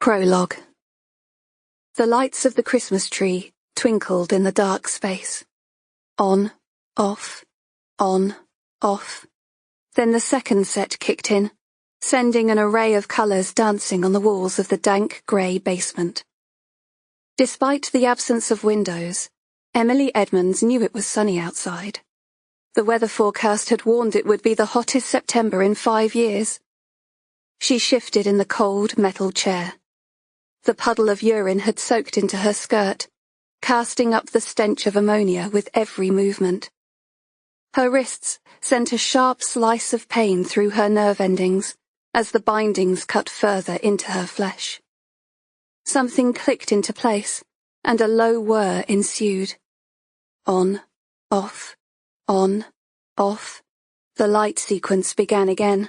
Prologue. The lights of the Christmas tree twinkled in the dark space. On, off, on, off. Then the second set kicked in, sending an array of colours dancing on the walls of the dank grey basement. Despite the absence of windows, Emily Edmonds knew it was sunny outside. The weather forecast had warned it would be the hottest September in 5 years. She shifted in the cold metal chair. The puddle of urine had soaked into her skirt, casting up the stench of ammonia with every movement. Her wrists sent a sharp slice of pain through her nerve endings as the bindings cut further into her flesh. Something clicked into place, and a low whir ensued. On, off, on, off. The light sequence began again.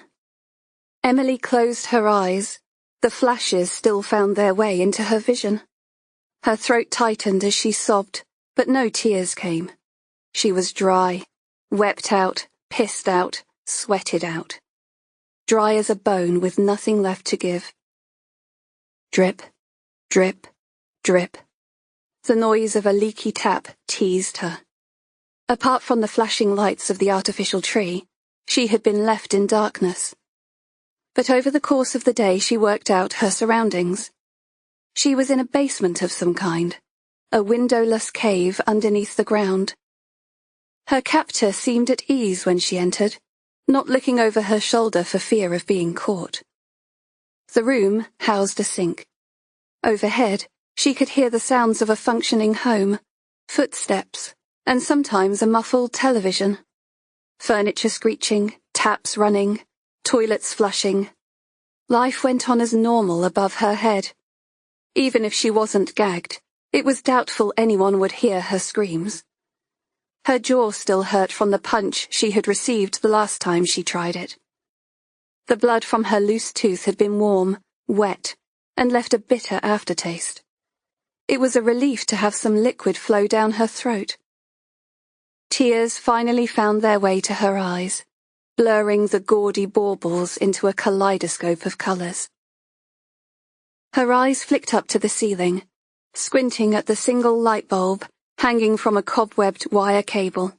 Emily closed her eyes. The flashes still found their way into her vision. Her throat tightened as she sobbed, but no tears came. She was dry, wept out, pissed out, sweated out. Dry as a bone with nothing left to give. Drip, drip, drip. The noise of a leaky tap teased her. Apart from the flashing lights of the artificial tree, she had been left in darkness. But over the course of the day she worked out her surroundings. She was in a basement of some kind, a windowless cave underneath the ground. Her captor seemed at ease when she entered, not looking over her shoulder for fear of being caught. The room housed a sink. Overhead, she could hear the sounds of a functioning home, footsteps, and sometimes a muffled television. Furniture screeching, taps running, toilets flushing. Life went on as normal above her head. Even if she wasn't gagged, it was doubtful anyone would hear her screams. Her jaw still hurt from the punch she had received the last time she tried it. The blood from her loose tooth had been warm, wet, and left a bitter aftertaste. It was a relief to have some liquid flow down her throat. Tears finally found their way to her eyes, blurring the gaudy baubles into a kaleidoscope of colours. Her eyes flicked up to the ceiling, squinting at the single light bulb hanging from a cobwebbed wire cable.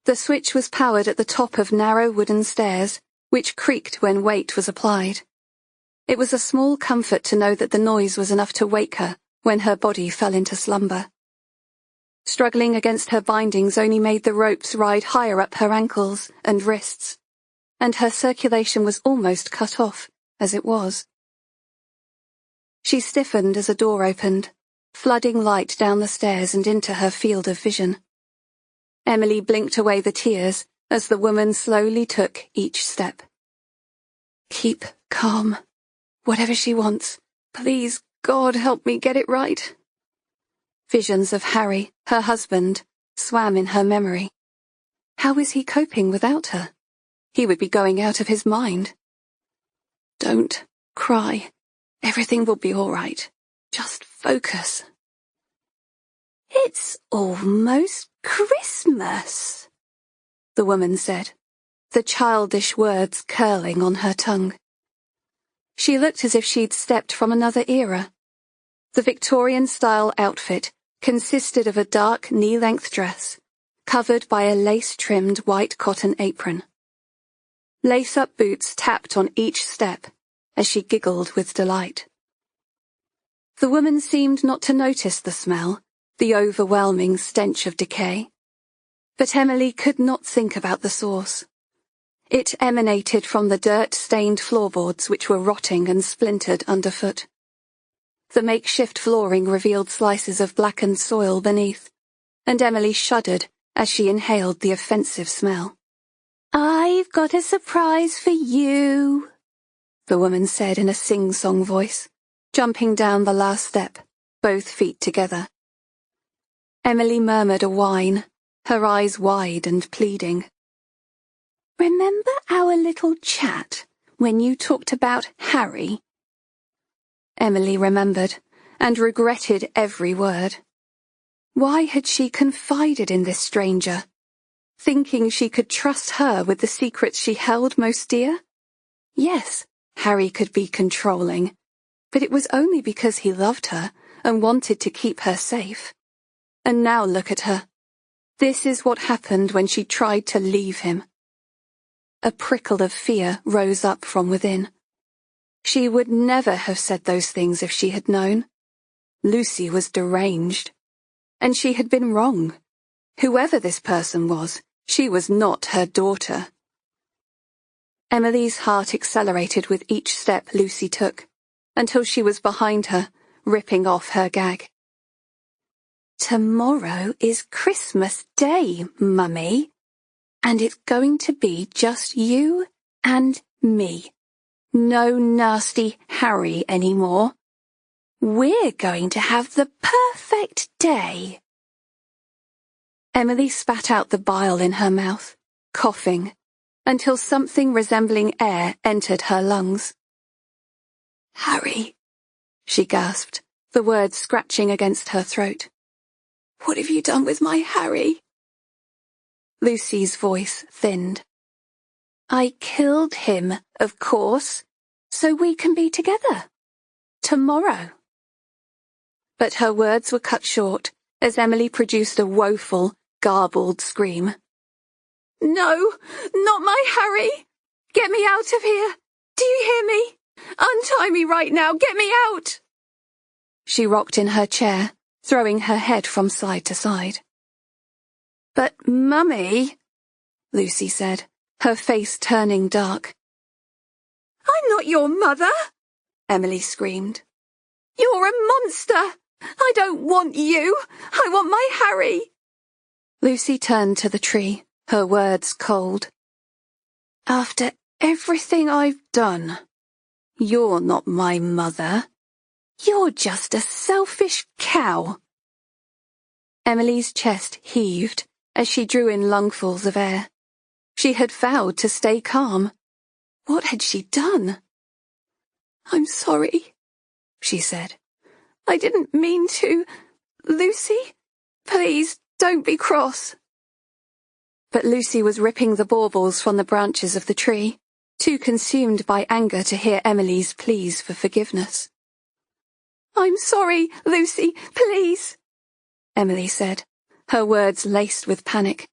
The switch was powered at the top of narrow wooden stairs, which creaked when weight was applied. It was a small comfort to know that the noise was enough to wake her when her body fell into slumber. Struggling against her bindings only made the ropes ride higher up her ankles and wrists, and her circulation was almost cut off, as it was. She stiffened as a door opened, flooding light down the stairs and into her field of vision. Emily blinked away the tears as the woman slowly took each step. Keep calm. Whatever she wants, please, God, help me get it right. Visions of Harry, her husband, swam in her memory. How is he coping without her? He would be going out of his mind. Don't cry. Everything will be all right. Just focus. It's almost Christmas, the woman said, the childish words curling on her tongue. She looked as if she'd stepped from another era. The Victorian-style outfit consisted of a dark knee-length dress, covered by a lace-trimmed white cotton apron. Lace-up boots tapped on each step as she giggled with delight. The woman seemed not to notice the smell, the overwhelming stench of decay. But Emily could not think about the source. It emanated from the dirt-stained floorboards which were rotting and splintered underfoot. The makeshift flooring revealed slices of blackened soil beneath, and Emily shuddered as she inhaled the offensive smell. "I've got a surprise for you," the woman said in a sing-song voice, jumping down the last step, both feet together. Emily murmured a whine, her eyes wide and pleading. "Remember our little chat when you talked about Harry?" Emily remembered, and regretted every word. Why had she confided in this stranger, thinking she could trust her with the secrets she held most dear? Yes, Harry could be controlling, but it was only because he loved her and wanted to keep her safe. And now look at her. This is what happened when she tried to leave him. A prickle of fear rose up from within. She would never have said those things if she had known. Lucy was deranged. And she had been wrong. Whoever this person was, she was not her daughter. Emily's heart accelerated with each step Lucy took, until she was behind her, ripping off her gag. Tomorrow is Christmas Day, Mummy, and it's going to be just you and me. No nasty Harry anymore. We're going to have the perfect day. Emily spat out the bile in her mouth, coughing, until something resembling air entered her lungs. Harry, she gasped, the words scratching against her throat. What have you done with my Harry? Lucy's voice thinned. I killed him, of course, so we can be together. Tomorrow. But her words were cut short as Emily produced a woeful, garbled scream. No, not my Harry! Get me out of here! Do you hear me? Untie me right now! Get me out! She rocked in her chair, throwing her head from side to side. But, Mummy, Lucy said, her face turning dark. I'm not your mother, Emily screamed. You're a monster! I don't want you! I want my Harry! Lucy turned to the tree, her words cold. After everything I've done, you're not my mother. You're just a selfish cow. Emily's chest heaved as she drew in lungfuls of air. She had vowed to stay calm. What had she done? I'm sorry, she said. I didn't mean to. Lucy, please don't be cross. But Lucy was ripping the baubles from the branches of the tree, too consumed by anger to hear Emily's pleas for forgiveness. I'm sorry, Lucy, please, Emily said, her words laced with panic.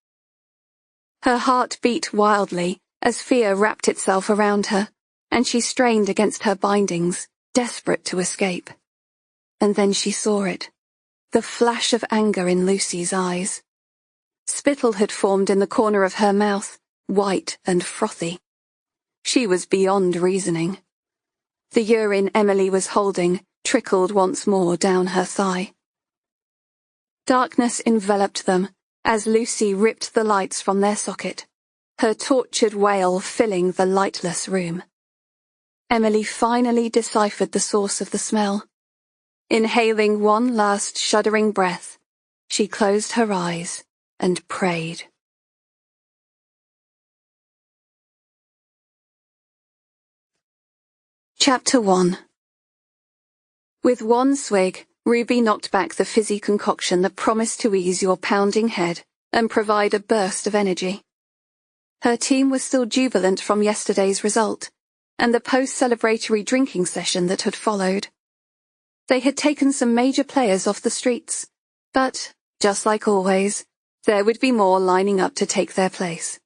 Her heart beat wildly as fear wrapped itself around her, and she strained against her bindings, desperate to escape. And then she saw it, the flash of anger in Lucy's eyes. Spittle had formed in the corner of her mouth, white and frothy. She was beyond reasoning. The urine Emily was holding trickled once more down her thigh. Darkness enveloped them as Lucy ripped the lights from their socket, her tortured wail filling the lightless room. Emily finally deciphered the source of the smell. Inhaling one last shuddering breath, she closed her eyes and prayed. Chapter 1. With one swig, Ruby knocked back the fizzy concoction that promised to ease your pounding head and provide a burst of energy. Her team was still jubilant from yesterday's result, and the post-celebratory drinking session that had followed. They had taken some major players off the streets, but, just like always, there would be more lining up to take their place.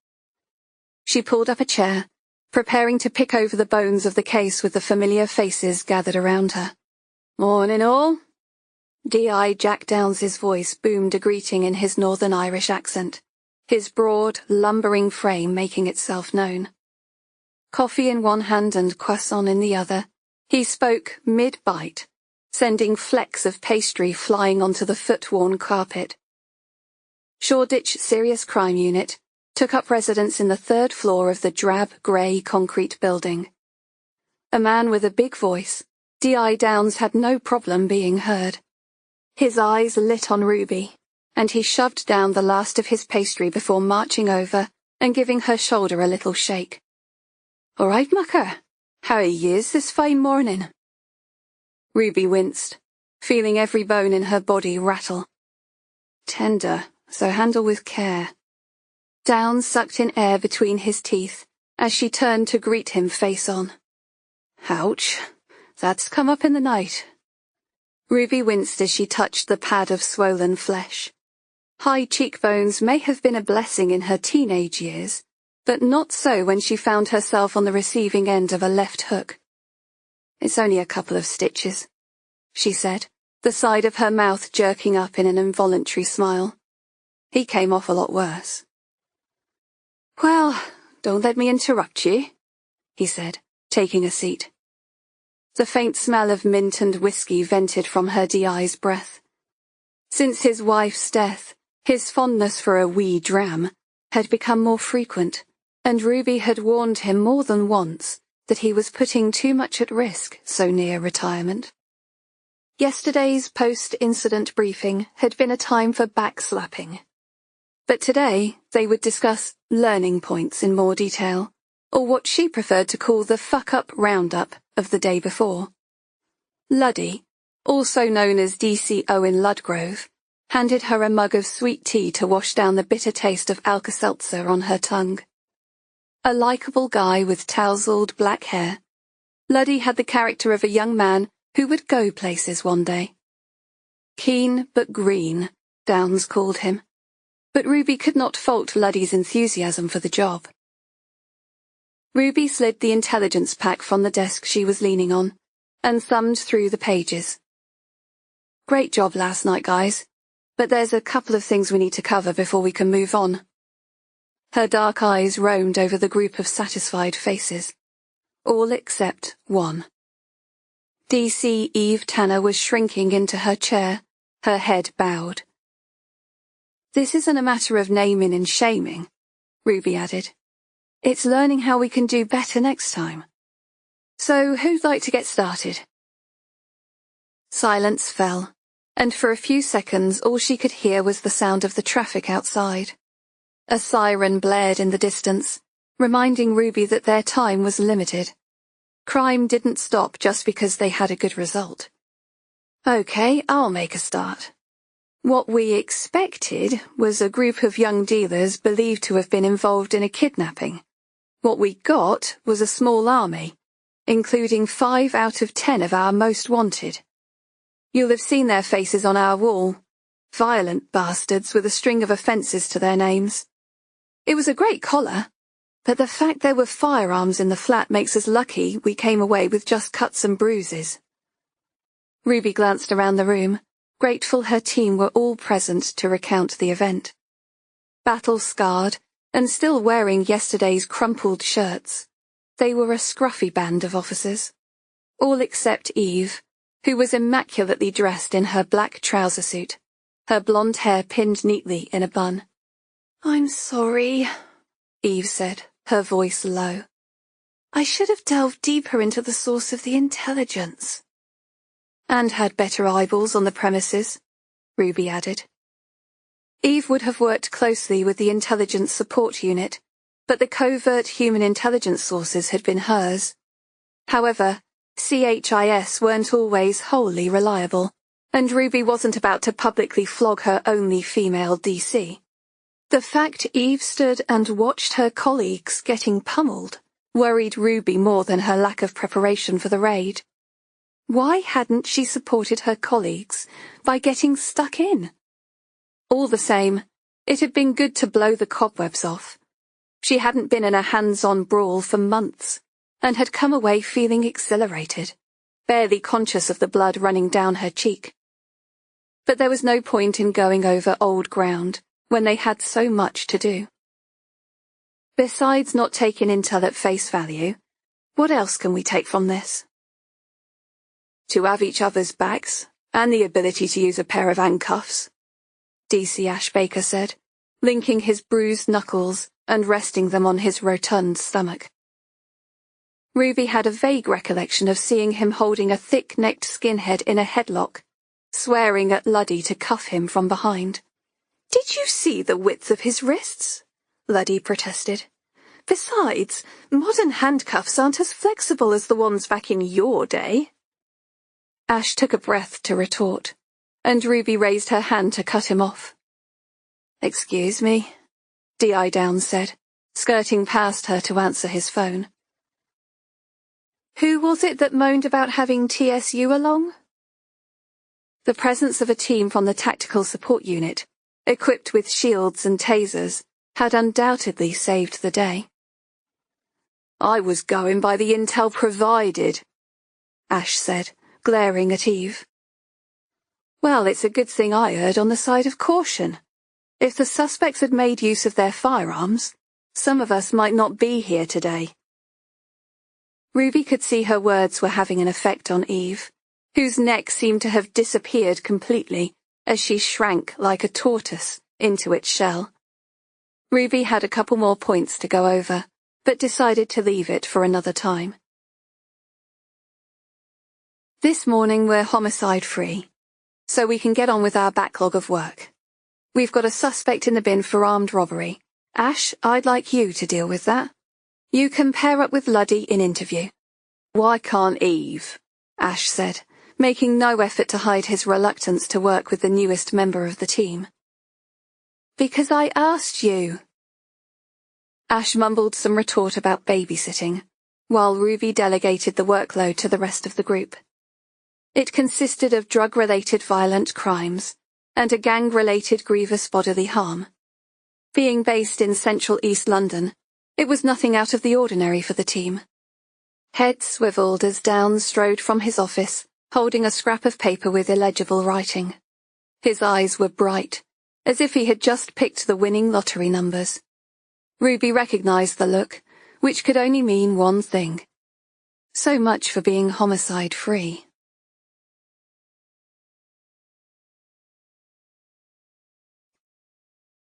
She pulled up a chair, preparing to pick over the bones of the case with the familiar faces gathered around her. Morning all. D.I. Jack Downes's voice boomed a greeting in his Northern Irish accent, his broad, lumbering frame making itself known. Coffee in one hand and croissant in the other, he spoke mid-bite, sending flecks of pastry flying onto the foot-worn carpet. Shoreditch Serious Crime Unit took up residence in the third floor of the drab grey concrete building. A man with a big voice, D.I. Downes had no problem being heard. His eyes lit on Ruby, and he shoved down the last of his pastry before marching over and giving her shoulder a little shake. All right, mucker. How are yez this fine morning? Ruby winced, feeling every bone in her body rattle. Tender, so handle with care. Downes sucked in air between his teeth as she turned to greet him face on. Ouch. that's come up in the night. Ruby winced as she touched the pad of swollen flesh. High cheekbones may have been a blessing in her teenage years, but not so when she found herself on the receiving end of a left hook. It's only a couple of stitches, she said, the side of her mouth jerking up in an involuntary smile. He came off a lot worse. Well, don't let me interrupt you, he said, taking a seat. The faint smell of mint and whiskey vented from her DI's breath. Since his wife's death, his fondness for a wee dram had become more frequent, and Ruby had warned him more than once that he was putting too much at risk so near retirement. Yesterday's post-incident briefing had been a time for backslapping. But today they would discuss learning points in more detail, or what she preferred to call the fuck-up roundup of the day before. Luddy, also known as DC Owen Ludgrove, handed her a mug of sweet tea to wash down the bitter taste of Alka-Seltzer on her tongue. A likeable guy with tousled black hair, Luddy had the character of a young man who would go places one day. Keen but green, Downs called him, but Ruby could not fault Luddy's enthusiasm for the job. Ruby slid the intelligence pack from the desk she was leaning on, and thumbed through the pages. Great job last night, guys, but there's a couple of things we need to cover before we can move on. Her dark eyes roamed over the group of satisfied faces, all except one. DC Eve Tanner was shrinking into her chair, her head bowed. This isn't a matter of naming and shaming, Ruby added. It's learning how we can do better next time. So who'd like to get started? Silence fell, and for a few seconds all she could hear was the sound of the traffic outside. A siren blared in the distance, reminding Ruby that their time was limited. Crime didn't stop just because they had a good result. Okay, I'll make a start. What we expected was a group of young dealers believed to have been involved in a kidnapping. What we got was a small army, including 5 out of 10 of our most wanted. You'll have seen their faces on our wall. Violent bastards with a string of offences to their names. It was a great collar, but the fact there were firearms in the flat makes us lucky we came away with just cuts and bruises. Ruby glanced around the room, grateful her team were all present to recount the event. Battle-scarred, and still wearing yesterday's crumpled shirts, they were a scruffy band of officers. All except Eve, who was immaculately dressed in her black trouser suit, her blonde hair pinned neatly in a bun. I'm sorry, Eve said, her voice low. I should have delved deeper into the source of the intelligence. And had better eyeballs on the premises, Ruby added. Eve would have worked closely with the intelligence support unit, but the covert human intelligence sources had been hers. However, CHIS weren't always wholly reliable, and Ruby wasn't about to publicly flog her only female DC. The fact Eve stood and watched her colleagues getting pummeled worried Ruby more than her lack of preparation for the raid. Why hadn't she supported her colleagues by getting stuck in? All the same, it had been good to blow the cobwebs off. She hadn't been in a hands-on brawl for months, and had come away feeling exhilarated, barely conscious of the blood running down her cheek. But there was no point in going over old ground when they had so much to do. Besides not taking intel at face value, what else can we take from this? To have each other's backs, and the ability to use a pair of handcuffs, DC Ashbaker said, linking his bruised knuckles and resting them on his rotund stomach. Ruby had a vague recollection of seeing him holding a thick-necked skinhead in a headlock, swearing at Luddy to cuff him from behind. Did you see the width of his wrists? Luddy protested. Besides, modern handcuffs aren't as flexible as the ones back in your day. Ash took a breath to retort, and Ruby raised her hand to cut him off. Excuse me, D.I. Downs said, skirting past her to answer his phone. Who was it that moaned about having TSU along? The presence of a team from the Tactical Support Unit, equipped with shields and tasers, had undoubtedly saved the day. I was going by the intel provided, Ash said, glaring at Eve. Well, it's a good thing I erred on the side of caution. If the suspects had made use of their firearms, some of us might not be here today. Ruby could see her words were having an effect on Eve, whose neck seemed to have disappeared completely as she shrank like a tortoise into its shell. Ruby had a couple more points to go over, but decided to leave it for another time. This morning we're homicide-free, so we can get on with our backlog of work. We've got a suspect in the bin for armed robbery. Ash, I'd like you to deal with that. You can pair up with Luddy in interview. Why can't Eve? Ash said, making no effort to hide his reluctance to work with the newest member of the team. Because I asked you. Ash mumbled some retort about babysitting, while Ruby delegated the workload to the rest of the group. It consisted of drug-related violent crimes and a gang-related grievous bodily harm. Being based in central East London, it was nothing out of the ordinary for the team. Head swiveled as Downs strode from his office, holding a scrap of paper with illegible writing. His eyes were bright, as if he had just picked the winning lottery numbers. Ruby recognized the look, which could only mean one thing. So much for being homicide-free.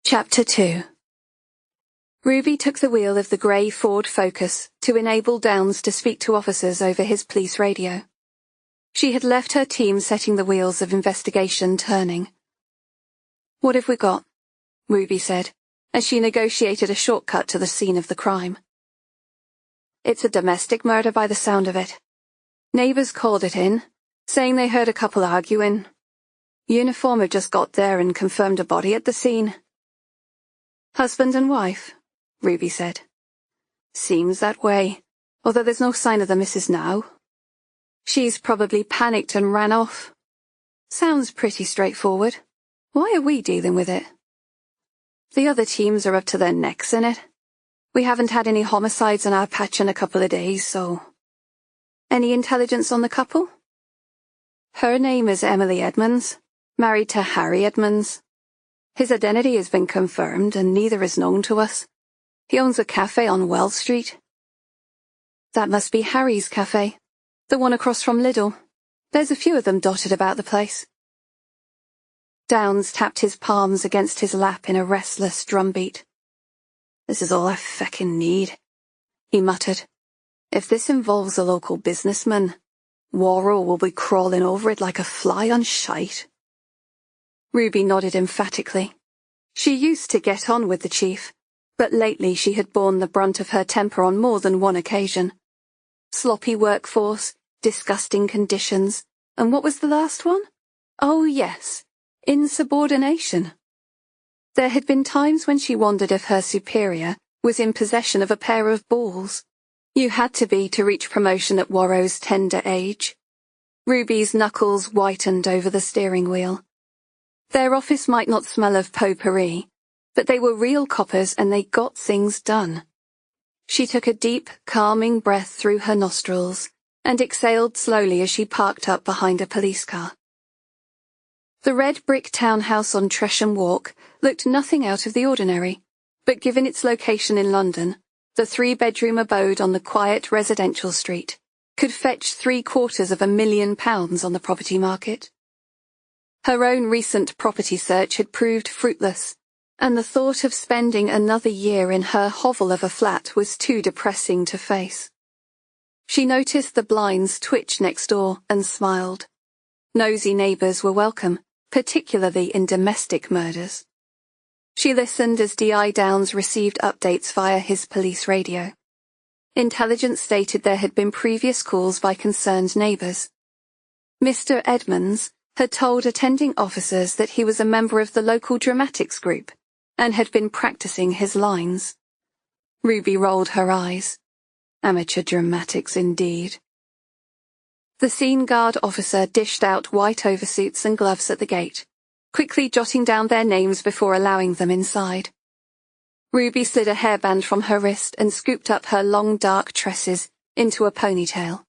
Chapter 2. Ruby took the wheel of the grey Ford Focus to enable Downs to speak to officers over his police radio. She had left her team setting the wheels of investigation turning. What have we got? Ruby said, as she negotiated a shortcut to the scene of the crime. It's a domestic murder by the sound of it. Neighbours called it in, saying they heard a couple arguing. Uniform have just got there and confirmed a body at the scene. Husband and wife, Ruby said. Seems that way, although there's no sign of the missus now. She's probably panicked and ran off. Sounds pretty straightforward. Why are we dealing with it? The other teams are up to their necks in it. We haven't had any homicides on our patch in a couple of days, so... Any intelligence on the couple? Her name is Emily Edmonds, married to Harry Edmonds. His identity has been confirmed and neither is known to us. He owns a cafe on Wells Street. That must be Harry's cafe, the one across from Lidl. There's a few of them dotted about the place. Downs tapped his palms against his lap in a restless drumbeat. This is all I feckin' need, he muttered. If this involves a local businessman, Worrell will be crawling over it like a fly on shite. Ruby nodded emphatically. She used to get on with the chief, but lately she had borne the brunt of her temper on more than one occasion. Sloppy workforce, disgusting conditions, and what was the last one? Oh yes, insubordination. There had been times when she wondered if her superior was in possession of a pair of balls. You had to be to reach promotion at Worrow's tender age. Ruby's knuckles whitened over the steering wheel. Their office might not smell of potpourri, but they were real coppers and they got things done. She took a deep, calming breath through her nostrils and exhaled slowly as she parked up behind a police car. The red brick townhouse on Tresham Walk looked nothing out of the ordinary, but given its location in London, the 3-bedroom abode on the quiet residential street could fetch £750,000 on the property market. Her own recent property search had proved fruitless, and the thought of spending another year in her hovel of a flat was too depressing to face. She noticed the blinds twitch next door and smiled. Nosy neighbours were welcome, particularly in domestic murders. She listened as D.I. Downs received updates via his police radio. Intelligence stated there had been previous calls by concerned neighbours. Mr. Edmonds had told attending officers that he was a member of the local dramatics group and had been practicing his lines. Ruby rolled her eyes. Amateur dramatics indeed. The scene guard officer dished out white oversuits and gloves at the gate, quickly jotting down their names before allowing them inside. Ruby slid a hairband from her wrist and scooped up her long dark tresses into a ponytail.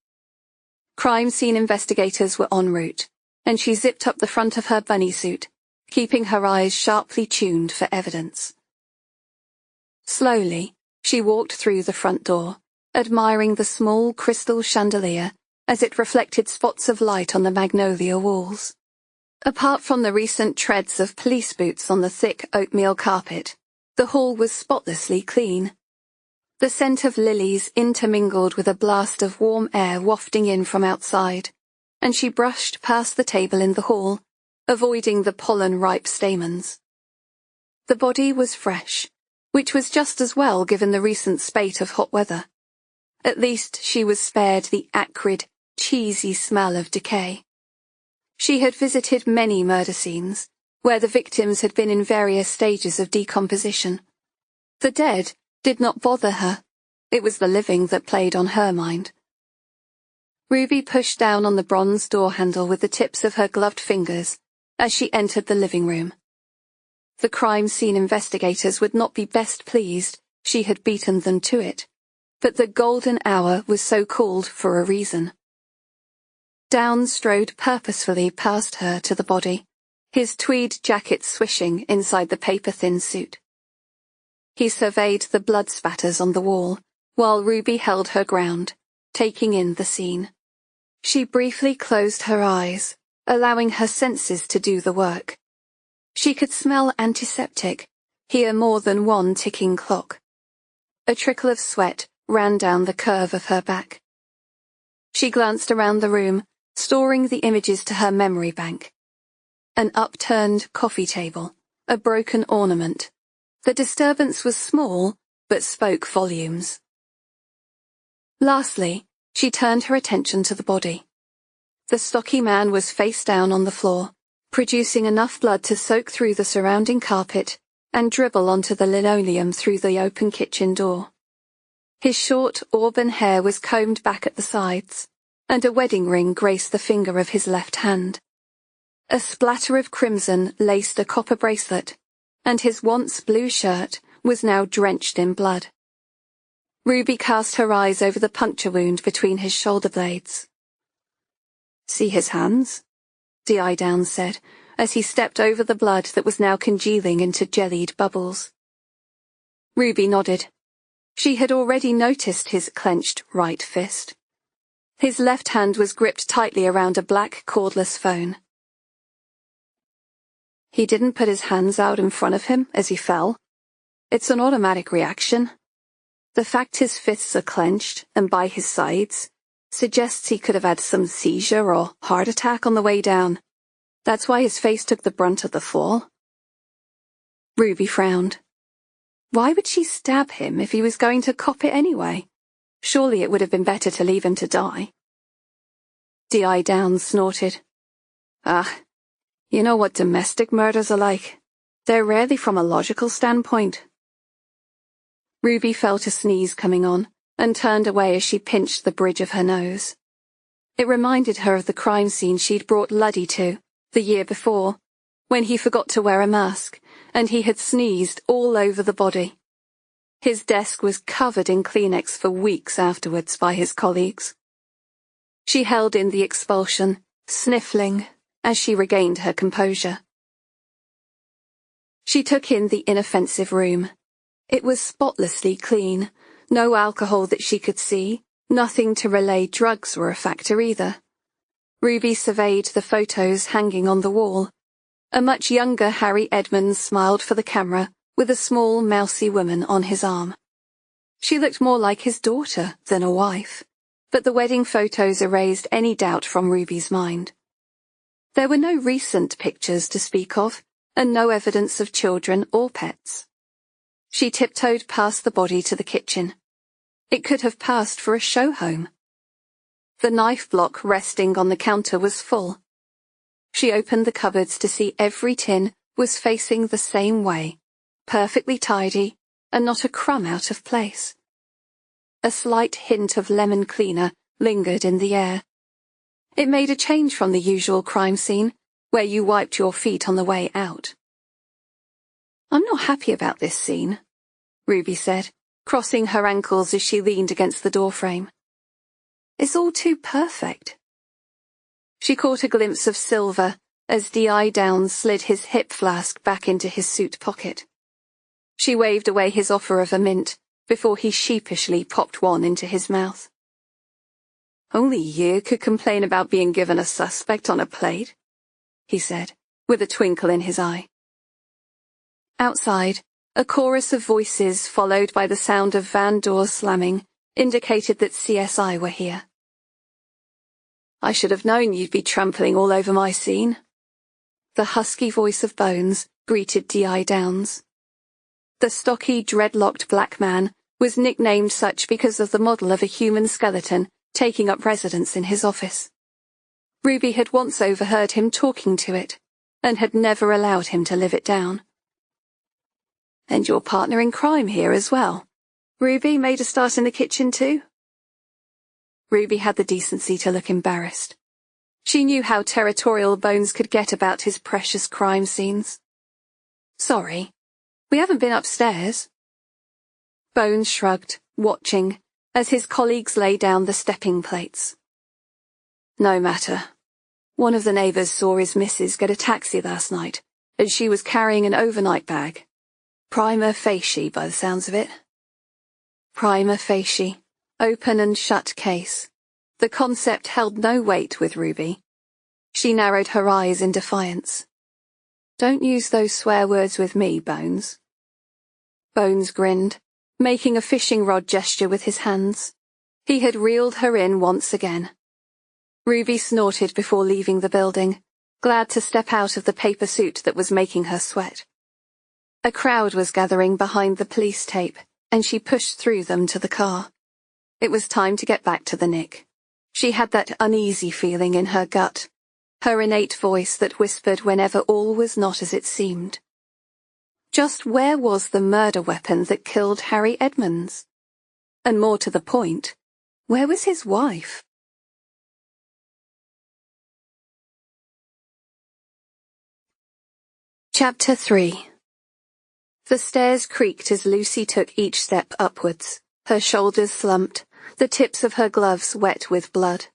Crime scene investigators were en route, and she zipped up the front of her bunny suit, keeping her eyes sharply tuned for evidence. Slowly, she walked through the front door, admiring the small crystal chandelier as it reflected spots of light on the magnolia walls. Apart from the recent treads of police boots on the thick oatmeal carpet, the hall was spotlessly clean. The scent of lilies intermingled with a blast of warm air wafting in from outside, and she brushed past the table in the hall, avoiding the pollen-ripe stamens. The body was fresh, which was just as well given the recent spate of hot weather. At least she was spared the acrid, cheesy smell of decay. She had visited many murder scenes, where the victims had been in various stages of decomposition. The dead did not bother her. It was the living that played on her mind. Ruby pushed down on the bronze door handle with the tips of her gloved fingers as she entered the living room. The crime scene investigators would not be best pleased she had beaten them to it, but the golden hour was so called for a reason. Downs strode purposefully past her to the body, his tweed jacket swishing inside the paper-thin suit. He surveyed the blood spatters on the wall, while Ruby held her ground, taking in the scene. She briefly closed her eyes, allowing her senses to do the work. She could smell antiseptic, hear more than one ticking clock. A trickle of sweat ran down the curve of her back. She glanced around the room, storing the images to her memory bank. An upturned coffee table, a broken ornament. The disturbance was small, but spoke volumes. Lastly, she turned her attention to the body. The stocky man was face down on the floor, producing enough blood to soak through the surrounding carpet and dribble onto the linoleum through the open kitchen door. His short auburn hair was combed back at the sides, and a wedding ring graced the finger of his left hand. A splatter of crimson laced a copper bracelet, and his once blue shirt was now drenched in blood. Ruby cast her eyes over the puncture wound between his shoulder blades. "See his hands?" D.I. Downs said, as he stepped over the blood that was now congealing into jellied bubbles. Ruby nodded. She had already noticed his clenched right fist. His left hand was gripped tightly around a black cordless phone. He didn't put his hands out in front of him as he fell. It's an automatic reaction. The fact his fists are clenched and by his sides suggests he could have had some seizure or heart attack on the way down. That's why his face took the brunt of the fall. Ruby frowned. Why would she stab him if he was going to cop it anyway? Surely it would have been better to leave him to die. D.I. Downs snorted. You know what domestic murders are like. They're rarely from a logical standpoint. Ruby felt a sneeze coming on, and turned away as she pinched the bridge of her nose. It reminded her of the crime scene she'd brought Luddy to, the year before, when he forgot to wear a mask, and he had sneezed all over the body. His desk was covered in Kleenex for weeks afterwards by his colleagues. She held in the expulsion, sniffling, as she regained her composure. She took in the inoffensive room. It was spotlessly clean, no alcohol that she could see, nothing to relay drugs were a factor either. Ruby surveyed the photos hanging on the wall. A much younger Harry Edmonds smiled for the camera, with a small, mousy woman on his arm. She looked more like his daughter than a wife, but the wedding photos erased any doubt from Ruby's mind. There were no recent pictures to speak of, and no evidence of children or pets. She tiptoed past the body to the kitchen. It could have passed for a show home. The knife block resting on the counter was full. She opened the cupboards to see every tin was facing the same way, perfectly tidy, and not a crumb out of place. A slight hint of lemon cleaner lingered in the air. It made a change from the usual crime scene, where you wiped your feet on the way out. "I'm not happy about this scene," Ruby said, crossing her ankles as she leaned against the doorframe. "It's all too perfect." She caught a glimpse of Silver as D.I. Downs slid his hip flask back into his suit pocket. She waved away his offer of a mint before he sheepishly popped one into his mouth. "Only you could complain about being given a suspect on a plate," he said, with a twinkle in his eye. Outside, a chorus of voices followed by the sound of van doors slamming indicated that CSI were here. "I should have known you'd be trampling all over my scene." The husky voice of Bones greeted D.I. Downs. The stocky, dreadlocked black man was nicknamed such because of the model of a human skeleton taking up residence in his office. Ruby had once overheard him talking to it, and had never allowed him to live it down. "And your partner in crime here as well. Ruby made a start in the kitchen too?" Ruby had the decency to look embarrassed. She knew how territorial Bones could get about his precious crime scenes. "Sorry, we haven't been upstairs." Bones shrugged, watching, as his colleagues lay down the stepping plates. "No matter. One of the neighbours saw his missus get a taxi last night, and she was carrying an overnight bag. Prima facie, by the sounds of it." Prima facie, open and shut case. The concept held no weight with Ruby. She narrowed her eyes in defiance. "Don't use those swear words with me, Bones." Bones grinned, making a fishing rod gesture with his hands. He had reeled her in once again. Ruby snorted before leaving the building, glad to step out of the paper suit that was making her sweat. A crowd was gathering behind the police tape, and she pushed through them to the car. It was time to get back to the Nick. She had that uneasy feeling in her gut, her innate voice that whispered whenever all was not as it seemed. Just where was the murder weapon that killed Harry Edmonds? And more to the point, where was his wife? Chapter 3. The stairs creaked as Lucy took each step upwards, her shoulders slumped, the tips of her gloves wet with blood.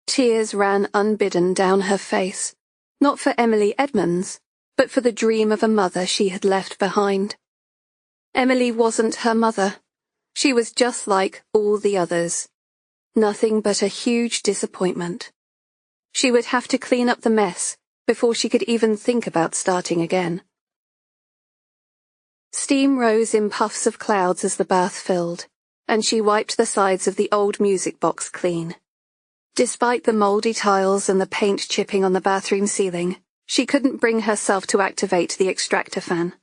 Tears ran unbidden down her face, not for Emily Edmonds, but for the dream of a mother she had left behind. Emily wasn't her mother. She was just like all the others. Nothing but a huge disappointment. She would have to clean up the mess before she could even think about starting again. Steam rose in puffs of clouds as the bath filled, and she wiped the sides of the old music box clean. Despite the mouldy tiles and the paint chipping on the bathroom ceiling, she couldn't bring herself to activate the extractor fan.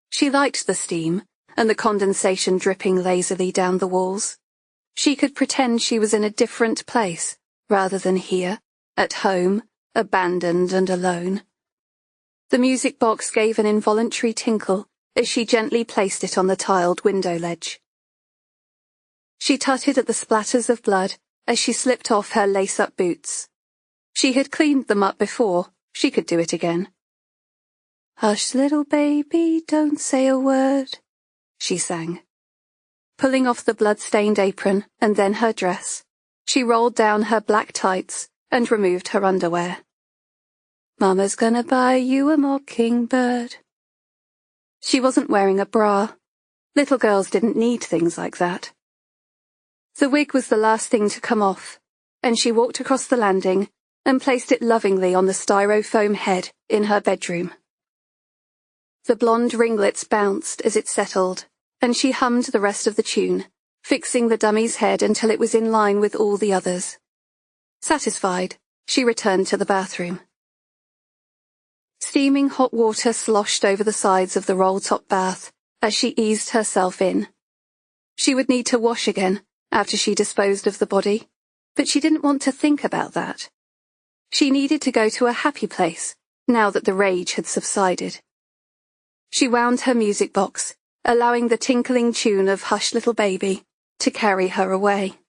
She liked the steam, and the condensation dripping lazily down the walls. She could pretend she was in a different place, rather than here, at home, abandoned and alone. The music box gave an involuntary tinkle as she gently placed it on the tiled window ledge. She tutted at the splatters of blood as she slipped off her lace-up boots. She had cleaned them up before. She could do it again. "Hush, little baby, don't say a word," she sang. Pulling off the blood-stained apron and then her dress, she rolled down her black tights and removed her underwear. "Mama's gonna buy you a mockingbird." She wasn't wearing a bra. Little girls didn't need things like that. The wig was the last thing to come off, and she walked across the landing and placed it lovingly on the styrofoam head in her bedroom. The blonde ringlets bounced as it settled, and she hummed the rest of the tune, fixing the dummy's head until it was in line with all the others. Satisfied, she returned to the bathroom. Steaming hot water sloshed over the sides of the roll-top bath as she eased herself in. She would need to wash again after she disposed of the body, but she didn't want to think about that. She needed to go to a happy place, now that the rage had subsided. She wound her music box, allowing the tinkling tune of Hush Little Baby to carry her away.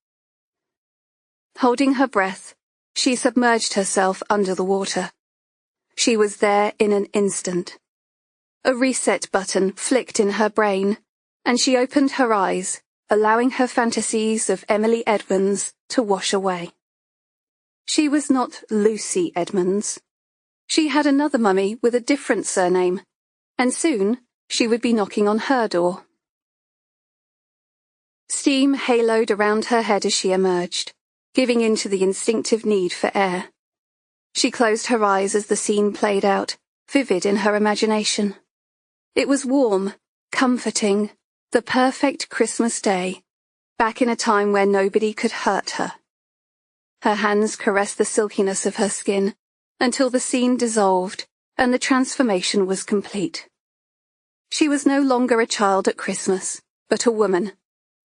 Holding her breath, she submerged herself under the water. She was there in an instant. A reset button flicked in her brain, and she opened her eyes, allowing her fantasies of Emily Edmonds to wash away. She was not Lucy Edmonds. She had another mummy with a different surname, and soon she would be knocking on her door. Steam haloed around her head as she emerged, giving in to the instinctive need for air. She closed her eyes as the scene played out, vivid in her imagination. It was warm, comforting, the perfect Christmas day, back in a time where nobody could hurt her. Her hands caressed the silkiness of her skin until the scene dissolved and the transformation was complete. She was no longer a child at Christmas, but a woman,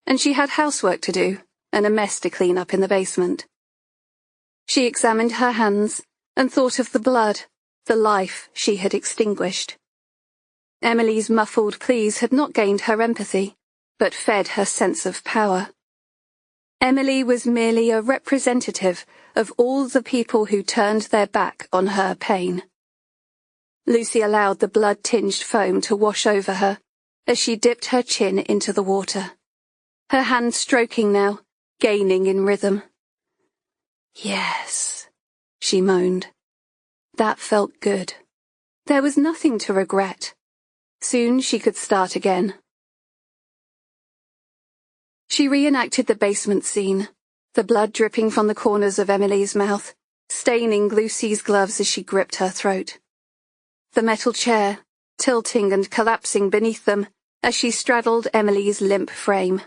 and she had housework to do and a mess to clean up in the basement. She examined her hands and thought of the blood, the life she had extinguished. Emily's muffled pleas had not gained her empathy, but fed her sense of power. Emily was merely a representative of all the people who turned their back on her pain. Lucy allowed the blood-tinged foam to wash over her as she dipped her chin into the water, her hand stroking now, gaining in rhythm. Yes, she moaned. That felt good. There was nothing to regret. Soon she could start again. She reenacted the basement scene, the blood dripping from the corners of Emily's mouth, staining Lucy's gloves as she gripped her throat. The metal chair, tilting and collapsing beneath them as she straddled Emily's limp frame.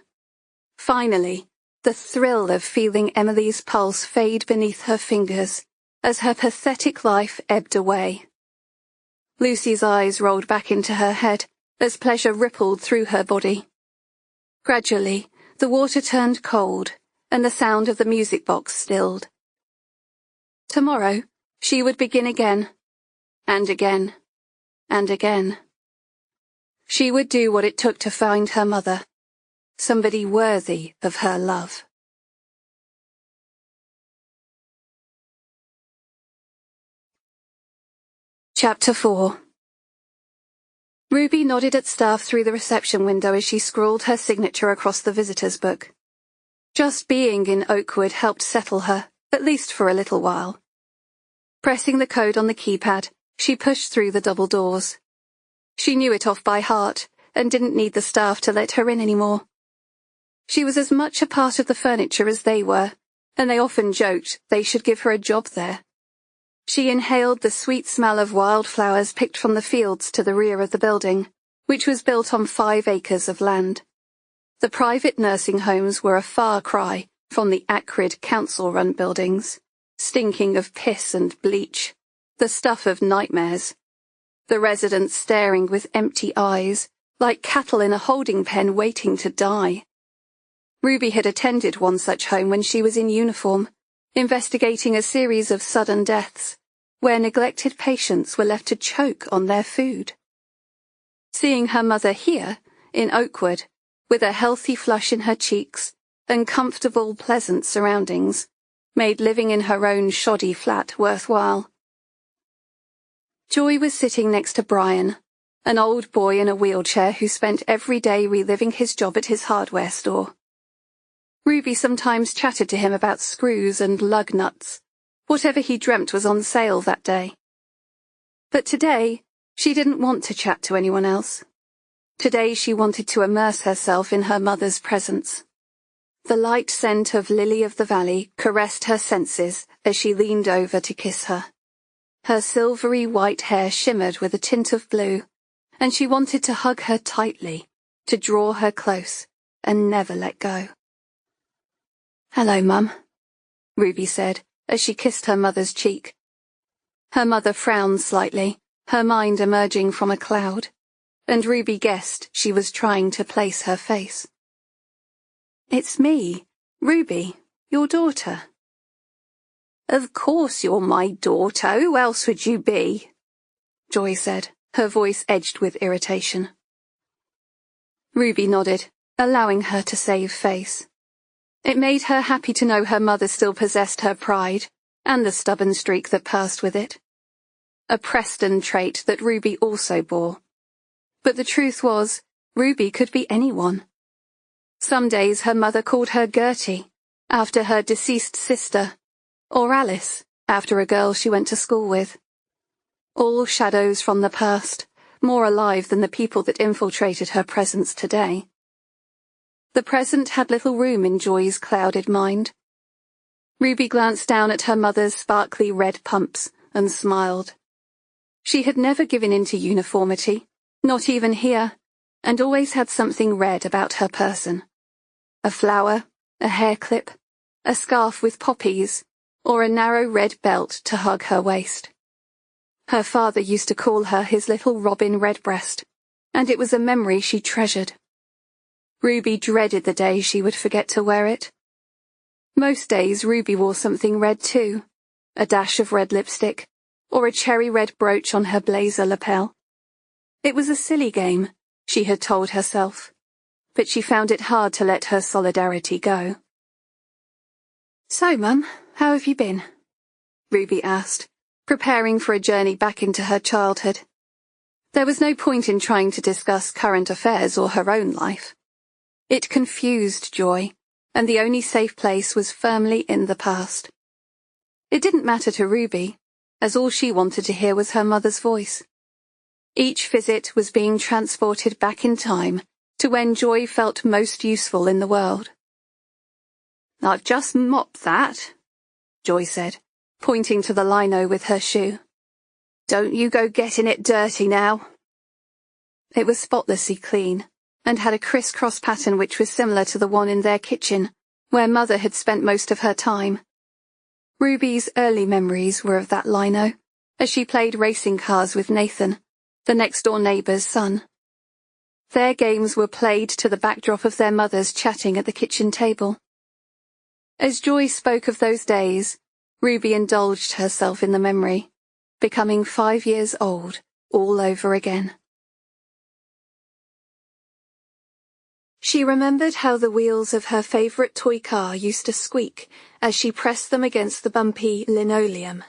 Finally, the thrill of feeling Emily's pulse fade beneath her fingers as her pathetic life ebbed away. Lucy's eyes rolled back into her head as pleasure rippled through her body. Gradually, the water turned cold, and the sound of the music box stilled. Tomorrow, she would begin again, and again, and again. She would do what it took to find her mother, somebody worthy of her love. Chapter 4. Ruby nodded at staff through the reception window as she scrawled her signature across the visitor's book. Just being in Oakwood helped settle her, at least for a little while. Pressing the code on the keypad, she pushed through the double doors. She knew it off by heart and didn't need the staff to let her in anymore. She was as much a part of the furniture as they were, and they often joked they should give her a job there. She inhaled the sweet smell of wildflowers picked from the fields to the rear of the building, which was built on 5 acres of land. The private nursing homes were a far cry from the acrid council-run buildings, stinking of piss and bleach, the stuff of nightmares. The residents staring with empty eyes, like cattle in a holding pen waiting to die. Ruby had attended one such home when she was in uniform, investigating a series of sudden deaths, where neglected patients were left to choke on their food. Seeing her mother here, in Oakwood, with a healthy flush in her cheeks and comfortable, pleasant surroundings, made living in her own shoddy flat worthwhile. Joy was sitting next to Brian, an old boy in a wheelchair who spent every day reliving his job at his hardware store. Ruby sometimes chatted to him about screws and lug nuts. Whatever he dreamt was on sale that day. But today, she didn't want to chat to anyone else. Today she wanted to immerse herself in her mother's presence. The light scent of Lily of the Valley caressed her senses as she leaned over to kiss her. Her silvery white hair shimmered with a tint of blue, and she wanted to hug her tightly, to draw her close, and never let go. "Hello, Mum," Ruby said, as she kissed her mother's cheek. Her mother frowned slightly, her mind emerging from a cloud, and Ruby guessed she was trying to place her face. "It's me, Ruby, your daughter." "Of course you're my daughter, who else would you be?" Joy said, her voice edged with irritation. Ruby nodded, allowing her to save face. It made her happy to know her mother still possessed her pride, and the stubborn streak that passed with it. A Preston trait that Ruby also bore. But the truth was, Ruby could be anyone. Some days her mother called her Gertie, after her deceased sister, or Alice, after a girl she went to school with. All shadows from the past, more alive than the people that infiltrated her presence today. The present had little room in Joy's clouded mind. Ruby glanced down at her mother's sparkly red pumps and smiled. She had never given in to uniformity, not even here, and always had something red about her person. A flower, a hair clip, a scarf with poppies, or a narrow red belt to hug her waist. Her father used to call her his little Robin Redbreast, and it was a memory she treasured. Ruby dreaded the day she would forget to wear it. Most days Ruby wore something red too, a dash of red lipstick, or a cherry red brooch on her blazer lapel. It was a silly game, she had told herself, but she found it hard to let her solidarity go. "So, Mum, how have you been?" Ruby asked, preparing for a journey back into her childhood. There was no point in trying to discuss current affairs or her own life. It confused Joy, and the only safe place was firmly in the past. It didn't matter to Ruby, as all she wanted to hear was her mother's voice. Each visit was being transported back in time to when Joy felt most useful in the world. "I've just mopped that," Joy said, pointing to the lino with her shoe. "Don't you go getting it dirty now." It was spotlessly clean, and had a criss-cross pattern which was similar to the one in their kitchen, where Mother had spent most of her time. Ruby's early memories were of that lino, as she played racing cars with Nathan, the next-door neighbour's son. Their games were played to the backdrop of their mothers chatting at the kitchen table. As Joy spoke of those days, Ruby indulged herself in the memory, becoming 5 years old all over again. She remembered how the wheels of her favourite toy car used to squeak as she pressed them against the bumpy linoleum.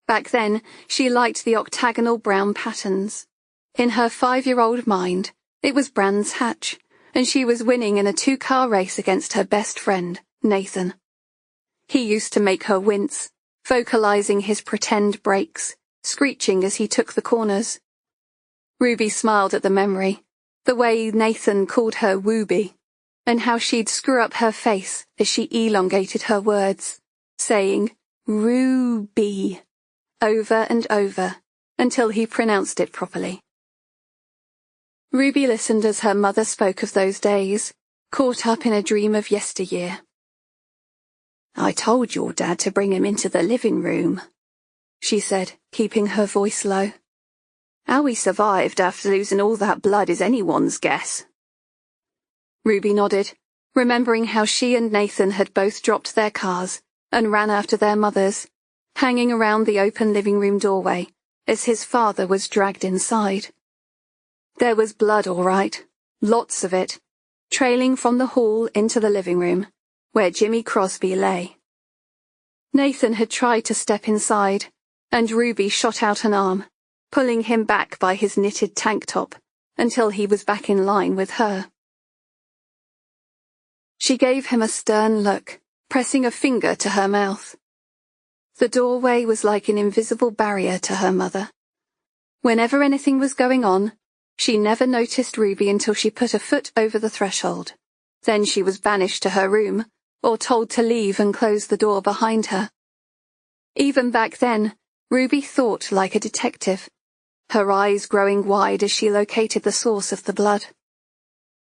Back then, she liked the octagonal brown patterns. In her 5-year-old mind, it was Brands Hatch, and she was winning in a 2-car race against her best friend, Nathan. He used to make her wince, vocalising his pretend brakes, screeching as he took the corners. Ruby smiled at the memory, the way Nathan called her Wooby, and how she'd screw up her face as she elongated her words, saying Ruby over and over until he pronounced it properly. Ruby listened as her mother spoke of those days, caught up in a dream of yesteryear. "I told your dad to bring him into the living room," she said, keeping her voice low. "How he survived after losing all that blood is anyone's guess." Ruby nodded, remembering how she and Nathan had both dropped their cars and ran after their mothers, hanging around the open living room doorway as his father was dragged inside. There was blood, all right, lots of it, trailing from the hall into the living room, where Jimmy Crosby lay. Nathan had tried to step inside, and Ruby shot out an arm, pulling him back by his knitted tank top until he was back in line with her. She gave him a stern look, pressing a finger to her mouth. The doorway was like an invisible barrier to her mother. Whenever anything was going on, she never noticed Ruby until she put a foot over the threshold. Then she was banished to her room, or told to leave and close the door behind her. Even back then, Ruby thought like a detective, her eyes growing wide as she located the source of the blood.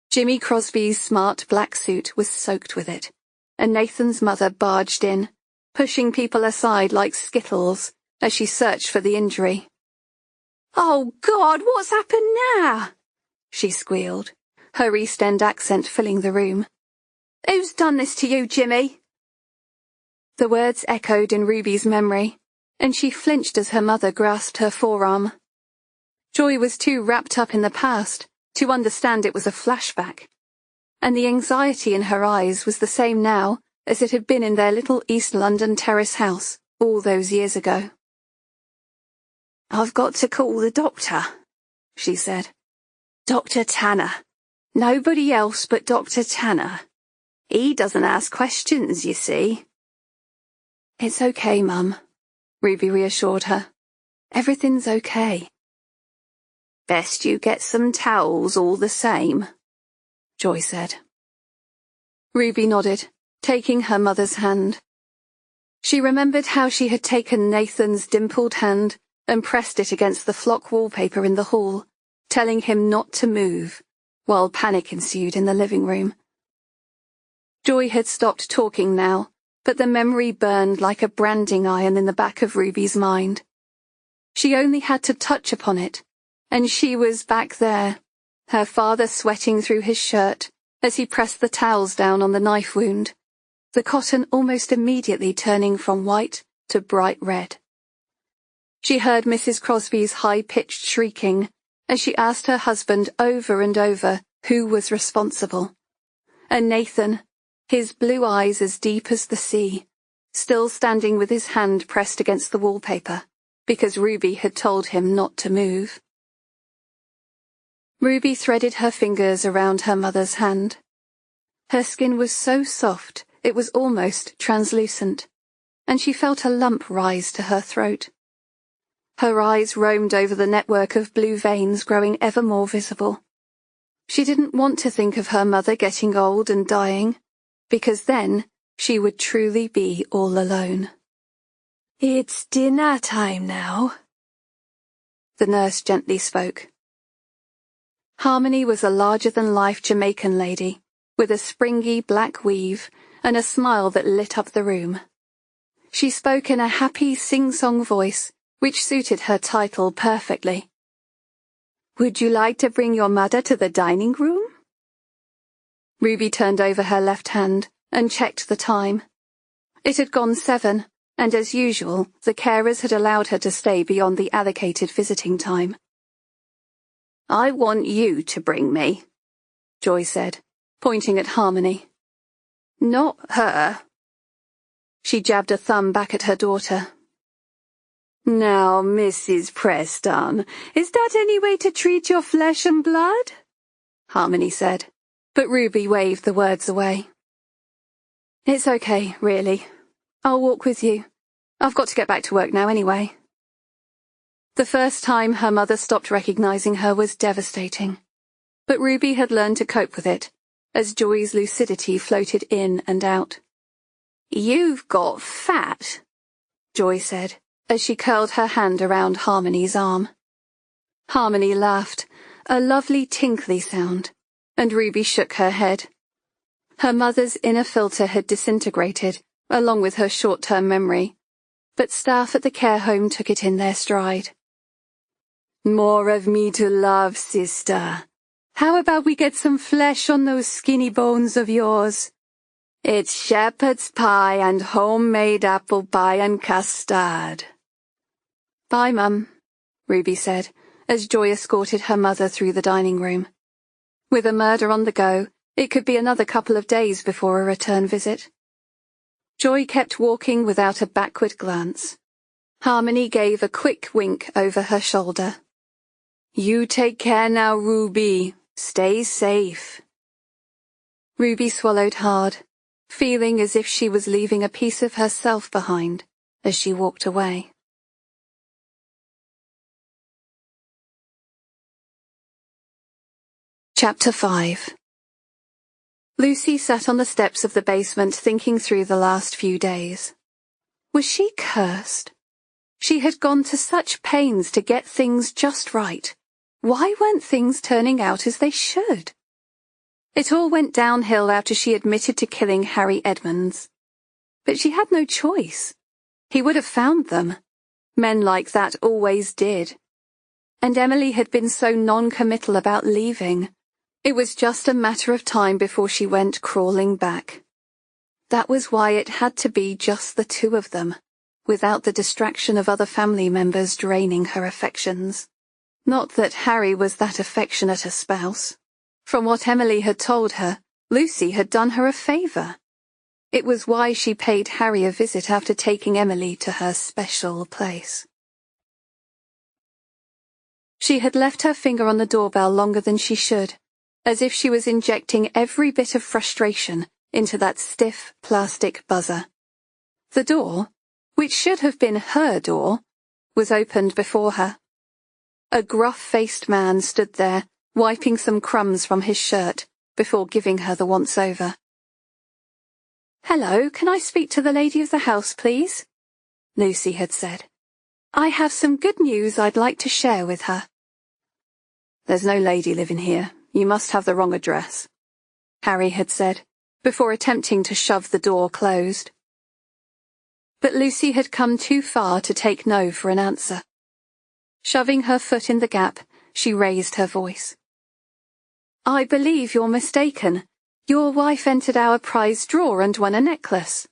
Jimmy Crosby's smart black suit was soaked with it, and Nathan's mother barged in, pushing people aside like skittles as she searched for the injury. "Oh, God, what's happened now?" she squealed, her East End accent filling the room. "Who's done this to you, Jimmy?" The words echoed in Ruby's memory, and she flinched as her mother grasped her forearm. Joy was too wrapped up in the past to understand it was a flashback, and the anxiety in her eyes was the same now as it had been in their little East London terrace house all those years ago. "I've got to call the doctor," she said. "Dr. Tanner. Nobody else but Dr. Tanner. He doesn't ask questions, you see." "It's okay, Mum," Ruby reassured her. "Everything's okay." "Best you get some towels all the same," Joy said. Ruby nodded, taking her mother's hand. She remembered how she had taken Nathan's dimpled hand and pressed it against the flock wallpaper in the hall, telling him not to move, while panic ensued in the living room. Joy had stopped talking now, but the memory burned like a branding iron in the back of Ruby's mind. She only had to touch upon it, and she was back there, her father sweating through his shirt as he pressed the towels down on the knife wound, the cotton almost immediately turning from white to bright red. She heard Mrs. Crosby's high-pitched shrieking as she asked her husband over and over who was responsible. And Nathan, his blue eyes as deep as the sea, still standing with his hand pressed against the wallpaper, because Ruby had told him not to move. Ruby threaded her fingers around her mother's hand. Her skin was so soft it was almost translucent, and she felt a lump rise to her throat. Her eyes roamed over the network of blue veins growing ever more visible. She didn't want to think of her mother getting old and dying, because then she would truly be all alone. "It's dinner time now," the nurse gently spoke. Harmony was a larger-than-life Jamaican lady, with a springy black weave and a smile that lit up the room. She spoke in a happy sing-song voice, which suited her title perfectly. "Would you like to bring your mother to the dining room?" Ruby turned over her left hand and checked the time. It had gone 7, and as usual, the carers had allowed her to stay beyond the allocated visiting time. "I want you to bring me," Joy said, pointing at Harmony. "Not her." She jabbed a thumb back at her daughter. "Now, Mrs. Preston, is that any way to treat your flesh and blood?" Harmony said, but Ruby waved the words away. "It's okay, really. I'll walk with you. I've got to get back to work now anyway." The first time her mother stopped recognizing her was devastating, but Ruby had learned to cope with it, as Joy's lucidity floated in and out. "You've got fat," Joy said, as she curled her hand around Harmony's arm. Harmony laughed, a lovely tinkly sound, and Ruby shook her head. Her mother's inner filter had disintegrated, along with her short-term memory, but staff at the care home took it in their stride. "More of me to love, sister. How about we get some flesh on those skinny bones of yours? It's shepherd's pie and homemade apple pie and custard." "Bye, Mum," Ruby said, as Joy escorted her mother through the dining room. With a murder on the go, it could be another couple of days before a return visit. Joy kept walking without a backward glance. Harmony gave a quick wink over her shoulder. "You take care now, Ruby. Stay safe." Ruby swallowed hard, feeling as if she was leaving a piece of herself behind as she walked away. Chapter 5. Lucy sat on the steps of the basement thinking through the last few days. Was she cursed? She had gone to such pains to get things just right. Why weren't things turning out as they should? It all went downhill after she admitted to killing Harry Edmonds. But she had no choice. He would have found them. Men like that always did. And Emily had been so non-committal about leaving. It was just a matter of time before she went crawling back. That was why it had to be just the two of them, without the distraction of other family members draining her affections. Not that Harry was that affectionate a spouse. From what Emily had told her, Lucy had done her a favour. It was why she paid Harry a visit after taking Emily to her special place. She had left her finger on the doorbell longer than she should, as if she was injecting every bit of frustration into that stiff plastic buzzer. The door, which should have been her door, was opened before her. A gruff-faced man stood there, wiping some crumbs from his shirt before giving her the once-over. "Hello, can I speak to the lady of the house, please?" Lucy had said. "I have some good news I'd like to share with her." "There's no lady living here. You must have the wrong address," Harry had said, before attempting to shove the door closed. But Lucy had come too far to take no for an answer. Shoving her foot in the gap, she raised her voice. "I believe you're mistaken. Your wife entered our prize draw and won a necklace,"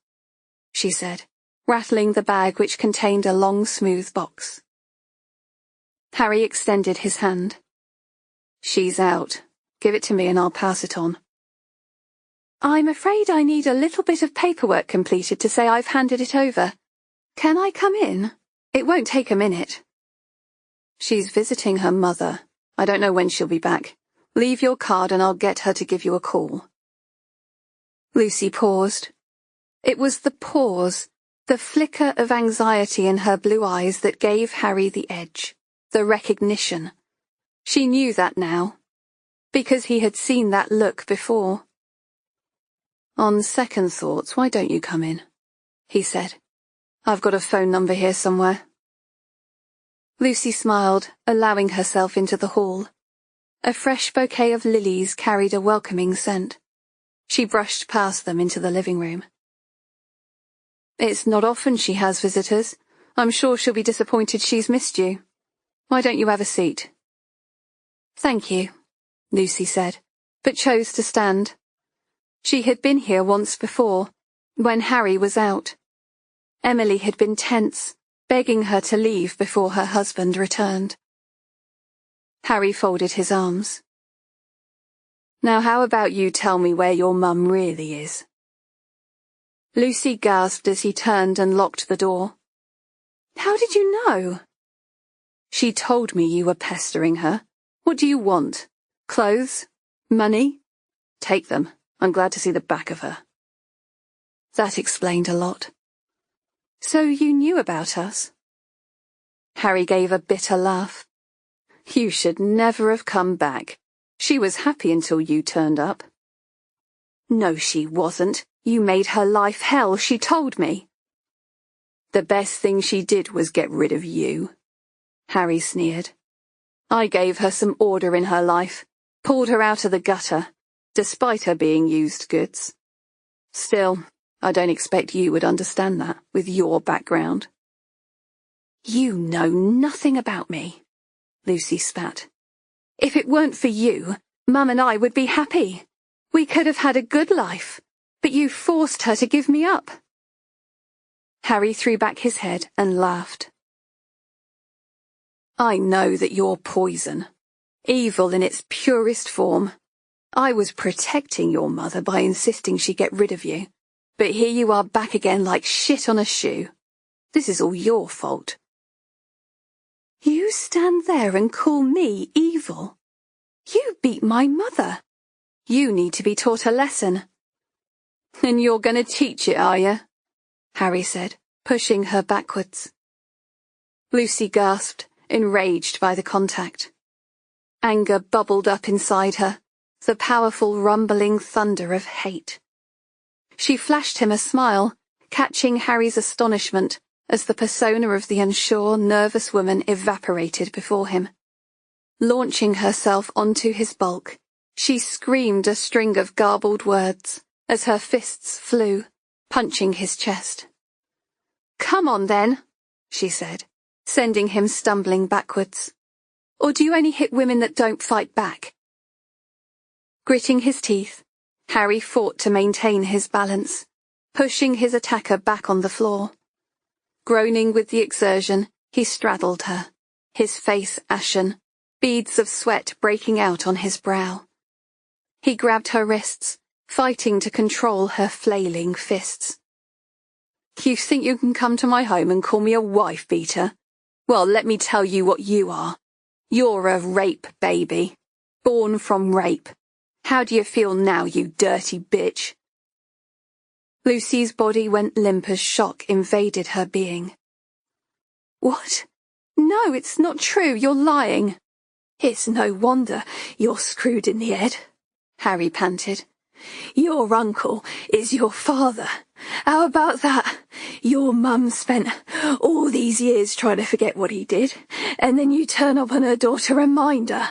she said, rattling the bag which contained a long, smooth box. Harry extended his hand. "She's out. Give it to me and I'll pass it on." "I'm afraid I need a little bit of paperwork completed to say I've handed it over. Can I come in? It won't take a minute." "She's visiting her mother. I don't know when she'll be back. Leave your card and I'll get her to give you a call." Lucy paused. It was the pause, the flicker of anxiety in her blue eyes that gave Harry the edge, the recognition. She knew that now, because he had seen that look before. "On second thoughts, why don't you come in?" he said. "I've got a phone number here somewhere." Lucy smiled, allowing herself into the hall. A fresh bouquet of lilies carried a welcoming scent. She brushed past them into the living room. "It's not often she has visitors. I'm sure she'll be disappointed she's missed you. Why don't you have a seat?" "Thank you," Lucy said, but chose to stand. She had been here once before, when Harry was out. Emily had been tense, begging her to leave before her husband returned. Harry folded his arms. "Now how about you tell me where your mum really is?" Lucy gasped as he turned and locked the door. "How did you know?" "She told me you were pestering her. What do you want? Clothes? Money? Take them. I'm glad to see the back of her." That explained a lot. "So you knew about us?" Harry gave a bitter laugh. "You should never have come back. She was happy until you turned up." "No, she wasn't. You made her life hell, she told me." "The best thing she did was get rid of you," Harry sneered. "I gave her some order in her life, pulled her out of the gutter, despite her being used goods. Still, I don't expect you would understand that, with your background." "You know nothing about me," Lucy spat. "If it weren't for you, Mum and I would be happy. We could have had a good life, but you forced her to give me up." Harry threw back his head and laughed. "I know that you're poison, evil in its purest form. I was protecting your mother by insisting she get rid of you, but here you are back again like shit on a shoe. This is all your fault." "You stand there and call me evil? You beat my mother. You need to be taught a lesson." "And you're going to teach it, are you?" Harry said, pushing her backwards. Lucy gasped, enraged by the contact. Anger bubbled up inside her, the powerful rumbling thunder of hate. She flashed him a smile, catching Harry's astonishment as the persona of the unsure, nervous woman evaporated before him. Launching herself onto his bulk, she screamed a string of garbled words as her fists flew, punching his chest. "Come on then," she said, sending him stumbling backwards. "Or do you only hit women that don't fight back?" Gritting his teeth, Harry fought to maintain his balance, pushing his attacker back on the floor. Groaning with the exertion, he straddled her, his face ashen, beads of sweat breaking out on his brow. He grabbed her wrists, fighting to control her flailing fists. You think you can come to my home and call me a wife-beater? Well, let me tell you what you are. You're a rape baby. Born from rape. How do you feel now, you dirty bitch? Lucy's body went limp as shock invaded her being. What? No, it's not true. You're lying. It's no wonder you're screwed in the head, Harry panted. Your uncle is your father. How about that? Your mum spent all these years trying to forget what he did, and then you turn up on her door to remind her.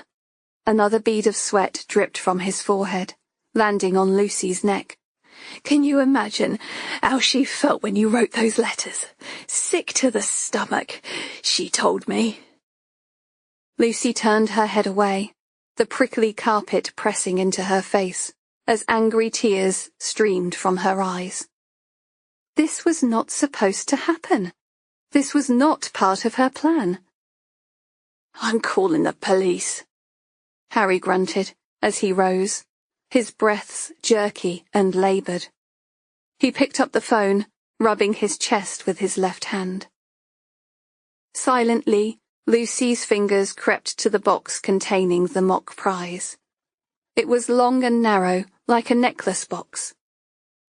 Another bead of sweat dripped from his forehead, landing on Lucy's neck. Can you imagine how she felt when you wrote those letters? Sick to the stomach, she told me. Lucy turned her head away, the prickly carpet pressing into her face, as angry tears streamed from her eyes. This was not supposed to happen. This was not part of her plan. I'm calling the police, Harry grunted as he rose, his breaths jerky and laboured. He picked up the phone, rubbing his chest with his left hand. Silently, Lucy's fingers crept to the box containing the mock prize. It was long and narrow, like a necklace box.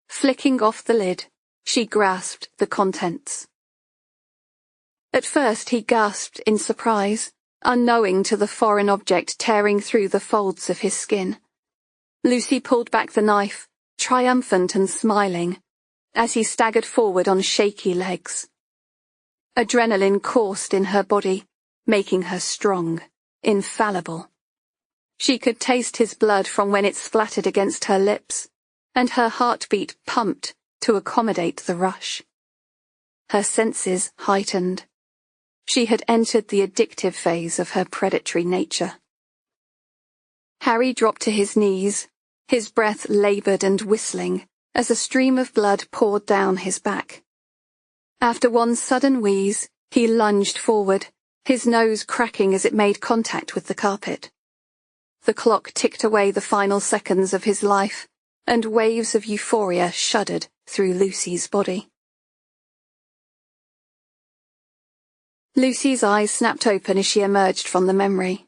Flicking off the lid, she grasped the contents. At first he gasped in surprise, unknowing to the foreign object tearing through the folds of his skin. Lucy pulled back the knife, triumphant and smiling, as he staggered forward on shaky legs. Adrenaline coursed in her body, making her strong, infallible. She could taste his blood from when it splattered against her lips, and her heartbeat pumped to accommodate the rush. Her senses heightened. She had entered the addictive phase of her predatory nature. Harry dropped to his knees, his breath laboured and whistling, as a stream of blood poured down his back. After one sudden wheeze, he lunged forward, his nose cracking as it made contact with the carpet. The clock ticked away the final seconds of his life, and waves of euphoria shuddered through Lucy's body. Lucy's eyes snapped open as she emerged from the memory.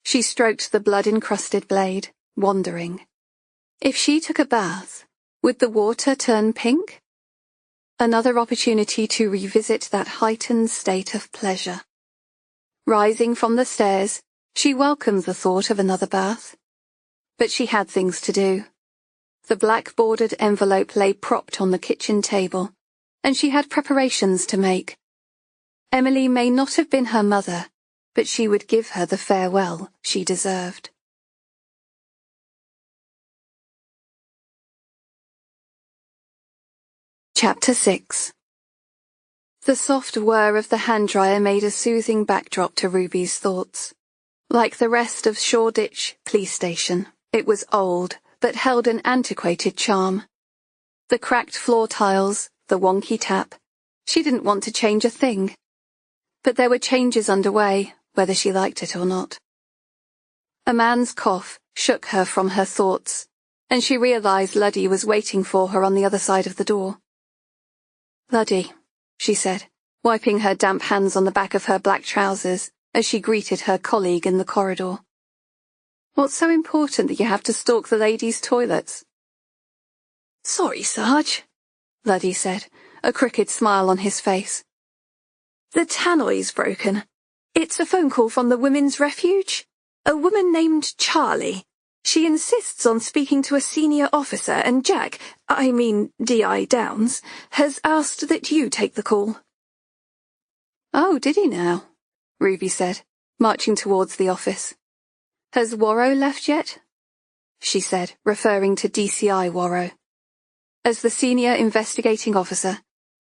She stroked the blood-encrusted blade, wondering. If she took a bath, would the water turn pink? Another opportunity to revisit that heightened state of pleasure. Rising from the stairs, she welcomed the thought of another bath. But she had things to do. The black-bordered envelope lay propped on the kitchen table, and she had preparations to make. Emily may not have been her mother, but she would give her the farewell she deserved. Chapter 6. The soft whir of the hand-dryer made a soothing backdrop to Ruby's thoughts. Like the rest of Shoreditch Police Station, it was old, but held an antiquated charm. The cracked floor tiles, the wonky tap, she didn't want to change a thing. But there were changes underway, whether she liked it or not. A man's cough shook her from her thoughts, and she realized Luddy was waiting for her on the other side of the door. Luddy, she said, wiping her damp hands on the back of her black trousers as she greeted her colleague in the corridor. What's so important that you have to stalk the ladies' toilets? Sorry, Sarge, Luddy said, a crooked smile on his face. The tannoy's broken. It's a phone call from the Women's Refuge. A woman named Charlie. She insists on speaking to a senior officer, and Jack, D.I. Downs, has asked that you take the call. Oh, did he now? Ruby said, marching towards the office. Has Warrow left yet? She said, referring to DCI Warrow. As the senior investigating officer,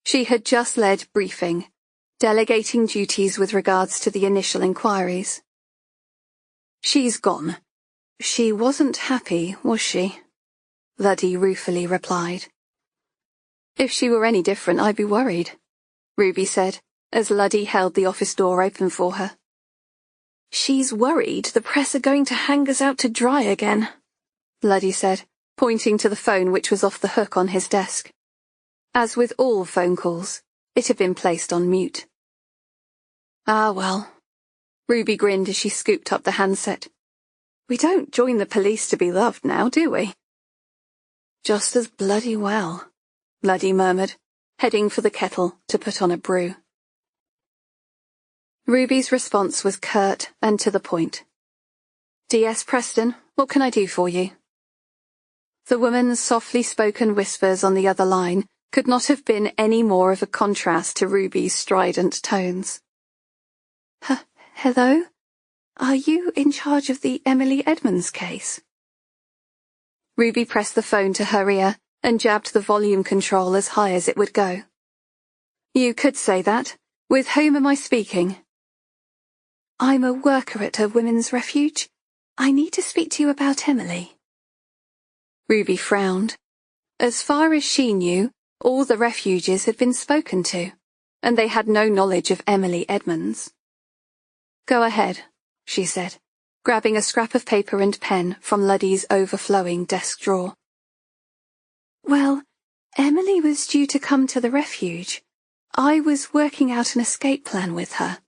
she had just led briefing, delegating duties with regards to the initial inquiries. She's gone. She wasn't happy, was she? Luddy ruefully replied. If she were any different, I'd be worried, Ruby said, as Luddy held the office door open for her. She's worried the press are going to hang us out to dry again, Luddy said, pointing to the phone which was off the hook on his desk. As with all phone calls, it had been placed on mute. Ah, well. Ruby grinned as she scooped up the handset. We don't join the police to be loved now, do we? Just as bloody well, Luddy murmured, heading for the kettle to put on a brew. Ruby's response was curt and to the point. DS Preston, what can I do for you? The woman's softly spoken whispers on the other line could not have been any more of a contrast to Ruby's strident tones. Hello? Are you in charge of the Emily Edmonds case? Ruby pressed the phone to her ear and jabbed the volume control as high as it would go. You could say that. With whom am I speaking? I'm a worker at a women's refuge. I need to speak to you about Emily. Ruby frowned. As far as she knew, all the refuges had been spoken to, and they had no knowledge of Emily Edmonds. Go ahead, she said, grabbing a scrap of paper and pen from Luddy's overflowing desk drawer. Well, Emily was due to come to the refuge. I was working out an escape plan with her,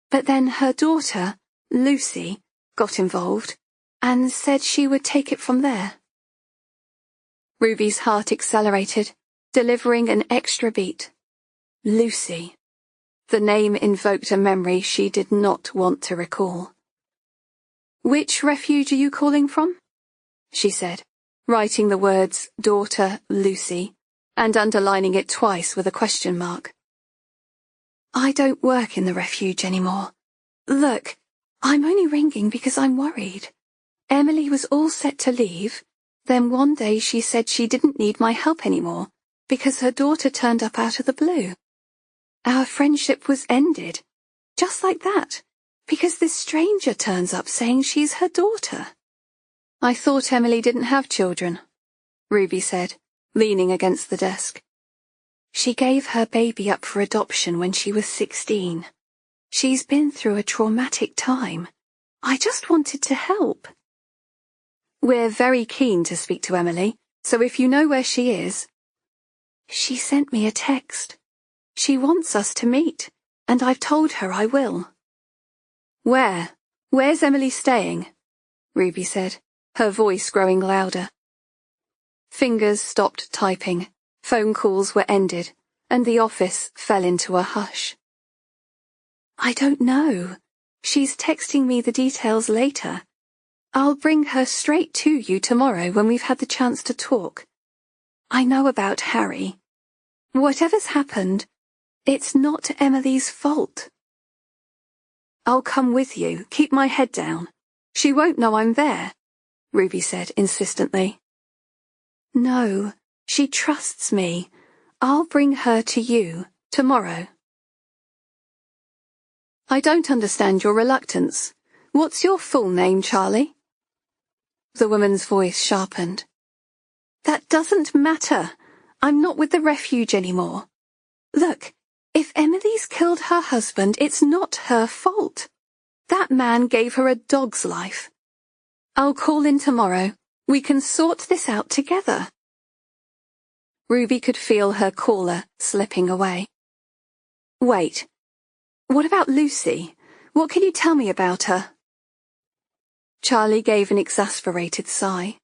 but then her daughter, Lucy, got involved and said she would take it from there. Ruby's heart accelerated, delivering an extra beat. Lucy. The name invoked a memory she did not want to recall. Which refuge are you calling from? She said, writing the words daughter Lucy and underlining it twice with a question mark. I don't work in the refuge anymore. Look, I'm only ringing because I'm worried. Emily was all set to leave, then one day she said she didn't need my help anymore because her daughter turned up out of the blue. Our friendship was ended, just like that, because this stranger turns up saying she's her daughter. I thought Emily didn't have children, Ruby said, leaning against the desk. She gave her baby up for adoption when she was 16. She's been through a traumatic time. I just wanted to help. We're very keen to speak to Emily, so if you know where she is... She sent me a text. She wants us to meet, and I've told her I will. Where? Where's Emily staying? Ruby said, her voice growing louder. Fingers stopped typing, phone calls were ended, and the office fell into a hush. I don't know. She's texting me the details later. I'll bring her straight to you tomorrow when we've had the chance to talk. I know about Harry. Whatever's happened, it's not Emily's fault. I'll come with you. Keep my head down. She won't know I'm there, Ruby said insistently. No, she trusts me. I'll bring her to you tomorrow. I don't understand your reluctance. What's your full name, Charlie? The woman's voice sharpened. That doesn't matter. I'm not with the refuge anymore. Look, if Emily's killed her husband, it's not her fault. That man gave her a dog's life. I'll call in tomorrow. We can sort this out together. Ruby could feel her caller slipping away. Wait. What about Lucy? What can you tell me about her? Charlie gave an exasperated sigh.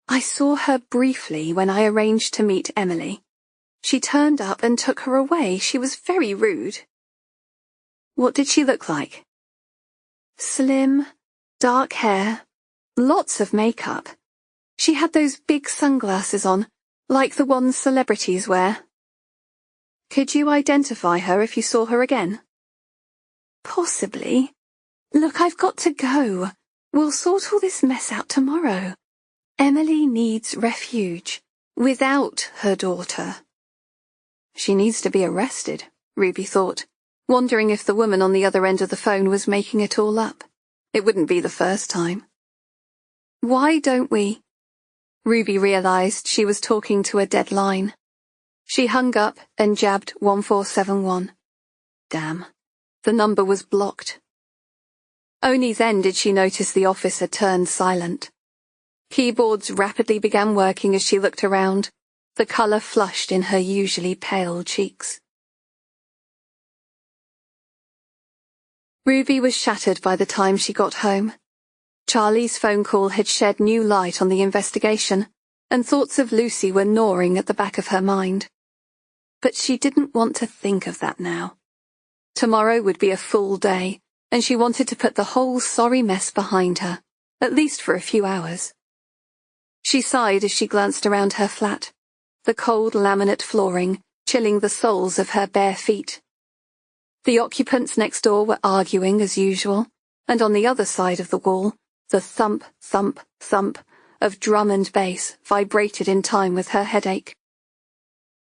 I saw her briefly when I arranged to meet Emily. She turned up and took her away. She was very rude. What did she look like? Slim, dark hair, lots of makeup. She had those big sunglasses on, like the ones celebrities wear. Could you identify her if you saw her again? Possibly. Look, I've got to go. We'll sort all this mess out tomorrow. Emily needs refuge, without her daughter. She needs to be arrested, Ruby thought, wondering if the woman on the other end of the phone was making it all up. It wouldn't be the first time. Why don't we? Ruby realized she was talking to a dead line. She hung up and jabbed 1471. Damn. The number was blocked. Only then did she notice the officer turned silent. Keyboards rapidly began working as she looked around, the colour flushed in her usually pale cheeks. Ruby was shattered by the time she got home. Charlie's phone call had shed new light on the investigation, and thoughts of Lucy were gnawing at the back of her mind. But she didn't want to think of that now. Tomorrow would be a full day, and she wanted to put the whole sorry mess behind her, at least for a few hours. She sighed as she glanced around her flat, the cold laminate flooring chilling the soles of her bare feet. The occupants next door were arguing as usual, and on the other side of the wall, the thump, thump, thump of drum and bass vibrated in time with her headache.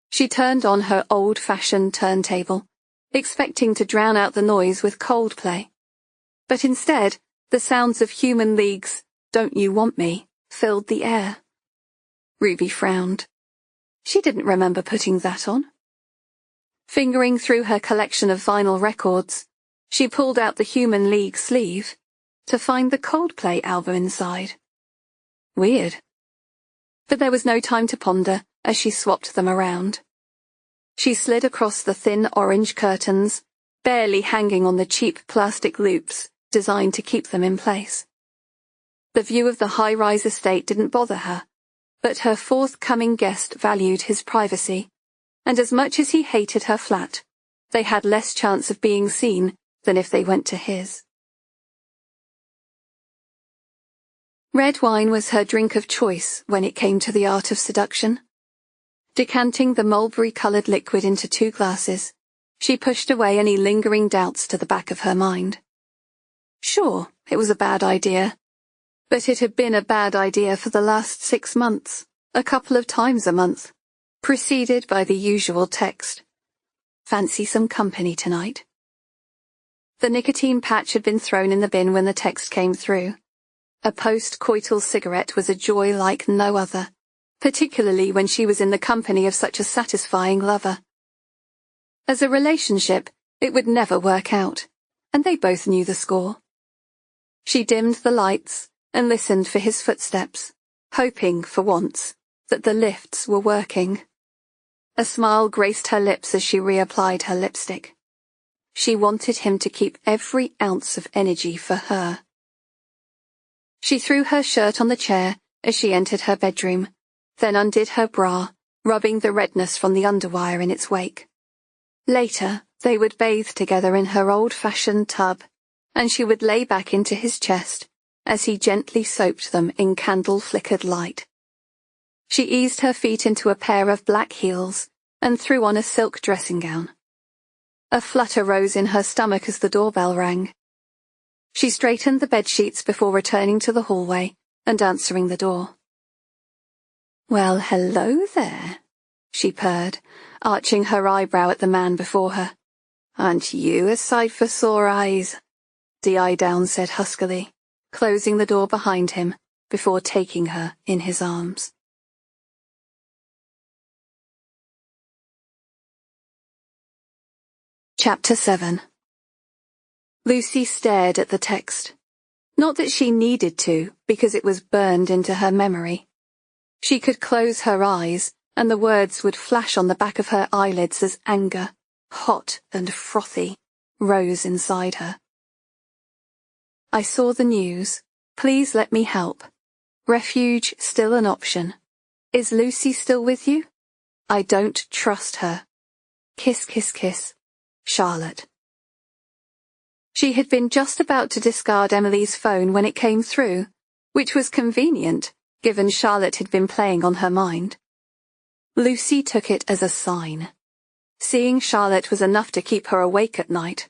She turned on her old-fashioned turntable, expecting to drown out the noise with Coldplay. But instead, the sounds of Human League's "Don't You Want Me" filled the air. Ruby frowned. She didn't remember putting that on. Fingering through her collection of vinyl records, she pulled out the Human League sleeve to find the Coldplay album inside. Weird. But there was no time to ponder as she swapped them around. She slid across the thin orange curtains, barely hanging on the cheap plastic loops designed to keep them in place. The view of the high-rise estate didn't bother her, but her forthcoming guest valued his privacy, and as much as he hated her flat, they had less chance of being seen than if they went to his. Red wine was her drink of choice when it came to the art of seduction. Decanting the mulberry-coloured liquid into 2 glasses, she pushed away any lingering doubts to the back of her mind. Sure, it was a bad idea. But it had been a bad idea for the last 6 months, a couple of times a month, preceded by the usual text. Fancy some company tonight? The nicotine patch had been thrown in the bin when the text came through. A post-coital cigarette was a joy like no other, particularly when she was in the company of such a satisfying lover. As a relationship, it would never work out, and they both knew the score. She dimmed the lights and listened for his footsteps, hoping, for once, that the lifts were working. A smile graced her lips as she reapplied her lipstick. She wanted him to keep every ounce of energy for her. She threw her shirt on the chair as she entered her bedroom, then undid her bra, rubbing the redness from the underwire in its wake. Later, they would bathe together in her old-fashioned tub, and she would lay back into his chest as he gently soaped them in candle-flickered light. She eased her feet into a pair of black heels and threw on a silk dressing gown. A flutter rose in her stomach as the doorbell rang. She straightened the bedsheets before returning to the hallway and answering the door. "Well, hello there," she purred, arching her eyebrow at the man before her. "Aren't you a sight for sore eyes?" D.I. Down said huskily, closing the door behind him before taking her in his arms. Chapter 7. Lucy stared at the text. Not that she needed to, because it was burned into her memory. She could close her eyes, and the words would flash on the back of her eyelids as anger, hot and frothy, rose inside her. I saw the news. Please let me help. Refuge still an option. Is Lucy still with you? I don't trust her. Kiss, kiss, kiss. Charlotte. She had been just about to discard Emily's phone when it came through, which was convenient, given Charlotte had been playing on her mind. Lucy took it as a sign. Seeing Charlotte was enough to keep her awake at night.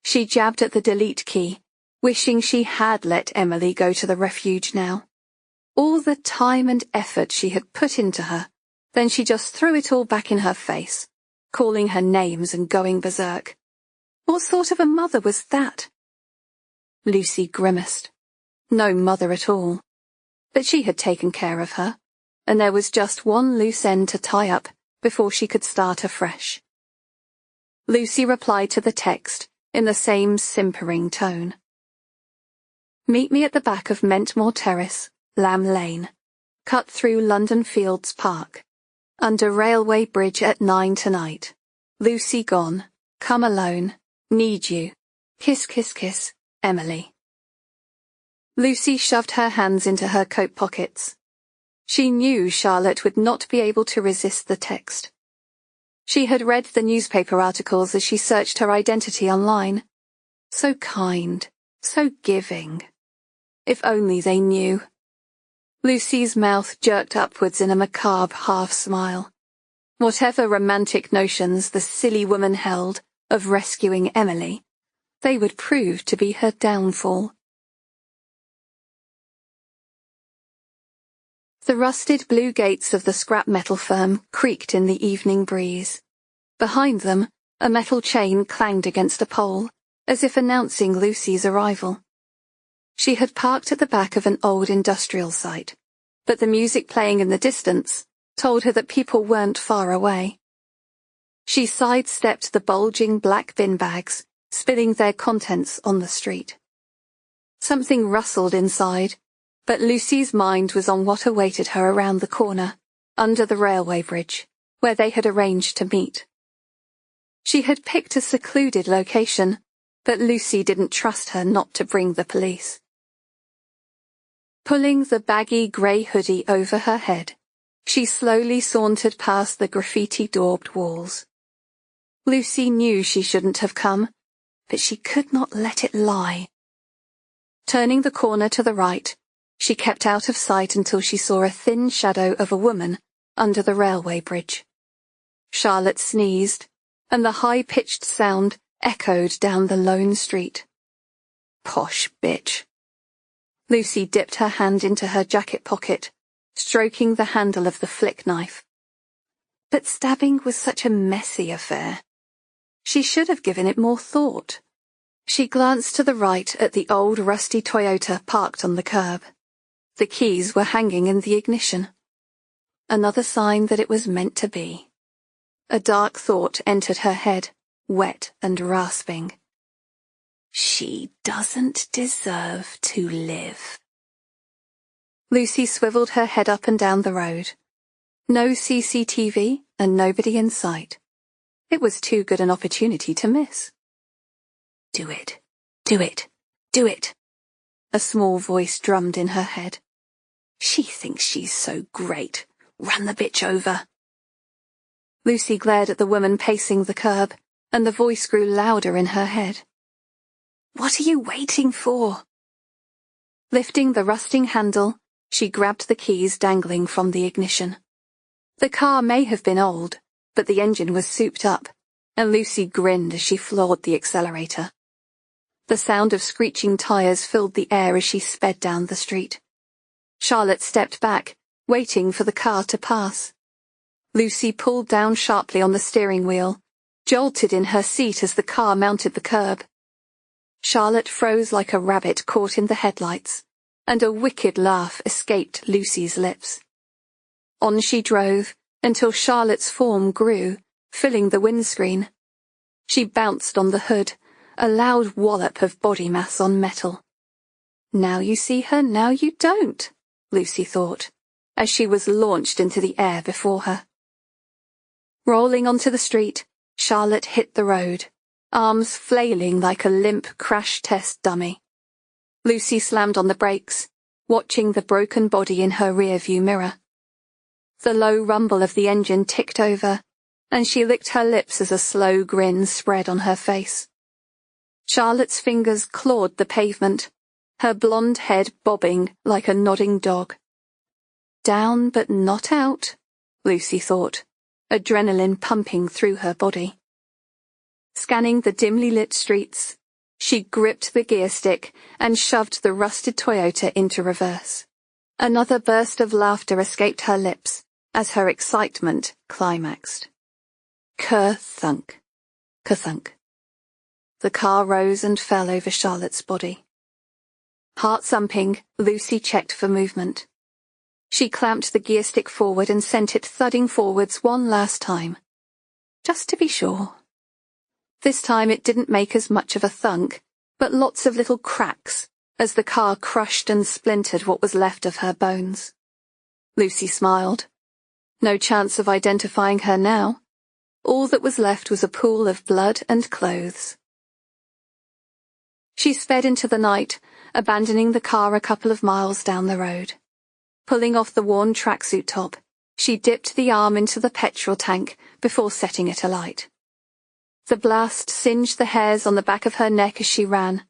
She jabbed at the delete key, wishing she had let Emily go to the refuge now. All the time and effort she had put into her, then she just threw it all back in her face, calling her names and going berserk. What sort of a mother was that? Lucy grimaced. No mother at all. But she had taken care of her, and there was just one loose end to tie up before she could start afresh. Lucy replied to the text in the same simpering tone. Meet me at the back of Mentmore Terrace, Lamb Lane, cut through London Fields Park. Under railway bridge at 9 tonight. Lucy gone. Come alone. Need you. Kiss, kiss, kiss. Emily. Lucy shoved her hands into her coat pockets. She knew Charlotte would not be able to resist the text. She had read the newspaper articles as she searched her identity online. So kind, so giving. If only they knew. Lucy's mouth jerked upwards in a macabre half-smile. Whatever romantic notions the silly woman held of rescuing Emily, they would prove to be her downfall. The rusted blue gates of the scrap metal firm creaked in the evening breeze. Behind them, a metal chain clanged against a pole, as if announcing Lucy's arrival. She had parked at the back of an old industrial site, but the music playing in the distance told her that people weren't far away. She sidestepped the bulging black bin bags, spilling their contents on the street. Something rustled inside, but Lucy's mind was on what awaited her around the corner, under the railway bridge, where they had arranged to meet. She had picked a secluded location, but Lucy didn't trust her not to bring the police. Pulling the baggy grey hoodie over her head, she slowly sauntered past the graffiti-daubed walls. Lucy knew she shouldn't have come, but she could not let it lie. Turning the corner to the right, she kept out of sight until she saw a thin shadow of a woman under the railway bridge. Charlotte sneezed, and the high-pitched sound echoed down the lone street. Posh bitch. Lucy dipped her hand into her jacket pocket, stroking the handle of the flick knife. But stabbing was such a messy affair. She should have given it more thought. She glanced to the right at the old rusty Toyota parked on the curb. The keys were hanging in the ignition. Another sign that it was meant to be. A dark thought entered her head, wet and rasping. She doesn't deserve to live. Lucy swiveled her head up and down the road. No CCTV and nobody in sight. It was too good an opportunity to miss. Do it, do it, do it. A small voice drummed in her head. She thinks she's so great. Run the bitch over. Lucy glared at the woman pacing the curb, and the voice grew louder in her head. What are you waiting for? Lifting the rusting handle, she grabbed the keys dangling from the ignition. The car may have been old, but the engine was souped up, and Lucy grinned as she floored the accelerator. The sound of screeching tires filled the air as she sped down the street. Charlotte stepped back, waiting for the car to pass. Lucy pulled down sharply on the steering wheel, jolted in her seat as the car mounted the curb. Charlotte froze like a rabbit caught in the headlights, and a wicked laugh escaped Lucy's lips. On she drove, until Charlotte's form grew, filling the windscreen. She bounced on the hood, a loud wallop of body mass on metal. Now you see her, now you don't, Lucy thought, as she was launched into the air before her. Rolling onto the street, Charlotte hit the road, arms flailing like a limp crash test dummy. Lucy slammed on the brakes, watching the broken body in her rearview mirror. The low rumble of the engine ticked over, and she licked her lips as a slow grin spread on her face. Charlotte's fingers clawed the pavement, her blonde head bobbing like a nodding dog. Down but not out, Lucy thought, adrenaline pumping through her body. Scanning the dimly lit streets, she gripped the gear stick and shoved the rusted Toyota into reverse. Another burst of laughter escaped her lips as her excitement climaxed. Ker-thunk, ker-thunk. The car rose and fell over Charlotte's body. Heart thumping, Lucy checked for movement. She clamped the gear stick forward and sent it thudding forwards one last time. Just to be sure. This time it didn't make as much of a thunk, but lots of little cracks, as the car crushed and splintered what was left of her bones. Lucy smiled. No chance of identifying her now. All that was left was a pool of blood and clothes. She sped into the night, abandoning the car a couple of miles down the road. Pulling off the worn tracksuit top, she dipped the arm into the petrol tank before setting it alight. The blast singed the hairs on the back of her neck as she ran.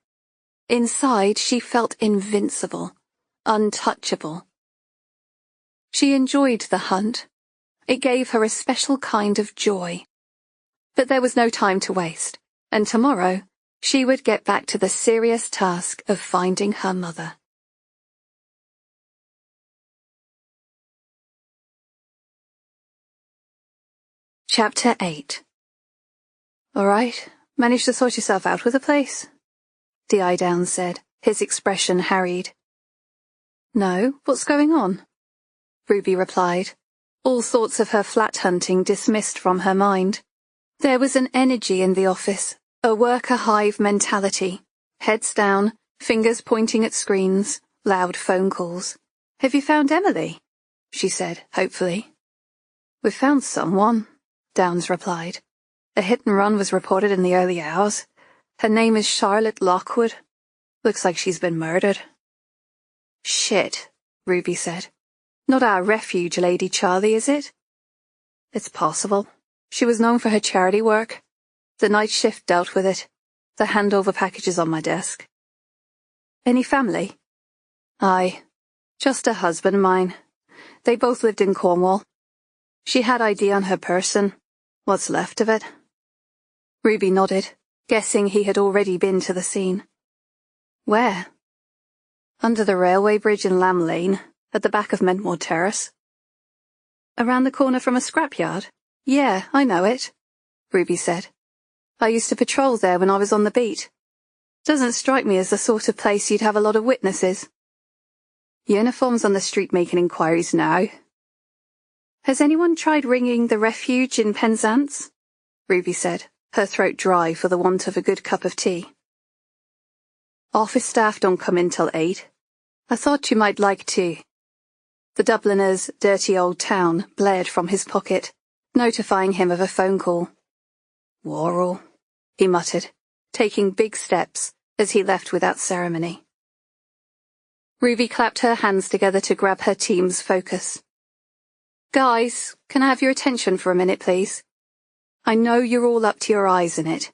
Inside, she felt invincible, untouchable. She enjoyed the hunt. It gave her a special kind of joy. But there was no time to waste, and tomorrow she would get back to the serious task of finding her mother. Chapter 8. All right, managed to sort yourself out with the place? D.I. Downs said, his expression harried. No, what's going on? Ruby replied, all thoughts of her flat hunting dismissed from her mind. There was an energy in the office, a worker hive mentality. Heads down, fingers pointing at screens, loud phone calls. Have you found Emily? She said, hopefully. We've found someone, Downs replied. A hit and run was reported in the early hours. Her name is Charlotte Lockwood. Looks like she's been murdered. Shit, Ruby said. Not our refuge lady, Charlie, is it? It's possible. She was known for her charity work. The night shift dealt with it. The handover package is on my desk. Any family? Aye. Just a husband of mine. They both lived in Cornwall. She had ID on her person. What's left of it? Ruby nodded, guessing he had already been to the scene. Where? Under the railway bridge in Lamb Lane, at the back of Mentmore Terrace. Around the corner from a scrapyard? Yeah, I know it, Ruby said. I used to patrol there when I was on the beat. Doesn't strike me as the sort of place you'd have a lot of witnesses. Uniforms on the street making inquiries now. Has anyone tried ringing the refuge in Penzance? Ruby said, her throat dry for the want of a good cup of tea. Office staff don't come in till 8. I thought you might like tea. The Dubliner's dirty old town blared from his pocket, notifying him of a phone call. Worrell, he muttered, taking big steps as he left without ceremony. Ruby clapped her hands together to grab her team's focus. Guys, can I have your attention for a minute, please? I know you're all up to your eyes in it,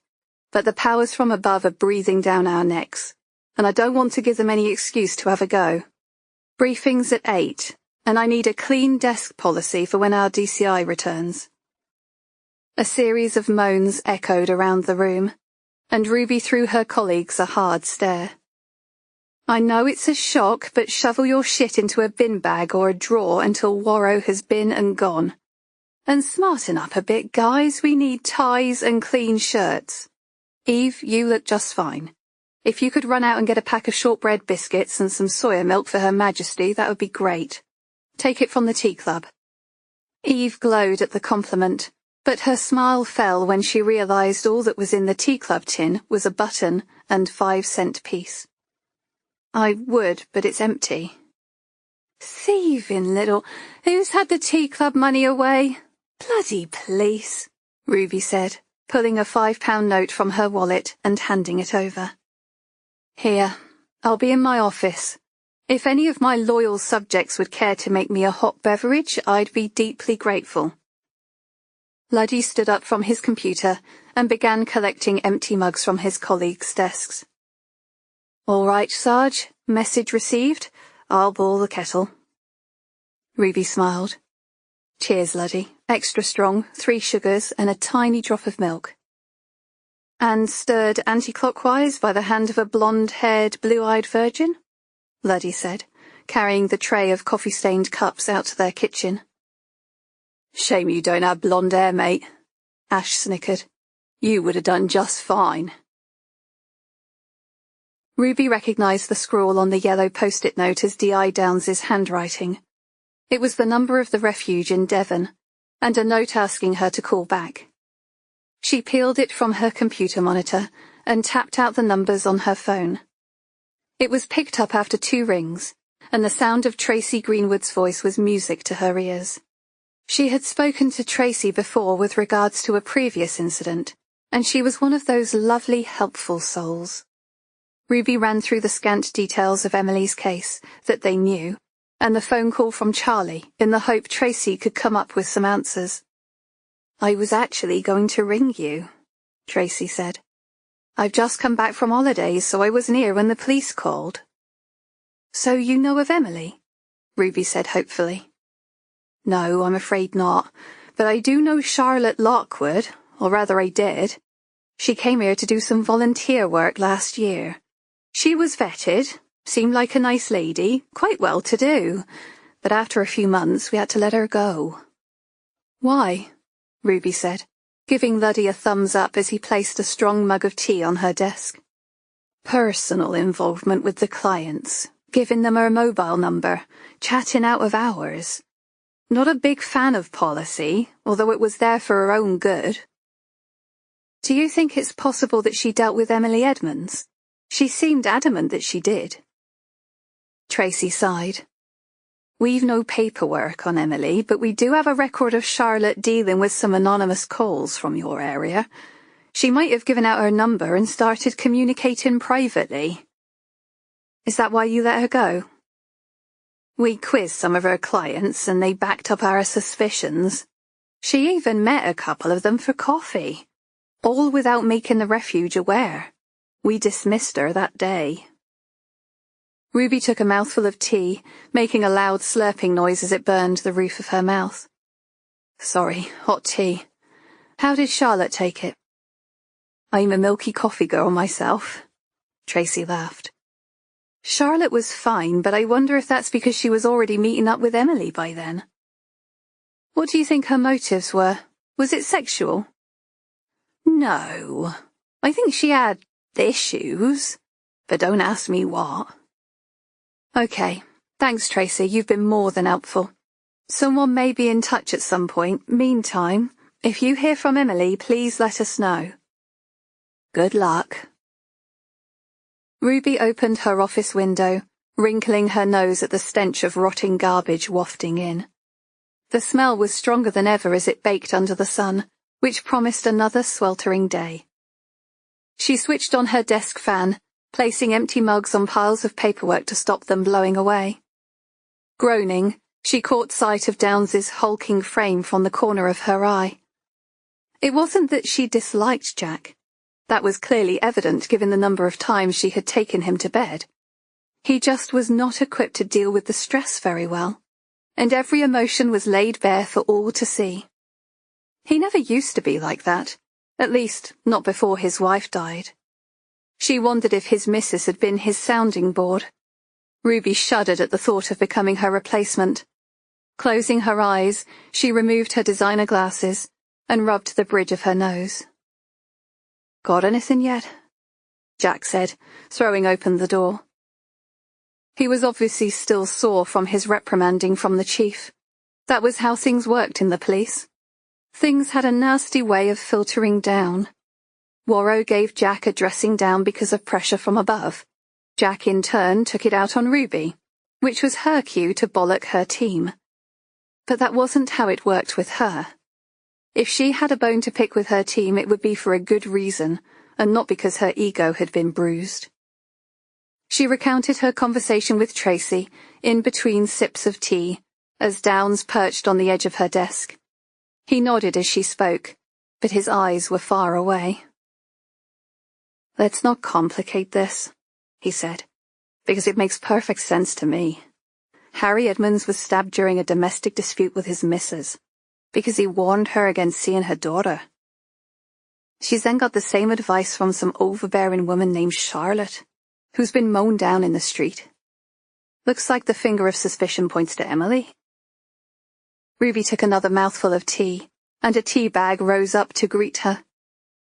but the powers from above are breathing down our necks, and I don't want to give them any excuse to have a go. Briefing's at 8, and I need a clean desk policy for when our DCI returns. A series of moans echoed around the room, and Ruby threw her colleagues a hard stare. I know it's a shock, but shovel your shit into a bin bag or a drawer until Warrow has been and gone. And smarten up a bit, guys. We need ties and clean shirts. Eve, you look just fine. If you could run out and get a pack of shortbread biscuits and some soya milk for Her Majesty, that would be great. Take it from the tea club. Eve glowed at the compliment, but her smile fell when she realized all that was in the tea club tin was a button and 5-cent piece. I would, but it's empty. Thieving little... Who's had the tea club money away? Bloody police, Ruby said, pulling a £5 note from her wallet and handing it over. Here, I'll be in my office. If any of my loyal subjects would care to make me a hot beverage, I'd be deeply grateful. Luddy stood up from his computer and began collecting empty mugs from his colleagues' desks. All right, Sarge, message received. I'll boil the kettle. Ruby smiled. Cheers, Luddy. Extra strong, 3 sugars and a tiny drop of milk. And stirred anti-clockwise by the hand of a blonde-haired, blue-eyed virgin? Luddy said, carrying the tray of coffee-stained cups out to their kitchen. Shame you don't have blonde hair, mate. Ash snickered. You would have done just fine. Ruby recognized the scrawl on the yellow post-it note as D.I. Downs's handwriting. It was the number of the refuge in Devon, and a note asking her to call back. She peeled it from her computer monitor and tapped out the numbers on her phone. It was picked up after 2 rings, and the sound of Tracy Greenwood's voice was music to her ears. She had spoken to Tracy before with regards to a previous incident, and she was one of those lovely, helpful souls. Ruby ran through the scant details of Emily's case that they knew, and the phone call from Charlie in the hope Tracy could come up with some answers. "I was actually going to ring you," Tracy said. "I've just come back from holidays, so I wasn't here when the police called." "So you know of Emily?" Ruby said hopefully. "No, I'm afraid not, but I do know Charlotte Lockwood, or rather I did. She came here to do some volunteer work last year. She was vetted, seemed like a nice lady, quite well-to-do, but after a few months we had to let her go." "Why?" Ruby said, giving Luddy a thumbs up as he placed a strong mug of tea on her desk. "Personal involvement with the clients, giving them her mobile number, chatting out of hours. Not a big fan of policy, although it was there for her own good." "Do you think it's possible that she dealt with Emily Edmonds? She seemed adamant that she did." Tracy sighed. "We've no paperwork on Emily, but we do have a record of Charlotte dealing with some anonymous calls from your area. She might have given out her number and started communicating privately." "Is that why you let her go?" "We quizzed some of her clients and they backed up our suspicions. She even met a couple of them for coffee, all without making the refuge aware. We dismissed her that day." Ruby took a mouthful of tea, making a loud slurping noise as it burned the roof of her mouth. "Sorry, hot tea. How did Charlotte take it?" "I'm a milky coffee girl myself," Tracy laughed. "Charlotte was fine, but I wonder if that's because she was already meeting up with Emily by then." "What do you think her motives were? Was it sexual?" "No. I think she had issues, but don't ask me what." "Okay. Thanks, Tracy. You've been more than helpful. Someone may be in touch at some point. Meantime, if you hear from Emily, please let us know." "Good luck." Ruby opened her office window, wrinkling her nose at the stench of rotting garbage wafting in. The smell was stronger than ever as it baked under the sun, which promised another sweltering day. She switched on her desk fan, placing empty mugs on piles of paperwork to stop them blowing away. Groaning, she caught sight of Downes's hulking frame from the corner of her eye. It wasn't that she disliked Jack. That was clearly evident given the number of times she had taken him to bed. He just was not equipped to deal with the stress very well, and every emotion was laid bare for all to see. He never used to be like that, at least not before his wife died. She wondered if his missus had been his sounding board. Ruby shuddered at the thought of becoming her replacement. Closing her eyes, she removed her designer glasses and rubbed the bridge of her nose. "Got anything yet?" Jack said, throwing open the door. He was obviously still sore from his reprimanding from the chief. That was how things worked in the police. Things had a nasty way of filtering down. Warrow gave Jack a dressing down because of pressure from above. Jack in turn took it out on Ruby, which was her cue to bollock her team. But that wasn't how it worked with her. If she had a bone to pick with her team, it would be for a good reason, and not because her ego had been bruised. She recounted her conversation with Tracy, in between sips of tea, as Downes perched on the edge of her desk. He nodded as she spoke, but his eyes were far away. "Let's not complicate this," he said, "because it makes perfect sense to me. Harry Edmonds was stabbed during a domestic dispute with his missus, because he warned her against seeing her daughter. She's then got the same advice from some overbearing woman named Charlotte, who's been mown down in the street. Looks like the finger of suspicion points to Emily." Ruby took another mouthful of tea, and a tea bag rose up to greet her.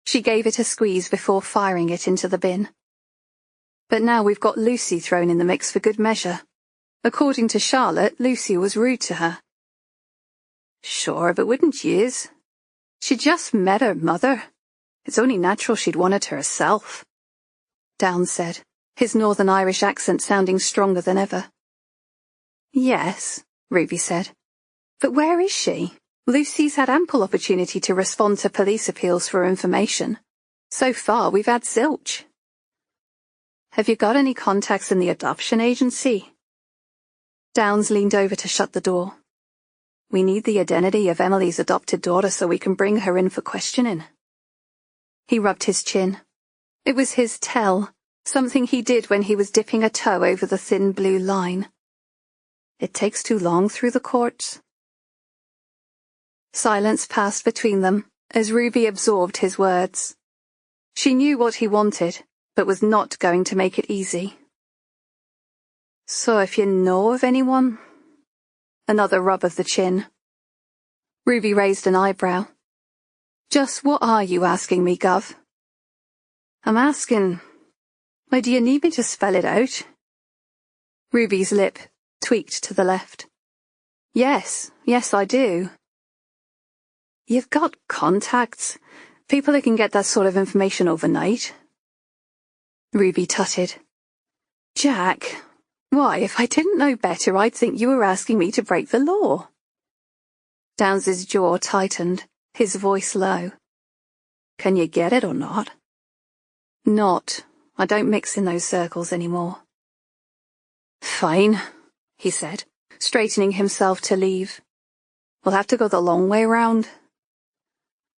She gave it a squeeze before firing it into the bin. "But now we've got Lucy thrown in the mix for good measure. According to Charlotte, Lucy was rude to her." "Sure, but wouldn't yez? She just met her mother. It's only natural she'd want it herself," Downes said, his Northern Irish accent sounding stronger than ever. Yes, Ruby said. But where is she? Lucy's had ample opportunity to respond to police appeals for information. So far, we've had zilch. Have you got any contacts in the adoption agency? Downs leaned over to shut the door. We need the identity of Emily's adopted daughter so we can bring her in for questioning. He rubbed his chin. It was his tell, something he did when he was dipping a toe over the thin blue line. It takes too long through the courts. Silence passed between them as Ruby absorbed his words. She knew what he wanted, but was not going to make it easy. So if you know of anyone? Another rub of the chin. Ruby raised an eyebrow. Just what are you asking me, Gov? I'm asking, why do you need me to spell it out? Ruby's lip tweaked to the left. Yes, I do. You've got contacts, people who can get that sort of information overnight. Ruby tutted. Jack, why, if I didn't know better, I'd think you were asking me to break the law. Downs's jaw tightened, his voice low. Can you get it or not? Not. I don't mix in those circles anymore. Fine, he said, straightening himself to leave. We'll have to go the long way round.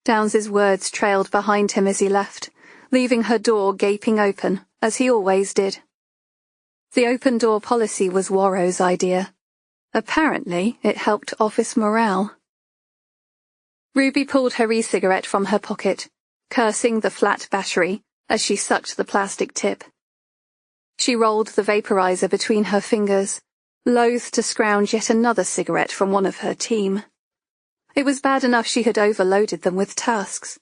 Downs's words trailed behind him as he left, leaving her door gaping open, as he always did. The open-door policy was Warro's idea. Apparently, it helped office morale. Ruby pulled her e-cigarette from her pocket, cursing the flat battery as she sucked the plastic tip. She rolled the vaporizer between her fingers, loath to scrounge yet another cigarette from one of her team. It was bad enough she had overloaded them with tasks.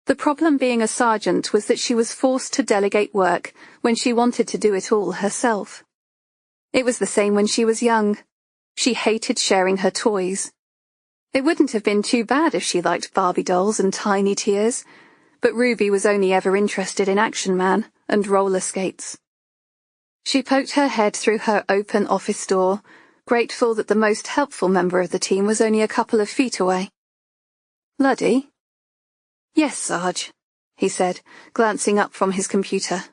The problem being a sergeant was that she was forced to delegate work when she wanted to do it all herself. It was the same when she was young. She hated sharing her toys. It wouldn't have been too bad if she liked Barbie dolls and tiny tears, but Ruby was only ever interested in Action Man and roller skates. She poked her head through her open office door, grateful that the most helpful member of the team was only a couple of feet away. Luddy? Yes, Sarge, he said, glancing up from his computer.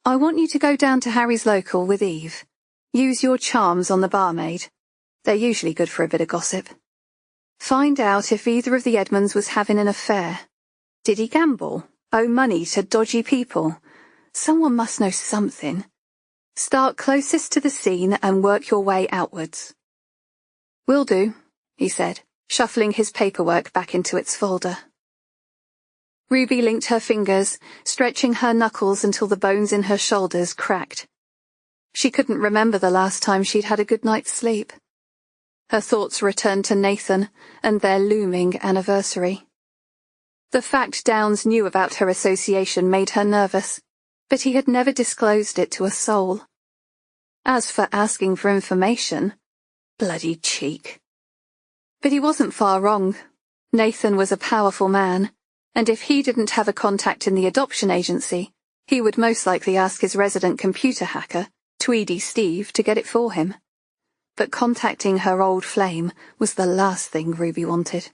I want you to go down to Harry's local with Eve. Use your charms on the barmaid. They're usually good for a bit of gossip. Find out if either of the Edmonds was having an affair. Did he gamble? Owe money to dodgy people? Someone must know something. Start closest to the scene and work your way outwards. Will do, he said, shuffling his paperwork back into its folder. Ruby linked her fingers, stretching her knuckles until the bones in her shoulders cracked. She couldn't remember the last time she'd had a good night's sleep. Her thoughts returned to Nathan and their looming anniversary. The fact Downs knew about her association made her nervous, but he had never disclosed it to a soul. As for asking for information, bloody cheek. But he wasn't far wrong. Nathan was a powerful man, and if he didn't have a contact in the adoption agency, he would most likely ask his resident computer hacker, Tweedy Steve, to get it for him. But contacting her old flame was the last thing Ruby wanted.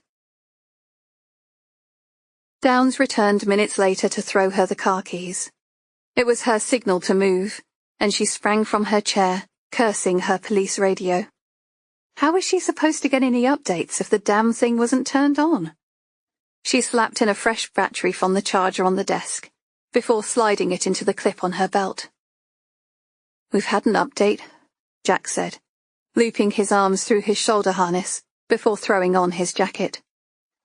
Downs returned minutes later to throw her the car keys. It was her signal to move, and she sprang from her chair, cursing her police radio. How was she supposed to get any updates if the damn thing wasn't turned on? She slapped in a fresh battery from the charger on the desk, before sliding it into the clip on her belt. We've had an update, Jack said, looping his arms through his shoulder harness, before throwing on his jacket.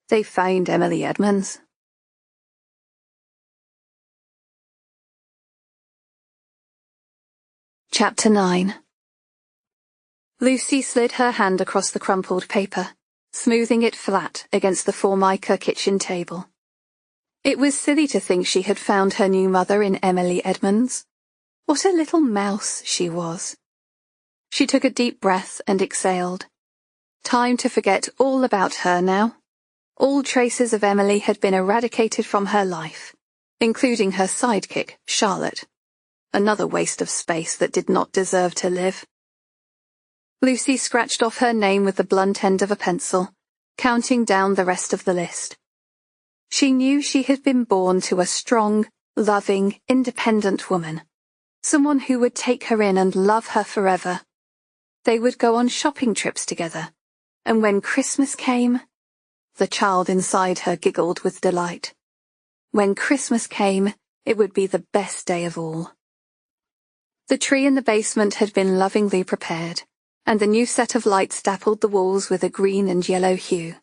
They found Emily Edmonds. Chapter 9. Lucy slid her hand across the crumpled paper, smoothing it flat against the Formica kitchen table. It was silly to think she had found her new mother in Emily Edmonds. What a little mouse she was. She took a deep breath and exhaled. Time to forget all about her now. All traces of Emily had been eradicated from her life, including her sidekick, Charlotte. another waste of space that did not deserve to live. Lucy scratched off her name with the blunt end of a pencil, counting down the rest of the list. She knew she had been born to a strong, loving, independent woman, someone who would take her in and love her forever. They would go on shopping trips together, and when Christmas came, the child inside her giggled with delight. When Christmas came, it would be the best day of all. The tree in the basement had been lovingly prepared, and the new set of lights dappled the walls with a green and yellow hue.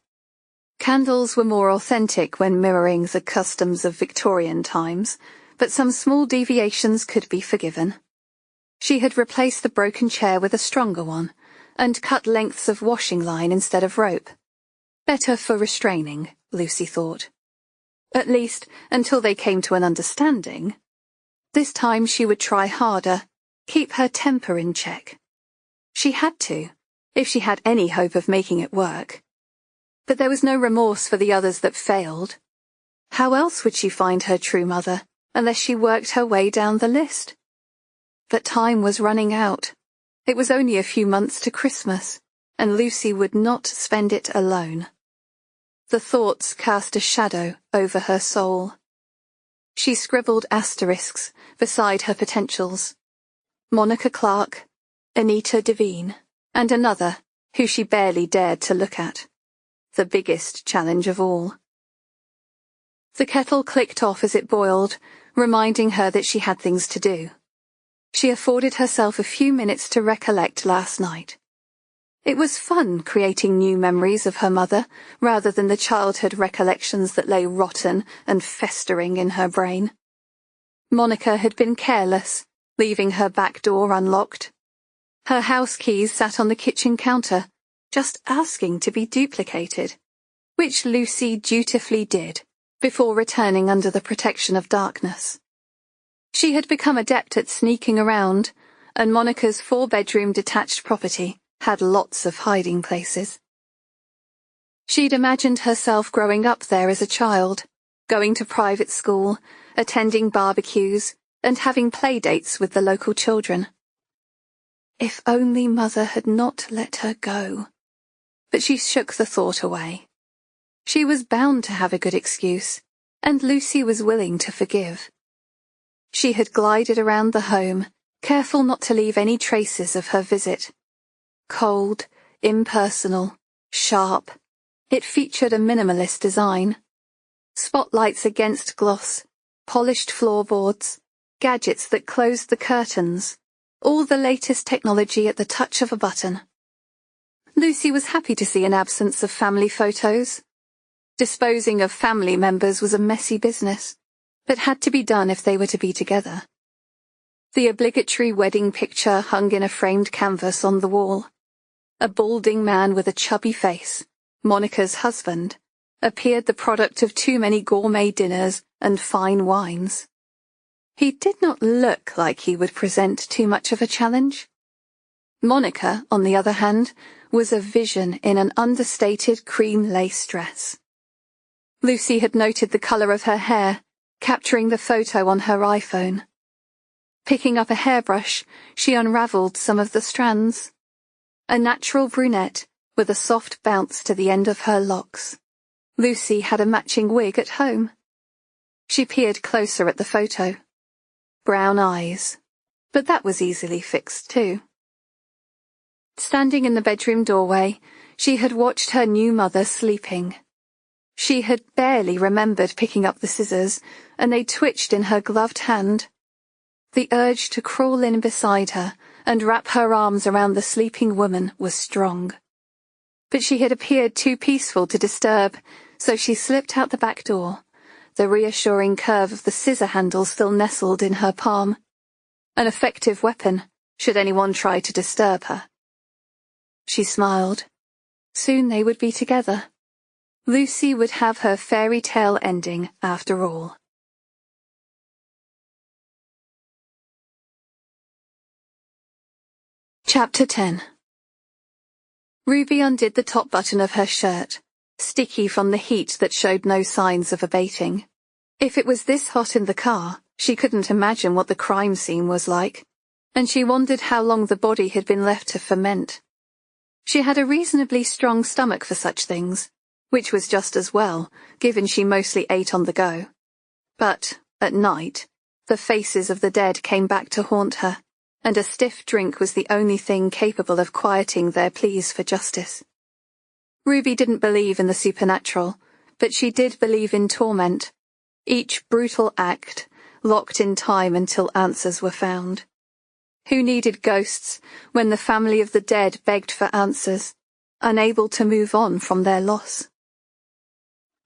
Candles were more authentic when mirroring the customs of Victorian times, but some small deviations could be forgiven. She had replaced the broken chair with a stronger one, and cut lengths of washing line instead of rope. Better for restraining, Lucy thought. At least, until they came to an understanding. This time she would try harder, keep her temper in check. She had to, if she had any hope of making it work. But there was no remorse for the others that failed. How else would she find her true mother, unless she worked her way down the list? But time was running out. It was only a few months to Christmas, and Lucy would not spend it alone. The thoughts cast a shadow over her soul. She scribbled asterisks beside her potentials. Monica Clark, Anita Devine, and another, who she barely dared to look at. The biggest challenge of all. The kettle clicked off as it boiled, reminding her that she had things to do. She afforded herself a few minutes to recollect last night. It was fun creating new memories of her mother, rather than the childhood recollections that lay rotten and festering in her brain. Monica had been careless, leaving her back door unlocked. Her house keys sat on the kitchen counter, just asking to be duplicated, which Lucy dutifully did, before returning under the protection of darkness. She had become adept at sneaking around, and Monica's 4-bedroom detached property had lots of hiding places. She'd imagined herself growing up there as a child, going to private school, attending barbecues, and having play dates with the local children. If only Mother had not let her go. But she shook the thought away. She was bound to have a good excuse, and Lucy was willing to forgive. She had glided around the home, careful not to leave any traces of her visit. Cold, impersonal, sharp, it featured a minimalist design. Spotlights against gloss, polished floorboards, gadgets that closed the curtains, all the latest technology at the touch of a button. Lucy was happy to see an absence of family photos. Disposing of family members was a messy business, but had to be done if they were to be together. The obligatory wedding picture hung in a framed canvas on the wall. A balding man with a chubby face, Monica's husband, appeared the product of too many gourmet dinners and fine wines. He did not look like he would present too much of a challenge. Monica, on the other hand, was a vision in an understated cream lace dress. Lucy had noted the colour of her hair, capturing the photo on her iPhone. Picking up a hairbrush, she unravelled some of the strands. A natural brunette, with a soft bounce to the end of her locks. Lucy had a matching wig at home. She peered closer at the photo. Brown eyes. But that was easily fixed too. Standing in the bedroom doorway, she had watched her new mother sleeping. She had barely remembered picking up the scissors, and they twitched in her gloved hand. The urge to crawl in beside her and wrap her arms around the sleeping woman was strong. But she had appeared too peaceful to disturb, so she slipped out the back door, the reassuring curve of the scissor handle still nestled in her palm. An effective weapon, should anyone try to disturb her. She smiled. Soon they would be together. Lucy would have her fairy tale ending after all. Chapter 10. Ruby undid the top button of her shirt, sticky from the heat that showed no signs of abating. If it was this hot in the car, She couldn't imagine what the crime scene was like, and she wondered how long the body had been left to ferment. She had a reasonably strong stomach for such things, which was just as well, given she mostly ate on the go. But, at night, the faces of the dead came back to haunt her, and a stiff drink was the only thing capable of quieting their pleas for justice. Ruby didn't believe in the supernatural, but she did believe in torment, each brutal act locked in time until answers were found. Who needed ghosts when the family of the dead begged for answers, unable to move on from their loss?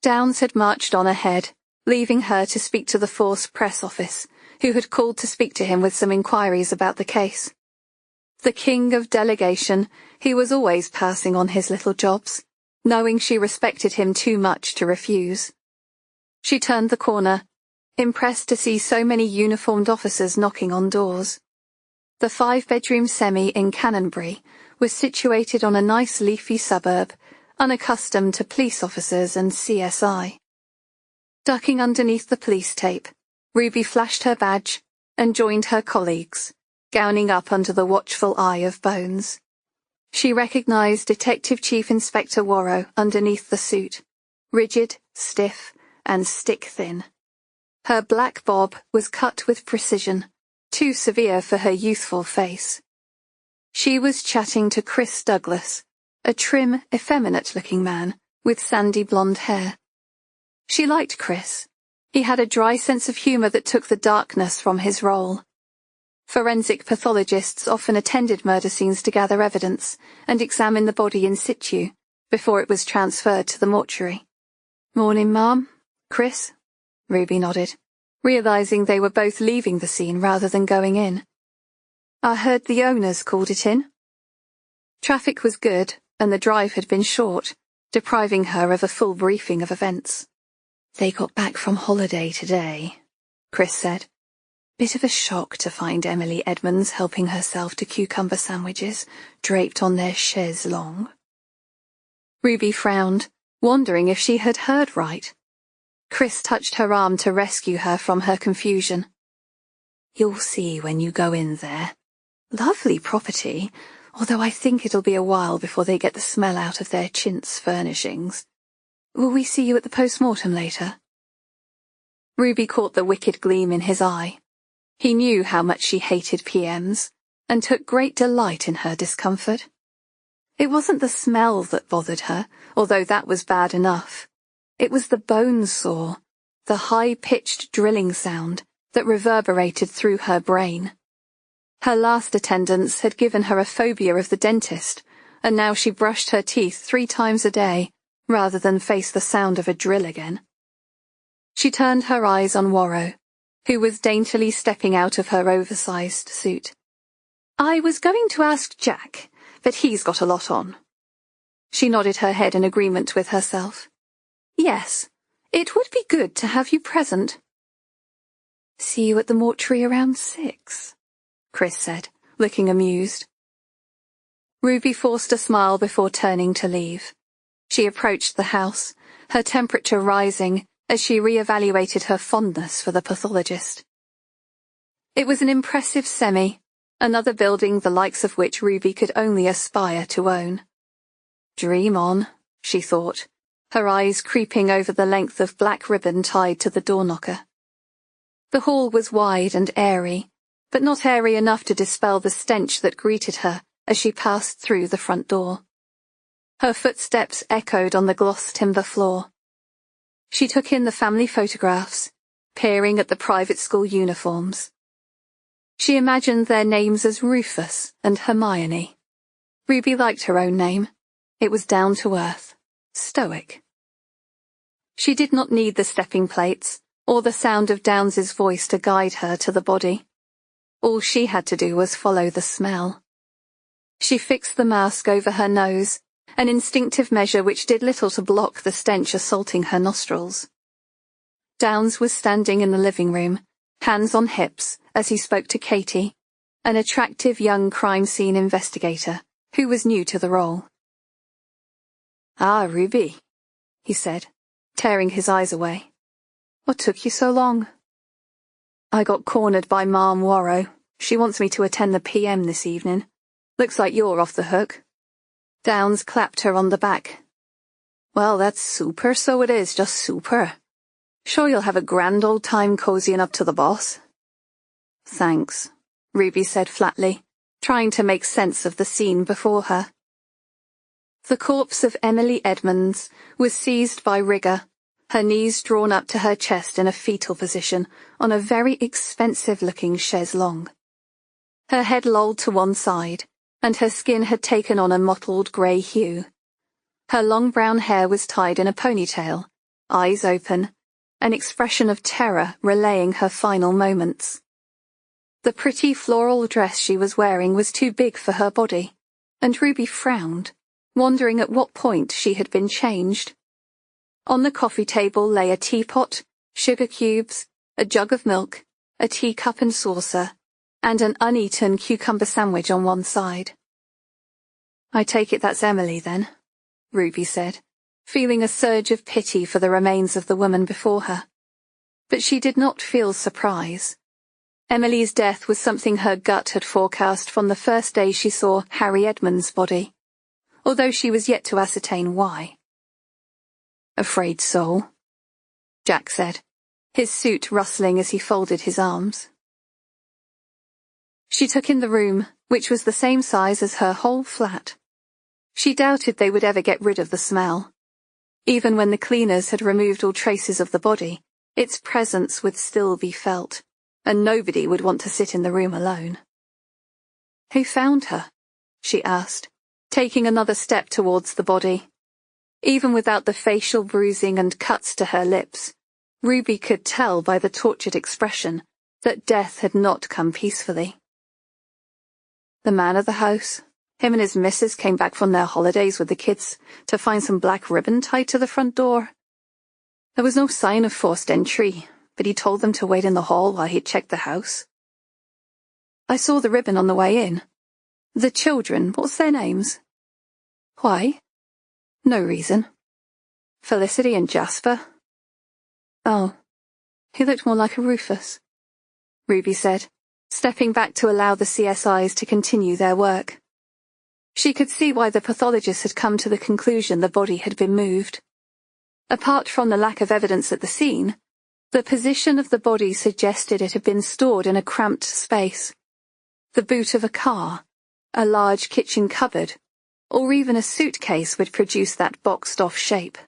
Downs had marched on ahead, leaving her to speak to the force press office, who had called to speak to him with some inquiries about the case. The king of delegation, he was always passing on his little jobs, knowing she respected him too much to refuse. She turned the corner, impressed to see so many uniformed officers knocking on doors. The 5-bedroom semi in Canonbury was situated on a nice leafy suburb, unaccustomed to police officers and CSI. Ducking underneath the police tape, Ruby flashed her badge and joined her colleagues, gowning up under the watchful eye of Bones. She recognized Detective Chief Inspector Worrow underneath the suit, rigid, stiff, and stick-thin. Her black bob was cut with precision, too severe for her youthful face. She was chatting to Chris Douglas, a trim, effeminate-looking man with sandy blonde hair. She liked Chris. He had a dry sense of humor that took the darkness from his role. Forensic pathologists often attended murder scenes to gather evidence and examine the body in situ before it was transferred to the mortuary. "Morning, Ma'am. Chris?" Ruby nodded, realizing they were both leaving the scene rather than going in. "I heard the owners called it in." Traffic was good, and the drive had been short, depriving her of a full briefing of events. "They got back from holiday today," Chris said. "Bit of a shock to find Emily Edmonds helping herself to cucumber sandwiches draped on their chaise longue." Ruby frowned, wondering if she had heard right. Chris touched her arm to rescue her from her confusion. "You'll see when you go in there. Lovely property, although I think it'll be a while before they get the smell out of their chintz furnishings. Will we see you at the post-mortem later?" Ruby caught the wicked gleam in his eye. He knew how much she hated PMs, and took great delight in her discomfort. It wasn't the smell that bothered her, although that was bad enough. It was the bone saw, the high-pitched drilling sound that reverberated through her brain. Her last attendance had given her a phobia of the dentist, and now she brushed her teeth 3 times a day, rather than face the sound of a drill again. She turned her eyes on Worrow, who was daintily stepping out of her oversized suit. "I was going to ask Jack, but he's got a lot on." She nodded her head in agreement with herself. "Yes, it would be good to have you present." "See you at the mortuary around 6, Chris said, looking amused. Ruby forced a smile before turning to leave. She approached the house, her temperature rising as she re-evaluated her fondness for the pathologist. It was an impressive semi, another building the likes of which Ruby could only aspire to own. Dream on, she thought, her eyes creeping over the length of black ribbon tied to the door knocker. The hall was wide and airy, but not airy enough to dispel the stench that greeted her as she passed through the front door. Her footsteps echoed on the gloss timber floor. She took in the family photographs, peering at the private school uniforms. She imagined their names as Rufus and Hermione. Ruby liked her own name. It was down to earth, stoic. She did not need the stepping plates or the sound of Downes's voice to guide her to the body. All she had to do was follow the smell. She fixed the mask over her nose, an instinctive measure which did little to block the stench assaulting her nostrils. Downes was standing in the living room, hands on hips, as he spoke to Katie, an attractive young crime scene investigator who was new to the role. "Ah, Ruby," he said, tearing his eyes away. "What took you so long?" I got cornered by Ma'am Warrow. She wants me to attend the PM this evening. Looks like you're off the hook. Downs clapped her on the back. Well, that's super, so it is, just super. Sure you'll have a grand old time cozying up to the boss. Thanks, Ruby said flatly, trying to make sense of the scene before her. The corpse of Emily Edmonds was seized by rigor, her knees drawn up to her chest in a fetal position on a very expensive-looking chaise longue. Her head lolled to one side, and her skin had taken on a mottled grey hue. Her long brown hair was tied in a ponytail, eyes open, an expression of terror relaying her final moments. The pretty floral dress she was wearing was too big for her body, and Ruby frowned, wondering at what point she had been changed. On the coffee table lay a teapot, sugar cubes, a jug of milk, a teacup and saucer, and an uneaten cucumber sandwich on one side. I take it that's Emily, then, Ruby said, feeling a surge of pity for the remains of the woman before her. But she did not feel surprise. Emily's death was something her gut had forecast from the first day she saw Harry Edmonds' body, although she was yet to ascertain why. Afraid soul, Jack said, his suit rustling as he folded his arms. She took in the room, which was the same size as her whole flat. She doubted they would ever get rid of the smell. Even when the cleaners had removed all traces of the body, its presence would still be felt, and nobody would want to sit in the room alone. Who found her? She asked, taking another step towards the body. Even without the facial bruising and cuts to her lips, Ruby could tell by the tortured expression that death had not come peacefully. The man of the house, him and his missus came back from their holidays with the kids to find some black ribbon tied to the front door. There was no sign of forced entry, but he told them to wait in the hall while he checked the house. I saw the ribbon on the way in. The children, what's their names? Why? No reason. Felicity and Jasper. Oh, he looked more like a Rufus, Ruby said, stepping back to allow the CSIs to continue their work. She could see why the pathologist had come to the conclusion the body had been moved. Apart from the lack of evidence at the scene, the position of the body suggested it had been stored in a cramped space. The boot of a car, a large kitchen cupboard, or even a suitcase would produce that boxed-off shape.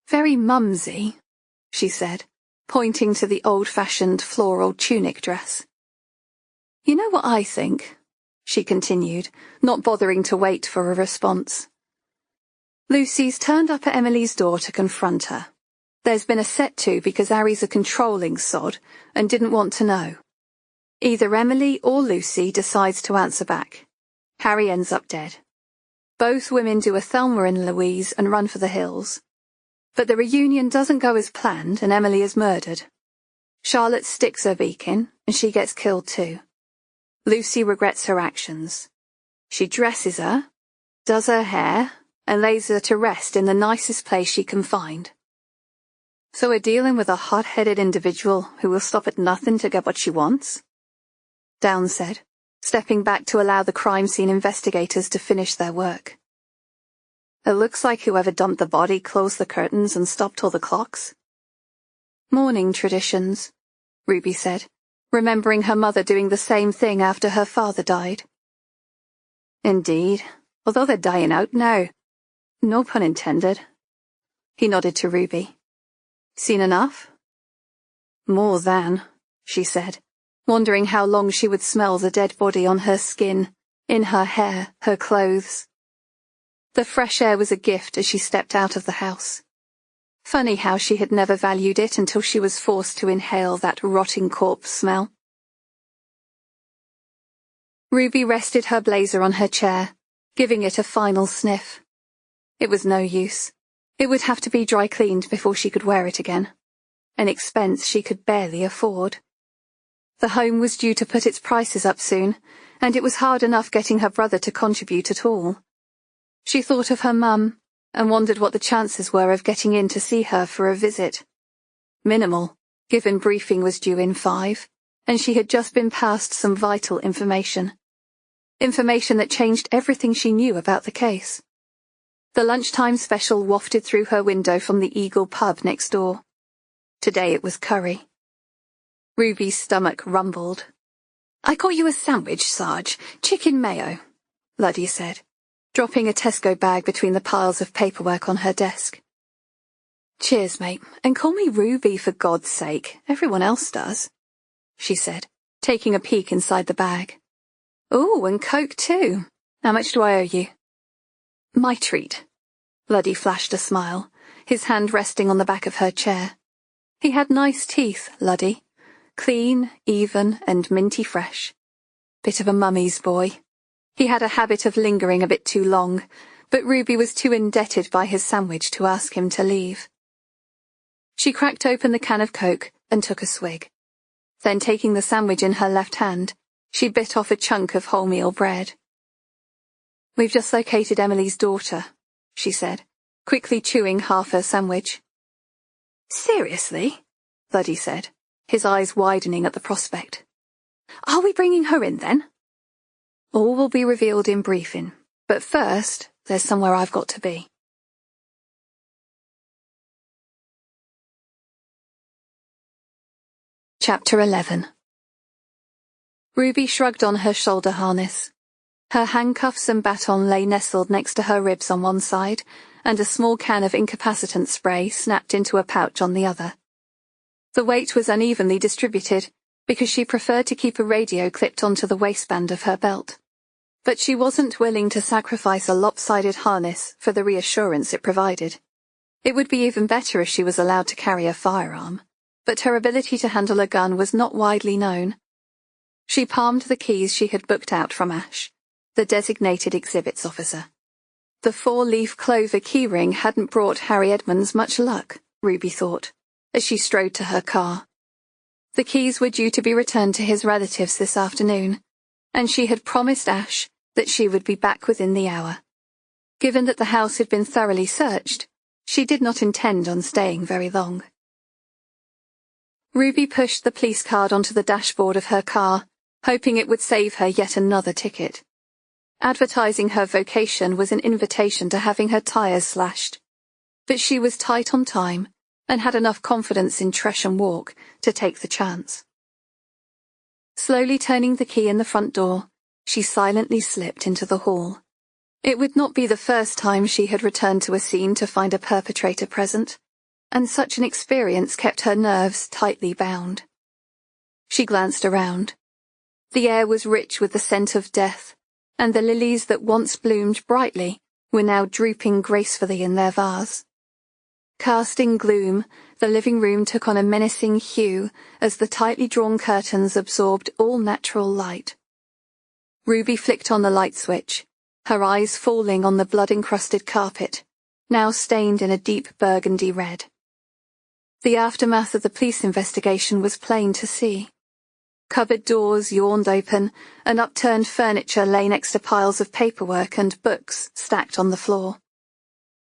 Very mumsy, she said, pointing to the old-fashioned floral tunic dress. You know what I think? She continued, not bothering to wait for a response. Lucy's turned up at Emily's door to confront her. There's been a set-to because Harry's a controlling sod and didn't want to know. Either Emily or Lucy decides to answer back. Harry ends up dead. Both women do a Thelma and Louise and run for the hills. But the reunion doesn't go as planned and Emily is murdered. Charlotte sticks her beak in and she gets killed too. Lucy regrets her actions. She dresses her, does her hair, and lays her to rest in the nicest place she can find. So we're dealing with a hot-headed individual who will stop at nothing to get what she wants? Downs said, stepping back to allow the crime scene investigators to finish their work. It looks like whoever dumped the body closed the curtains and stopped all the clocks. Mourning traditions, Ruby said, remembering her mother doing the same thing after her father died. Indeed, although they're dying out now. No pun intended. He nodded to Ruby. Seen enough? More than, she said, wondering how long she would smell the dead body on her skin, in her hair, her clothes. The fresh air was a gift as she stepped out of the house. Funny how she had never valued it until she was forced to inhale that rotting corpse smell. Ruby rested her blazer on her chair, giving it a final sniff. It was no use. It would have to be dry cleaned before she could wear it again, an expense she could barely afford. The home was due to put its prices up soon, and it was hard enough getting her brother to contribute at all. She thought of her mum, and wondered what the chances were of getting in to see her for a visit. Minimal, given briefing was due in 5, and she had just been passed some vital information. Information that changed everything she knew about the case. The lunchtime special wafted through her window from the Eagle pub next door. Today it was curry. Ruby's stomach rumbled. "I got you a sandwich, Sarge. Chicken mayo," Luddy said, dropping a Tesco bag between the piles of paperwork on her desk. "Cheers, mate, and call me Ruby for God's sake. Everyone else does," she said, taking a peek inside the bag. "Ooh, and Coke too. How much do I owe you?" "My treat." Luddy flashed a smile, his hand resting on the back of her chair. He had nice teeth, Luddy. Clean, even, and minty fresh. Bit of a mummy's boy. He had a habit of lingering a bit too long, but Ruby was too indebted by his sandwich to ask him to leave. She cracked open the can of Coke and took a swig. Then, taking the sandwich in her left hand, she bit off a chunk of wholemeal bread. "We've just located Emily's daughter," she said, quickly chewing half her sandwich. "Seriously?" Luddy said, his eyes widening at the prospect. "Are we bringing her in, then?" "All will be revealed in briefing, but first, there's somewhere I've got to be." Chapter 11. Ruby shrugged on her shoulder harness. Her handcuffs and baton lay nestled next to her ribs on one side, and a small can of incapacitant spray snapped into a pouch on the other. The weight was unevenly distributed, because she preferred to keep a radio clipped onto the waistband of her belt. But she wasn't willing to sacrifice a lopsided harness for the reassurance it provided. It would be even better if she was allowed to carry a firearm, but her ability to handle a gun was not widely known. She palmed the keys she had booked out from Ash, the designated exhibits officer. The 4-leaf clover keyring hadn't brought Harry Edmonds much luck, Ruby thought, as she strode to her car. The keys were due to be returned to his relatives this afternoon, and she had promised Ash that she would be back within the hour. Given that the house had been thoroughly searched, she did not intend on staying very long. Ruby pushed the police card onto the dashboard of her car, hoping it would save her yet another ticket. Advertising her vocation was an invitation to having her tyres slashed. But she was tight on time, and had enough confidence in Tresham Walk to take the chance. Slowly turning the key in the front door, she silently slipped into the hall. It would not be the first time she had returned to a scene to find a perpetrator present, and such an experience kept her nerves tightly bound. She glanced around. The air was rich with the scent of death, and the lilies that once bloomed brightly were now drooping gracefully in their vase. Casting gloom, the living room took on a menacing hue as the tightly drawn curtains absorbed all natural light. Ruby flicked on the light switch, her eyes falling on the blood-encrusted carpet, now stained in a deep burgundy red. The aftermath of the police investigation was plain to see. Cupboard doors yawned open, and upturned furniture lay next to piles of paperwork and books stacked on the floor.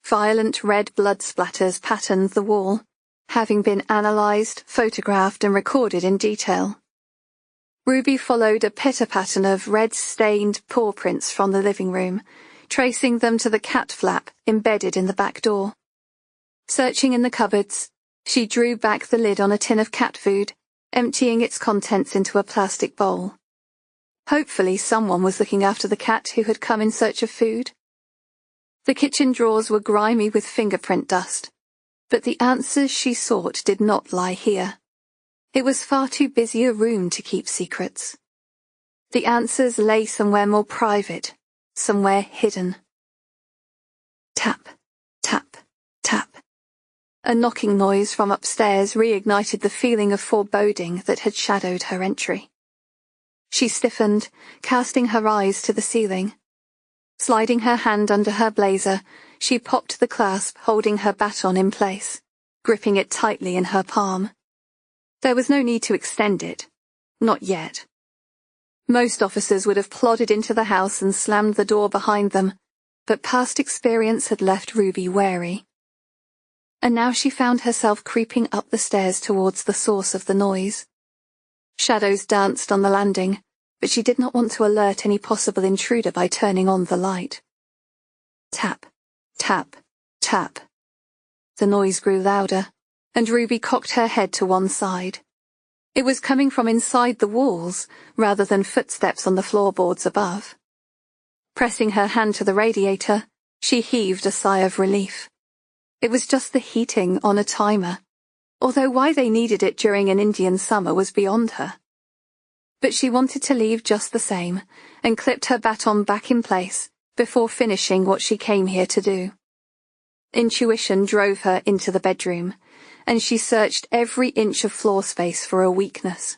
Violent red blood splatters patterned the wall, having been analysed, photographed and recorded in detail. Ruby followed a pitter pattern of red-stained paw prints from the living room, tracing them to the cat flap embedded in the back door. Searching in the cupboards, she drew back the lid on a tin of cat food, emptying its contents into a plastic bowl. Hopefully someone was looking after the cat who had come in search of food. The kitchen drawers were grimy with fingerprint dust, but the answers she sought did not lie here. It was far too busy a room to keep secrets. The answers lay somewhere more private, somewhere hidden. Tap, tap, tap. A knocking noise from upstairs reignited the feeling of foreboding that had shadowed her entry. She stiffened, casting her eyes to the ceiling. Sliding her hand under her blazer, she popped the clasp holding her baton in place, gripping it tightly in her palm. There was no need to extend it. Not yet. Most officers would have plodded into the house and slammed the door behind them, but past experience had left Ruby wary. and now she found herself creeping up the stairs towards the source of the noise. Shadows danced on the landing, but she did not want to alert any possible intruder by turning on the light. Tap, tap, tap. The noise grew louder, and Ruby cocked her head to one side. It was coming from inside the walls, rather than footsteps on the floorboards above. Pressing her hand to the radiator, she heaved a sigh of relief. It was just the heating on a timer, although why they needed it during an Indian summer was beyond her. But she wanted to leave just the same, and clipped her baton back in place before finishing what she came here to do. Intuition drove her into the bedroom, and she searched every inch of floor space for a weakness.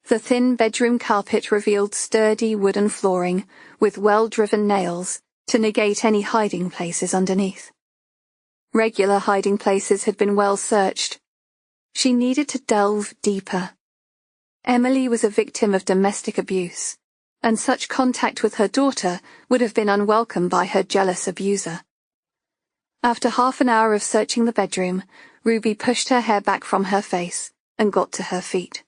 The thin bedroom carpet revealed sturdy wooden flooring with well-driven nails to negate any hiding places underneath. Regular hiding places had been well searched. She needed to delve deeper. Emily was a victim of domestic abuse, and such contact with her daughter would have been unwelcome by her jealous abuser. After half an hour of searching the bedroom, Ruby pushed her hair back from her face and got to her feet.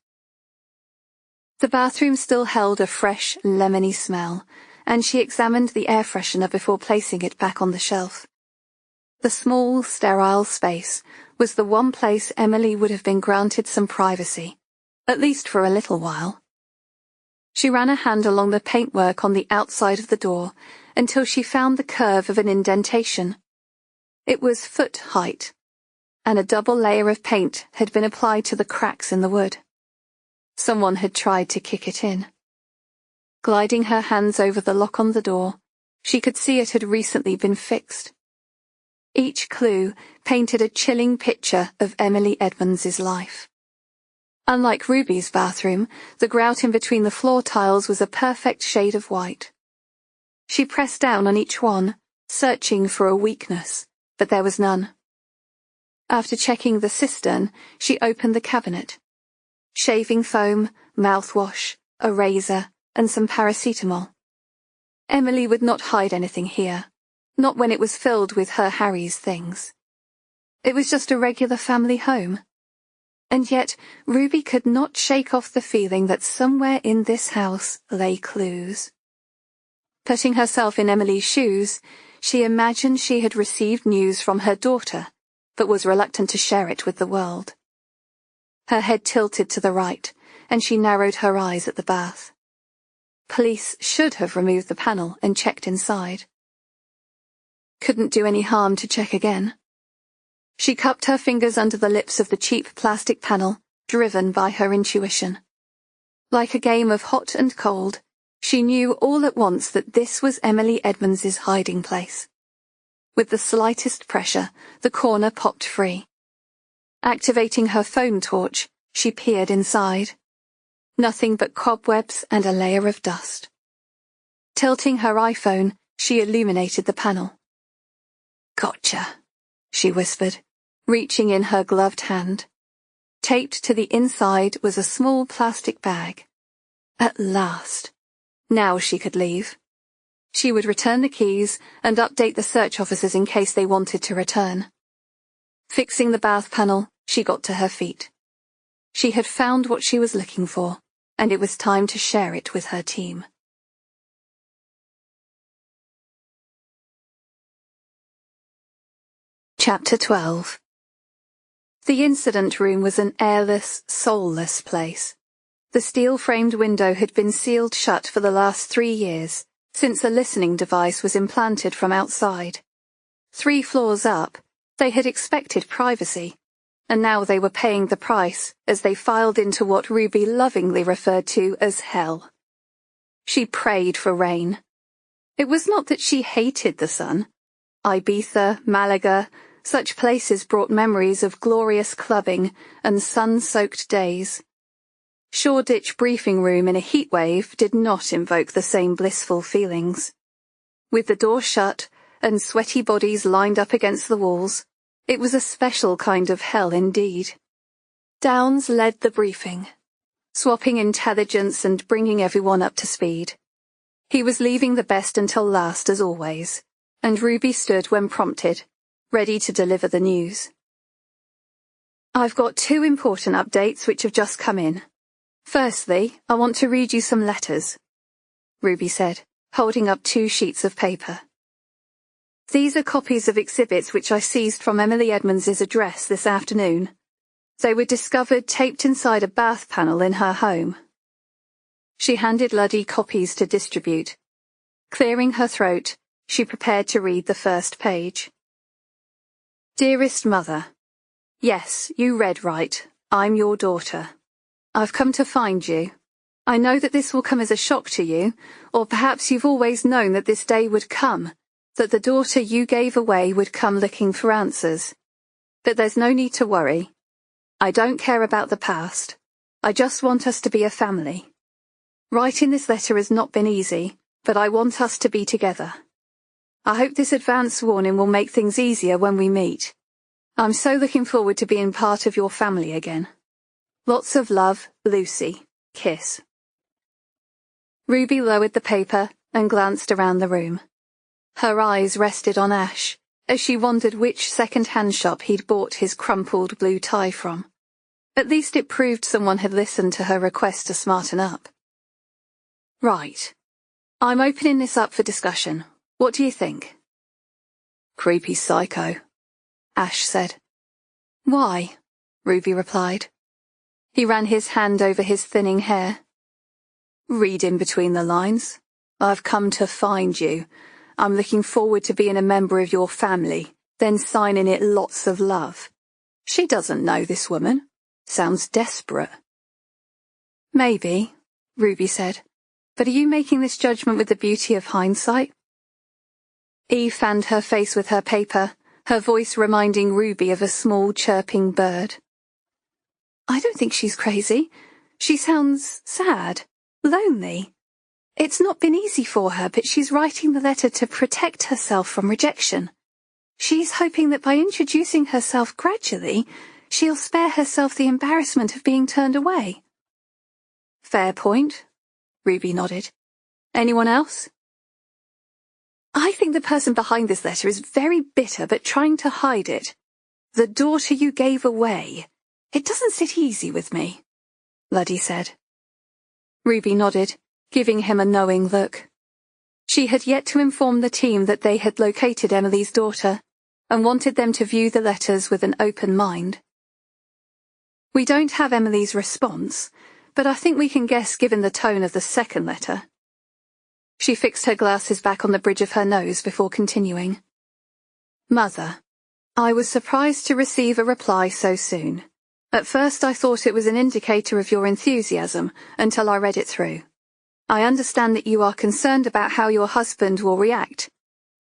The bathroom still held a fresh, lemony smell, and she examined the air freshener before placing it back on the shelf. The small, sterile space was the one place Emily would have been granted some privacy, at least for a little while. She ran a hand along the paintwork on the outside of the door until she found the curve of an indentation. It was foot height, and a double layer of paint had been applied to the cracks in the wood. Someone had tried to kick it in. Gliding her hands over the lock on the door, she could see it had recently been fixed. Each clue painted a chilling picture of Emily Edmonds's life. Unlike Ruby's bathroom, the grout in between the floor tiles was a perfect shade of white. She pressed down on each one, searching for a weakness, but there was none. After checking the cistern, she opened the cabinet. Shaving foam, mouthwash, a razor, and some paracetamol. Emily would not hide anything here, not when it was filled with her Harry's things. It was just a regular family home. And yet Ruby could not shake off the feeling that somewhere in this house lay clues. Putting herself in Emily's shoes, she imagined she had received news from her daughter, but was reluctant to share it with the world. Her head tilted to the right, and she narrowed her eyes at the bath. Police should have removed the panel and checked inside. Couldn't do any harm to check again. She cupped her fingers under the lips of the cheap plastic panel, driven by her intuition. Like a game of hot and cold, she knew all at once that this was Emily Edmonds's hiding place. With the slightest pressure, the corner popped free. Activating her phone torch, she peered inside. Nothing but cobwebs and a layer of dust. Tilting her iPhone, she illuminated the panel. "Gotcha," she whispered, reaching in her gloved hand. Taped to the inside was a small plastic bag. At last. Now she could leave. She would return the keys and update the search officers in case they wanted to return. Fixing the bath panel, she got to her feet. She had found what she was looking for, and it was time to share it with her team. Chapter 12. The incident room was an airless, soulless place. The steel-framed window had been sealed shut for the last 3 years, since a listening device was implanted from outside. 3 floors up, they had expected privacy, and now they were paying the price as they filed into what Ruby lovingly referred to as hell. She prayed for rain. It was not that she hated the sun. Ibiza, Malaga, such places brought memories of glorious clubbing and sun-soaked days. Shoreditch briefing room in a heatwave did not invoke the same blissful feelings. With the door shut and sweaty bodies lined up against the walls, it was a special kind of hell indeed. Downs led the briefing, swapping intelligence and bringing everyone up to speed. He was leaving the best until last as always, and Ruby stood when prompted, ready to deliver the news. I've got 2 important updates which have just come in. Firstly, I want to read you some letters, Ruby said, holding up 2 sheets of paper. These are copies of exhibits which I seized from Emily Edmonds' address this afternoon. They were discovered taped inside a bath panel in her home. She handed Luddy copies to distribute. Clearing her throat, she prepared to read the first page. Dearest Mother, yes, you read right. I'm your daughter. I've come to find you. I know that this will come as a shock to you, or perhaps you've always known that this day would come, that the daughter you gave away would come looking for answers. But there's no need to worry. I don't care about the past. I just want us to be a family. Writing this letter has not been easy, but I want us to be together. I hope this advance warning will make things easier when we meet. I'm so looking forward to being part of your family again. Lots of love, Lucy. Kiss. Ruby lowered the paper and glanced around the room. Her eyes rested on Ash as she wondered which second-hand shop he'd bought his crumpled blue tie from. At least it proved someone had listened to her request to smarten up. Right. I'm opening this up for discussion. What do you think? Creepy psycho, Ash said. Why? Ruby replied. He ran his hand over his thinning hair. Read in between the lines. I've come to find you. I'm looking forward to being a member of your family, then signing it lots of love. She doesn't know this woman. Sounds desperate. Maybe, Ruby said. But are you making this judgment with the beauty of hindsight? Eve fanned her face with her paper, her voice reminding Ruby of a small chirping bird. I don't think she's crazy. She sounds sad, lonely. It's not been easy for her, but she's writing the letter to protect herself from rejection. She's hoping that by introducing herself gradually, she'll spare herself the embarrassment of being turned away. Fair point, Ruby nodded. Anyone else? I think the person behind this letter is very bitter but trying to hide it. The daughter you gave away. It doesn't sit easy with me, Luddy said. Ruby nodded, giving him a knowing look. She had yet to inform the team that they had located Emily's daughter, and wanted them to view the letters with an open mind. We don't have Emily's response, but I think we can guess given the tone of the second letter. She fixed her glasses back on the bridge of her nose before continuing. Mother, I was surprised to receive a reply so soon. At first I thought it was an indicator of your enthusiasm until I read it through. I understand that you are concerned about how your husband will react,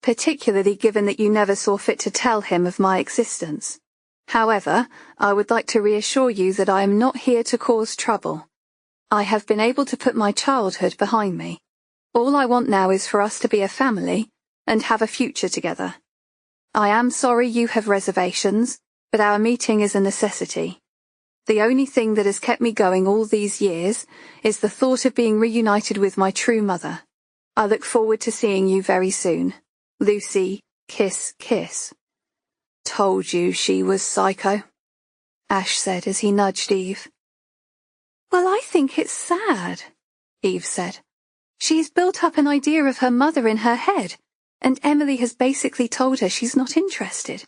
particularly given that you never saw fit to tell him of my existence. However, I would like to reassure you that I am not here to cause trouble. I have been able to put my childhood behind me. All I want now is for us to be a family and have a future together. I am sorry you have reservations, but our meeting is a necessity. The only thing that has kept me going all these years is the thought of being reunited with my true mother. I look forward to seeing you very soon. Lucy, kiss, kiss. Told you she was psycho, Ash said as he nudged Eve. Well, I think it's sad, Eve said. She's built up an idea of her mother in her head, and Emily has basically told her she's not interested.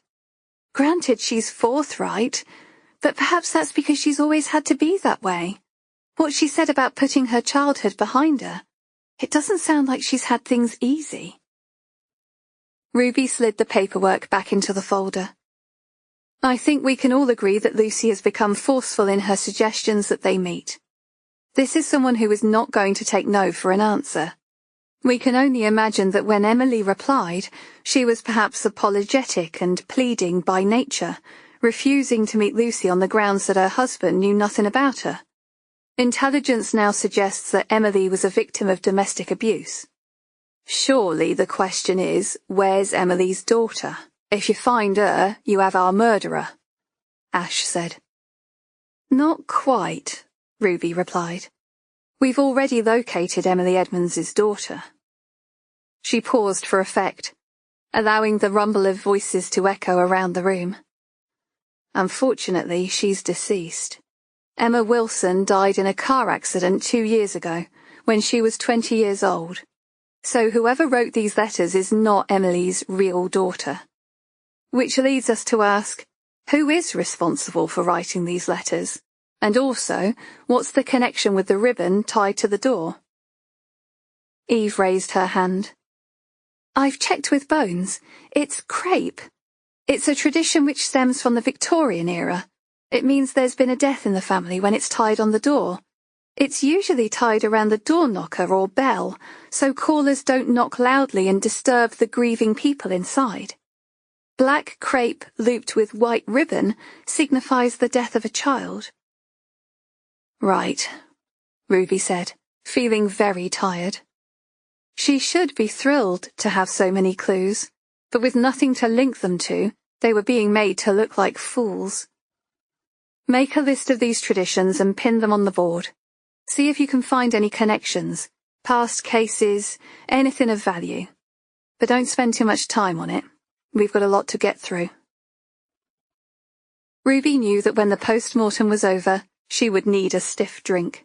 Granted, she's forthright, but perhaps that's because she's always had to be that way. What she said about putting her childhood behind her, it doesn't sound like she's had things easy. Ruby slid the paperwork back into the folder. I think we can all agree that Lucy has become forceful in her suggestions that they meet. This is someone who is not going to take no for an answer. We can only imagine that when Emily replied, she was perhaps apologetic and pleading by nature, refusing to meet Lucy on the grounds that her husband knew nothing about her. Intelligence now suggests that Emily was a victim of domestic abuse. Surely the question is, where's Emily's daughter? If you find her, you have our murderer, Ash said. Not quite, Ruby replied. We've already located Emily Edmonds' daughter. She paused for effect. allowing the rumble of voices to echo around the room. Unfortunately, she's deceased. Emma Wilson died in a car accident 2 years ago, when she was 20 years old. So whoever wrote these letters is not Emily's real daughter. Which leads us to ask, who is responsible for writing these letters? And also, what's the connection with the ribbon tied to the door? Eve raised her hand. I've checked with Bones. It's crepe. It's a tradition which stems from the Victorian era. It means there's been a death in the family when it's tied on the door. It's usually tied around the door knocker or bell, so callers don't knock loudly and disturb the grieving people inside. Black crepe looped with white ribbon signifies the death of a child. Right, Ruby said, feeling very tired. She should be thrilled to have so many clues, but with nothing to link them to, they were being made to look like fools. Make a list of these traditions and pin them on the board. See if you can find any connections, past cases, anything of value. But don't spend too much time on it. We've got a lot to get through. Ruby knew that when the post-mortem was over, she would need a stiff drink,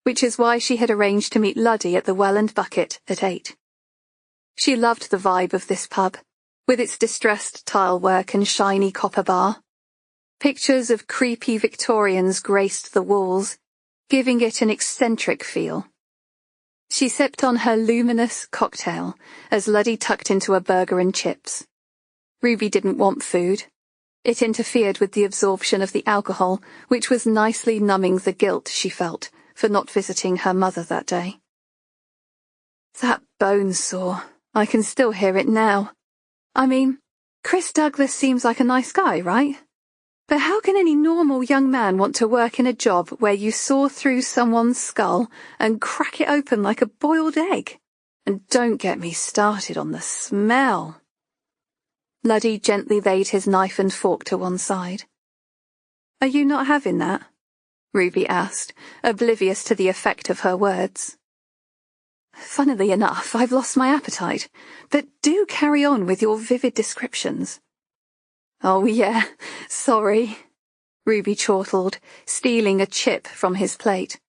which is why she had arranged to meet Luddy at the Well and Bucket at 8. She loved the vibe of this pub, with its distressed tilework and shiny copper bar. Pictures of creepy Victorians graced the walls, giving it an eccentric feel. She sipped on her luminous cocktail as Luddy tucked into a burger and chips. Ruby didn't want food. It interfered with the absorption of the alcohol, which was nicely numbing the guilt she felt for not visiting her mother that day. That bone saw. I can still hear it now. I mean, Chris Douglas seems like a nice guy, right? But how can any normal young man want to work in a job where you saw through someone's skull and crack it open like a boiled egg? And don't get me started on the smell. Luddy gently laid his knife and fork to one side. Are you not having that? Ruby asked, oblivious to the effect of her words. Funnily enough, I've lost my appetite, but do carry on with your vivid descriptions. Oh yeah, sorry, Ruby chortled, stealing a chip from his plate.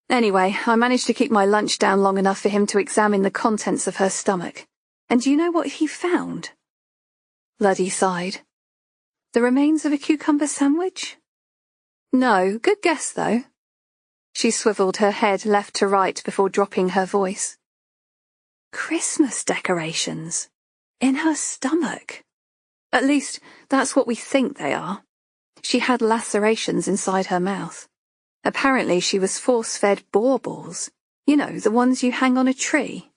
Anyway, I managed to keep my lunch down long enough for him to examine the contents of her stomach. And do you know what he found? Luddy sighed. The remains of a cucumber sandwich? No, good guess though. She swiveled her head left to right before dropping her voice. Christmas decorations. In her stomach. At least, that's what we think they are. She had lacerations inside her mouth. Apparently she was force-fed baubles. You know, the ones you hang on a tree.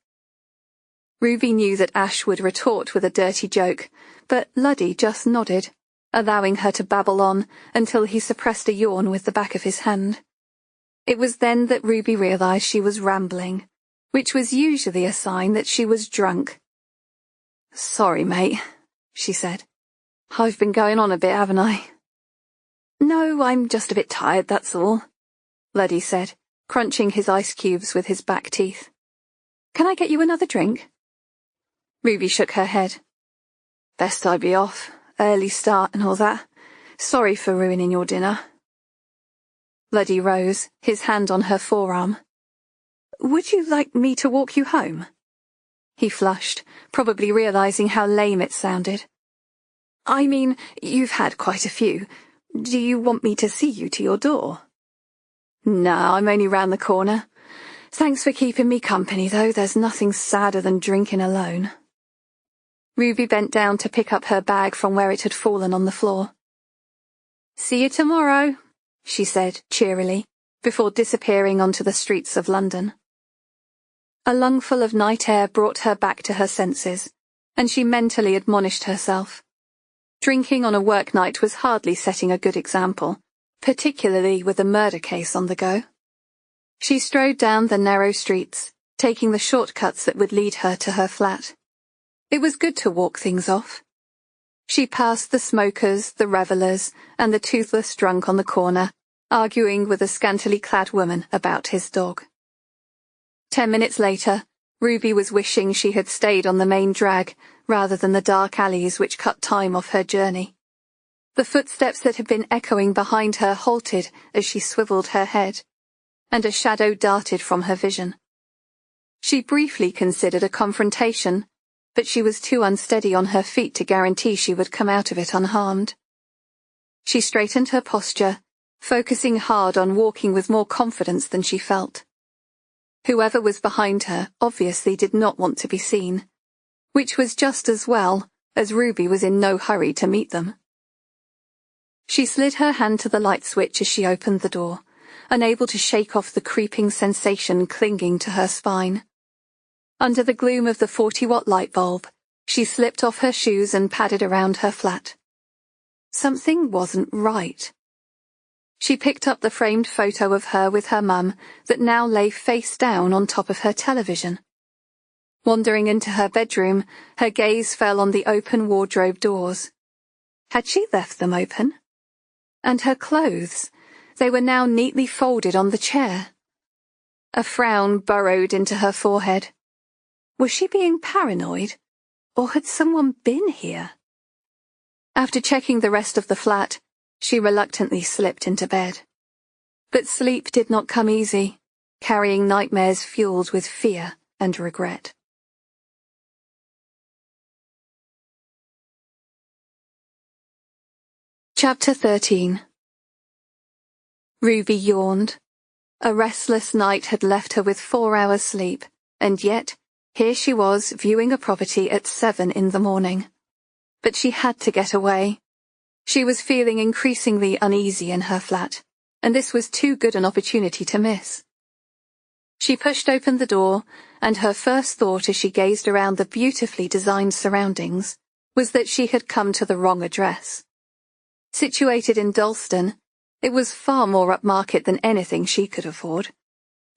Ruby knew that Ash would retort with a dirty joke, but Luddy just nodded, allowing her to babble on until he suppressed a yawn with the back of his hand. It was then that Ruby realized she was rambling, which was usually a sign that she was drunk. Sorry, mate, she said. I've been going on a bit, haven't I? No, I'm just a bit tired, that's all, Luddy said, crunching his ice cubes with his back teeth. Can I get you another drink? Ruby shook her head. Best I be off. Early start and all that. Sorry for ruining your dinner. Luddy rose, his hand on her forearm. Would you like me to walk you home? He flushed, probably realizing how lame it sounded. I mean, you've had quite a few. Do you want me to see you to your door? No, I'm only round the corner. Thanks for keeping me company, though. There's nothing sadder than drinking alone. Ruby bent down to pick up her bag from where it had fallen on the floor. See you tomorrow, she said cheerily, before disappearing onto the streets of London. A lungful of night air brought her back to her senses, and she mentally admonished herself. Drinking on a work night was hardly setting a good example, particularly with a murder case on the go. She strode down the narrow streets, taking the shortcuts that would lead her to her flat. It was good to walk things off. She passed the smokers, the revellers, and the toothless drunk on the corner, arguing with a scantily clad woman about his dog. 10 minutes later, Ruby was wishing she had stayed on the main drag rather than the dark alleys which cut time off her journey. The footsteps that had been echoing behind her halted as she swiveled her head, and a shadow darted from her vision. She briefly considered a confrontation, but she was too unsteady on her feet to guarantee she would come out of it unharmed. She straightened her posture, focusing hard on walking with more confidence than she felt. Whoever was behind her obviously did not want to be seen, which was just as well, as Ruby was in no hurry to meet them. She slid her hand to the light switch as she opened the door, unable to shake off the creeping sensation clinging to her spine. Under the gloom of the 40-watt light bulb, she slipped off her shoes and padded around her flat. Something wasn't right. She picked up the framed photo of her with her mum that now lay face down on top of her television. Wandering into her bedroom, her gaze fell on the open wardrobe doors. Had she left them open? And her clothes, they were now neatly folded on the chair. A frown burrowed into her forehead. Was she being paranoid, or had someone been here? After checking the rest of the flat, she reluctantly slipped into bed. But sleep did not come easy, carrying nightmares fueled with fear and regret. Chapter 13. Ruby yawned. A restless night had left her with 4 hours sleep, and yet, here she was viewing a property at 7 in the morning. But she had to get away. She was feeling increasingly uneasy in her flat, and this was too good an opportunity to miss. She pushed open the door, and her first thought as she gazed around the beautifully designed surroundings was that she had come to the wrong address. Situated in Dalston, it was far more upmarket than anything she could afford,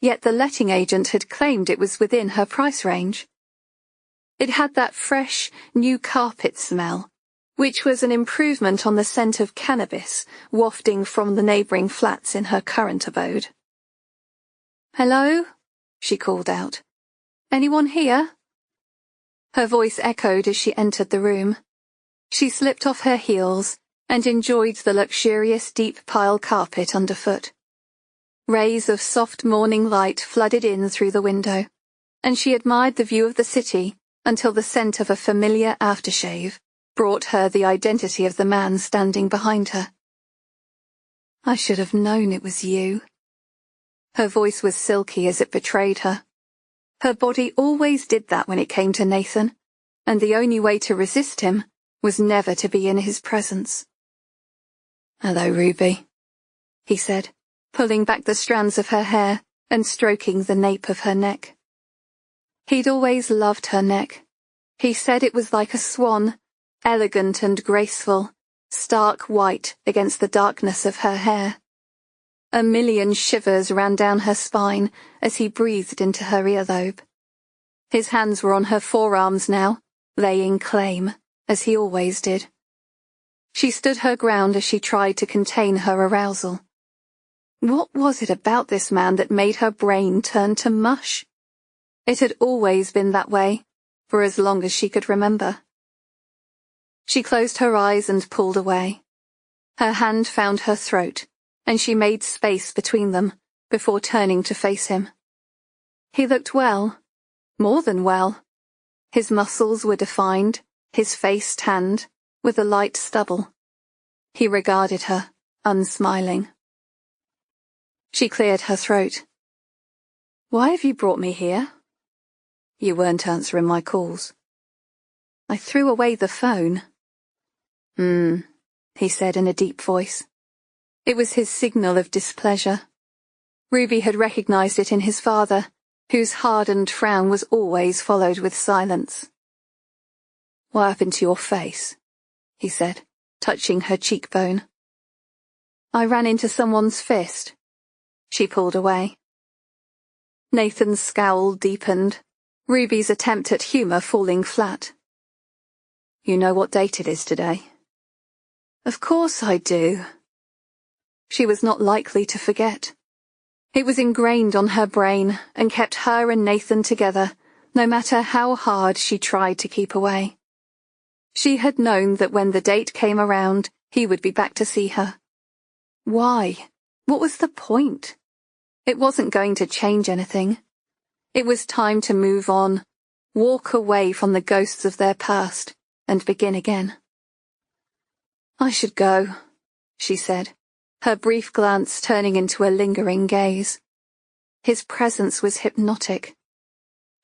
yet the letting agent had claimed it was within her price range. It had that fresh, new carpet smell, which was an improvement on the scent of cannabis wafting from the neighbouring flats in her current abode. "Hello?" she called out. "Anyone here?" Her voice echoed as she entered the room. She slipped off her heels and enjoyed the luxurious deep pile carpet underfoot. Rays of soft morning light flooded in through the window, and she admired the view of the city until the scent of a familiar aftershave brought her the identity of the man standing behind her. "I should have known it was you." Her voice was silky as it betrayed her. Her body always did that when it came to Nathan, and the only way to resist him was never to be in his presence. "Hello, Ruby," he said, pulling back the strands of her hair and stroking the nape of her neck. He'd always loved her neck. He said it was like a swan, elegant and graceful, stark white against the darkness of her hair. A million shivers ran down her spine as he breathed into her earlobe. His hands were on her forearms now, laying claim, as he always did. She stood her ground as she tried to contain her arousal. What was it about this man that made her brain turn to mush? It had always been that way, for as long as she could remember. She closed her eyes and pulled away. Her hand found her throat, and she made space between them before turning to face him. He looked well, more than well. His muscles were defined, his face tanned, with a light stubble. He regarded her, unsmiling. She cleared her throat. "Why have you brought me here?" "You weren't answering my calls." "I threw away the phone." He said in a deep voice. It was his signal of displeasure. Ruby had recognized it in his father, whose hardened frown was always followed with silence. "What happened to your face?" he said, touching her cheekbone. "I ran into someone's fist." She pulled away. Nathan's scowl deepened, Ruby's attempt at humour falling flat. "You know what date it is today?" "Of course I do." She was not likely to forget. It was ingrained on her brain and kept her and Nathan together, no matter how hard she tried to keep away. She had known that when the date came around, he would be back to see her. Why? What was the point? It wasn't going to change anything. It was time to move on, walk away from the ghosts of their past, and begin again. I should go, she said, her brief glance turning into a lingering gaze. His presence was hypnotic.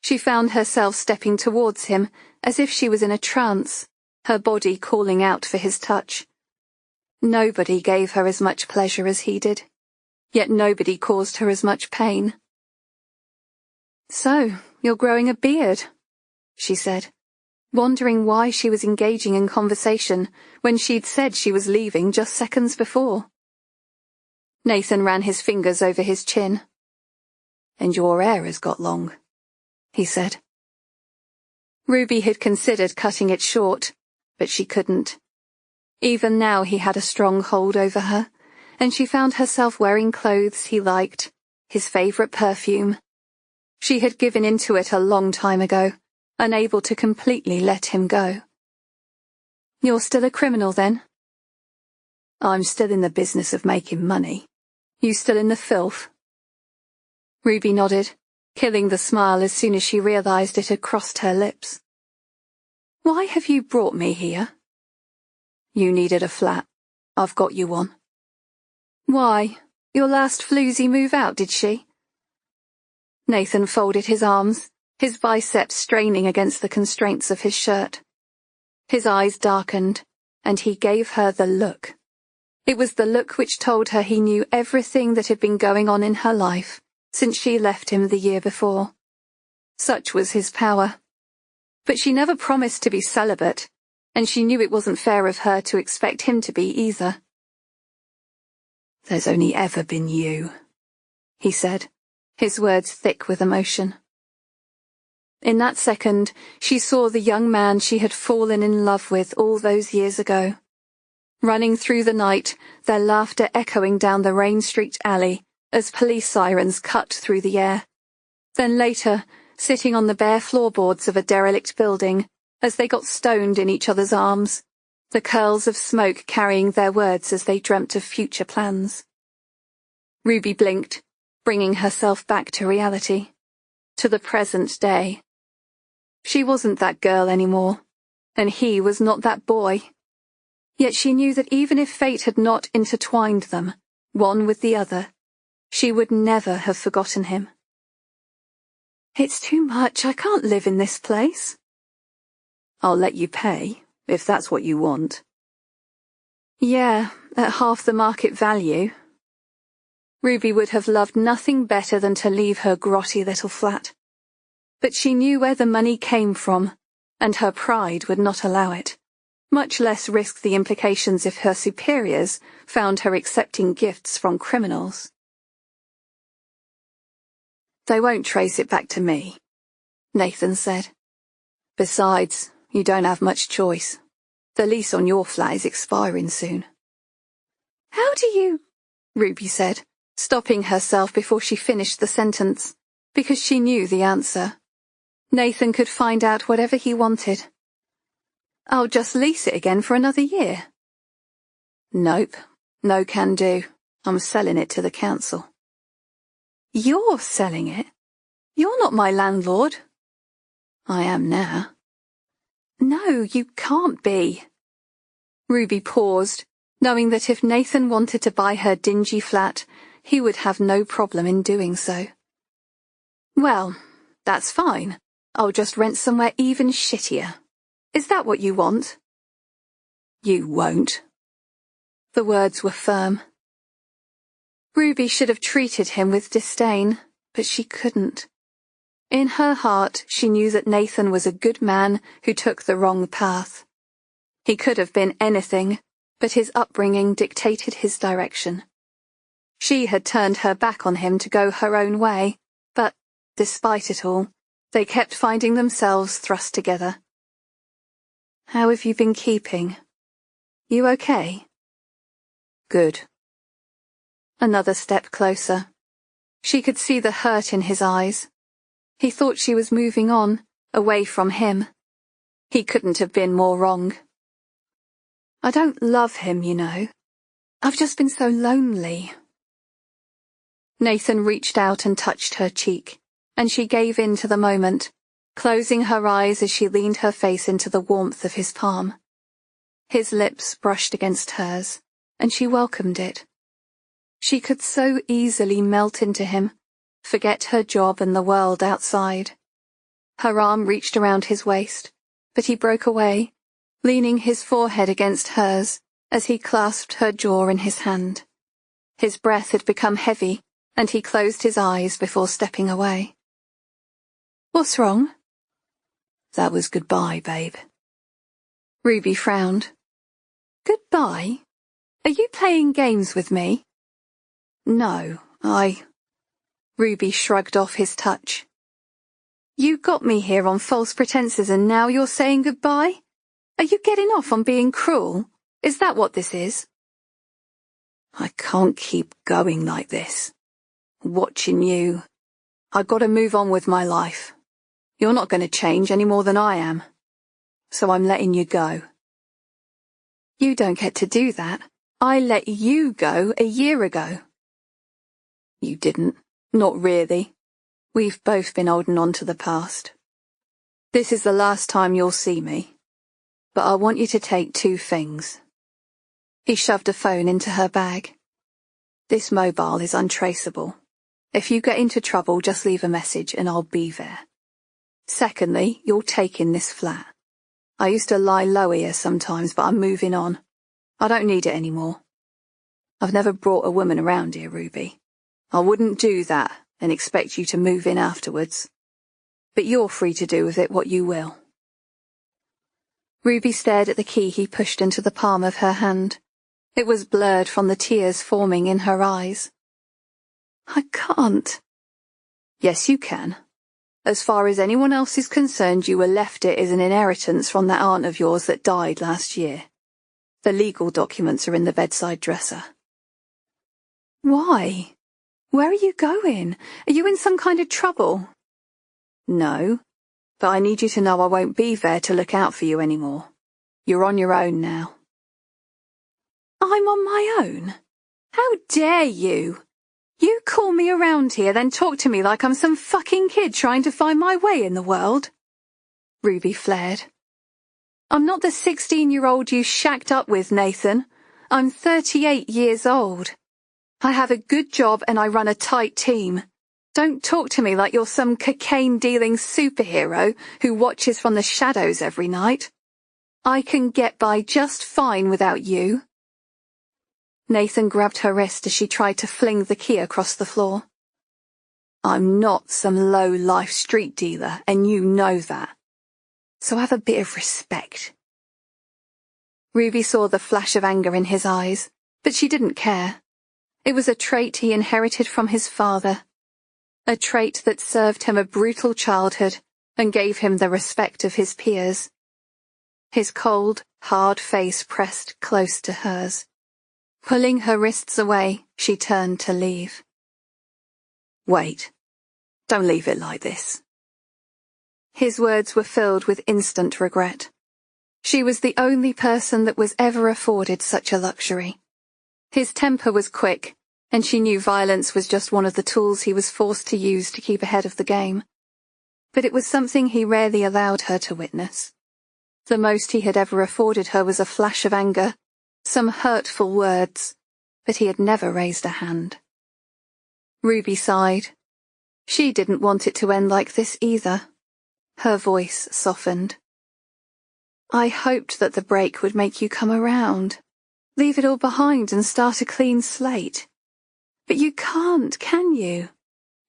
She found herself stepping towards him as if she was in a trance, her body calling out for his touch. Nobody gave her as much pleasure as he did, yet nobody caused her as much pain. So, you're growing a beard, she said, wondering why she was engaging in conversation when she'd said she was leaving just seconds before. Nathan ran his fingers over his chin. And your hair has got long, he said. Ruby had considered cutting it short, but she couldn't. Even now he had a strong hold over her, and she found herself wearing clothes he liked, his favourite perfume. She had given into it a long time ago, unable to completely let him go. You're still a criminal, then? I'm still in the business of making money. You still in the filth? Ruby nodded, killing the smile as soon as she realised it had crossed her lips. Why have you brought me here? You needed a flat. I've got you one. Why? Your last floozy move out, did she? Nathan folded his arms, his biceps straining against the constraints of his shirt. His eyes darkened, and he gave her the look. It was the look which told her he knew everything that had been going on in her life since she left him the year before. Such was his power. But she never promised to be celibate, and she knew it wasn't fair of her to expect him to be either. There's only ever been you, he said, his words thick with emotion. In that second, she saw the young man she had fallen in love with all those years ago. Running through the night, their laughter echoing down the rain-streaked alley as police sirens cut through the air. Then later, sitting on the bare floorboards of a derelict building as they got stoned in each other's arms, the curls of smoke carrying their words as they dreamt of future plans. Ruby blinked, bringing herself back to reality, to the present day. She wasn't that girl anymore, and he was not that boy. Yet she knew that even if fate had not intertwined them, one with the other, she would never have forgotten him. It's too much, I can't live in this place. I'll let you pay, if that's what you want. Yeah, at half the market value. Ruby would have loved nothing better than to leave her grotty little flat. But she knew where the money came from, and her pride would not allow it, much less risk the implications if her superiors found her accepting gifts from criminals. They won't trace it back to me, Nathan said. Besides, you don't have much choice. The lease on your flat is expiring soon. How do you... Ruby said, stopping herself before she finished the sentence, because she knew the answer. Nathan could find out whatever he wanted. I'll just lease it again for another year. Nope, no can do. I'm selling it to the council. You're selling it? You're not my landlord. I am now. No, you can't be. Ruby paused, knowing that if Nathan wanted to buy her dingy flat, he would have no problem in doing so. Well, that's fine. I'll just rent somewhere even shittier. Is that what you want? You won't. The words were firm. Ruby should have treated him with disdain, but she couldn't. In her heart, she knew that Nathan was a good man who took the wrong path. He could have been anything, but his upbringing dictated his direction. She had turned her back on him to go her own way, but, despite it all, they kept finding themselves thrust together. How have you been keeping? You okay? Good. Another step closer. She could see the hurt in his eyes. He thought she was moving on, away from him. He couldn't have been more wrong. I don't love him, you know. I've just been so lonely. Nathan reached out and touched her cheek, and she gave in to the moment, closing her eyes as she leaned her face into the warmth of his palm. His lips brushed against hers, and she welcomed it. She could so easily melt into him, forget her job and the world outside. Her arm reached around his waist, but he broke away, leaning his forehead against hers as he clasped her jaw in his hand. His breath had become heavy, and he closed his eyes before stepping away. What's wrong? That was goodbye, babe. Ruby frowned. Goodbye? Are you playing games with me? No, Ruby shrugged off his touch. You got me here on false pretenses and now you're saying goodbye? Are you getting off on being cruel? Is that what this is? I can't keep going like this. Watching you. I've got to move on with my life. You're not going to change any more than I am. So I'm letting you go. You don't get to do that. I let you go a year ago. You didn't. Not really. We've both been holding on to the past. This is the last time you'll see me. But I want you to take 2 things. He shoved a phone into her bag. This mobile is untraceable. If you get into trouble, just leave a message and I'll be there. Secondly, you're taking this flat. I used to lie low here sometimes, but I'm moving on. I don't need it anymore. I've never brought a woman around here, Ruby. I wouldn't do that and expect you to move in afterwards. But you're free to do with it what you will. Ruby stared at the key he pushed into the palm of her hand. It was blurred from the tears forming in her eyes. I can't. Yes, you can. As far as anyone else is concerned, you were left it as an inheritance from that aunt of yours that died last year. The legal documents are in the bedside dresser. Why? Where are you going? Are you in some kind of trouble? No, but I need you to know I won't be there to look out for you anymore. You're on your own now. I'm on my own? How dare you? You call me around here, then talk to me like I'm some fucking kid trying to find my way in the world? Ruby flared. I'm not the 16-year-old you shacked up with, Nathan. I'm 38 years old. I have a good job and I run a tight team. Don't talk to me like you're some cocaine-dealing superhero who watches from the shadows every night. I can get by just fine without you. Nathan grabbed her wrist as she tried to fling the key across the floor. I'm not some low-life street dealer, and you know that. So have a bit of respect. Ruby saw the flash of anger in his eyes, but she didn't care. It was a trait he inherited from his father. A trait that served him a brutal childhood and gave him the respect of his peers. His cold, hard face pressed close to hers. Pulling her wrists away, she turned to leave. Wait. Don't leave it like this. His words were filled with instant regret. She was the only person that was ever afforded such a luxury. His temper was quick, and she knew violence was just one of the tools he was forced to use to keep ahead of the game. But it was something he rarely allowed her to witness. The most he had ever afforded her was a flash of anger, some hurtful words, but he had never raised a hand. Ruby sighed. She didn't want it to end like this either. Her voice softened. I hoped that the break would make you come around, leave it all behind and start a clean slate. But you can't, can you?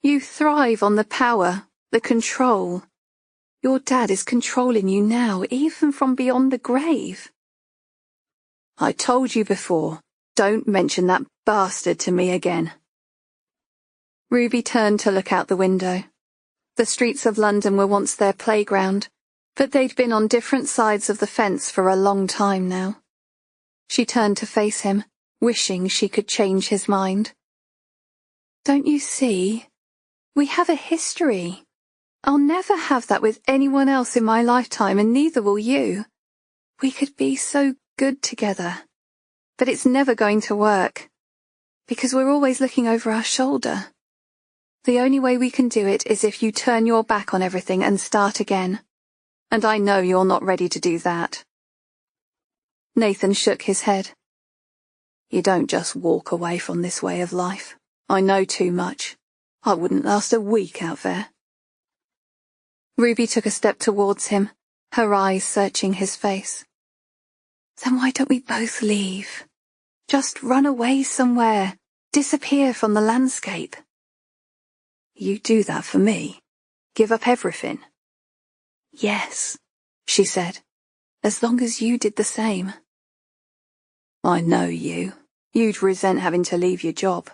You thrive on the power, the control. Your dad is controlling you now, even from beyond the grave. I told you before, don't mention that bastard to me again. Ruby turned to look out the window. The streets of London were once their playground, but they'd been on different sides of the fence for a long time now. She turned to face him, wishing she could change his mind. Don't you see? We have a history. I'll never have that with anyone else in my lifetime, and neither will you. We could be so good together. But it's never going to work, because we're always looking over our shoulder. The only way we can do it is if you turn your back on everything and start again. And I know you're not ready to do that. Nathan shook his head. You don't just walk away from this way of life. I know too much. I wouldn't last a week out there. Ruby took a step towards him, her eyes searching his face. Then why don't we both leave? Just run away somewhere, disappear from the landscape. You do that for me? Give up everything? Yes, she said, as long as you did the same. I know you. You'd resent having to leave your job,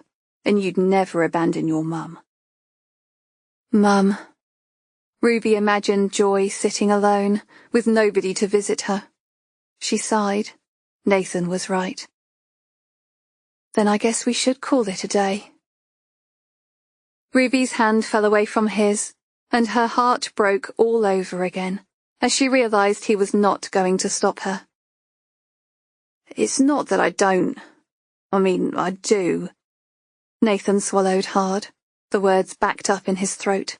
and you'd never abandon your mum. Mum. Ruby imagined Joy sitting alone, with nobody to visit her. She sighed. Nathan was right. Then I guess we should call it a day. Ruby's hand fell away from his, and her heart broke all over again, as she realized he was not going to stop her. It's not that I don't. I do. Nathan swallowed hard, the words backed up in his throat.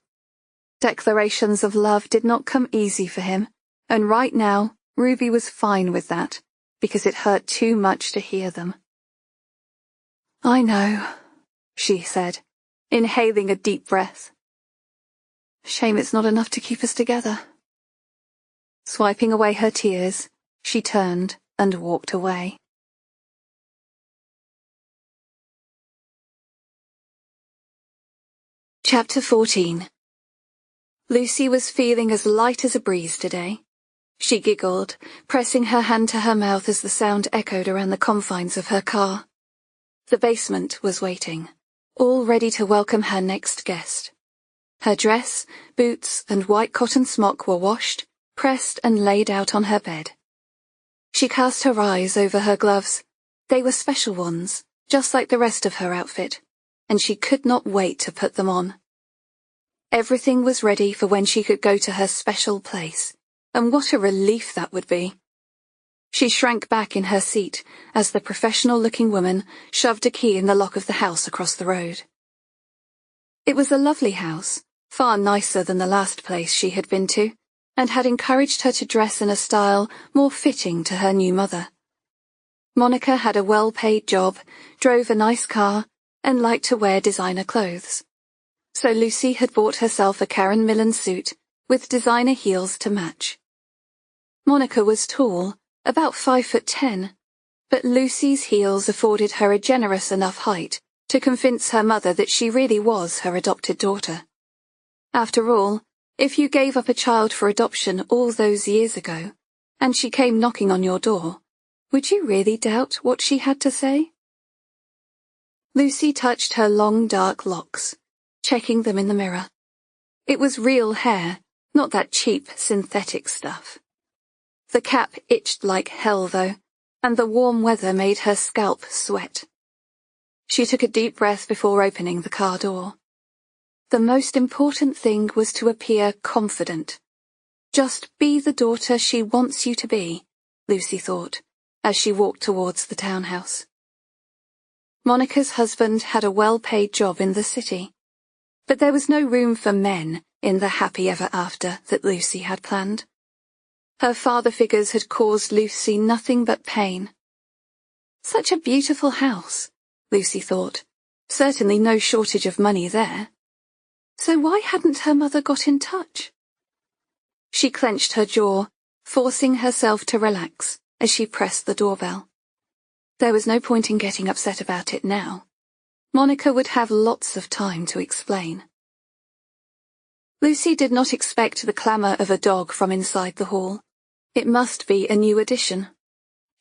Declarations of love did not come easy for him, and right now, Ruby was fine with that, because it hurt too much to hear them. I know, she said, inhaling a deep breath. Shame it's not enough to keep us together. Swiping away her tears, she turned and walked away. Chapter 14. Lucy was feeling as light as a breeze today. She giggled, pressing her hand to her mouth as the sound echoed around the confines of her car. The basement was waiting, all ready to welcome her next guest. Her dress, boots, and white cotton smock were washed, pressed, and laid out on her bed. She cast her eyes over her gloves. They were special ones, just like the rest of her outfit, and she could not wait to put them on. Everything was ready for when she could go to her special place, and what a relief that would be. She shrank back in her seat as the professional-looking woman shoved a key in the lock of the house across the road. It was a lovely house, far nicer than the last place she had been to, and had encouraged her to dress in a style more fitting to her new mother. Monica had a well-paid job, drove a nice car, and liked to wear designer clothes. So Lucy had bought herself a Karen Millen suit with designer heels to match. Monica was tall, about 5'10", but Lucy's heels afforded her a generous enough height to convince her mother that she really was her adopted daughter. After all, if you gave up a child for adoption all those years ago, and she came knocking on your door, would you really doubt what she had to say? Lucy touched her long dark locks, checking them in the mirror. It was real hair, not that cheap synthetic stuff. The cap itched like hell, though, and the warm weather made her scalp sweat. She took a deep breath before opening the car door. The most important thing was to appear confident. Just be the daughter she wants you to be, Lucy thought, as she walked towards the townhouse. Monica's husband had a well-paid job in the city, but there was no room for men in the happy ever after that Lucy had planned. Her father figures had caused Lucy nothing but pain. Such a beautiful house, Lucy thought. Certainly no shortage of money there. So why hadn't her mother got in touch? She clenched her jaw, forcing herself to relax as she pressed the doorbell. There was no point in getting upset about it now. Monica would have lots of time to explain. Lucy did not expect the clamour of a dog from inside the hall. It must be a new addition.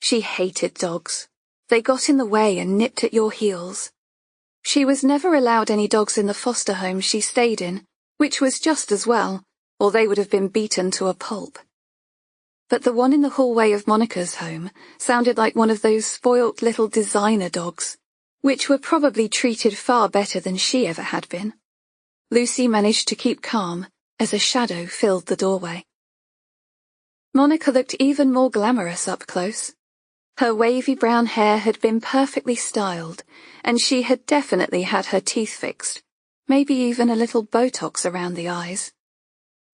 She hated dogs. They got in the way and nipped at your heels. She was never allowed any dogs in the foster home she stayed in, which was just as well, or they would have been beaten to a pulp. But the one in the hallway of Monica's home sounded like one of those spoilt little designer dogs, which were probably treated far better than she ever had been. Lucy managed to keep calm as a shadow filled the doorway. Monica looked even more glamorous up close. Her wavy brown hair had been perfectly styled, and she had definitely had her teeth fixed, maybe even a little Botox around the eyes.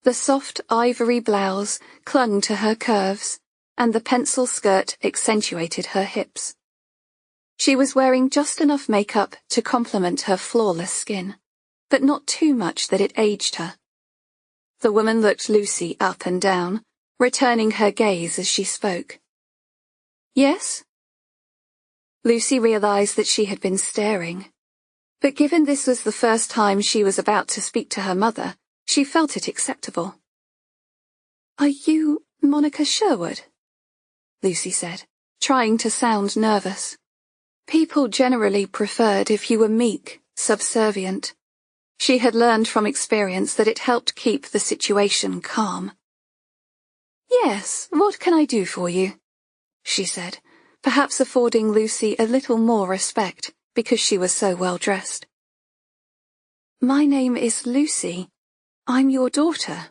The soft ivory blouse clung to her curves, and the pencil skirt accentuated her hips. She was wearing just enough makeup to complement her flawless skin, but not too much that it aged her. The woman looked Lucy up and down, returning her gaze as she spoke. Yes? Lucy realized that she had been staring, but given this was the first time she was about to speak to her mother, she felt it acceptable. Are you Monica Sherwood? Lucy said, trying to sound nervous. People generally preferred if you were meek, subservient. She had learned from experience that it helped keep the situation calm. Yes, what can I do for you? She said, perhaps affording Lucy a little more respect because she was so well dressed. My name is Lucy. I'm your daughter.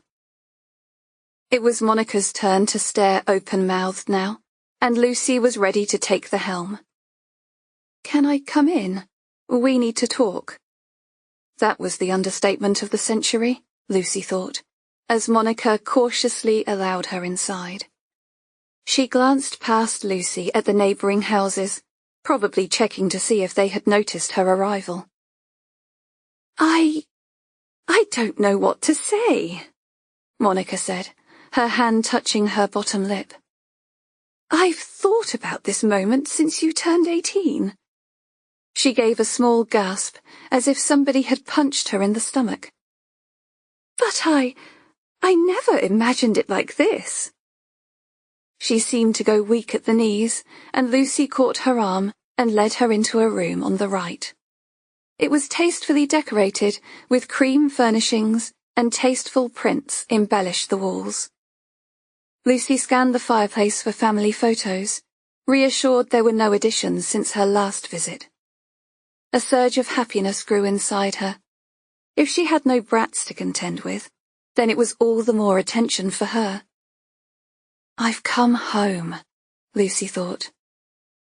It was Monica's turn to stare open-mouthed now, and Lucy was ready to take the helm. Can I come in? We need to talk. That was the understatement of the century, Lucy thought, as Monica cautiously allowed her inside. She glanced past Lucy at the neighbouring houses, probably checking to see if they had noticed her arrival. I don't know what to say, Monica said, her hand touching her bottom lip. I've thought about this moment since you turned 18. She gave a small gasp, as if somebody had punched her in the stomach. But I never imagined it like this. She seemed to go weak at the knees, and Lucy caught her arm and led her into a room on the right. It was tastefully decorated, with cream furnishings and tasteful prints embellished the walls. Lucy scanned the fireplace for family photos, reassured there were no additions since her last visit. A surge of happiness grew inside her. If she had no brats to contend with, then it was all the more attention for her. I've come home, Lucy thought.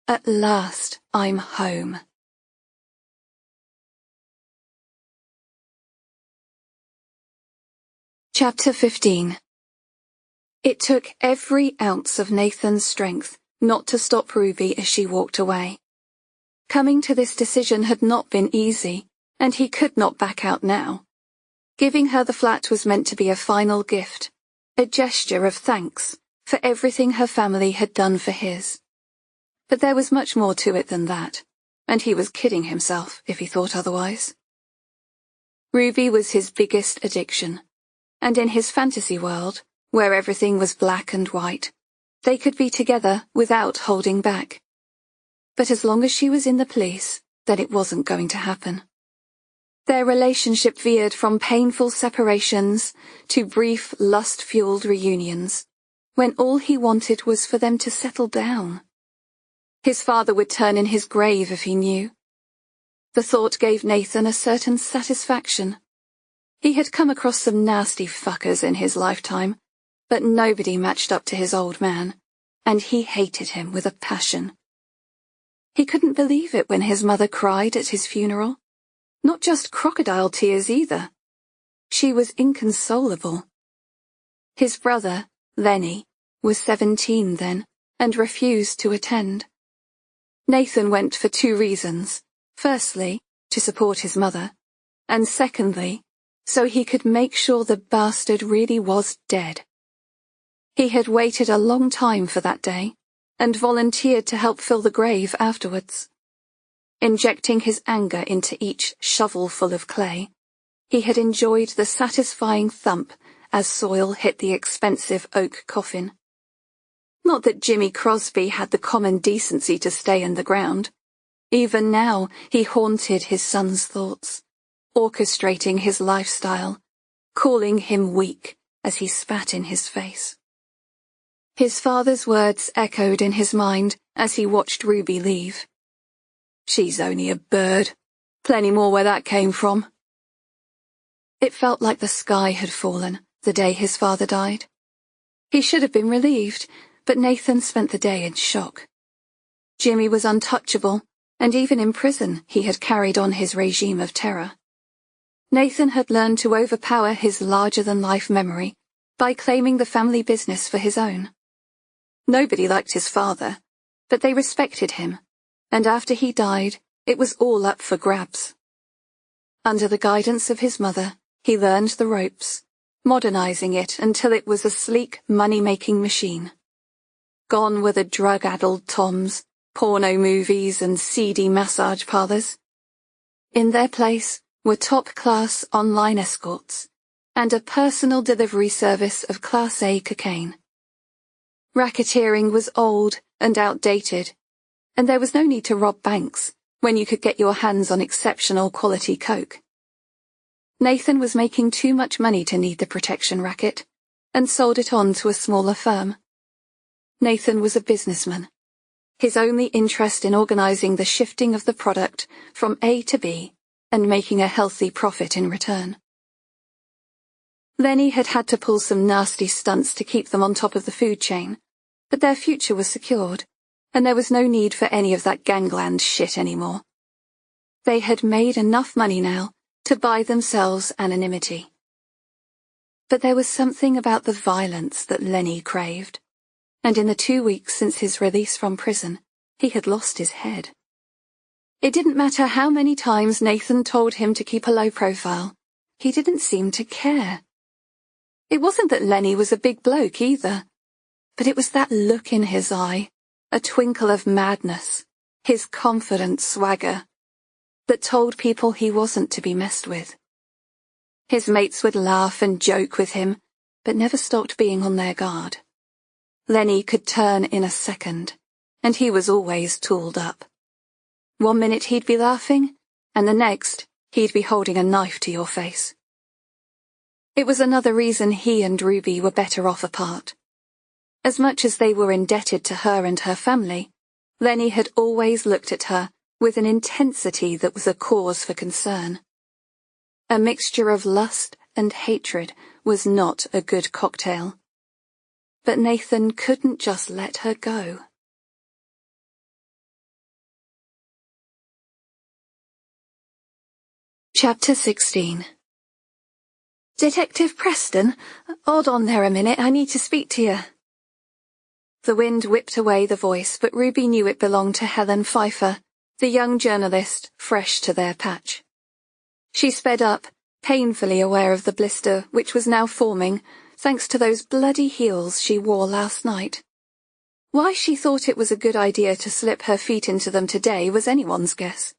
At last I'm home. Chapter 15. It took every ounce of Nathan's strength not to stop Ruby as she walked away. Coming to this decision had not been easy, and he could not back out now. Giving her the flat was meant to be a final gift, a gesture of thanks for everything her family had done for his. But there was much more to it than that, and he was kidding himself if he thought otherwise. Ruby was his biggest addiction, and in his fantasy world, where everything was black and white, they could be together without holding back. But as long as she was in the police, then it wasn't going to happen. Their relationship veered from painful separations to brief, lust-fueled reunions, when all he wanted was for them to settle down. His father would turn in his grave if he knew. The thought gave Nathan a certain satisfaction. He had come across some nasty fuckers in his lifetime, but nobody matched up to his old man, and he hated him with a passion. He couldn't believe it when his mother cried at his funeral. Not just crocodile tears either. She was inconsolable. His brother, Lenny, was 17 then, and refused to attend. Nathan went for 2 reasons. Firstly, to support his mother, and secondly, so he could make sure the bastard really was dead. He had waited a long time for that day, and volunteered to help fill the grave afterwards. Injecting his anger into each shovelful of clay, he had enjoyed the satisfying thump as soil hit the expensive oak coffin. Not that Jimmy Crosby had the common decency to stay in the ground. Even now he haunted his son's thoughts, orchestrating his lifestyle, calling him weak as he spat in his face. His father's words echoed in his mind as he watched Ruby leave. She's only a bird. Plenty more where that came from. It felt like the sky had fallen, the day his father died. He should have been relieved, but Nathan spent the day in shock. Jimmy was untouchable, and even in prison he had carried on his regime of terror. Nathan had learned to overpower his larger-than-life memory by claiming the family business for his own. Nobody liked his father, but they respected him, and after he died, it was all up for grabs. Under the guidance of his mother, he learned the ropes, modernizing it until it was a sleek, money-making machine. Gone were the drug-addled Toms, porno movies and seedy massage parlors. In their place were top-class online escorts and a personal delivery service of Class A cocaine. Racketeering was old and outdated, and there was no need to rob banks when you could get your hands on exceptional quality coke. Nathan was making too much money to need the protection racket, and sold it on to a smaller firm. Nathan was a businessman, his only interest in organizing the shifting of the product from A to B and making a healthy profit in return. Lenny had had to pull some nasty stunts to keep them on top of the food chain, but their future was secured, and there was no need for any of that gangland shit anymore. They had made enough money now to buy themselves anonymity. But there was something about the violence that Lenny craved, and in the 2 weeks since his release from prison, he had lost his head. It didn't matter how many times Nathan told him to keep a low profile, he didn't seem to care. It wasn't that Lenny was a big bloke either, but it was that look in his eye, a twinkle of madness, his confident swagger, that told people he wasn't to be messed with. His mates would laugh and joke with him, but never stopped being on their guard. Lenny could turn in a second, and he was always tooled up. 1 minute he'd be laughing, and the next he'd be holding a knife to your face. It was another reason he and Ruby were better off apart. As much as they were indebted to her and her family, Lenny had always looked at her with an intensity that was a cause for concern. A mixture of lust and hatred was not a good cocktail. But Nathan couldn't just let her go. Chapter 16. Detective Preston? Hold on there a minute, I need to speak to you. The wind whipped away the voice, but Ruby knew it belonged to Helen Pfeiffer, the young journalist fresh to their patch. She sped up, painfully aware of the blister which was now forming, thanks to those bloody heels she wore last night. Why she thought it was a good idea to slip her feet into them today was anyone's guess.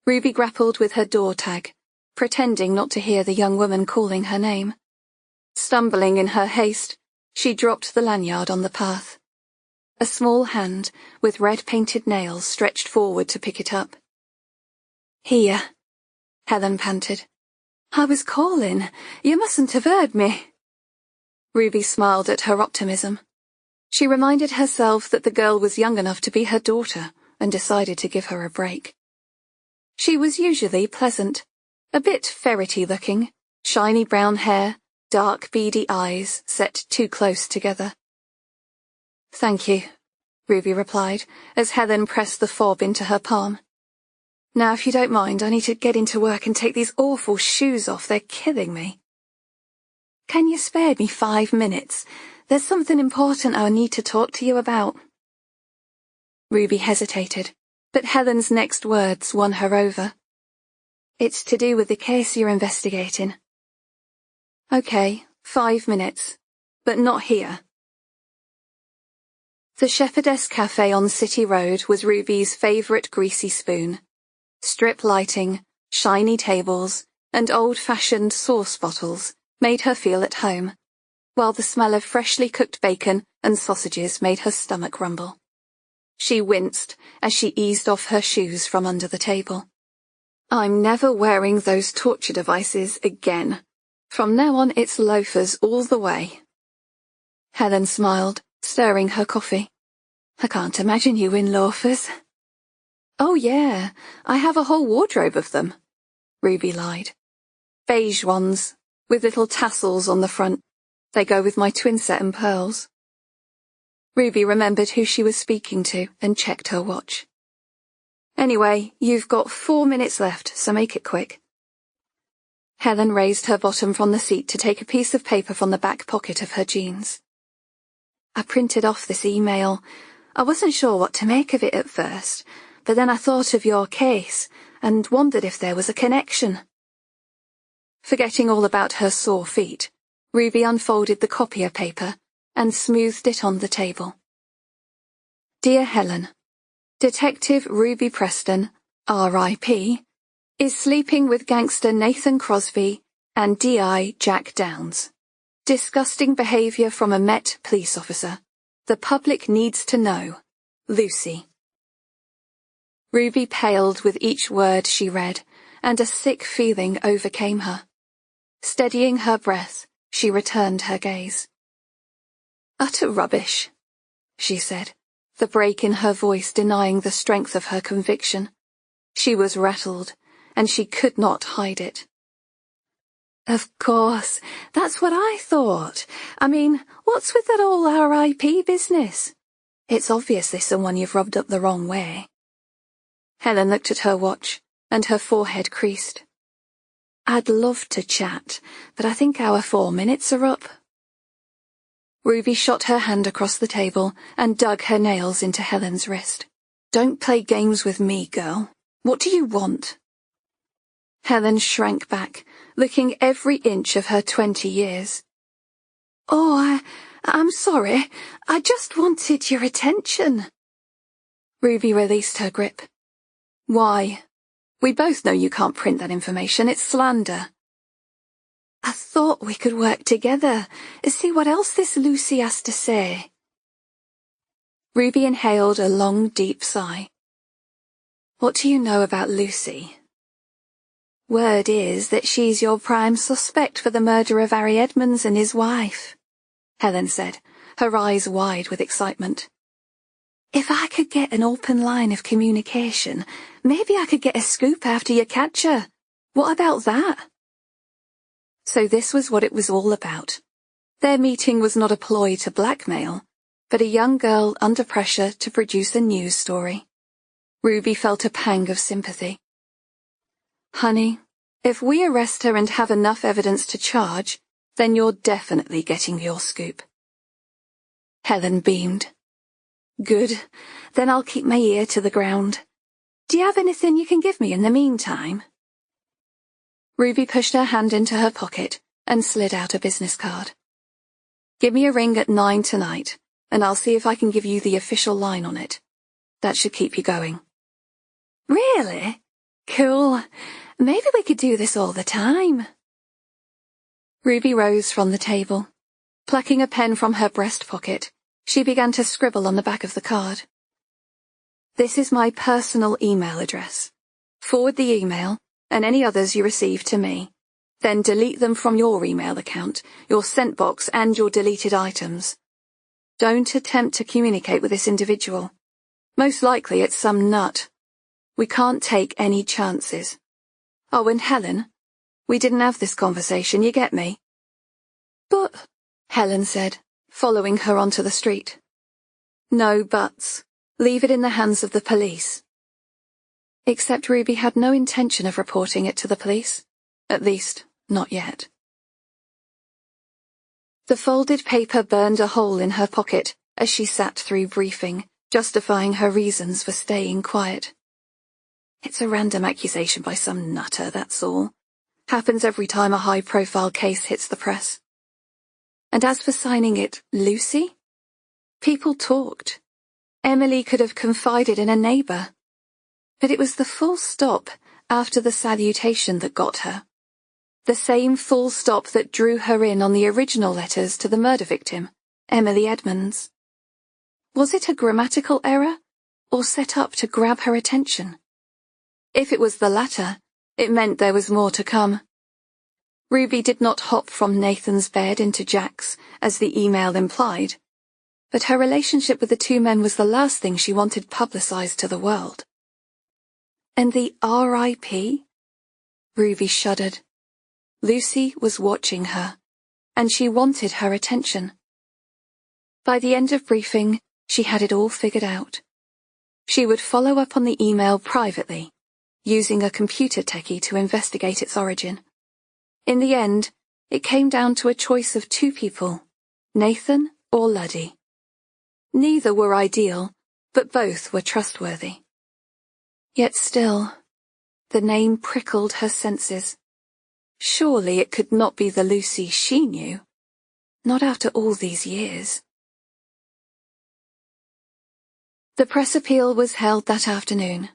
Ruby grappled with her door tag, pretending not to hear the young woman calling her name. Stumbling in her haste, she dropped the lanyard on the path. A small hand, with red-painted nails, stretched forward to pick it up. "Here," Helen panted. "I was calling. You mustn't have heard me." Ruby smiled at her optimism. She reminded herself that the girl was young enough to be her daughter, and decided to give her a break. She was usually pleasant, a bit ferrety-looking, shiny brown hair, dark beady eyes set too close together. "Thank you," Ruby replied, as Helen pressed the fob into her palm. "Now, if you don't mind, I need to get into work and take these awful shoes off. They're killing me." "Can you spare me 5 minutes? There's something important I need to talk to you about." Ruby hesitated, but Helen's next words won her over. "It's to do with the case you're investigating." "Okay, 5 minutes, but not here." The Shepherdess Cafe on City Road was Ruby's favourite greasy spoon. Strip lighting, shiny tables, and old-fashioned sauce bottles made her feel at home, while the smell of freshly cooked bacon and sausages made her stomach rumble. She winced as she eased off her shoes from under the table. "I'm never wearing those torture devices again. From now on it's loafers all the way." Helen smiled, stirring her coffee. "I can't imagine you in loafers." "Oh yeah, I have a whole wardrobe of them," Ruby lied. "Beige ones, with little tassels on the front. They go with my twin set and pearls. Ruby remembered who she was speaking to and checked her watch. Anyway, you've got 4 minutes left, so make it quick. Helen raised her bottom from the seat to take a piece of paper from the back pocket of her jeans. I printed off this email. I wasn't sure what to make of it at first, but then I thought of your case and wondered if there was a connection. Forgetting all about her sore feet, Ruby unfolded the copier paper and smoothed it on the table. Dear Helen, Detective Ruby Preston, R.I.P., is sleeping with gangster Nathan Crosby and D.I. Jack Downs. Disgusting behaviour from a Met police officer. The public needs to know. Lucy. Ruby paled with each word she read, and a sick feeling overcame her. Steadying her breath, she returned her gaze. Utter rubbish, she said, the break in her voice denying the strength of her conviction. She was rattled, and she could not hide it. Of course, that's what I thought. I mean, what's with that all R.I.P. business? It's obviously someone you've rubbed up the wrong way. Helen looked at her watch, and her forehead creased. I'd love to chat, but I think our 4 minutes are up. Ruby shot her hand across the table and dug her nails into Helen's wrist. Don't play games with me, girl. What do you want? Helen shrank back, looking every inch of her 20 years. Oh, I'm sorry. I just wanted your attention. Ruby released her grip. Why? We both know you can't print that information. It's slander. I thought we could work together, see what else this Lucy has to say. Ruby inhaled a long, deep sigh. What do you know about Lucy? Word is that she's your prime suspect for the murder of Harry Edmonds and his wife, Helen said, her eyes wide with excitement. If I could get an open line of communication, maybe I could get a scoop after you catch her. What about that? So this was what it was all about. Their meeting was not a ploy to blackmail, but a young girl under pressure to produce a news story. Ruby felt a pang of sympathy. Honey, if we arrest her and have enough evidence to charge, then you're definitely getting your scoop. Helen beamed. Good, then I'll keep my ear to the ground. Do you have anything you can give me in the meantime? Ruby pushed her hand into her pocket and slid out a business card. Give me a ring at 9 tonight, and I'll see if I can give you the official line on it. That should keep you going. Really? Cool. Maybe we could do this all the time. Ruby rose from the table. Plucking a pen from her breast pocket, she began to scribble on the back of the card. This is my personal email address. Forward the email, and any others you receive to me. Then delete them from your email account, your sent box, and your deleted items. Don't attempt to communicate with this individual. Most likely it's some nut. We can't take any chances. Oh, and Helen, we didn't have this conversation, you get me? But, Helen said, following her onto the street. No buts. Leave it in the hands of the police. Except Ruby had no intention of reporting it to the police. At least, not yet. The folded paper burned a hole in her pocket as she sat through briefing, justifying her reasons for staying quiet. It's a random accusation by some nutter, that's all. Happens every time a high-profile case hits the press. And as for signing it Lucy? People talked. Emily could have confided in a neighbour. But it was the full stop after the salutation that got her. The same full stop that drew her in on the original letters to the murder victim, Emily Edmonds. Was it a grammatical error, or set up to grab her attention? If it was the latter, it meant there was more to come. Ruby did not hop from Nathan's bed into Jack's, as the email implied, but her relationship with the two men was the last thing she wanted publicized to the world. And the R.I.P.? Ruby shuddered. Lucy was watching her, and she wanted her attention. By the end of briefing, she had it all figured out. She would follow up on the email privately, using a computer techie to investigate its origin. In the end, it came down to a choice of two people, Nathan or Luddy. Neither were ideal, but both were trustworthy. Yet still, the name prickled her senses. Surely it could not be the Lucy she knew. Not after all these years. The press appeal was held that afternoon.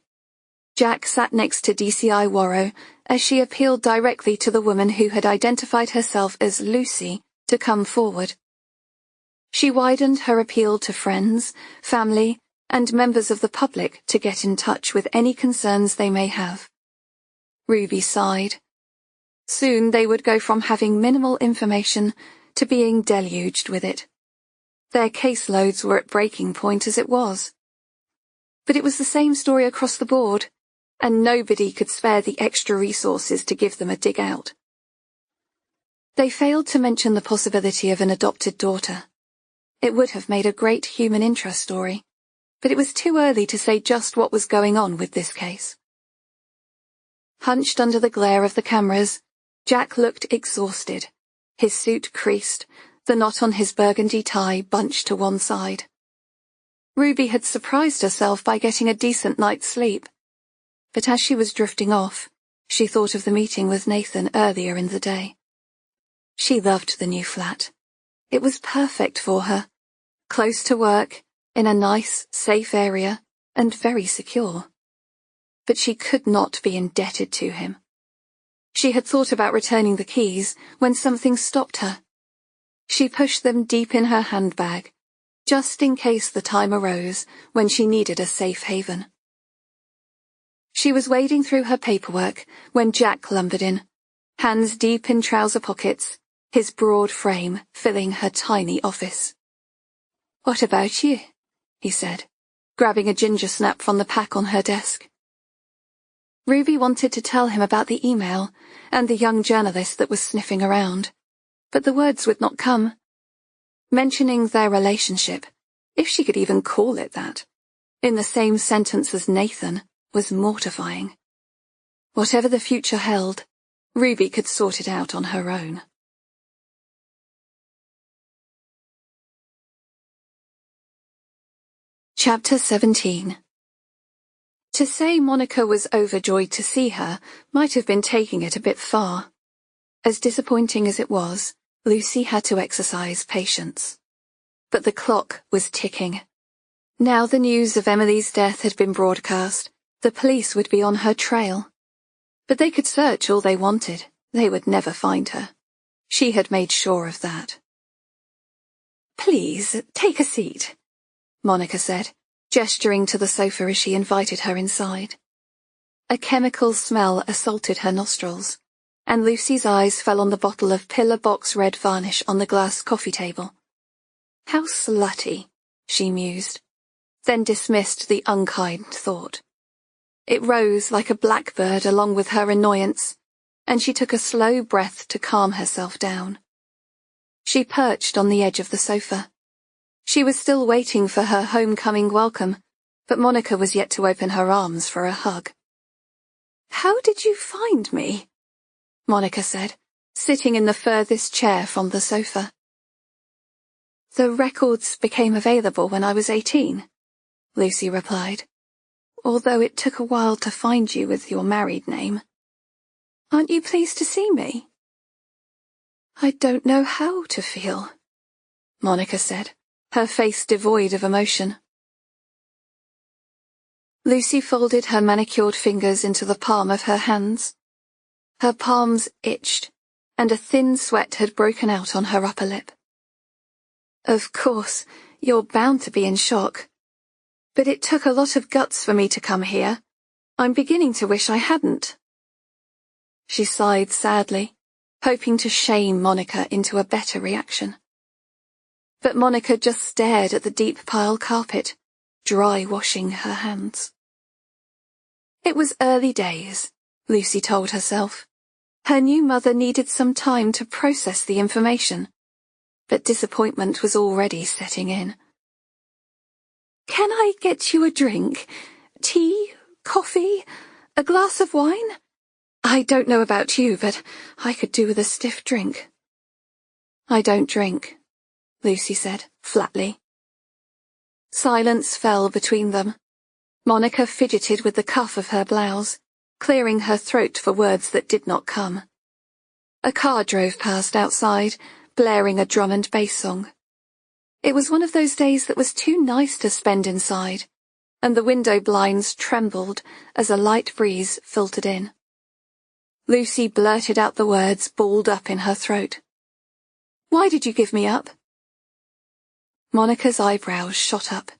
Jack sat next to DCI Warrow as she appealed directly to the woman who had identified herself as Lucy to come forward. She widened her appeal to friends, family, and members of the public to get in touch with any concerns they may have. Ruby sighed. Soon they would go from having minimal information to being deluged with it. Their caseloads were at breaking point as it was. But it was the same story across the board, and nobody could spare the extra resources to give them a dig out. They failed to mention the possibility of an adopted daughter. It would have made a great human interest story, but it was too early to say just what was going on with this case. Hunched under the glare of the cameras, Jack looked exhausted, his suit creased, the knot on his burgundy tie bunched to one side. Ruby had surprised herself by getting a decent night's sleep, but as she was drifting off, she thought of the meeting with Nathan earlier in the day. She loved the new flat. It was perfect for her, close to work, in a nice, safe area, and very secure. But she could not be indebted to him. She had thought about returning the keys when something stopped her. She pushed them deep in her handbag, just in case the time arose when she needed a safe haven. She was wading through her paperwork when Jack lumbered in, hands deep in trouser pockets, his broad frame filling her tiny office. "What about you?" he said, grabbing a ginger snap from the pack on her desk. Ruby wanted to tell him about the email and the young journalist that was sniffing around, but the words would not come. Mentioning their relationship, if she could even call it that, in the same sentence as Nathan, was mortifying. Whatever the future held, Ruby could sort it out on her own. Chapter 17. To say Monica was overjoyed to see her might have been taking it a bit far. As disappointing as it was, Lucy had to exercise patience. But the clock was ticking. Now the news of Emily's death had been broadcast, the police would be on her trail. But they could search all they wanted, they would never find her. She had made sure of that. "Please, take a seat," Monica said, gesturing to the sofa as she invited her inside. A chemical smell assaulted her nostrils, and Lucy's eyes fell on the bottle of pillar box red varnish on the glass coffee table. How slutty, she mused, then dismissed the unkind thought. It rose like a blackbird along with her annoyance, and she took a slow breath to calm herself down. She perched on the edge of the sofa. She was still waiting for her homecoming welcome, but Monica was yet to open her arms for a hug. "How did you find me?" Monica said, sitting in the furthest chair from the sofa. "The records became available when I was 18, Lucy replied, "although it took a while to find you with your married name. Aren't you pleased to see me?" "I don't know how to feel," Monica said, her face devoid of emotion. Lucy folded her manicured fingers into the palm of her hands. Her palms itched, and a thin sweat had broken out on her upper lip. "Of course, you're bound to be in shock. But it took a lot of guts for me to come here. I'm beginning to wish I hadn't." She sighed sadly, hoping to shame Monica into a better reaction. But Monica just stared at the deep pile carpet, dry washing her hands. It was early days, Lucy told herself. Her new mother needed some time to process the information, but disappointment was already setting in. "Can I get you a drink? Tea? Coffee? A glass of wine? I don't know about you, but I could do with a stiff drink." "I don't drink," Lucy said, flatly. Silence fell between them. Monica fidgeted with the cuff of her blouse, clearing her throat for words that did not come. A car drove past outside, blaring a drum and bass song. It was one of those days that was too nice to spend inside, and the window blinds trembled as a light breeze filtered in. Lucy blurted out the words balled up in her throat. "Why did you give me up?" Monica's eyebrows shot up,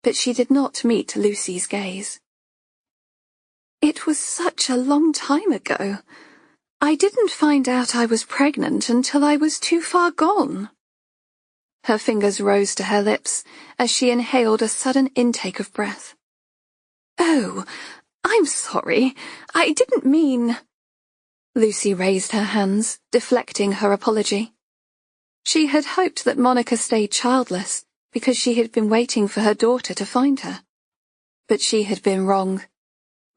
but she did not meet Lucy's gaze. "It was such a long time ago. I didn't find out I was pregnant until I was too far gone." Her fingers rose to her lips as she inhaled a sudden intake of breath. "Oh, I'm sorry. I didn't mean—" Lucy raised her hands, deflecting her apology. She had hoped that Monica stayed childless because she had been waiting for her daughter to find her. But she had been wrong.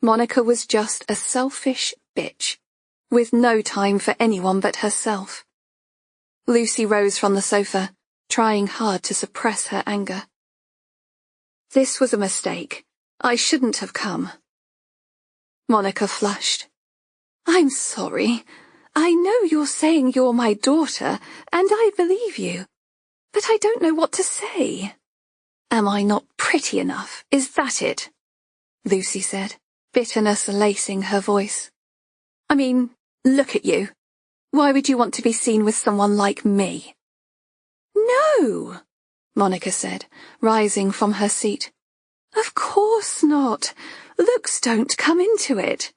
Monica was just a selfish bitch, with no time for anyone but herself. Lucy rose from the sofa, trying hard to suppress her anger. "This was a mistake. I shouldn't have come." Monica flushed. "I'm sorry. I know you're saying you're my daughter, and I believe you, but I don't know what to say." "Am I not pretty enough? Is that it?" Lucy said, bitterness lacing her voice. "I mean, look at you. Why would you want to be seen with someone like me?" "No," Monica said, rising from her seat. "Of course not. Looks don't come into it."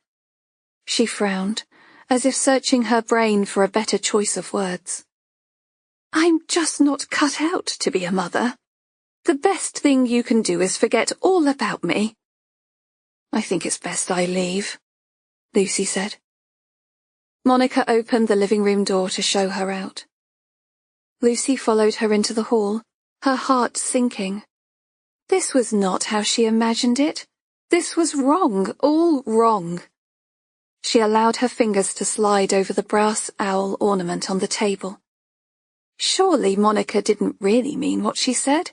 She frowned, as if searching her brain for a better choice of words. "I'm just not cut out to be a mother. The best thing you can do is forget all about me." "I think it's best I leave," Lucy said. Monica opened the living room door to show her out. Lucy followed her into the hall, her heart sinking. This was not how she imagined it. This was wrong, all wrong. She allowed her fingers to slide over the brass owl ornament on the table. Surely Monica didn't really mean what she said.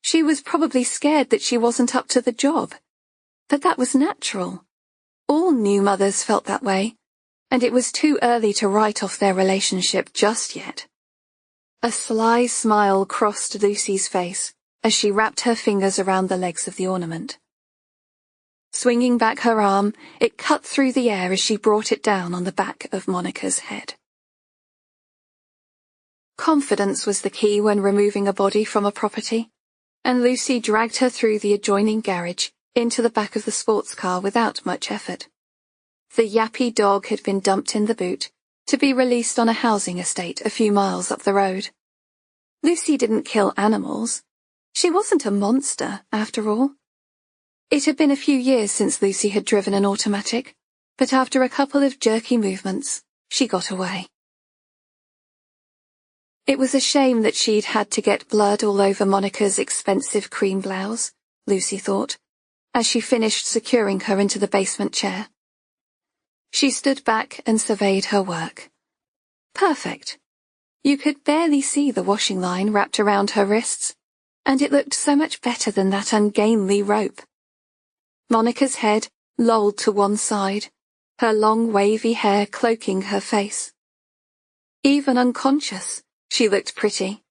She was probably scared that she wasn't up to the job. But that was natural. All new mothers felt that way, and it was too early to write off their relationship just yet. A sly smile crossed Lucy's face as she wrapped her fingers around the legs of the ornament. Swinging back her arm, it cut through the air as she brought it down on the back of Monica's head. Confidence was the key when removing a body from a property, and Lucy dragged her through the adjoining garage into the back of the sports car without much effort. The yappy dog had been dumped in the boot to be released on a housing estate a few miles up the road. Lucy didn't kill animals. She wasn't a monster, after all. It had been a few years since Lucy had driven an automatic, but after a couple of jerky movements, she got away. It was a shame that she'd had to get blood all over Monica's expensive cream blouse, Lucy thought, as she finished securing her into the basement chair. She stood back and surveyed her work. Perfect. You could barely see the washing line wrapped around her wrists, and it looked so much better than that ungainly rope. Monica's head lolled to one side, her long wavy hair cloaking her face. Even unconscious, she looked pretty.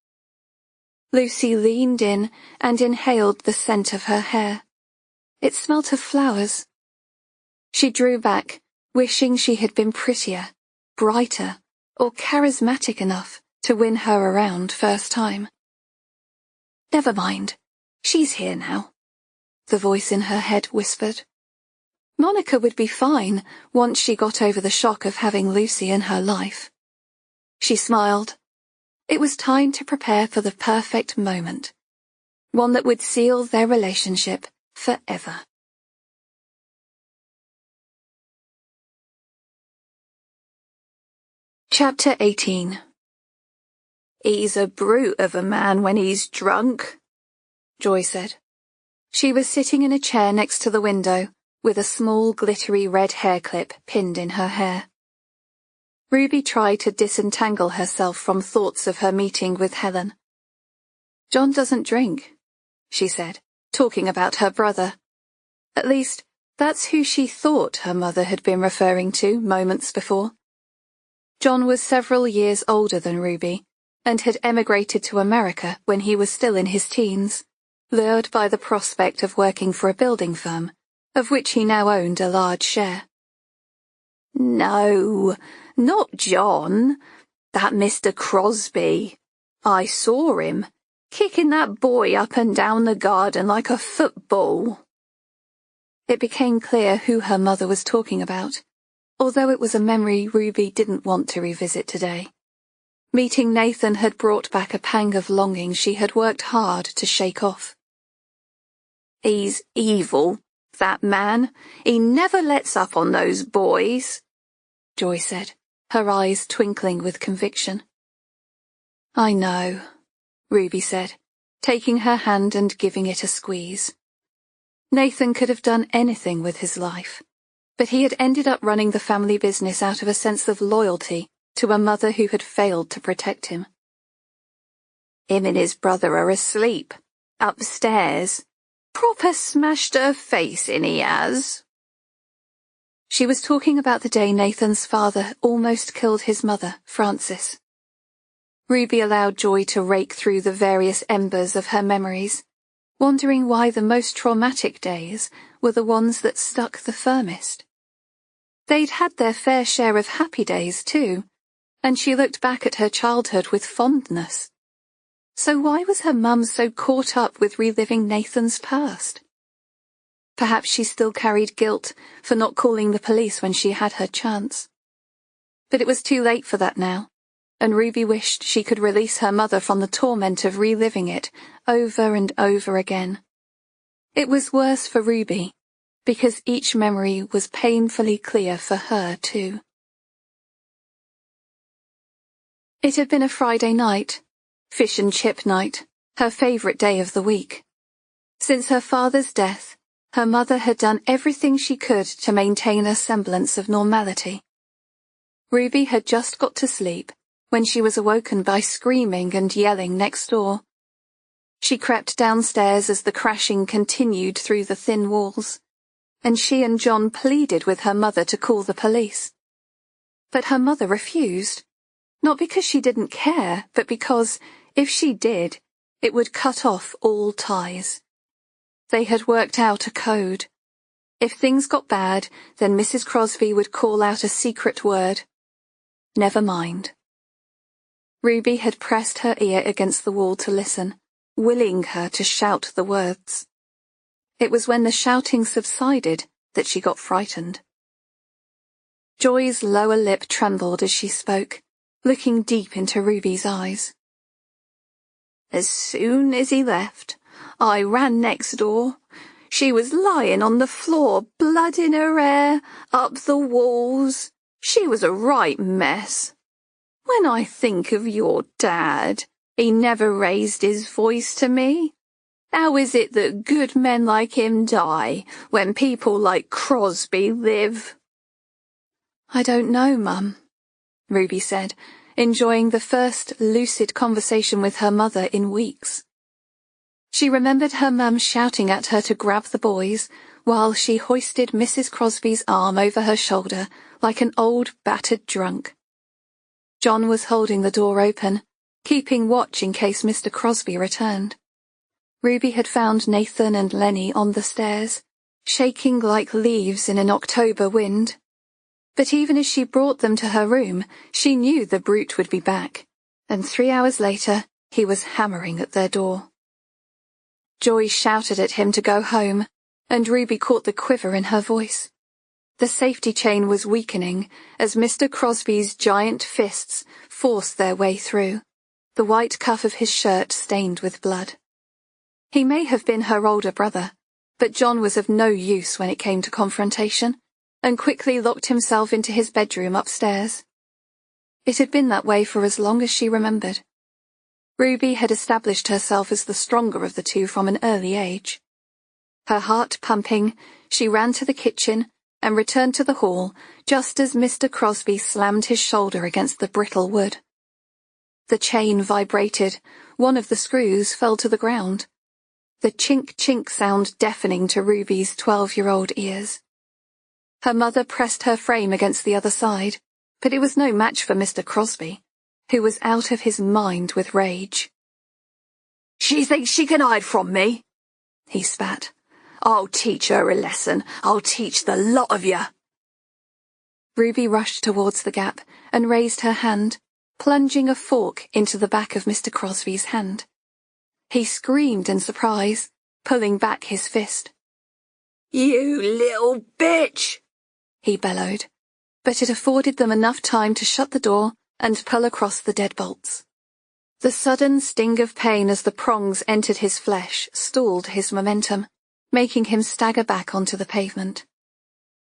Lucy leaned in and inhaled the scent of her hair. It smelt of flowers. She drew back, wishing she had been prettier, brighter, or charismatic enough to win her around first time. "Never mind. She's here now," the voice in her head whispered. Monica would be fine once she got over the shock of having Lucy in her life. She smiled. It was time to prepare for the perfect moment, one that would seal their relationship forever. Chapter 18. "He's a brute of a man when he's drunk," Joy said. She was sitting in a chair next to the window, with a small glittery red hair clip pinned in her hair. Ruby tried to disentangle herself from thoughts of her meeting with Helen. "John doesn't drink," she said, talking about her brother. At least, that's who she thought her mother had been referring to moments before. John was several years older than Ruby, and had emigrated to America when he was still in his teens, lured by the prospect of working for a building firm, of which he now owned a large share. "No, not John. That Mr. Crosby. I saw him, kicking that boy up and down the garden like a football." It became clear who her mother was talking about, although it was a memory Ruby didn't want to revisit today. Meeting Nathan had brought back a pang of longing she had worked hard to shake off. "He's evil, that man. He never lets up on those boys," Joy said, her eyes twinkling with conviction. "I know," Ruby said, taking her hand and giving it a squeeze. Nathan could have done anything with his life, but he had ended up running the family business out of a sense of loyalty to a mother who had failed to protect him. "Him and his brother are asleep, upstairs. Proper smashed her face in, he has." She was talking about the day Nathan's father almost killed his mother, Frances. Ruby allowed Joy to rake through the various embers of her memories, wondering why the most traumatic days were the ones that stuck the firmest. They'd had their fair share of happy days, too, and she looked back at her childhood with fondness. So why was her mum so caught up with reliving Nathan's past? Perhaps she still carried guilt for not calling the police when she had her chance. But it was too late for that now, and Ruby wished she could release her mother from the torment of reliving it over and over again. It was worse for Ruby, because each memory was painfully clear for her too. It had been a Friday night, fish and chip night, her favourite day of the week. Since her father's death, her mother had done everything she could to maintain a semblance of normality. Ruby had just got to sleep when she was awoken by screaming and yelling next door. She crept downstairs as the crashing continued through the thin walls, and she and John pleaded with her mother to call the police. But her mother refused, not because she didn't care, but because, if she did, it would cut off all ties. They had worked out a code. If things got bad, then Mrs. Crosby would call out a secret word. Never mind. Ruby had pressed her ear against the wall to listen, willing her to shout the words. It was when the shouting subsided that she got frightened. Joy's lower lip trembled as she spoke, looking deep into Ruby's eyes. "As soon as he left, I ran next door. She was lying on the floor, blood in her hair, up the walls. She was a right mess. When I think of your dad, he never raised his voice to me. How is it that good men like him die when people like Crosby live?" "I don't know, Mum," Ruby said, enjoying the first lucid conversation with her mother in weeks. She remembered her mum shouting at her to grab the boys, while she hoisted Mrs. Crosby's arm over her shoulder like an old battered drunk. John was holding the door open, keeping watch in case Mr. Crosby returned. Ruby had found Nathan and Lenny on the stairs, shaking like leaves in an October wind. But even as she brought them to her room, she knew the brute would be back, and 3 hours later he was hammering at their door. Joy shouted at him to go home, and Ruby caught the quiver in her voice. The safety chain was weakening as Mr. Crosby's giant fists forced their way through, the white cuff of his shirt stained with blood. He may have been her older brother, but John was of no use when it came to confrontation, and quickly locked himself into his bedroom upstairs. It had been that way for as long as she remembered. Ruby had established herself as the stronger of the two from an early age. Her heart pumping, she ran to the kitchen and returned to the hall just as Mr. Crosby slammed his shoulder against the brittle wood. The chain vibrated, one of the screws fell to the ground. The chink-chink sound deafening to Ruby's 12-year-old ears. Her mother pressed her frame against the other side, but it was no match for Mr. Crosby, who was out of his mind with rage. "She thinks she can hide from me," he spat. "I'll teach her a lesson. I'll teach the lot of you." Ruby rushed towards the gap and raised her hand, plunging a fork into the back of Mr. Crosby's hand. He screamed in surprise, pulling back his fist. "You little bitch!" he bellowed, but it afforded them enough time to shut the door and pull across the deadbolts. The sudden sting of pain as the prongs entered his flesh stalled his momentum, making him stagger back onto the pavement.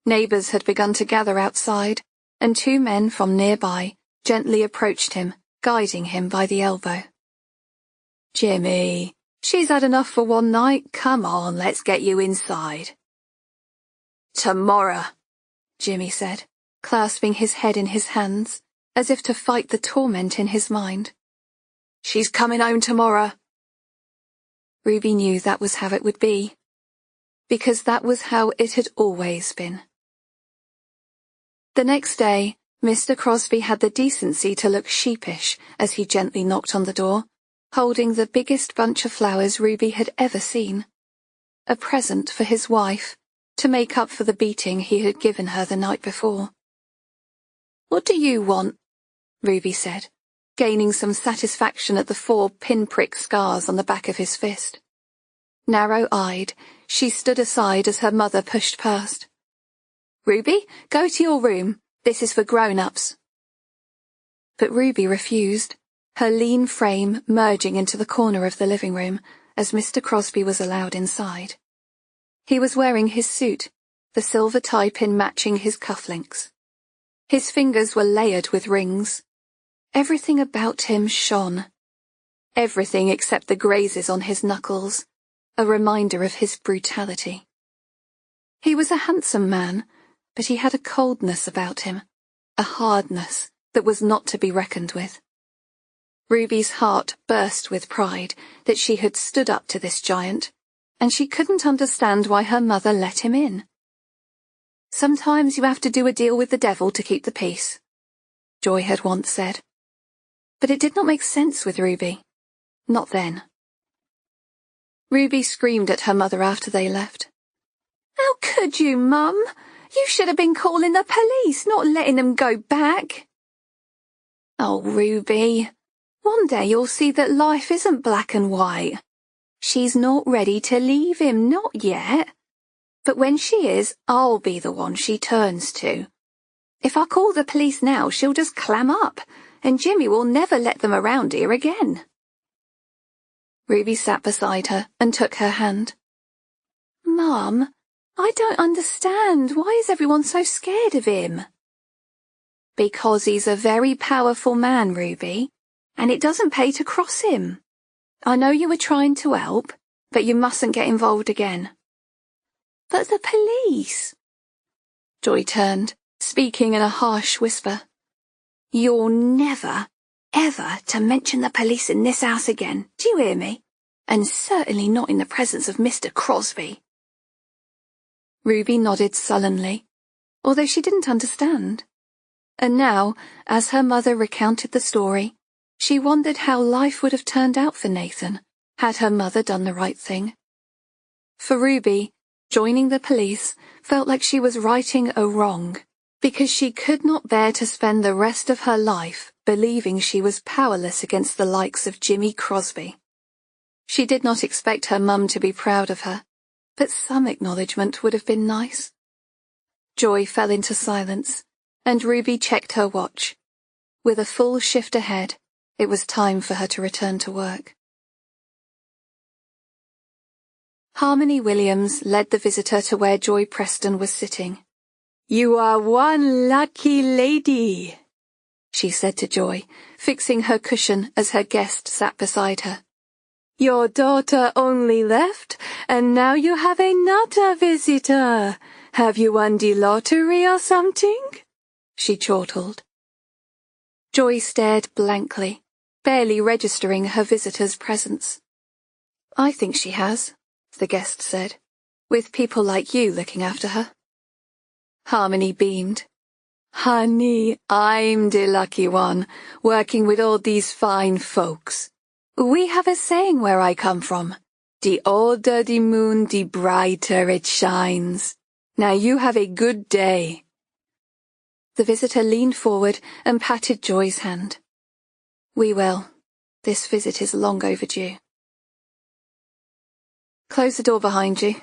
Neighbours had begun to gather outside, and two men from nearby gently approached him, guiding him by the elbow. "Jimmy, she's had enough for one night. Come on, let's get you inside." "Tomorrow," Jimmy said, clasping his head in his hands, as if to fight the torment in his mind. "She's coming home tomorrow." Ruby knew that was how it would be, because that was how it had always been. The next day, Mr. Crosby had the decency to look sheepish as he gently knocked on the door, holding the biggest bunch of flowers Ruby had ever seen. A present for his wife, to make up for the beating he had given her the night before. "What do you want?" Ruby said, gaining some satisfaction at the 4 pinprick scars on the back of his fist. Narrow-eyed, she stood aside as her mother pushed past. "Ruby, go to your room. This is for grown-ups." But Ruby refused, her lean frame merging into the corner of the living room as Mr. Crosby was allowed inside. He was wearing his suit, the silver tie-pin matching his cufflinks. His fingers were layered with rings. Everything about him shone. Everything except the grazes on his knuckles, a reminder of his brutality. He was a handsome man, but he had a coldness about him, a hardness that was not to be reckoned with. Ruby's heart burst with pride that she had stood up to this giant, and she couldn't understand why her mother let him in. "Sometimes you have to do a deal with the devil to keep the peace," Joy had once said. But it did not make sense with Ruby. Not then. Ruby screamed at her mother after they left. "How could you, Mum? You should have been calling the police, not letting them go back." "Oh, Ruby, one day you'll see that life isn't black and white. She's not ready to leave him, not yet. But when she is, I'll be the one she turns to. If I call the police now, she'll just clam up, and Jimmy will never let them around here again." Ruby sat beside her and took her hand. "Mum, I don't understand. Why is everyone so scared of him?" "Because he's a very powerful man, Ruby, and it doesn't pay to cross him. I know you were trying to help, but you mustn't get involved again." "But the police—" Joy turned, speaking in a harsh whisper. "You're never, ever to mention the police in this house again, do you hear me? And certainly not in the presence of Mr. Crosby." Ruby nodded sullenly, although she didn't understand. And now, as her mother recounted the story, she wondered how life would have turned out for Nathan had her mother done the right thing. For Ruby, joining the police felt like she was righting a wrong, because she could not bear to spend the rest of her life believing she was powerless against the likes of Jimmy Crosby. She did not expect her mum to be proud of her, but some acknowledgement would have been nice. Joy fell into silence, and Ruby checked her watch. With a full shift ahead, it was time for her to return to work. Harmony Williams led the visitor to where Joy Preston was sitting. "You are one lucky lady," she said to Joy, fixing her cushion as her guest sat beside her. Your daughter only left, and now you have another visitor. Have you won the lottery or something? She chortled. Joy stared blankly, barely registering her visitor's presence. I think she has, the guest said, with people like you looking after her. Harmony beamed. Honey, I'm the lucky one, working with all these fine folks. We have a saying where I come from. The older the moon, the brighter it shines. Now you have a good day. The visitor leaned forward and patted Joy's hand. We will. This visit is long overdue. Close the door behind you,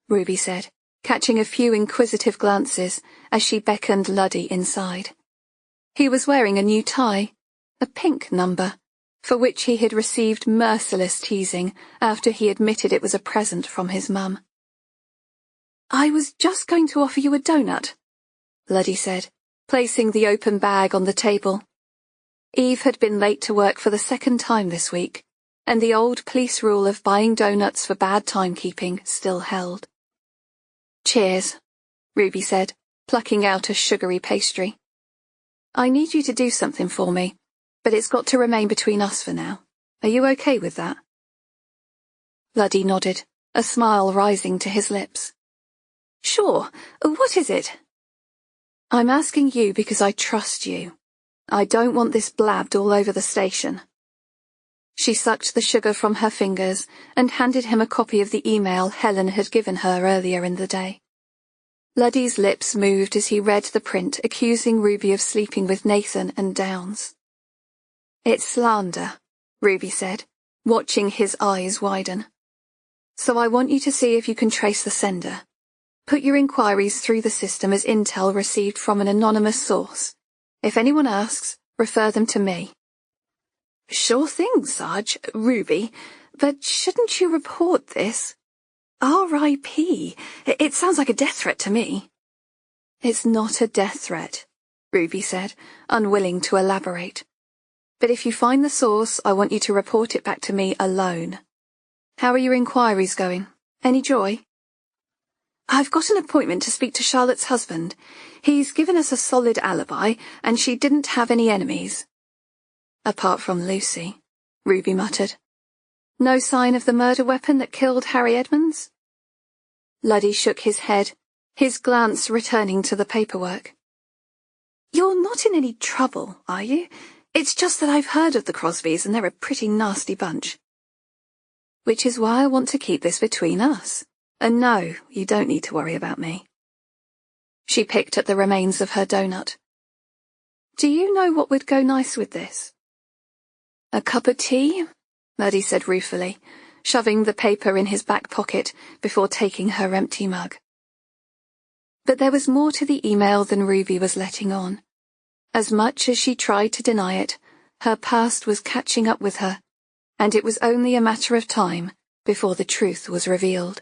Ruby said, catching a few inquisitive glances as she beckoned Luddy inside. He was wearing a new tie, a pink number, for which he had received merciless teasing after he admitted it was a present from his mum. I was just going to offer you a donut, Luddy said, placing the open bag on the table. Eve had been late to work for the second time this week, and the old police rule of buying donuts for bad timekeeping still held. Cheers, Ruby said, plucking out a sugary pastry. I need you to do something for me, but it's got to remain between us for now. Are you okay with that? Luddy nodded, a smile rising to his lips. Sure, what is it? I'm asking you because I trust you. I don't want this blabbed all over the station. She sucked the sugar from her fingers and handed him a copy of the email Helen had given her earlier in the day. Luddy's lips moved as he read the print accusing Ruby of sleeping with Nathan and Downs. It's slander, Ruby said, watching his eyes widen. So I want you to see if you can trace the sender. Put your inquiries through the system as intel received from an anonymous source. If anyone asks, refer them to me. Sure thing, Sarge, Ruby, but shouldn't you report this? R.I.P. It sounds like a death threat to me. It's not a death threat, Ruby said, unwilling to elaborate. But if you find the source, I want you to report it back to me alone. How are your inquiries going? Any joy? I've got an appointment to speak to Charlotte's husband. He's given us a solid alibi, and she didn't have any enemies. Apart from Lucy, Ruby muttered. No sign of the murder weapon that killed Harry Edmonds? Luddy shook his head, his glance returning to the paperwork. You're not in any trouble, are you? It's just that I've heard of the Crosbys and they're a pretty nasty bunch. Which is why I want to keep this between us. And no, you don't need to worry about me. She picked at the remains of her donut. Do you know what would go nice with this? A cup of tea? Luddy said ruefully, shoving the paper in his back pocket before taking her empty mug. But there was more to the email than Ruby was letting on. As much as she tried to deny it, her past was catching up with her, and it was only a matter of time before the truth was revealed.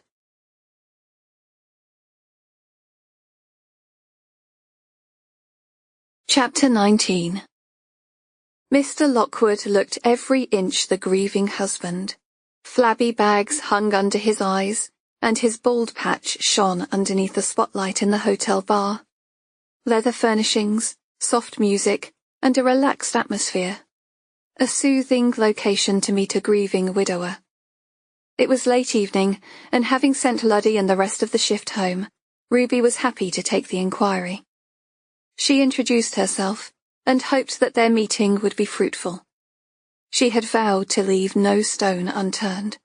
Chapter 19. Mr. Lockwood looked every inch the grieving husband. Flabby bags hung under his eyes, and his bald patch shone underneath the spotlight in the hotel bar. Leather furnishings, soft music, and a relaxed atmosphere. A soothing location to meet a grieving widower. It was late evening, and having sent Luddy and the rest of the shift home, Ruby was happy to take the inquiry. She introduced herself, and hoped that their meeting would be fruitful. She had vowed to leave no stone unturned.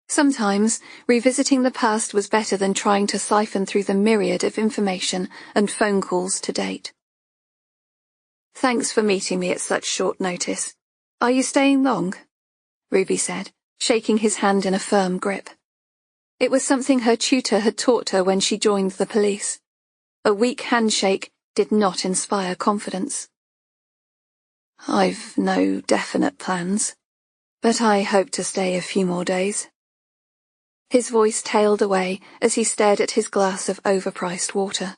Sometimes, revisiting the past was better than trying to siphon through the myriad of information and phone calls to date. Thanks for meeting me at such short notice. Are you staying long? Ruby said, shaking his hand in a firm grip. It was something her tutor had taught her when she joined the police. A weak handshake did not inspire confidence. I've no definite plans, but I hope to stay a few more days. His voice tailed away as he stared at his glass of overpriced water.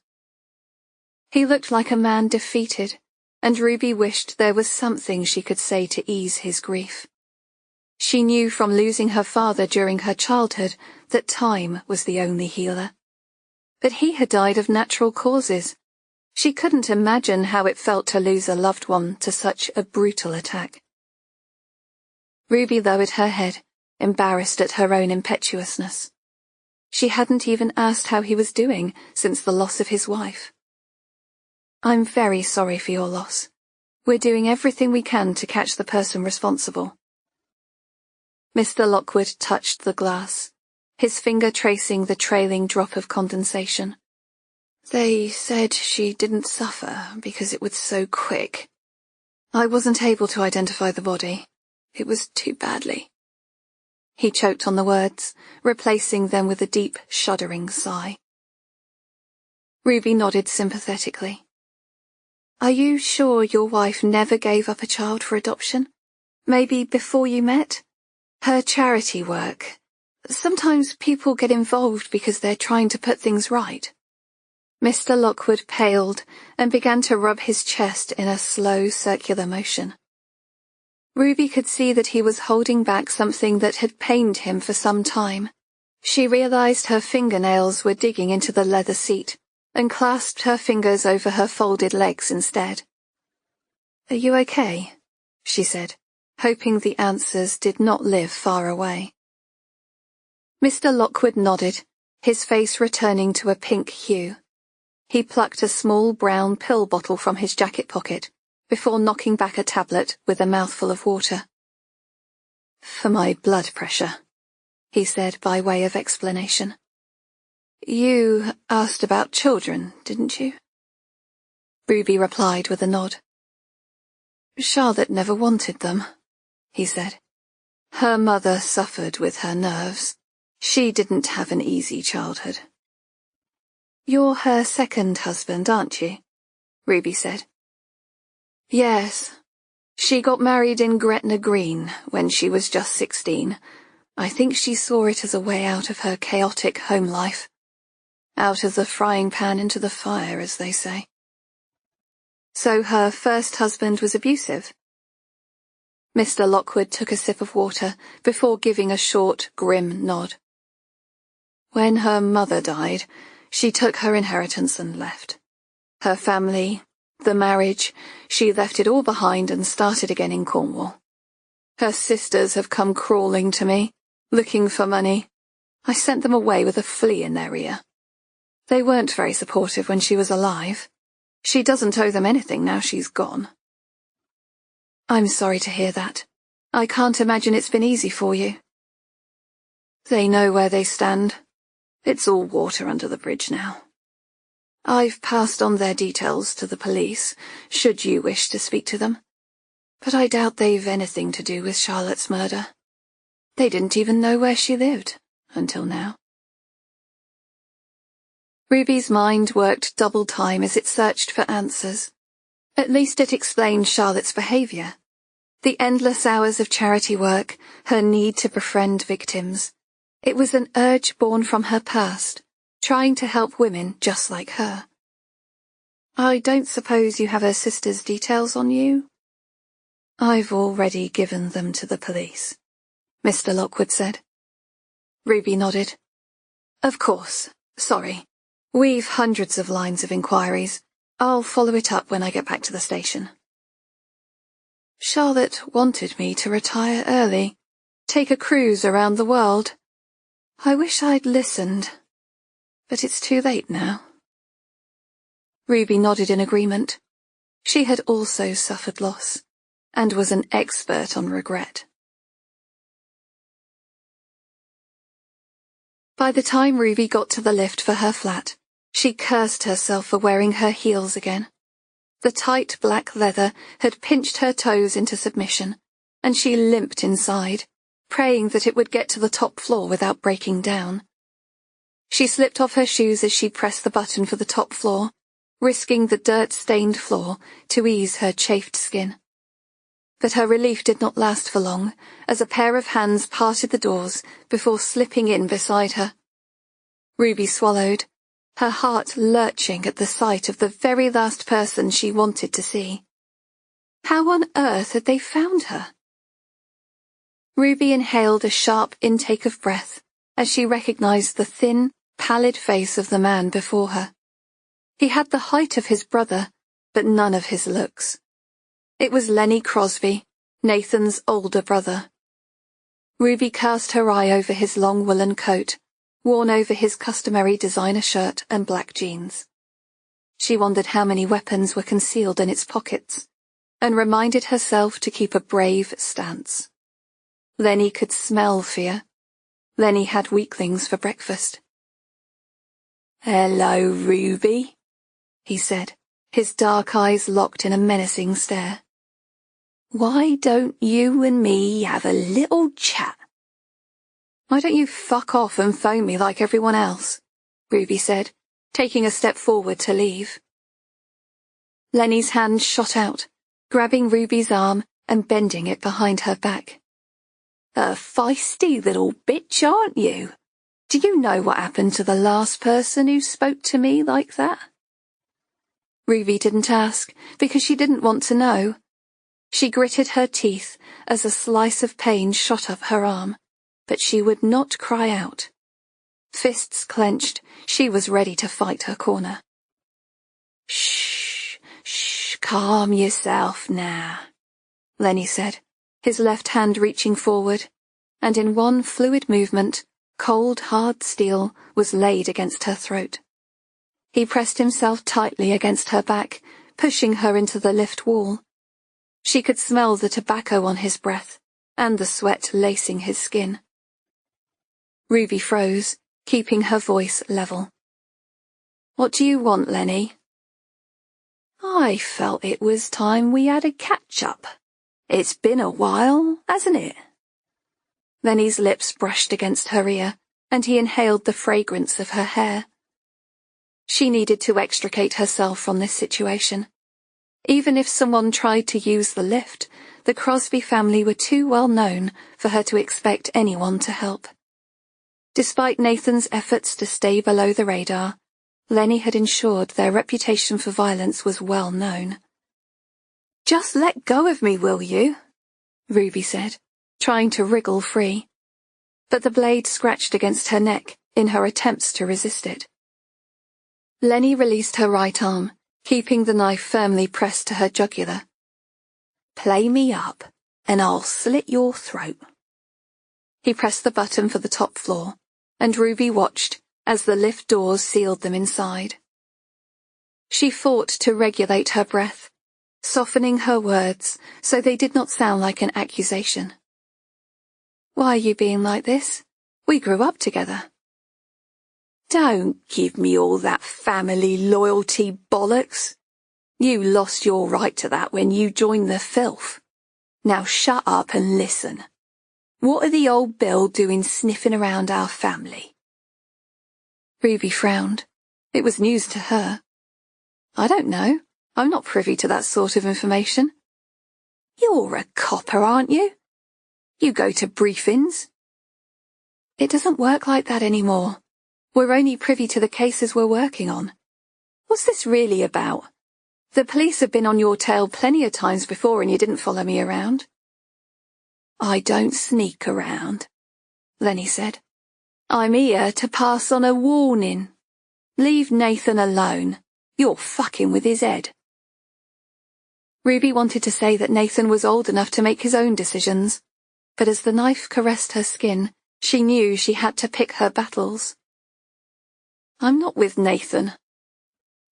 He looked like a man defeated, and Ruby wished there was something she could say to ease his grief. She knew from losing her father during her childhood that time was the only healer. But he had died of natural causes. She couldn't imagine how it felt to lose a loved one to such a brutal attack. Ruby lowered her head, embarrassed at her own impetuousness. She hadn't even asked how he was doing since the loss of his wife. "I'm very sorry for your loss. We're doing everything we can to catch the person responsible." Mr. Lockwood touched the glass, his finger tracing the trailing drop of condensation. "They said she didn't suffer because it was so quick. I wasn't able to identify the body. It was too badly." He choked on the words, replacing them with a deep, shuddering sigh. Ruby nodded sympathetically. "Are you sure your wife never gave up a child for adoption? Maybe before you met? Her charity work. Sometimes people get involved because they're trying to put things right." Mr. Lockwood paled and began to rub his chest in a slow, circular motion. Ruby could see that he was holding back something that had pained him for some time. She realized her fingernails were digging into the leather seat and clasped her fingers over her folded legs instead. "Are you okay?" she said, hoping the answers did not live far away. Mr. Lockwood nodded, his face returning to a pink hue. He plucked a small brown pill bottle from his jacket pocket before knocking back a tablet with a mouthful of water. "For my blood pressure," he said by way of explanation. "You asked about children, didn't you?" Ruby replied with a nod. "Charlotte never wanted them," he said. "Her mother suffered with her nerves. She didn't have an easy childhood." "You're her second husband, aren't you?" Ruby said. "Yes. She got married in Gretna Green when she was just 16. I think she saw it as a way out of her chaotic home life. Out of the frying pan into the fire, as they say." "So her first husband was abusive?" Mr. Lockwood took a sip of water before giving a short, grim nod. "When her mother died, she took her inheritance and left. Her family, the marriage, she left it all behind and started again in Cornwall. Her sisters have come crawling to me, looking for money. I sent them away with a flea in their ear. They weren't very supportive when she was alive. She doesn't owe them anything now she's gone." "I'm sorry to hear that. I can't imagine it's been easy for you." "They know where they stand. It's all water under the bridge now. I've passed on their details to the police, should you wish to speak to them. But I doubt they've anything to do with Charlotte's murder. They didn't even know where she lived, until now." Ruby's mind worked double time as it searched for answers. At least it explained Charlotte's behavior. The endless hours of charity work, her need to befriend victims. It was an urge born from her past, trying to help women just like her. "I don't suppose you have her sister's details on you?" "I've already given them to the police," Mr. Lockwood said. Ruby nodded. "Of course. Sorry. We've hundreds of lines of inquiries. I'll follow it up when I get back to the station." "Charlotte wanted me to retire early, take a cruise around the world. I wish I'd listened. But it's too late now." Ruby nodded in agreement. She had also suffered loss, and was an expert on regret. By the time Ruby got to the lift for her flat, she cursed herself for wearing her heels again. The tight black leather had pinched her toes into submission, and she limped inside, praying that it would get to the top floor without breaking down. She slipped off her shoes as she pressed the button for the top floor, risking the dirt-stained floor to ease her chafed skin. But her relief did not last for long, as a pair of hands parted the doors before slipping in beside her. Ruby swallowed, her heart lurching at the sight of the very last person she wanted to see. How on earth had they found her? Ruby inhaled a sharp intake of breath as she recognized the thin, pallid face of the man before her. He had the height of his brother, but none of his looks. It was Lenny Crosby, Nathan's older brother. Ruby cast her eye over his long woolen coat, worn over his customary designer shirt and black jeans. She wondered how many weapons were concealed in its pockets, and reminded herself to keep a brave stance. Lenny could smell fear. Lenny had weaklings for breakfast. "Hello, Ruby," he said, his dark eyes locked in a menacing stare. "Why don't you and me have a little chat?" "Why don't you fuck off and phone me like everyone else?" Ruby said, taking a step forward to leave. Lenny's hand shot out, grabbing Ruby's arm and bending it behind her back. "A feisty little bitch, aren't you? Do you know what happened to the last person who spoke to me like that?" Ruby didn't ask, because she didn't want to know. She gritted her teeth as a slice of pain shot up her arm, but she would not cry out. Fists clenched, she was ready to fight her corner. "Shh, calm yourself now," Lenny said, his left hand reaching forward, and in one fluid movement, cold, hard steel was laid against her throat. He pressed himself tightly against her back, pushing her into the lift wall. She could smell the tobacco on his breath, and the sweat lacing his skin. Ruby froze, keeping her voice level. "What do you want, Lenny?" "I felt it was time we had a catch-up. It's been a while, hasn't it?" Lenny's lips brushed against her ear, and he inhaled the fragrance of her hair. She needed to extricate herself from this situation. Even if someone tried to use the lift, the Crosby family were too well known for her to expect anyone to help. Despite Nathan's efforts to stay below the radar, Lenny had ensured their reputation for violence was well known. "Just let go of me, will you?" Ruby said, trying to wriggle free. But the blade scratched against her neck in her attempts to resist it. Lenny released her right arm, keeping the knife firmly pressed to her jugular. "Play me up, and I'll slit your throat." He pressed the button for the top floor, and Ruby watched as the lift doors sealed them inside. She fought to regulate her breath, softening her words so they did not sound like an accusation. "Why are you being like this? We grew up together." "Don't give me all that family loyalty bollocks. You lost your right to that when you joined the filth. Now shut up and listen. What are the old Bill doing sniffing around our family?" Ruby frowned. It was news to her. "I don't know. I'm not privy to that sort of information." "You're a copper, aren't you? You go to briefings." "It doesn't work like that anymore. We're only privy to the cases we're working on. What's this really about? The police have been on your tail plenty of times before and you didn't follow me around." "I don't sneak around," Lenny said. "I'm here to pass on a warning. Leave Nathan alone. You're fucking with his head." Ruby wanted to say that Nathan was old enough to make his own decisions, but as the knife caressed her skin, she knew she had to pick her battles. "I'm not with Nathan."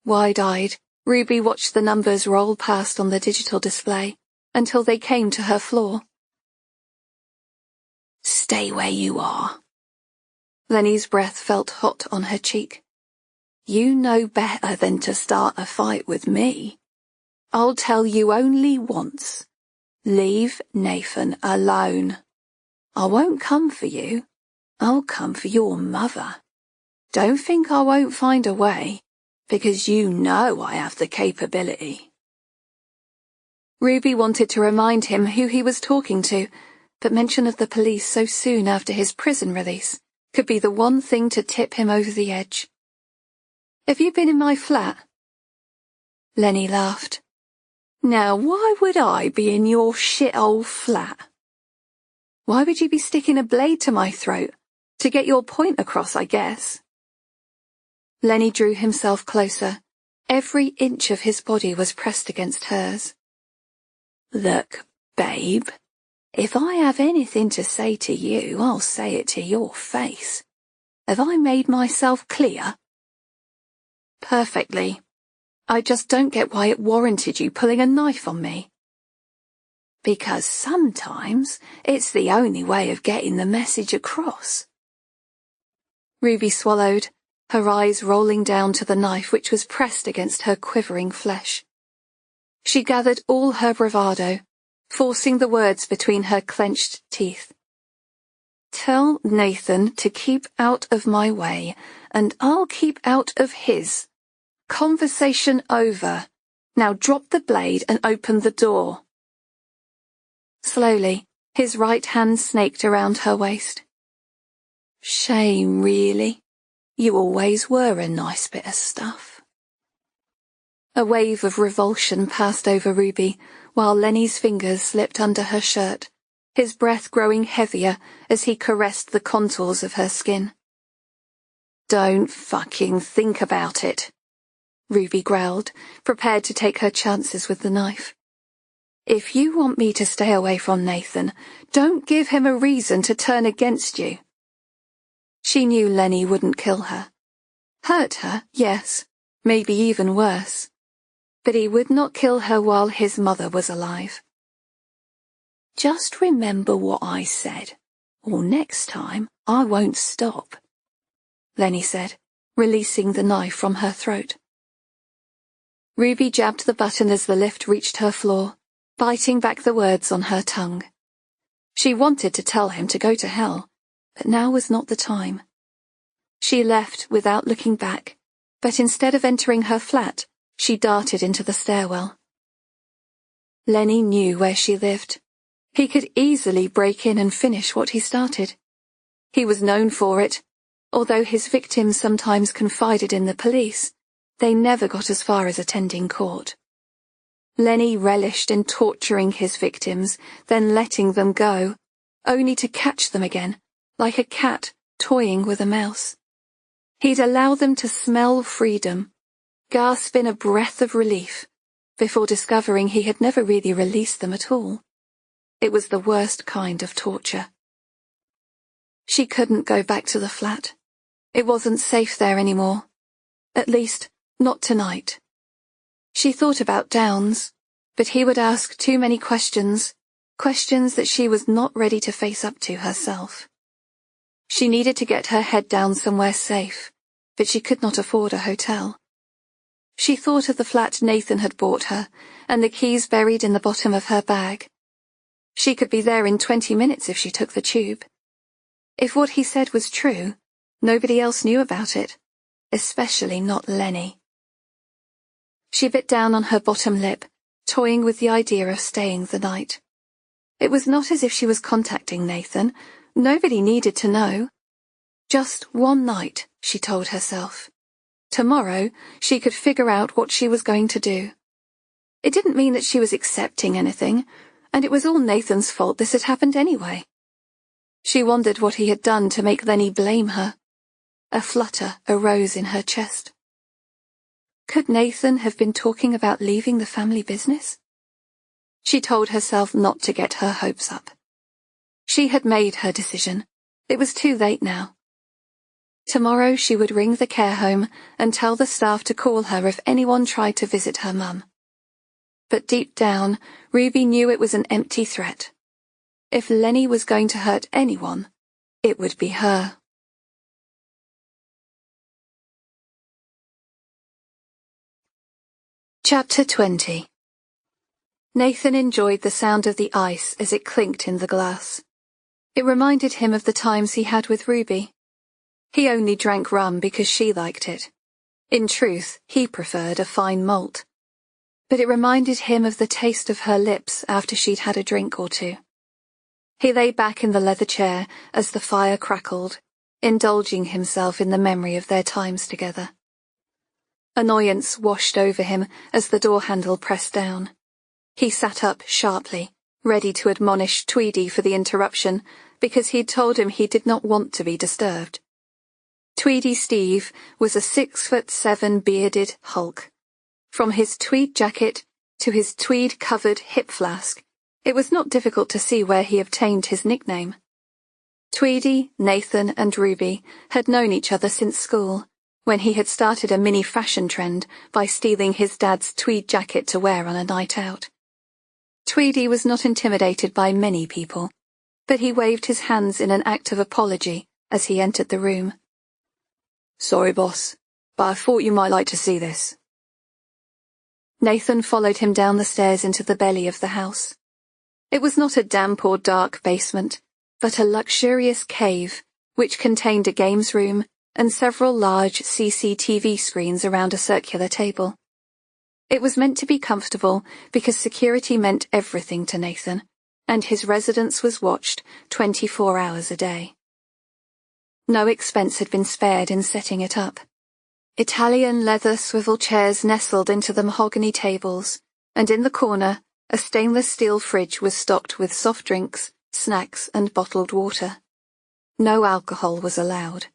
Wide-eyed, Ruby watched the numbers roll past on the digital display until they came to her floor. "Stay where you are." Lenny's breath felt hot on her cheek. "You know better than to start a fight with me. I'll tell you only once. Leave Nathan alone. I won't come for you. I'll come for your mother. Don't think I won't find a way, because you know I have the capability." Ruby wanted to remind him who he was talking to, but mention of the police so soon after his prison release could be the one thing to tip him over the edge. "Have you been in my flat?" Lenny laughed. Now why would I be in your shit old flat? Why would you be sticking a blade to my throat? To get your point across, I guess. Lenny drew himself closer. Every inch of his body was pressed against hers. Look, babe, if I have anything to say to you, I'll say it to your face. Have I made myself clear? Perfectly. I just don't get why it warranted you pulling a knife on me. Because sometimes it's the only way of getting the message across. Ruby swallowed, her eyes rolling down to the knife which was pressed against her quivering flesh. She gathered all her bravado, forcing the words between her clenched teeth. Tell Nathan to keep out of my way, and I'll keep out of his. Conversation over. Now drop the blade and open the door. Slowly, his right hand snaked around her waist. Shame, really. You always were a nice bit of stuff. A wave of revulsion passed over Ruby, while Lenny's fingers slipped under her shirt, his breath growing heavier as he caressed the contours of her skin. Don't fucking think about it, Ruby growled, prepared to take her chances with the knife. If you want me to stay away from Nathan, don't give him a reason to turn against you. She knew Lenny wouldn't kill her. Hurt her, yes, maybe even worse. But he would not kill her while his mother was alive. Just remember what I said, or next time I won't stop, Lenny said, releasing the knife from her throat. Ruby jabbed the button as the lift reached her floor, biting back the words on her tongue. She wanted to tell him to go to hell, but now was not the time. She left without looking back, but instead of entering her flat, she darted into the stairwell. Lenny knew where she lived. He could easily break in and finish what he started. He was known for it. Although his victims sometimes confided in the police, they never got as far as attending court. Lenny relished in torturing his victims, then letting them go, only to catch them again, like a cat toying with a mouse. He'd allow them to smell freedom, gasp in a breath of relief, before discovering he had never really released them at all. It was the worst kind of torture. She couldn't go back to the flat. It wasn't safe there anymore. At least, not tonight. She thought about Downs, but he would ask too many questions that she was not ready to face up to herself. She needed to get her head down somewhere safe, but she could not afford a hotel. She thought of the flat Nathan had bought her, and the keys buried in the bottom of her bag. She could be there in 20 minutes if she took the tube. If what he said was true, nobody else knew about it, especially not Lenny. She bit down on her bottom lip, toying with the idea of staying the night. It was not as if she was contacting Nathan. Nobody needed to know. Just one night, she told herself. Tomorrow, she could figure out what she was going to do. It didn't mean that she was accepting anything, and it was all Nathan's fault this had happened anyway. She wondered what he had done to make Lenny blame her. A flutter arose in her chest. Could Nathan have been talking about leaving the family business? She told herself not to get her hopes up. She had made her decision. It was too late now. Tomorrow she would ring the care home and tell the staff to call her if anyone tried to visit her mum. But deep down, Ruby knew it was an empty threat. If Lenny was going to hurt anyone, it would be her. Chapter 20. Nathan enjoyed the sound of the ice as it clinked in the glass. It reminded him of the times he had with Ruby. He only drank rum because she liked it. In truth, he preferred a fine malt. But it reminded him of the taste of her lips after she'd had a drink or two. He lay back in the leather chair as the fire crackled, indulging himself in the memory of their times together. Annoyance washed over him as the door handle pressed down. He sat up sharply, ready to admonish Tweedy for the interruption, because he'd told him he did not want to be disturbed. Tweedy Steve was a 6'7" bearded hulk. From his tweed jacket to his tweed-covered hip flask, it was not difficult to see where he obtained his nickname. Tweedy, Nathan, and Ruby had known each other since school, when he had started a mini fashion trend by stealing his dad's tweed jacket to wear on a night out. Tweedy was not intimidated by many people, but he waved his hands in an act of apology as he entered the room. "Sorry, boss, but I thought you might like to see this." Nathan followed him down the stairs into the belly of the house. It was not a damp or dark basement, but a luxurious cave, which contained a games room and several large CCTV screens around a circular table. It was meant to be comfortable because security meant everything to Nathan, and his residence was watched 24 hours a day. No expense had been spared in setting it up. Italian leather swivel chairs nestled into the mahogany tables, and in the corner, a stainless steel fridge was stocked with soft drinks, snacks, and bottled water. No alcohol was allowed.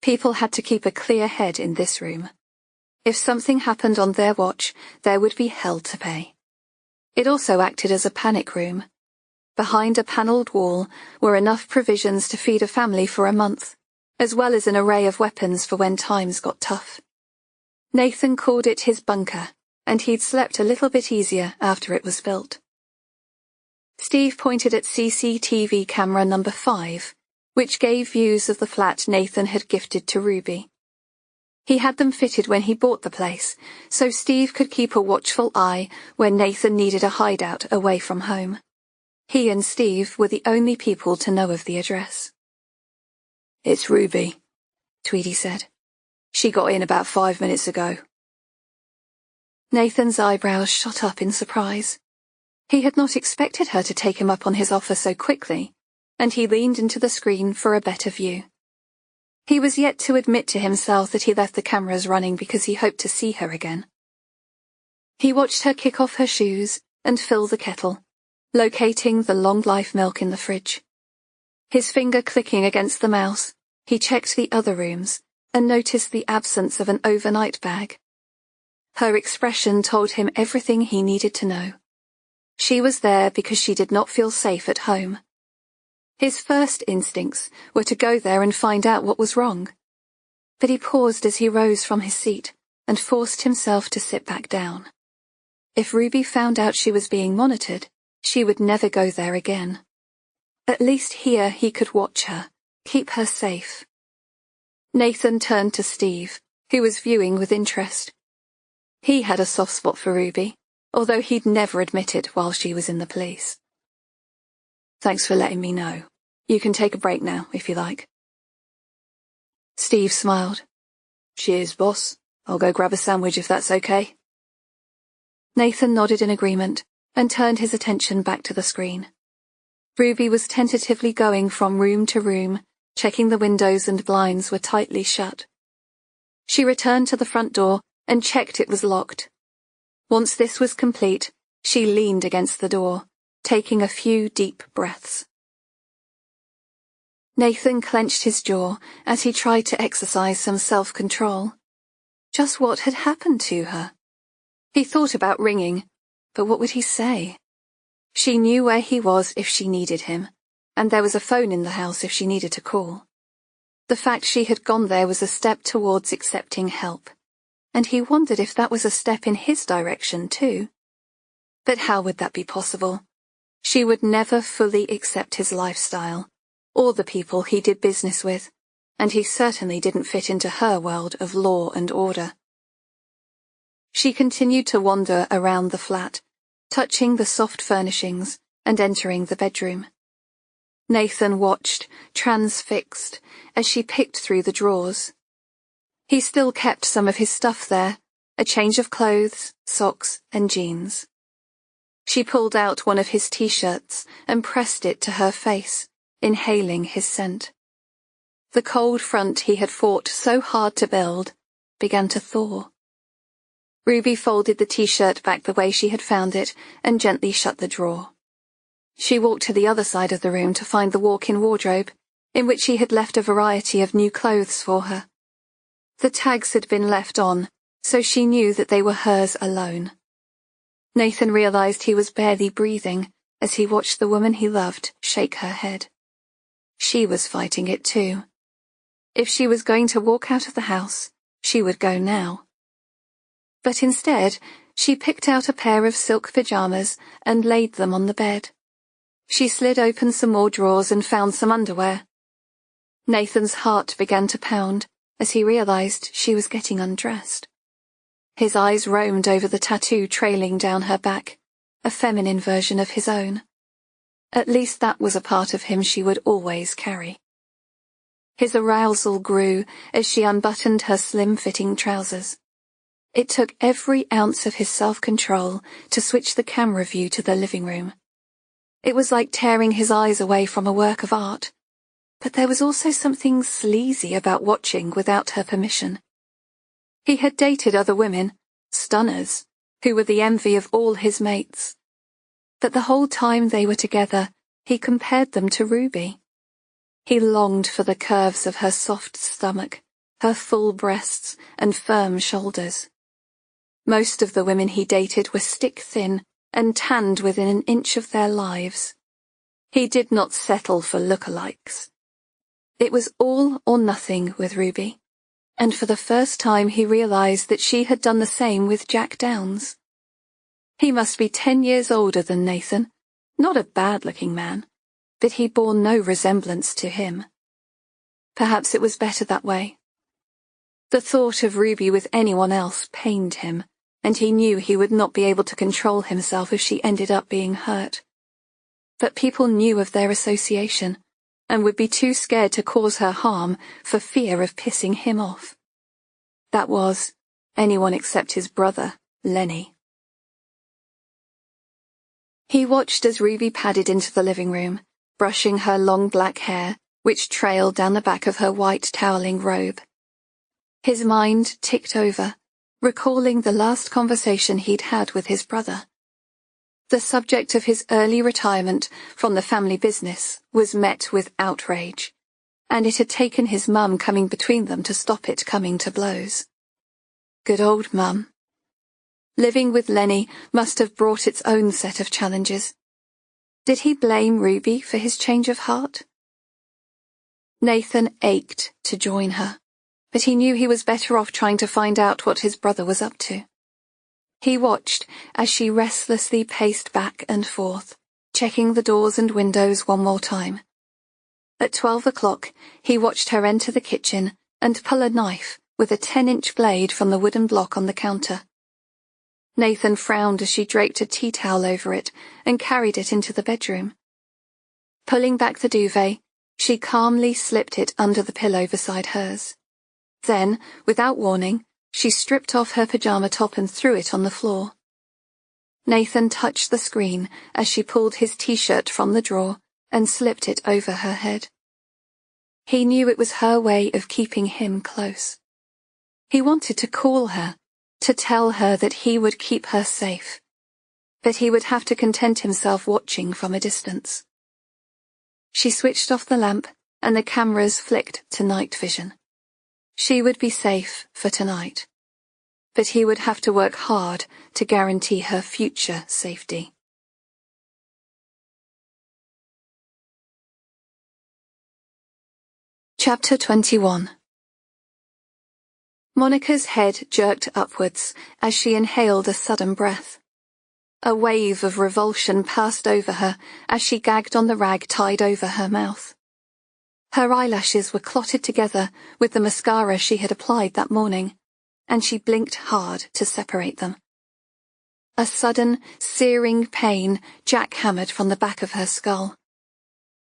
People had to keep a clear head in this room. If something happened on their watch, there would be hell to pay. It also acted as a panic room. Behind a panelled wall were enough provisions to feed a family for a month, as well as an array of weapons for when times got tough. Nathan called it his bunker, and he'd slept a little bit easier after it was built. Steve pointed at CCTV camera number 5, which gave views of the flat Nathan had gifted to Ruby. He had them fitted when he bought the place, so Steve could keep a watchful eye when Nathan needed a hideout away from home. He and Steve were the only people to know of the address. "It's Ruby," Tweedy said. "She got in about 5 minutes ago." Nathan's eyebrows shot up in surprise. He had not expected her to take him up on his offer so quickly, and he leaned into the screen for a better view. He was yet to admit to himself that he left the cameras running because he hoped to see her again. He watched her kick off her shoes and fill the kettle, locating the long-life milk in the fridge. His finger clicking against the mouse, he checked the other rooms and noticed the absence of an overnight bag. Her expression told him everything he needed to know. She was there because she did not feel safe at home. His first instincts were to go there and find out what was wrong. But he paused as he rose from his seat and forced himself to sit back down. If Ruby found out she was being monitored, she would never go there again. At least here he could watch her, keep her safe. Nathan turned to Steve, who was viewing with interest. He had a soft spot for Ruby, although he'd never admit it while she was in the police. "Thanks for letting me know. You can take a break now, if you like." Steve smiled. "Cheers, boss. I'll go grab a sandwich if that's okay." Nathan nodded in agreement and turned his attention back to the screen. Ruby was tentatively going from room to room, checking the windows and blinds were tightly shut. She returned to the front door and checked it was locked. Once this was complete, she leaned against the door, taking a few deep breaths. Nathan clenched his jaw as he tried to exercise some self-control. Just what had happened to her? He thought about ringing, but what would he say? She knew where he was if she needed him, and there was a phone in the house if she needed to call. The fact she had gone there was a step towards accepting help, and he wondered if that was a step in his direction too. But how would that be possible? She would never fully accept his lifestyle, or the people he did business with, and he certainly didn't fit into her world of law and order. She continued to wander around the flat, touching the soft furnishings and entering the bedroom. Nathan watched, transfixed, as she picked through the drawers. He still kept some of his stuff there, a change of clothes, socks, and jeans. She pulled out one of his t-shirts and pressed it to her face, inhaling his scent. The cold front he had fought so hard to build began to thaw. Ruby folded the t-shirt back the way she had found it and gently shut the drawer. She walked to the other side of the room to find the walk-in wardrobe, in which she had left a variety of new clothes for her. The tags had been left on, so she knew that they were hers alone. Nathan realized he was barely breathing as he watched the woman he loved shake her head. She was fighting it too. If she was going to walk out of the house, she would go now. But instead, she picked out a pair of silk pajamas and laid them on the bed. She slid open some more drawers and found some underwear. Nathan's heart began to pound as he realized she was getting undressed. His eyes roamed over the tattoo trailing down her back, a feminine version of his own. At least that was a part of him she would always carry. His arousal grew as she unbuttoned her slim-fitting trousers. It took every ounce of his self-control to switch the camera view to the living room. It was like tearing his eyes away from a work of art, but there was also something sleazy about watching without her permission. He had dated other women, stunners, who were the envy of all his mates. But the whole time they were together, he compared them to Ruby. He longed for the curves of her soft stomach, her full breasts, and firm shoulders. Most of the women he dated were stick-thin and tanned within an inch of their lives. He did not settle for lookalikes. It was all or nothing with Ruby, and for the first time he realized that she had done the same with Jack Downs. He must be 10 years older than Nathan, not a bad-looking man, but he bore no resemblance to him. Perhaps it was better that way. The thought of Ruby with anyone else pained him, and he knew he would not be able to control himself if she ended up being hurt. But people knew of their association, and would be too scared to cause her harm for fear of pissing him off. That was, anyone except his brother, Lenny. He watched as Ruby padded into the living room, brushing her long black hair, which trailed down the back of her white toweling robe. His mind ticked over, recalling the last conversation he'd had with his brother. The subject of his early retirement from the family business was met with outrage, and it had taken his mum coming between them to stop it coming to blows. Good old Mum. Living with Lenny must have brought its own set of challenges. Did he blame Ruby for his change of heart? Nathan ached to join her, but he knew he was better off trying to find out what his brother was up to. He watched as she restlessly paced back and forth, checking the doors and windows one more time. At 12 o'clock, he watched her enter the kitchen and pull a knife with a 10-inch blade from the wooden block on the counter. Nathan frowned as she draped a tea towel over it and carried it into the bedroom. Pulling back the duvet, she calmly slipped it under the pillow beside hers. Then, without warning, she stripped off her pajama top and threw it on the floor. Nathan touched the screen as she pulled his t-shirt from the drawer and slipped it over her head. He knew it was her way of keeping him close. He wanted to call her, to tell her that he would keep her safe, but he would have to content himself watching from a distance. She switched off the lamp and the cameras flicked to night vision. She would be safe for tonight, but he would have to work hard to guarantee her future safety. Chapter 21. Monica's head jerked upwards as she inhaled a sudden breath. A wave of revulsion passed over her as she gagged on the rag tied over her mouth. Her eyelashes were clotted together with the mascara she had applied that morning, and she blinked hard to separate them. A sudden, searing pain jackhammered from the back of her skull.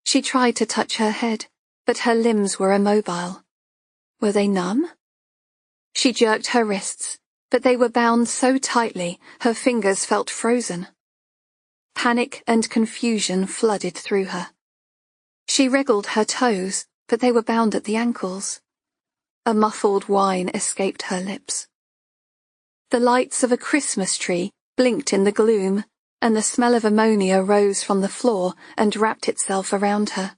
She tried to touch her head, but her limbs were immobile. Were they numb? She jerked her wrists, but they were bound so tightly her fingers felt frozen. Panic and confusion flooded through her. She wriggled her toes, but they were bound at the ankles. A muffled whine escaped her lips. The lights of a Christmas tree blinked in the gloom, and the smell of ammonia rose from the floor and wrapped itself around her.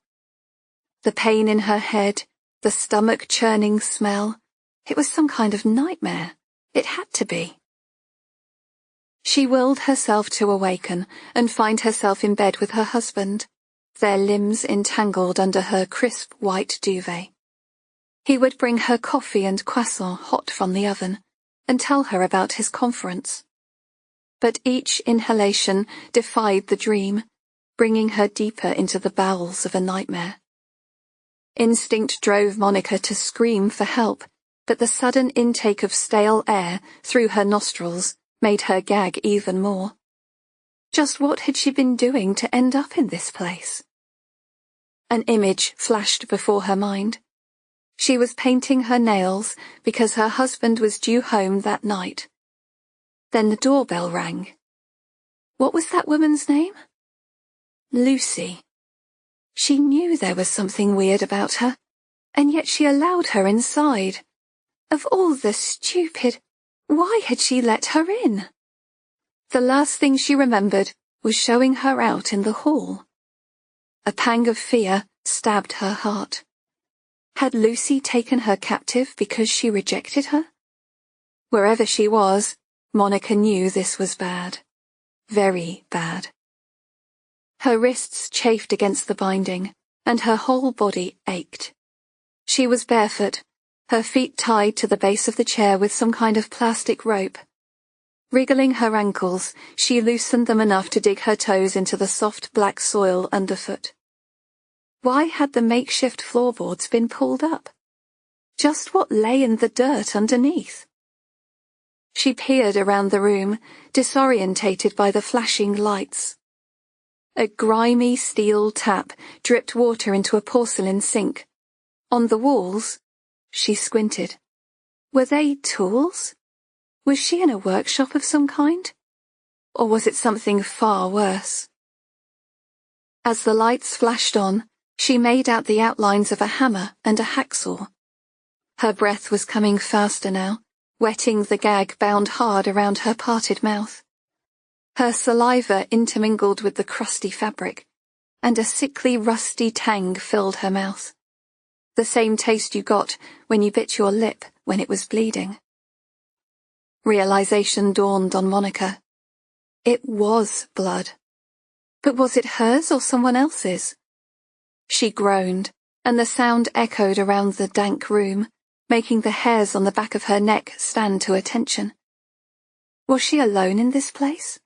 The pain in her head, the stomach-churning smell, it was some kind of nightmare. It had to be. She willed herself to awaken and find herself in bed with her husband, their limbs entangled under her crisp white duvet. He would bring her coffee and croissant hot from the oven and tell her about his conference. But each inhalation defied the dream, bringing her deeper into the bowels of a nightmare. Instinct drove Monica to scream for help, but the sudden intake of stale air through her nostrils made her gag even more. Just what had she been doing to end up in this place? An image flashed before her mind. She was painting her nails because her husband was due home that night. Then the doorbell rang. What was that woman's name? Lucy. She knew there was something weird about her, and yet she allowed her inside. Of all the stupid... Why had she let her in? The last thing she remembered was showing her out in the hall. A pang of fear stabbed her heart. Had Lucy taken her captive because she rejected her? Wherever she was, Monica knew this was bad. Very bad. Her wrists chafed against the binding, and her whole body ached. She was barefoot, her feet tied to the base of the chair with some kind of plastic rope. Wriggling her ankles, she loosened them enough to dig her toes into the soft black soil underfoot. Why had the makeshift floorboards been pulled up? Just what lay in the dirt underneath? She peered around the room, disorientated by the flashing lights. A grimy steel tap dripped water into a porcelain sink. On the walls, she squinted. Were they tools? Was she in a workshop of some kind? Or was it something far worse? As the lights flashed on, she made out the outlines of a hammer and a hacksaw. Her breath was coming faster now, wetting the gag bound hard around her parted mouth. Her saliva intermingled with the crusty fabric, and a sickly rusty tang filled her mouth. The same taste you got when you bit your lip when it was bleeding. Realization dawned on Monica. It was blood. But was it hers or someone else's? She groaned, and the sound echoed around the dank room, making the hairs on the back of her neck stand to attention. Was she alone in this place?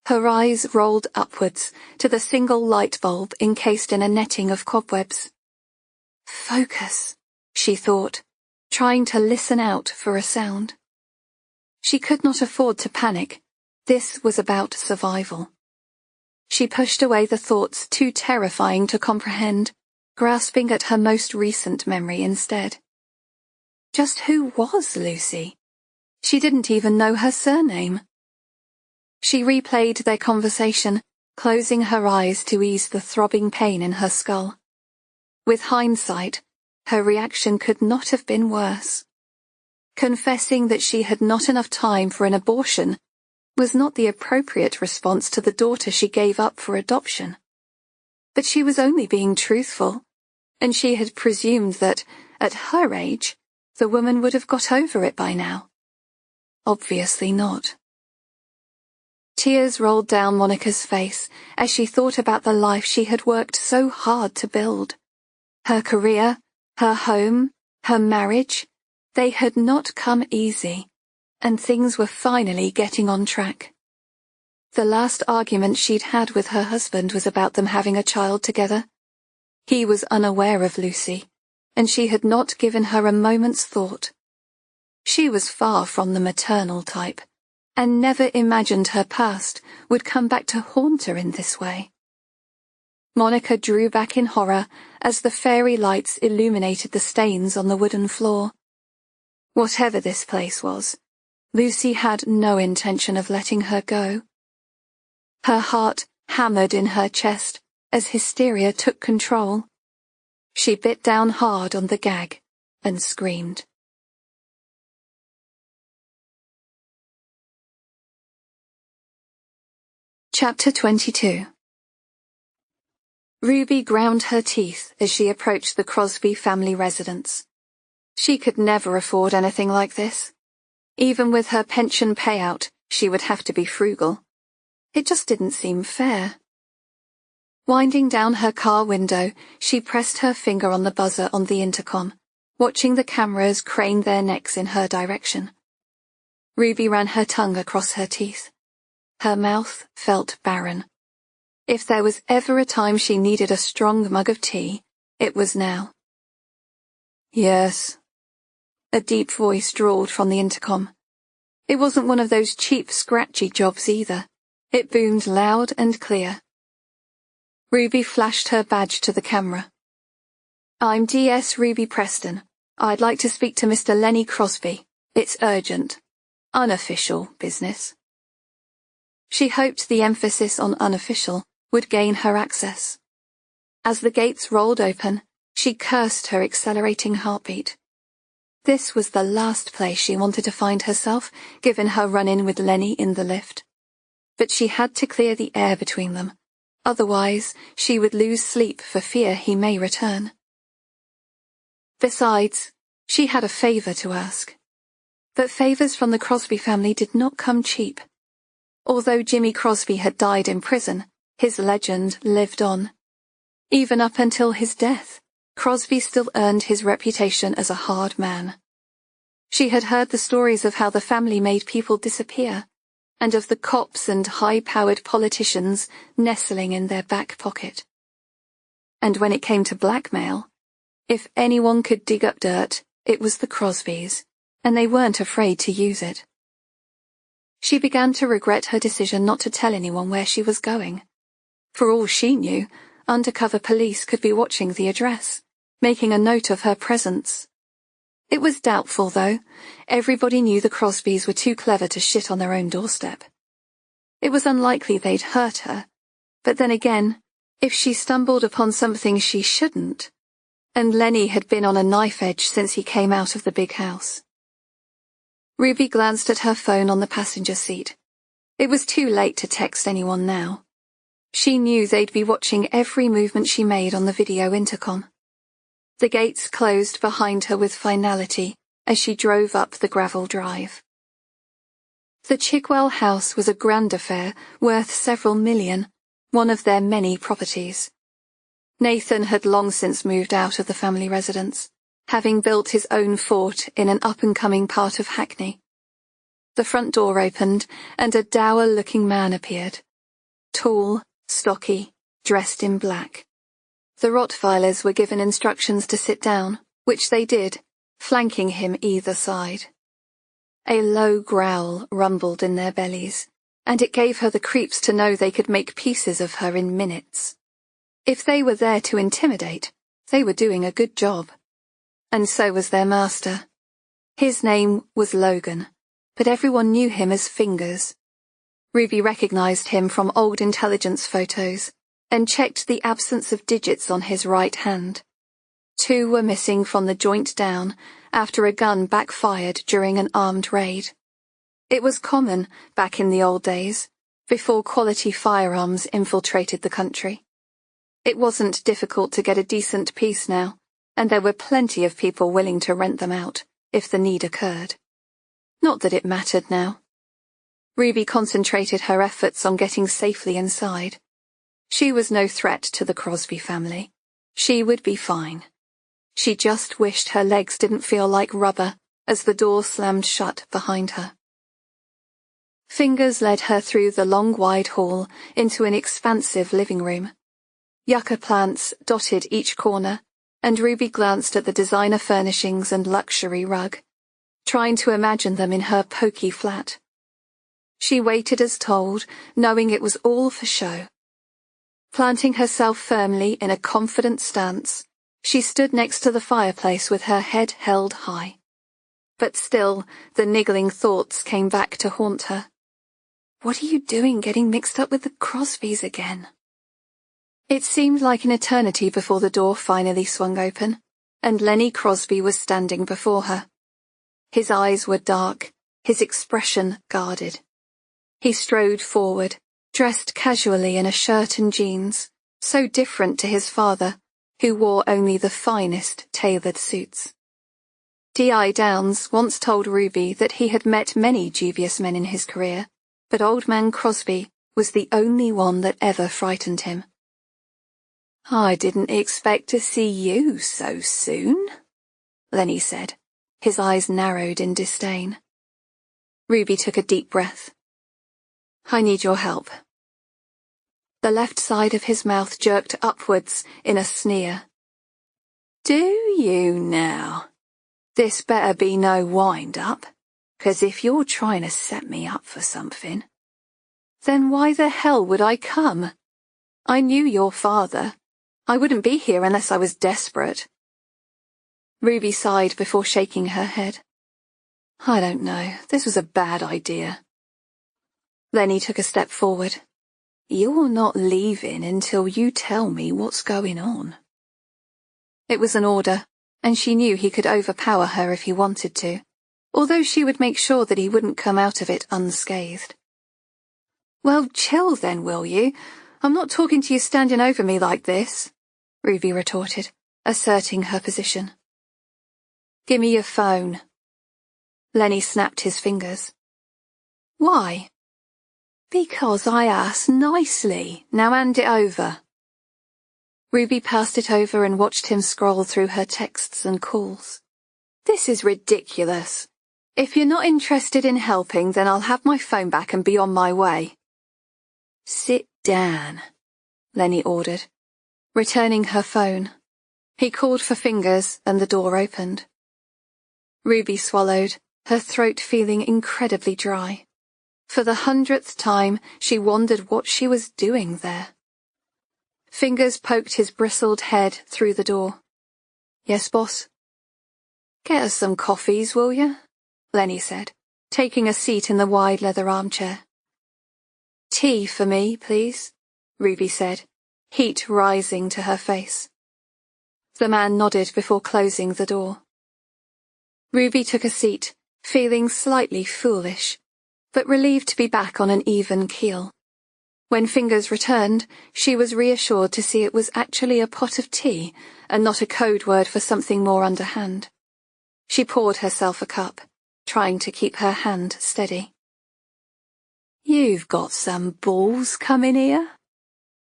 Her eyes rolled upwards to the single light bulb encased in a netting of cobwebs. Focus, she thought, trying to listen out for a sound. She could not afford to panic. This was about survival. She pushed away the thoughts too terrifying to comprehend, grasping at her most recent memory instead. Just who was Lucy? She didn't even know her surname. She replayed their conversation, closing her eyes to ease the throbbing pain in her skull. With hindsight, her reaction could not have been worse. Confessing that she had not enough time for an abortion was not the appropriate response to the daughter she gave up for adoption. But she was only being truthful, and she had presumed that, at her age, the woman would have got over it by now. Obviously not. Tears rolled down Monica's face as she thought about the life she had worked so hard to build. Her career, her home, her marriage, they had not come easy, and things were finally getting on track. The last argument she'd had with her husband was about them having a child together. He was unaware of Lucy, and she had not given her a moment's thought. She was far from the maternal type, and never imagined her past would come back to haunt her in this way. Monica drew back in horror as the fairy lights illuminated the stains on the wooden floor. Whatever this place was, Lucy had no intention of letting her go. Her heart hammered in her chest as hysteria took control. She bit down hard on the gag and screamed. Chapter 22. Ruby ground her teeth as she approached the Crosby family residence. She could never afford anything like this. Even with her pension payout, she would have to be frugal. It just didn't seem fair. Winding down her car window, she pressed her finger on the buzzer on the intercom, watching the cameras crane their necks in her direction. Ruby ran her tongue across her teeth. Her mouth felt barren. If there was ever a time she needed a strong mug of tea, it was now. Yes. A deep voice drawled from the intercom. It wasn't one of those cheap, scratchy jobs either. It boomed loud and clear. Ruby flashed her badge to the camera. I'm DS Ruby Preston. I'd like to speak to Mr. Lenny Crosby. It's urgent. Unofficial business. She hoped the emphasis on unofficial would gain her access. As the gates rolled open, she cursed her accelerating heartbeat. This was the last place she wanted to find herself, given her run-in with Lenny in the lift. But she had to clear the air between them. Otherwise, she would lose sleep for fear he may return. Besides, she had a favor to ask. But favors from the Crosby family did not come cheap. Although Jimmy Crosby had died in prison, his legend lived on. Even up until his death, Crosby still earned his reputation as a hard man. She had heard the stories of how the family made people disappear, and of the cops and high-powered politicians nestling in their back pocket. And when it came to blackmail, if anyone could dig up dirt, it was the Crosbys, and they weren't afraid to use it. She began to regret her decision not to tell anyone where she was going. For all she knew, undercover police could be watching the address, making a note of her presence. It was doubtful, though. Everybody knew the Crosbys were too clever to shit on their own doorstep. It was unlikely they'd hurt her, but then again, if she stumbled upon something she shouldn't, and Lenny had been on a knife edge since he came out of the big house. Ruby glanced at her phone on the passenger seat. It was too late to text anyone now. She knew they'd be watching every movement she made on the video intercom. The gates closed behind her with finality as she drove up the gravel drive. The Chigwell house was a grand affair worth several million, one of their many properties. Nathan had long since moved out of the family residence, having built his own fort in an up-and-coming part of Hackney. The front door opened, and a dour-looking man appeared. Tall, stocky, dressed in black. The Rottweilers were given instructions to sit down, which they did, flanking him either side. A low growl rumbled in their bellies, and it gave her the creeps to know they could make pieces of her in minutes. If they were there to intimidate, they were doing a good job. And so was their master. His name was Logan, but everyone knew him as Fingers. Ruby recognized him from old intelligence photos, and checked the absence of digits on his right hand. 2 were missing from the joint down after a gun backfired during an armed raid. It was common back in the old days, before quality firearms infiltrated the country. It wasn't difficult to get a decent piece now, and there were plenty of people willing to rent them out, if the need occurred. Not that it mattered now. Ruby concentrated her efforts on getting safely inside. She was no threat to the Crosby family. She would be fine. She just wished her legs didn't feel like rubber as the door slammed shut behind her. Fingers led her through the long wide hall into an expansive living room. Yucca plants dotted each corner, and Ruby glanced at the designer furnishings and luxury rug, trying to imagine them in her poky flat. She waited as told, knowing it was all for show. Planting herself firmly in a confident stance, she stood next to the fireplace with her head held high. But still, the niggling thoughts came back to haunt her. What are you doing getting mixed up with the Crosbys again? It seemed like an eternity before the door finally swung open, and Lenny Crosby was standing before her. His eyes were dark, his expression guarded. He strode forward, dressed casually in a shirt and jeans, so different to his father, who wore only the finest tailored suits. D.I. Downs once told Ruby that he had met many dubious men in his career, but Old Man Crosby was the only one that ever frightened him. "I didn't expect to see you so soon," Lenny said, his eyes narrowed in disdain. Ruby took a deep breath. "I need your help." The left side of his mouth jerked upwards in a sneer. "Do you now? This better be no wind-up, 'cause if you're trying to set me up for something, then why the hell would I come? I knew your father. I wouldn't be here unless I was desperate." Ruby sighed before shaking her head. "I don't know. This was a bad idea." Lenny took a step forward. "You're not leaving until you tell me what's going on." It was an order, and she knew he could overpower her if he wanted to, although she would make sure that he wouldn't come out of it unscathed. "Well, chill then, will you? I'm not talking to you standing over me like this," Ruby retorted, asserting her position. "Give me your phone." Lenny snapped his fingers. "Why?" "Because I asked nicely. Now hand it over." Ruby passed it over and watched him scroll through her texts and calls. "This is ridiculous. If you're not interested in helping, then I'll have my phone back and be on my way." "Sit down," Lenny ordered, returning her phone. He called for Fingers and the door opened. Ruby swallowed, her throat feeling incredibly dry. For the 100th time, she wondered what she was doing there. Fingers poked his bristled head through the door. "Yes, boss?" "Get us some coffees, will you?" Lenny said, taking a seat in the wide leather armchair. "Tea for me, please," Ruby said, heat rising to her face. The man nodded before closing the door. Ruby took a seat, feeling slightly foolish, but relieved to be back on an even keel. When Fingers returned, she was reassured to see it was actually a pot of tea and not a code word for something more underhand. She poured herself a cup, trying to keep her hand steady. "You've got some balls coming here,"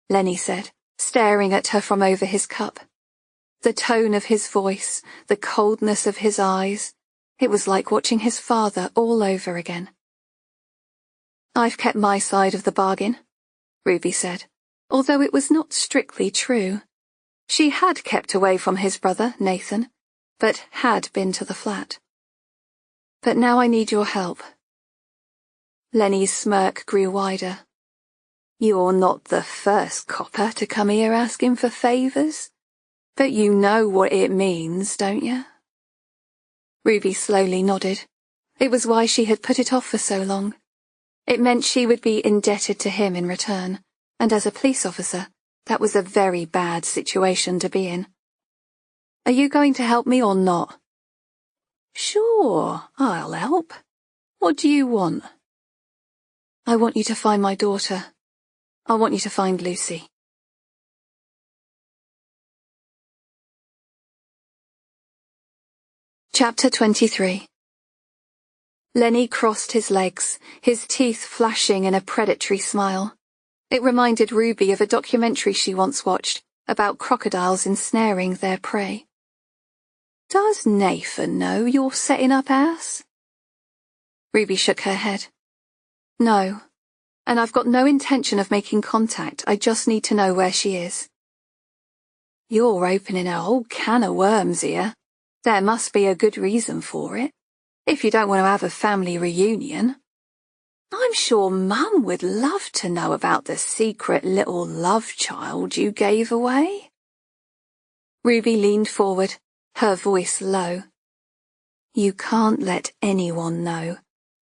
Lenny said, staring at her from over his cup. The tone of his voice, the coldness of his eyes, it was like watching his father all over again. "I've kept my side of the bargain," Ruby said, although it was not strictly true. She had kept away from his brother, Nathan, but had been to the flat. "But now I need your help." Lenny's smirk grew wider. "You're not the first copper to come here asking for favours, but you know what it means, don't you?" Ruby slowly nodded. It was why she had put it off for so long. It meant she would be indebted to him in return, and as a police officer, that was a very bad situation to be in. "Are you going to help me or not?" "Sure, I'll help. What do you want?" "I want you to find my daughter. I want you to find Lucy." Chapter 23. Lenny crossed his legs, his teeth flashing in a predatory smile. It reminded Ruby of a documentary she once watched about crocodiles ensnaring their prey. "Does Nathan know you're setting up house?" Ruby shook her head. "No, and I've got no intention of making contact. I just need to know where she is." "You're opening a whole can of worms here. There must be a good reason for it. If you don't want to have a family reunion. I'm sure Mum would love to know about the secret little love child you gave away." Ruby leaned forward, her voice low. "You can't let anyone know.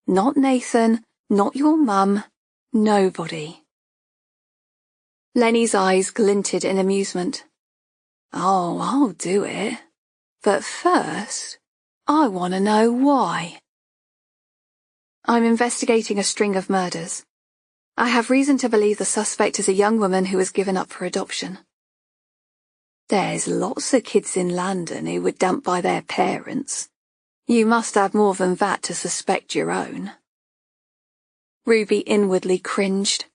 Not Nathan, not your mum, nobody." Lenny's eyes glinted in amusement. "Oh, I'll do it. But first, I want to know why." "I'm investigating a string of murders." I have reason to believe the suspect is a young woman who was given up for adoption. There's lots of kids in London who were dumped by their parents. You must have more than that to suspect your own. Ruby inwardly cringed.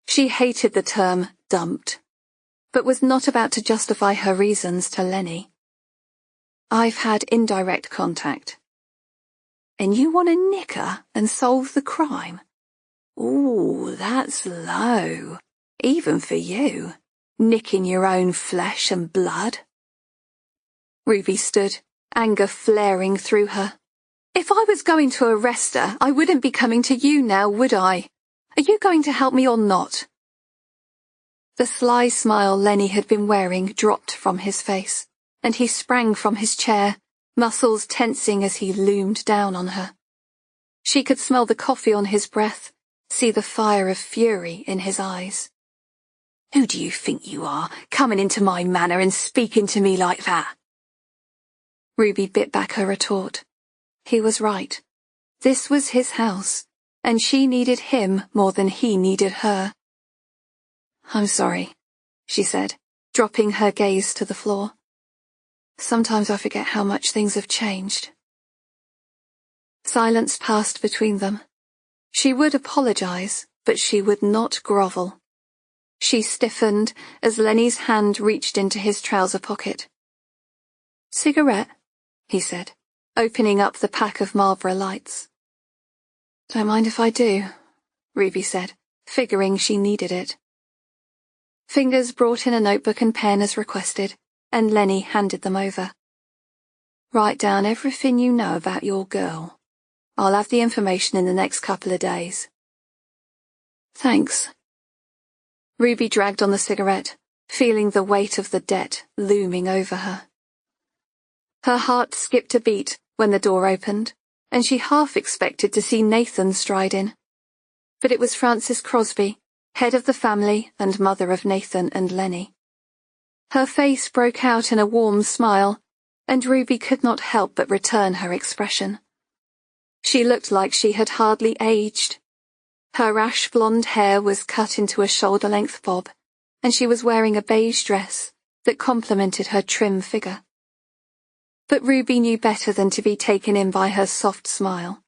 She hated the term dumped, but was not about to justify her reasons to Lenny. I've had indirect contact. And you want to nick her and solve the crime? Ooh, that's low. Even for you. Nicking your own flesh and blood. Ruby stood, anger flaring through her. If I was going to arrest her, I wouldn't be coming to you now, would I? Are you going to help me or not? The sly smile Lenny had been wearing dropped from his face, and he sprang from his chair, muscles tensing as he loomed down on her. She could smell the coffee on his breath, see the fire of fury in his eyes. Who do you think you are, coming into my manor and speaking to me like that? Ruby bit back her retort. He was right. This was his house, and she needed him more than he needed her. I'm sorry, she said, dropping her gaze to the floor. Sometimes I forget how much things have changed. Silence passed between them. She would apologize, but she would not grovel. She stiffened as Lenny's hand reached into his trouser pocket. Cigarette? He said, opening up the pack of Marlboro Lights. Don't mind if I do, Ruby said, figuring she needed it. Fingers brought in a notebook and pen as requested, and Lenny handed them over. Write down everything you know about your girl. I'll have the information in the next couple of days. Thanks. Ruby dragged on the cigarette, feeling the weight of the debt looming over her. Her heart skipped a beat when the door opened, and she half expected to see Nathan stride in. But it was Frances Crosby, head of the family and mother of Nathan and Lenny. Her face broke out in a warm smile, and Ruby could not help but return her expression. She looked like she had hardly aged. Her ash-blonde hair was cut into a shoulder-length bob, and she was wearing a beige dress that complemented her trim figure. But Ruby knew better than to be taken in by her soft smile.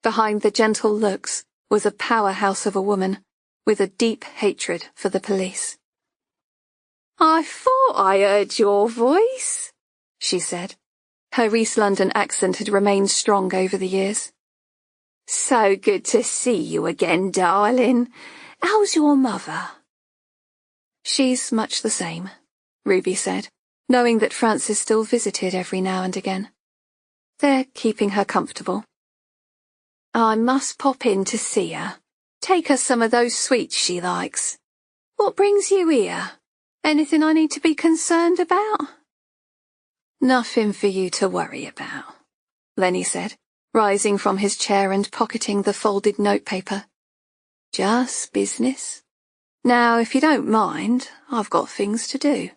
Behind the gentle looks was a powerhouse of a woman, with a deep hatred for the police. I thought I heard your voice, she said. Her East London accent had remained strong over the years. So good to see you again, darling. How's your mother? She's much the same, Ruby said, knowing that Frances still visited every now and again. They're keeping her comfortable. I must pop in to see her. Take her some of those sweets she likes. What brings you here? Anything I need to be concerned about? Nothing for you to worry about, Lenny said, rising from his chair and pocketing the folded notepaper. Just business. Now, if you don't mind, I've got things to do.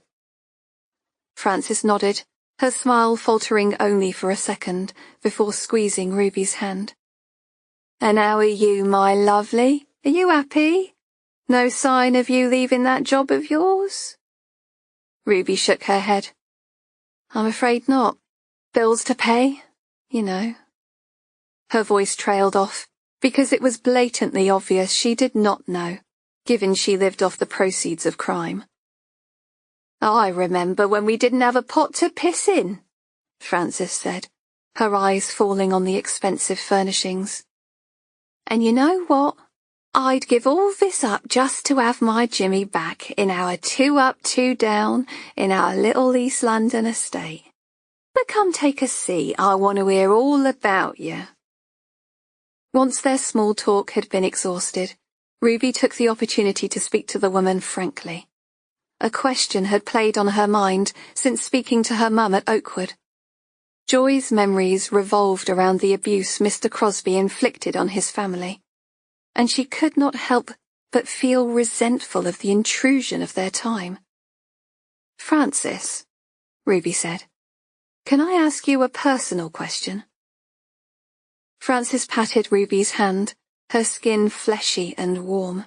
Frances nodded, her smile faltering only for a second before squeezing Ruby's hand. And how are you, my lovely? Are you happy? No sign of you leaving that job of yours? Ruby shook her head. I'm afraid not. Bills to pay, you know. Her voice trailed off, because it was blatantly obvious she did not know, given she lived off the proceeds of crime. I remember when we didn't have a pot to piss in, Frances said, her eyes falling on the expensive furnishings. And you know what? I'd give all this up just to have my Jimmy back in our 2 up, 2 down in our little East London estate. But come take a seat, I want to hear all about you. Once their small talk had been exhausted, Ruby took the opportunity to speak to the woman frankly. A question had played on her mind since speaking to her mum at Oakwood. Joy's memories revolved around the abuse Mr. Crosby inflicted on his family, and she could not help but feel resentful of the intrusion of their time. Frances, Ruby said, can I ask you a personal question? Frances patted Ruby's hand, her skin fleshy and warm.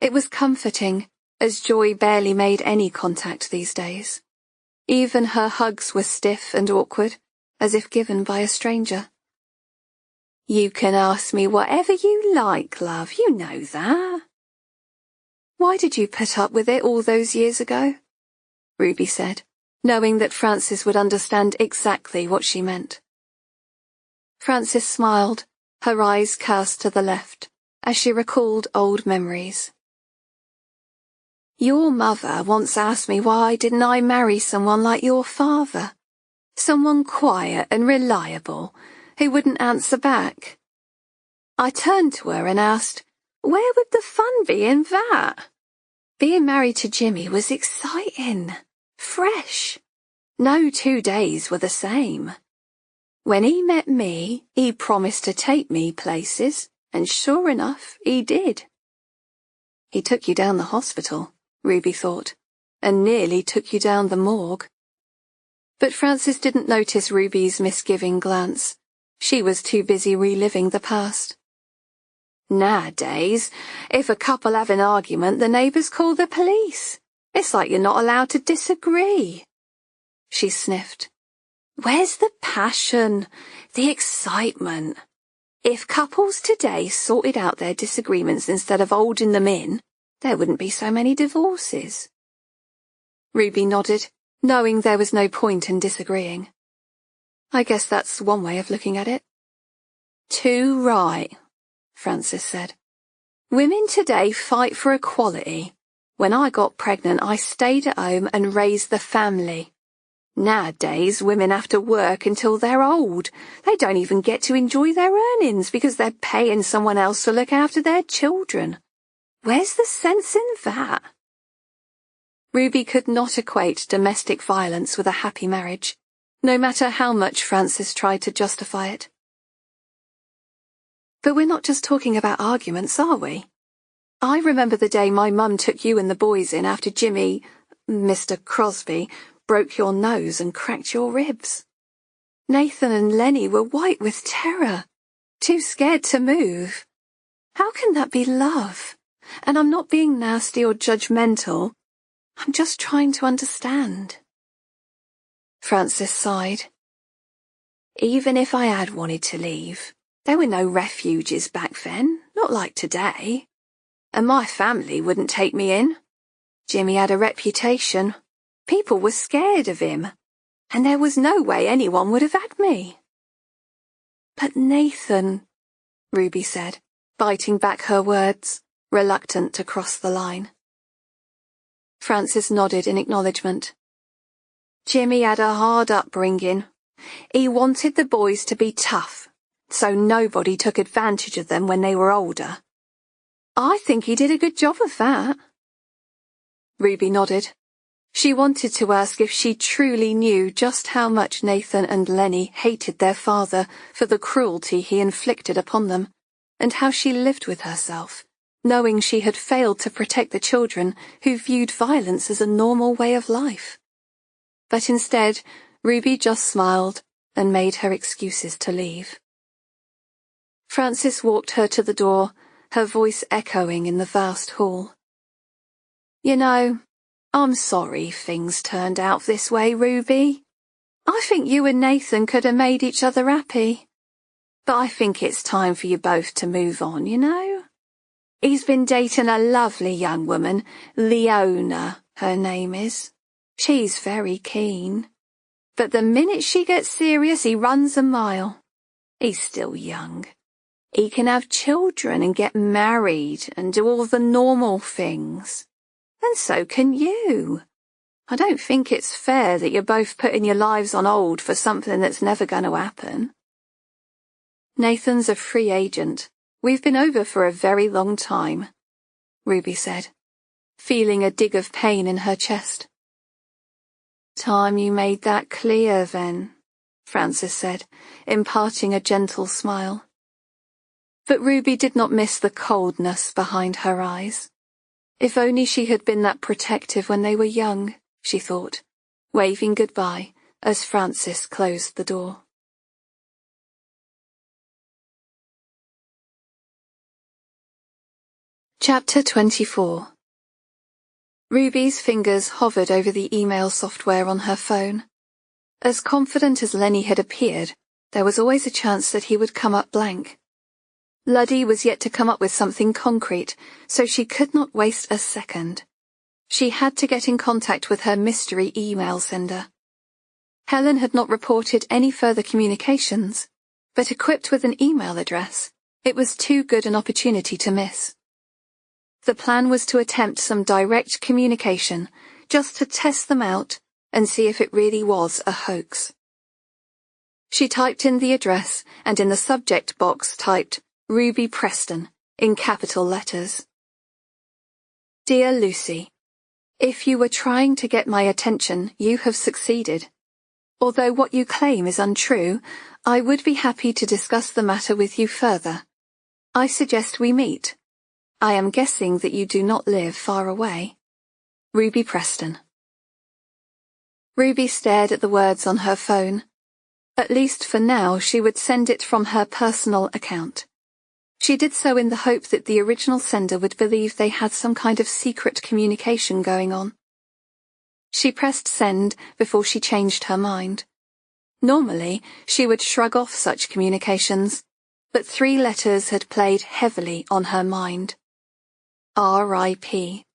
It was comforting, as Joy barely made any contact these days. Even her hugs were stiff and awkward, as if given by a stranger. "You can ask me whatever you like, love, you know that." "Why did you put up with it all those years ago?" Ruby said, knowing that Frances would understand exactly what she meant. Frances smiled, her eyes cast to the left, as she recalled old memories. "Your mother once asked me why didn't I marry someone like your father? Someone quiet and reliable, who wouldn't answer back. I turned to her and asked, where would the fun be in that? Being married to Jimmy was exciting, fresh. No 2 days were the same. When he met me, he promised to take me places, and sure enough, he did." "He took you down the hospital," Ruby thought, "and nearly took you down the morgue." But Frances didn't notice Ruby's misgiving glance. She was too busy reliving the past. "Nowadays, if a couple have an argument, the neighbours call the police. It's like you're not allowed to disagree." She sniffed. "Where's the passion, the excitement? If couples today sorted out their disagreements instead of holding them in, there wouldn't be so many divorces." Ruby nodded, knowing there was no point in disagreeing. "I guess that's one way of looking at it." "Too right," Frances said. "Women today fight for equality. When I got pregnant, I stayed at home and raised the family. Nowadays, women have to work until they're old. They don't even get to enjoy their earnings because they're paying someone else to look after their children. Where's the sense in that?" Ruby could not equate domestic violence with a happy marriage, no matter how much Frances tried to justify it. "But we're not just talking about arguments, are we? I remember the day my mum took you and the boys in after Jimmy, Mr. Crosby, broke your nose and cracked your ribs. Nathan and Lenny were white with terror, too scared to move. How can that be love? And I'm not being nasty or judgmental. I'm just trying to understand." Frances sighed. "Even if I had wanted to leave, there were no refuges back then, not like today. And my family wouldn't take me in. Jimmy had a reputation. People were scared of him, and there was no way anyone would have had me." "But Nathan," Ruby said, biting back her words, reluctant to cross the line. Frances nodded in acknowledgement. "Jimmy had a hard upbringing. He wanted the boys to be tough, so nobody took advantage of them when they were older. I think he did a good job of that." Ruby nodded. She wanted to ask if she truly knew just how much Nathan and Lenny hated their father for the cruelty he inflicted upon them, and how she lived with herself, knowing she had failed to protect the children who viewed violence as a normal way of life. But instead, Ruby just smiled and made her excuses to leave. Frances walked her to the door, her voice echoing in the vast hall. "You know, I'm sorry things turned out this way, Ruby. I think you and Nathan could have made each other happy. But I think it's time for you both to move on, you know? He's been dating a lovely young woman, Leona, her name is. She's very keen. But the minute she gets serious, he runs a mile. He's still young. He can have children and get married and do all the normal things. And so can you. I don't think it's fair that you're both putting your lives on hold for something that's never going to happen." "Nathan's a free agent. We've been over for a very long time," Ruby said, feeling a dig of pain in her chest. "Time you made that clear, then," Frances said, imparting a gentle smile. But Ruby did not miss the coldness behind her eyes. If only she had been that protective when they were young, she thought, waving goodbye as Frances closed the door. Chapter 24. Ruby's fingers hovered over the email software on her phone. As confident as Lenny had appeared, there was always a chance that he would come up blank. Luddy was yet to come up with something concrete, so she could not waste a second. She had to get in contact with her mystery email sender. Helen had not reported any further communications, but equipped with an email address, it was too good an opportunity to miss. The plan was to attempt some direct communication, just to test them out and see if it really was a hoax. She typed in the address and in the subject box typed Ruby Preston in capital letters. Dear Lucy, if you were trying to get my attention, you have succeeded. Although what you claim is untrue, I would be happy to discuss the matter with you further. I suggest we meet. I am guessing that you do not live far away. Ruby Preston. Ruby stared at the words on her phone. At least for now she would send it from her personal account. She did so in the hope that the original sender would believe they had some kind of secret communication going on. She pressed send before she changed her mind. Normally, she would shrug off such communications, but 3 letters had played heavily on her mind. R.I.P.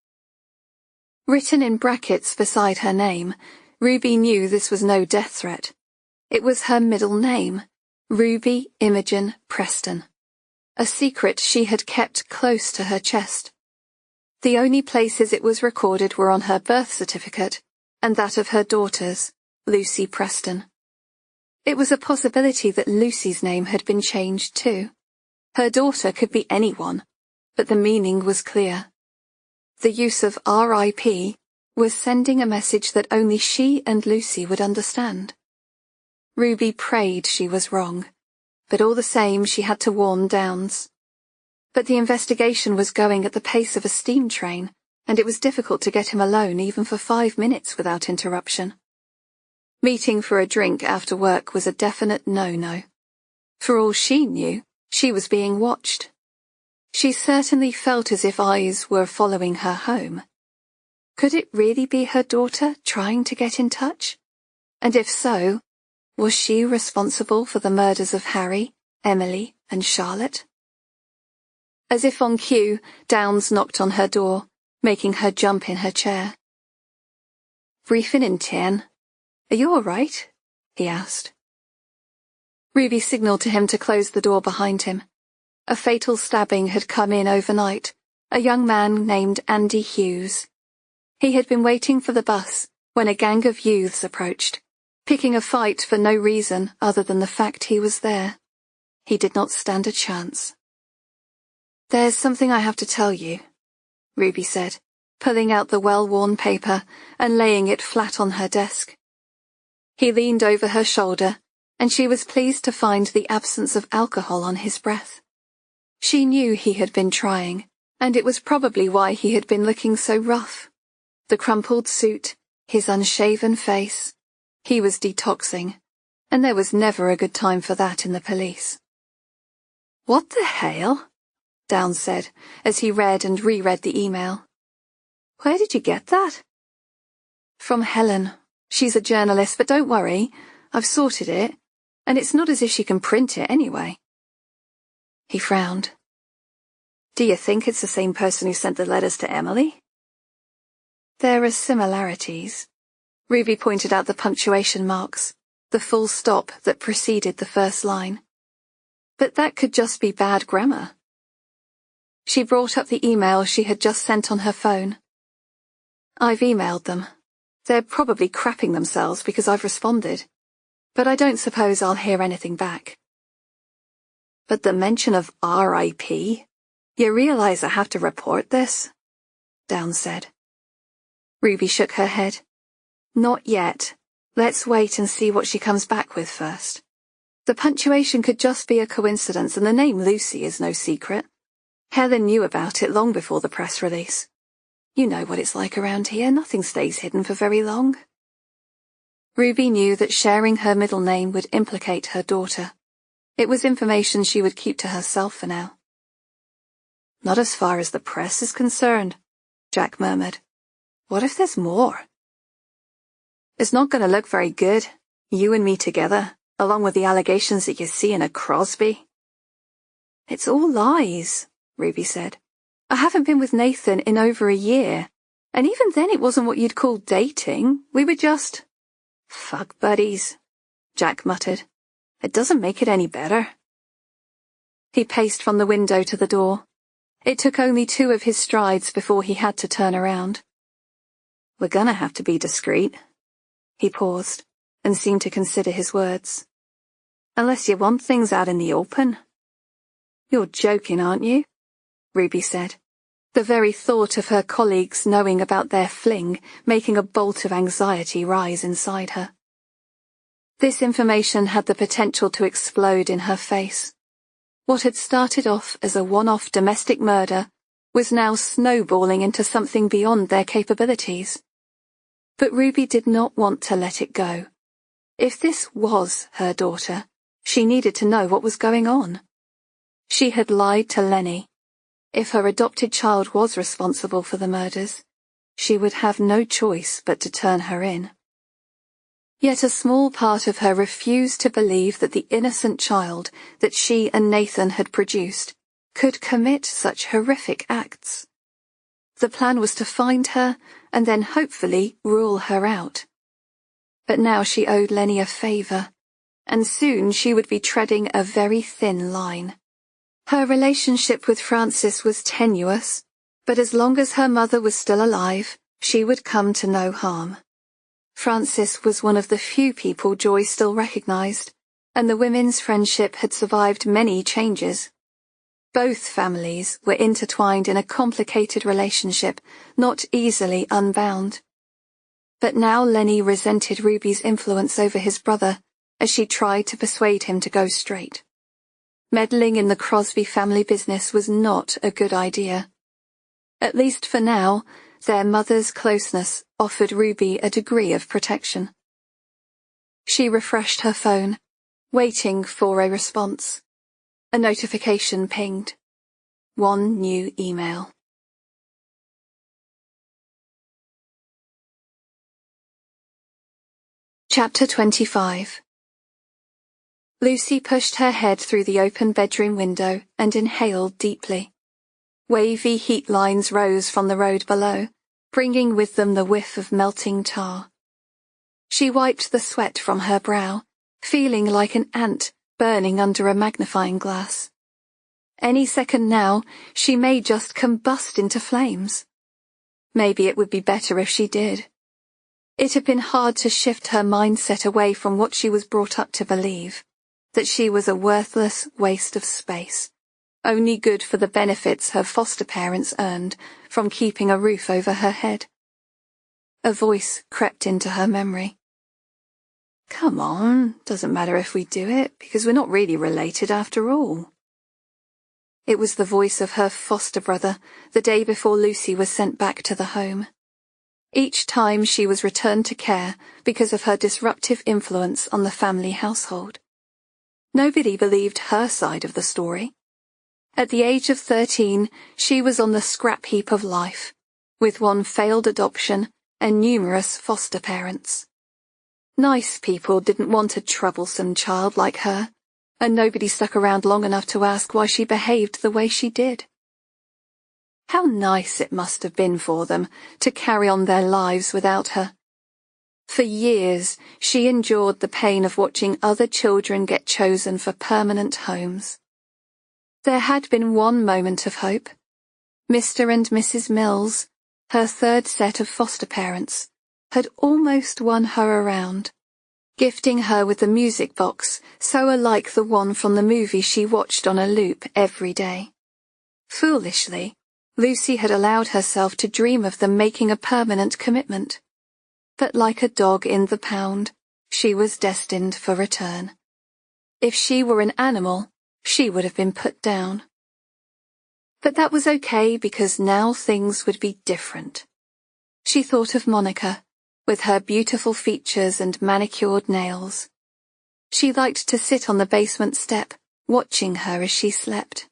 Written in brackets beside her name, Ruby knew this was no death threat. It was her middle name, Ruby Imogen Preston, a secret she had kept close to her chest. The only places it was recorded were on her birth certificate and that of her daughters, Lucy Preston. It was a possibility that Lucy's name had been changed too. Her daughter could be anyone, but the meaning was clear. The use of R.I.P. was sending a message that only she and Lucy would understand. Ruby prayed she was wrong, but all the same she had to warn Downs. But the investigation was going at the pace of a steam train, and it was difficult to get him alone even for 5 minutes without interruption. Meeting for a drink after work was a definite no-no. For all she knew, she was being watched. She certainly felt as if eyes were following her home. Could it really be her daughter trying to get in touch? And if so, was she responsible for the murders of Harry, Emily, and Charlotte? As if on cue, Downs knocked on her door, making her jump in her chair. "Briefing in, Tien. Are you all right?" he asked. Ruby signalled to him to close the door behind him. A fatal stabbing had come in overnight, a young man named Andy Hughes. He had been waiting for the bus when a gang of youths approached, picking a fight for no reason other than the fact he was there. He did not stand a chance. "There's something I have to tell you," Ruby said, pulling out the well-worn paper and laying it flat on her desk. He leaned over her shoulder, and she was pleased to find the absence of alcohol on his breath. She knew he had been trying, and it was probably why he had been looking so rough. The crumpled suit, his unshaven face. He was detoxing, and there was never a good time for that in the police. "What the hell?" Downs said, as he read and reread the email. "Where did you get that?" "From Helen. She's a journalist, but don't worry, I've sorted it, and it's not as if she can print it anyway." He frowned. "Do you think it's the same person who sent the letters to Emily?" "There are similarities." Ruby pointed out the punctuation marks, the full stop that preceded the first line. "But that could just be bad grammar." She brought up the email she had just sent on her phone. "I've emailed them. They're probably crapping themselves because I've responded, but I don't suppose I'll hear anything back." "But the mention of R.I.P., you realize I have to report this?" Downs said. Ruby shook her head. "Not yet. Let's wait and see what she comes back with first. The punctuation could just be a coincidence, and the name Lucy is no secret. Helen knew about it long before the press release. You know what it's like around here, nothing stays hidden for very long." Ruby knew that sharing her middle name would implicate her daughter. It was information she would keep to herself for now. Not as far as the press is concerned, Jack murmured. What if there's more? It's not going to look very good, you and me together, along with the allegations that you see in a Crosby. It's all lies, Ruby said. I haven't been with Nathan in over a year, and even then it wasn't what you'd call dating. We were just... fuck buddies, Jack muttered. It doesn't make it any better. He paced from the window to the door. It took only 2 of his strides before he had to turn around. We're gonna have to be discreet. He paused, and seemed to consider his words. Unless you want things out in the open. You're joking, aren't you? Ruby said. The very thought of her colleagues knowing about their fling making a bolt of anxiety rise inside her. This information had the potential to explode in her face. What had started off as a one-off domestic murder was now snowballing into something beyond their capabilities. But Ruby did not want to let it go. If this was her daughter, she needed to know what was going on. She had lied to Lenny. If her adopted child was responsible for the murders, she would have no choice but to turn her in. Yet a small part of her refused to believe that the innocent child that she and Nathan had produced could commit such horrific acts. The plan was to find her and then hopefully rule her out. But now she owed Lenny a favour, and soon she would be treading a very thin line. Her relationship with Francis was tenuous, but as long as her mother was still alive, she would come to no harm. Francis was one of the few people Joy still recognised, and the women's friendship had survived many changes. Both families were intertwined in a complicated relationship, not easily unbound. But now Lenny resented Ruby's influence over his brother as she tried to persuade him to go straight. Meddling in the Crosby family business was not a good idea. At least for now, their mother's closeness offered Ruby a degree of protection. She refreshed her phone, waiting for a response. A notification pinged. One new email. Chapter 25. Lucy pushed her head through the open bedroom window and inhaled deeply. Wavy heat lines rose from the road below, bringing with them the whiff of melting tar. She wiped the sweat from her brow, feeling like an ant burning under a magnifying glass. Any second now, she may just combust into flames. Maybe it would be better if she did. It had been hard to shift her mindset away from what she was brought up to believe, that she was a worthless waste of space, only good for the benefits her foster parents earned from keeping a roof over her head. A voice crept into her memory. Come on, doesn't matter if we do it, because we're not really related after all. It was the voice of her foster brother the day before Lucy was sent back to the home. Each time she was returned to care because of her disruptive influence on the family household. Nobody believed her side of the story. At the age of 13, she was on the scrap heap of life, with one failed adoption and numerous foster parents. Nice people didn't want a troublesome child like her, and nobody stuck around long enough to ask why she behaved the way she did. How nice it must have been for them to carry on their lives without her. For years, she endured the pain of watching other children get chosen for permanent homes. There had been one moment of hope. Mr. and Mrs. Mills, her third set of foster parents, had almost won her around, gifting her with a music box so alike the one from the movie she watched on a loop every day. Foolishly, Lucy had allowed herself to dream of them making a permanent commitment. But like a dog in the pound, she was destined for return. If she were an animal, she would have been put down. But that was okay because now things would be different. She thought of Monica, with her beautiful features and manicured nails. She liked to sit on the basement step, watching her as she slept.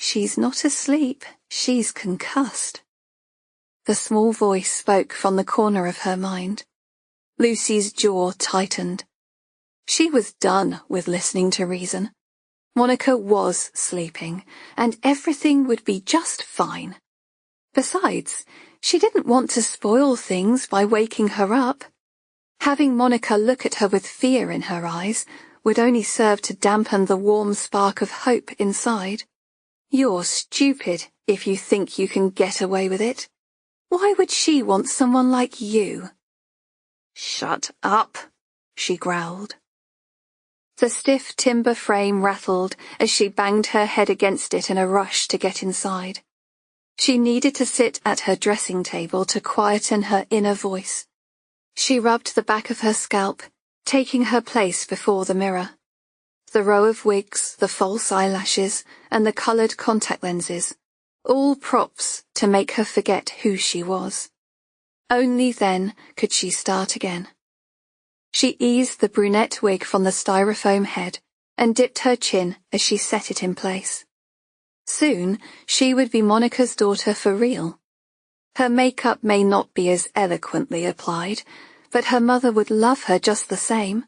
She's not asleep, she's concussed. The small voice spoke from the corner of her mind. Lucy's jaw tightened. She was done with listening to reason. Monica was sleeping, and everything would be just fine. Besides, she didn't want to spoil things by waking her up. Having Monica look at her with fear in her eyes would only serve to dampen the warm spark of hope inside. You're stupid if you think you can get away with it. Why would she want someone like you? Shut up, she growled. The stiff timber frame rattled as she banged her head against it in a rush to get inside. She needed to sit at her dressing table to quieten her inner voice. She rubbed the back of her scalp, taking her place before the mirror. The row of wigs, the false eyelashes, and the coloured contact lenses, all props to make her forget who she was. Only then could she start again. She eased the brunette wig from the styrofoam head and dipped her chin as she set it in place. Soon she would be Monica's daughter for real. Her makeup may not be as eloquently applied, but her mother would love her just the same.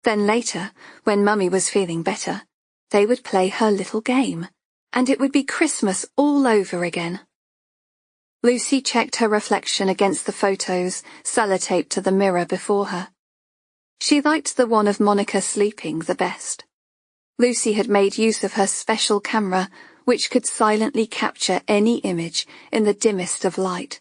Then later, when Mummy was feeling better, they would play her little game, and it would be Christmas all over again. Lucy checked her reflection against the photos sellotaped to the mirror before her. She liked the one of Monica sleeping the best. Lucy had made use of her special camera, which could silently capture any image in the dimmest of light.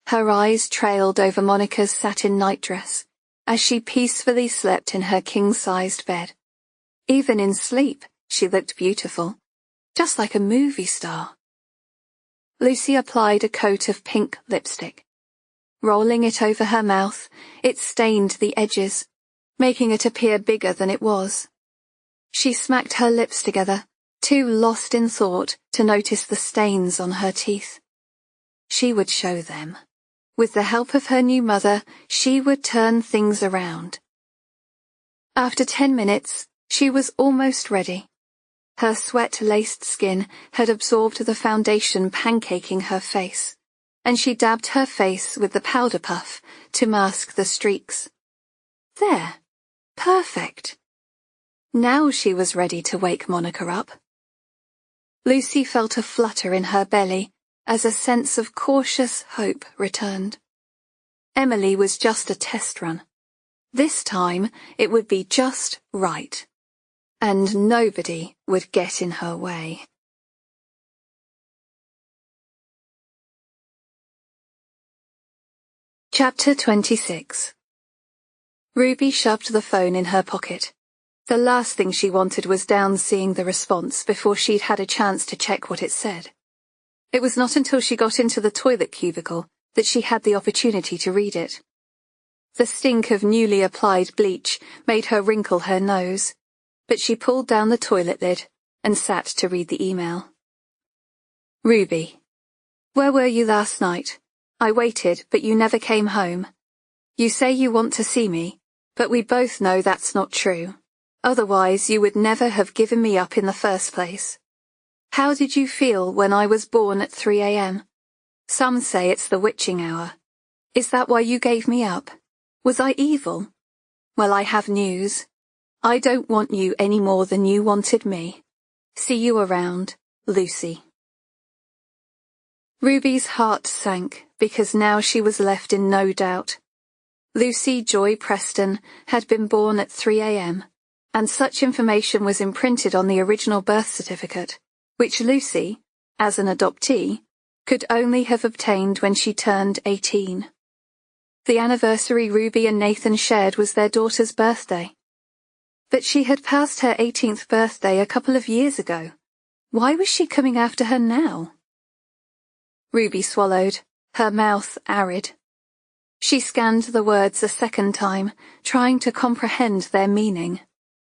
Her eyes trailed over Monica's satin nightdress as she peacefully slept in her king-sized bed. Even in sleep, she looked beautiful, just like a movie star. Lucy applied a coat of pink lipstick. Rolling it over her mouth, it stained the edges, making it appear bigger than it was. She smacked her lips together, too lost in thought to notice the stains on her teeth. She would show them. With the help of her new mother, she would turn things around. After 10 minutes, she was almost ready. Her sweat-laced skin had absorbed the foundation pancaking her face, and she dabbed her face with the powder puff to mask the streaks. There. Perfect. Now she was ready to wake Monica up. Lucy felt a flutter in her belly as a sense of cautious hope returned. Emily was just a test run. This time it would be just right, and nobody would get in her way. Chapter 26. Ruby shoved the phone in her pocket. The last thing she wanted was Down seeing the response before she'd had a chance to check what it said. It was not until she got into the toilet cubicle that she had the opportunity to read it. The stink of newly applied bleach made her wrinkle her nose, but she pulled down the toilet lid and sat to read the email. Ruby, where were you last night? I waited, but you never came home. You say you want to see me, but we both know that's not true. Otherwise, you would never have given me up in the first place. How did you feel when I was born at 3 a.m? Some say it's the witching hour. Is that why you gave me up? Was I evil? Well, I have news. I don't want you any more than you wanted me. See you around, Lucy. Ruby's heart sank because now she was left in no doubt. Lucy Joy Preston had been born at 3 a.m, and such information was imprinted on the original birth certificate, which Lucy, as an adoptee, could only have obtained when she turned 18. The anniversary Ruby and Nathan shared was their daughter's birthday. But she had passed her 18th birthday a couple of years ago. Why was she coming after her now? Ruby swallowed, her mouth arid. She scanned the words a second time, trying to comprehend their meaning.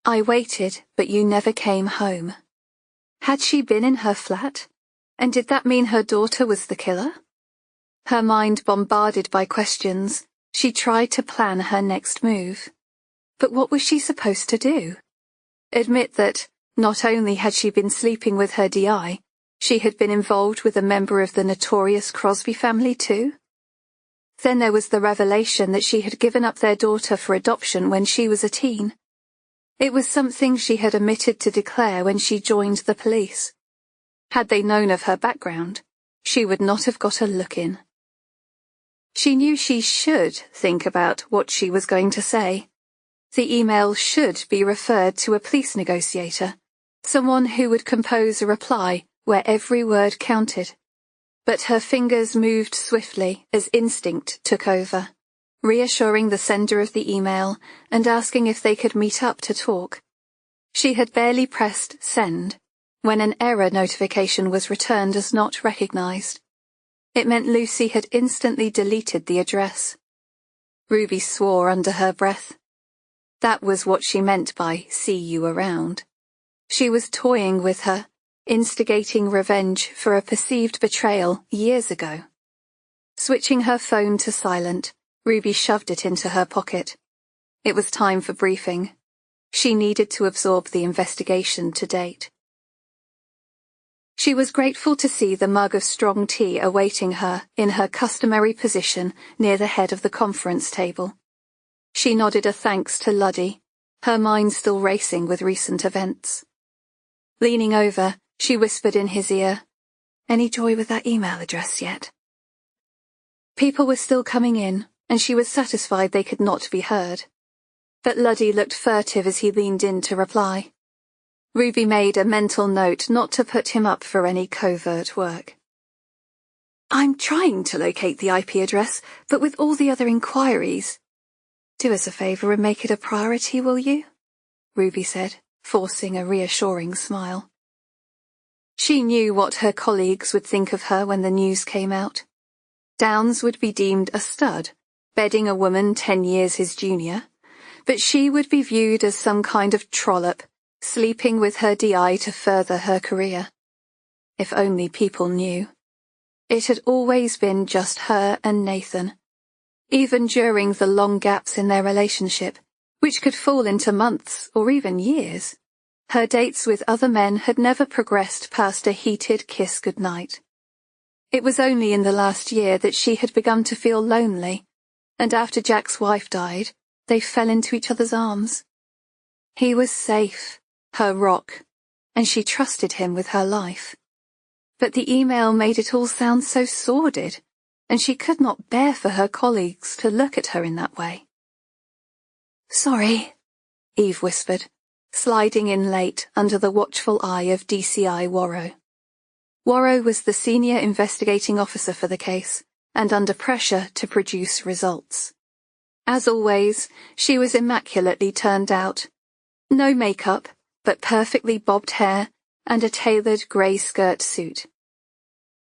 I waited, but you never came home. Had she been in her flat? And did that mean her daughter was the killer? Her mind bombarded by questions, she tried to plan her next move. But what was she supposed to do? Admit that, Not only had she been sleeping with her DI, she had been involved with a member of the notorious Crosby family too. Then there was the revelation that she had given up their daughter for adoption when she was a teen. It was something she had omitted to declare when she joined the police. Had they known of her background, she would not have got a look in. She knew she should think about what she was going to say. The email should be referred to a police negotiator, someone who would compose a reply where every word counted. But her fingers moved swiftly as instinct took over, reassuring the sender of the email and asking if they could meet up to talk. She had barely pressed send when an error notification was returned as not recognized. It meant Lucy had instantly deleted the address. Ruby swore under her breath. That was what she meant by "see you around." She was toying with her, instigating revenge for a perceived betrayal years ago. Switching her phone to silent, Ruby shoved it into her pocket. It was time for briefing. She needed to absorb the investigation to date. She was grateful to see the mug of strong tea awaiting her in her customary position near the head of the conference table. She nodded a thanks to Luddy, her mind still racing with recent events. Leaning over, she whispered in his ear, "Any joy with that email address yet?" People were still coming in, and she was satisfied they could not be heard. But Luddy looked furtive as he leaned in to reply. Ruby made a mental note not to put him up for any covert work. "I'm trying to locate the IP address, but with all the other inquiries." "Do us a favor and make it a priority, will you?" Ruby said, forcing a reassuring smile. She knew what her colleagues would think of her when the news came out. Downs would be deemed a stud, bedding a woman 10 years his junior, but she would be viewed as some kind of trollop, sleeping with her DI to further her career. If only people knew. It had always been just her and Nathan. Even during the long gaps in their relationship, which could fall into months or even years, her dates with other men had never progressed past a heated kiss goodnight. It was only in the last year that she had begun to feel lonely, and after Jack's wife died, they fell into each other's arms. He was safe, her rock, and she trusted him with her life. But the email made it all sound so sordid, and she could not bear for her colleagues to look at her in that way. "Sorry," Eve whispered, sliding in late under the watchful eye of DCI Warrow. Warrow was the senior investigating officer for the case, and under pressure to produce results. As always, she was immaculately turned out. No makeup, but perfectly bobbed hair and a tailored grey skirt suit.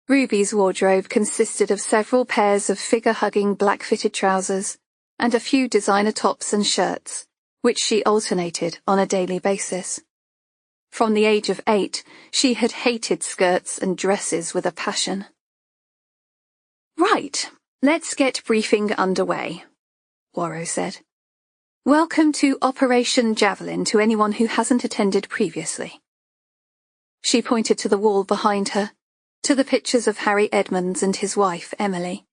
Ruby's wardrobe consisted of several pairs of figure-hugging black-fitted trousers and a few designer tops and shirts, which she alternated on a daily basis. From the age of 8, she had hated skirts and dresses with a passion. "Right, let's get briefing underway," Warrow said. "Welcome to Operation Javelin to anyone who hasn't attended previously." She pointed to the wall behind her, to the pictures of Harry Edmonds and his wife, Emily.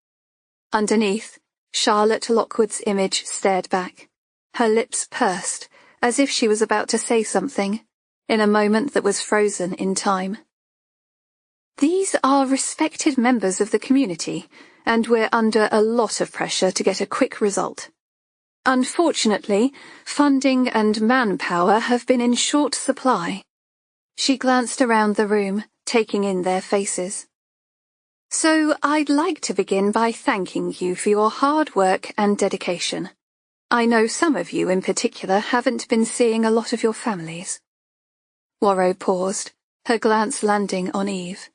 Underneath, Charlotte Lockwood's image stared back, her lips pursed, as if she was about to say something, in a moment that was frozen in time. "These are respected members of the community, and we're under a lot of pressure to get a quick result. Unfortunately, funding and manpower have been in short supply." She glanced around the room, taking in their faces. "So I'd like to begin by thanking you for your hard work and dedication. I know some of you in particular haven't been seeing a lot of your families." Warrow paused, her glance landing on Eve.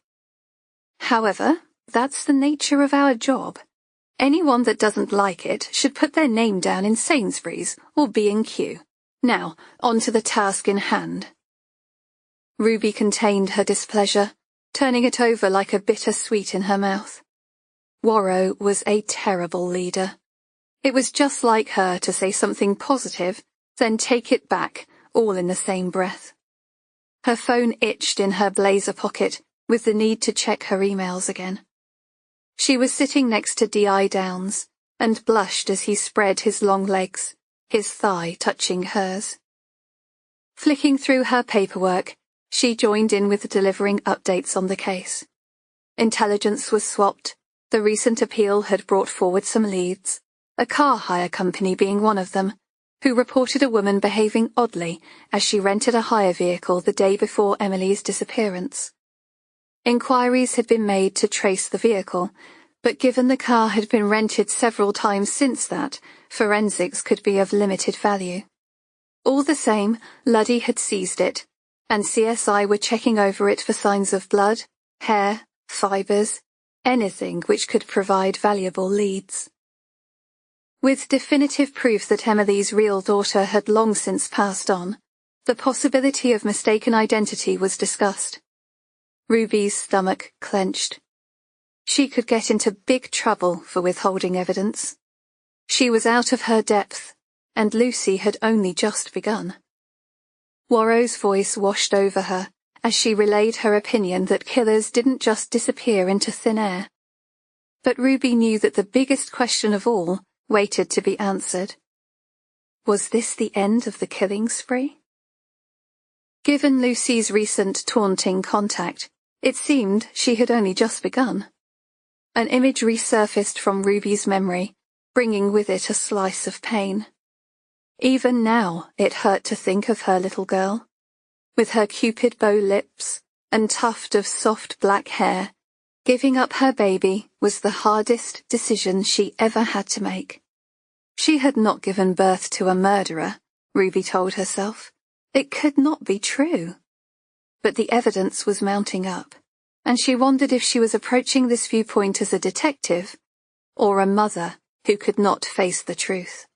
"However, that's the nature of our job. Anyone that doesn't like it should put their name down in Sainsbury's or B&Q. Now, on to the task in hand." Ruby contained her displeasure, turning it over like a bitter sweet in her mouth. Warrow was a terrible leader. It was just like her to say something positive, then take it back, all in the same breath. Her phone itched in her blazer pocket with the need to check her emails again. She was sitting next to D.I. Downs and blushed as he spread his long legs, his thigh touching hers. Flicking through her paperwork, she joined in with delivering updates on the case. Intelligence was swapped, the recent appeal had brought forward some leads, a car hire company being one of them, who reported a woman behaving oddly as she rented a hire vehicle the day before Emily's disappearance. Inquiries had been made to trace the vehicle, but given the car had been rented several times since that, forensics could be of limited value. All the same, Luddy had seized it, and CSI were checking over it for signs of blood, hair, fibres, anything which could provide valuable leads. With definitive proof that Emily's real daughter had long since passed on, the possibility of mistaken identity was discussed. Ruby's stomach clenched. She could get into big trouble for withholding evidence. She was out of her depth, and Lucy had only just begun. Warrow's voice washed over her as she relayed her opinion that killers didn't just disappear into thin air. But Ruby knew that the biggest question of all waited to be answered. Was this the end of the killing spree? Given Lucy's recent taunting contact, it seemed she had only just begun. An image resurfaced from Ruby's memory, bringing with it a slice of pain. Even now it hurt to think of her little girl, with her cupid bow lips and tuft of soft black hair. Giving up her baby was the hardest decision she ever had to make. She had not given birth to a murderer, Ruby told herself. It could not be true. But the evidence was mounting up, and she wondered if she was approaching this viewpoint as a detective or a mother who could not face the truth.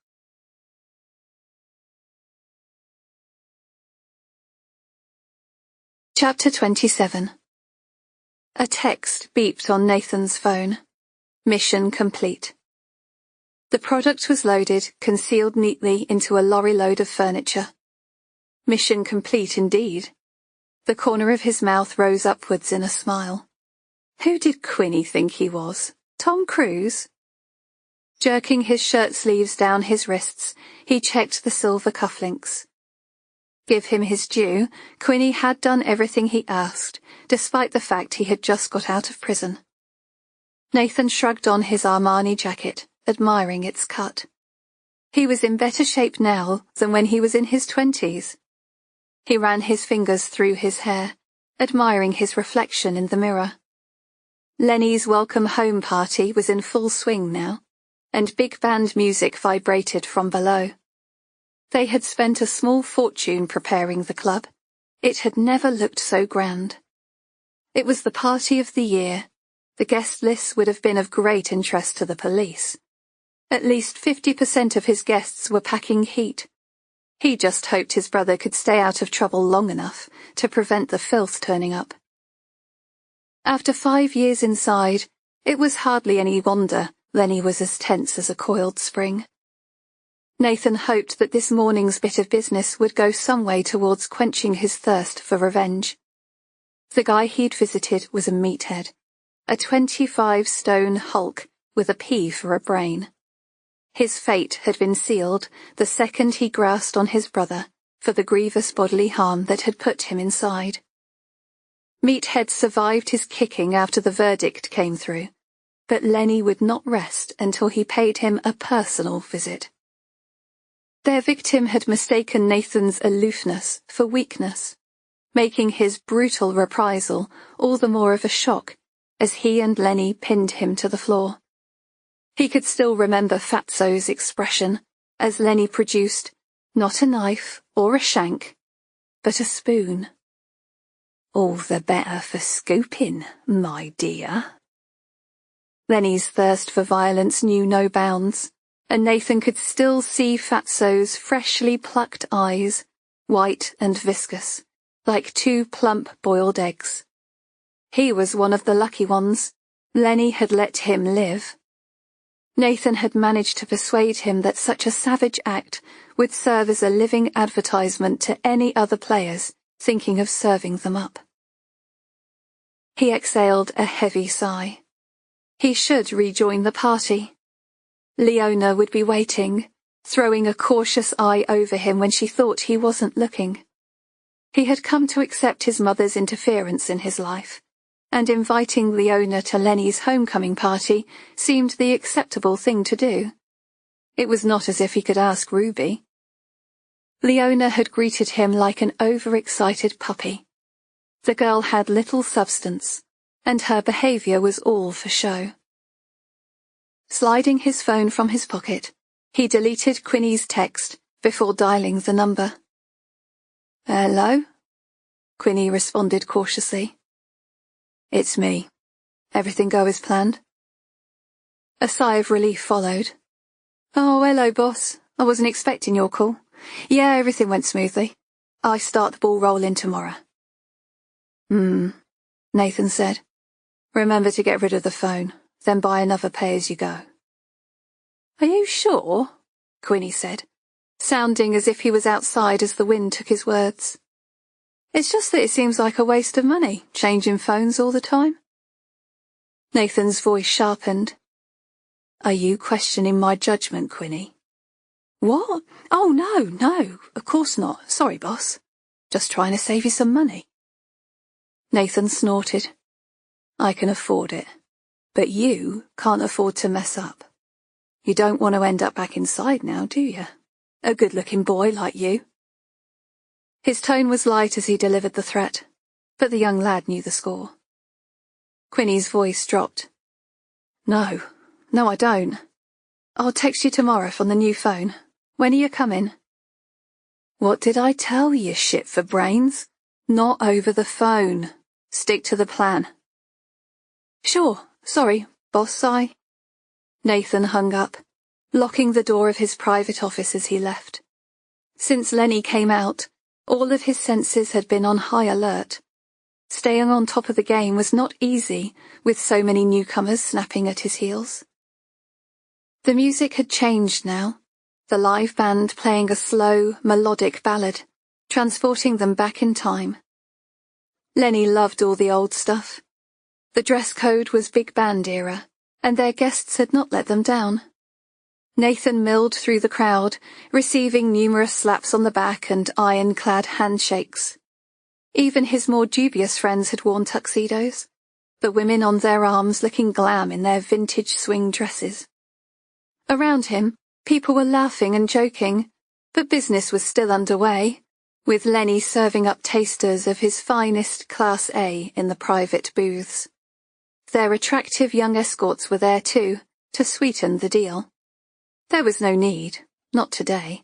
Chapter 27. A text beeped on Nathan's phone. Mission complete. The product was loaded, concealed neatly into a lorry load of furniture. Mission complete indeed. The corner of his mouth rose upwards in a smile. Who did Quinny think he was? Tom Cruise? Jerking his shirt sleeves down his wrists, he checked the silver cufflinks. Give him his due, Quinny had done everything he asked, despite the fact he had just got out of prison. Nathan shrugged on his Armani jacket, admiring its cut. He was in better shape now than when he was in his 20s. He ran his fingers through his hair, admiring his reflection in the mirror. Lenny's welcome home party was in full swing now, and big band music vibrated from below. They had spent a small fortune preparing the club. It had never looked so grand. It was the party of the year. The guest list would have been of great interest to the police. At least 50% of his guests were packing heat. He just hoped his brother could stay out of trouble long enough to prevent the filth turning up. After 5 years inside, it was hardly any wonder Lenny was as tense as a coiled spring. Nathan hoped that this morning's bit of business would go some way towards quenching his thirst for revenge. The guy he'd visited was a meathead, a 25-stone hulk with a pea for a brain. His fate had been sealed the second he grasped on his brother for the grievous bodily harm that had put him inside. Meathead survived his kicking after the verdict came through, but Lenny would not rest until he paid him a personal visit. Their victim had mistaken Nathan's aloofness for weakness, making his brutal reprisal all the more of a shock as he and Lenny pinned him to the floor. He could still remember Fatso's expression as Lenny produced not a knife or a shank, but a spoon. All the better for scooping, my dear. Lenny's thirst for violence knew no bounds, and Nathan could still see Fatso's freshly plucked eyes, white and viscous, like 2 plump boiled eggs. He was one of the lucky ones. Lenny had let him live. Nathan had managed to persuade him that such a savage act would serve as a living advertisement to any other players thinking of serving them up. He exhaled a heavy sigh. He should rejoin the party. Leona would be waiting, throwing a cautious eye over him when she thought he wasn't looking. He had come to accept his mother's interference in his life, and inviting Leona to Lenny's homecoming party seemed the acceptable thing to do. It was not as if he could ask Ruby. Leona had greeted him like an overexcited puppy. The girl had little substance, and her behaviour was all for show. Sliding his phone from his pocket, he deleted Quinny's text before dialing the number. "Hello?" Quinny responded cautiously. "It's me. Everything go as planned?" A sigh of relief followed. "Oh, hello, boss. I wasn't expecting your call. Yeah, everything went smoothly. I start the ball rolling tomorrow." Nathan said. "Remember to get rid of the phone, then buy another pay-as-you-go." "Are you sure?" Quinny said, sounding as if he was outside as the wind took his words. "It's just that it seems like a waste of money, changing phones all the time." Nathan's voice sharpened. "Are you questioning my judgment, Quinny?" "What? Oh, no, of course not. Sorry, boss. Just trying to save you some money." Nathan snorted. "I can afford it, but you can't afford to mess up. You don't want to end up back inside now, do you? A good-looking boy like you." His tone was light as he delivered the threat, but the young lad knew the score. Quinny's voice dropped. No, I don't. I'll text you tomorrow from the new phone. When are you coming?" "What did I tell you, shit for brains? Not over the phone. Stick to the plan." "Sure, sorry, boss, Nathan hung up, locking the door of his private office as he left. Since Lenny came out, all of his senses had been on high alert. Staying on top of the game was not easy, with so many newcomers snapping at his heels. The music had changed now, the live band playing a slow, melodic ballad, transporting them back in time. Lenny loved all the old stuff. The dress code was big band era, and their guests had not let them down. Nathan milled through the crowd, receiving numerous slaps on the back and iron-clad handshakes. Even his more dubious friends had worn tuxedos, the women on their arms looking glam in their vintage swing dresses. Around him, people were laughing and joking, but business was still underway, with Lenny serving up tasters of his finest Class A in the private booths. Their attractive young escorts were there too, to sweeten the deal. There was no need, not today.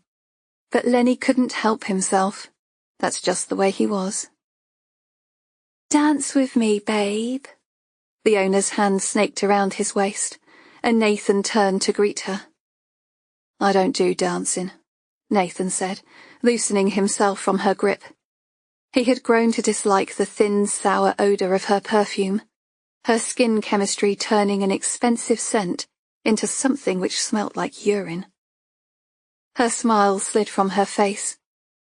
But Lenny couldn't help himself. That's just the way he was. "Dance with me, babe." The owner's hand snaked around his waist, and Nathan turned to greet her. "I don't do dancing," Nathan said, loosening himself from her grip. He had grown to dislike the thin, sour odour of her perfume, her skin chemistry turning an expensive scent into something which smelt like urine. Her smile slid from her face,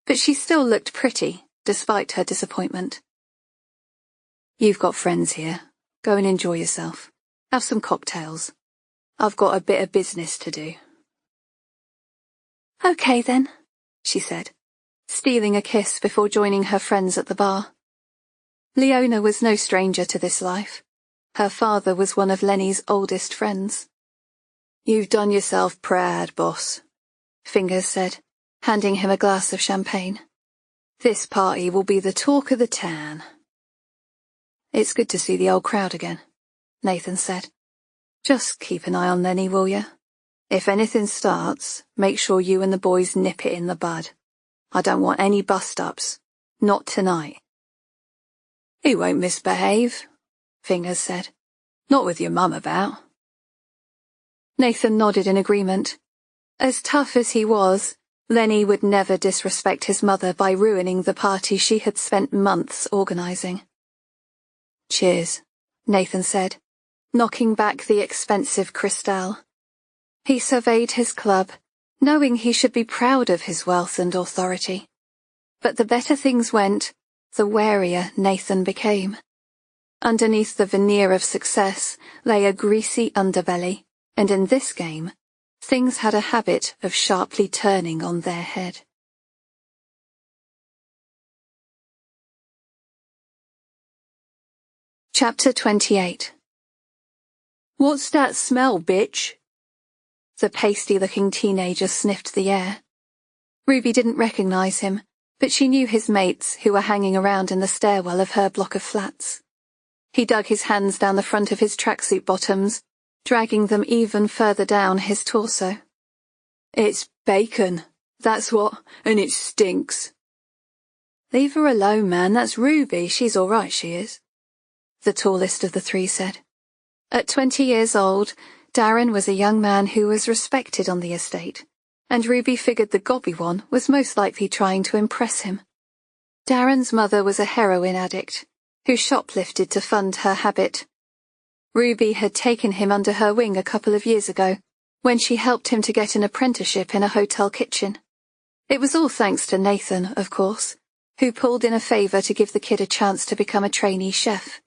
but she still looked pretty, despite her disappointment. "You've got friends here. Go and enjoy yourself. Have some cocktails. I've got a bit of business to do." "Okay then," she said, stealing a kiss before joining her friends at the bar. Leona was no stranger to this life. Her father was one of Lenny's oldest friends. "You've done yourself proud, boss," Fingers said, handing him a glass of champagne. "This party will be the talk of the town." "It's good to see the old crowd again," Nathan said. "Just keep an eye on Lenny, will you? If anything starts, make sure you and the boys nip it in the bud. I don't want any bust-ups. Not tonight." "He won't misbehave," Fingers said. "Not with your mum about." Nathan nodded in agreement. As tough as he was, Lenny would never disrespect his mother by ruining the party she had spent months organising. "Cheers," Nathan said, knocking back the expensive Cristal. He surveyed his club, knowing he should be proud of his wealth and authority. But the better things went, the warier Nathan became. Underneath the veneer of success lay a greasy underbelly, and in this game, things had a habit of sharply turning on their head. Chapter 28. "What's that smell, bitch?" The pasty-looking teenager sniffed the air. Ruby didn't recognize him, but she knew his mates who were hanging around in the stairwell of her block of flats. He dug his hands down the front of his tracksuit bottoms, dragging them even further down his torso. "It's bacon, that's what, and it stinks." "Leave her alone, man, that's Ruby, she's all right, she is," the tallest of the three said. At 20 years old, Darren was a young man who was respected on the estate, and Ruby figured the gobby one was most likely trying to impress him. Darren's mother was a heroin addict, who shoplifted to fund her habit. Ruby had taken him under her wing a couple of years ago, when she helped him to get an apprenticeship in a hotel kitchen. It was all thanks to Nathan, of course, who pulled in a favor to give the kid a chance to become a trainee chef.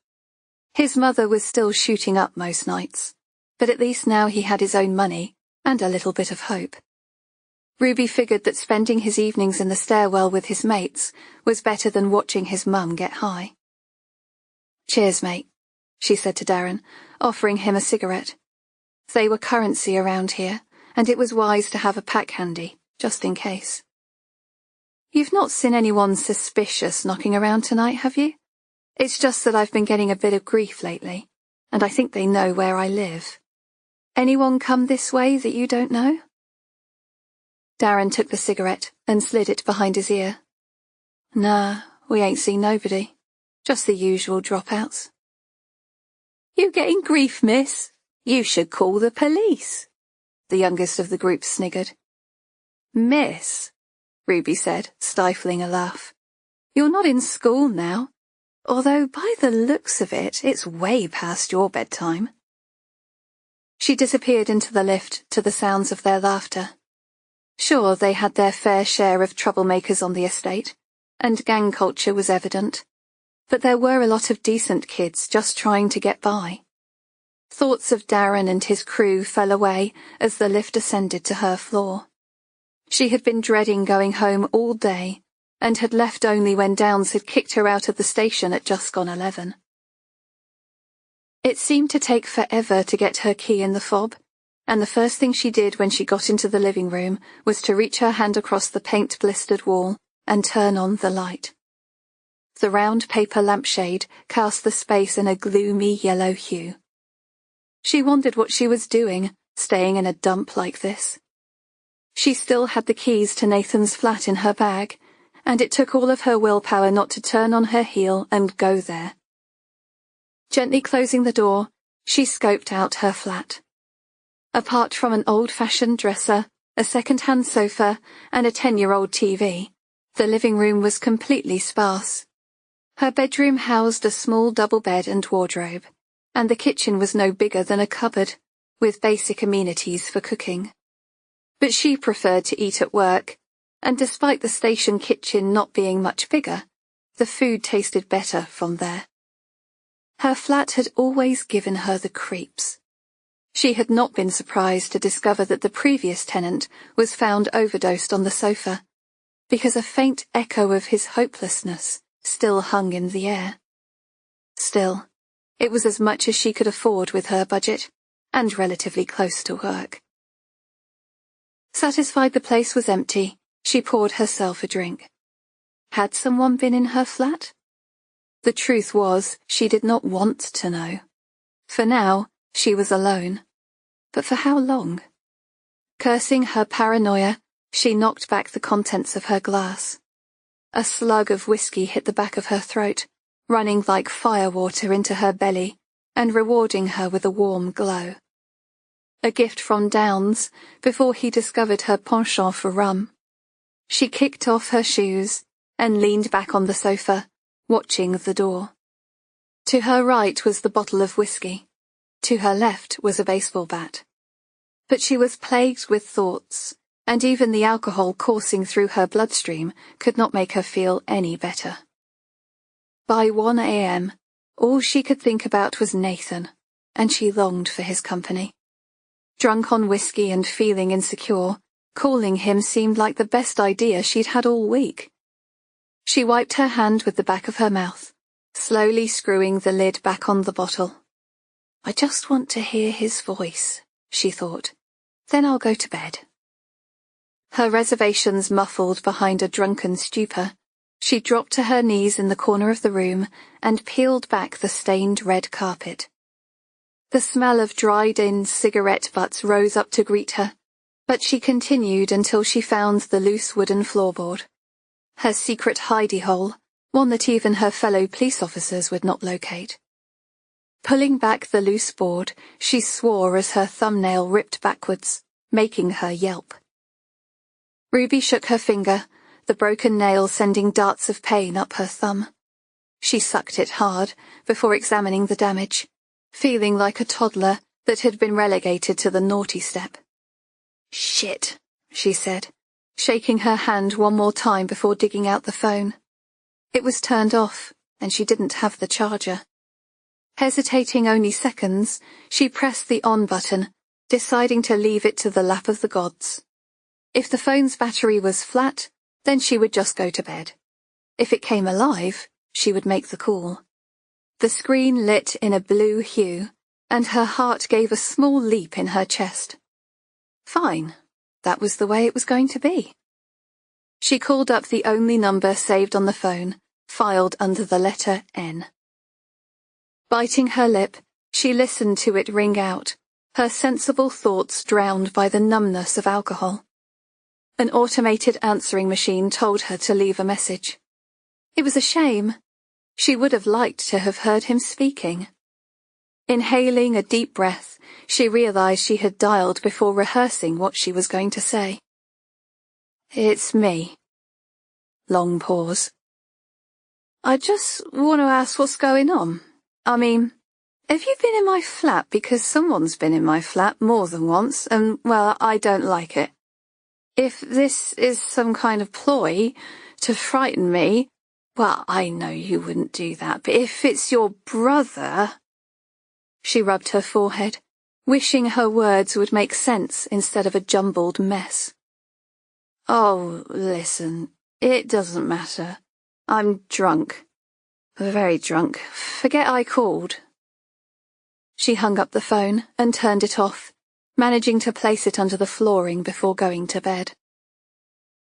His mother was still shooting up most nights, but at least now he had his own money and a little bit of hope. Ruby figured that spending his evenings in the stairwell with his mates was better than watching his mum get high. "Cheers, mate," she said to Darren, offering him a cigarette. They were currency around here, and it was wise to have a pack handy, just in case. "You've not seen anyone suspicious knocking around tonight, have you? It's just that I've been getting a bit of grief lately, and I think they know where I live. Anyone come this way that you don't know?" Darren took the cigarette and slid it behind his ear. "Nah, we ain't seen nobody. Just the usual dropouts." "You getting grief, miss? You should call the police," the youngest of the group sniggered. "Miss," Ruby said, stifling a laugh. "You're not in school now. Although, by the looks of it, it's way past your bedtime." She disappeared into the lift to the sounds of their laughter. Sure, they had their fair share of troublemakers on the estate, and gang culture was evident, but there were a lot of decent kids just trying to get by. Thoughts of Darren and his crew fell away as the lift ascended to her floor. She had been dreading going home all day, and had left only when Downs had kicked her out of the station at just gone 11. It seemed to take forever to get her key in the fob, and the first thing she did when she got into the living room was to reach her hand across the paint-blistered wall and turn on the light. The round paper lampshade cast the space in a gloomy yellow hue. She wondered what she was doing, staying in a dump like this. She still had the keys to Nathan's flat in her bag, and it took all of her willpower not to turn on her heel and go there. Gently closing the door, she scoped out her flat. Apart from an old-fashioned dresser, a second-hand sofa, and a 10-year-old TV, the living room was completely sparse. Her bedroom housed a small double bed and wardrobe, and the kitchen was no bigger than a cupboard, with basic amenities for cooking. But she preferred to eat at work, and despite the station kitchen not being much bigger, the food tasted better from there. Her flat had always given her the creeps. She had not been surprised to discover that the previous tenant was found overdosed on the sofa, because a faint echo of his hopelessness still hung in the air. Still, it was as much as she could afford with her budget, and relatively close to work. Satisfied the place was empty, she poured herself a drink. Had someone been in her flat? The truth was, she did not want to know. For now, she was alone. But for how long? Cursing her paranoia, she knocked back the contents of her glass. A slug of whiskey hit the back of her throat, running like firewater into her belly, and rewarding her with a warm glow. A gift from Downs, before he discovered her penchant for rum. She kicked off her shoes, and leaned back on the sofa, watching the door. To her right was the bottle of whiskey. To her left was a baseball bat. But she was plagued with thoughts, and even the alcohol coursing through her bloodstream could not make her feel any better. By 1 a.m., all she could think about was Nathan, and she longed for his company. Drunk on whiskey and feeling insecure, calling him seemed like the best idea she'd had all week. She wiped her hand with the back of her mouth, slowly screwing the lid back on the bottle. I just want to hear his voice, she thought. Then I'll go to bed. Her reservations muffled behind a drunken stupor, she dropped to her knees in the corner of the room and peeled back the stained red carpet. The smell of dried-in cigarette butts rose up to greet her, but she continued until she found the loose wooden floorboard. Her secret hidey hole, one that even her fellow police officers would not locate. Pulling back the loose board, she swore as her thumbnail ripped backwards, making her yelp. Ruby shook her finger, the broken nail sending darts of pain up her thumb. She sucked it hard before examining the damage, feeling like a toddler that had been relegated to the naughty step. Shit, she said, shaking her hand one more time before digging out the phone. It was turned off, and she didn't have the charger. Hesitating only seconds, she pressed the on button, deciding to leave it to the lap of the gods. If the phone's battery was flat, then she would just go to bed. If it came alive, she would make the call. The screen lit in a blue hue, and her heart gave a small leap in her chest. Fine. That was the way it was going to be. She called up the only number saved on the phone, filed under the letter N. Biting her lip, she listened to it ring out, her sensible thoughts drowned by the numbness of alcohol. An automated answering machine told her to leave a message. It was a shame. She would have liked to have heard him speaking. Inhaling a deep breath, she realized she had dialed before rehearsing what she was going to say. It's me. Long pause. I just want to ask what's going on. I mean, have you been in my flat because someone's been in my flat more than once and, well, I don't like it. If this is some kind of ploy to frighten me, well, I know you wouldn't do that, but if it's your brother... She rubbed her forehead, wishing her words would make sense instead of a jumbled mess. Oh, listen, it doesn't matter. I'm drunk. Very drunk. Forget I called. She hung up the phone and turned it off, managing to place it under the flooring before going to bed.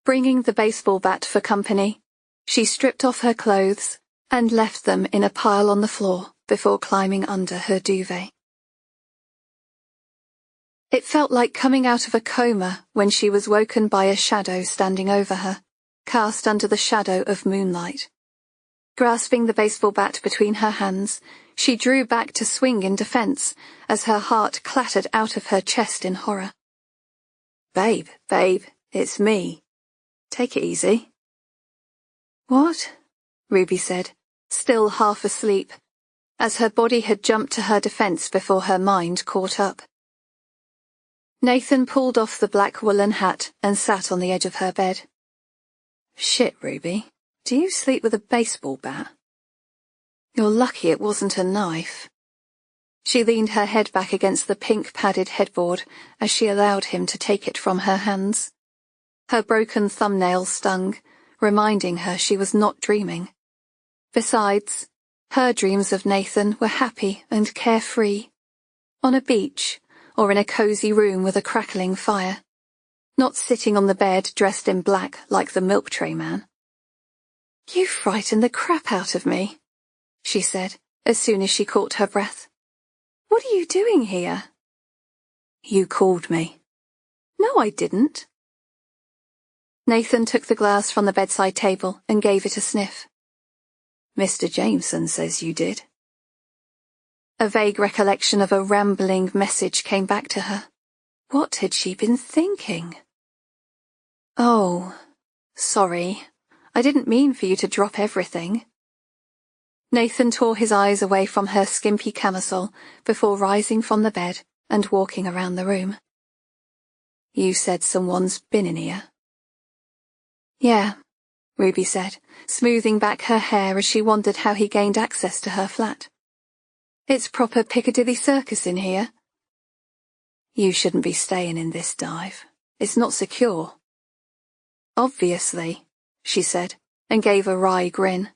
Bringing the baseball bat for company, she stripped off her clothes and left them in a pile on the floor before climbing under her duvet. It felt like coming out of a coma when she was woken by a shadow standing over her, cast under the shadow of moonlight. Grasping the baseball bat between her hands, she drew back to swing in defense as her heart clattered out of her chest in horror. Babe, it's me. Take it easy. What? Ruby said, still half asleep, as her body had jumped to her defense before her mind caught up. Nathan pulled off the black woolen hat and sat on the edge of her bed. Shit, Ruby. Do you sleep with a baseball bat? You're lucky it wasn't a knife. She leaned her head back against the pink padded headboard as she allowed him to take it from her hands. Her broken thumbnail stung, reminding her she was not dreaming. Besides, her dreams of Nathan were happy and carefree. On a beach, or in a cozy room with a crackling fire. Not sitting on the bed dressed in black like the milk tray man. You frightened the crap out of me, she said, as soon as she caught her breath. What are you doing here? You called me. No, I didn't. Nathan took the glass from the bedside table and gave it a sniff. Mr. Jameson says you did. A vague recollection of a rambling message came back to her. What had she been thinking? Oh, sorry. I didn't mean for you to drop everything. Nathan tore his eyes away from her skimpy camisole before rising from the bed and walking around the room. You said someone's been in here. Yeah, Ruby said, smoothing back her hair as she wondered how he gained access to her flat. It's proper Piccadilly Circus in here. You shouldn't be staying in this dive. It's not secure. Obviously, she said, and gave a wry grin.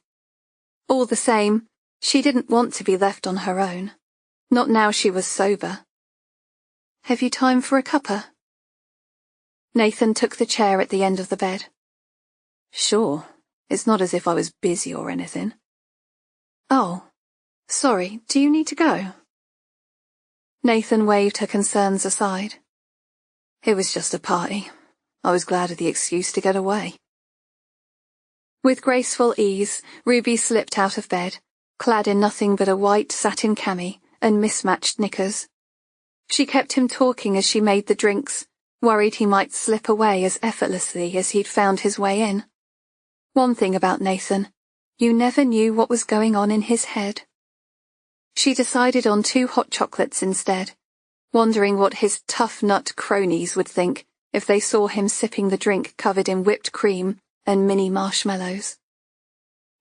All the same, she didn't want to be left on her own. Not now she was sober. Have you time for a cuppa? Nathan took the chair at the end of the bed. Sure. It's not as if I was busy or anything. Oh, sorry, do you need to go? Nathan waved her concerns aside. It was just a party. I was glad of the excuse to get away. With graceful ease, Ruby slipped out of bed, clad in nothing but a white satin cami and mismatched knickers. She kept him talking as she made the drinks, worried he might slip away as effortlessly as he'd found his way in. One thing about Nathan, you never knew what was going on in his head. She decided on 2 hot chocolates instead, wondering what his tough nut cronies would think if they saw him sipping the drink covered in whipped cream and mini marshmallows.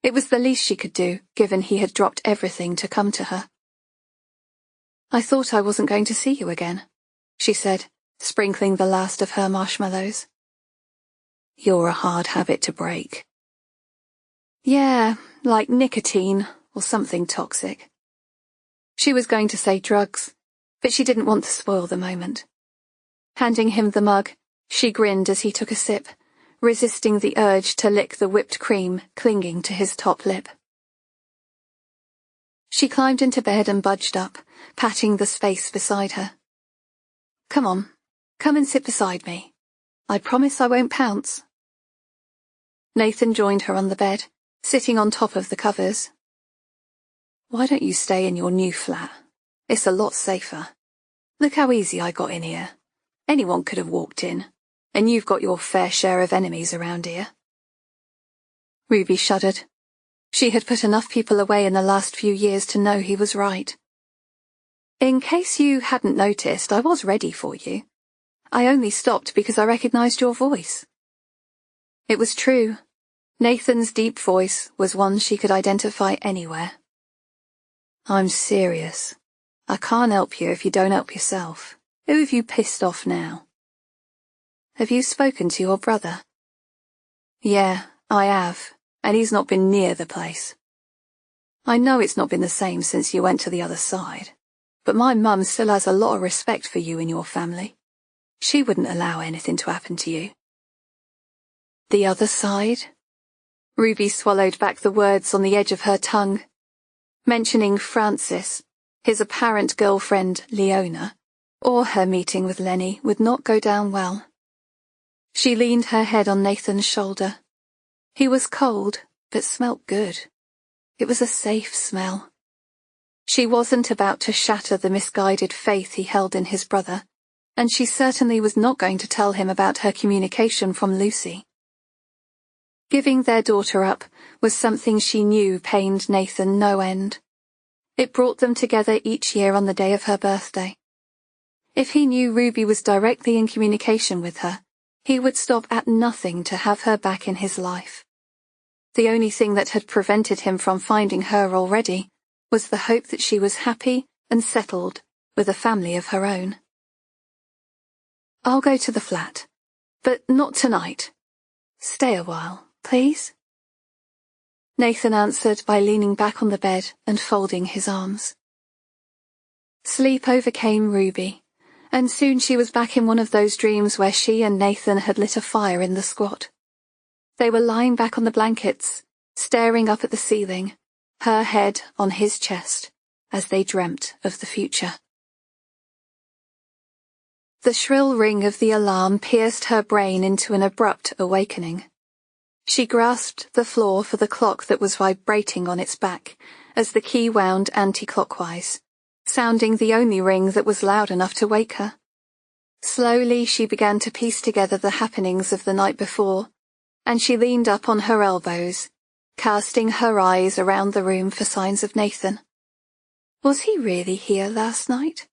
It was the least she could do, given he had dropped everything to come to her. I thought I wasn't going to see you again, she said, sprinkling the last of her marshmallows. You're a hard habit to break. Yeah, like nicotine or something toxic. She was going to say drugs, but she didn't want to spoil the moment. Handing him the mug, she grinned as he took a sip, resisting the urge to lick the whipped cream clinging to his top lip. She climbed into bed and budged up, patting the space beside her. Come on, come and sit beside me. I promise I won't pounce. Nathan joined her on the bed, sitting on top of the covers. Why don't you stay in your new flat? It's a lot safer. Look how easy I got in here. Anyone could have walked in, and you've got your fair share of enemies around here. Ruby shuddered. She had put enough people away in the last few years to know he was right. In case you hadn't noticed, I was ready for you. I only stopped because I recognized your voice. It was true. Nathan's deep voice was one she could identify anywhere. I'm serious. I can't help you if you don't help yourself. Who have you pissed off now? Have you spoken to your brother? Yeah, I have, and he's not been near the place. I know it's not been the same since you went to the other side, but my mum still has a lot of respect for you and your family. She wouldn't allow anything to happen to you. The other side? Ruby swallowed back the words on the edge of her tongue. Mentioning Francis, his apparent girlfriend Leona, or her meeting with Lenny would not go down well. She leaned her head on Nathan's shoulder. He was cold, but smelt good. It was a safe smell. She wasn't about to shatter the misguided faith he held in his brother, and she certainly was not going to tell him about her communication from Lucy. Giving their daughter up was something she knew pained Nathan no end. It brought them together each year on the day of her birthday. If he knew Ruby was directly in communication with her, he would stop at nothing to have her back in his life. The only thing that had prevented him from finding her already was the hope that she was happy and settled with a family of her own. I'll go to the flat, but not tonight. Stay a while. Please? Nathan answered by leaning back on the bed and folding his arms. Sleep overcame Ruby, and soon she was back in one of those dreams where she and Nathan had lit a fire in the squat. They were lying back on the blankets, staring up at the ceiling, her head on his chest, as they dreamt of the future. The shrill ring of the alarm pierced her brain into an abrupt awakening. She grasped the floor for the clock that was vibrating on its back as the key wound anti-clockwise, sounding the only ring that was loud enough to wake her. Slowly she began to piece together the happenings of the night before, and she leaned up on her elbows, casting her eyes around the room for signs of Nathan. Was he really here last night?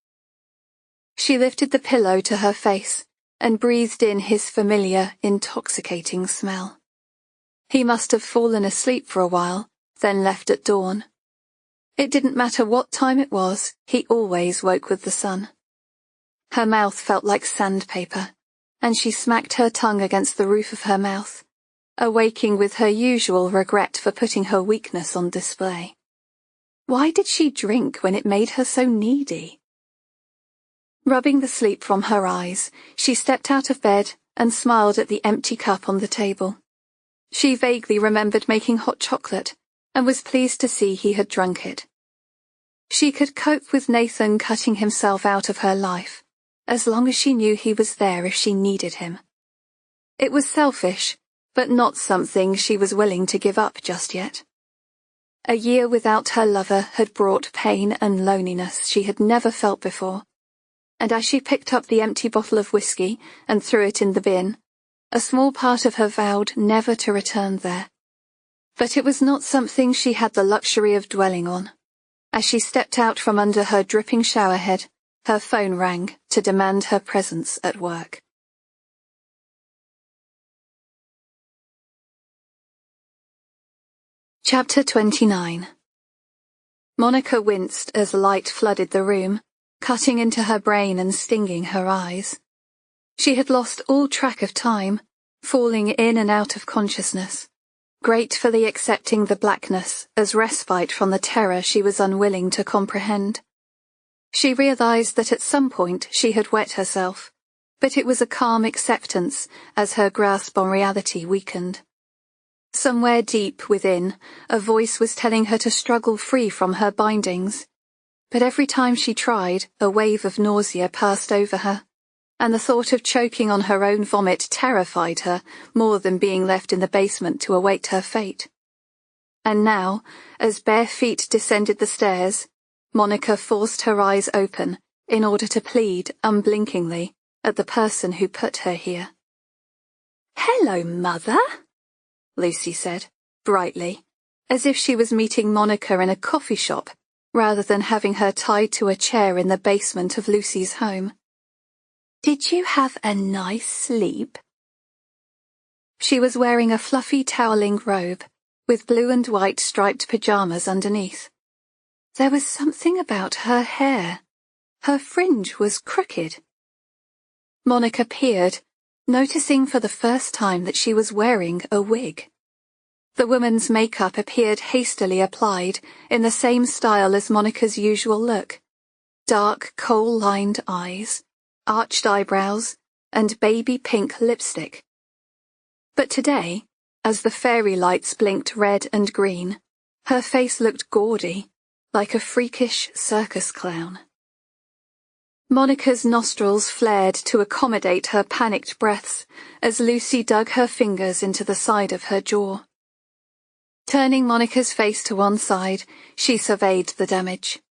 She lifted the pillow to her face and breathed in his familiar, intoxicating smell. He must have fallen asleep for a while, then left at dawn. It didn't matter what time it was, he always woke with the sun. Her mouth felt like sandpaper, and she smacked her tongue against the roof of her mouth, awaking with her usual regret for putting her weakness on display. Why did she drink when it made her so needy? Rubbing the sleep from her eyes, she stepped out of bed and smiled at the empty cup on the table. She vaguely remembered making hot chocolate, and was pleased to see he had drunk it. She could cope with Nathan cutting himself out of her life, as long as she knew he was there if she needed him. It was selfish, but not something she was willing to give up just yet. A year without her lover had brought pain and loneliness she had never felt before, and as she picked up the empty bottle of whiskey and threw it in the bin, a small part of her vowed never to return there. But it was not something she had the luxury of dwelling on. As she stepped out from under her dripping showerhead, her phone rang to demand her presence at work. Chapter 29. Monica winced as light flooded the room, cutting into her brain and stinging her eyes. She had lost all track of time, falling in and out of consciousness, gratefully accepting the blackness as respite from the terror she was unwilling to comprehend. She realized that at some point she had wet herself, but it was a calm acceptance as her grasp on reality weakened. Somewhere deep within, a voice was telling her to struggle free from her bindings, but every time she tried, a wave of nausea passed over her, and the thought of choking on her own vomit terrified her more than being left in the basement to await her fate. And now, as bare feet descended the stairs, Monica forced her eyes open in order to plead unblinkingly at the person who put her here. "Hello, Mother," Lucy said, brightly, as if she was meeting Monica in a coffee shop rather than having her tied to a chair in the basement of Lucy's home. "Did you have a nice sleep?" She was wearing a fluffy toweling robe with blue and white striped pajamas underneath. There was something about her hair. Her fringe was crooked. Monica peered, noticing for the first time that she was wearing a wig. The woman's makeup appeared hastily applied in the same style as Monica's usual look: dark, coal-lined eyes, arched eyebrows, and baby pink lipstick. But today, as the fairy lights blinked red and green, her face looked gaudy, like a freakish circus clown. Monica's nostrils flared to accommodate her panicked breaths as Lucy dug her fingers into the side of her jaw. Turning Monica's face to one side, she surveyed the damage.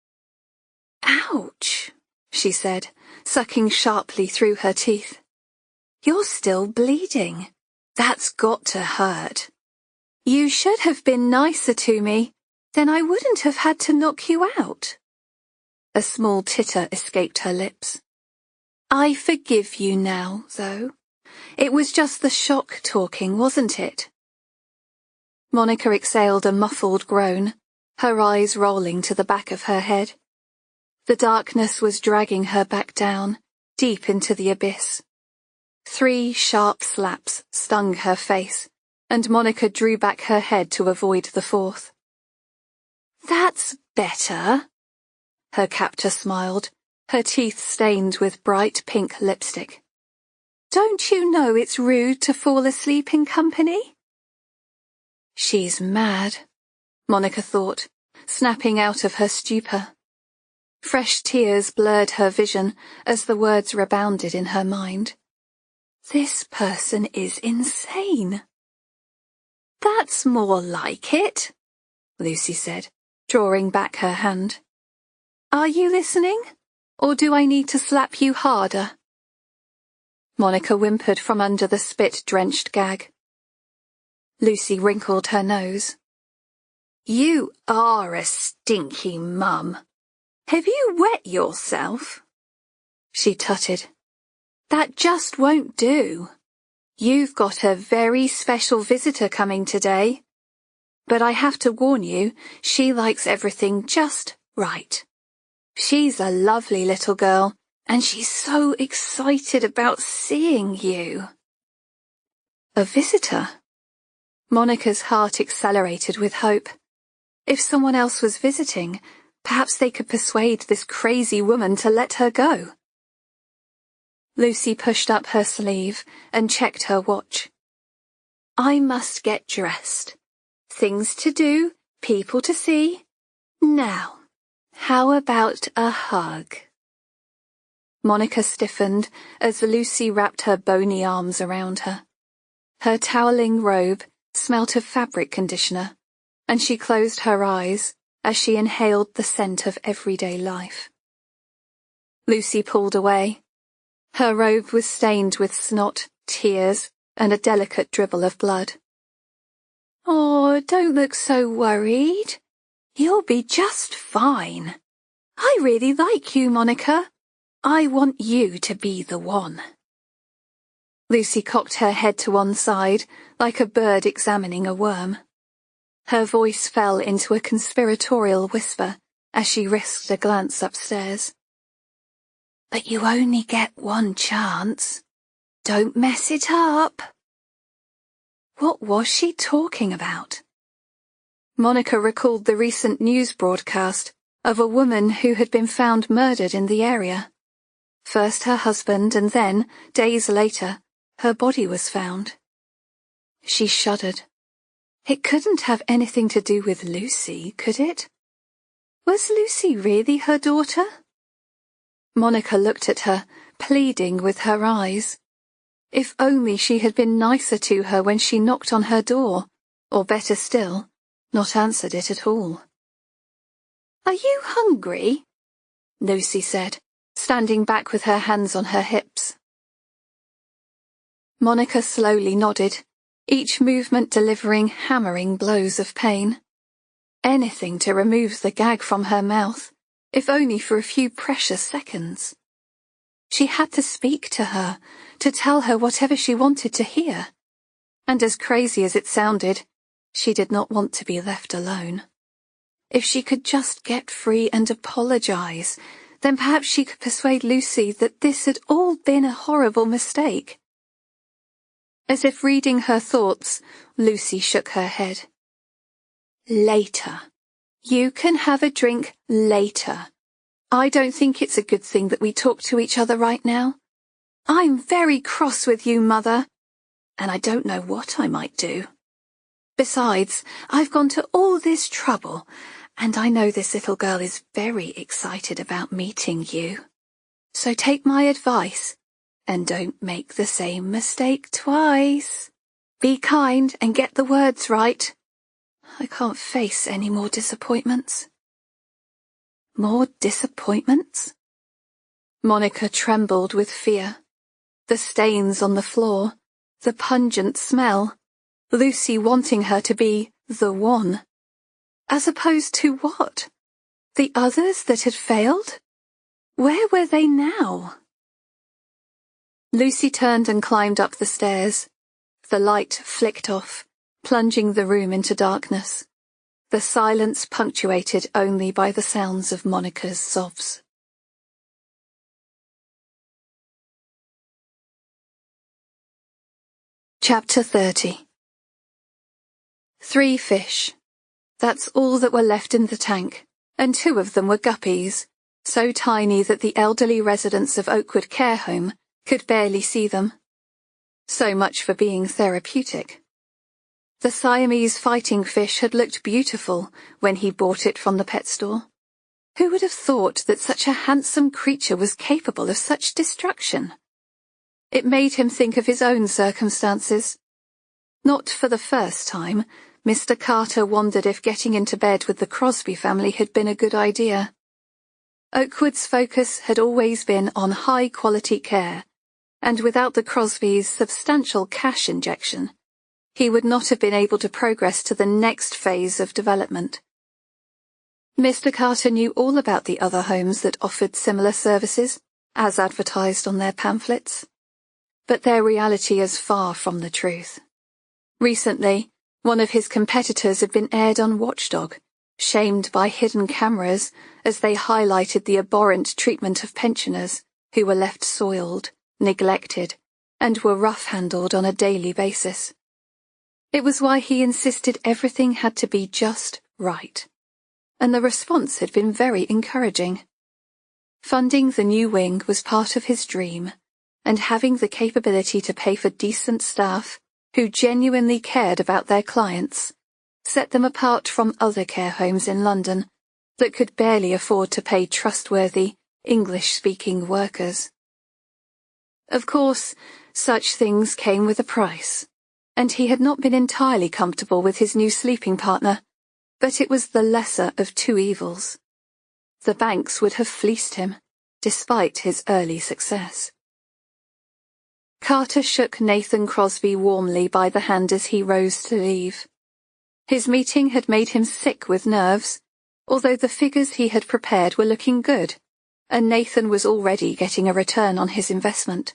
"Ouch," she said, sucking sharply through her teeth. "You're still bleeding. That's got to hurt. You should have been nicer to me, then I wouldn't have had to knock you out." A small titter escaped her lips. "I forgive you now, though. It was just the shock talking, wasn't it?" Monica exhaled a muffled groan, her eyes rolling to the back of her head. The darkness was dragging her back down, deep into the abyss. 3 sharp slaps stung her face, and Monica drew back her head to avoid the 4th. "That's better," her captor smiled, her teeth stained with bright pink lipstick. "Don't you know it's rude to fall asleep in company?" She's mad, Monica thought, snapping out of her stupor. Fresh tears blurred her vision as the words rebounded in her mind. This person is insane. "That's more like it," Lucy said, drawing back her hand. "Are you listening? Or do I need to slap you harder?" Monica whimpered from under the spit-drenched gag. Lucy wrinkled her nose. "You are a stinky mum. Have you wet yourself?" She tutted. "That just won't do." You've got a very special visitor coming today. But I have to warn you, she likes everything just right. She's a lovely little girl, and she's so excited about seeing you." A visitor? Monica's heart accelerated with hope. If someone else was visiting, perhaps they could persuade this crazy woman to let her go. Lucy pushed up her sleeve and checked her watch. "I must get dressed. Things to do, people to see. Now, how about a hug?" Monica stiffened as Lucy wrapped her bony arms around her. Her toweling robe smelt of fabric conditioner, and she closed her eyes as she inhaled the scent of everyday life. Lucy pulled away. Her robe was stained with snot, tears, and a delicate dribble of blood. "Oh, don't look so worried. You'll be just fine. I really like you, Monica. I want you to be the one." Lucy cocked her head to one side, like a bird examining a worm. Her voice fell into a conspiratorial whisper as she risked a glance upstairs. "But you only get one chance. Don't mess it up." What was she talking about? Monica recalled the recent news broadcast of a woman who had been found murdered in the area. First her husband, and then, days later, her body was found. She shuddered. It couldn't have anything to do with Lucy, could it? Was Lucy really her daughter? Monica looked at her, pleading with her eyes. If only she had been nicer to her when she knocked on her door, or better still, not answered it at all. "Are you hungry?" Lucy said, standing back with her hands on her hips. Monica slowly nodded, each movement delivering hammering blows of pain. Anything to remove the gag from her mouth, if only for a few precious seconds. She had to speak to her, to tell her whatever she wanted to hear. And as crazy as it sounded, she did not want to be left alone. If she could just get free and apologize, then perhaps she could persuade Lucy that this had all been a horrible mistake. As if reading her thoughts, Lucy shook her head. "Later. You can have a drink later. I don't think it's a good thing that we talk to each other right now. I'm very cross with you, Mother, and I don't know what I might do. Besides, I've gone to all this trouble, and I know this little girl is very excited about meeting you. So take my advice, and don't make the same mistake twice. Be kind and get the words right. I can't face any more disappointments." More disappointments? Monica trembled with fear. The stains on the floor, the pungent smell, Lucy wanting her to be the one. As opposed to what? The others that had failed? Where were they now? Lucy turned and climbed up the stairs. The light flicked off, plunging the room into darkness. The silence punctuated only by the sounds of Monica's sobs. Chapter 30. 3 fish. That's all that were left in the tank, and 2 of them were guppies, so tiny that the elderly residents of Oakwood Care Home could barely see them. So much for being therapeutic. The Siamese fighting fish had looked beautiful when he bought it from the pet store. Who would have thought that such a handsome creature was capable of such destruction? It made him think of his own circumstances. Not for the first time, Mr. Carter wondered if getting into bed with the Crosby family had been a good idea. Oakwood's focus had always been on high-quality care, and without the Crosbys' substantial cash injection, he would not have been able to progress to the next phase of development. Mr. Carter knew all about the other homes that offered similar services, as advertised on their pamphlets. but their reality is far from the truth. Recently, one of his competitors had been aired on Watchdog, shamed by hidden cameras as they highlighted the abhorrent treatment of pensioners who were left soiled, neglected, and were rough-handled on a daily basis. It was why he insisted everything had to be just right, and the response had been very encouraging. Funding the new wing was part of his dream, and having the capability to pay for decent staff who genuinely cared about their clients set them apart from other care homes in London that could barely afford to pay trustworthy, English-speaking workers. Of course, such things came with a price, and he had not been entirely comfortable with his new sleeping partner, but it was the lesser of two evils. The banks would have fleeced him, despite his early success. Carter shook Nathan Crosby warmly by the hand as he rose to leave. His meeting had made him sick with nerves, although the figures he had prepared were looking good, and Nathan was already getting a return on his investment.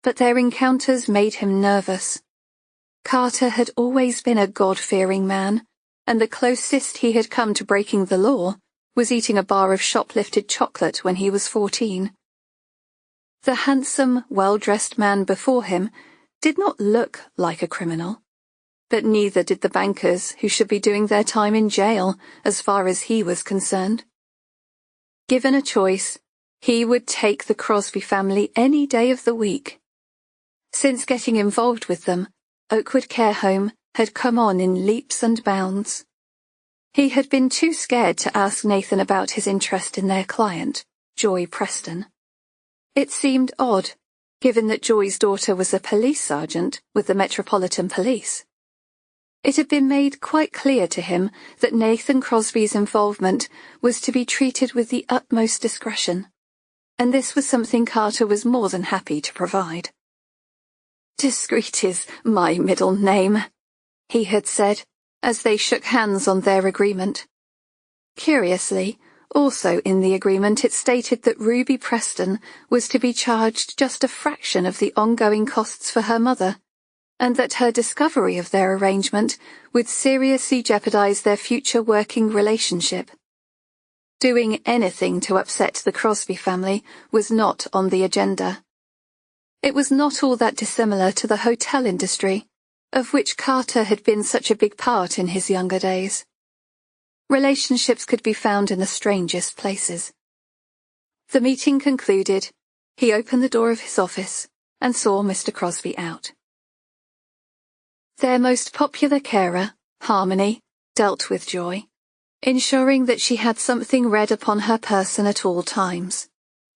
But their encounters made him nervous. Carter had always been a God-fearing man, and the closest he had come to breaking the law was eating a bar of shoplifted chocolate when he was 14. The handsome, well-dressed man before him did not look like a criminal, but neither did the bankers who should be doing their time in jail as far as he was concerned. Given a choice, he would take the Crosby family any day of the week. Since getting involved with them, Oakwood Care Home had come on in leaps and bounds. He had been too scared to ask Nathan about his interest in their client, Joy Preston. It seemed odd, given that Joy's daughter was a police sergeant with the Metropolitan Police. It had been made quite clear to him that Nathan Crosby's involvement was to be treated with the utmost discretion, and this was something Carter was more than happy to provide. "Discreet is my middle name," he had said, as they shook hands on their agreement. Curiously, also in the agreement it stated that Ruby Preston was to be charged just a fraction of the ongoing costs for her mother, and that her discovery of their arrangement would seriously jeopardize their future working relationship. Doing anything to upset the Crosby family was not on the agenda. It was not all that dissimilar to the hotel industry, of which Carter had been such a big part in his younger days. Relationships could be found in the strangest places. The meeting concluded, he opened the door of his office and saw Mr. Crosby out. Their most popular carer, Harmony, dealt with Joy, ensuring that she had something red upon her person at all times.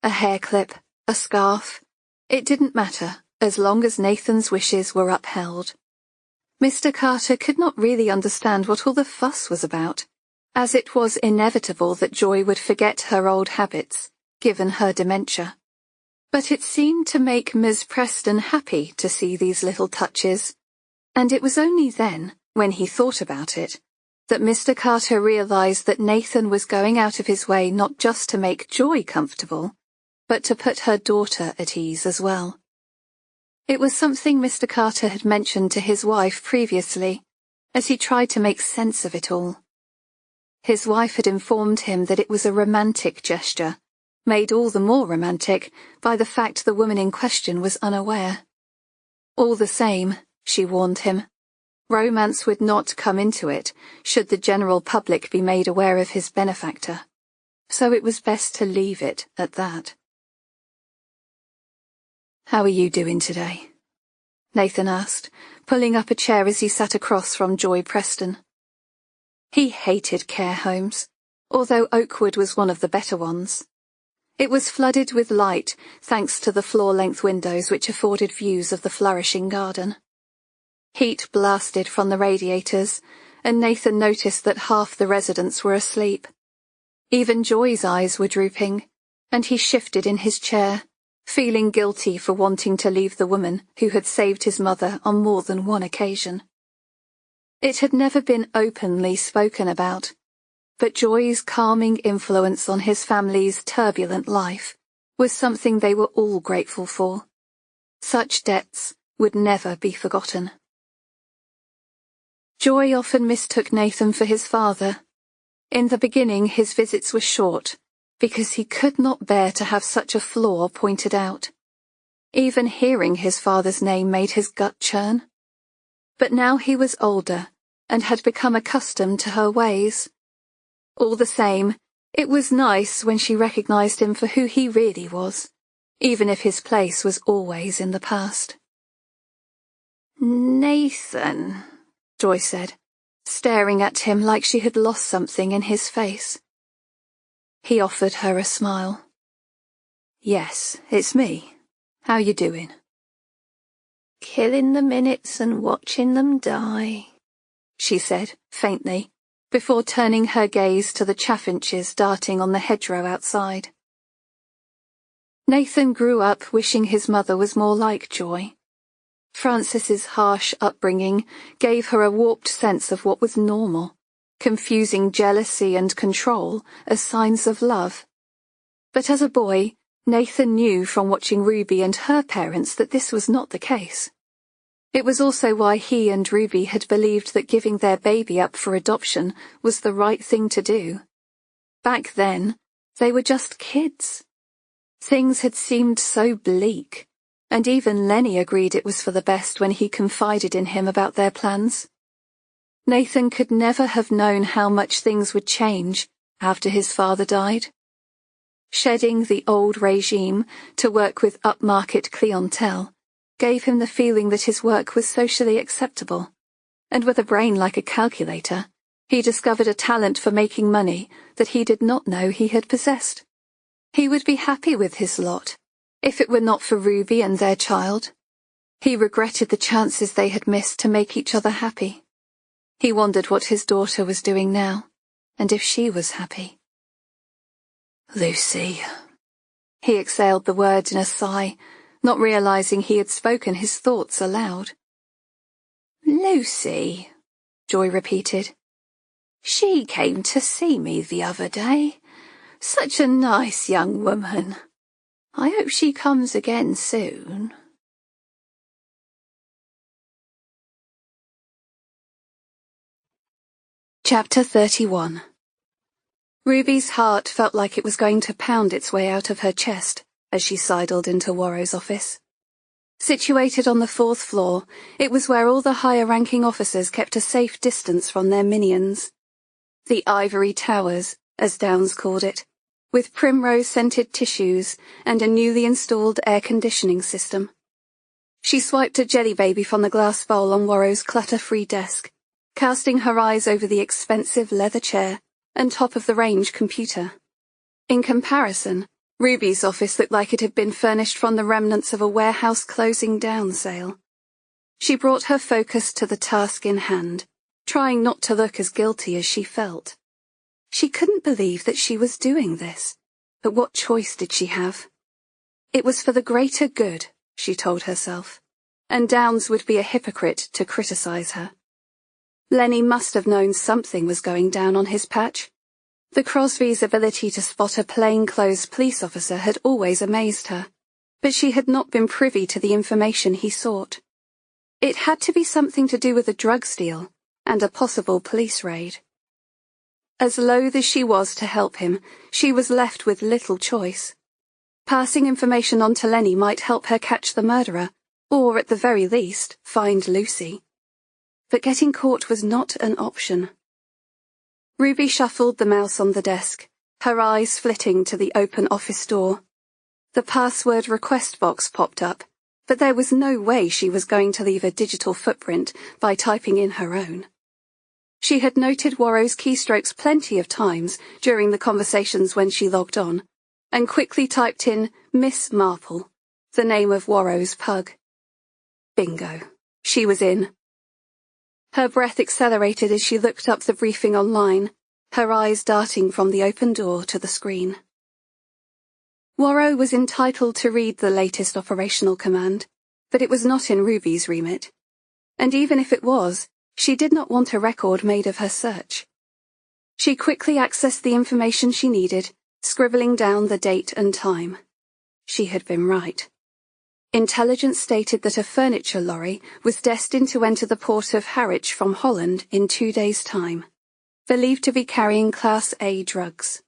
A hair clip, a scarf. It didn't matter, as long as Nathan's wishes were upheld. Mr. Carter could not really understand what all the fuss was about, as it was inevitable that Joy would forget her old habits, given her dementia. But it seemed to make Ms. Preston happy to see these little touches, and it was only then, when he thought about it, that Mr. Carter realized that Nathan was going out of his way not just to make Joy comfortable, but to put her daughter at ease as well. It was something Mr. Carter had mentioned to his wife previously, as he tried to make sense of it all. His wife had informed him that it was a romantic gesture, made all the more romantic by the fact the woman in question was unaware. All the same, she warned him, romance would not come into it should the general public be made aware of his benefactor, so it was best to leave it at that. "How are you doing today?" Nathan asked, pulling up a chair as he sat across from Joy Preston. He hated care homes, although Oakwood was one of the better ones. It was flooded with light thanks to the floor-length windows which afforded views of the flourishing garden. Heat blasted from the radiators, and Nathan noticed that half the residents were asleep. Even Joy's eyes were drooping, and he shifted in his chair, feeling guilty for wanting to leave the woman who had saved his mother on more than one occasion. It had never been openly spoken about, but Joy's calming influence on his family's turbulent life was something they were all grateful for. Such debts would never be forgotten. Joy often mistook Nathan for his father. In the beginning his visits were short, because he could not bear to have such a flaw pointed out. Even hearing his father's name made his gut churn. But now he was older, and had become accustomed to her ways. All the same, it was nice when she recognized him for who he really was, even if his place was always in the past. "Nathan," Joy said, staring at him like she had lost something in his face. He offered her a smile. "Yes, it's me. How you doing?" "Killing the minutes and watching them die," she said, faintly, before turning her gaze to the chaffinches darting on the hedgerow outside. Nathan grew up wishing his mother was more like Joy. Frances's harsh upbringing gave her a warped sense of what was normal, confusing jealousy and control as signs of love. But as a boy, Nathan knew from watching Ruby and her parents that this was not the case. It was also why he and Ruby had believed that giving their baby up for adoption was the right thing to do. Back then, they were just kids. Things had seemed so bleak, and even Lenny agreed it was for the best when he confided in him about their plans. Nathan could never have known how much things would change after his father died. Shedding the old regime to work with upmarket clientele gave him the feeling that his work was socially acceptable, and with a brain like a calculator, he discovered a talent for making money that he did not know he had possessed. He would be happy with his lot, if it were not for Ruby and their child. He regretted the chances they had missed to make each other happy. He wondered what his daughter was doing now, and if she was happy. "Lucy." He exhaled the word in a sigh, not realizing he had spoken his thoughts aloud. "Lucy," Joy repeated. "She came to see me the other day. Such a nice young woman. I hope she comes again soon." Chapter 31. Ruby's heart felt like it was going to pound its way out of her chest as she sidled into Worrow's office. Situated on the 4th floor, it was where all the higher-ranking officers kept a safe distance from their minions. The Ivory Towers, as Downs called it, with primrose-scented tissues and a newly installed air-conditioning system. She swiped a jelly baby from the glass bowl on Worrow's clutter-free desk, casting her eyes over the expensive leather chair and top-of-the-range computer. In comparison, Ruby's office looked like it had been furnished from the remnants of a warehouse closing down sale. She brought her focus to the task in hand, trying not to look as guilty as she felt. She couldn't believe that she was doing this, but what choice did she have? It was for the greater good, she told herself, and Downs would be a hypocrite to criticize her. Lenny must have known something was going down on his patch. The Crosbys' ability to spot a plainclothes police officer had always amazed her, but she had not been privy to the information he sought. It had to be something to do with a drug deal and a possible police raid. As loath as she was to help him, she was left with little choice. Passing information on to Lenny might help her catch the murderer, or at the very least, find Lucy. But getting caught was not an option. Ruby shuffled the mouse on the desk, her eyes flitting to the open office door. The password request box popped up, but there was no way she was going to leave a digital footprint by typing in her own. She had noted Worrow's keystrokes plenty of times during the conversations when she logged on, and quickly typed in Miss Marple, the name of Worrow's pug. Bingo. She was in. Her breath accelerated as she looked up the briefing online, her eyes darting from the open door to the screen. Worrow was entitled to read the latest operational command, but it was not in Ruby's remit. And even if it was, she did not want a record made of her search. She quickly accessed the information she needed, scribbling down the date and time. She had been right. Intelligence stated that a furniture lorry was destined to enter the port of Harwich from Holland in 2 days' time, believed to be carrying Class A drugs.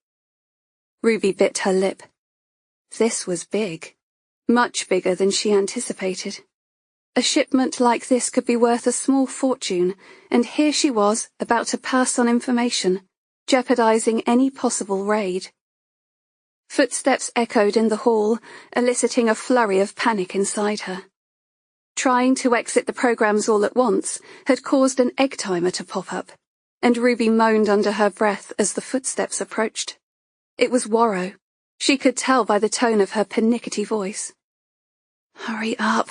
Ruby bit her lip. This was big, much bigger than she anticipated. A shipment like this could be worth a small fortune, and here she was, about to pass on information, jeopardizing any possible raid. Footsteps echoed in the hall, eliciting a flurry of panic inside her. Trying to exit the programs all at once had caused an egg timer to pop up, and Ruby moaned under her breath as the footsteps approached. It was Warrow. She could tell by the tone of her pernickety voice. Hurry up,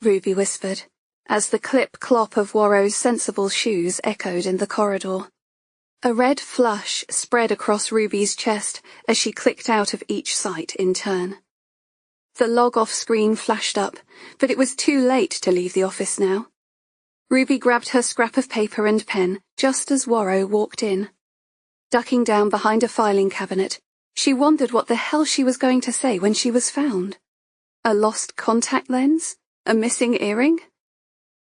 Ruby whispered, as the clip-clop of Warrow's sensible shoes echoed in the corridor. A red flush spread across Ruby's chest as she clicked out of each site in turn. The log-off screen flashed up, but it was too late to leave the office now. Ruby grabbed her scrap of paper and pen just as Warrow walked in. Ducking down behind a filing cabinet, she wondered what the hell she was going to say when she was found. A lost contact lens? A missing earring?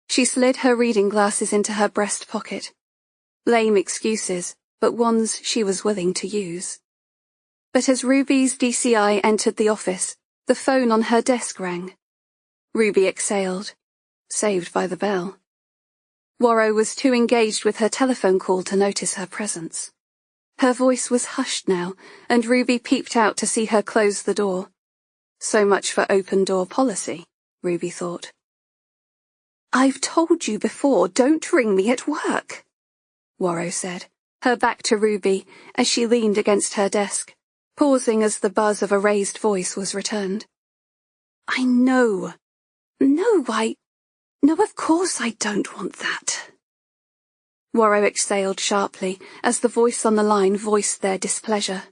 She slid her reading glasses into her breast pocket. Lame excuses, but ones she was willing to use. But as Ruby's DCI entered the office, the phone on her desk rang. Ruby exhaled, saved by the bell. Warrow was too engaged with her telephone call to notice her presence. Her voice was hushed now, and Ruby peeped out to see her close the door. So much for open-door policy, Ruby thought. I've told you before, don't ring me at work, Warrow said, her back to Ruby as she leaned against her desk, pausing as the buzz of a raised voice was returned. I know. No, of course I don't want that. Warrow exhaled sharply as the voice on the line voiced their displeasure.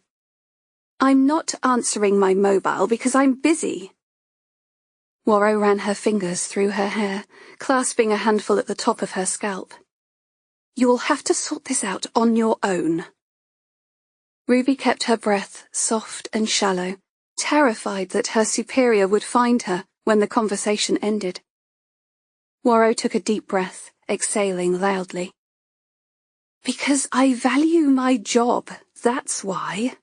I'm not answering my mobile because I'm busy. Warrow ran her fingers through her hair, clasping a handful at the top of her scalp. You'll have to sort this out on your own. Ruby kept her breath soft and shallow, terrified that her superior would find her when the conversation ended. Warrow took a deep breath, exhaling loudly. Because I value my job, that's why.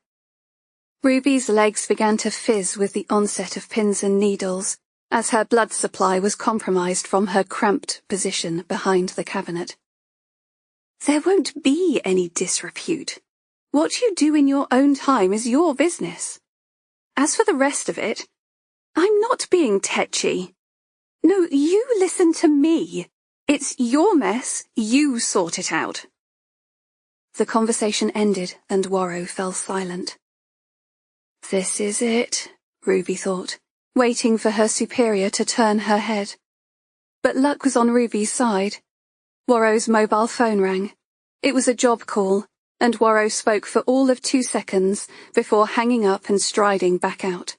Ruby's legs began to fizz with the onset of pins and needles, as her blood supply was compromised from her cramped position behind the cabinet. There won't be any disrepute. What you do in your own time is your business. As for the rest of it, I'm not being tetchy. No, you listen to me. It's your mess, you sort it out. The conversation ended and Warrow fell silent. This is it, Ruby thought, waiting for her superior to turn her head. But luck was on Ruby's side. Warrow's mobile phone rang. It was a job call, and Warrow spoke for all of 2 seconds before hanging up and striding back out.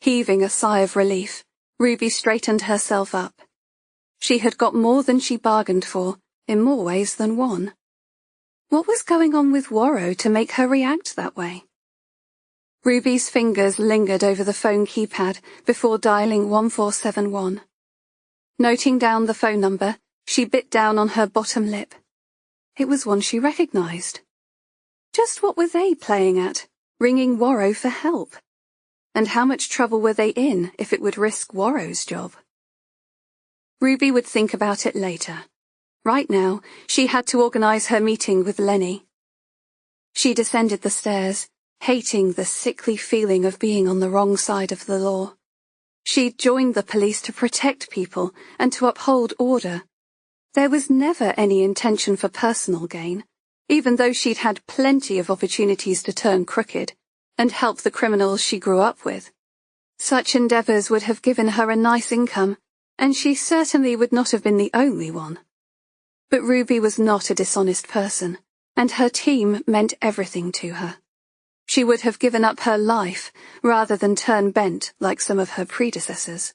Heaving a sigh of relief, Ruby straightened herself up. She had got more than she bargained for, in more ways than one. What was going on with Warrow to make her react that way? Ruby's fingers lingered over the phone keypad before dialing 1471. Noting down the phone number, she bit down on her bottom lip. It was one she recognized. Just what were they playing at, ringing Warrow for help? And how much trouble were they in if it would risk Warrow's job? Ruby would think about it later. Right now, she had to organize her meeting with Lenny. She descended the stairs, hating the sickly feeling of being on the wrong side of the law. She'd joined the police to protect people and to uphold order. There was never any intention for personal gain, even though she'd had plenty of opportunities to turn crooked and help the criminals she grew up with. Such endeavors would have given her a nice income, and she certainly would not have been the only one. But Ruby was not a dishonest person, and her team meant everything to her. She would have given up her life rather than turn bent like some of her predecessors.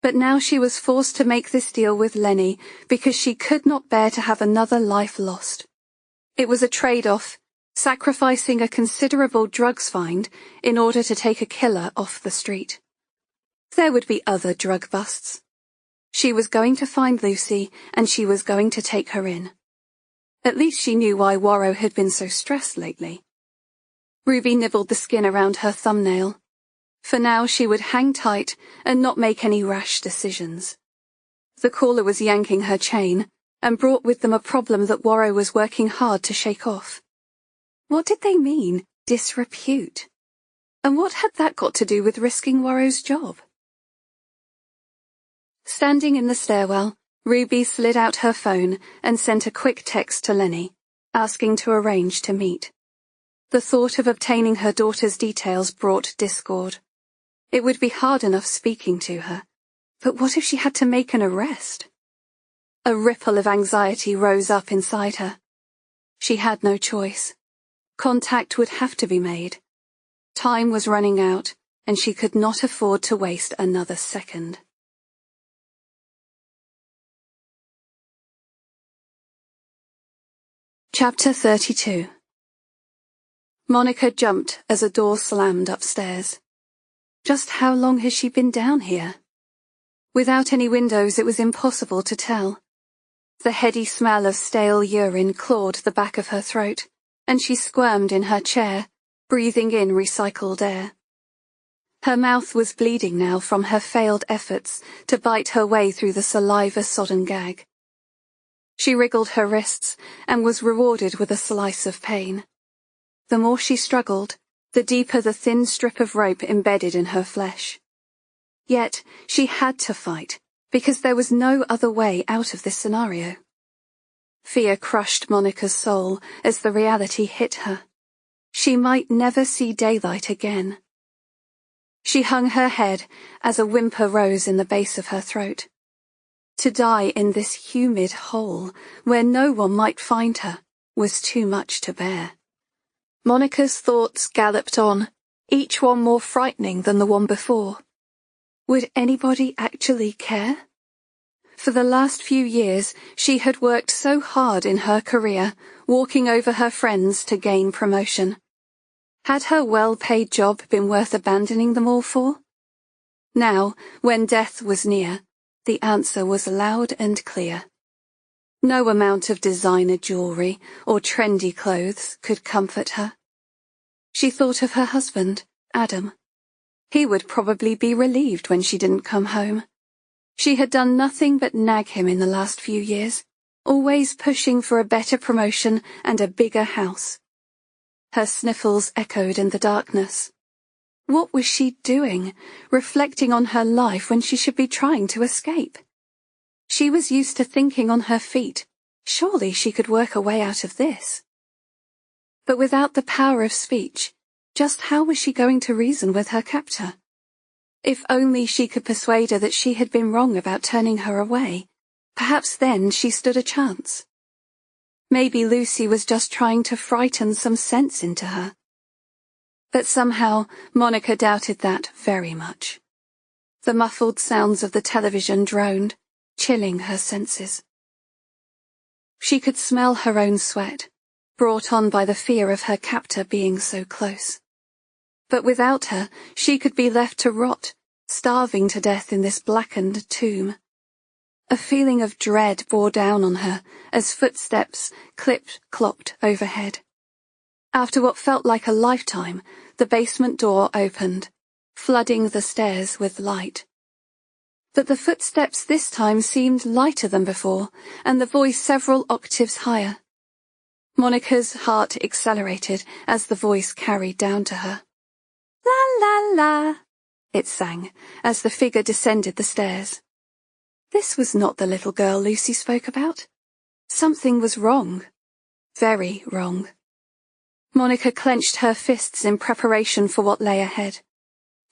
But now she was forced to make this deal with Lenny because she could not bear to have another life lost. It was a trade-off, sacrificing a considerable drugs find in order to take a killer off the street. There would be other drug busts. She was going to find Lucy, and she was going to take her in. At least she knew why Warrow had been so stressed lately. Ruby nibbled the skin around her thumbnail. For now she would hang tight and not make any rash decisions. The caller was yanking her chain, and brought with them a problem that Warrow was working hard to shake off. What did they mean, disrepute? And what had that got to do with risking Warrow's job? Standing in the stairwell, Ruby slid out her phone and sent a quick text to Lenny, asking to arrange to meet. The thought of obtaining her daughter's details brought discord. It would be hard enough speaking to her, but what if she had to make an arrest? A ripple of anxiety rose up inside her. She had no choice. Contact would have to be made. Time was running out, and she could not afford to waste another second. Chapter 32. Monica jumped as a door slammed upstairs. Just how long has she been down here? Without any windows, it was impossible to tell. The heady smell of stale urine clawed the back of her throat, and she squirmed in her chair, breathing in recycled air. Her mouth was bleeding now from her failed efforts to bite her way through the saliva-sodden gag. She wriggled her wrists and was rewarded with a slice of pain. The more she struggled, the deeper the thin strip of rope embedded in her flesh. Yet she had to fight, because there was no other way out of this scenario. Fear crushed Monica's soul as the reality hit her. She might never see daylight again. She hung her head as a whimper rose in the base of her throat. To die in this humid hole, where no one might find her, was too much to bear. Monica's thoughts galloped on, each one more frightening than the one before. Would anybody actually care? For the last few years, she had worked so hard in her career, walking over her friends to gain promotion. Had her well-paid job been worth abandoning them all for? Now, when death was near, the answer was loud and clear. No amount of designer jewelry or trendy clothes could comfort her. She thought of her husband, Adam. He would probably be relieved when she didn't come home. She had done nothing but nag him in the last few years, always pushing for a better promotion and a bigger house. Her sniffles echoed in the darkness. What was she doing, reflecting on her life when she should be trying to escape? She was used to thinking on her feet. Surely she could work a way out of this. But without the power of speech, just how was she going to reason with her captor? If only she could persuade her that she had been wrong about turning her away, perhaps then she stood a chance. Maybe Lucy was just trying to frighten some sense into her. But somehow Monica doubted that very much. The muffled sounds of the television droned, chilling her senses. She could smell her own sweat, brought on by the fear of her captor being so close. But without her, she could be left to rot, starving to death in this blackened tomb. A feeling of dread bore down on her as footsteps clipped-clopped overhead. After what felt like a lifetime, the basement door opened, flooding the stairs with light. But the footsteps this time seemed lighter than before, and the voice several octaves higher. Monica's heart accelerated as the voice carried down to her. La la la, it sang, as the figure descended the stairs. This was not the little girl Lucy spoke about. Something was wrong. Very wrong. Monica clenched her fists in preparation for what lay ahead.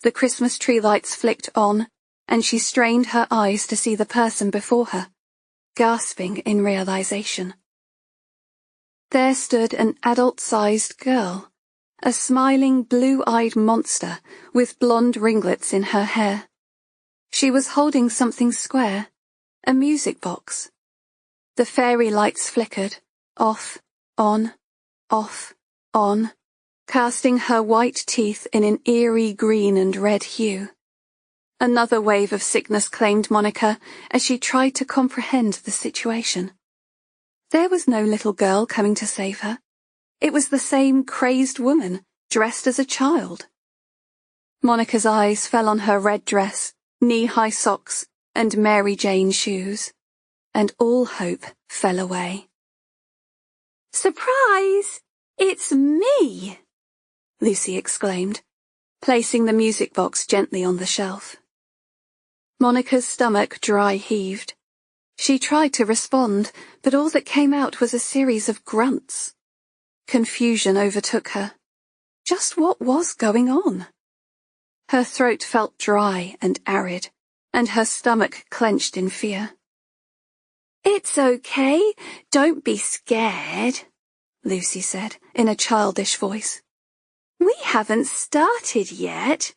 The Christmas tree lights flicked on, and she strained her eyes to see the person before her, gasping in realization. There stood an adult-sized girl, a smiling blue-eyed monster with blonde ringlets in her hair. She was holding something square, a music box. The fairy lights flickered, off, on, off, on, casting her white teeth in an eerie green and red hue. Another wave of sickness claimed Monica as she tried to comprehend the situation. There was no little girl coming to save her. It was the same crazed woman, dressed as a child. Monica's eyes fell on her red dress, knee-high socks, and Mary Jane shoes, and all hope fell away. "Surprise! It's me!" Lucy exclaimed, placing the music box gently on the shelf. Monica's stomach dry heaved. She tried to respond, but all that came out was a series of grunts. Confusion overtook her. Just what was going on? Her throat felt dry and arid, and her stomach clenched in fear. "It's okay, don't be scared," Lucy said in a childish voice. "We haven't started yet.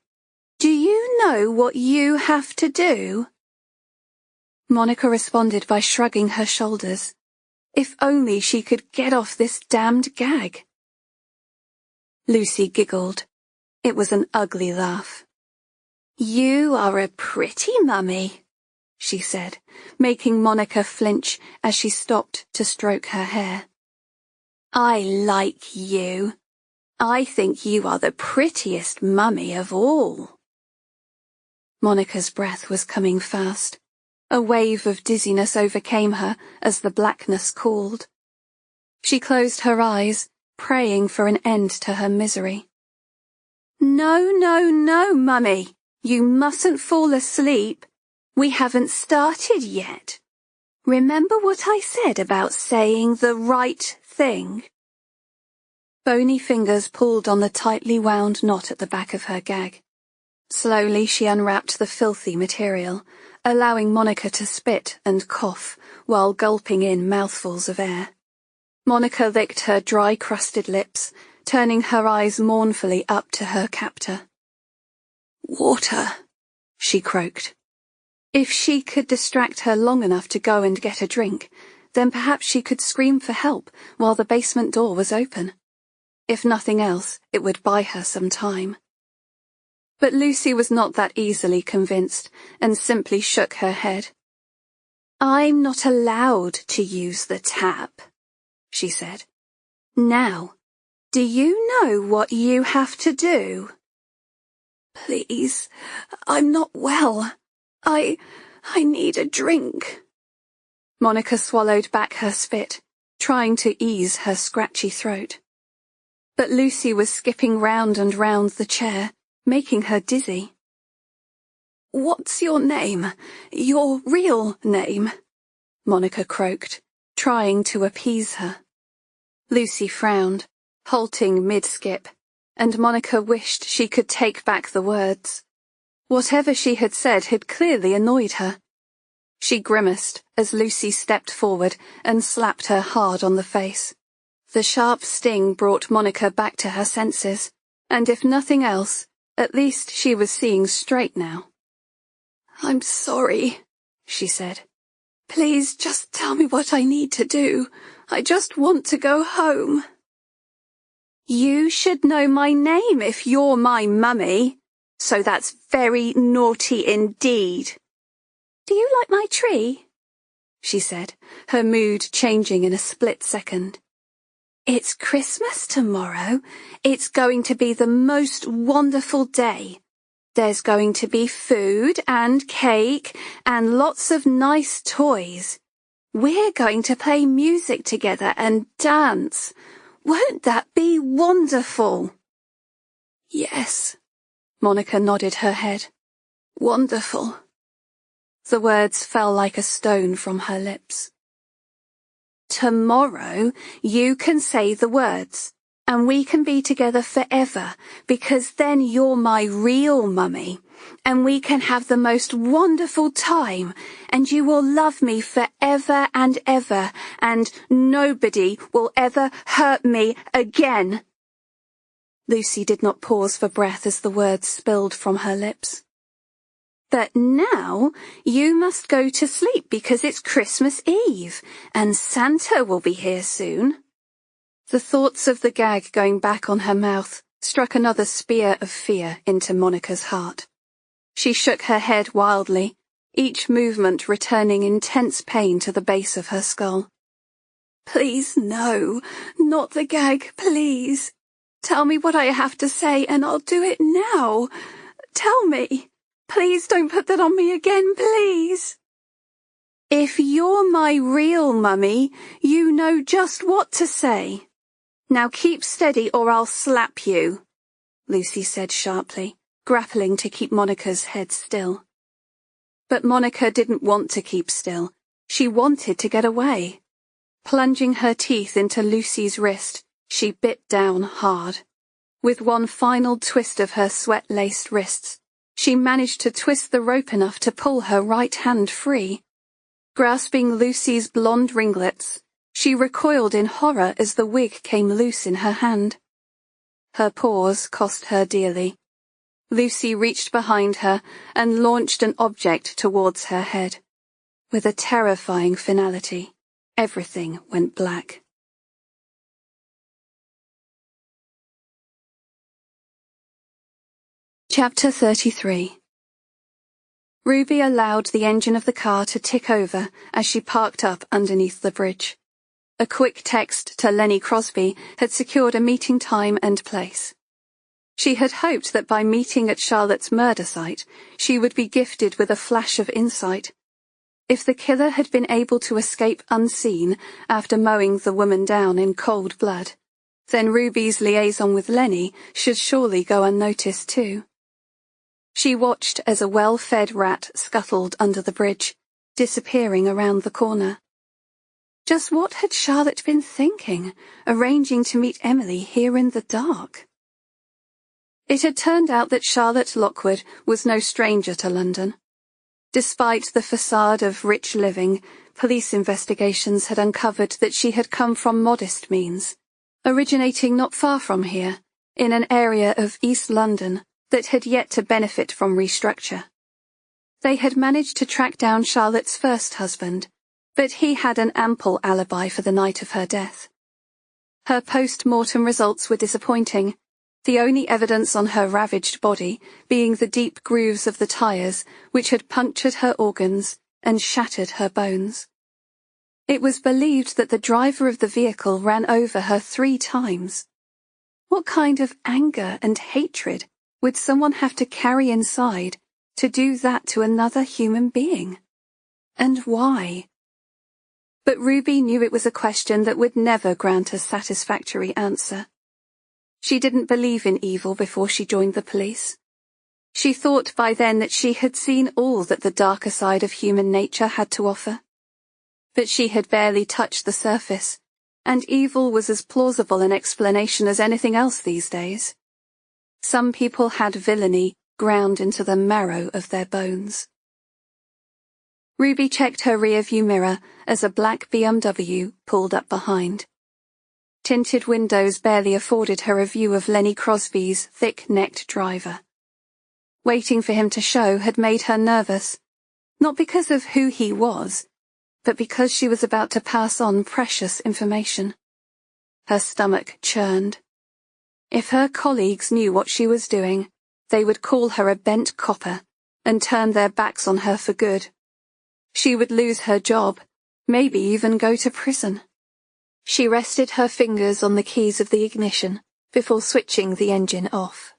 Do you know what you have to do?" Monica responded by shrugging her shoulders. If only she could get off this damned gag. Lucy giggled. It was an ugly laugh. "You are a pretty mummy," she said, making Monica flinch as she stopped to stroke her hair. "I like you. I think you are the prettiest mummy of all." Monica's breath was coming fast. A wave of dizziness overcame her as the blackness cooled. She closed her eyes, praying for an end to her misery. "No, no, no, Mummy. You mustn't fall asleep. We haven't started yet. Remember what I said about saying the right thing?" Bony fingers pulled on the tightly wound knot at the back of her gag. Slowly she unwrapped the filthy material, allowing Monica to spit and cough while gulping in mouthfuls of air. Monica licked her dry-crusted lips, turning her eyes mournfully up to her captor. "Water," she croaked. If she could distract her long enough to go and get a drink, then perhaps she could scream for help while the basement door was open. If nothing else, it would buy her some time. But Lucy was not that easily convinced, and simply shook her head. "I'm not allowed to use the tap," she said. "Now, do you know what you have to do?" "Please, I'm not well. I need a drink." Monica swallowed back her spit, trying to ease her scratchy throat. But Lucy was skipping round and round the chair, making her dizzy. "What's your name? Your real name?" Monica croaked, trying to appease her. Lucy frowned, halting mid-skip, and Monica wished she could take back the words. Whatever she had said had clearly annoyed her. She grimaced as Lucy stepped forward and slapped her hard on the face. The sharp sting brought Monica back to her senses, and if nothing else, at least she was seeing straight now. "I'm sorry," she said. "Please just tell me what I need to do. I just want to go home." "You should know my name if you're my mummy, so that's very naughty indeed. Do you like my tree?" she said, her mood changing in a split second. "It's Christmas tomorrow. It's going to be the most wonderful day. There's going to be food and cake and lots of nice toys. We're going to play music together and dance. Won't that be wonderful?" "Yes," Monica nodded her head. "Wonderful." The words fell like a stone from her lips. "Tomorrow you can say the words, and we can be together forever, because then you're my real mummy, and we can have the most wonderful time, and you will love me forever and ever, and nobody will ever hurt me again." Lucy did not pause for breath as the words spilled from her lips. "But now you must go to sleep because it's Christmas Eve, and Santa will be here soon." The thoughts of the gag going back on her mouth struck another spear of fear into Monica's heart. She shook her head wildly, each movement returning intense pain to the base of her skull. Please, no, not the gag, please. Tell me what I have to say and I'll do it now. Tell me. Please don't put that on me again, please. If you're my real mummy, you know just what to say. Now keep steady or I'll slap you, Lucy said sharply, grappling to keep Monica's head still. But Monica didn't want to keep still. She wanted to get away. Plunging her teeth into Lucy's wrist, she bit down hard. With one final twist of her sweat-laced wrists, she managed to twist the rope enough to pull her right hand free. Grasping Lucy's blonde ringlets, she recoiled in horror as the wig came loose in her hand. Her pause cost her dearly. Lucy reached behind her and launched an object towards her head. With a terrifying finality, everything went black. Chapter 33. Ruby allowed the engine of the car to tick over as she parked up underneath the bridge. A quick text to Lenny Crosby had secured a meeting time and place. She had hoped that by meeting at Charlotte's murder site, she would be gifted with a flash of insight. If the killer had been able to escape unseen after mowing the woman down in cold blood, then Ruby's liaison with Lenny should surely go unnoticed too. She watched as a well-fed rat scuttled under the bridge, disappearing around the corner. Just what had Charlotte been thinking, arranging to meet Emily here in the dark? It had turned out that Charlotte Lockwood was no stranger to London. Despite the facade of rich living, police investigations had uncovered that she had come from modest means, originating not far from here, in an area of East London that had yet to benefit from restructure. They had managed to track down Charlotte's first husband, but he had an ample alibi for the night of her death. Her post-mortem results were disappointing, the only evidence on her ravaged body being the deep grooves of the tyres which had punctured her organs and shattered her bones. It was believed that the driver of the vehicle ran over her 3 times. What kind of anger and hatred would someone have to carry inside to do that to another human being? And why? But Ruby knew it was a question that would never grant a satisfactory answer. She didn't believe in evil before she joined the police. She thought by then that she had seen all that the darker side of human nature had to offer. But she had barely touched the surface, and evil was as plausible an explanation as anything else these days. Some people had villainy ground into the marrow of their bones. Ruby checked her rear-view mirror as a black BMW pulled up behind. Tinted windows barely afforded her a view of Lenny Crosby's thick-necked driver. Waiting for him to show had made her nervous, not because of who he was, but because she was about to pass on precious information. Her stomach churned. If her colleagues knew what she was doing, they would call her a bent copper and turn their backs on her for good. She would lose her job, maybe even go to prison. She rested her fingers on the keys of the ignition before switching the engine off.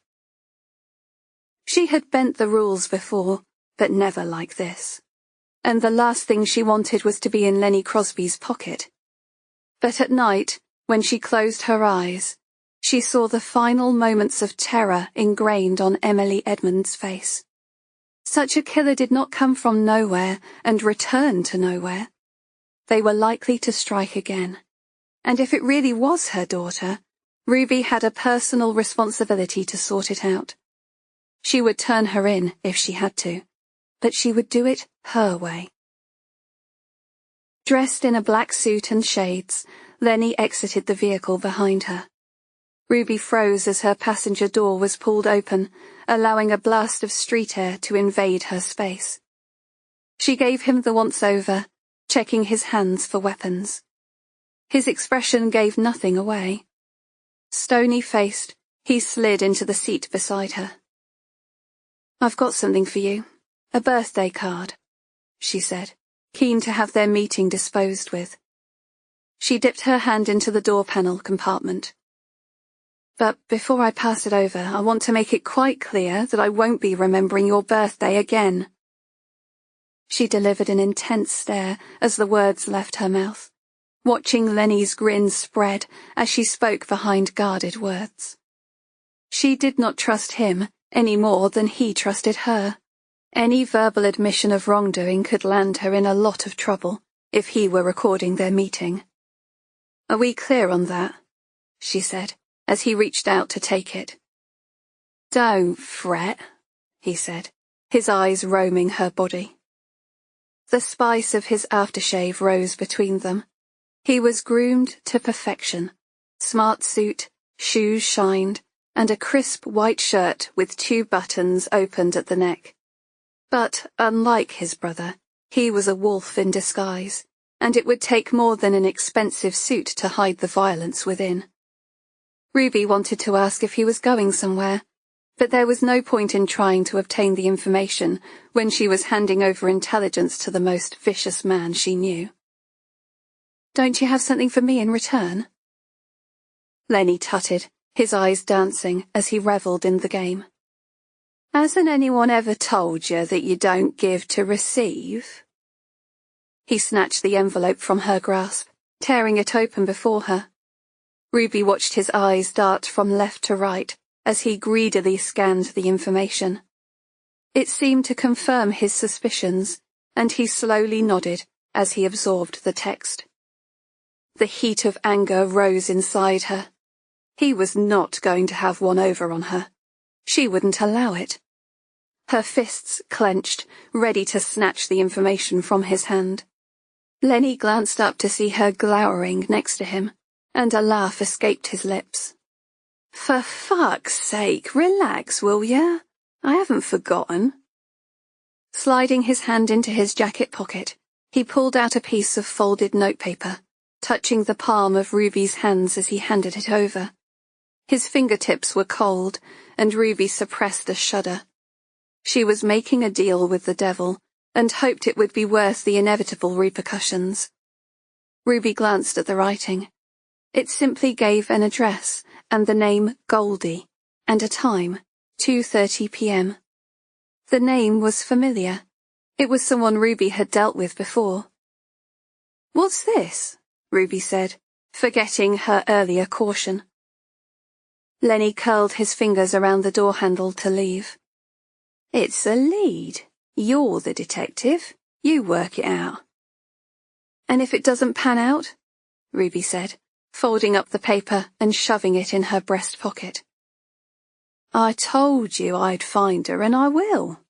She had bent the rules before, but never like this. And the last thing she wanted was to be in Lenny Crosby's pocket. But at night, when she closed her eyes, she saw the final moments of terror ingrained on Emily Edmonds' face. Such a killer did not come from nowhere and return to nowhere. They were likely to strike again. And if it really was her daughter, Ruby had a personal responsibility to sort it out. She would turn her in if she had to, but she would do it her way. Dressed in a black suit and shades, Lenny exited the vehicle behind her. Ruby froze as her passenger door was pulled open, allowing a blast of street air to invade her space. She gave him the once-over, checking his hands for weapons. His expression gave nothing away. Stony-faced, he slid into the seat beside her. "I've got something for you. A birthday card," she said, keen to have their meeting disposed with. She dipped her hand into the door panel compartment. "But before I pass it over, I want to make it quite clear that I won't be remembering your birthday again." She delivered an intense stare as the words left her mouth, watching Lenny's grin spread as she spoke behind guarded words. She did not trust him any more than he trusted her. Any verbal admission of wrongdoing could land her in a lot of trouble if he were recording their meeting. "Are we clear on that?" she said, as he reached out to take it. "Don't fret," he said, his eyes roaming her body. The spice of his aftershave rose between them. He was groomed to perfection. Smart suit, shoes shined, and a crisp white shirt with 2 buttons opened at the neck. But, unlike his brother, he was a wolf in disguise, and it would take more than an expensive suit to hide the violence within. Ruby wanted to ask if he was going somewhere, but there was no point in trying to obtain the information when she was handing over intelligence to the most vicious man she knew. "Don't you have something for me in return?" Lenny tutted, his eyes dancing as he revelled in the game. "Hasn't anyone ever told you that you don't give to receive?" He snatched the envelope from her grasp, tearing it open before her. Ruby watched his eyes dart from left to right as he greedily scanned the information. It seemed to confirm his suspicions, and he slowly nodded as he absorbed the text. The heat of anger rose inside her. He was not going to have one over on her. She wouldn't allow it. Her fists clenched, ready to snatch the information from his hand. Lenny glanced up to see her glowering next to him, and a laugh escaped his lips. "For fuck's sake, relax, will ya? I haven't forgotten." Sliding his hand into his jacket pocket, he pulled out a piece of folded notepaper, touching the palm of Ruby's hands as he handed it over. His fingertips were cold, and Ruby suppressed a shudder. She was making a deal with the devil, and hoped it would be worth the inevitable repercussions. Ruby glanced at the writing. It simply gave an address and the name Goldie, and a time, 2:30 p.m. The name was familiar. It was someone Ruby had dealt with before. "What's this?" Ruby said, forgetting her earlier caution. Lenny curled his fingers around the door handle to leave. "It's a lead. You're the detective. You work it out." "And if it doesn't pan out?" Ruby said, folding up the paper and shoving it in her breast pocket. "I told you I'd find her, and I will.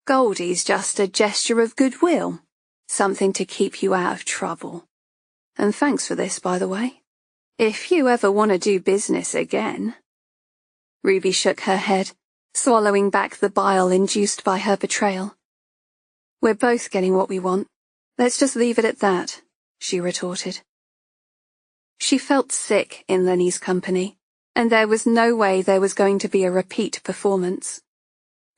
Goldie's just a gesture of goodwill, something to keep you out of trouble. And thanks for this, by the way. If you ever want to do business again." Ruby shook her head, swallowing back the bile induced by her betrayal. "We're both getting what we want. Let's just leave it at that," she retorted. She felt sick in Lenny's company, and there was no way there was going to be a repeat performance.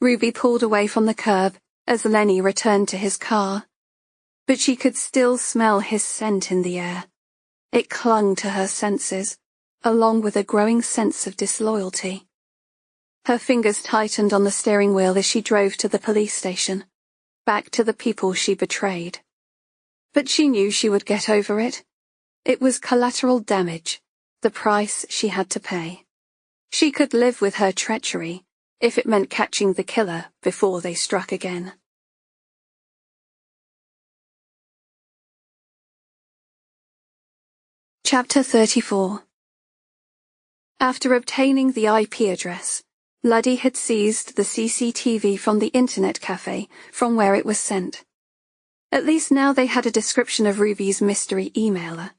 Ruby pulled away from the curb as Lenny returned to his car, but she could still smell his scent in the air. It clung to her senses, along with a growing sense of disloyalty. Her fingers tightened on the steering wheel as she drove to the police station, back to the people she betrayed. But she knew she would get over it. It was collateral damage, the price she had to pay. She could live with her treachery, if it meant catching the killer before they struck again. Chapter 34. After obtaining the IP address, Luddy had seized the CCTV from the internet cafe from where it was sent. At least now they had a description of Ruby's mystery emailer.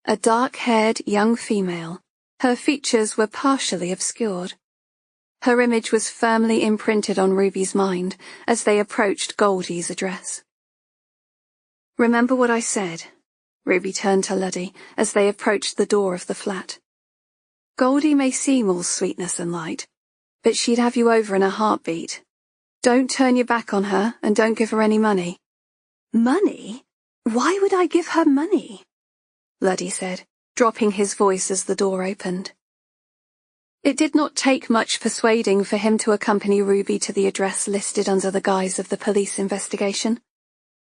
A dark-haired young female, her features were partially obscured. Her image was firmly imprinted on Ruby's mind as they approached Goldie's address. "Remember what I said?" Ruby turned to Luddy as they approached the door of the flat. "Goldie may seem all sweetness and light, but she'd have you over in a heartbeat. Don't turn your back on her and don't give her any money. Money? Why would I give her money? Luddy said, dropping his voice as the door opened. It did not take much persuading for him to accompany Ruby to the address listed under the guise of the police investigation.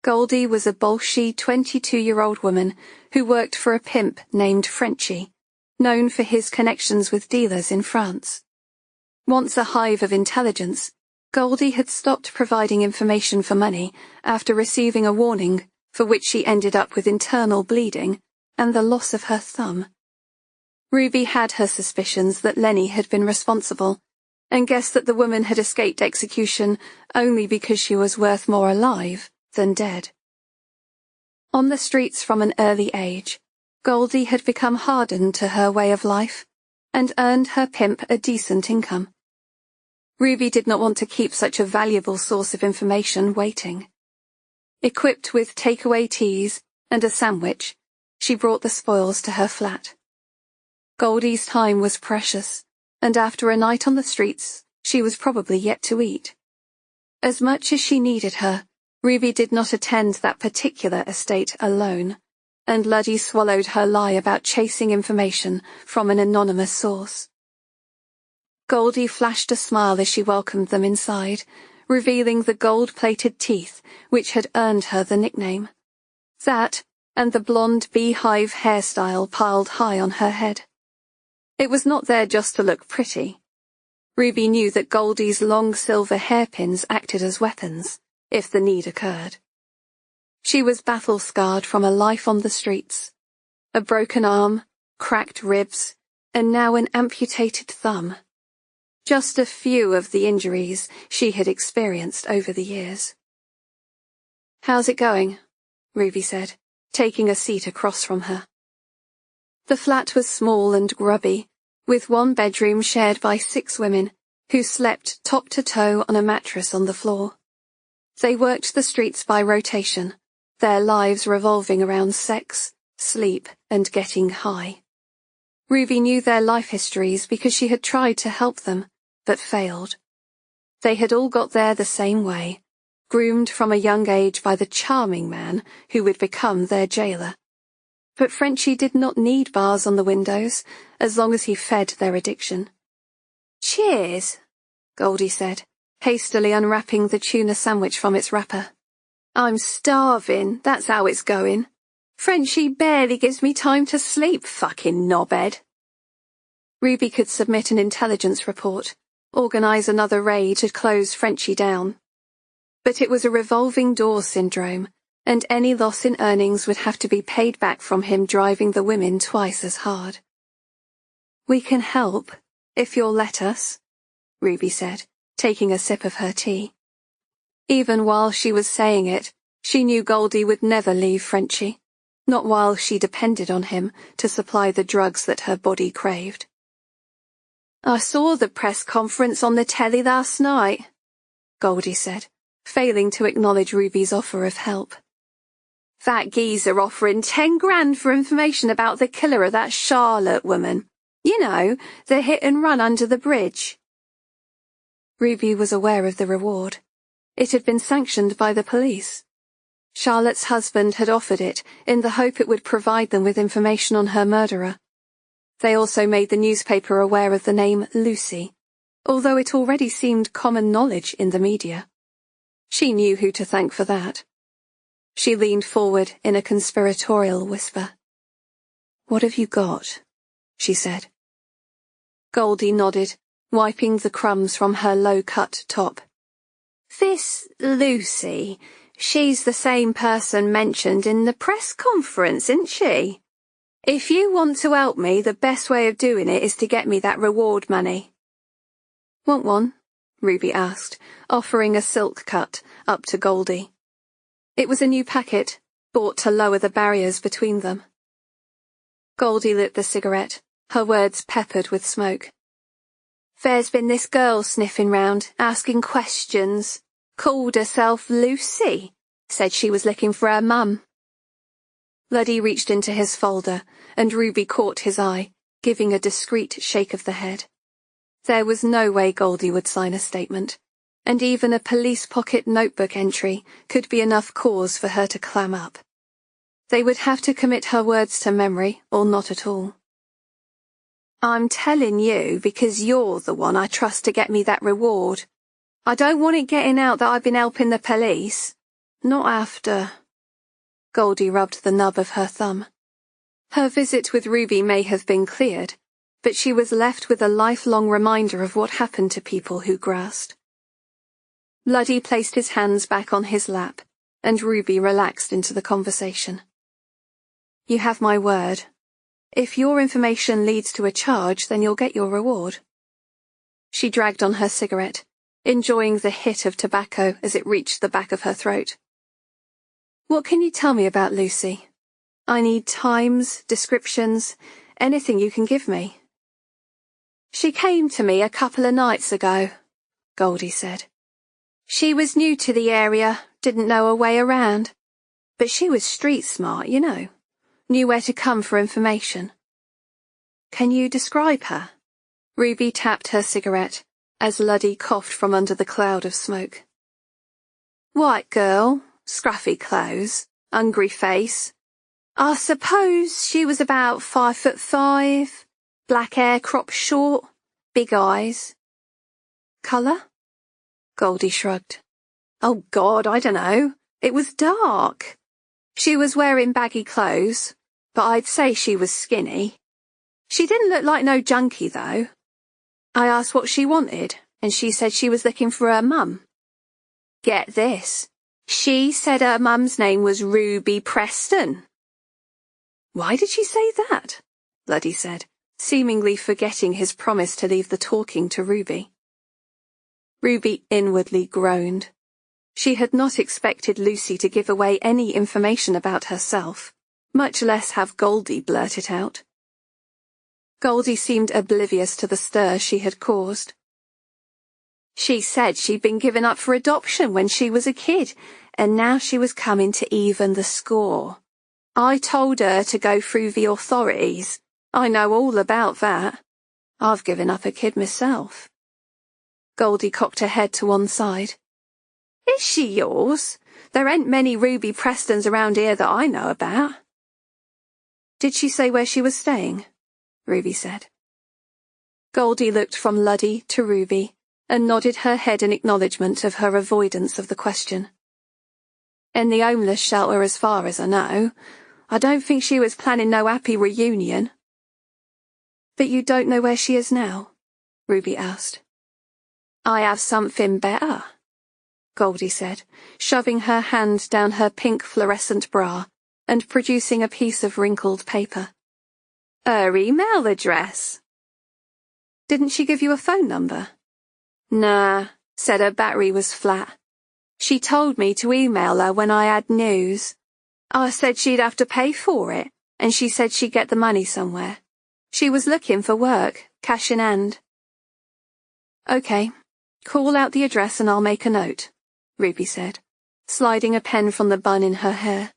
Goldie was a bolshy 22-year-old woman who worked for a pimp named Frenchie, known for his connections with dealers in France. Once a hive of intelligence, Goldie had stopped providing information for money after receiving a warning for which she ended up with internal bleeding and the loss of her thumb. Ruby had her suspicions that Lenny had been responsible, and guessed that the woman had escaped execution only because she was worth more alive than dead. On the streets from an early age, Goldie had become hardened to her way of life, and earned her pimp a decent income. Ruby did not want to keep such a valuable source of information waiting. Equipped with takeaway teas and a sandwich, she brought the spoils to her flat. Goldie's time was precious, and after a night on the streets, she was probably yet to eat. As much as she needed her, Ruby did not attend that particular estate alone, and Luddy swallowed her lie about chasing information from an anonymous source. Goldie flashed a smile as she welcomed them inside, revealing the gold-plated teeth which had earned her the nickname. That, and the blonde beehive hairstyle piled high on her head. It was not there just to look pretty. Ruby knew that Goldie's long silver hairpins acted as weapons, if the need occurred. She was battle-scarred from a life on the streets. A broken arm, cracked ribs, and now an amputated thumb. Just a few of the injuries she had experienced over the years. "How's it going?" Ruby said, taking a seat across from her. The flat was small and grubby, with one bedroom shared by 6 women, who slept top to toe on a mattress on the floor. They worked the streets by rotation, their lives revolving around sex, sleep, and getting high. Ruby knew their life histories because she had tried to help them, but failed. They had all got there the same way, groomed from a young age by the charming man who would become their jailer. But Frenchie did not need bars on the windows, as long as he fed their addiction. "Cheers," Goldie said, hastily unwrapping the tuna sandwich from its wrapper. "I'm starving, that's how it's going. Frenchie barely gives me time to sleep, fucking knobhead." Ruby could submit an intelligence report, organise another raid to close Frenchie down. But it was a revolving door syndrome, and any loss in earnings would have to be paid back from him driving the women twice as hard. "We can help, if you'll let us," Ruby said, taking a sip of her tea. Even while she was saying it, she knew Goldie would never leave Frenchie, not while she depended on him to supply the drugs that her body craved. "I saw the press conference on the telly last night," Goldie said, failing to acknowledge Ruby's offer of help. "That geezer offering 10 grand for information about the killer of that Charlotte woman. You know, the hit and run under the bridge." Ruby was aware of the reward. It had been sanctioned by the police. Charlotte's husband had offered it in the hope it would provide them with information on her murderer. They also made the newspaper aware of the name Lucy, although it already seemed common knowledge in the media. She knew who to thank for that. She leaned forward in a conspiratorial whisper. "What have you got?" she said. Goldie nodded, wiping the crumbs from her low-cut top. "This Lucy, she's the same person mentioned in the press conference, isn't she? If you want to help me, the best way of doing it is to get me that reward money." "Want one?" Ruby asked, offering a silk cut up to Goldie. It was a new packet, bought to lower the barriers between them. Goldie lit the cigarette, her words peppered with smoke. "There's been this girl sniffing round, asking questions. Called herself Lucy. Said she was looking for her mum." Luddy reached into his folder, and Ruby caught his eye, giving a discreet shake of the head. There was no way Goldie would sign a statement, and even a police pocket notebook entry could be enough cause for her to clam up. They would have to commit her words to memory, or not at all. I'm telling you because you're the one I trust to get me that reward. I don't want it getting out that I've been helping the police. Not after. Goldie rubbed the nub of her thumb. Her visit with Ruby may have been cleared, but she was left with a lifelong reminder of what happened to people who grassed. Luddy placed his hands back on his lap, and Ruby relaxed into the conversation. You have my word. If your information leads to a charge, then you'll get your reward. She dragged on her cigarette, enjoying the hit of tobacco as it reached the back of her throat. What can you tell me about Lucy? I need times, descriptions, anything you can give me. She came to me a couple of nights ago, Goldie said. She was new to the area, didn't know her way around. But she was street smart, you know. Knew where to come for information. Can you describe her? Ruby tapped her cigarette as Luddy coughed from under the cloud of smoke. White girl, scruffy clothes, hungry face. I suppose she was about 5'5", black hair cropped short, big eyes. Colour? Goldie shrugged. Oh God, I don't know. It was dark. She was wearing baggy clothes, but I'd say she was skinny. She didn't look like no junkie, though. I asked what she wanted, and she said she was looking for her mum. Get this. She said her mum's name was Ruby Preston. Why did she say that? Luddy said, seemingly forgetting his promise to leave the talking to Ruby. Ruby inwardly groaned. She had not expected Lucy to give away any information about herself, much less have Goldie blurt it out. Goldie seemed oblivious to the stir she had caused. She said she'd been given up for adoption when she was a kid, and now she was coming to even the score. I told her to go through the authorities. I know all about that. I've given up a kid myself. Goldie cocked her head to one side. Is she yours? There ain't many Ruby Prestons around here that I know about. Did she say where she was staying? Ruby said. Goldie looked from Luddy to Ruby and nodded her head in acknowledgement of her avoidance of the question. In the homeless shelter as far as I know. I don't think she was planning no happy reunion. But you don't know where she is now? Ruby asked. I have something better, Goldie said, shoving her hand down her pink fluorescent bra and producing a piece of wrinkled paper. Her email address. Didn't she give you a phone number? Nah, said her battery was flat. She told me to email her when I had news. I said she'd have to pay for it, and she said she'd get the money somewhere. She was looking for work, cash in hand. Okay, call out the address and I'll make a note, Ruby said, sliding a pen from the bun in her hair.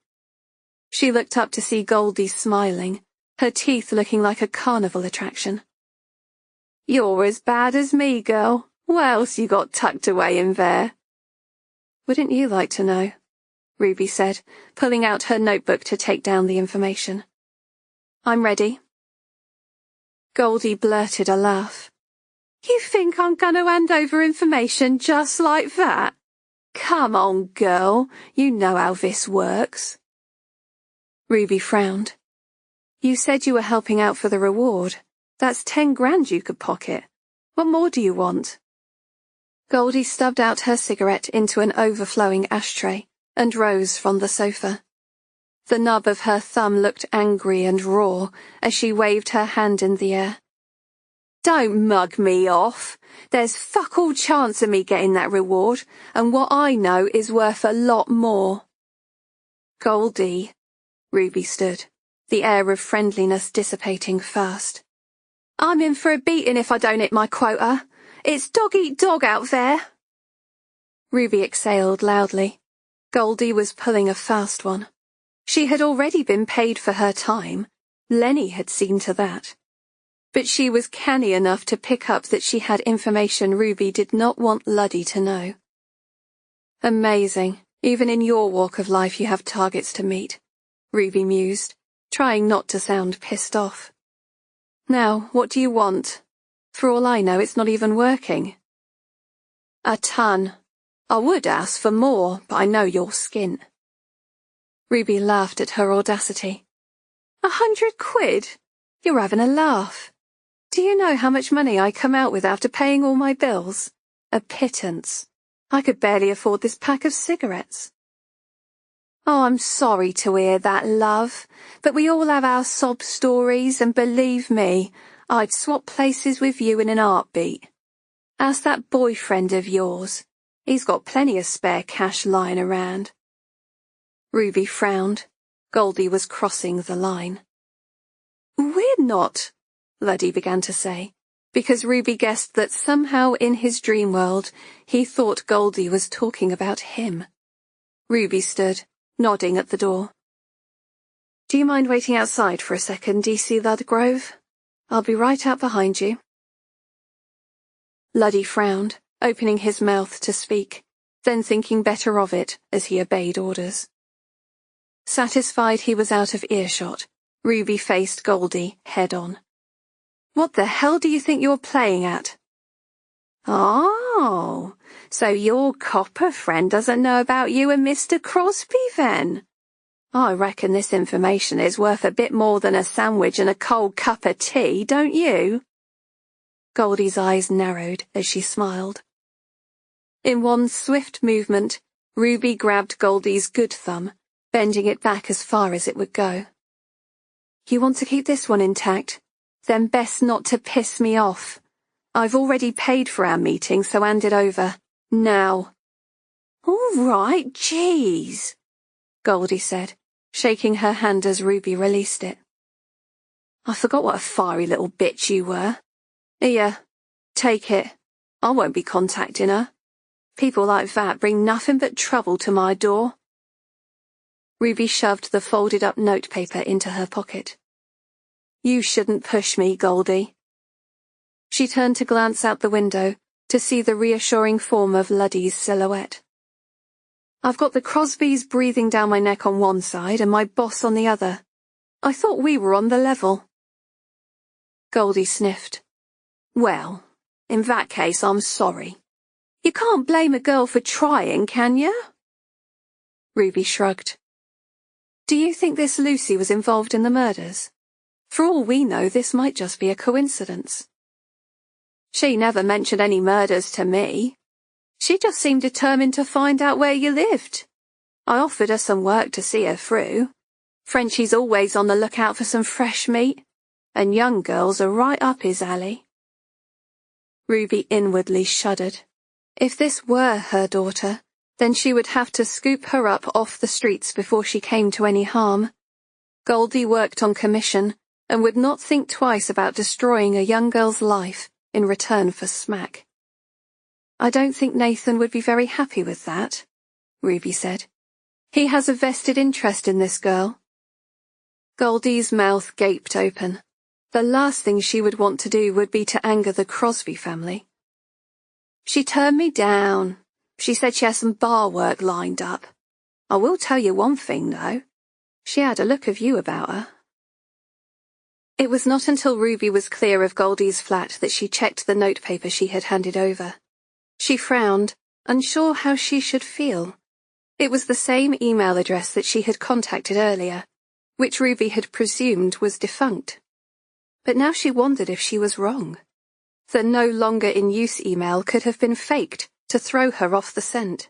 She looked up to see Goldie smiling, her teeth looking like a carnival attraction. You're as bad as me, girl. What else you got tucked away in there? Wouldn't you like to know? Ruby said, pulling out her notebook to take down the information. I'm ready. Goldie blurted a laugh. You think I'm going to hand over information just like that? Come on, girl, you know how this works. Ruby frowned. You said you were helping out for the reward. That's 10 grand you could pocket. What more do you want? Goldie stubbed out her cigarette into an overflowing ashtray and rose from the sofa. The nub of her thumb looked angry and raw as she waved her hand in the air. Don't mug me off. There's fuck all chance of me getting that reward, and what I know is worth a lot more. Goldie, Ruby stood, the air of friendliness dissipating fast. I'm in for a beating if I don't hit my quota. It's dog-eat-dog out there. Ruby exhaled loudly. Goldie was pulling a fast one. She had already been paid for her time. Lenny had seen to that. But she was canny enough to pick up that she had information Ruby did not want Luddy to know. Amazing. Even in your walk of life you have targets to meet, Ruby mused, trying not to sound pissed off. Now, what do you want? For all I know, it's not even working. A ton. I would ask for more, but I know you're skint. Ruby laughed at her audacity. 100 quid? You're having a laugh. Do you know how much money I come out with after paying all my bills? A pittance. I could barely afford this pack of cigarettes. Oh, I'm sorry to hear that, love, but we all have our sob stories, and believe me, I'd swap places with you in an heartbeat. Ask that boyfriend of yours. He's got plenty of spare cash lying around. Ruby frowned. Goldie was crossing the line. We're not, Luddy began to say, because Ruby guessed that somehow in his dream world he thought Goldie was talking about him. Ruby stood, nodding at the door. Do you mind waiting outside for a second, DC Ludgrove? I'll be right out behind you. Luddy frowned, opening his mouth to speak, then thinking better of it as he obeyed orders. Satisfied he was out of earshot, Ruby faced Goldie head on. What the hell do you think you're playing at? Oh, so your copper friend doesn't know about you and Mr. Crosby, then? I reckon this information is worth a bit more than a sandwich and a cold cup of tea, don't you? Goldie's eyes narrowed as she smiled. In one swift movement, Ruby grabbed Goldie's good thumb, bending it back as far as it would go. You want to keep this one intact? Then best not to piss me off. I've already paid for our meeting, so hand it over. Now. All right, jeez, Goldie said, shaking her hand as Ruby released it. I forgot what a fiery little bitch you were. Here, take it. I won't be contacting her. People like that bring nothing but trouble to my door. Ruby shoved the folded-up notepaper into her pocket. You shouldn't push me, Goldie. She turned to glance out the window to see the reassuring form of Luddy's silhouette. I've got the Crosbys breathing down my neck on one side and my boss on the other. I thought we were on the level. Goldie sniffed. Well, in that case, I'm sorry. You can't blame a girl for trying, can you? Ruby shrugged. Do you think this Lucy was involved in the murders? For all we know, this might just be a coincidence. She never mentioned any murders to me. She just seemed determined to find out where you lived. I offered her some work to see her through. Frenchie's always on the lookout for some fresh meat, and young girls are right up his alley. Ruby inwardly shuddered. If this were her daughter, then she would have to scoop her up off the streets before she came to any harm. Goldie worked on commission and would not think twice about destroying a young girl's life in return for smack. I don't think Nathan would be very happy with that, Ruby said. He has a vested interest in this girl. Goldie's mouth gaped open. The last thing she would want to do would be to anger the Crosby family. She turned me down. She said she has some bar work lined up. I will tell you one thing, though. She had a look of you about her. It was not until Ruby was clear of Goldie's flat that she checked the notepaper she had handed over. She frowned, unsure how she should feel. It was the same email address that she had contacted earlier, which Ruby had presumed was defunct. But now she wondered if she was wrong. The no longer in use email could have been faked to throw her off the scent.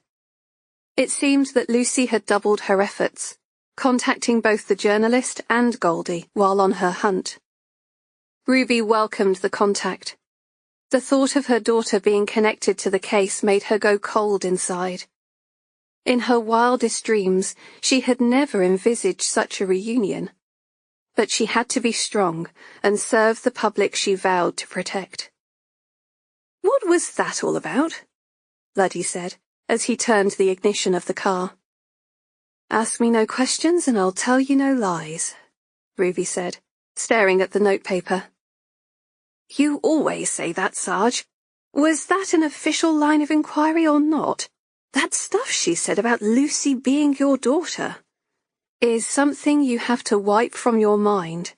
It seemed that Lucy had doubled her efforts, contacting both the journalist and Goldie while on her hunt. Ruby welcomed the contact. The thought of her daughter being connected to the case made her go cold inside. In her wildest dreams, she had never envisaged such a reunion. But she had to be strong and serve the public she vowed to protect. What was that all about? Luddy said, as he turned the ignition of the car. Ask me no questions and I'll tell you no lies, Ruby said, staring at the notepaper. You always say that, Sarge. Was that an official line of inquiry or not? That stuff she said about Lucy being your daughter is something you have to wipe from your mind.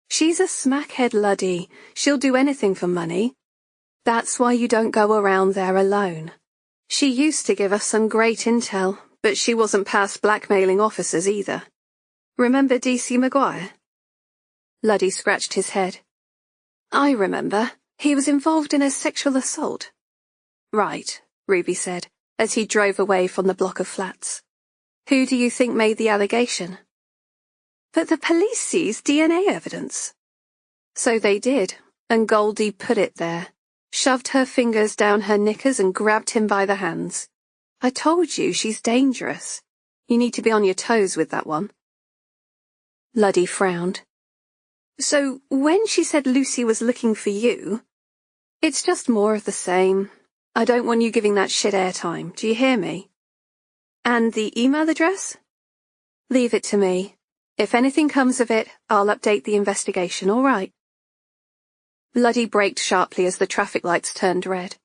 She's a smackhead Luddy. She'll do anything for money. That's why you don't go around there alone. She used to give us some great intel, but she wasn't past blackmailing officers either. Remember D.C. Maguire? Luddy scratched his head. I remember. He was involved in a sexual assault. Right, Ruby said, as he drove away from the block of flats. Who do you think made the allegation? But the police seized DNA evidence. So they did, and Goldie put it there, shoved her fingers down her knickers and grabbed him by the hands. I told you, she's dangerous. You need to be on your toes with that one. Luddy frowned. So when she said Lucy was looking for you, it's just more of the same. I don't want you giving that shit airtime, do you hear me? And the email address? Leave it to me. If anything comes of it, I'll update the investigation, all right? Luddy braked sharply as the traffic lights turned red.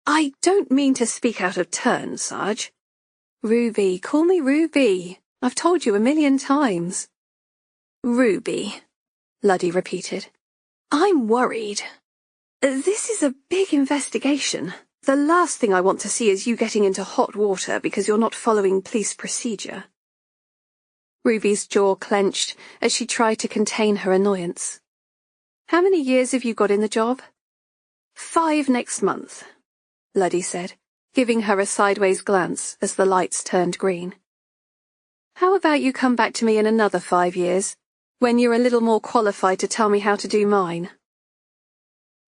I don't mean to speak out of turn, Sarge. Ruby, call me Ruby. I've told you 1,000,000 times. Ruby, Luddy repeated. I'm worried. This is a big investigation. The last thing I want to see is you getting into hot water because you're not following police procedure. Ruby's jaw clenched as she tried to contain her annoyance. How many years have you got in the job? 5 next month, Luddy said, giving her a sideways glance as the lights turned green. How about you come back to me in another 5 years, when you're a little more qualified to tell me how to do mine?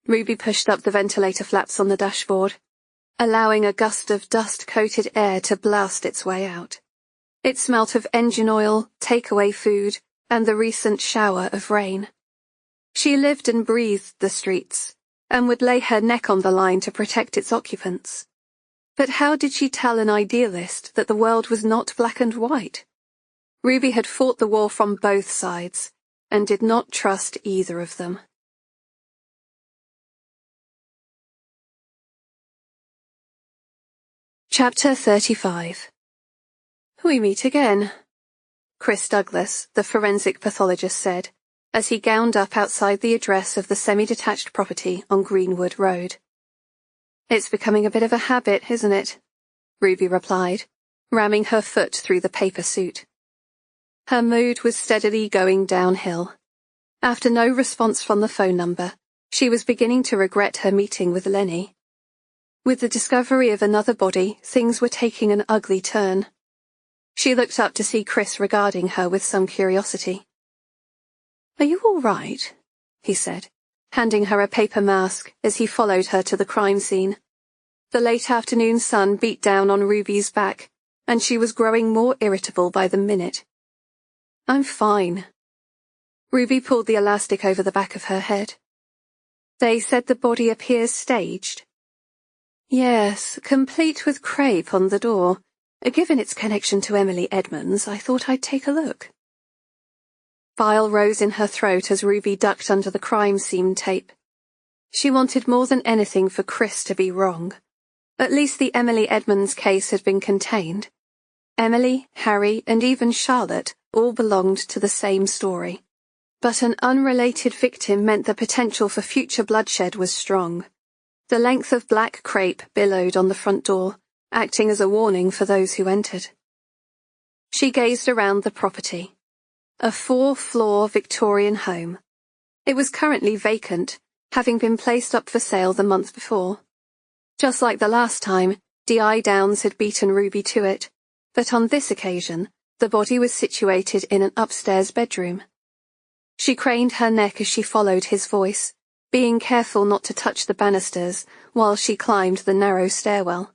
Ruby pushed up the ventilator flaps on the dashboard, allowing a gust of dust-coated air to blast its way out. It smelt of engine oil, takeaway food, and the recent shower of rain. She lived and breathed the streets, and would lay her neck on the line to protect its occupants. But how did she tell an idealist that the world was not black and white? Ruby had fought the war from both sides, and did not trust either of them. Chapter 35. We meet again, Chris Douglas, the forensic pathologist, said, as he gowned up outside the address of the semi-detached property on Greenwood Road. It's becoming a bit of a habit, isn't it? Ruby replied, ramming her foot through the paper suit. Her mood was steadily going downhill. After no response from the phone number, she was beginning to regret her meeting with Lenny. With the discovery of another body, things were taking an ugly turn. She looked up to see Chris regarding her with some curiosity. Are you all right? He said, handing her a paper mask as he followed her to the crime scene. The late afternoon sun beat down on Ruby's back, and she was growing more irritable by the minute. I'm fine. Ruby pulled the elastic over the back of her head. They said the body appears staged. Yes, complete with crepe on the door. Given its connection to Emily Edmonds, I thought I'd take a look. Bile rose in her throat as Ruby ducked under the crime scene tape. She wanted more than anything for Chris to be wrong. At least the Emily Edmonds case had been contained. Emily, Harry, and even Charlotte all belonged to the same story. But an unrelated victim meant the potential for future bloodshed was strong. The length of black crepe billowed on the front door, acting as a warning for those who entered. She gazed around the property. A 4-floor Victorian home. It was currently vacant, having been placed up for sale the month before. Just like the last time, D.I. Downs had beaten Ruby to it, but on this occasion, the body was situated in an upstairs bedroom. She craned her neck as she followed his voice, being careful not to touch the banisters while she climbed the narrow stairwell.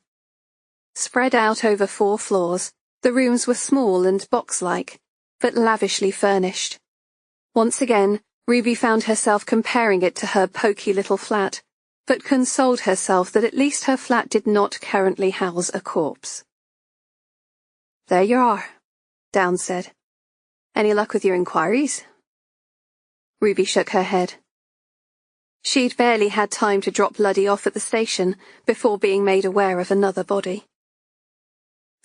Spread out over 4 floors, the rooms were small and box-like, but lavishly furnished. Once again, Ruby found herself comparing it to her poky little flat, but consoled herself that at least her flat did not currently house a corpse. There you are, Downs said. Any luck with your inquiries? Ruby shook her head. She'd barely had time to drop Luddy off at the station before being made aware of another body.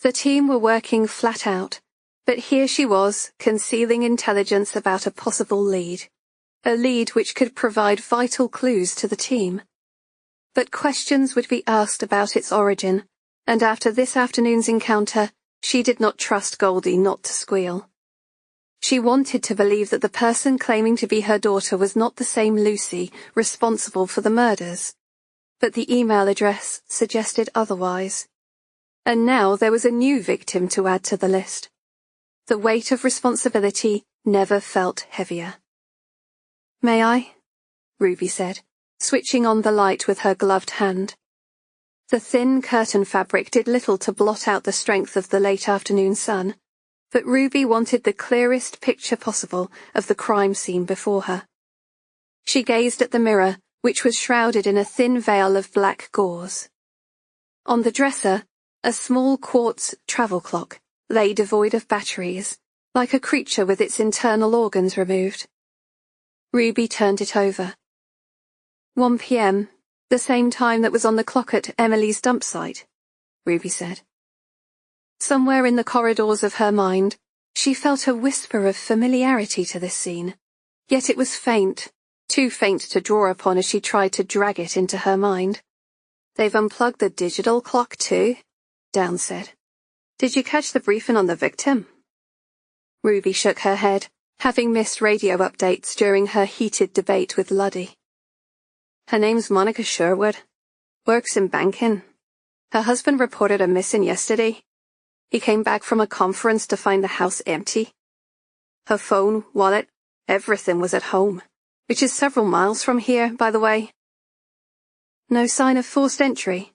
The team were working flat out, but here she was, concealing intelligence about a possible lead. A lead which could provide vital clues to the team. But questions would be asked about its origin, and after this afternoon's encounter, she did not trust Goldie not to squeal. She wanted to believe that the person claiming to be her daughter was not the same Lucy responsible for the murders, but the email address suggested otherwise. And now there was a new victim to add to the list. The weight of responsibility never felt heavier. "May I?" Ruby said, switching on the light with her gloved hand. The thin curtain fabric did little to blot out the strength of the late afternoon sun, but Ruby wanted the clearest picture possible of the crime scene before her. She gazed at the mirror, which was shrouded in a thin veil of black gauze. On the dresser, a small quartz travel clock lay devoid of batteries, like a creature with its internal organs removed. Ruby turned it over. 1 p.m., the same time that was on the clock at Emily's dump site, Ruby said. Somewhere in the corridors of her mind, she felt a whisper of familiarity to this scene, yet it was faint, too faint to draw upon as she tried to drag it into her mind. "They've unplugged the digital clock too," Downs said. "Did you catch the briefing on the victim?" Ruby shook her head, having missed radio updates during her heated debate with Luddy. "Her name's Monica Sherwood. Works in banking. Her husband reported her missing yesterday. He came back from a conference to find the house empty. Her phone, wallet, everything was at home, which is several miles from here, by the way." "No sign of forced entry?"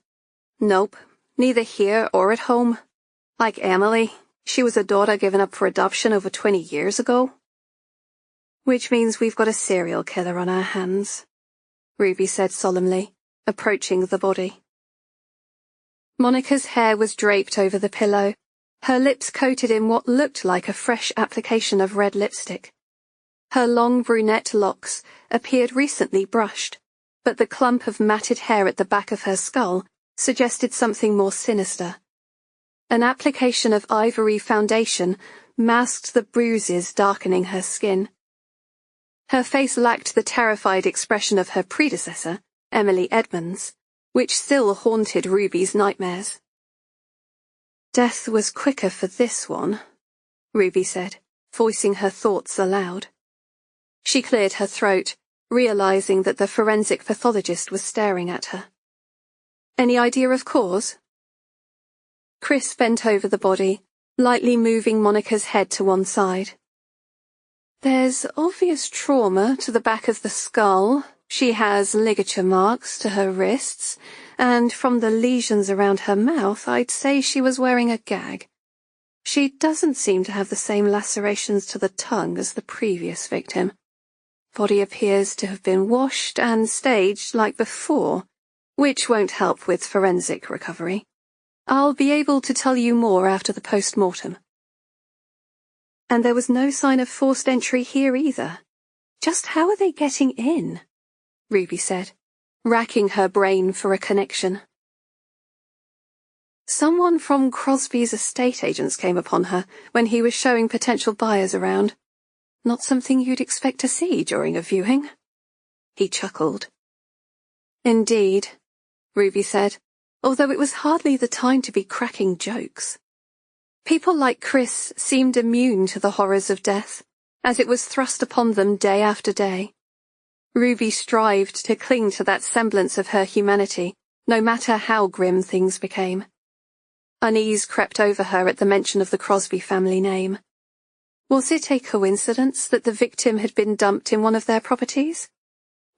"Nope, neither here or at home. Like Emily, she was a daughter given up for adoption over 20 years ago." "Which means we've got a serial killer on our hands," Ruby said solemnly, approaching the body. Monica's hair was draped over the pillow, her lips coated in what looked like a fresh application of red lipstick. Her long brunette locks appeared recently brushed, but the clump of matted hair at the back of her skull suggested something more sinister. An application of ivory foundation masked the bruises darkening her skin. Her face lacked the terrified expression of her predecessor, Emily Edmonds, which still haunted Ruby's nightmares. "Death was quicker for this one," Ruby said, voicing her thoughts aloud. She cleared her throat, realizing that the forensic pathologist was staring at her. "Any idea of cause?" Chris bent over the body, lightly moving Monica's head to one side. "There's obvious trauma to the back of the skull. She has ligature marks to her wrists, and from the lesions around her mouth, I'd say she was wearing a gag. She doesn't seem to have the same lacerations to the tongue as the previous victim. Body appears to have been washed and staged like before, which won't help with forensic recovery. I'll be able to tell you more after the post-mortem." "And there was no sign of forced entry here either. Just how are they getting in?" Ruby said, racking her brain for a connection. "Someone from Crosby's estate agents came upon her when he was showing potential buyers around. Not something you'd expect to see during a viewing." He chuckled. "Indeed," Ruby said, although it was hardly the time to be cracking jokes. People like Chris seemed immune to the horrors of death, as it was thrust upon them day after day. Ruby strived to cling to that semblance of her humanity, no matter how grim things became. Unease crept over her at the mention of the Crosby family name. Was it a coincidence that the victim had been dumped in one of their properties?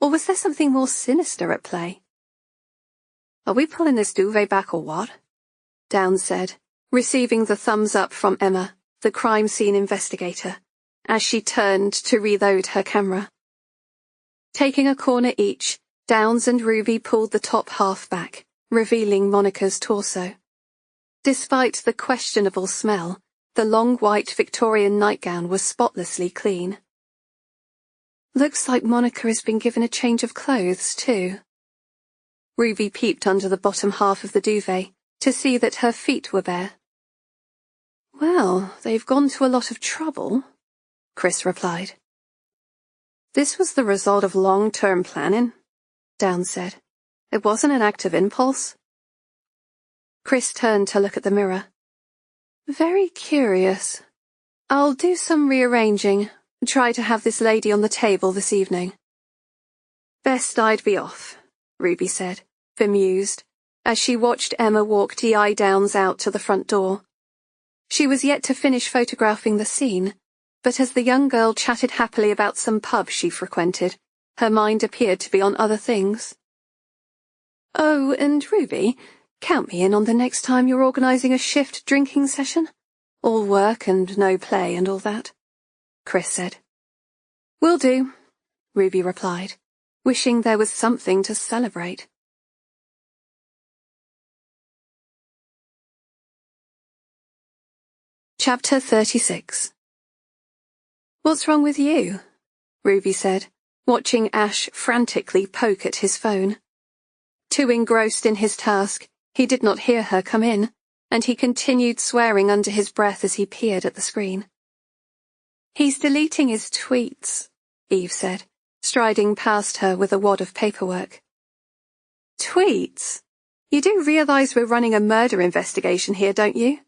Or was there something more sinister at play? "Are we pulling this duvet back or what?" Downs said, receiving the thumbs up from Emma, the crime scene investigator, as she turned to reload her camera. Taking a corner each, Downs and Ruby pulled the top half back, revealing Monica's torso. Despite the questionable smell, the long white Victorian nightgown was spotlessly clean. "Looks like Monica has been given a change of clothes, too." Ruby peeped under the bottom half of the duvet to see that her feet were bare. Well, they've gone to a lot of trouble, Chris replied. This was the result of long-term planning, Down said. It wasn't an act of impulse. Chris turned to look at the mirror. Very curious. I'll do some rearranging, try to have this lady on the table this evening. Best I'd be off, Ruby said, bemused, as she watched Emma walk D.I. Downs out to the front door. She was yet to finish photographing the scene, but as the young girl chatted happily about some pub she frequented, her mind appeared to be on other things. Oh, and Ruby, count me in on the next time you're organising a shift drinking session. All work and no play and all that, Chris said. Will do, Ruby replied, wishing there was something to celebrate. Chapter 36. What's wrong with you? Ruby said, watching Ash frantically poke at his phone. Too engrossed in his task, he did not hear her come in, and he continued swearing under his breath as he peered at the screen. He's deleting his tweets, Eve said, striding past her with a wad of paperwork. Tweets? You do realise we're running a murder investigation here, don't you?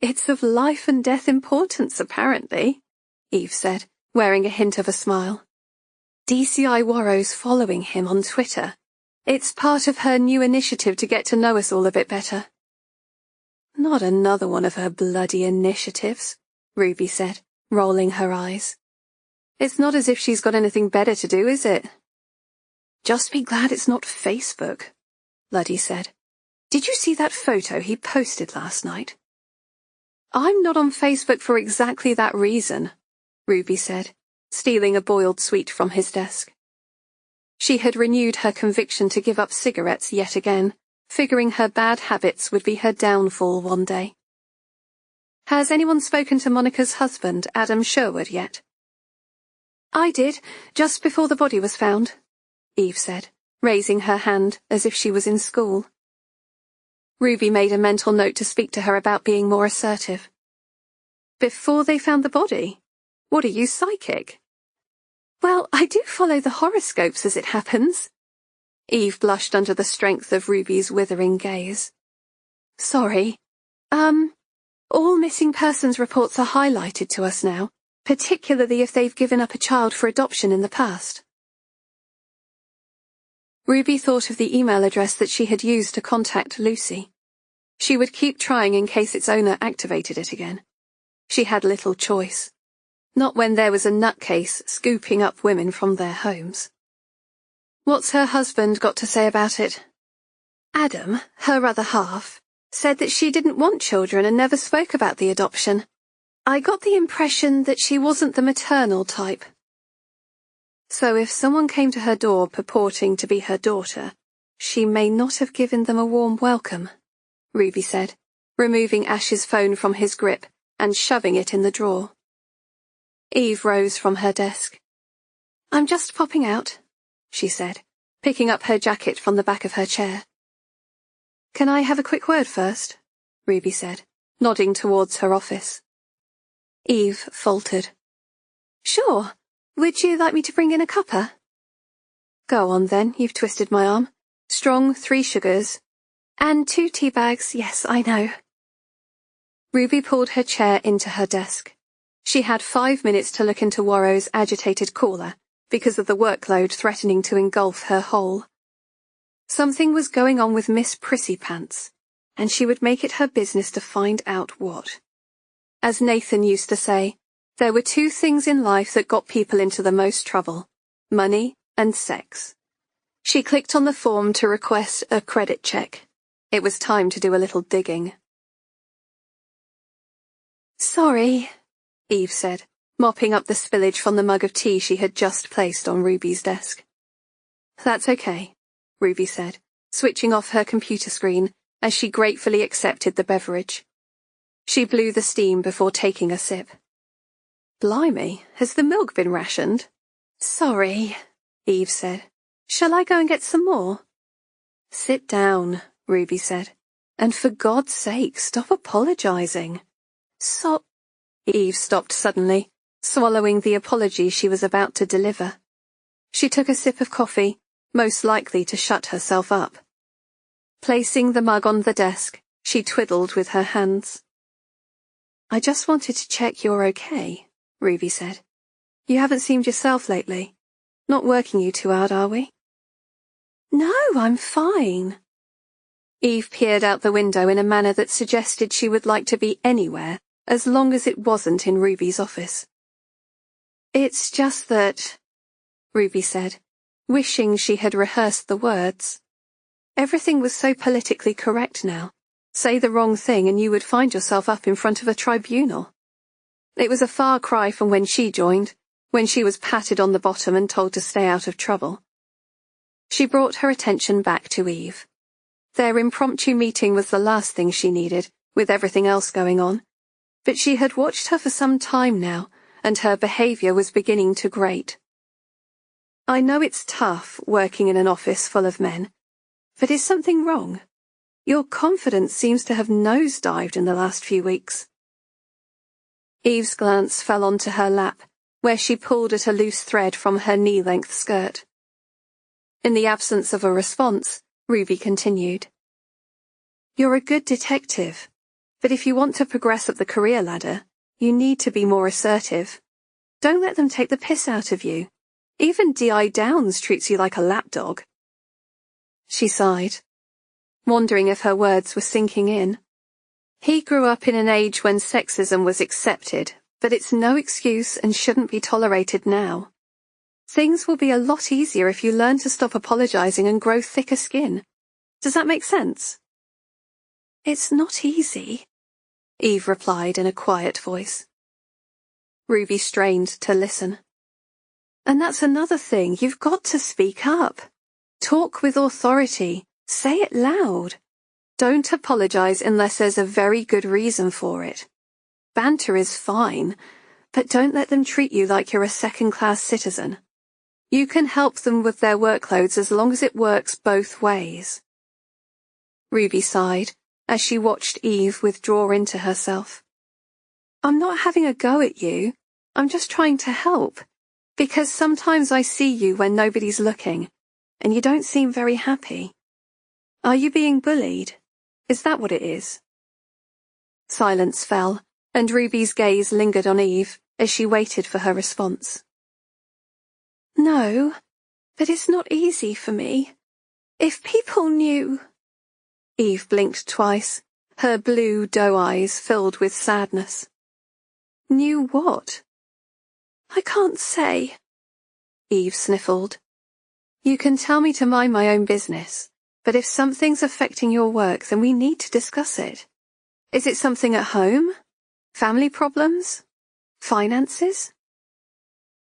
It's of life and death importance, apparently, Eve said, wearing a hint of a smile. DCI Warrow's following him on Twitter. It's part of her new initiative to get to know us all a bit better. Not another one of her bloody initiatives, Ruby said, rolling her eyes. It's not as if she's got anything better to do, is it? Just be glad it's not Facebook, Luddy said. Did you see that photo he posted last night? I'm not on Facebook for exactly that reason, Ruby said, stealing a boiled sweet from his desk. She had renewed her conviction to give up cigarettes yet again, figuring her bad habits would be her downfall one day. Has anyone spoken to Monica's husband, Adam Sherwood, yet? I did, just before the body was found, Eve said, raising her hand as if she was in school. Ruby made a mental note to speak to her about being more assertive. Before they found the body? What are you, psychic? Well, I do follow the horoscopes as it happens. Eve blushed under the strength of Ruby's withering gaze. Sorry. All missing persons reports are highlighted to us now, particularly if they've given up a child for adoption in the past. Ruby thought of the email address that she had used to contact Lucy. She would keep trying in case its owner activated it again. She had little choice. Not when there was a nutcase scooping up women from their homes. What's her husband got to say about it? Adam, her other half, said that she didn't want children and never spoke about the adoption. I got the impression that she wasn't the maternal type. So if someone came to her door purporting to be her daughter, she may not have given them a warm welcome, Ruby said, removing Ash's phone from his grip and shoving it in the drawer. Eve rose from her desk. I'm just popping out, she said, picking up her jacket from the back of her chair. Can I have a quick word first? Ruby said, nodding towards her office. Eve faltered. Sure. Would you like me to bring in a cuppa? Go on then, you've twisted my arm. Strong 3 sugars. And 2 tea bags, yes, I know. Ruby pulled her chair into her desk. She had 5 minutes to look into Warrow's agitated caller, because of the workload threatening to engulf her whole. Something was going on with Miss Prissypants, and she would make it her business to find out what. As Nathan used to say, there were 2 things in life that got people into the most trouble: money and sex. She clicked on the form to request a credit check. It was time to do a little digging. Sorry, Eve said, mopping up the spillage from the mug of tea she had just placed on Ruby's desk. That's okay, Ruby said, switching off her computer screen as she gratefully accepted the beverage. She blew the steam before taking a sip. Blimey, has the milk been rationed? Sorry, Eve said. Shall I go and get some more? Sit down, Ruby said, and for God's sake, stop apologizing. So... Eve stopped suddenly, swallowing the apology she was about to deliver. She took a sip of coffee, most likely to shut herself up. Placing the mug on the desk, she twiddled with her hands. I just wanted to check you're okay, Ruby said. You haven't seemed yourself lately. Not working you too hard, are we? No, I'm fine. Eve peered out the window in a manner that suggested she would like to be anywhere, as long as it wasn't in Ruby's office. It's just that, Ruby said, wishing she had rehearsed the words. Everything was so politically correct now. Say the wrong thing and you would find yourself up in front of a tribunal. It was a far cry from when she joined, when she was patted on the bottom and told to stay out of trouble. She brought her attention back to Eve. Their impromptu meeting was the last thing she needed, with everything else going on. But she had watched her for some time now, and her behaviour was beginning to grate. I know it's tough working in an office full of men, but is something wrong? Your confidence seems to have nosedived in the last few weeks. Eve's glance fell onto her lap, where she pulled at a loose thread from her knee-length skirt. In the absence of a response, Ruby continued. You're a good detective, but if you want to progress up the career ladder, you need to be more assertive. Don't let them take the piss out of you. Even D.I. Downs treats you like a lapdog. She sighed, wondering if her words were sinking in. He grew up in an age when sexism was accepted, but it's no excuse and shouldn't be tolerated now. Things will be a lot easier if you learn to stop apologizing and grow thicker skin. Does that make sense? It's not easy, Eve replied in a quiet voice. Ruby strained to listen. And that's another thing, you've got to speak up. Talk with authority. Say it loud. Don't apologize unless there's a very good reason for it. Banter is fine, but don't let them treat you like you're a second-class citizen. You can help them with their workloads as long as it works both ways. Ruby sighed as she watched Eve withdraw into herself. I'm not having a go at you. I'm just trying to help, because sometimes I see you when nobody's looking, and you don't seem very happy. Are you being bullied? Is that what it is? Silence fell, and Ruby's gaze lingered on Eve as she waited for her response. No, but it's not easy for me. If people knew... Eve blinked twice, her blue doe eyes filled with sadness. Knew what? I can't say. Eve sniffled. You can tell me to mind my own business, but if something's affecting your work, then we need to discuss it. Is it something at home? Family problems? Finances?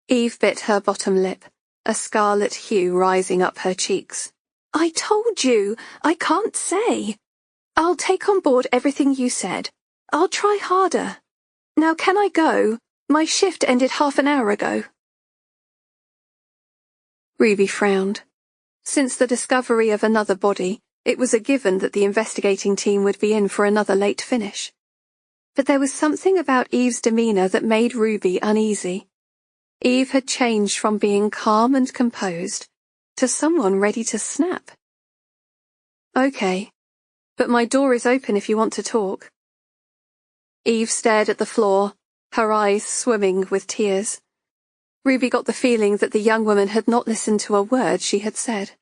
Eve bit her bottom lip, a scarlet hue rising up her cheeks. I told you, I can't say. I'll take on board everything you said. I'll try harder. Now can I go? My shift ended half an hour ago. Ruby frowned. Since the discovery of another body, it was a given that the investigating team would be in for another late finish. But there was something about Eve's demeanour that made Ruby uneasy. Eve had changed from being calm and composed to someone ready to snap. Okay, but my door is open if you want to talk. Eve stared at the floor, her eyes swimming with tears. Ruby got the feeling that the young woman had not listened to a word she had said.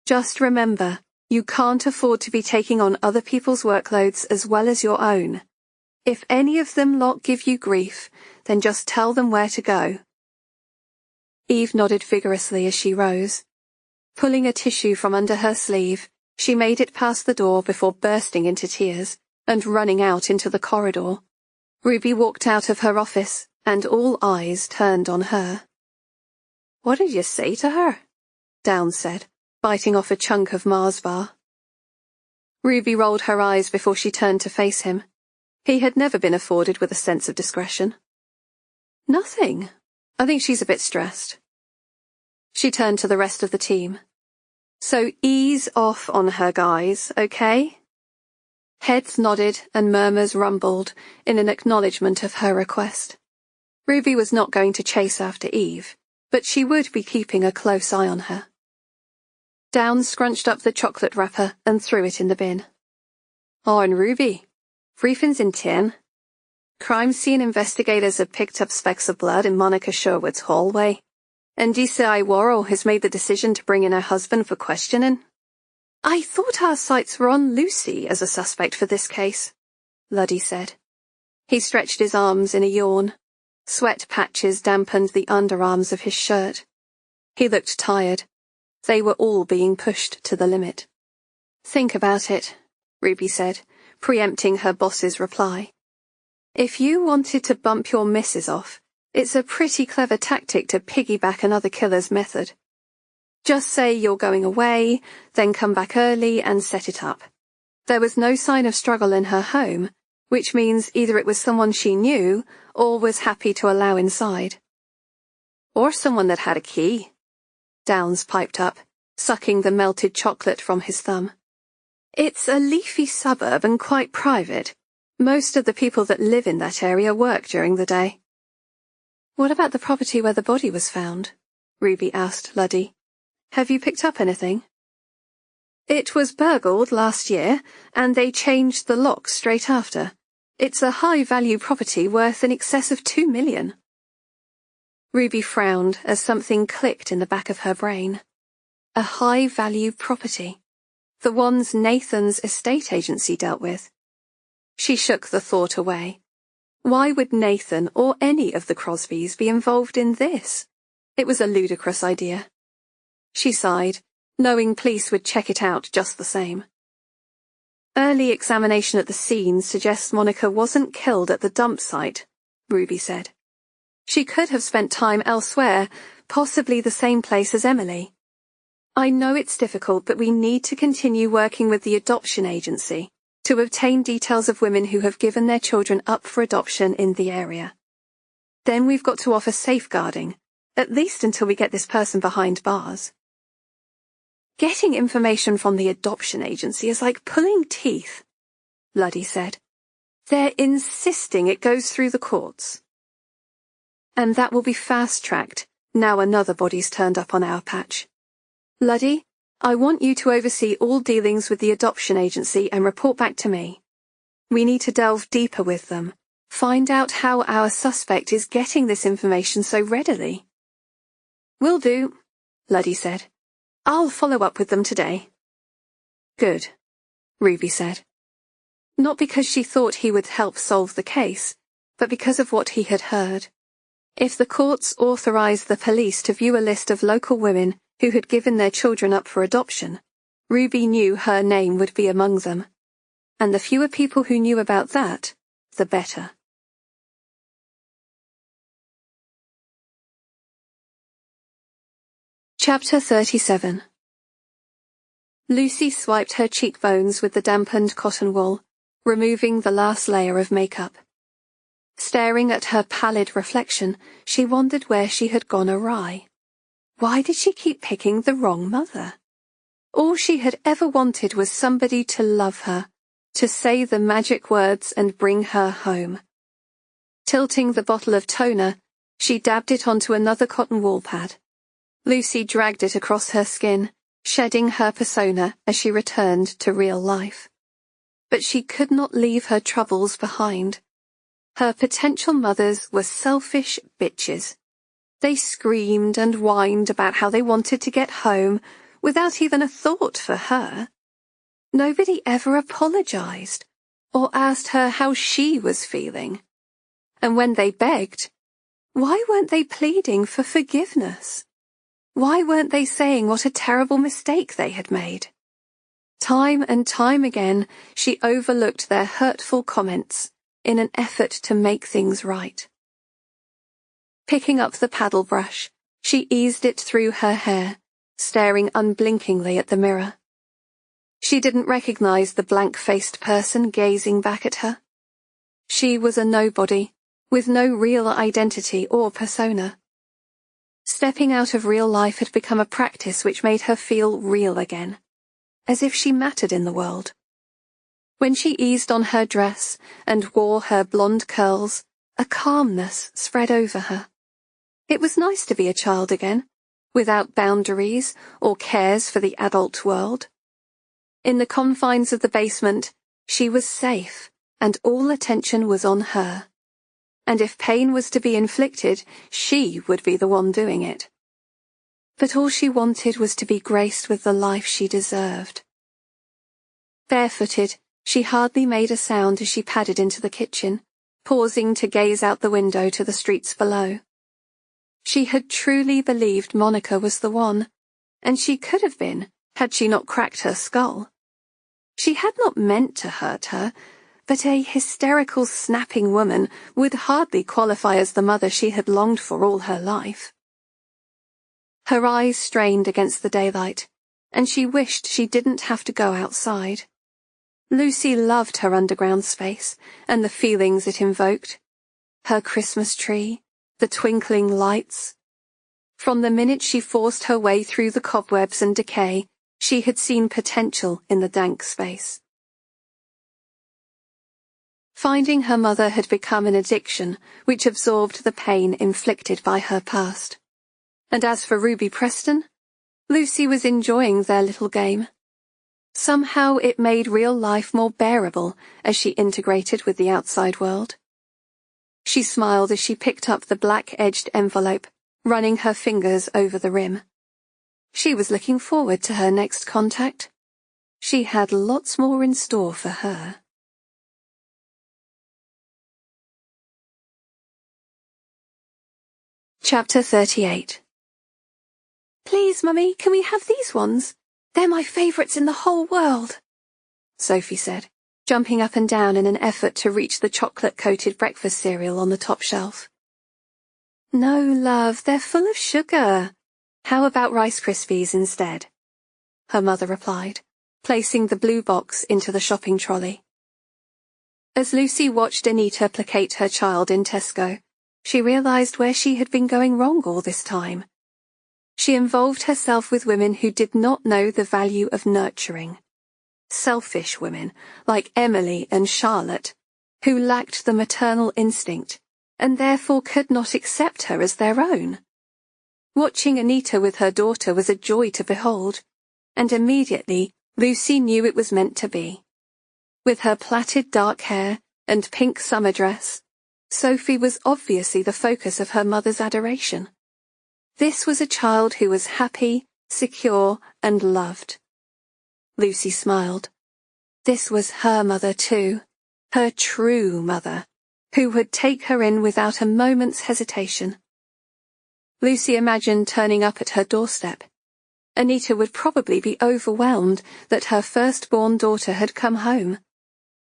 Just remember, you can't afford to be taking on other people's workloads as well as your own. If any of them lot give you grief, then just tell them where to go. Eve nodded vigorously as she rose. Pulling a tissue from under her sleeve, she made it past the door before bursting into tears and running out into the corridor. Ruby walked out of her office, and all eyes turned on her. What did you say to her? Downs said, biting off a chunk of Mars bar. Ruby rolled her eyes before she turned to face him. He had never been afforded with a sense of discretion. Nothing. I think she's a bit stressed. She turned to the rest of the team. So ease off on her, guys, okay? Heads nodded and murmurs rumbled in an acknowledgement of her request. Ruby was not going to chase after Eve, but she would be keeping a close eye on her. Downs scrunched up the chocolate wrapper and threw it in the bin. "Oh, and Ruby, briefing's in 10. Crime scene investigators have picked up specks of blood in Monica Sherwood's hallway, and DCI Worrell has made the decision to bring in her husband for questioning. I thought our sights were on Lucy as a suspect for this case," Luddy said. He stretched his arms in a yawn. Sweat patches dampened the underarms of his shirt. He looked tired. They were all being pushed to the limit. "Think about it," Ruby said, preempting her boss's reply. "If you wanted to bump your missus off, it's a pretty clever tactic to piggyback another killer's method. Just say you're going away, then come back early and set it up. There was no sign of struggle in her home, which means either it was someone she knew or was happy to allow inside. Or someone that had a key," Downs piped up, sucking the melted chocolate from his thumb. "It's a leafy suburb and quite private. Most of the people that live in that area work during the day." "What about the property where the body was found?" Ruby asked Luddy. "Have you picked up anything?" "It was burgled last year, and they changed the lock straight after. It's a high-value property worth in excess of $2 million. Ruby frowned as something clicked in the back of her brain. A high-value property. The ones Nathan's estate agency dealt with. She shook the thought away. Why would Nathan or any of the Crosbys be involved in this? It was a ludicrous idea. She sighed, knowing police would check it out just the same. "Early examination at the scene suggests Monica wasn't killed at the dump site," Ruby said. "She could have spent time elsewhere, possibly the same place as Emily. I know it's difficult, but we need to continue working with the adoption agency to obtain details of women who have given their children up for adoption in the area. Then we've got to offer safeguarding, at least until we get this person behind bars." "Getting information from the adoption agency is like pulling teeth," Luddy said. "They're insisting it goes through the courts. And that will be fast-tracked, now another body's turned up on our patch. Luddy, I want you to oversee all dealings with the adoption agency and report back to me. We need to delve deeper with them, find out how our suspect is getting this information so readily." "Will do," Luddy said. "I'll follow up with them today." "Good," Ruby said. Not because she thought he would help solve the case, but because of what he had heard. If the courts authorized the police to view a list of local women who had given their children up for adoption, Ruby knew her name would be among them. And the fewer people who knew about that, the better. Chapter 37. Lucy swiped her cheekbones with the dampened cotton wool, removing the last layer of makeup. Staring at her pallid reflection, she wondered where she had gone awry. Why did she keep picking the wrong mother? All she had ever wanted was somebody to love her, to say the magic words and bring her home. Tilting the bottle of toner, she dabbed it onto another cotton wool pad. Lucy dragged it across her skin, shedding her persona as she returned to real life. But she could not leave her troubles behind. Her potential mothers were selfish bitches. They screamed and whined about how they wanted to get home, without even a thought for her. Nobody ever apologized, or asked her how she was feeling. And when they begged, why weren't they pleading for forgiveness? Why weren't they saying what a terrible mistake they had made? Time and time again, she overlooked their hurtful comments in an effort to make things right. Picking up the paddle brush, she eased it through her hair, staring unblinkingly at the mirror. She didn't recognize the blank-faced person gazing back at her. She was a nobody, with no real identity or persona. Stepping out of real life had become a practice which made her feel real again, as if she mattered in the world. When she eased on her dress and wore her blonde curls, a calmness spread over her. It was nice to be a child again, without boundaries or cares for the adult world. In the confines of the basement, she was safe, and all attention was on her. And if pain was to be inflicted, she would be the one doing it. But all she wanted was to be graced with the life she deserved. Barefooted, she hardly made a sound as she padded into the kitchen, pausing to gaze out the window to the streets below. She had truly believed Monica was the one, and she could have been, had she not cracked her skull. She had not meant to hurt her, but a hysterical, snapping woman would hardly qualify as the mother she had longed for all her life. Her eyes strained against the daylight, and she wished she didn't have to go outside. Lucy loved her underground space and the feelings it invoked. Her Christmas tree, the twinkling lights. From the minute she forced her way through the cobwebs and decay, she had seen potential in the dank space. Finding her mother had become an addiction which absorbed the pain inflicted by her past. And as for Ruby Preston, Lucy was enjoying their little game. Somehow it made real life more bearable as she integrated with the outside world. She smiled as she picked up the black-edged envelope, running her fingers over the rim. She was looking forward to her next contact. She had lots more in store for her. Chapter 38. Please, Mummy, can we have these ones? They're my favourites in the whole world, Sophie said, jumping up and down in an effort to reach the chocolate-coated breakfast cereal on the top shelf. No, love, they're full of sugar. How about Rice Krispies instead? Her mother replied, placing the blue box into the shopping trolley. As Lucy watched Anita placate her child in Tesco, she realised where she had been going wrong all this time. She involved herself with women who did not know the value of nurturing. Selfish women, like Emily and Charlotte, who lacked the maternal instinct, and therefore could not accept her as their own. Watching Anita with her daughter was a joy to behold, and immediately Lucy knew it was meant to be. With her plaited dark hair and pink summer dress, Sophie was obviously the focus of her mother's adoration. This was a child who was happy, secure, and loved. Lucy smiled. This was her mother too, her true mother, who would take her in without a moment's hesitation. Lucy imagined turning up at her doorstep. Anita would probably be overwhelmed that her firstborn daughter had come home,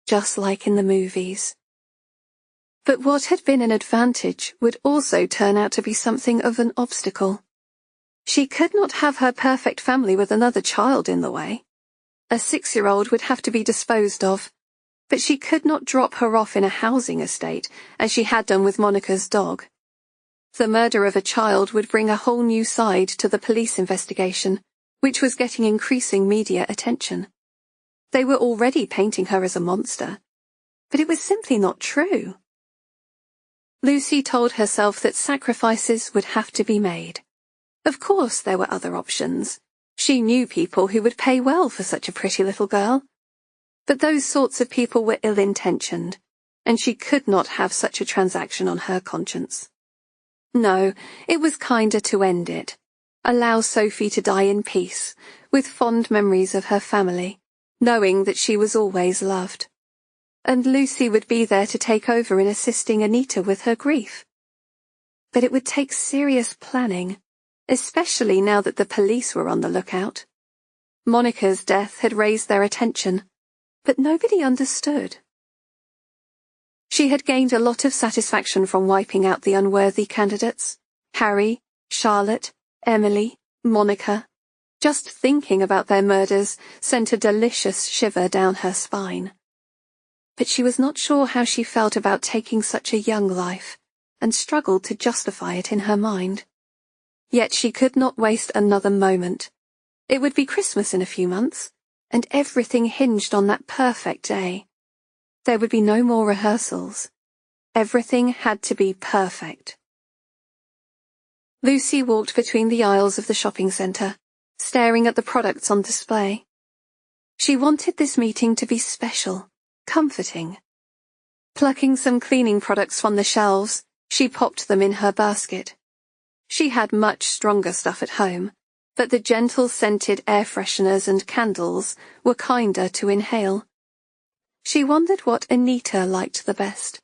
just like in the movies. But what had been an advantage would also turn out to be something of an obstacle. She could not have her perfect family with another child in the way. A 6-year-old would have to be disposed of, but she could not drop her off in a housing estate, as she had done with Monica's dog. The murder of a child would bring a whole new side to the police investigation, which was getting increasing media attention. They were already painting her as a monster, but it was simply not true. Lucy told herself that sacrifices would have to be made. Of course there were other options. She knew people who would pay well for such a pretty little girl. But those sorts of people were ill-intentioned, and she could not have such a transaction on her conscience. No, it was kinder to end it. Allow Sophie to die in peace, with fond memories of her family, knowing that she was always loved. And Lucy would be there to take over in assisting Anita with her grief. But it would take serious planning, especially now that the police were on the lookout. Monica's death had raised their attention, but nobody understood. She had gained a lot of satisfaction from wiping out the unworthy candidates. Harry, Charlotte, Emily, Monica. Just thinking about their murders sent a delicious shiver down her spine. But she was not sure how she felt about taking such a young life, and struggled to justify it in her mind. Yet she could not waste another moment. It would be Christmas in a few months, and everything hinged on that perfect day. There would be no more rehearsals. Everything had to be perfect. Lucy walked between the aisles of the shopping centre, staring at the products on display. She wanted this meeting to be special, comforting. Plucking some cleaning products from the shelves, she popped them in her basket. She had much stronger stuff at home, but the gentle scented air fresheners and candles were kinder to inhale. She wondered what Anita liked the best.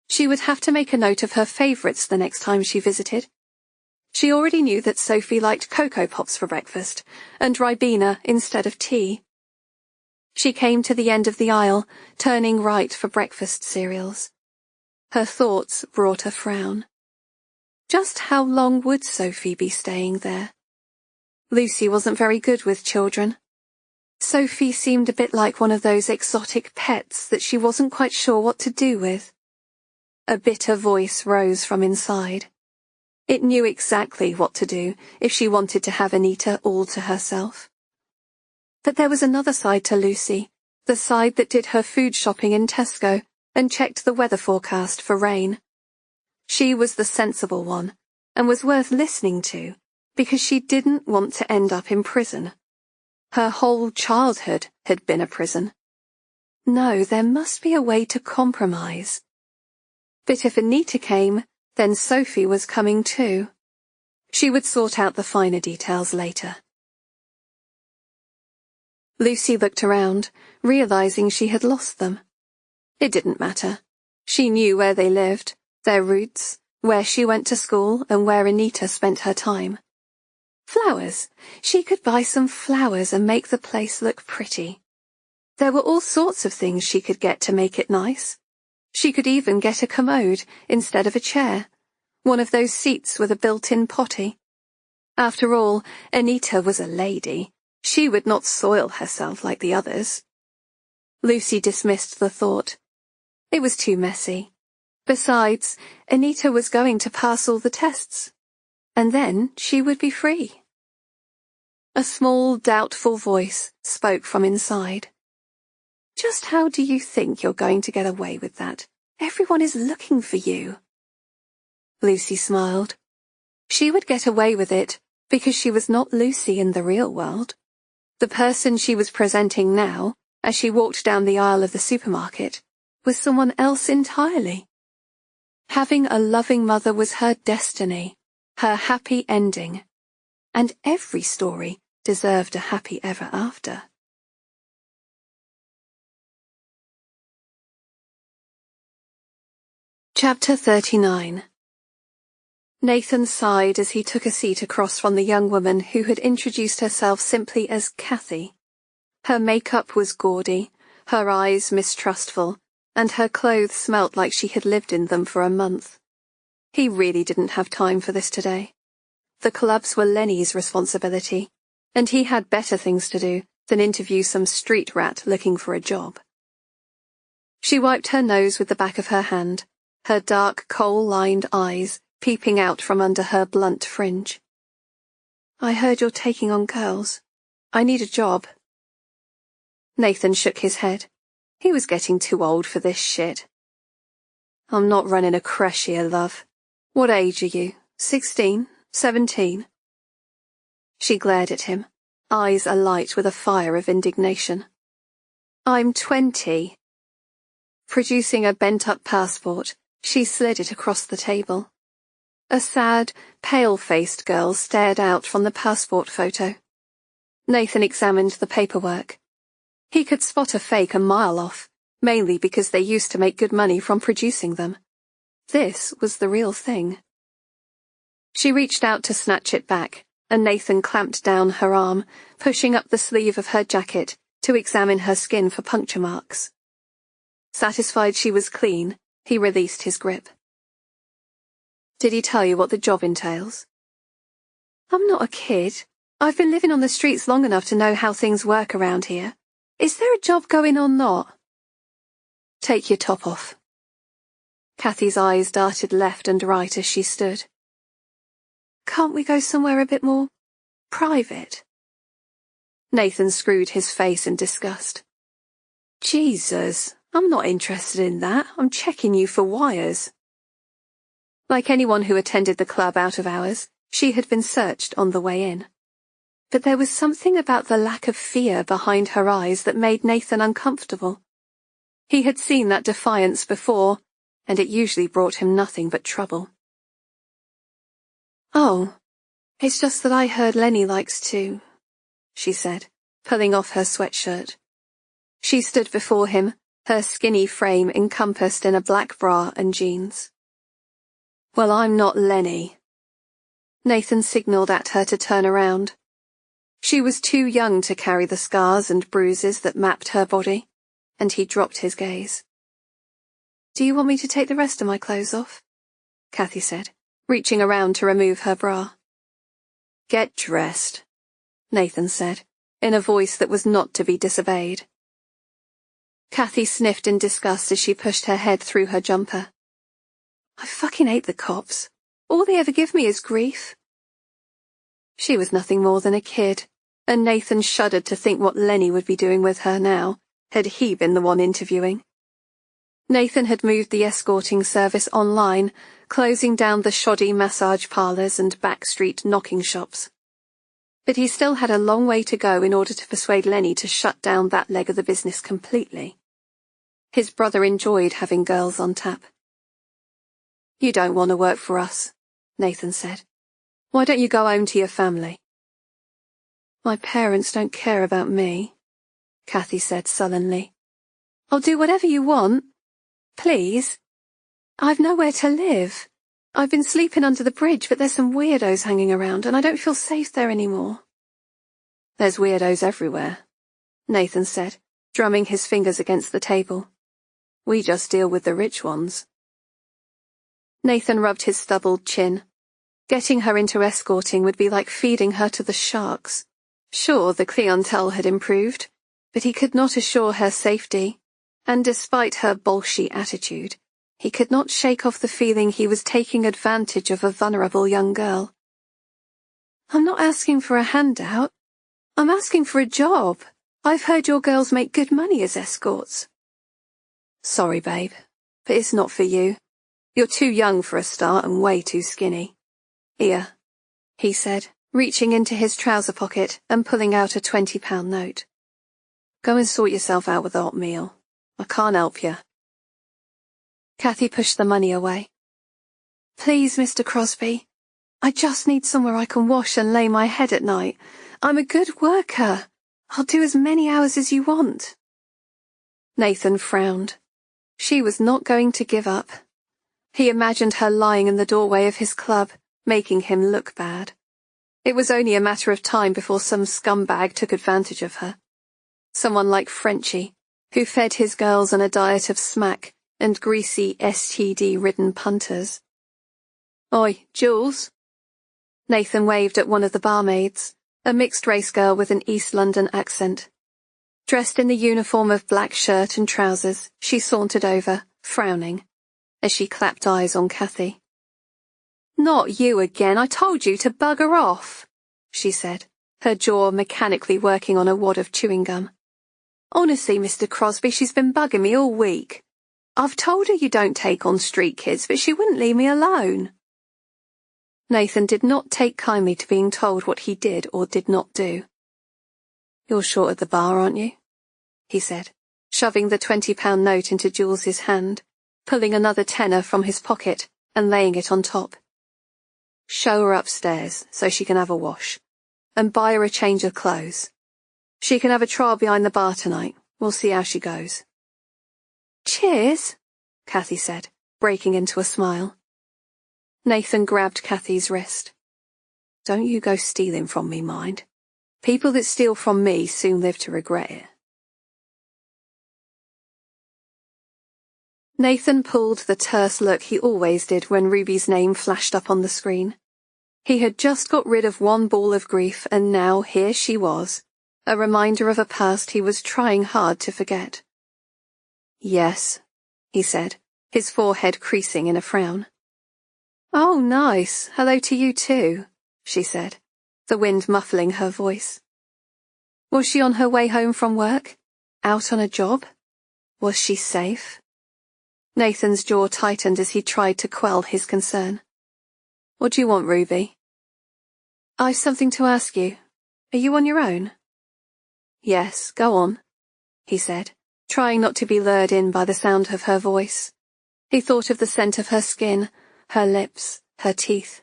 She would have to make a note of her favourites the next time she visited. She already knew that Sophie liked Cocoa Pops for breakfast, and Ribena instead of tea. She came to the end of the aisle, turning right for breakfast cereals. Her thoughts brought a frown. Just how long would Sophie be staying there? Lucy wasn't very good with children. Sophie seemed a bit like one of those exotic pets that she wasn't quite sure what to do with. A bitter voice rose from inside. It knew exactly what to do if she wanted to have Anita all to herself. But there was another side to Lucy, the side that did her food shopping in Tesco and checked the weather forecast for rain. She was the sensible one, and was worth listening to, because she didn't want to end up in prison. Her whole childhood had been a prison. No, there must be a way to compromise. But if Anita came, then Sophie was coming too. She would sort out the finer details later. Lucy looked around, realizing she had lost them. It didn't matter. She knew where they lived, their routes, where she went to school, and where Anita spent her time. Flowers. She could buy some flowers and make the place look pretty. There were all sorts of things she could get to make it nice. She could even get a commode instead of a chair, one of those seats with a built-in potty. After all, Anita was a lady. She would not soil herself like the others. Lucy dismissed the thought. It was too messy. Besides, Anita was going to pass all the tests, and then she would be free. A small, doubtful voice spoke from inside. Just how do you think you're going to get away with that? Everyone is looking for you. Lucy smiled. She would get away with it because she was not Lucy in the real world. The person she was presenting now, as she walked down the aisle of the supermarket, was someone else entirely. Having a loving mother was her destiny, her happy ending, and every story deserved a happy ever after. Chapter 39. Nathan sighed as he took a seat across from the young woman who had introduced herself simply as Kathy. Her makeup was gaudy, her eyes mistrustful, and her clothes smelt like she had lived in them for a month. He really didn't have time for this today. The clubs were Lenny's responsibility, and he had better things to do than interview some street rat looking for a job. She wiped her nose with the back of her hand, her dark coal-lined eyes peeping out from under her blunt fringe. I heard you're taking on girls. I need a job. Nathan shook his head. He was getting too old for this shit. I'm not running a creche here, love. What age are you? 16? 17? She glared at him, eyes alight with a fire of indignation. I'm 20. Producing a bent-up passport, she slid it across the table. A sad, pale-faced girl stared out from the passport photo. Nathan examined the paperwork. He could spot a fake a mile off, mainly because they used to make good money from producing them. This was the real thing. She reached out to snatch it back, and Nathan clamped down her arm, pushing up the sleeve of her jacket to examine her skin for puncture marks. Satisfied she was clean, he released his grip. Did he tell you what the job entails? I'm not a kid. I've been living on the streets long enough to know how things work around here. Is there a job going or not? Take your top off. Kathy's eyes darted left and right as she stood. Can't we go somewhere a bit more private? Nathan screwed his face in disgust. Jesus, I'm not interested in that. I'm checking you for wires. Like anyone who attended the club out of hours, she had been searched on the way in. But there was something about the lack of fear behind her eyes that made Nathan uncomfortable. He had seen that defiance before, and it usually brought him nothing but trouble. Oh, it's just that I heard Lenny likes to, she said, pulling off her sweatshirt. She stood before him, her skinny frame encompassed in a black bra and jeans. Well, I'm not Lenny. Nathan signalled at her to turn around. She was too young to carry the scars and bruises that mapped her body, and he dropped his gaze. Do you want me to take the rest of my clothes off? Kathy said, reaching around to remove her bra. Get dressed, Nathan said, in a voice that was not to be disobeyed. Kathy sniffed in disgust as she pushed her head through her jumper. I fucking hate the cops. All they ever give me is grief. She was nothing more than a kid, and Nathan shuddered to think what Lenny would be doing with her now, had he been the one interviewing. Nathan had moved the escorting service online, closing down the shoddy massage parlours and backstreet knocking shops. But he still had a long way to go in order to persuade Lenny to shut down that leg of the business completely. His brother enjoyed having girls on tap. You don't want to work for us, Nathan said. Why don't you go home to your family? My parents don't care about me, Kathy said sullenly. I'll do whatever you want. Please. I've nowhere to live. I've been sleeping under the bridge, but there's some weirdos hanging around, and I don't feel safe there anymore. There's weirdos everywhere, Nathan said, drumming his fingers against the table. We just deal with the rich ones. Nathan rubbed his stubbled chin. Getting her into escorting would be like feeding her to the sharks. Sure, the clientele had improved, but he could not assure her safety, and despite her bolshy attitude, he could not shake off the feeling he was taking advantage of a vulnerable young girl. I'm not asking for a handout. I'm asking for a job. I've heard your girls make good money as escorts. Sorry, babe, but it's not for you. You're too young for a start and way too skinny. Here, he said, reaching into his trouser pocket and pulling out a £20 note. Go and sort yourself out with the hot meal. I can't help you. Kathy pushed the money away. Please, Mr. Crosby. I just need somewhere I can wash and lay my head at night. I'm a good worker. I'll do as many hours as you want. Nathan frowned. She was not going to give up. He imagined her lying in the doorway of his club, making him look bad. It was only a matter of time before some scumbag took advantage of her. Someone like Frenchie, who fed his girls on a diet of smack and greasy STD-ridden punters. Oi, Jules? Nathan waved at one of the barmaids, a mixed-race girl with an East London accent. Dressed in the uniform of black shirt and trousers, she sauntered over, frowning, as she clapped eyes on Kathy. Not you again, I told you to bugger off, she said, her jaw mechanically working on a wad of chewing gum. Honestly, Mr. Crosby, she's been bugging me all week. I've told her you don't take on street kids, but she wouldn't leave me alone. Nathan did not take kindly to being told what he did or did not do. You're short at the bar, aren't you? He said, shoving the £20 note into Jules's hand, pulling another tenner from his pocket and laying it on top. Show her upstairs so she can have a wash, and buy her a change of clothes. She can have a trial behind the bar tonight. We'll see how she goes. Cheers, Kathy said, breaking into a smile. Nathan grabbed Kathy's wrist. Don't you go stealing from me, mind. People that steal from me soon live to regret it. Nathan pulled the terse look he always did when Ruby's name flashed up on the screen. He had just got rid of one ball of grief, and now here she was, a reminder of a past he was trying hard to forget. Yes, he said, his forehead creasing in a frown. Oh, nice. Hello to you too, she said, the wind muffling her voice. Was she on her way home from work? Out on a job? Was she safe? Nathan's jaw tightened as he tried to quell his concern. What do you want, Ruby? I've something to ask you. Are you on your own? Yes, go on, he said, trying not to be lured in by the sound of her voice. He thought of the scent of her skin, her lips, her teeth,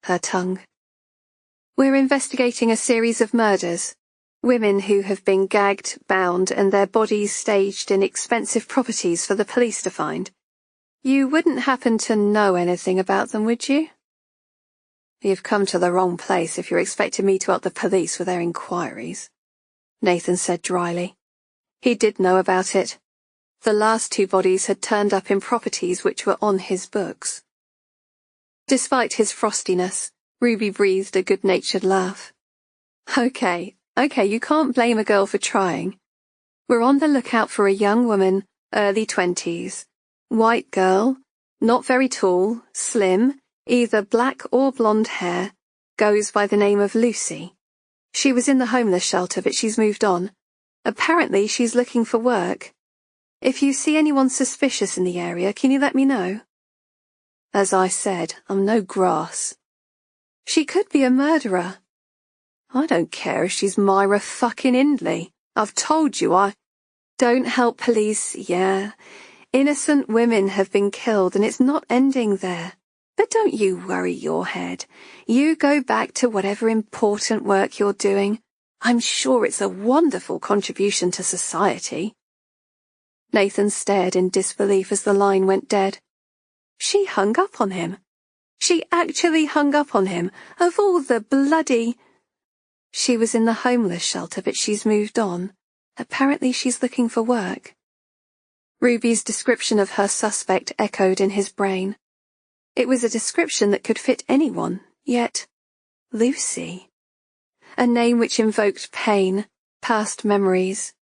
her tongue. We're investigating a series of murders. Women who have been gagged, bound, and their bodies staged in expensive properties for the police to find. You wouldn't happen to know anything about them, would you? You've come to the wrong place if you're expecting me to help the police with their inquiries, Nathan said dryly. He did know about it. The last 2 bodies had turned up in properties which were on his books. Despite his frostiness, Ruby breathed a good-natured laugh. Okay, you can't blame a girl for trying. We're on the lookout for a young woman, early 20s. White girl, not very tall, slim, either black or blonde hair, goes by the name of Lucy. She was in the homeless shelter, but she's moved on. Apparently she's looking for work. If you see anyone suspicious in the area, can you let me know? As I said, I'm no grass. She could be a murderer. I don't care if she's Myra fucking Indley. I've told you I don't help police, yeah. Innocent women have been killed and it's not ending there. But don't you worry your head. You go back to whatever important work you're doing. I'm sure it's a wonderful contribution to society. Nathan stared in disbelief as the line went dead. She hung up on him. She actually hung up on him, of all the bloody... She was in the homeless shelter, but she's moved on. Apparently she's looking for work. Ruby's description of her suspect echoed in his brain. It was a description that could fit anyone, yet... Lucy. A name which invoked pain, past memories.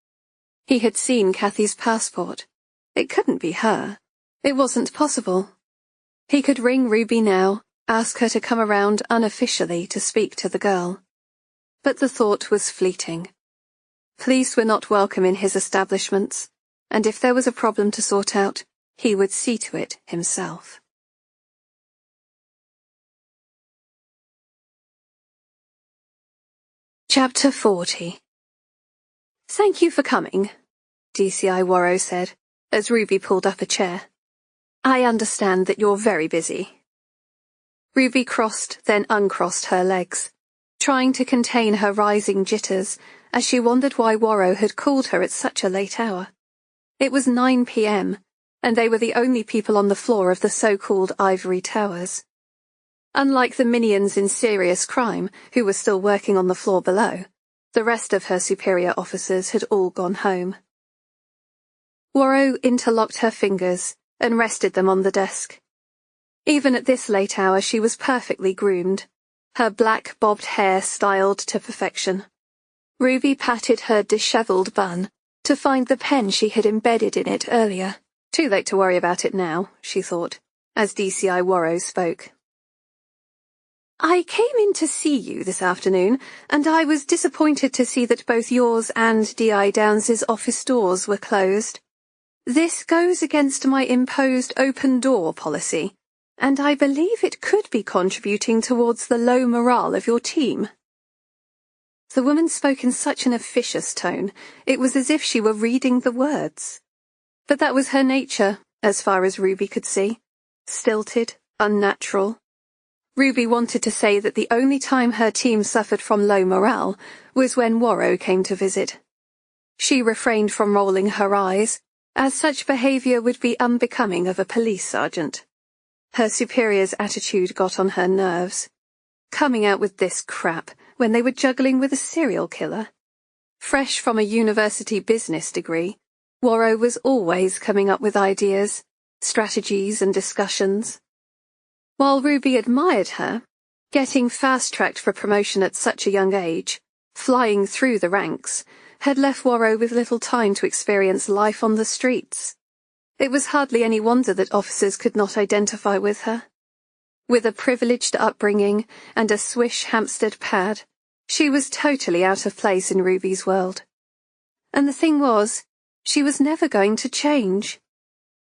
He had seen Kathy's passport. It couldn't be her. It wasn't possible. He could ring Ruby now, ask her to come around unofficially to speak to the girl. But the thought was fleeting. Police were not welcome in his establishments, and if there was a problem to sort out, he would see to it himself. Chapter 40. Thank you for coming, DCI Worrow said, as Ruby pulled up a chair. I understand that you're very busy. Ruby crossed, then uncrossed her legs, trying to contain her rising jitters as she wondered why Worrow had called her at such a late hour. It was 9 p.m., and they were the only people on the floor of the so-called ivory towers. Unlike the minions in serious crime, who were still working on the floor below, the rest of her superior officers had all gone home. Worrow interlocked her fingers and rested them on the desk. Even at this late hour she was perfectly groomed, her black bobbed hair styled to perfection. Ruby patted her dishevelled bun to find the pen she had embedded in it earlier. Too late to worry about it now, she thought, as DCI Worrow spoke. I came in to see you this afternoon, and I was disappointed to see that both yours and D.I. Downes's office doors were closed. This goes against my imposed open-door policy, and I believe it could be contributing towards the low morale of your team. The woman spoke in such an officious tone, it was as if she were reading the words. But that was her nature, as far as Ruby could see. Stilted, unnatural. Ruby wanted to say that the only time her team suffered from low morale was when Worrow came to visit. She refrained from rolling her eyes, as such behaviour would be unbecoming of a police sergeant. Her superior's attitude got on her nerves. Coming out with this crap when they were juggling with a serial killer. Fresh from a university business degree, Worrow was always coming up with ideas, strategies and discussions. While Ruby admired her, getting fast-tracked for promotion at such a young age, flying through the ranks, had left Worrow with little time to experience life on the streets. It was hardly any wonder that officers could not identify with her. With a privileged upbringing and a swish Hampstead pad, She was totally out of place in Ruby's world. And the thing was, she was never going to change.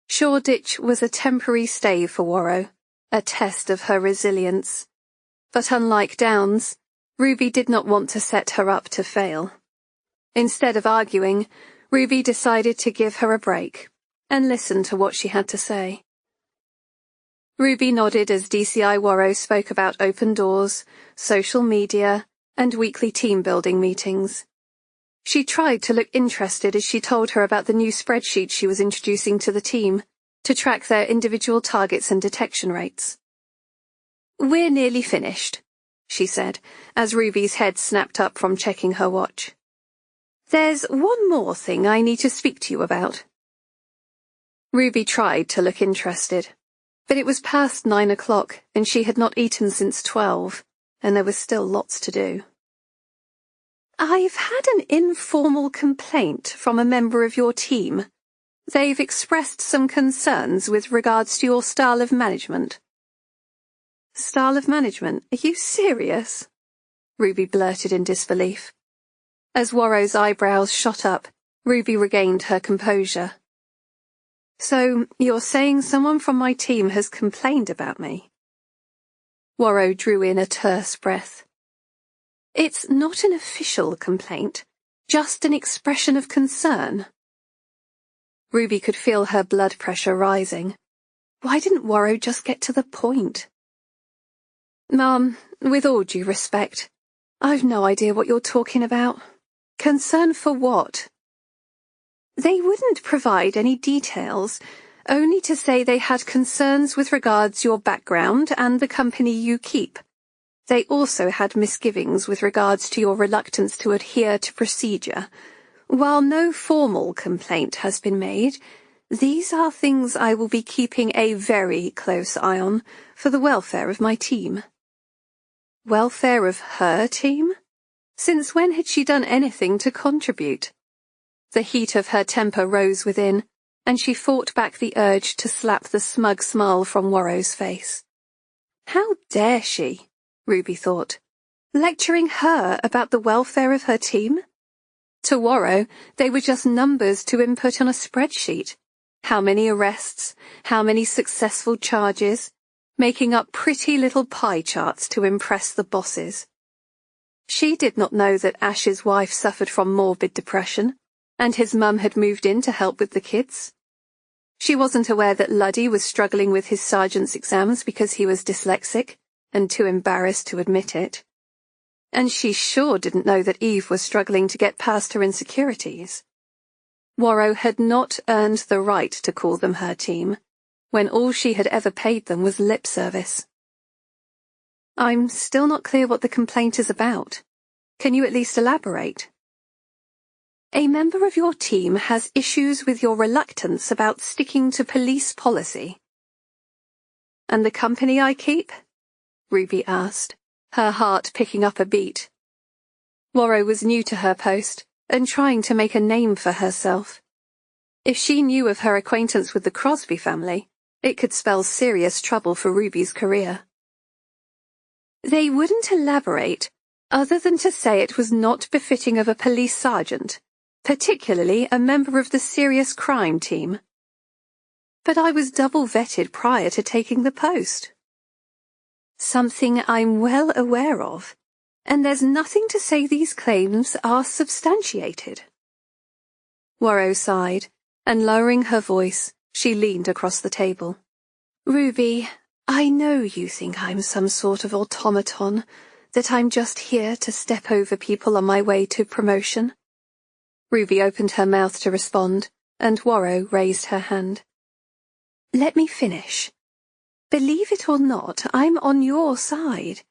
Shoreditch was a temporary stay for Warrow, a test of her resilience. But unlike Downs, Ruby did not want to set her up to fail. Instead of arguing, Ruby decided to give her a break and listen to what she had to say. Ruby nodded as DCI Warrow spoke about open doors, social media, and weekly team-building meetings. She tried to look interested as she told her about the new spreadsheet she was introducing to the team to track their individual targets and detection rates. "We're nearly finished," she said, as Ruby's head snapped up from checking her watch. "There's one more thing I need to speak to you about." Ruby tried to look interested, but it was past 9 o'clock and she had not eaten since 12, and there was still lots to do. "I've had an informal complaint from a member of your team. They've expressed some concerns with regards to your style of management." "Style of management? Are you serious?" Ruby blurted in disbelief. As Warrow's eyebrows shot up, Ruby regained her composure. "So, you're saying someone from my team has complained about me?" Warrow drew in a terse breath. "It's not an official complaint, just an expression of concern." Ruby could feel her blood pressure rising. Why didn't Warrow just get to the point? "Mum, with all due respect, I've no idea what you're talking about. Concern for what?" "They wouldn't provide any details, only to say they had concerns with regards your background and the company you keep. They also had misgivings with regards to your reluctance to adhere to procedure. While no formal complaint has been made, these are things I will be keeping a very close eye on for the welfare of my team." Welfare of her team? Since when had she done anything to contribute? The heat of her temper rose within, and she fought back the urge to slap the smug smile from Warrow's face. How dare she, Ruby thought, lecturing her about the welfare of her team? To Warrow, they were just numbers to input on a spreadsheet. How many arrests, how many successful charges, making up pretty little pie charts to impress the bosses. She did not know that Ash's wife suffered from morbid depression, and his mum had moved in to help with the kids. She wasn't aware that Luddy was struggling with his sergeant's exams because he was dyslexic, and too embarrassed to admit it. And she sure didn't know that Eve was struggling to get past her insecurities. Warrow had not earned the right to call them her team, when all she had ever paid them was lip service. "I'm still not clear what the complaint is about. Can you at least elaborate?" "A member of your team has issues with your reluctance about sticking to police policy." "And the company I keep?" Ruby asked, her heart picking up a beat. Warrow was new to her post and trying to make a name for herself. If she knew of her acquaintance with the Crosby family, it could spell serious trouble for Ruby's career. "They wouldn't elaborate, other than to say it was not befitting of a police sergeant, particularly a member of the serious crime team." "But I was double vetted prior to taking the post." "Something I'm well aware of, and there's nothing to say these claims are substantiated." Warrow sighed, and lowering her voice, she leaned across the table. "Ruby, I know you think I'm some sort of automaton, that I'm just here to step over people on my way to promotion." Ruby opened her mouth to respond, and Warrow raised her hand. "Let me finish. Believe it or not, I'm on your side.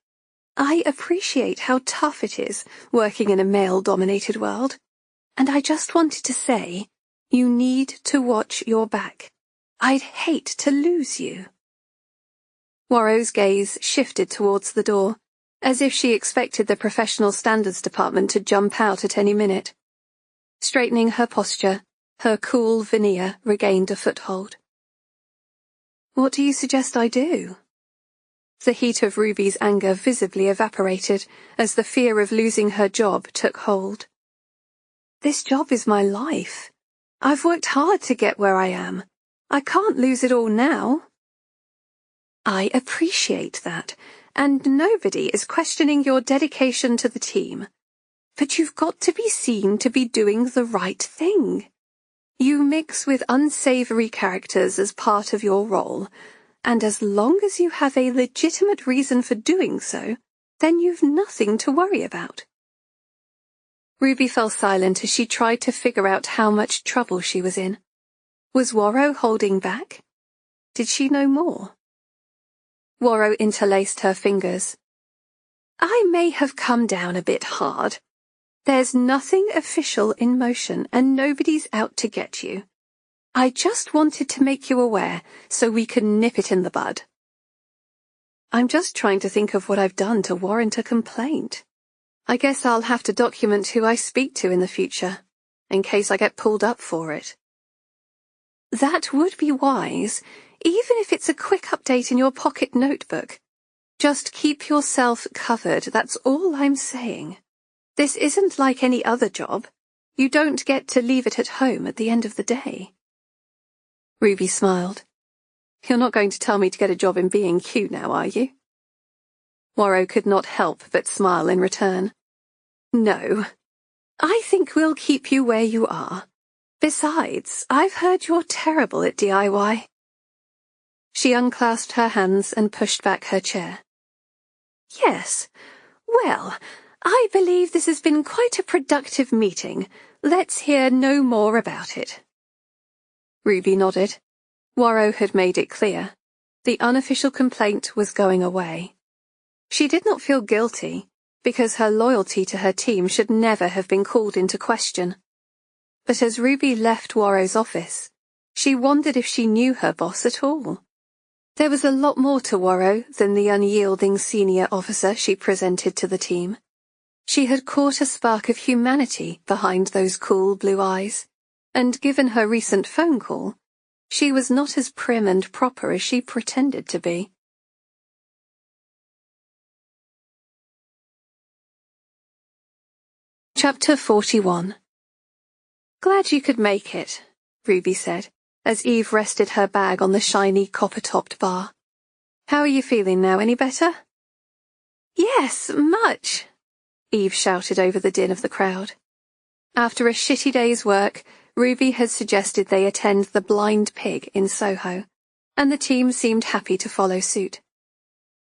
I appreciate how tough it is working in a male-dominated world, and I just wanted to say, you need to watch your back. I'd hate to lose you." Warrow's gaze shifted towards the door, as if she expected the Professional Standards Department to jump out at any minute. Straightening her posture, her cool veneer regained a foothold. "What do you suggest I do?" The heat of Ruby's anger visibly evaporated as the fear of losing her job took hold. This job is my life. I've worked hard to get where I am. I can't lose it all now. I appreciate that, and nobody is questioning your dedication to the team. But you've got to be seen to be doing the right thing. You mix with unsavory characters as part of your role, and as long as you have a legitimate reason for doing so, then you've nothing to worry about. Ruby fell silent as she tried to figure out how much trouble she was in. Was Warrow holding back? Did she know more? Warrow interlaced her fingers. I may have come down a bit hard. There's nothing official in motion and nobody's out to get you. I just wanted to make you aware so we can nip it in the bud. I'm just trying to think of what I've done to warrant a complaint. I guess I'll have to document who I speak to in the future, in case I get pulled up for it. That would be wise, even if it's a quick update in your pocket notebook. Just keep yourself covered, that's all I'm saying. This isn't like any other job. You don't get to leave it at home at the end of the day. Ruby smiled. You're not going to tell me to get a job in B&Q now, are you? Warrow could not help but smile in return. No. I think we'll keep you where you are. Besides, I've heard you're terrible at DIY. She unclasped her hands and pushed back her chair. Yes. Well, I believe this has been quite a productive meeting. Let's hear no more about it. Ruby nodded. Warrow had made it clear. The unofficial complaint was going away. She did not feel guilty, because her loyalty to her team should never have been called into question. But as Ruby left Warrow's office, she wondered if she knew her boss at all. There was a lot more to Warrow than the unyielding senior officer she presented to the team. She had caught a spark of humanity behind those cool blue eyes, and given her recent phone call, she was not as prim and proper as she pretended to be. Chapter 41. Glad you could make it, Ruby said, as Eve rested her bag on the shiny copper-topped bar. How are you feeling now, any better? Yes, much, Eve shouted over the din of the crowd. After a shitty day's work, Ruby had suggested they attend the Blind Pig in Soho, and the team seemed happy to follow suit.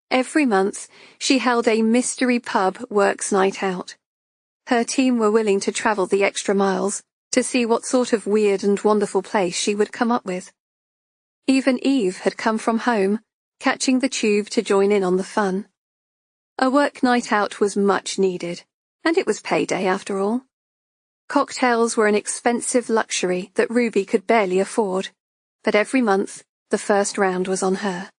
Every month, she held a mystery pub works night out. Her team were willing to travel the extra miles to see what sort of weird and wonderful place she would come up with. Even Eve had come from home, catching the tube to join in on the fun. A work night out was much needed, and it was payday after all. Cocktails were an expensive luxury that Ruby could barely afford, but every month the first round was on her.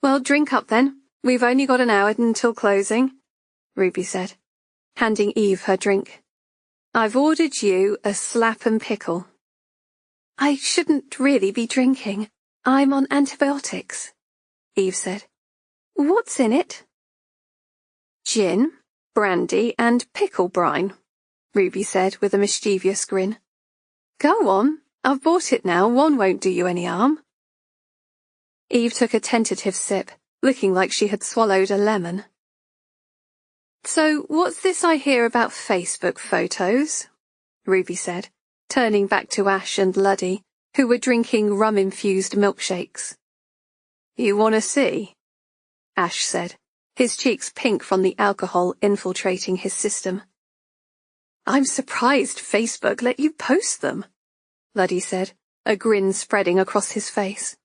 Well, drink up then. We've only got an hour until closing, Ruby said, handing Eve her drink. I've ordered you a slap and pickle. I shouldn't really be drinking. I'm on antibiotics, Eve said. What's in it? Gin, brandy, and pickle brine, Ruby said with a mischievous grin. Go on, I've bought it now, one won't do you any harm. Eve took a tentative sip, looking like she had swallowed a lemon. So, what's this I hear about Facebook photos? Ruby said, turning back to Ash and Luddy, who were drinking rum-infused milkshakes. You want to see? Ash said, his cheeks pink from the alcohol infiltrating his system. I'm surprised Facebook let you post them, Luddy said, a grin spreading across his face.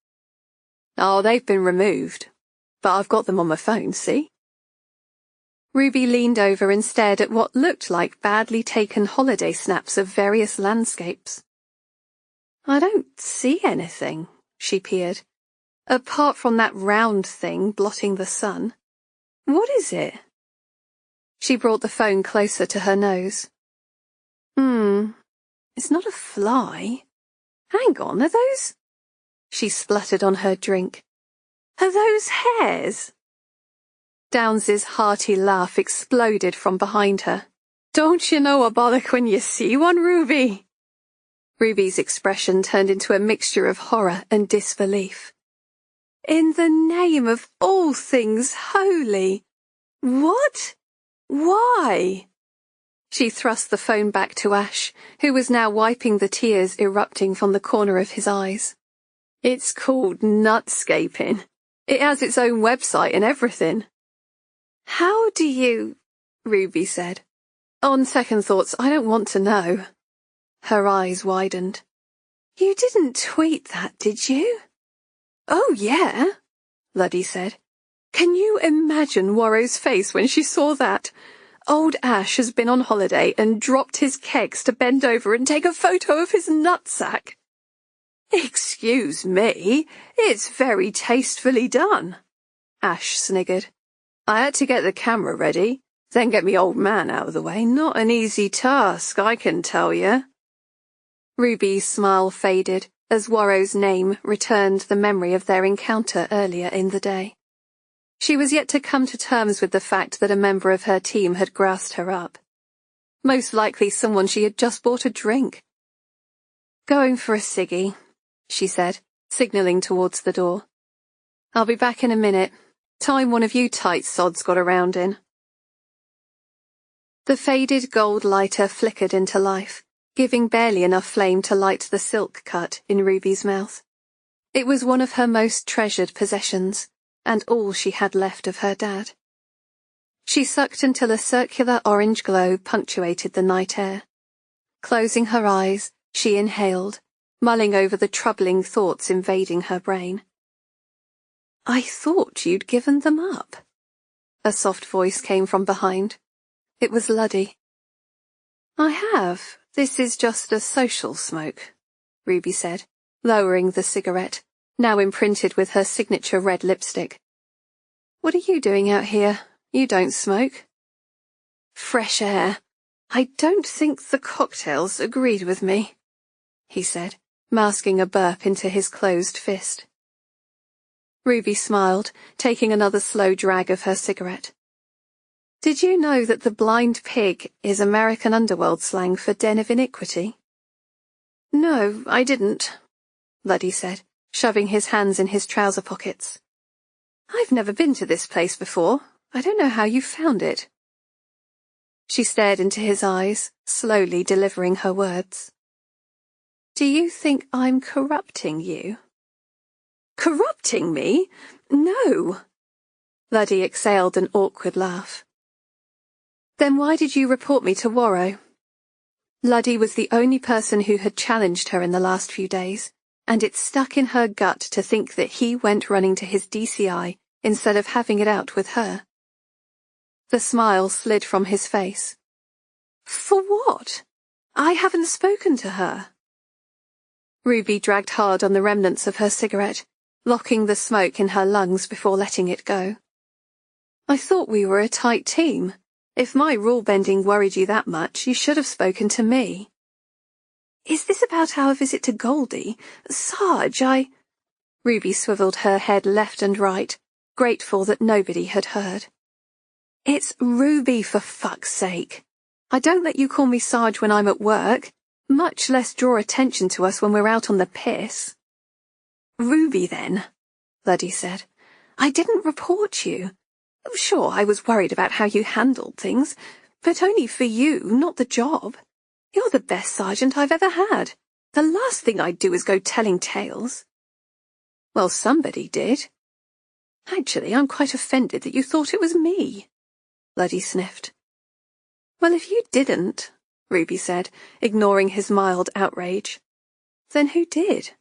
Oh, they've been removed, but I've got them on my phone, see? Ruby leaned over and stared at what looked like badly taken holiday snaps of various landscapes. I don't see anything, she peered, apart from that round thing blotting the sun. What is it? She brought the phone closer to her nose. It's not a fly. Hang on, are those? She spluttered on her drink. Are those hairs? Downes's hearty laugh exploded from behind her. Don't you know a bollock when you see one, Ruby? Ruby's expression turned into a mixture of horror and disbelief. In the name of all things holy! What? Why? She thrust the phone back to Ash, who was now wiping the tears erupting from the corner of his eyes. It's called nutscaping. It has its own website and everything. How do you... Ruby said. On second thoughts, I don't want to know. Her eyes widened. You didn't tweet that, did you? Oh, yeah, Luddy said. Can you imagine Warro's face when she saw that? Old Ash has been on holiday and dropped his kegs to bend over and take a photo of his nutsack. Excuse me, it's very tastefully done, Ash sniggered. I had to get the camera ready, then get me old man out of the way. Not an easy task, I can tell you. Ruby's smile faded as Warro's name returned the memory of their encounter earlier in the day. She was yet to come to terms with the fact that a member of her team had grassed her up. Most likely someone she had just bought a drink. Going for a ciggy, she said, signalling towards the door. I'll be back in a minute. Time one of you tight sods got around in. The faded gold lighter flickered into life, giving barely enough flame to light the silk cut in Ruby's mouth. It was one of her most treasured possessions, and all she had left of her dad. She sucked until a circular orange glow punctuated the night air. Closing her eyes, she inhaled, mulling over the troubling thoughts invading her brain. I thought you'd given them up. A soft voice came from behind. It was Luddy. I have. This is just a social smoke, Ruby said, lowering the cigarette, now imprinted with her signature red lipstick. What are you doing out here? You don't smoke. Fresh air. I don't think the cocktails agreed with me, he said, masking a burp into his closed fist. Ruby smiled, taking another slow drag of her cigarette. Did you know that the blind pig is American underworld slang for den of iniquity? No, I didn't, Luddy said, shoving his hands in his trouser pockets. I've never been to this place before. I don't know how you found it. She stared into his eyes, slowly delivering her words. Do you think I'm corrupting you? Corrupting me? No. Luddy exhaled an awkward laugh. Then why did you report me to Warro? Luddy was the only person who had challenged her in the last few days, and it stuck in her gut to think that he went running to his DCI instead of having it out with her. The smile slid from his face. For what? I haven't spoken to her. Ruby dragged hard on the remnants of her cigarette, locking the smoke in her lungs before letting it go. I thought we were a tight team. If my rule-bending worried you that much, you should have spoken to me. Is this about our visit to Goldie? Sarge, Ruby swiveled her head left and right, grateful that nobody had heard. It's Ruby, for fuck's sake. I don't let you call me Sarge when I'm at work, much less draw attention to us when we're out on the piss. Ruby, then, Luddy said. I didn't report you. Sure, I was worried about how you handled things, but only for you, not the job. You're the best sergeant I've ever had. The last thing I'd do is go telling tales. Well, somebody did. Actually, I'm quite offended that you thought it was me, Luddy sniffed. Well, if you didn't, Ruby said, ignoring his mild outrage, then who did?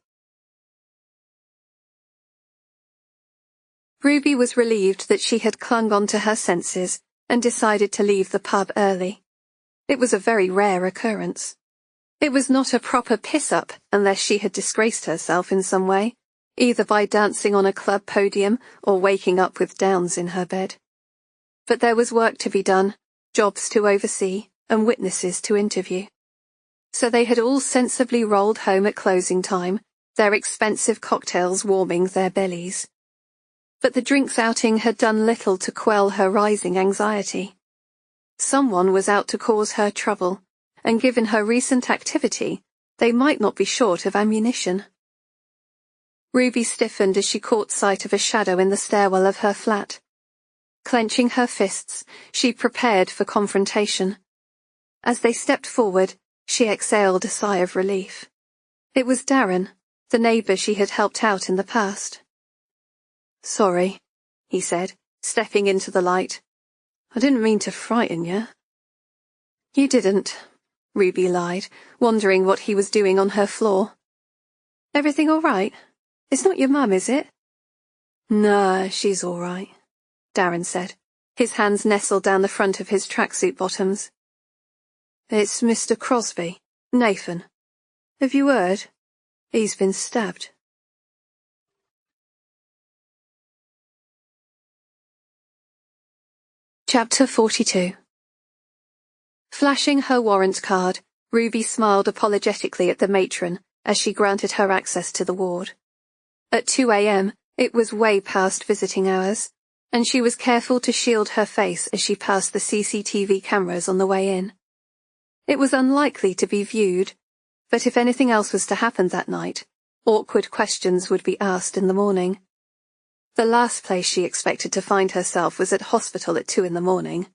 Ruby was relieved that she had clung on to her senses and decided to leave the pub early. It was a very rare occurrence. It was not a proper piss-up unless she had disgraced herself in some way, either by dancing on a club podium or waking up with Downs in her bed. But there was work to be done, jobs to oversee, and witnesses to interview. So they had all sensibly rolled home at closing time, their expensive cocktails warming their bellies. but the drinks outing had done little to quell her rising anxiety. Someone was out to cause her trouble, and given her recent activity, they might not be short of ammunition. Ruby stiffened as she caught sight of a shadow in the stairwell of her flat. Clenching her fists, she prepared for confrontation. As they stepped forward, she exhaled a sigh of relief. It was Darren, the neighbour she had helped out in the past. "Sorry," he said, stepping into the light. "I didn't mean to frighten you." "You didn't," Ruby lied, wondering what he was doing on her floor. "Everything all right? It's not your mum, is it?" "Nah, she's all right," Darren said, his hands nestled down the front of his tracksuit bottoms. "It's Mr. Crosby, Nathan. Have you heard? He's been stabbed." Chapter 42. Flashing her warrant card, Ruby smiled apologetically at the matron as she granted her access to the ward. At 2 a.m., it was way past visiting hours, and she was careful to shield her face as she passed the CCTV cameras on the way in. It was unlikely to be viewed, but if anything else was to happen that night, awkward questions would be asked in the morning. The last place she expected to find herself was at hospital at 2 in the morning,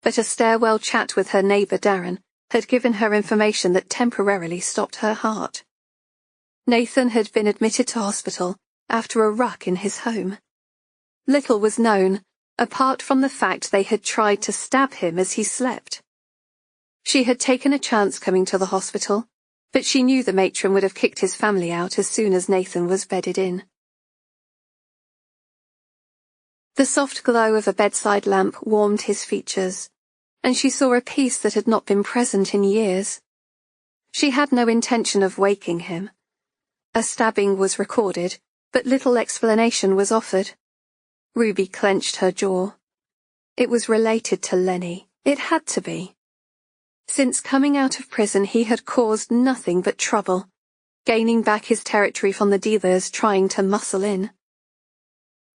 but a stairwell chat with her neighbour Darren had given her information that temporarily stopped her heart. Nathan had been admitted to hospital after a ruck in his home. Little was known, apart from the fact they had tried to stab him as he slept. She had taken a chance coming to the hospital, but she knew the matron would have kicked his family out as soon as Nathan was bedded in. The soft glow of a bedside lamp warmed his features, and she saw a peace that had not been present in years. She had no intention of waking him. A stabbing was recorded, but little explanation was offered. Ruby clenched her jaw. It was related to Lenny. It had to be. Since coming out of prison he had caused nothing but trouble, gaining back his territory from the dealers trying to muscle in.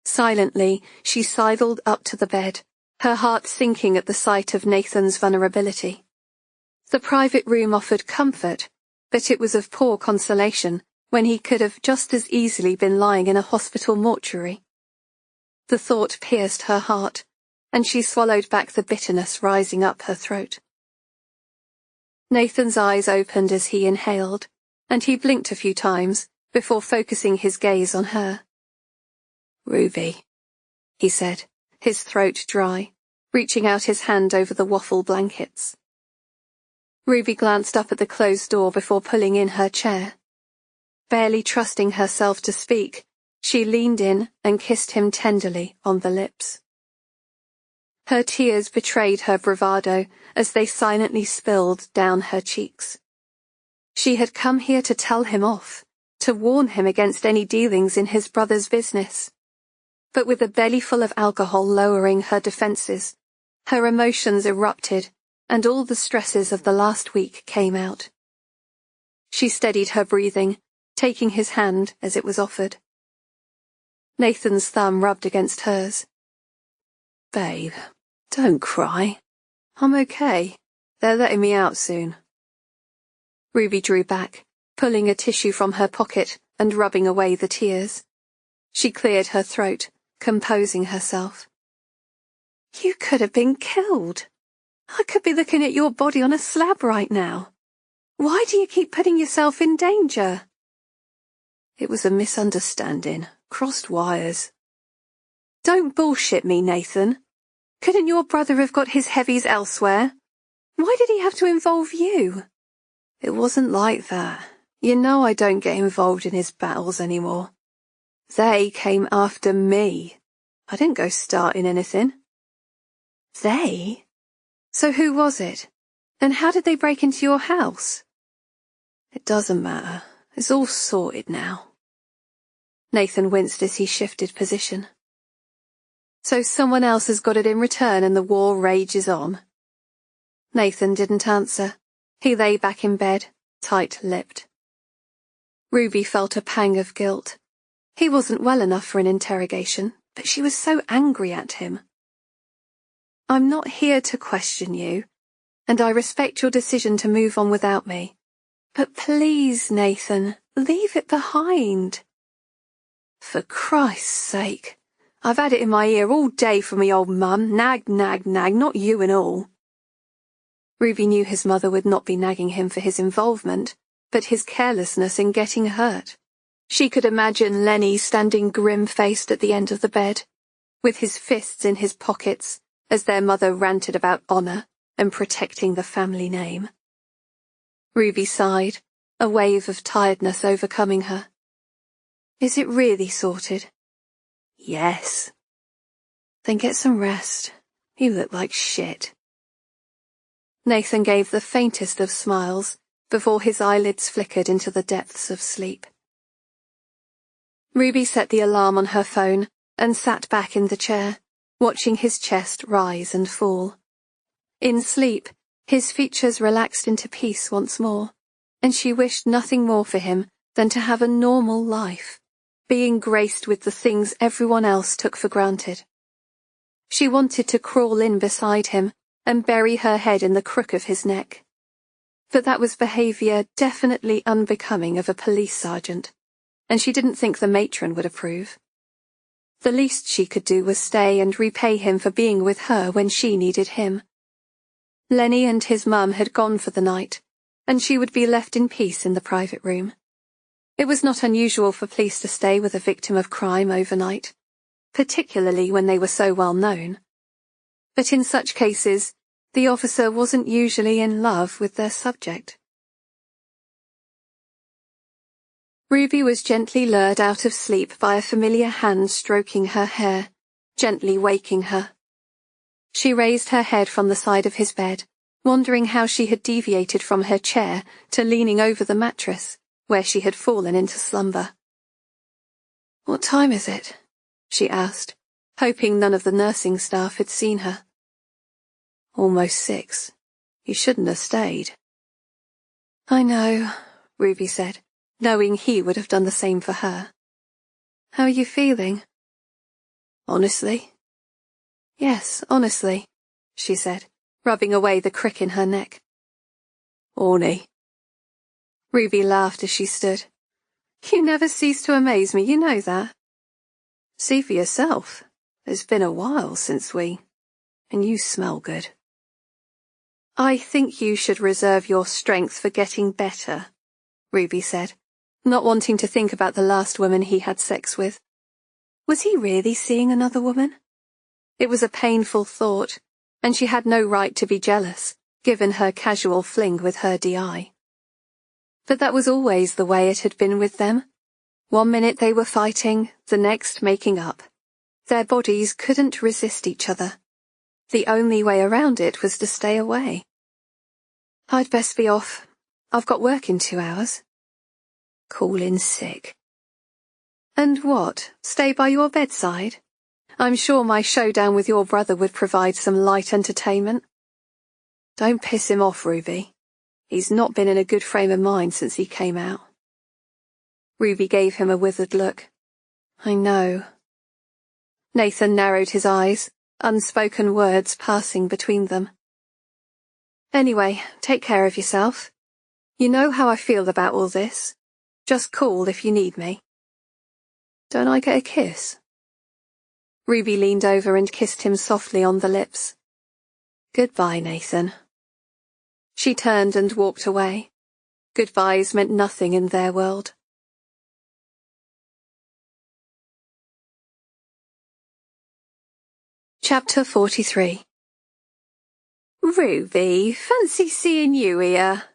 Silently, she sidled up to the bed, her heart sinking at the sight of Nathan's vulnerability. The private room offered comfort, but it was of poor consolation when he could have just as easily been lying in a hospital mortuary. The thought pierced her heart, and she swallowed back the bitterness rising up her throat. Nathan's eyes opened as he inhaled, and he blinked a few times before focusing his gaze on her. "Ruby," he said, his throat dry, reaching out his hand over the waffle blankets. Ruby glanced up at the closed door before pulling in her chair. Barely trusting herself to speak, she leaned in and kissed him tenderly on the lips. Her tears betrayed her bravado as they silently spilled down her cheeks. She had come here to tell him off, to warn him against any dealings in his brother's business. But with a belly full of alcohol lowering her defences, her emotions erupted, and all the stresses of the last week came out. She steadied her breathing, taking his hand as it was offered. Nathan's thumb rubbed against hers. "Babe, don't cry. I'm okay. They're letting me out soon." Ruby drew back, pulling a tissue from her pocket and rubbing away the tears. She cleared her throat, composing herself. "You could have been killed. I could be looking at your body on a slab right now. Why do you keep putting yourself in danger?" "It was a misunderstanding. Crossed wires." "Don't bullshit me, Nathan. Couldn't your brother have got his heavies elsewhere? Why did he have to involve you?" "It wasn't like that. You know I don't get involved in his battles anymore. They came after me. I didn't go starting anything." "They? So who was it? And how did they break into your house?" "It doesn't matter. It's all sorted now." Nathan winced as he shifted position. "So someone else has got it in return and the war rages on?" Nathan didn't answer. He lay back in bed, tight-lipped. Ruby felt a pang of guilt. He wasn't well enough for an interrogation, but she was so angry at him. "I'm not here to question you, and I respect your decision to move on without me. But please, Nathan, leave it behind." "For Christ's sake, I've had it in my ear all day from me old mum, nag, nag, nag, not you and all." Ruby knew his mother would not be nagging him for his involvement, but his carelessness in getting hurt. She could imagine Lenny standing grim-faced at the end of the bed, with his fists in his pockets, as their mother ranted about honour and protecting the family name. Ruby sighed, a wave of tiredness overcoming her. "Is it really sorted?" "Yes." "Then get some rest. You look like shit." Nathan gave the faintest of smiles before his eyelids flickered into the depths of sleep. Ruby set the alarm on her phone and sat back in the chair, watching his chest rise and fall. In sleep, his features relaxed into peace once more, and she wished nothing more for him than to have a normal life, being graced with the things everyone else took for granted. She wanted to crawl in beside him and bury her head in the crook of his neck. But that was behaviour definitely unbecoming of a police sergeant, and she didn't think the matron would approve. The least she could do was stay and repay him for being with her when she needed him. Lenny and his mum had gone for the night, and she would be left in peace in the private room. It was not unusual for police to stay with a victim of crime overnight, particularly when they were so well known. But in such cases, the officer wasn't usually in love with their subject. Ruby was gently lured out of sleep by a familiar hand stroking her hair, gently waking her. She raised her head from the side of his bed, wondering how she had deviated from her chair to leaning over the mattress, where she had fallen into slumber. "What time is it?" she asked, hoping none of the nursing staff had seen her. "Almost 6. You shouldn't have stayed." "I know," Ruby said, knowing he would have done the same for her. "How are you feeling?" "Honestly?" "Yes, honestly," she said, rubbing away the crick in her neck. "Horny." Ruby laughed as she stood. "You never cease to amaze me, you know that." "See for yourself. It's been a while since and you smell good." "I think you should reserve your strength for getting better," Ruby said, not wanting to think about the last woman he had sex with. Was he really seeing another woman? It was a painful thought, and she had no right to be jealous, given her casual fling with her DI. But that was always the way it had been with them. One minute they were fighting, the next making up. Their bodies couldn't resist each other. The only way around it was to stay away. "I'd best be off. I've got work in 2 hours. "Call in sick." "And what, stay by your bedside? I'm sure my showdown with your brother would provide some light entertainment." "Don't piss him off, Ruby. He's not been in a good frame of mind since he came out." Ruby gave him a withered look. "I know." Nathan narrowed his eyes, unspoken words passing between them. "Anyway, take care of yourself. You know how I feel about all this. Just call if you need me." "Don't I get a kiss?" Ruby leaned over and kissed him softly on the lips. "Goodbye, Nathan." She turned and walked away. Goodbyes meant nothing in their world. Chapter 43. "Ruby, fancy seeing you here,"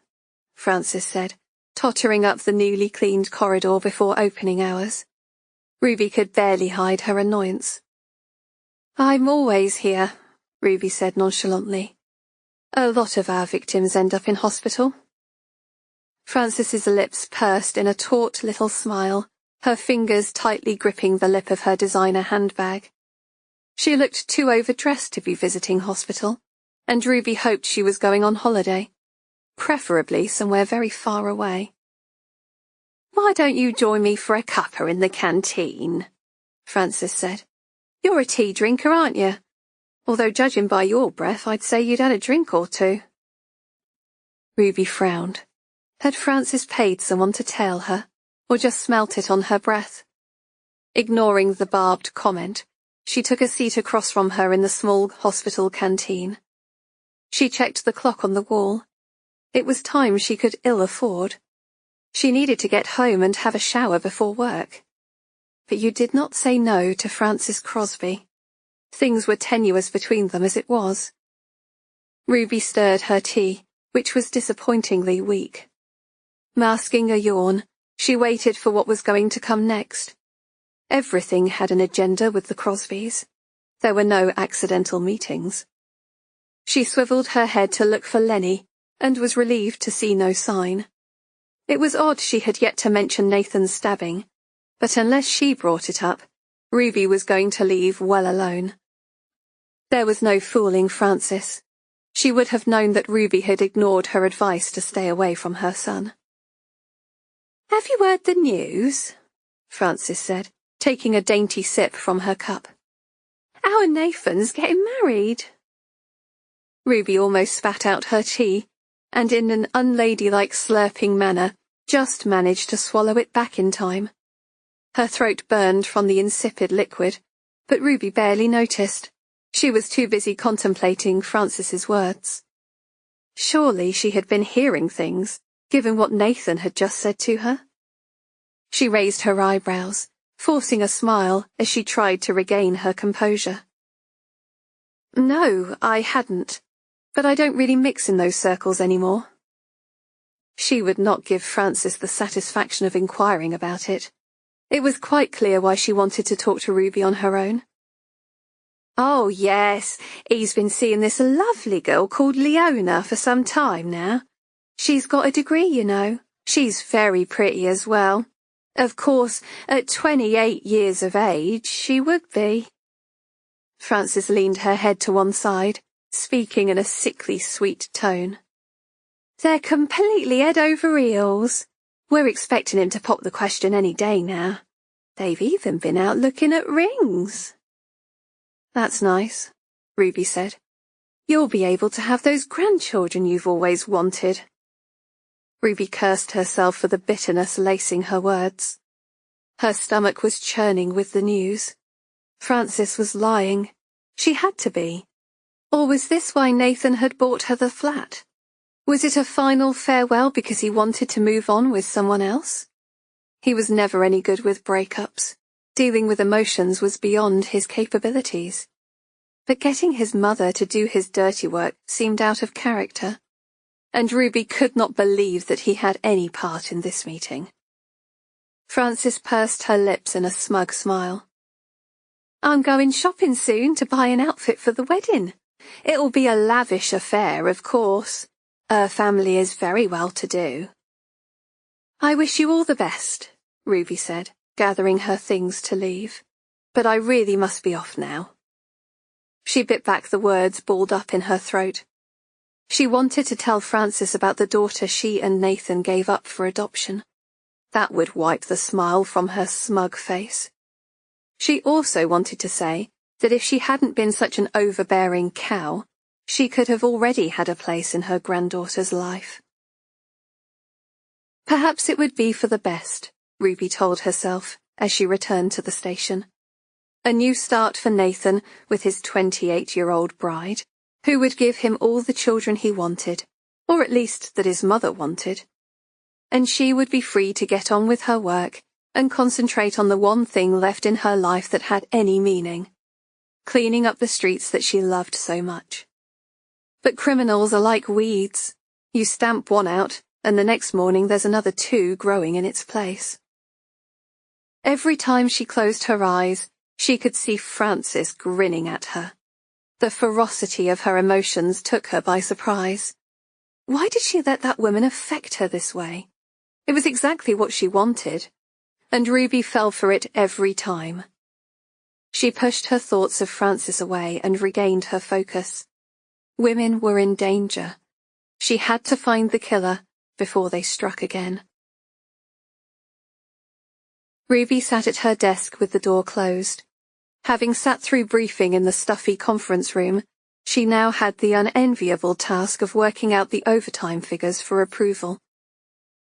Frances said, tottering up the newly cleaned corridor before opening hours. Ruby could barely hide her annoyance. "I'm always here," Ruby said nonchalantly. "A lot of our victims end up in hospital." Frances's lips pursed in a taut little smile, her fingers tightly gripping the lip of her designer handbag. She looked too overdressed to be visiting hospital, and Ruby hoped she was going on holiday, preferably somewhere very far away. "Why don't you join me for a cuppa in the canteen?" Frances said. You're a tea drinker, aren't you? Although judging by your breath, I'd say you'd had a drink or two. Ruby frowned. Had Frances paid someone to tell her, or just smelt it on her breath? Ignoring the barbed comment, she took a seat across from her in the small hospital canteen. She checked the clock on the wall. It was time she could ill afford. She needed to get home and have a shower before work. But you did not say no to Frances Crosby. Things were tenuous between them as it was. Ruby stirred her tea, which was disappointingly weak. Masking a yawn, she waited for what was going to come next. Everything had an agenda with the Crosbys. There were no accidental meetings. She swiveled her head to look for Lenny, and was relieved to see no sign. It was odd she had yet to mention Nathan's stabbing, but unless she brought it up, Ruby was going to leave well alone. There was no fooling Frances. She would have known that Ruby had ignored her advice to stay away from her son. "Have you heard the news?" Frances said, taking a dainty sip from her cup. "Our Nathan's getting married." Ruby almost spat out her tea, and in an unladylike slurping manner, just managed to swallow it back in time. Her throat burned from the insipid liquid, but Ruby barely noticed. She was too busy contemplating Frances's words. Surely she had been hearing things, given what Nathan had just said to her. She raised her eyebrows, forcing a smile as she tried to regain her composure. "No, I hadn't, but I don't really mix in those circles anymore." She would not give Frances the satisfaction of inquiring about it. It was quite clear why she wanted to talk to Ruby on her own. "Oh, yes, he's been seeing this lovely girl called Leona for some time now. She's got a degree, you know. She's very pretty as well. Of course, at 28 years of age, she would be." Frances leaned her head to one side, speaking in a sickly sweet tone. "They're completely head over heels. We're expecting him to pop the question any day now. They've even been out looking at rings." "That's nice," Ruby said. "You'll be able to have those grandchildren you've always wanted." Ruby cursed herself for the bitterness lacing her words. Her stomach was churning with the news. Frances was lying. She had to be. Or was this why Nathan had bought her the flat? Was it a final farewell because he wanted to move on with someone else? He was never any good with breakups. Dealing with emotions was beyond his capabilities. But getting his mother to do his dirty work seemed out of character, and Ruby could not believe that he had any part in this meeting. Frances pursed her lips in a smug smile. "I'm going shopping soon to buy an outfit for the wedding. It'll be a lavish affair, of course. Her family is very well-to-do." "I wish you all the best," Ruby said, gathering her things to leave. "But I really must be off now." She bit back the words balled up in her throat. She wanted to tell Frances about the daughter she and Nathan gave up for adoption. That would wipe the smile from her smug face. She also wanted to say that if she hadn't been such an overbearing cow, she could have already had a place in her granddaughter's life. Perhaps it would be for the best, Ruby told herself as she returned to the station. A new start for Nathan with his 28-year-old bride, who would give him all the children he wanted, or at least that his mother wanted. And she would be free to get on with her work and concentrate on the one thing left in her life that had any meaning, cleaning up the streets that she loved so much. But criminals are like weeds. You stamp one out, and the next morning there's another 2 growing in its place. Every time she closed her eyes, she could see Frances grinning at her. The ferocity of her emotions took her by surprise. Why did she let that woman affect her this way? It was exactly what she wanted, and Ruby fell for it every time. She pushed her thoughts of Frances away and regained her focus. Women were in danger. She had to find the killer before they struck again. Ruby sat at her desk with the door closed. Having sat through briefing in the stuffy conference room, she now had the unenviable task of working out the overtime figures for approval.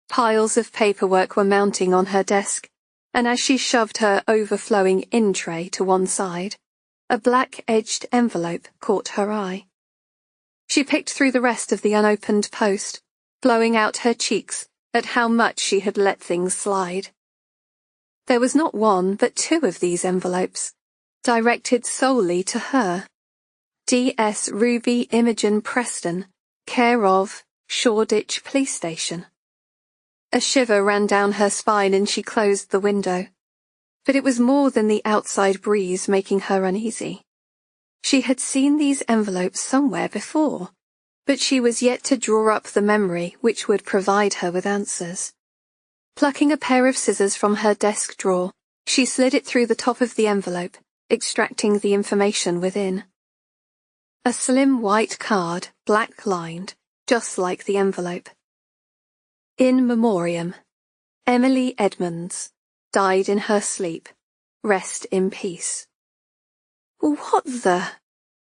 Piles of paperwork were mounting on her desk, and as she shoved her overflowing in-tray to one side, a black-edged envelope caught her eye. She picked through the rest of the unopened post, blowing out her cheeks at how much she had let things slide. There was not one but two of these envelopes, directed solely to her. D.S. Ruby Imogen Preston, care of Shoreditch Police Station. A shiver ran down her spine and she closed the window. But it was more than the outside breeze making her uneasy. She had seen these envelopes somewhere before, but she was yet to draw up the memory which would provide her with answers. Plucking a pair of scissors from her desk drawer, she slid it through the top of the envelope, extracting the information within. A slim white card, black-lined, just like the envelope. In memoriam, Emily Edmonds, died in her sleep. Rest in peace. What the?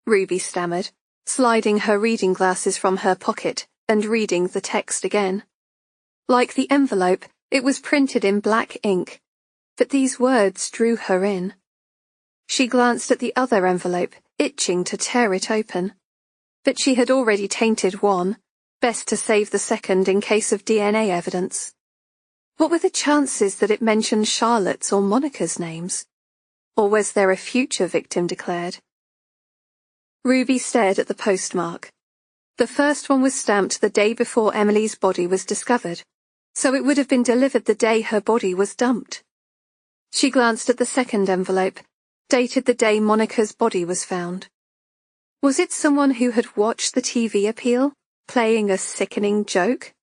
Ruby stammered, sliding her reading glasses from her pocket and reading the text again. Like the envelope, it was printed in black ink, but these words drew her in. She glanced at the other envelope, itching to tear it open. But she had already tainted one, best to save the second in case of DNA evidence. What were the chances that it mentioned Charlotte's or Monica's names? Or was there a future victim declared? Ruby stared at the postmark. The first one was stamped the day before Emily's body was discovered, so it would have been delivered the day her body was dumped. She glanced at the second envelope, dated the day Monica's body was found. Was it someone who had watched the TV appeal, playing a sickening joke?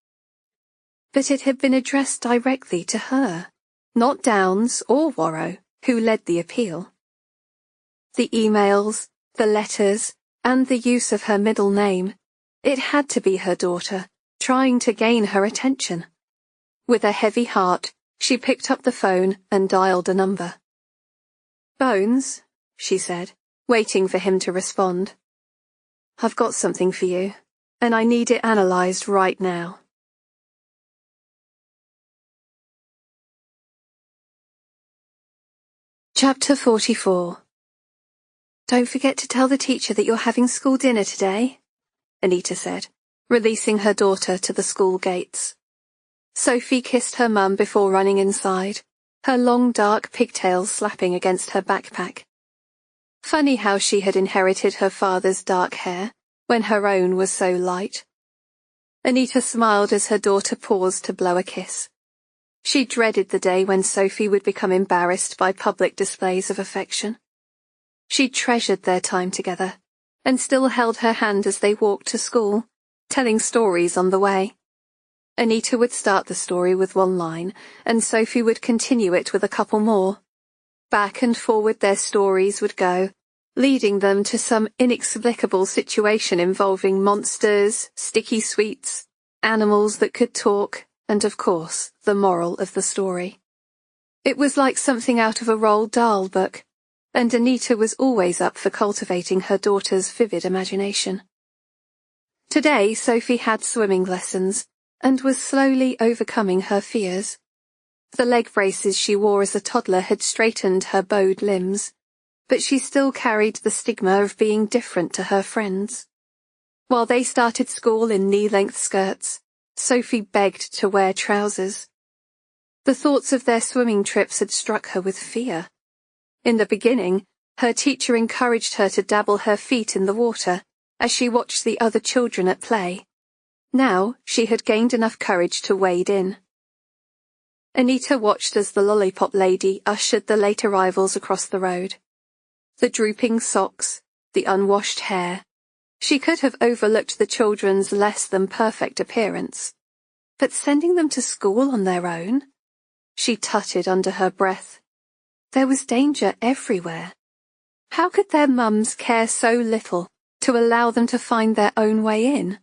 But it had been addressed directly to her, not Downs or Warrow, who led the appeal. The emails, the letters, and the use of her middle name, it had to be her daughter, trying to gain her attention. With a heavy heart, she picked up the phone and dialed a number. Bones, she said, waiting for him to respond. I've got something for you, and I need it analysed right now. Chapter 44. Don't forget to tell the teacher that you're having school dinner today, Anita said, releasing her daughter to the school gates. Sophie kissed her mum before running inside, her long dark pigtails slapping against her backpack. Funny how she had inherited her father's dark hair, when her own was so light. Anita smiled as her daughter paused to blow a kiss. She dreaded the day when Sophie would become embarrassed by public displays of affection. She treasured their time together, and still held her hand as they walked to school, telling stories on the way. Anita would start the story with one line, and Sophie would continue it with a couple more. Back and forward their stories would go, leading them to some inexplicable situation involving monsters, sticky sweets, animals that could talk, and of course, the moral of the story. It was like something out of a Roald Dahl book, and Anita was always up for cultivating her daughter's vivid imagination. Today, Sophie had swimming lessons, and was slowly overcoming her fears. The leg braces she wore as a toddler had straightened her bowed limbs, but she still carried the stigma of being different to her friends. While they started school in knee-length skirts, Sophie begged to wear trousers. The thoughts of their swimming trips had struck her with fear. In the beginning, her teacher encouraged her to dabble her feet in the water as she watched the other children at play. Now she had gained enough courage to wade in. Anita watched as the lollipop lady ushered the late arrivals across the road. The drooping socks, the unwashed hair. She could have overlooked the children's less than perfect appearance. But sending them to school on their own? She tutted under her breath. There was danger everywhere. How could their mums care so little to allow them to find their own way in?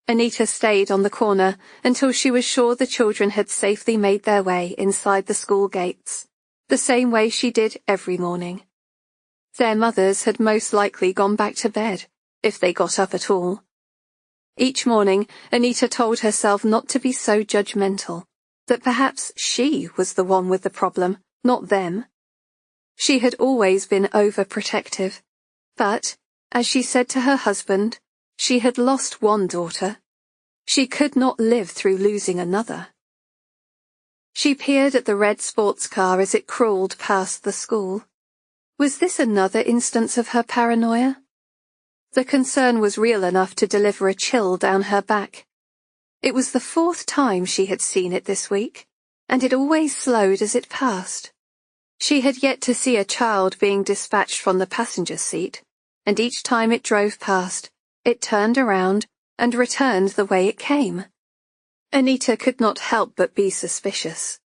Anita stayed on the corner until she was sure the children had safely made their way inside the school gates, the same way she did every morning, Their mothers had most likely gone back to bed, if they got up at all. Each morning, Anita told herself not to be so judgmental, that perhaps she was the one with the problem, not them. She had always been overprotective, but, as she said to her husband, she had lost one daughter. She could not live through losing another. She peered at the red sports car as it crawled past the school. Was this another instance of her paranoia? The concern was real enough to deliver a chill down her back. It was the 4th time she had seen it this week, and it always slowed as it passed. She had yet to see a child being dispatched from the passenger seat, and each time it drove past, it turned around and returned the way it came. Anita could not help but be suspicious.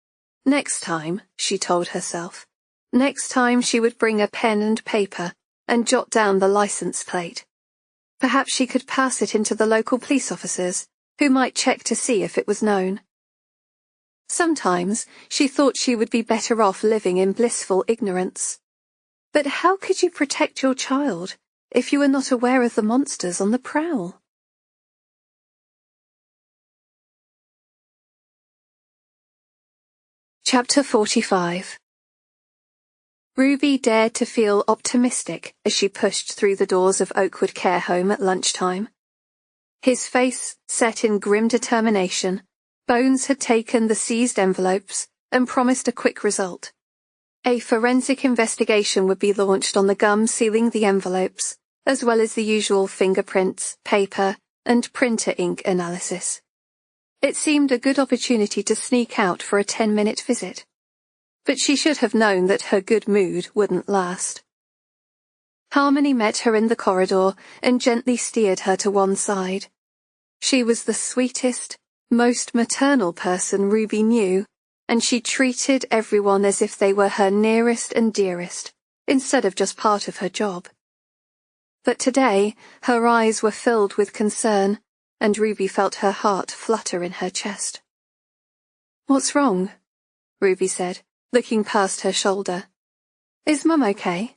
Next time, she told herself, next time she would bring a pen and paper and jot down the license plate. Perhaps she could pass it into the local police officers, who might check to see if it was known. Sometimes she thought she would be better off living in blissful ignorance. But how could you protect your child if you were not aware of the monsters on the prowl? Chapter 45. Ruby dared to feel optimistic as she pushed through the doors of Oakwood Care Home at lunchtime. His face set in grim determination, Bones had taken the seized envelopes and promised a quick result. A forensic investigation would be launched on the gum sealing the envelopes, as well as the usual fingerprints, paper, and printer ink analysis. It seemed a good opportunity to sneak out for a 10-minute visit. But she should have known that her good mood wouldn't last. Harmony met her in the corridor and gently steered her to one side. She was the sweetest, most maternal person Ruby knew, and she treated everyone as if they were her nearest and dearest, instead of just part of her job. But today, her eyes were filled with concern, and Ruby felt her heart flutter in her chest. "What's wrong?" Ruby said, looking past her shoulder. "Is Mum okay?"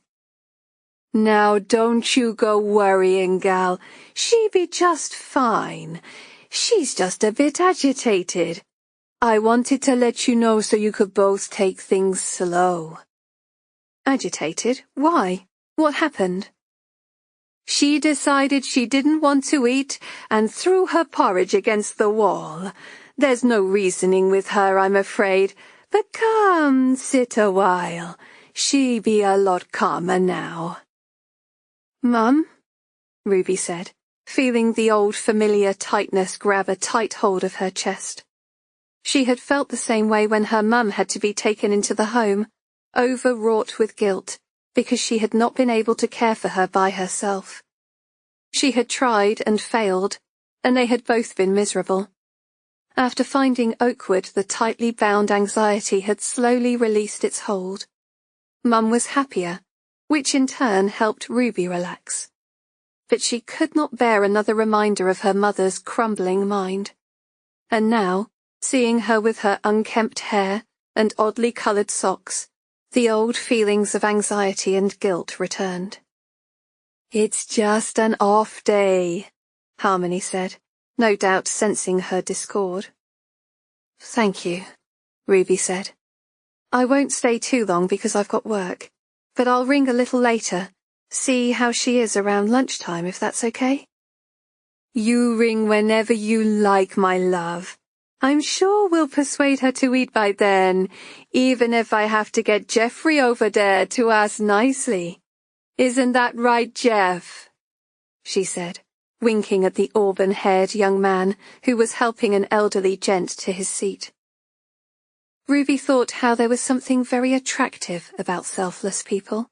"Now don't you go worrying, gal. She be just fine. She's just a bit agitated. I wanted to let you know so you could both take things slow." "Agitated? Why? What happened?" "She decided she didn't want to eat and threw her porridge against the wall. There's no reasoning with her, I'm afraid. But come, sit a while. She be a lot calmer now." "Mum?" Ruby said, feeling the old familiar tightness grab a tight hold of her chest. She had felt the same way when her mum had to be taken into the home, overwrought with guilt, because she had not been able to care for her by herself. She had tried and failed, and they had both been miserable. After finding Oakwood, the tightly bound anxiety had slowly released its hold. Mum was happier, which in turn helped Ruby relax. But she could not bear another reminder of her mother's crumbling mind. And now, seeing her with her unkempt hair and oddly coloured socks, the old feelings of anxiety and guilt returned. "It's just an off day," Harmony said, no doubt sensing her discord. "Thank you," Ruby said. "I won't stay too long because I've got work, but I'll ring a little later, see how she is around lunchtime, if that's okay." "You ring whenever you like, my love. I'm sure we'll persuade her to eat by then, even if I have to get Jeffrey over there to ask nicely. Isn't that right, Jeff?" she said, winking at the auburn-haired young man who was helping an elderly gent to his seat. Ruby thought how there was something very attractive about selfless people.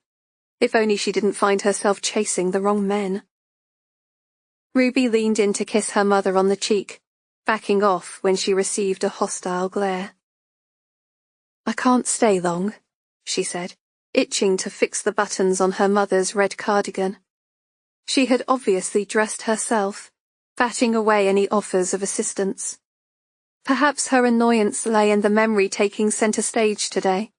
If only she didn't find herself chasing the wrong men. Ruby leaned in to kiss her mother on the cheek, backing off when she received a hostile glare. "I can't stay long," she said, itching to fix the buttons on her mother's red cardigan. She had obviously dressed herself, batting away any offers of assistance. Perhaps her annoyance lay in the memory taking centre stage today.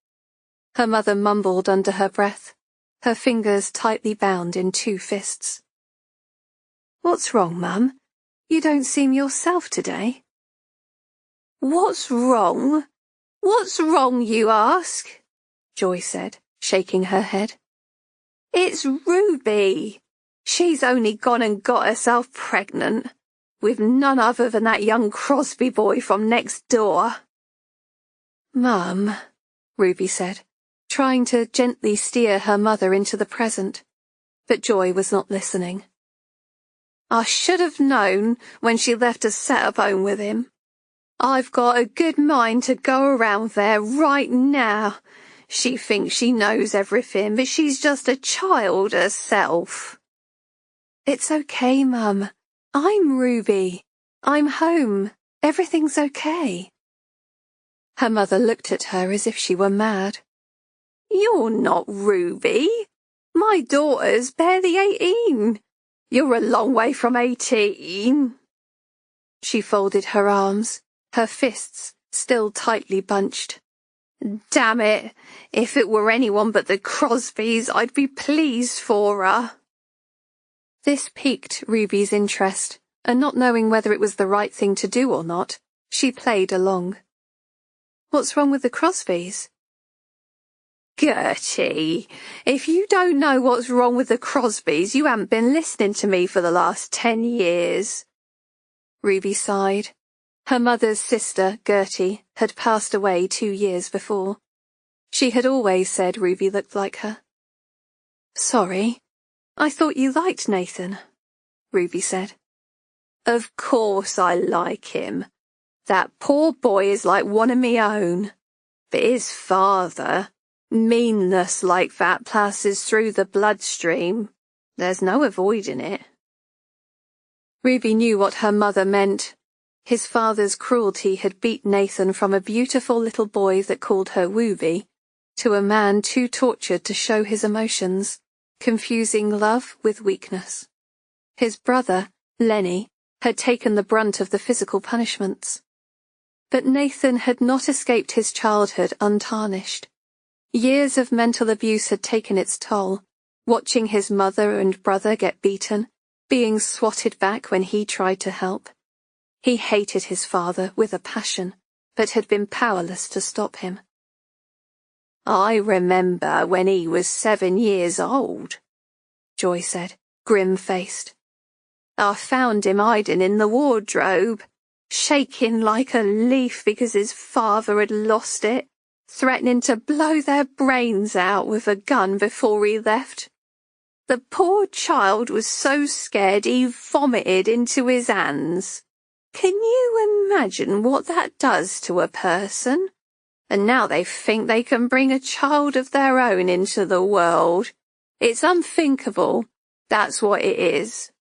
Her mother mumbled under her breath, her fingers tightly bound in 2 fists. "What's wrong, Mum? You don't seem yourself today." "What's wrong? What's wrong, you ask?" Joy said, shaking her head. "It's Ruby. She's only gone and got herself pregnant, with none other than that young Crosby boy from next door." "Mum," Ruby said, trying to gently steer her mother into the present, but Joy was not listening. "I should have known when she left us set up home with him. I've got a good mind to go around there right now. She thinks she knows everything, but she's just a child herself." "It's okay, Mum. I'm Ruby. I'm home. Everything's okay." Her mother looked at her as if she were mad. "You're not Ruby. My daughter's barely 18. You're a long way from 18. She folded her arms, her fists still tightly bunched. "Damn it, if it were anyone but the Crosbys, I'd be pleased for her." This piqued Ruby's interest, and not knowing whether it was the right thing to do or not, she played along. "What's wrong with the Crosbys?" "Gertie, if you don't know what's wrong with the Crosbys, you haven't been listening to me for the last 10 years. Ruby sighed. Her mother's sister, Gertie, had passed away 2 years before. She had always said Ruby looked like her. "Sorry, I thought you liked Nathan," Ruby said. "Of course I like him. That poor boy is like one of me own. But his father, meanness like that passes through the bloodstream. There's no avoiding it." Ruby knew what her mother meant. His father's cruelty had beat Nathan from a beautiful little boy that called her Wooby to a man too tortured to show his emotions, confusing love with weakness. His brother, Lenny, had taken the brunt of the physical punishments. But Nathan had not escaped his childhood untarnished. Years of mental abuse had taken its toll, watching his mother and brother get beaten, being swatted back when he tried to help. He hated his father with a passion, but had been powerless to stop him. "I remember when he was 7 years old," Joy said, grim-faced. "I found him hiding in the wardrobe, shaking like a leaf because his father had lost it, threatening to blow their brains out with a gun before he left. The poor child was so scared he vomited into his hands. Can you imagine what that does to a person? And now they think they can bring a child of their own into the world. It's unthinkable. That's what it is."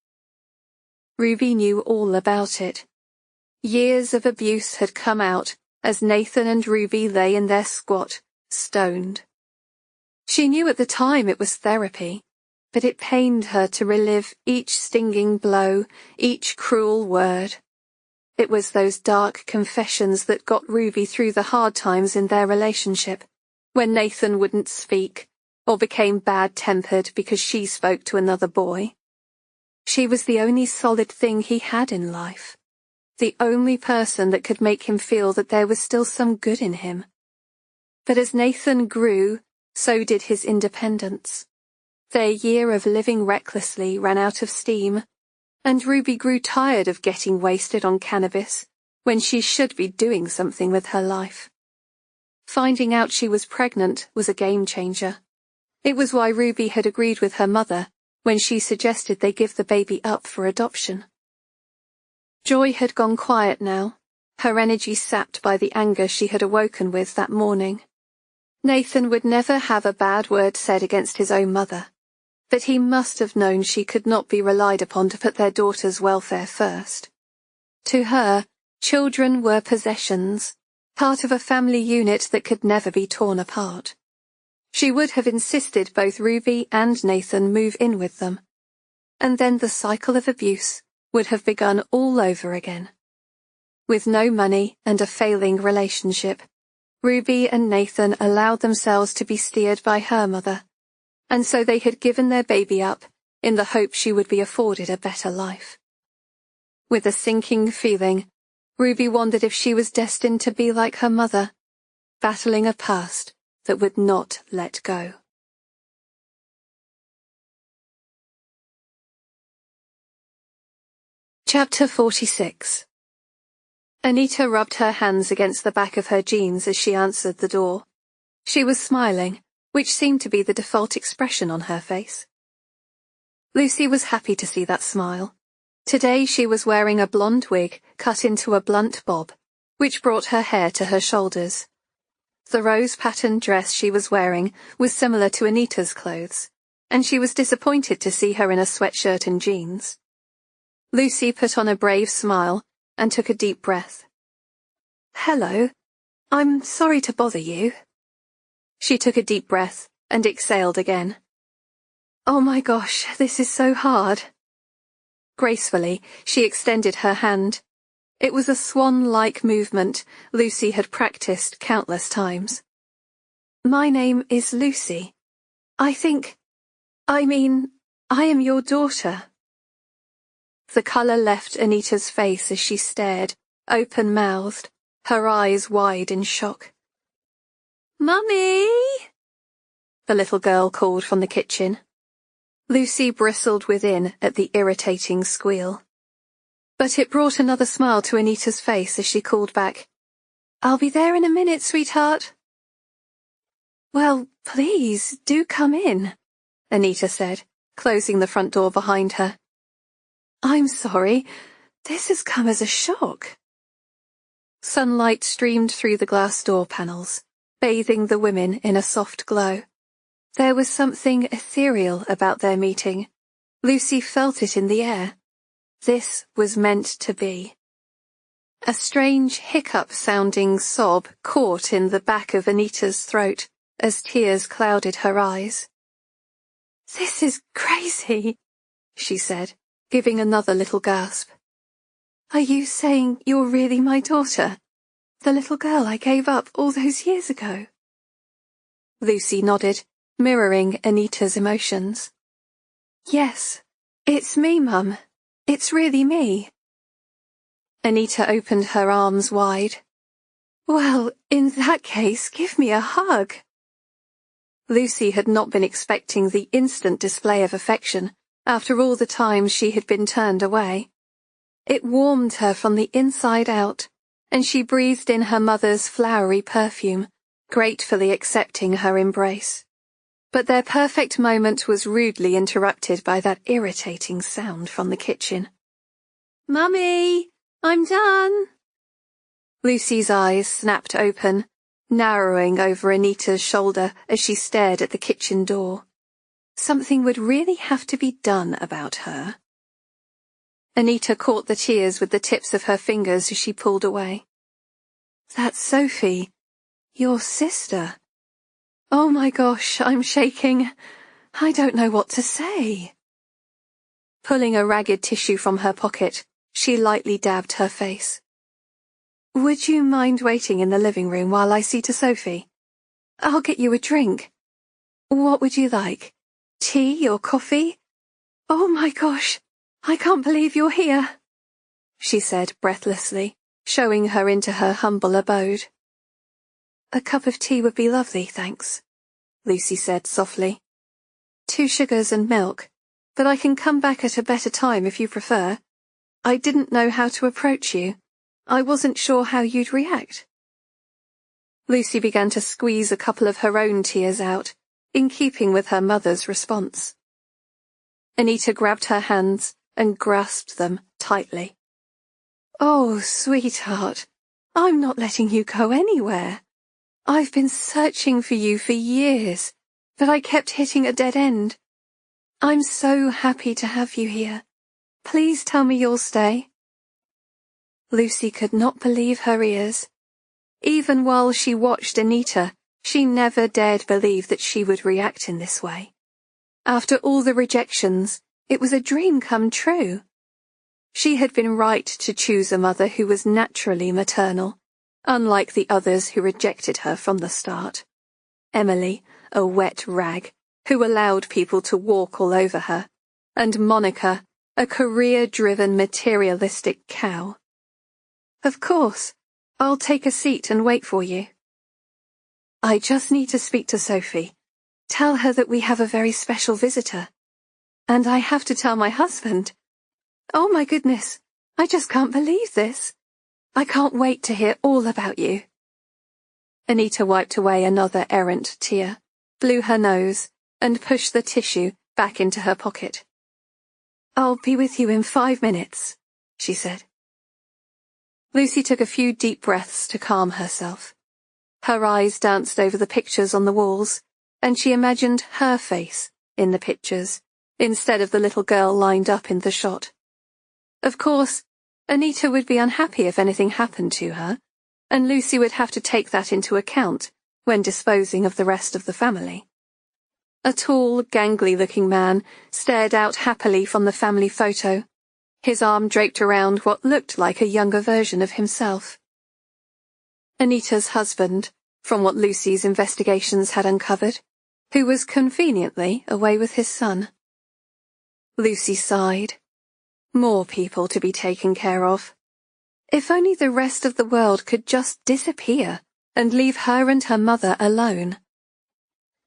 Ruby knew all about it. Years of abuse had come out as Nathan and Ruby lay in their squat, stoned. She knew at the time it was therapy, but it pained her to relive each stinging blow, each cruel word. It was those dark confessions that got Ruby through the hard times in their relationship, when Nathan wouldn't speak, or became bad-tempered because she spoke to another boy. She was the only solid thing he had in life, the only person that could make him feel that there was still some good in him. But as Nathan grew, so did his independence. Their year of living recklessly ran out of steam, and Ruby grew tired of getting wasted on cannabis when she should be doing something with her life. Finding out she was pregnant was a game-changer. It was why Ruby had agreed with her mother when she suggested they give the baby up for adoption. Joy had gone quiet now, her energy sapped by the anger she had awoken with that morning. Nathan would never have a bad word said against his own mother, but he must have known she could not be relied upon to put their daughter's welfare first. To her, children were possessions, part of a family unit that could never be torn apart. She would have insisted both Ruby and Nathan move in with them, and then the cycle of abuse would have begun all over again. With no money and a failing relationship, Ruby and Nathan allowed themselves to be steered by her mother, and so they had given their baby up in the hope she would be afforded a better life. With a sinking feeling, Ruby wondered if she was destined to be like her mother, battling a past that would not let go. Chapter 46. Anita rubbed her hands against the back of her jeans as she answered the door. She was smiling, which seemed to be the default expression on her face. Lucy was happy to see that smile. Today she was wearing a blonde wig cut into a blunt bob, which brought her hair to her shoulders. The rose-patterned dress she was wearing was similar to Anita's clothes, and she was disappointed to see her in a sweatshirt and jeans. Lucy put on a brave smile and took a deep breath. "Hello. I'm sorry to bother you." She took a deep breath and exhaled again. "Oh my gosh, this is so hard." Gracefully, she extended her hand. It was a swan-like movement Lucy had practiced countless times. "My name is Lucy. I am your daughter." The colour left Anita's face as she stared, open-mouthed, her eyes wide in shock. "Mummy!" the little girl called from the kitchen. Lucy bristled within at the irritating squeal. But it brought another smile to Anita's face as she called back, "I'll be there in a minute, sweetheart." "Well, please, do come in," Anita said, closing the front door behind her. "I'm sorry. This has come as a shock." Sunlight streamed through the glass door panels, bathing the women in a soft glow. There was something ethereal about their meeting. Lucy felt it in the air. This was meant to be. A strange hiccup-sounding sob caught in the back of Anita's throat as tears clouded her eyes. "This is crazy," she said, giving another little gasp. "Are you saying you're really my daughter? The little girl I gave up all those years ago?" Lucy nodded, mirroring Anita's emotions. "Yes, it's me, Mum. It's really me." Anita opened her arms wide. "Well, in that case, give me a hug." Lucy had not been expecting the instant display of affection after all the times she had been turned away. It warmed her from the inside out, and she breathed in her mother's flowery perfume, gratefully accepting her embrace. But their perfect moment was rudely interrupted by that irritating sound from the kitchen. "Mummy, I'm done." Lucy's eyes snapped open, narrowing over Anita's shoulder as she stared at the kitchen door. Something would really have to be done about her. Anita caught the tears with the tips of her fingers as she pulled away. "That's Sophie, your sister." "Oh my gosh, I'm shaking. I don't know what to say." Pulling a ragged tissue from her pocket, she lightly dabbed her face. "Would you mind waiting in the living room while I see to Sophie? I'll get you a drink. What would you like? Tea or coffee? Oh my gosh, I can't believe you're here," she said breathlessly, showing her into her humble abode. "A cup of tea would be lovely, thanks," Lucy said softly. "2 sugars and milk, but I can come back at a better time if you prefer. I didn't know how to approach you. I wasn't sure how you'd react." Lucy began to squeeze a couple of her own tears out, in keeping with her mother's response. Anita grabbed her hands and grasped them tightly. "Oh, sweetheart, I'm not letting you go anywhere. I've been searching for you for years, but I kept hitting a dead end. I'm so happy to have you here. Please tell me you'll stay." Lucy could not believe her ears. Even while she watched Anita, she never dared believe that she would react in this way. After all the rejections, it was a dream come true. She had been right to choose a mother who was naturally maternal, unlike the others who rejected her from the start. Emily, a wet rag, who allowed people to walk all over her, and Monica, a career-driven materialistic cow. Of course, I'll take a seat and wait for you. I just need to speak to Sophie. Tell her that we have a very special visitor. And I have to tell my husband. Oh my goodness, I just can't believe this. I can't wait to hear all about you. Anita wiped away another errant tear, blew her nose, and pushed the tissue back into her pocket. I'll be with you in 5 minutes, she said. Lucy took a few deep breaths to calm herself. Her eyes danced over the pictures on the walls, and she imagined her face in the pictures, instead of the little girl lined up in the shot. Of course, Anita would be unhappy if anything happened to her, and Lucy would have to take that into account when disposing of the rest of the family. A tall, gangly-looking man stared out happily from the family photo, his arm draped around what looked like a younger version of himself. Anita's husband, from what Lucy's investigations had uncovered, who was conveniently away with his son. Lucy sighed. More people to be taken care of. If only the rest of the world could just disappear and leave her and her mother alone.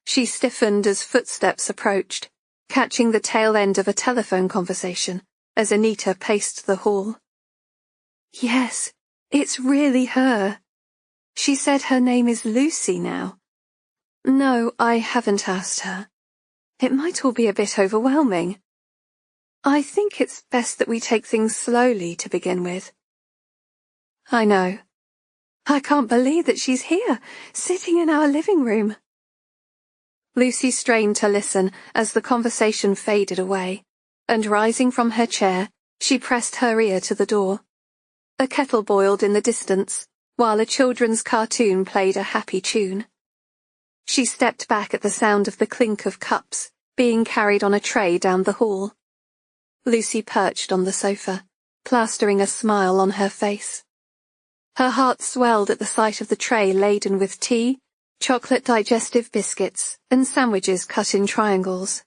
She stiffened as footsteps approached, catching the tail end of a telephone conversation as Anita paced the hall. Yes, it's really her. She said her name is Lucy now. No, I haven't asked her. It might all be a bit overwhelming. I think it's best that we take things slowly to begin with. I know. I can't believe that she's here, sitting in our living room. Lucy strained to listen as the conversation faded away, and rising from her chair, she pressed her ear to the door. A kettle boiled in the distance, while a children's cartoon played a happy tune. She stepped back at the sound of the clink of cups being carried on a tray down the hall. Lucy perched on the sofa, plastering a smile on her face. Her heart swelled at the sight of the tray laden with tea, chocolate digestive biscuits, and sandwiches cut in triangles.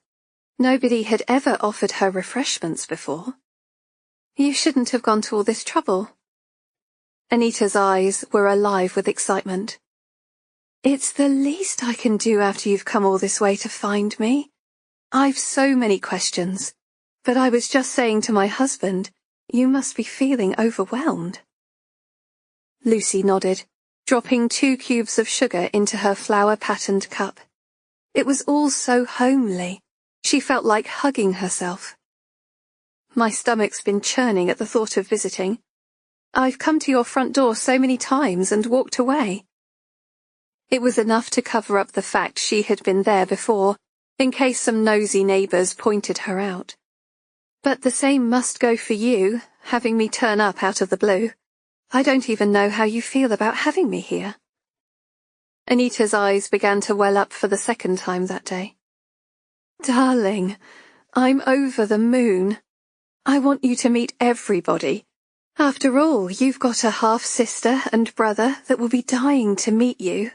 Nobody had ever offered her refreshments before. You shouldn't have gone to all this trouble. Anita's eyes were alive with excitement. It's the least I can do after you've come all this way to find me. I've so many questions, but I was just saying to my husband, you must be feeling overwhelmed. Lucy nodded, dropping 2 cubes of sugar into her flower-patterned cup. It was all so homely. She felt like hugging herself. My stomach's been churning at the thought of visiting. I've come to your front door so many times and walked away. It was enough to cover up the fact she had been there before, in case some nosy neighbours pointed her out. But the same must go for you, having me turn up out of the blue. I don't even know how you feel about having me here. Anita's eyes began to well up for the second time that day. Darling, I'm over the moon. I want you to meet everybody. After all, you've got a half-sister and brother that will be dying to meet you,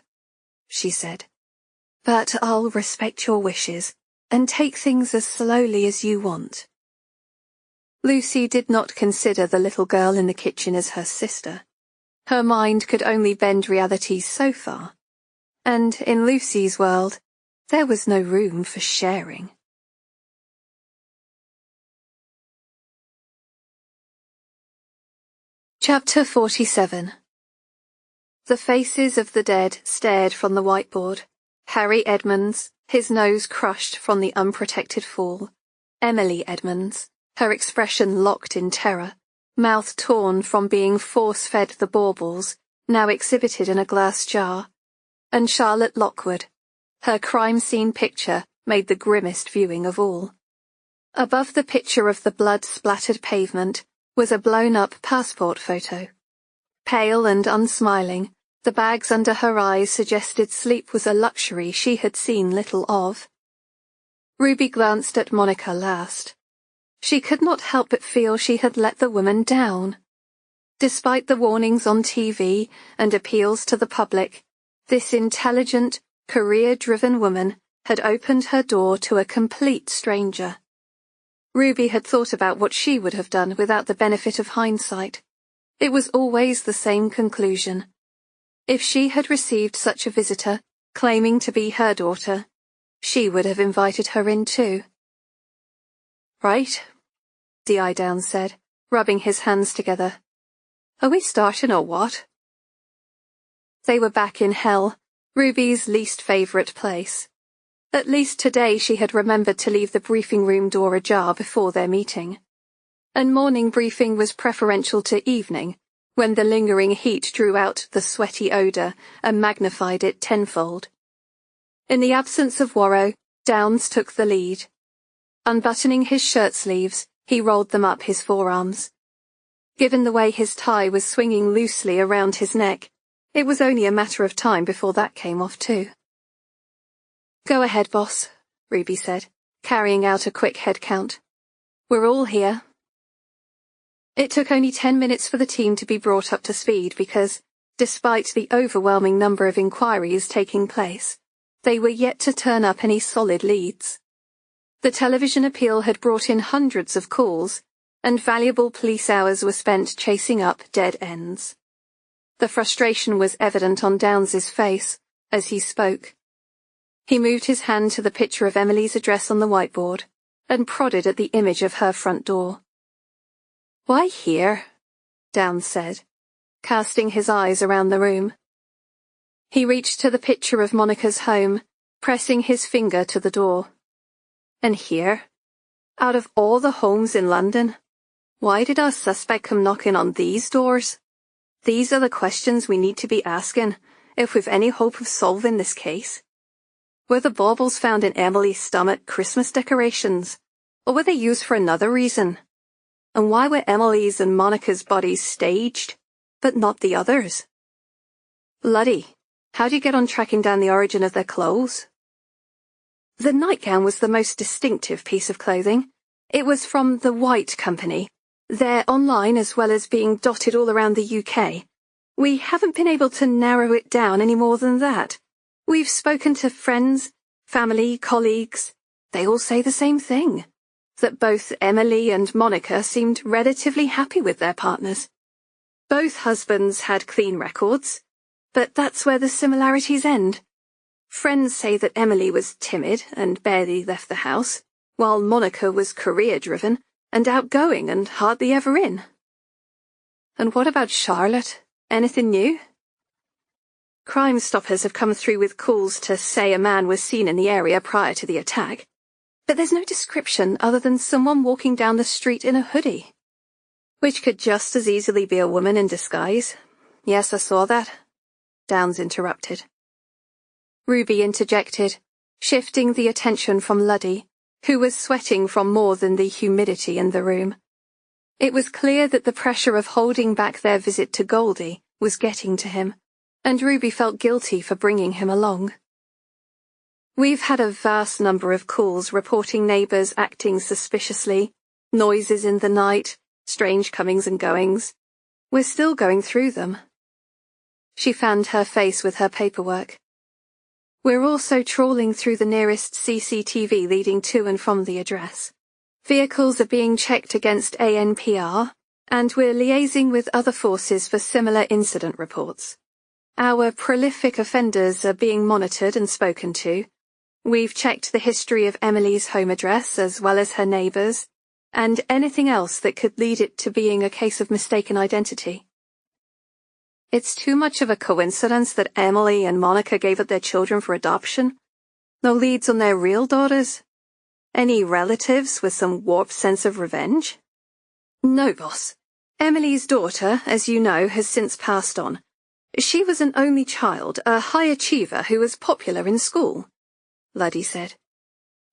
she said. But I'll respect your wishes and take things as slowly as you want. Lucy did not consider the little girl in the kitchen as her sister. Her mind could only bend reality so far. And in Lucy's world, there was no room for sharing. Chapter 47. The faces of the dead stared from the whiteboard. Harry Edmonds, his nose crushed from the unprotected fall. Emily Edmonds, her expression locked in terror, mouth torn from being force-fed the baubles, now exhibited in a glass jar. And Charlotte Lockwood. Her crime scene picture made the grimmest viewing of all. Above the picture of the blood-splattered pavement was a blown-up passport photo. Pale and unsmiling, the bags under her eyes suggested sleep was a luxury she had seen little of. Ruby glanced at Monica last. She could not help but feel she had let the woman down. Despite the warnings on TV and appeals to the public, this intelligent, career-driven woman had opened her door to a complete stranger. Ruby had thought about what she would have done without the benefit of hindsight. It was always the same conclusion. If she had received such a visitor, claiming to be her daughter, she would have invited her in too. "Right," D.I. Downs said, rubbing his hands together. "Are we starting or what?" They were back in hell, Ruby's least favourite place. At least today she had remembered to leave the briefing room door ajar before their meeting. And morning briefing was preferential to evening, when the lingering heat drew out the sweaty odour and magnified it tenfold. In the absence of Warrow, Downs took the lead. Unbuttoning his shirt sleeves, he rolled them up his forearms. Given the way his tie was swinging loosely around his neck, it was only a matter of time before that came off too. "Go ahead, boss," Ruby said, carrying out a quick head count. "We're all here." It took only 10 minutes for the team to be brought up to speed because, despite the overwhelming number of inquiries taking place, they were yet to turn up any solid leads. The television appeal had brought in hundreds of calls, and valuable police hours were spent chasing up dead ends. The frustration was evident on Downs's face as he spoke. He moved his hand to the picture of Emily's address on the whiteboard and prodded at the image of her front door. "Why here?" Downs said, casting his eyes around the room. He reached to the picture of Monica's home, pressing his finger to the door. "And here? Out of all the homes in London, why did our suspect come knocking on these doors? These are the questions we need to be asking if we've any hope of solving this case. Were the baubles found in Emily's stomach Christmas decorations, or were they used for another reason? And why were Emily's and Monica's bodies staged, but not the others? Luddy, how do you get on tracking down the origin of their clothes?" The nightgown was the most distinctive piece of clothing. It was from the White Company. They're online as well as being dotted all around the UK. We haven't been able to narrow it down any more than that. We've spoken to friends, family, colleagues. They all say the same thing, that both Emily and Monica seemed relatively happy with their partners. Both husbands had clean records, but that's where the similarities end. Friends say that Emily was timid and barely left the house, while Monica was career-driven and outgoing and hardly ever in. And what about Charlotte? Anything new? Crime Stoppers have come through with calls to say a man was seen in the area prior to the attack, but there's no description other than someone walking down the street in a hoodie, which could just as easily be a woman in disguise. "Yes, I saw that," Downs interrupted. Ruby interjected, shifting the attention from Luddy, who was sweating from more than the humidity in the room. It was clear that the pressure of holding back their visit to Goldie was getting to him, and Ruby felt guilty for bringing him along. "We've had a vast number of calls reporting neighbours acting suspiciously, noises in the night, strange comings and goings. We're still going through them." She fanned her face with her paperwork. "We're also trawling through the nearest CCTV leading to and from the address. Vehicles are being checked against ANPR, and we're liaising with other forces for similar incident reports. Our prolific offenders are being monitored and spoken to. We've checked the history of Emily's home address as well as her neighbours, and anything else that could lead it to being a case of mistaken identity. It's too much of a coincidence that Emily and Monica gave up their children for adoption. No leads on their real daughters? Any relatives with some warped sense of revenge?" "No, boss. Emily's daughter, as you know, has since passed on. She was an only child, a high achiever who was popular in school," Luddy said.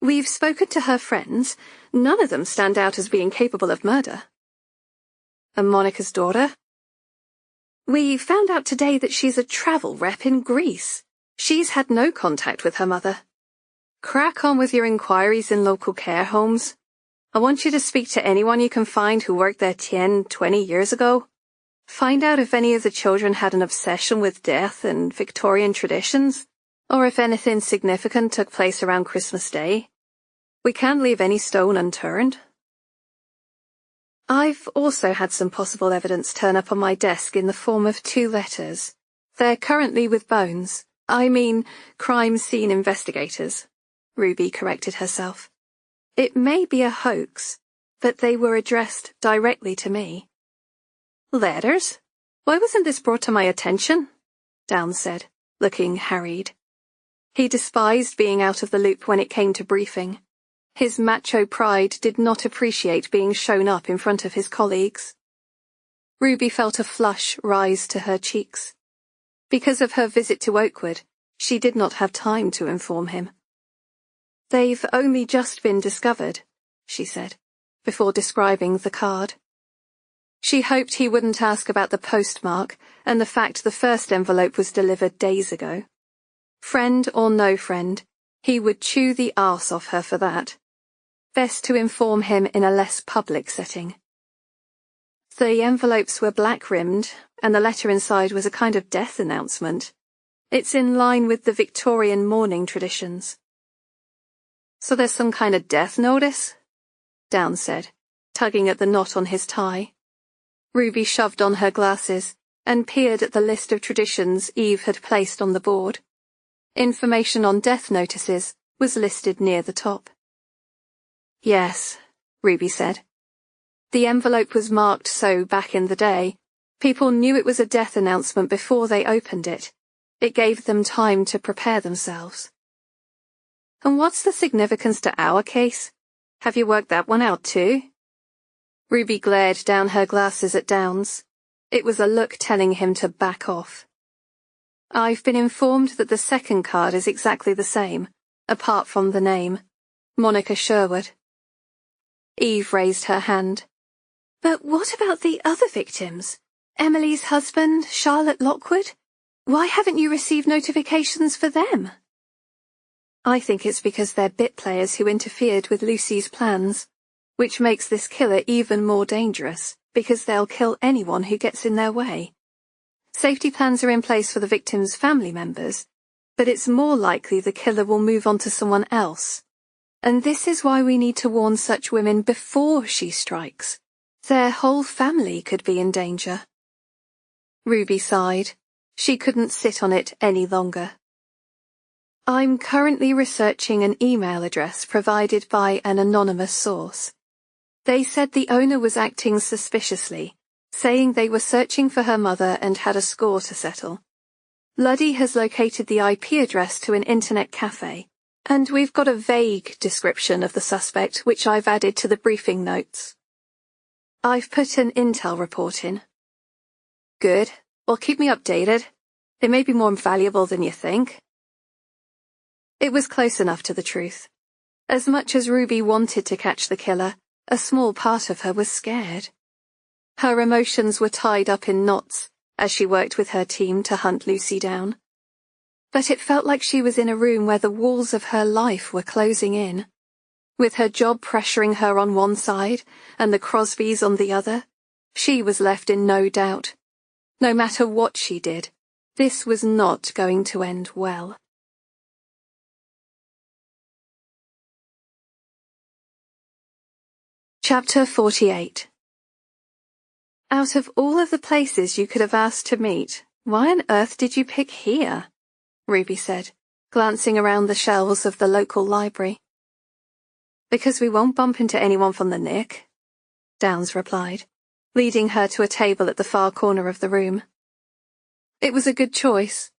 "We've spoken to her friends. None of them stand out as being capable of murder." "And Monica's daughter?" "We found out today that she's a travel rep in Greece. She's had no contact with her mother. Crack on with your inquiries in local care homes. I want you to speak to anyone you can find who worked there 10, 20 years ago. Find out if any of the children had an obsession with death and Victorian traditions, or if anything significant took place around Christmas Day. We can't leave any stone unturned. I've also had some possible evidence turn up on my desk in the form of 2 letters. They're currently with Bones. I mean, crime scene investigators. Ruby corrected herself. It may be a hoax, but they were addressed directly to me. Letters? Why wasn't this brought to my attention? Downs said, looking harried. He despised being out of the loop when it came to briefing. His macho pride did not appreciate being shown up in front of his colleagues. Ruby felt a flush rise to her cheeks. Because of her visit to Oakwood, she did not have time to inform him. They've only just been discovered, she said, before describing the card. She hoped he wouldn't ask about the postmark and the fact the first envelope was delivered days ago. Friend or no friend, he would chew the arse off her for that. Best to inform him in a less public setting. The envelopes were black-rimmed, and the letter inside was a kind of death announcement. It's in line with the Victorian mourning traditions. So there's some kind of death notice? Downs said, tugging at the knot on his tie. Ruby shoved on her glasses and peered at the list of traditions Eve had placed on the board. Information on death notices was listed near the top. Yes, Ruby said. The envelope was marked so back in the day. People knew it was a death announcement before they opened it. It gave them time to prepare themselves. And what's the significance to our case? Have you worked that one out too? Ruby glared down her glasses at Downs. It was a look telling him to back off. I've been informed that the second card is exactly the same, apart from the name. Monica Sherwood. Eve raised her hand. But what about the other victims? Emily's husband, Charlotte Lockwood? Why haven't you received notifications for them? I think it's because they're bit players who interfered with Lucy's plans, which makes this killer even more dangerous, because they'll kill anyone who gets in their way. Safety plans are in place for the victims' family members, but it's more likely the killer will move on to someone else. And this is why we need to warn such women before she strikes. Their whole family could be in danger. Ruby sighed. She couldn't sit on it any longer. I'm currently researching an email address provided by an anonymous source. They said the owner was acting suspiciously, saying they were searching for her mother and had a score to settle. Luddy has located the IP address to an internet cafe, and we've got a vague description of the suspect which I've added to the briefing notes. I've put an intel report in. Good. Well, keep me updated. It may be more valuable than you think. It was close enough to the truth. As much as Ruby wanted to catch the killer, a small part of her was scared. Her emotions were tied up in knots as she worked with her team to hunt Lucy down. But it felt like she was in a room where the walls of her life were closing in. With her job pressuring her on one side and the Crosbys on the other, she was left in no doubt. No matter what she did, this was not going to end well. Chapter 48. Out of all of the places you could have asked to meet, why on earth did you pick here? Ruby said, glancing around the shelves of the local library. Because we won't bump into anyone from the Nick, Downs replied, leading her to a table at the far corner of the room. It was a good choice.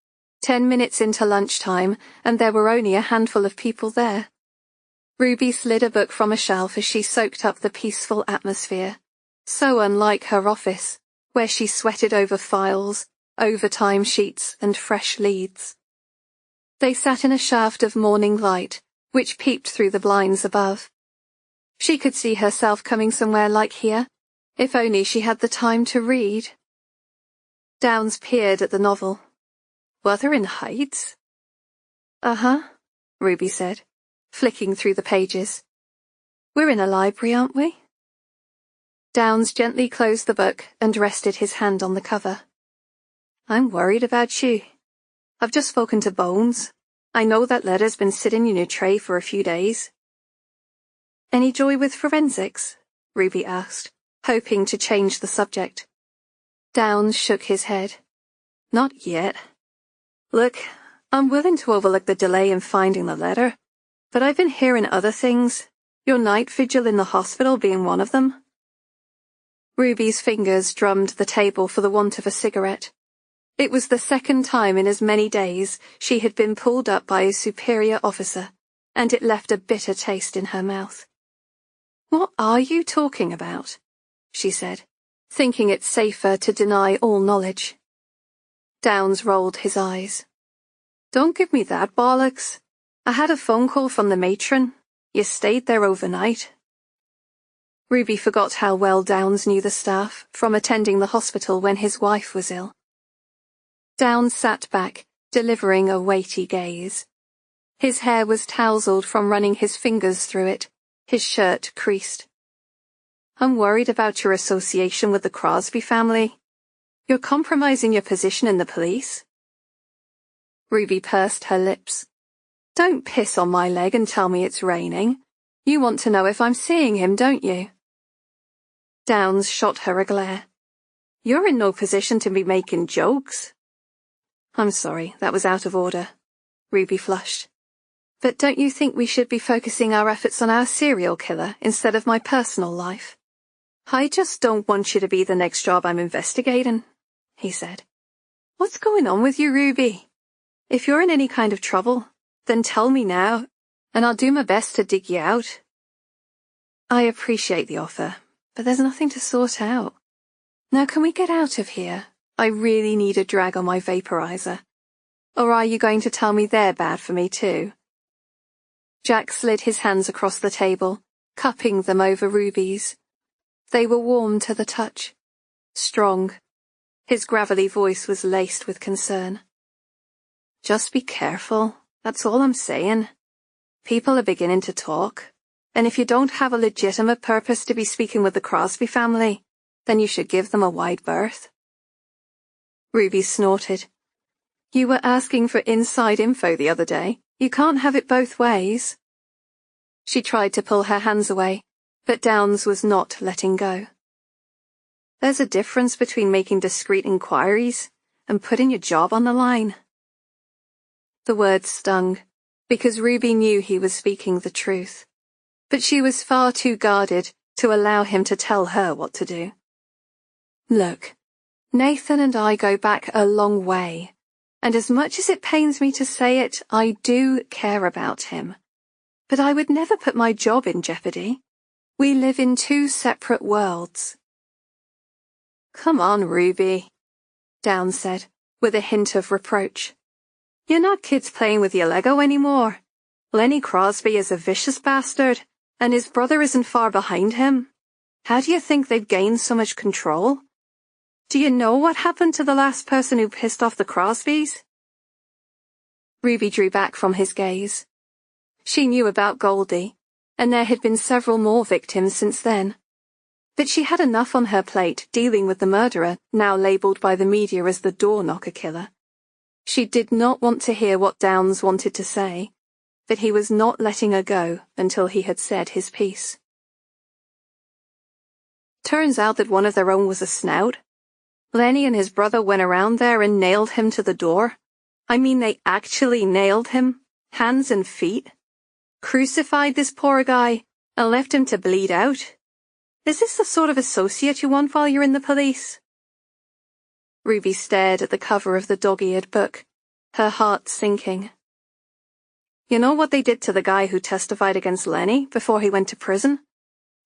10 minutes into lunchtime, and there were only a handful of people there. Ruby slid a book from a shelf as she soaked up the peaceful atmosphere, so unlike her office, where she sweated over files, overtime sheets, and fresh leads. They sat in a shaft of morning light, which peeped through the blinds above. She could see herself coming somewhere like here, if only she had the time to read. Downs peered at the novel. Wuthering Heights? Uh-huh, Ruby said, flicking through the pages. We're in a library, aren't we? Downs gently closed the book and rested his hand on the cover. I'm worried about you. I've just spoken to Bones. I know that letter's been sitting in your tray for a few days. Any joy with forensics? Ruby asked, hoping to change the subject. Downs shook his head. Not yet. Look, I'm willing to overlook the delay in finding the letter, but I've been hearing other things, your night vigil in the hospital being one of them. Ruby's fingers drummed the table for the want of a cigarette. It was the second time in as many days she had been pulled up by a superior officer, and it left a bitter taste in her mouth. What are you talking about? She said, thinking it safer to deny all knowledge. Downs rolled his eyes. Don't give me that bollocks. I had a phone call from the matron. You stayed there overnight. Ruby forgot how well Downs knew the staff from attending the hospital when his wife was ill. Downs sat back, delivering a weighty gaze. His hair was tousled from running his fingers through it, his shirt creased. I'm worried about your association with the Crosby family. You're compromising your position in the police. Ruby pursed her lips. Don't piss on my leg and tell me it's raining. You want to know if I'm seeing him, don't you? Downs shot her a glare. You're in no position to be making jokes. I'm sorry, that was out of order. Ruby flushed. But don't you think we should be focusing our efforts on our serial killer instead of my personal life? I just don't want you to be the next job I'm investigating, he said. What's going on with you, Ruby? If you're in any kind of trouble, then tell me now, and I'll do my best to dig you out. I appreciate the offer, but there's nothing to sort out. Now can we get out of here? I really need a drag on my vaporizer. Or are you going to tell me they're bad for me too? Jack slid his hands across the table, cupping them over Ruby's. They were warm to the touch, strong. His gravelly voice was laced with concern. Just be careful, that's all I'm saying. People are beginning to talk, and if you don't have a legitimate purpose to be speaking with the Crosby family, then you should give them a wide berth. Ruby snorted. You were asking for inside info the other day. You can't have it both ways. She tried to pull her hands away, but Downs was not letting go. There's a difference between making discreet inquiries and putting your job on the line. The words stung, because Ruby knew he was speaking the truth, but she was far too guarded to allow him to tell her what to do. Look, Nathan and I go back a long way, and as much as it pains me to say it, I do care about him. But I would never put my job in jeopardy. We live in two separate worlds. Come on, Ruby, Downs said, with a hint of reproach. You're not kids playing with your Lego anymore. Lenny Crosby is a vicious bastard, and his brother isn't far behind him. How do you think they've gained so much control? Do you know what happened to the last person who pissed off the Crosbys? Ruby drew back from his gaze. She knew about Goldie, and there had been several more victims since then. But she had enough on her plate dealing with the murderer, now labelled by the media as the door-knocker killer. She did not want to hear what Downs wanted to say, but he was not letting her go until he had said his piece. Turns out that one of their own was a snout. Lenny and his brother went around there and nailed him to the door. I mean, they actually nailed him, hands and feet. Crucified this poor guy and left him to bleed out. Is this the sort of associate you want while you're in the police? Ruby stared at the cover of the dog-eared book, her heart sinking. You know what they did to the guy who testified against Lenny before he went to prison?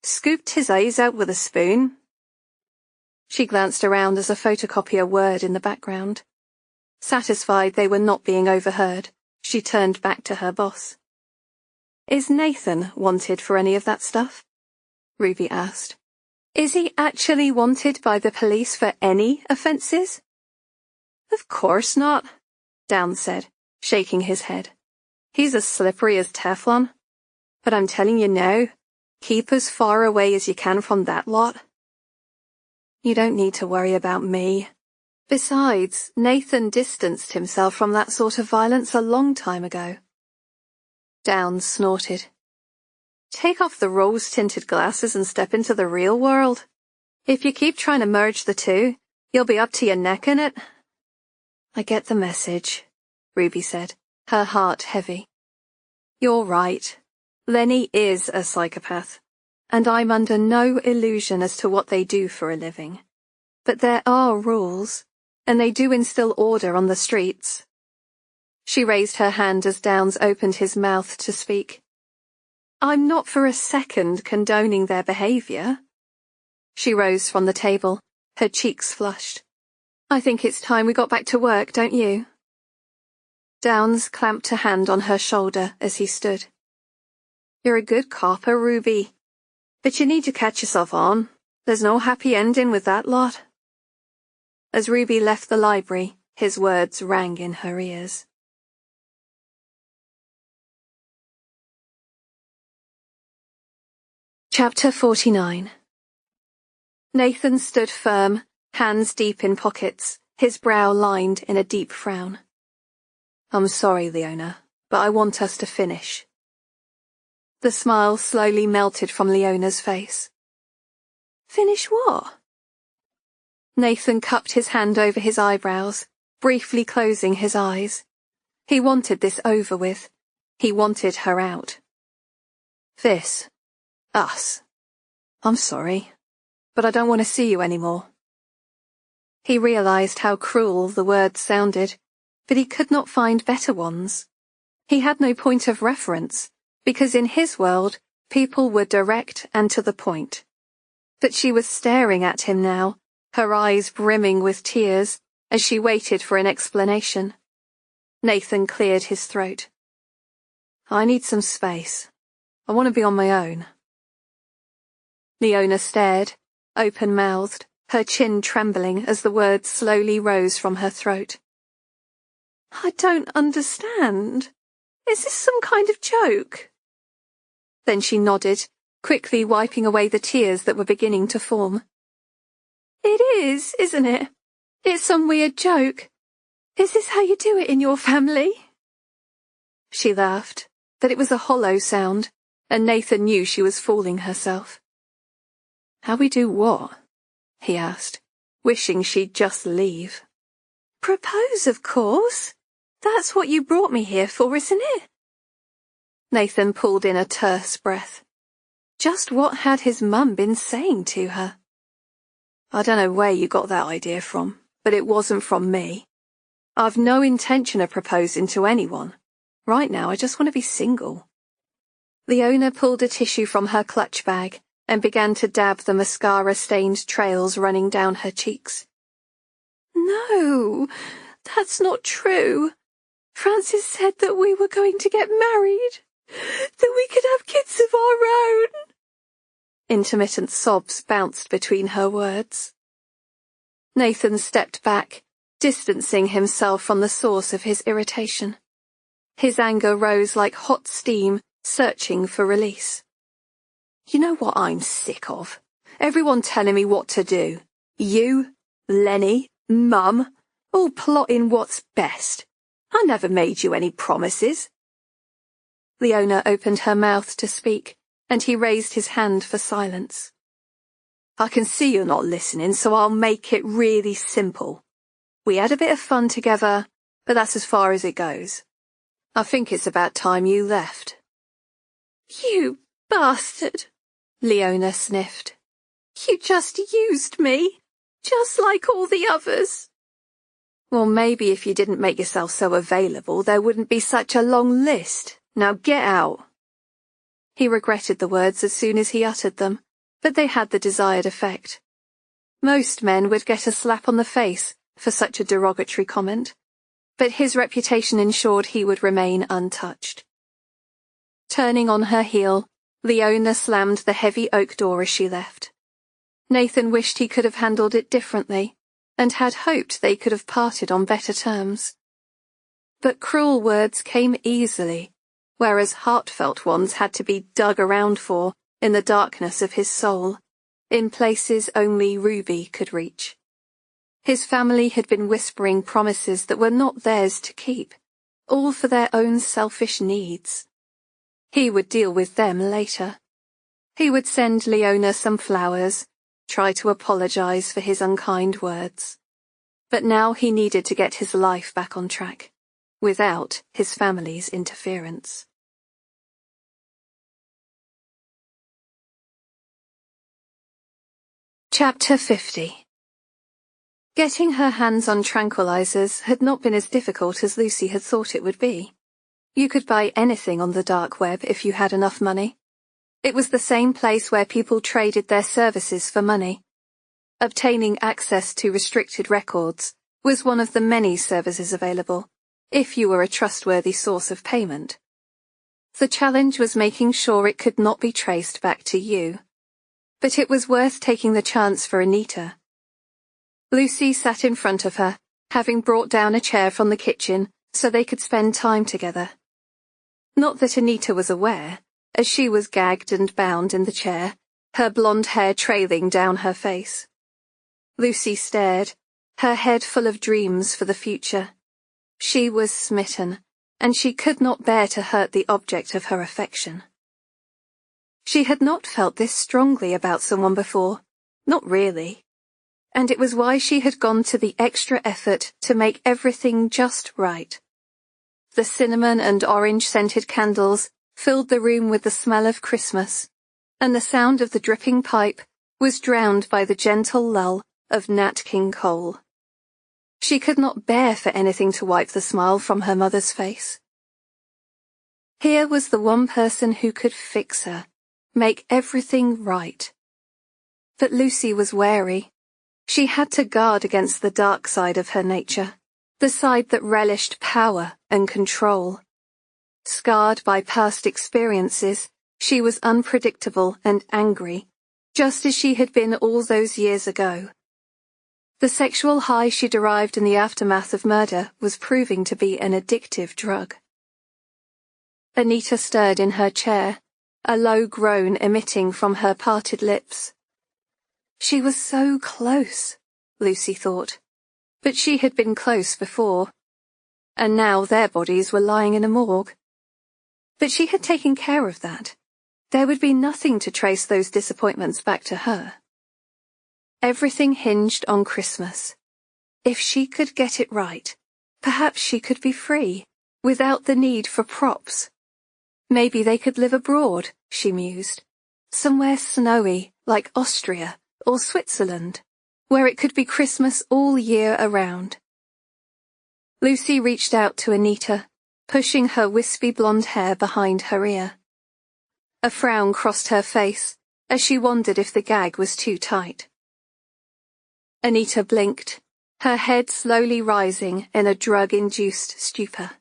Scooped his eyes out with a spoon. She glanced around as a photocopier whirred in the background. Satisfied they were not being overheard, she turned back to her boss. Is Nathan wanted for any of that stuff? Ruby asked. Is he actually wanted by the police for any offences? Of course not, Downs said, shaking his head. He's as slippery as Teflon. But I'm telling you now, keep as far away as you can from that lot. You don't need to worry about me, Besides, Nathan distanced himself from that sort of violence a long time ago. Downes snorted. Take off the rose-tinted glasses and step into the real world. If you keep trying to merge the two, you'll be up to your neck in it. I get the message, Ruby said, her heart heavy. You're right. Lenny is a psychopath, and I'm under no illusion as to what they do for a living. But there are rules, and they do instill order on the streets. She raised her hand as Downes opened his mouth to speak. I'm not for a second condoning their behaviour. She rose from the table, her cheeks flushed. I think it's time we got back to work, don't you? Downes clamped a hand on her shoulder as he stood. You're a good copper, Ruby. But you need to catch yourself on. There's no happy ending with that lot. As Ruby left the library, his words rang in her ears. Chapter 49. Nathan stood firm, hands deep in pockets, his brow lined in a deep frown. I'm sorry, Leona, but I want us to finish. The smile slowly melted from Leona's face. Finish what? Nathan cupped his hand over his eyebrows, briefly closing his eyes. He wanted this over with. He wanted her out. This. Us. I'm sorry, but I don't want to see you anymore. He realized how cruel the words sounded, but he could not find better ones. He had no point of reference, because in his world, people were direct and to the point. But she was staring at him now, her eyes brimming with tears, as she waited for an explanation. Nathan cleared his throat. I need some space. I want to be on my own. Leona stared, open-mouthed, her chin trembling as the words slowly rose from her throat. I don't understand. Is this some kind of joke? Then she nodded, quickly wiping away the tears that were beginning to form. It is, isn't it? It's some weird joke. Is this how you do it in your family? She laughed, but it was a hollow sound, and Nathan knew she was fooling herself. How we do what? He asked, wishing she'd just leave. Propose, of course. That's what you brought me here for, isn't it? Nathan pulled in a terse breath. Just what had his mum been saying to her? I don't know where you got that idea from, but it wasn't from me. I've no intention of proposing to anyone. Right now, I just want to be single. Leona pulled a tissue from her clutch bag and began to dab the mascara-stained trails running down her cheeks. No, that's not true. Francis said that we were going to get married, that we could have kids of our own. Intermittent sobs bounced between her words. Nathan stepped back, distancing himself from the source of his irritation. His anger rose like hot steam, searching for release. You know what I'm sick of? Everyone telling me what to do. You, Lenny, Mum, all plotting what's best. I never made you any promises. Leona opened her mouth to speak, and he raised his hand for silence. I can see you're not listening, so I'll make it really simple. We had a bit of fun together, but that's as far as it goes. I think it's about time you left. You bastard, Leona sniffed. You just used me, just like all the others. Well, maybe if you didn't make yourself so available, there wouldn't be such a long list. Now get out. He regretted the words as soon as he uttered them, but they had the desired effect. Most men would get a slap on the face for such a derogatory comment, but his reputation ensured he would remain untouched. Turning on her heel, Leona slammed the heavy oak door as she left. Nathan wished he could have handled it differently, and had hoped they could have parted on better terms. But cruel words came easily, whereas heartfelt ones had to be dug around for in the darkness of his soul, in places only Ruby could reach. His family had been whispering promises that were not theirs to keep, all for their own selfish needs. He would deal with them later. He would send Leona some flowers, try to apologize for his unkind words. But now he needed to get his life back on track, without his family's interference. Chapter 50. Getting her hands on tranquilizers had not been as difficult as Lucy had thought it would be. You could buy anything on the dark web if you had enough money. It was the same place where people traded their services for money. Obtaining access to restricted records was one of the many services available, if you were a trustworthy source of payment. The challenge was making sure it could not be traced back to you. But it was worth taking the chance for Anita. Lucy sat in front of her, having brought down a chair from the kitchen so they could spend time together. Not that Anita was aware, as she was gagged and bound in the chair, her blonde hair trailing down her face. Lucy stared, her head full of dreams for the future. She was smitten, and she could not bear to hurt the object of her affection. She had not felt this strongly about someone before, not really. And it was why she had gone to the extra effort to make everything just right. The cinnamon and orange-scented candles filled the room with the smell of Christmas, and the sound of the dripping pipe was drowned by the gentle lull of Nat King Cole. She could not bear for anything to wipe the smile from her mother's face. Here was the one person who could fix her, make everything right. But Lucy was wary. She had to guard against the dark side of her nature, the side that relished power and control. Scarred by past experiences, she was unpredictable and angry, just as she had been all those years ago. The sexual high she derived in the aftermath of murder was proving to be an addictive drug. Anita stirred in her chair, a low groan emitting from her parted lips. She was so close, Lucy thought, but she had been close before, and now their bodies were lying in a morgue. But she had taken care of that. There would be nothing to trace those disappointments back to her. Everything hinged on Christmas. If she could get it right, perhaps she could be free, without the need for props. Maybe they could live abroad, she mused, somewhere snowy like Austria or Switzerland, where it could be Christmas all year around. Lucy reached out to Anita, pushing her wispy blonde hair behind her ear. A frown crossed her face as she wondered if the gag was too tight. Anita blinked, her head slowly rising in a drug-induced stupor.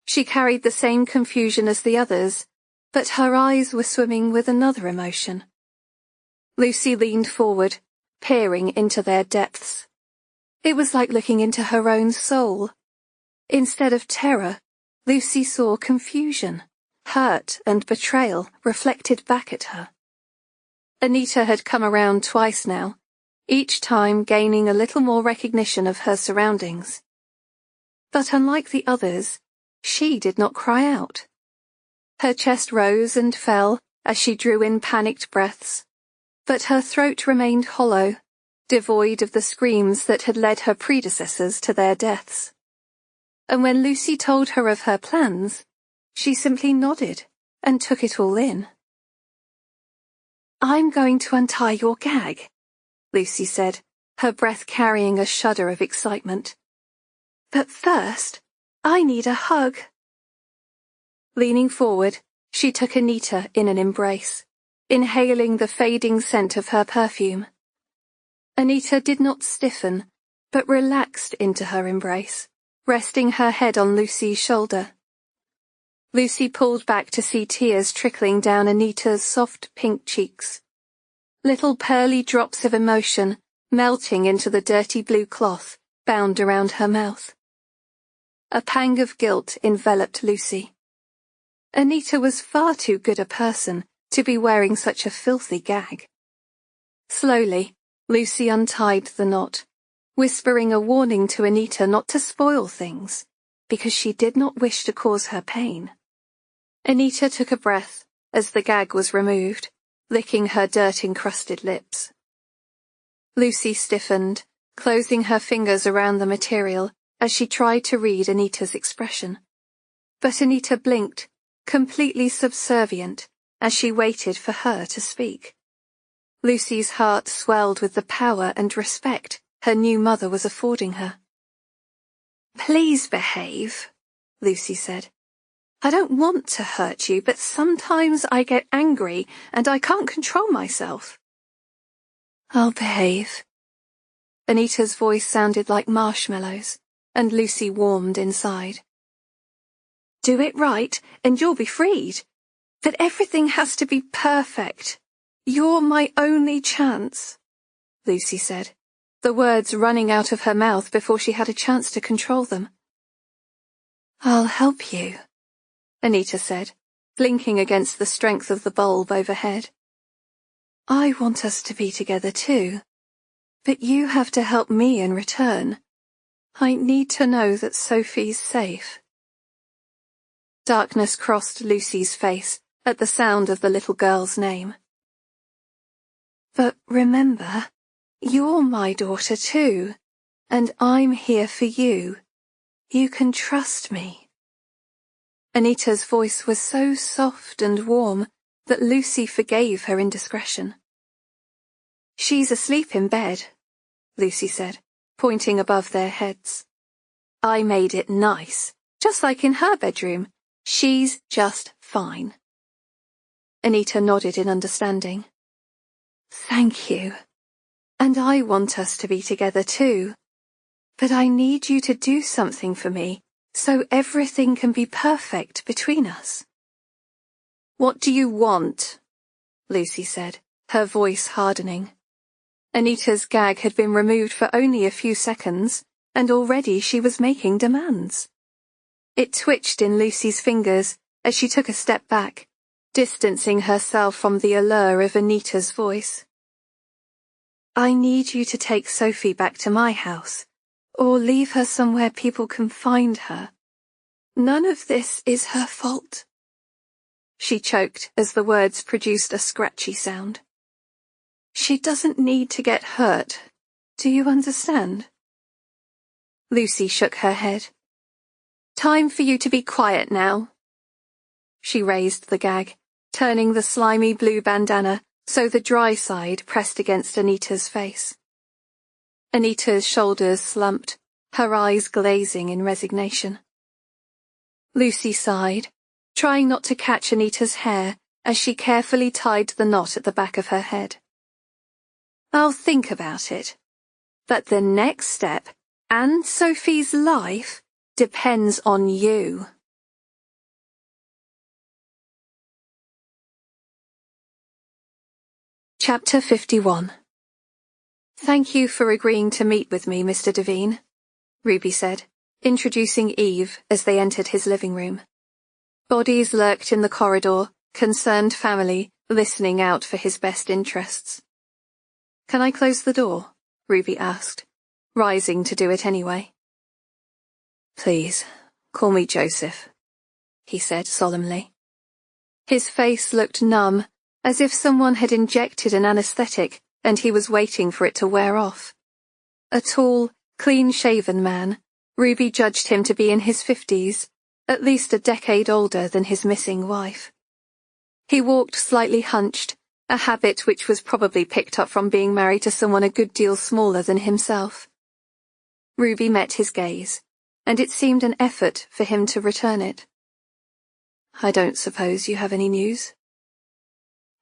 She carried the same confusion as the others, but her eyes were swimming with another emotion. Lucy leaned forward, peering into their depths. It was like looking into her own soul. Instead of terror, Lucy saw confusion, hurt and betrayal reflected back at her. Anita had come around twice now, each time gaining a little more recognition of her surroundings. But unlike the others, she did not cry out. Her chest rose and fell as she drew in panicked breaths, but her throat remained hollow, devoid of the screams that had led her predecessors to their deaths. And when Lucy told her of her plans, she simply nodded and took it all in. "I'm going to untie your gag," Lucy said, her breath carrying a shudder of excitement. "But first, I need a hug." Leaning forward, she took Anita in an embrace, inhaling the fading scent of her perfume. Anita did not stiffen, but relaxed into her embrace, resting her head on Lucy's shoulder. Lucy pulled back to see tears trickling down Anita's soft pink cheeks. Little pearly drops of emotion melting into the dirty blue cloth bound around her mouth. A pang of guilt enveloped Lucy. Anita was far too good a person to be wearing such a filthy gag. Slowly, Lucy untied the knot, whispering a warning to Anita not to spoil things, because she did not wish to cause her pain. Anita took a breath as the gag was removed, licking her dirt-encrusted lips. Lucy stiffened, closing her fingers around the material as she tried to read Anita's expression. But Anita blinked, completely subservient, as she waited for her to speak. Lucy's heart swelled with the power and respect her new mother was affording her. "Please behave," Lucy said. "I don't want to hurt you, but sometimes I get angry and I can't control myself." "I'll behave." Anita's voice sounded like marshmallows, and Lucy warmed inside. "Do it right, and you'll be freed. But everything has to be perfect. You're my only chance," Lucy said, the words running out of her mouth before she had a chance to control them. "I'll help you," Anita said, blinking against the strength of the bulb overhead. "I want us to be together too, but you have to help me in return. I need to know that Sophie's safe." Darkness crossed Lucy's face at the sound of the little girl's name. "But remember, you're my daughter too, and I'm here for you. You can trust me." Anita's voice was so soft and warm that Lucy forgave her indiscretion. "She's asleep in bed," Lucy said, pointing above their heads. "I made it nice, just like in her bedroom. She's just fine." Anita nodded in understanding. "Thank you. And I want us to be together too. But I need you to do something for me so everything can be perfect between us." "What do you want?" Lucy said, her voice hardening. Anita's gag had been removed for only a few seconds, and already she was making demands. It twitched in Lucy's fingers as she took a step back, distancing herself from the allure of Anita's voice. "I need you to take Sophie back to my house, or leave her somewhere people can find her. None of this is her fault." She choked as the words produced a scratchy sound. "She doesn't need to get hurt. Do you understand?" Lucy shook her head. "Time for you to be quiet now." She raised the gag, turning the slimy blue bandana so the dry side pressed against Anita's face. Anita's shoulders slumped, her eyes glazing in resignation. Lucy sighed, trying not to catch Anita's hair as she carefully tied the knot at the back of her head. "I'll think about it. But the next step, and Sophie's life, depends on you." Chapter 51. "Thank you for agreeing to meet with me, Mr. Devine," Ruby said, introducing Eve as they entered his living room. Bodies lurked in the corridor, concerned family listening out for his best interests. "Can I close the door?" Ruby asked, rising to do it anyway. "Please, call me Joseph," he said solemnly. His face looked numb, as if someone had injected an anesthetic and he was waiting for it to wear off. A tall, clean-shaven man, Ruby judged him to be in his 50s, at least a decade older than his missing wife. He walked slightly hunched, a habit which was probably picked up from being married to someone a good deal smaller than himself. Ruby met his gaze, and it seemed an effort for him to return it. "I don't suppose you have any news?"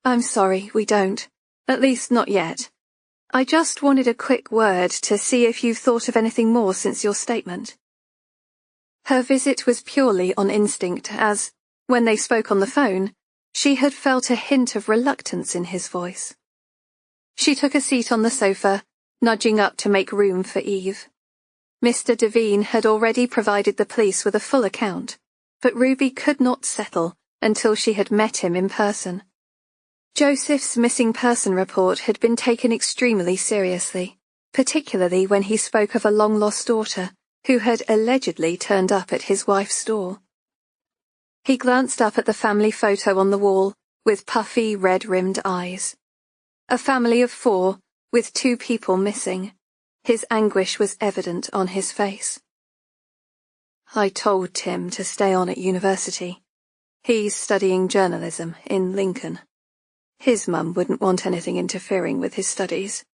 "I'm sorry, we don't. At least not yet. I just wanted a quick word to see if you've thought of anything more since your statement." Her visit was purely on instinct as, when they spoke on the phone, she had felt a hint of reluctance in his voice. She took a seat on the sofa, nudging up to make room for Eve. Mr. Devine had already provided the police with a full account, but Ruby could not settle until she had met him in person. Joseph's missing person report had been taken extremely seriously, particularly when he spoke of a long-lost daughter who had allegedly turned up at his wife's door. He glanced up at the family photo on the wall with puffy, red-rimmed eyes. A family of 4, with 2 people missing. His anguish was evident on his face. I told Tim to stay on at university. He's studying journalism in Lincoln. His mum wouldn't want anything interfering with his studies.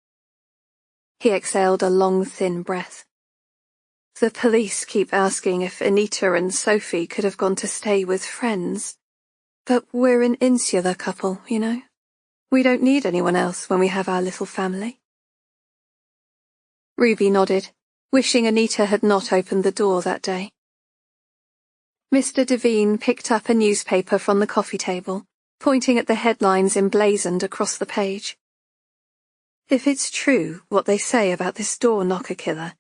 He exhaled a long, thin breath. The police keep asking if Anita and Sophie could have gone to stay with friends. But we're an insular couple, you know. We don't need anyone else when we have our little family. Ruby nodded, wishing Anita had not opened the door that day. Mr. Devine picked up a newspaper from the coffee table, pointing at the headlines emblazoned across the page. If it's true what they say about this door-knocker killer,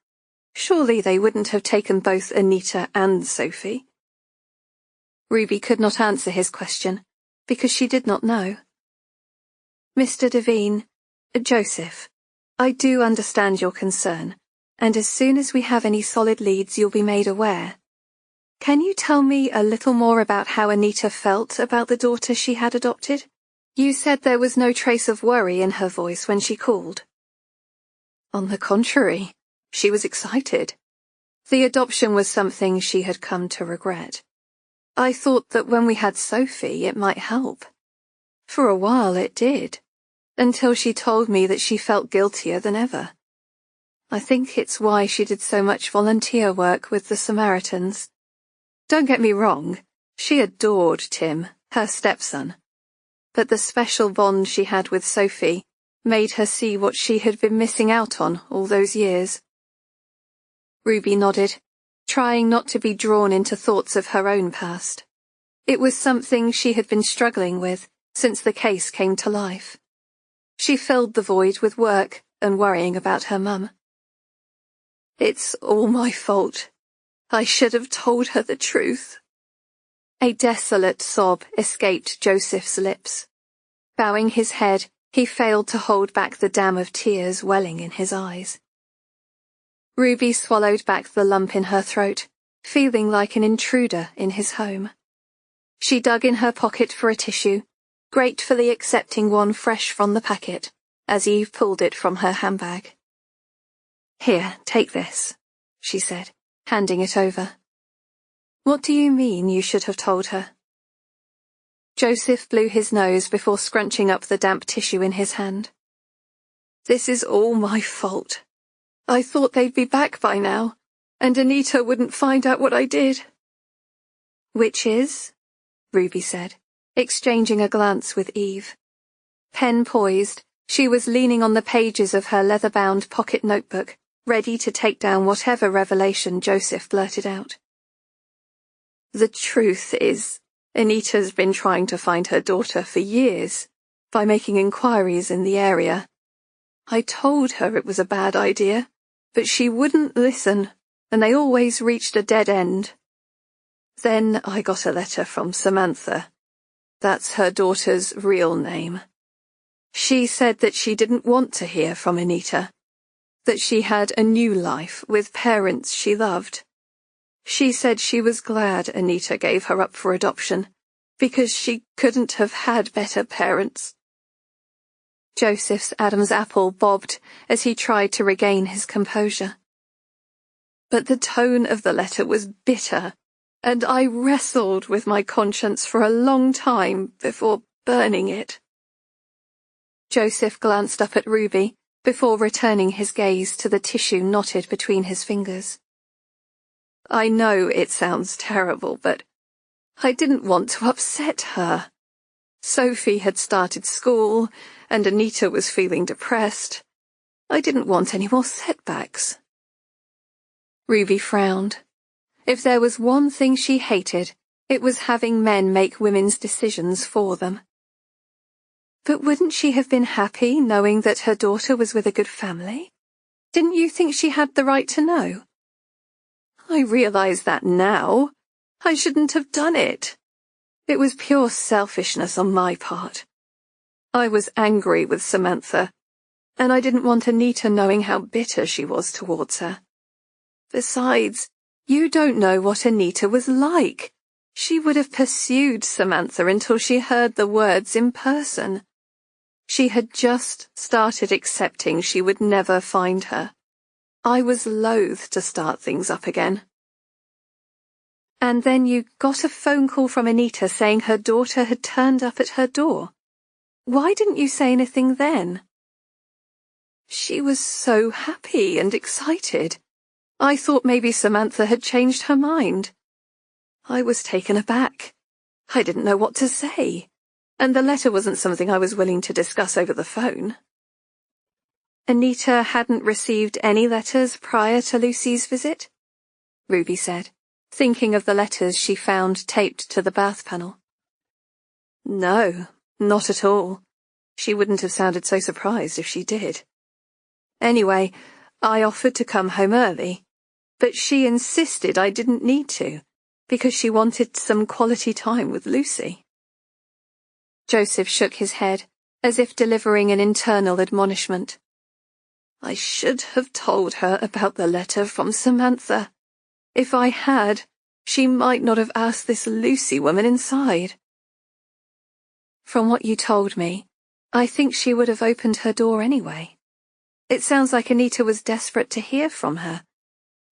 surely they wouldn't have taken both Anita and Sophie. Ruby could not answer his question, because she did not know. Mr. Devine, Joseph, I do understand your concern, and as soon as we have any solid leads you'll be made aware. Can you tell me a little more about how Anita felt about the daughter she had adopted? You said there was no trace of worry in her voice when she called. On the contrary, she was excited. The adoption was something she had come to regret. I thought that when we had Sophie it might help. For a while it did, until she told me that she felt guiltier than ever. I think it's why she did so much volunteer work with the Samaritans. Don't get me wrong, she adored Tim, her stepson. But the special bond she had with Sophie made her see what she had been missing out on all those years. Ruby nodded, trying not to be drawn into thoughts of her own past. It was something she had been struggling with since the case came to life. She filled the void with work and worrying about her mum. It's all my fault. I should have told her the truth. A desolate sob escaped Joseph's lips. Bowing his head, he failed to hold back the dam of tears welling in his eyes. Ruby swallowed back the lump in her throat, feeling like an intruder in his home. She dug in her pocket for a tissue, gratefully accepting one fresh from the packet, as Eve pulled it from her handbag. Here, take this, she said, handing it over. What do you mean you should have told her? Joseph blew his nose before scrunching up the damp tissue in his hand. This is all my fault. I thought they'd be back by now, and Anita wouldn't find out what I did. Which is? Ruby said, exchanging a glance with Eve. Pen poised, she was leaning on the pages of her leather-bound pocket notebook, ready to take down whatever revelation Joseph blurted out. The truth is, Anita's been trying to find her daughter for years, by making inquiries in the area. I told her it was a bad idea, but she wouldn't listen, and they always reached a dead end. Then I got a letter from Samantha. That's her daughter's real name. She said that she didn't want to hear from Anita, that she had a new life with parents she loved. She said she was glad Anita gave her up for adoption, because she couldn't have had better parents. Joseph's Adam's apple bobbed as he tried to regain his composure. But the tone of the letter was bitter, and I wrestled with my conscience for a long time before burning it. Joseph glanced up at Ruby before returning his gaze to the tissue knotted between his fingers. I know it sounds terrible, but I didn't want to upset her. Sophie had started school, and Anita was feeling depressed. I didn't want any more setbacks. Ruby frowned. If there was one thing she hated, it was having men make women's decisions for them. But wouldn't she have been happy knowing that her daughter was with a good family? Didn't you think she had the right to know? I realize that now. I shouldn't have done it. It was pure selfishness on my part. I was angry with Samantha, and I didn't want Anita knowing how bitter she was towards her. Besides, you don't know what Anita was like. She would have pursued Samantha until she heard the words in person. She had just started accepting she would never find her. I was loath to start things up again. And then you got a phone call from Anita saying her daughter had turned up at her door. Why didn't you say anything then? She was so happy and excited. I thought maybe Samantha had changed her mind. I was taken aback. I didn't know what to say, and the letter wasn't something I was willing to discuss over the phone. Anita hadn't received any letters prior to Lucy's visit? Ruby said, thinking of the letters she found taped to the bath panel. No, not at all. She wouldn't have sounded so surprised if she did. Anyway, I offered to come home early, but she insisted I didn't need to, because she wanted some quality time with Lucy. Joseph shook his head, as if delivering an internal admonishment. I should have told her about the letter from Samantha. If I had, she might not have asked this Lucy woman inside. From what you told me, I think she would have opened her door anyway. It sounds like Anita was desperate to hear from her,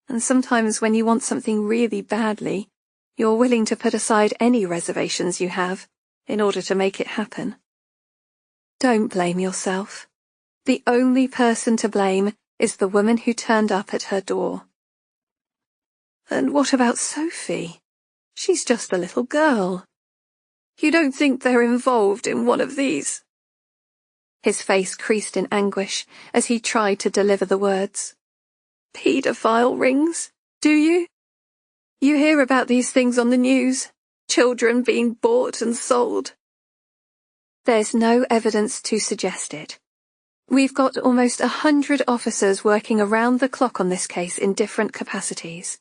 and sometimes when you want something really badly, you're willing to put aside any reservations you have in order to make it happen. Don't blame yourself. The only person to blame is the woman who turned up at her door. And what about Sophie? She's just a little girl. You don't think they're involved in one of these? His face creased in anguish as he tried to deliver the words. Paedophile rings, do you? You hear about these things on the news, children being bought and sold. There's no evidence to suggest it. We've got almost 100 officers working around the clock on this case in different capacities.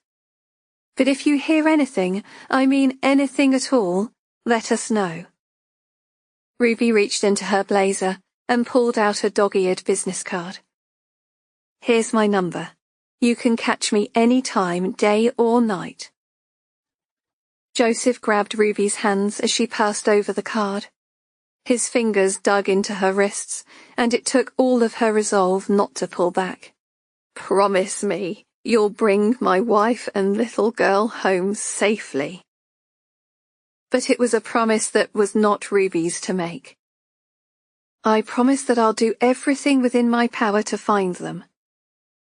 But if you hear anything, I mean anything at all, let us know. Ruby reached into her blazer and pulled out a dog-eared business card. Here's my number. You can catch me any time, day or night. Joseph grabbed Ruby's hands as she passed over the card. His fingers dug into her wrists, and it took all of her resolve not to pull back. Promise me you'll bring my wife and little girl home safely. But it was a promise that was not Ruby's to make. I promise that I'll do everything within my power to find them.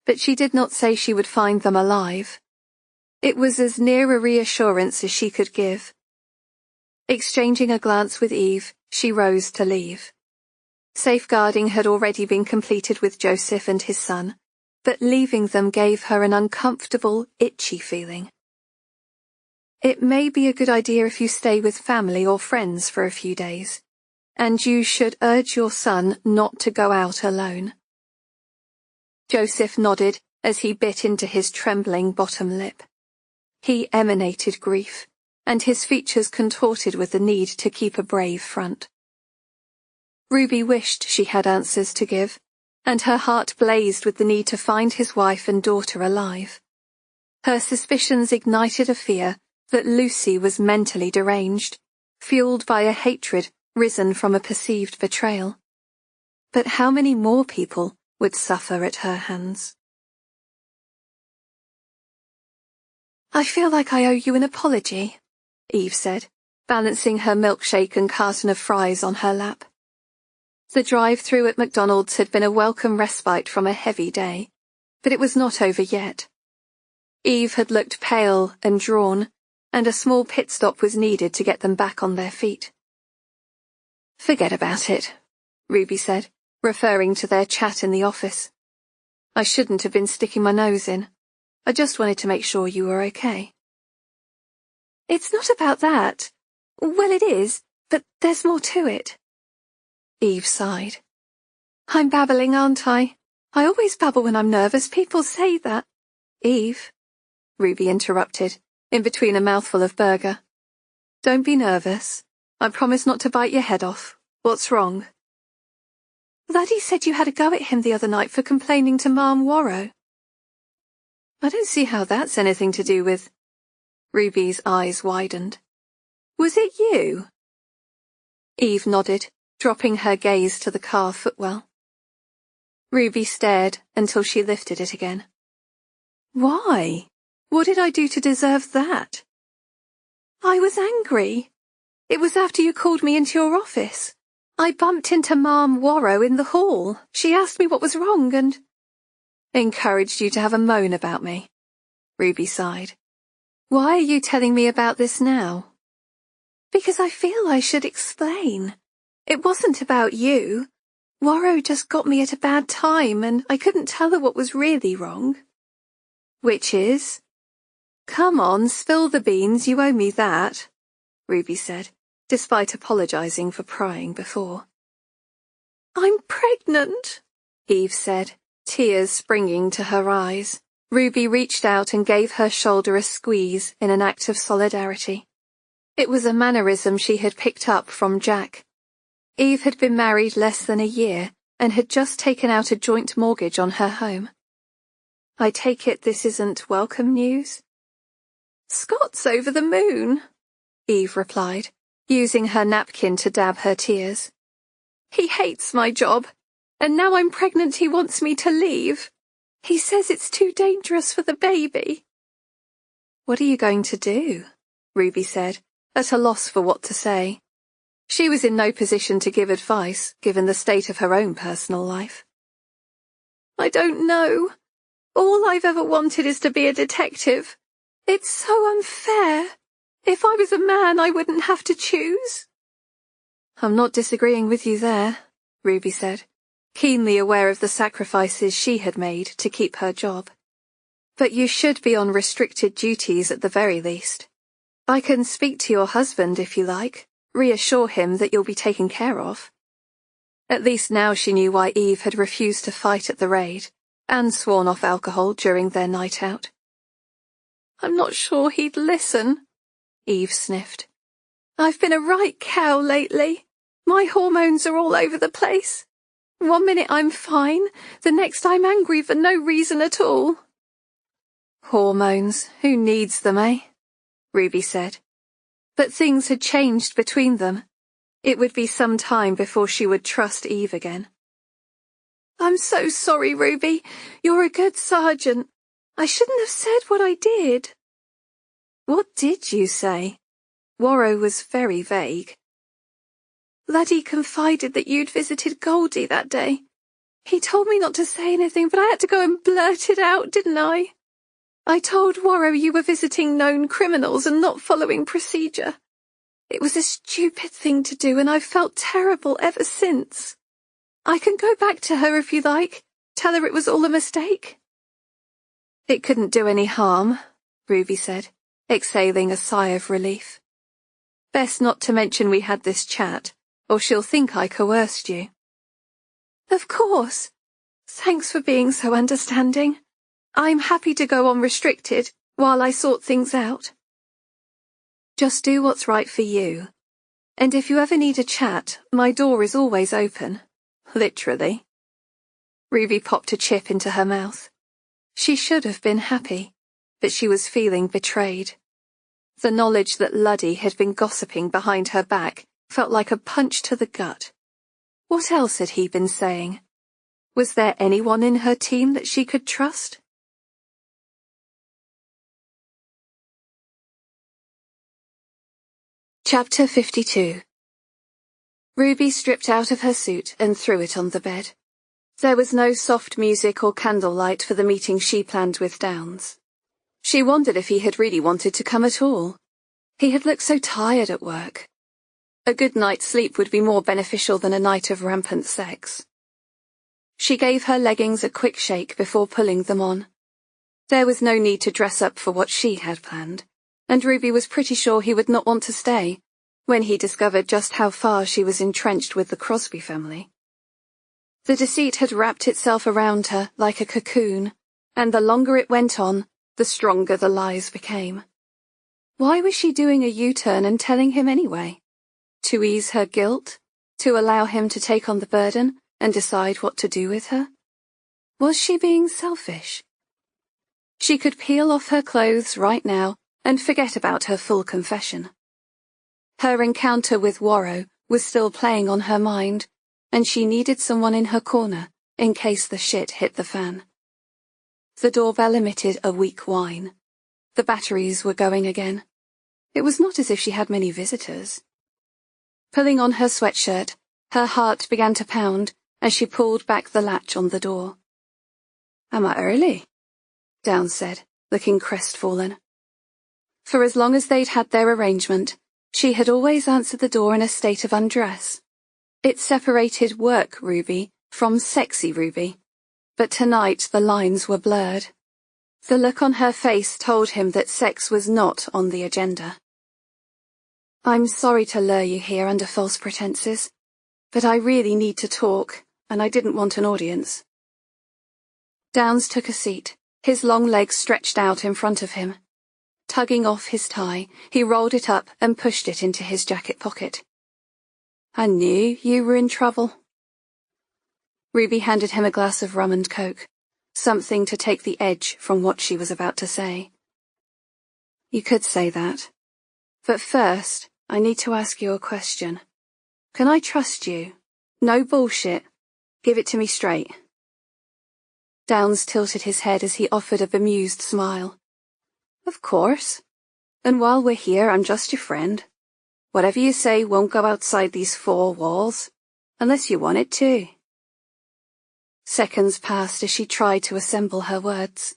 But she did not say she would find them alive. It was as near a reassurance as she could give. Exchanging a glance with Eve, she rose to leave. Safeguarding had already been completed with Joseph and his son, but leaving them gave her an uncomfortable, itchy feeling. It may be a good idea if you stay with family or friends for a few days, and you should urge your son not to go out alone. Joseph nodded as he bit into his trembling bottom lip. He emanated grief, and his features contorted with the need to keep a brave front. Ruby wished she had answers to give, and her heart blazed with the need to find his wife and daughter alive. Her suspicions ignited a fear that Lucy was mentally deranged, fueled by a hatred risen from a perceived betrayal. But how many more people would suffer at her hands? I feel like I owe you an apology, Eve said, balancing her milkshake and carton of fries on her lap. The drive-through at McDonald's had been a welcome respite from a heavy day, but it was not over yet. Eve had looked pale and drawn, and a small pit stop was needed to get them back on their feet. Forget about it, Ruby said, referring to their chat in the office. I shouldn't have been sticking my nose in. I just wanted to make sure you were okay. It's not about that. Well, it is, but there's more to it. Eve sighed. I'm babbling, aren't I? I always babble when I'm nervous. People say that. Eve, Ruby interrupted, in between a mouthful of burger. Don't be nervous. I promise not to bite your head off. What's wrong? Laddie said you had a go at him the other night for complaining to Ma'am Warrow. I don't see how that's anything to do with... Ruby's eyes widened. Was it you? Eve nodded, dropping her gaze to the car footwell. Ruby stared until she lifted it again. Why? What did I do to deserve that? I was angry. It was after you called me into your office. I bumped into Ma'am Warrow in the hall. She asked me what was wrong and... Encouraged you to have a moan about me. Ruby sighed. Why are you telling me about this now? Because I feel I should explain. It wasn't about you. Warrow just got me at a bad time and I couldn't tell her what was really wrong. Which is? Come on, spill the beans, you owe me that, Ruby said, despite apologizing for prying before. I'm pregnant, Eve said, tears springing to her eyes. Ruby reached out and gave her shoulder a squeeze in an act of solidarity. It was a mannerism she had picked up from Jack. Eve had been married less than a year and had just taken out a joint mortgage on her home. I take it this isn't welcome news? Scott's over the moon, Eve replied, using her napkin to dab her tears. He hates my job, and now I'm pregnant he wants me to leave. He says it's too dangerous for the baby. What are you going to do? Ruby said, at a loss for what to say. She was in no position to give advice, given the state of her own personal life. I don't know. All I've ever wanted is to be a detective. It's so unfair. If I was a man, I wouldn't have to choose. I'm not disagreeing with you there, Ruby said, keenly aware of the sacrifices she had made to keep her job. But you should be on restricted duties at the very least. I can speak to your husband if you like, reassure him that you'll be taken care of. At least now she knew why Eve had refused to fight at the raid, and sworn off alcohol during their night out. I'm not sure he'd listen, Eve sniffed. I've been a right cow lately. My hormones are all over the place. 1 minute I'm fine, the next I'm angry for no reason at all. Hormones, who needs them, eh? Ruby said. But things had changed between them. It would be some time before she would trust Eve again. I'm so sorry, Ruby. You're a good sergeant. I shouldn't have said what I did. What did you say? Warrow was very vague. Laddie confided that you'd visited Goldie that day. He told me not to say anything, but I had to go and blurt it out, didn't I? I told Warrow you were visiting known criminals and not following procedure. It was a stupid thing to do, and I've felt terrible ever since. I can go back to her if you like, tell her it was all a mistake. It couldn't do any harm, Ruby said, exhaling a sigh of relief. Best not to mention we had this chat, or she'll think I coerced you. Of course. Thanks for being so understanding. I'm happy to go on restricted while I sort things out. Just do what's right for you. And if you ever need a chat, my door is always open. Literally. Ruby popped a chip into her mouth. She should have been happy, but she was feeling betrayed. The knowledge that Luddy had been gossiping behind her back felt like a punch to the gut. What else had he been saying? Was there anyone in her team that she could trust? Chapter 52. Ruby stripped out of her suit and threw it on the bed. There was no soft music or candlelight for the meeting she planned with Downs. She wondered if he had really wanted to come at all. He had looked so tired at work. A good night's sleep would be more beneficial than a night of rampant sex. She gave her leggings a quick shake before pulling them on. There was no need to dress up for what she had planned, and Ruby was pretty sure he would not want to stay, when he discovered just how far she was entrenched with the Crosby family. The deceit had wrapped itself around her like a cocoon, and the longer it went on, the stronger the lies became. Why was she doing a U-turn and telling him anyway? To ease her guilt? To allow him to take on the burden? and decide what to do with her? Was she being selfish? She could peel off her clothes right now and forget about her full confession. Her encounter with Warrow was still playing on her mind, and she needed someone in her corner in case the shit hit the fan. The doorbell emitted a weak whine. The batteries were going again. It was not as if she had many visitors. Pulling on her sweatshirt, her heart began to pound as she pulled back the latch on the door. "Am I early?" Downs said, looking crestfallen. For as long as they'd had their arrangement, she had always answered the door in a state of undress. It separated work Ruby from sexy Ruby, but tonight the lines were blurred. The look on her face told him that sex was not on the agenda. "I'm sorry to lure you here under false pretenses, but I really need to talk, and I didn't want an audience." Downs took a seat, his long legs stretched out in front of him. Tugging off his tie, he rolled it up and pushed it into his jacket pocket. "I knew you were in trouble." Ruby handed him a glass of rum and coke, something to take the edge from what she was about to say. "You could say that. But first, I need to ask you a question. Can I trust you? No bullshit. Give it to me straight." Downs tilted his head as he offered a bemused smile. "Of course. And while we're here, I'm just your friend. Whatever you say won't go outside these four walls, unless you want it to." Seconds passed as she tried to assemble her words.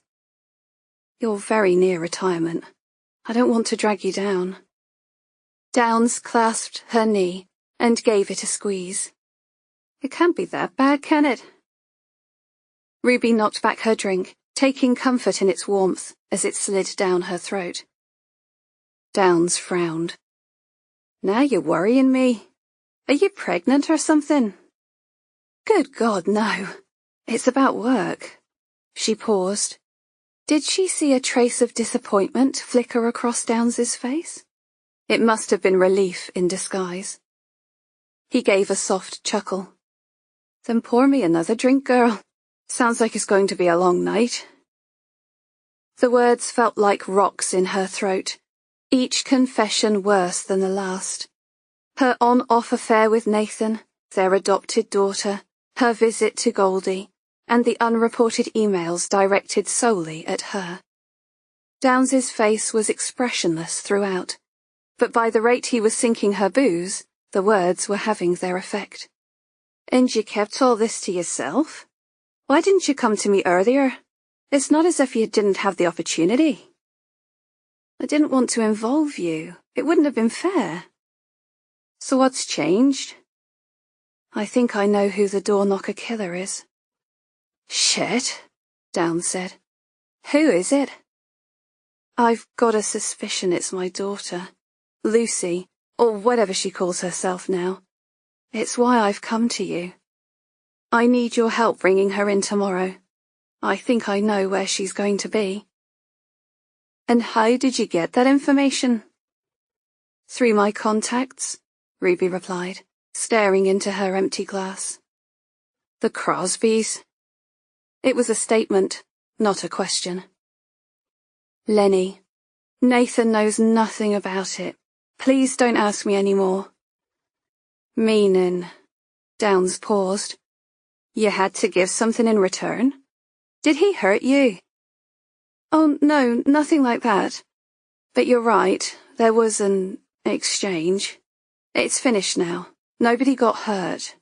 "You're very near retirement. I don't want to drag you down." Downs clasped her knee and gave it a squeeze. "It can't be that bad, can it?" Ruby knocked back her drink, taking comfort in its warmth as it slid down her throat. Downs frowned. "Now you're worrying me. Are you pregnant or something?" "Good God, no. It's about work." She paused. Did she see a trace of disappointment flicker across Downs's face? It must have been relief in disguise. He gave a soft chuckle. "Then pour me another drink, girl. Sounds like it's going to be a long night." The words felt like rocks in her throat, each confession worse than the last. Her on-off affair with Nathan, their adopted daughter, her visit to Goldie, and the unreported emails directed solely at her. Downs's face was expressionless throughout, but by the rate he was sinking her booze, the words were having their effect. "And you kept all this to yourself? Why didn't you come to me earlier? It's not as if you didn't have the opportunity." "I didn't want to involve you. It wouldn't have been fair." "So what's changed?" "I think I know who the door knocker killer is." "Shit," Downs said. "Who is it?" "I've got a suspicion it's my daughter, Lucy, or whatever she calls herself now. It's why I've come to you. I need your help bringing her in tomorrow. I think I know where she's going to be." "And how did you get that information?" "Through my contacts," Ruby replied, staring into her empty glass. "The Crosbys?" It was a statement, not a question. "Lenny, Nathan knows nothing about it. Please don't ask me any more." "Meaning?" Downs paused. "You had to give something in return? Did he hurt you?" "Oh, no, nothing like that. But you're right, there was an exchange. It's finished now. Nobody got hurt."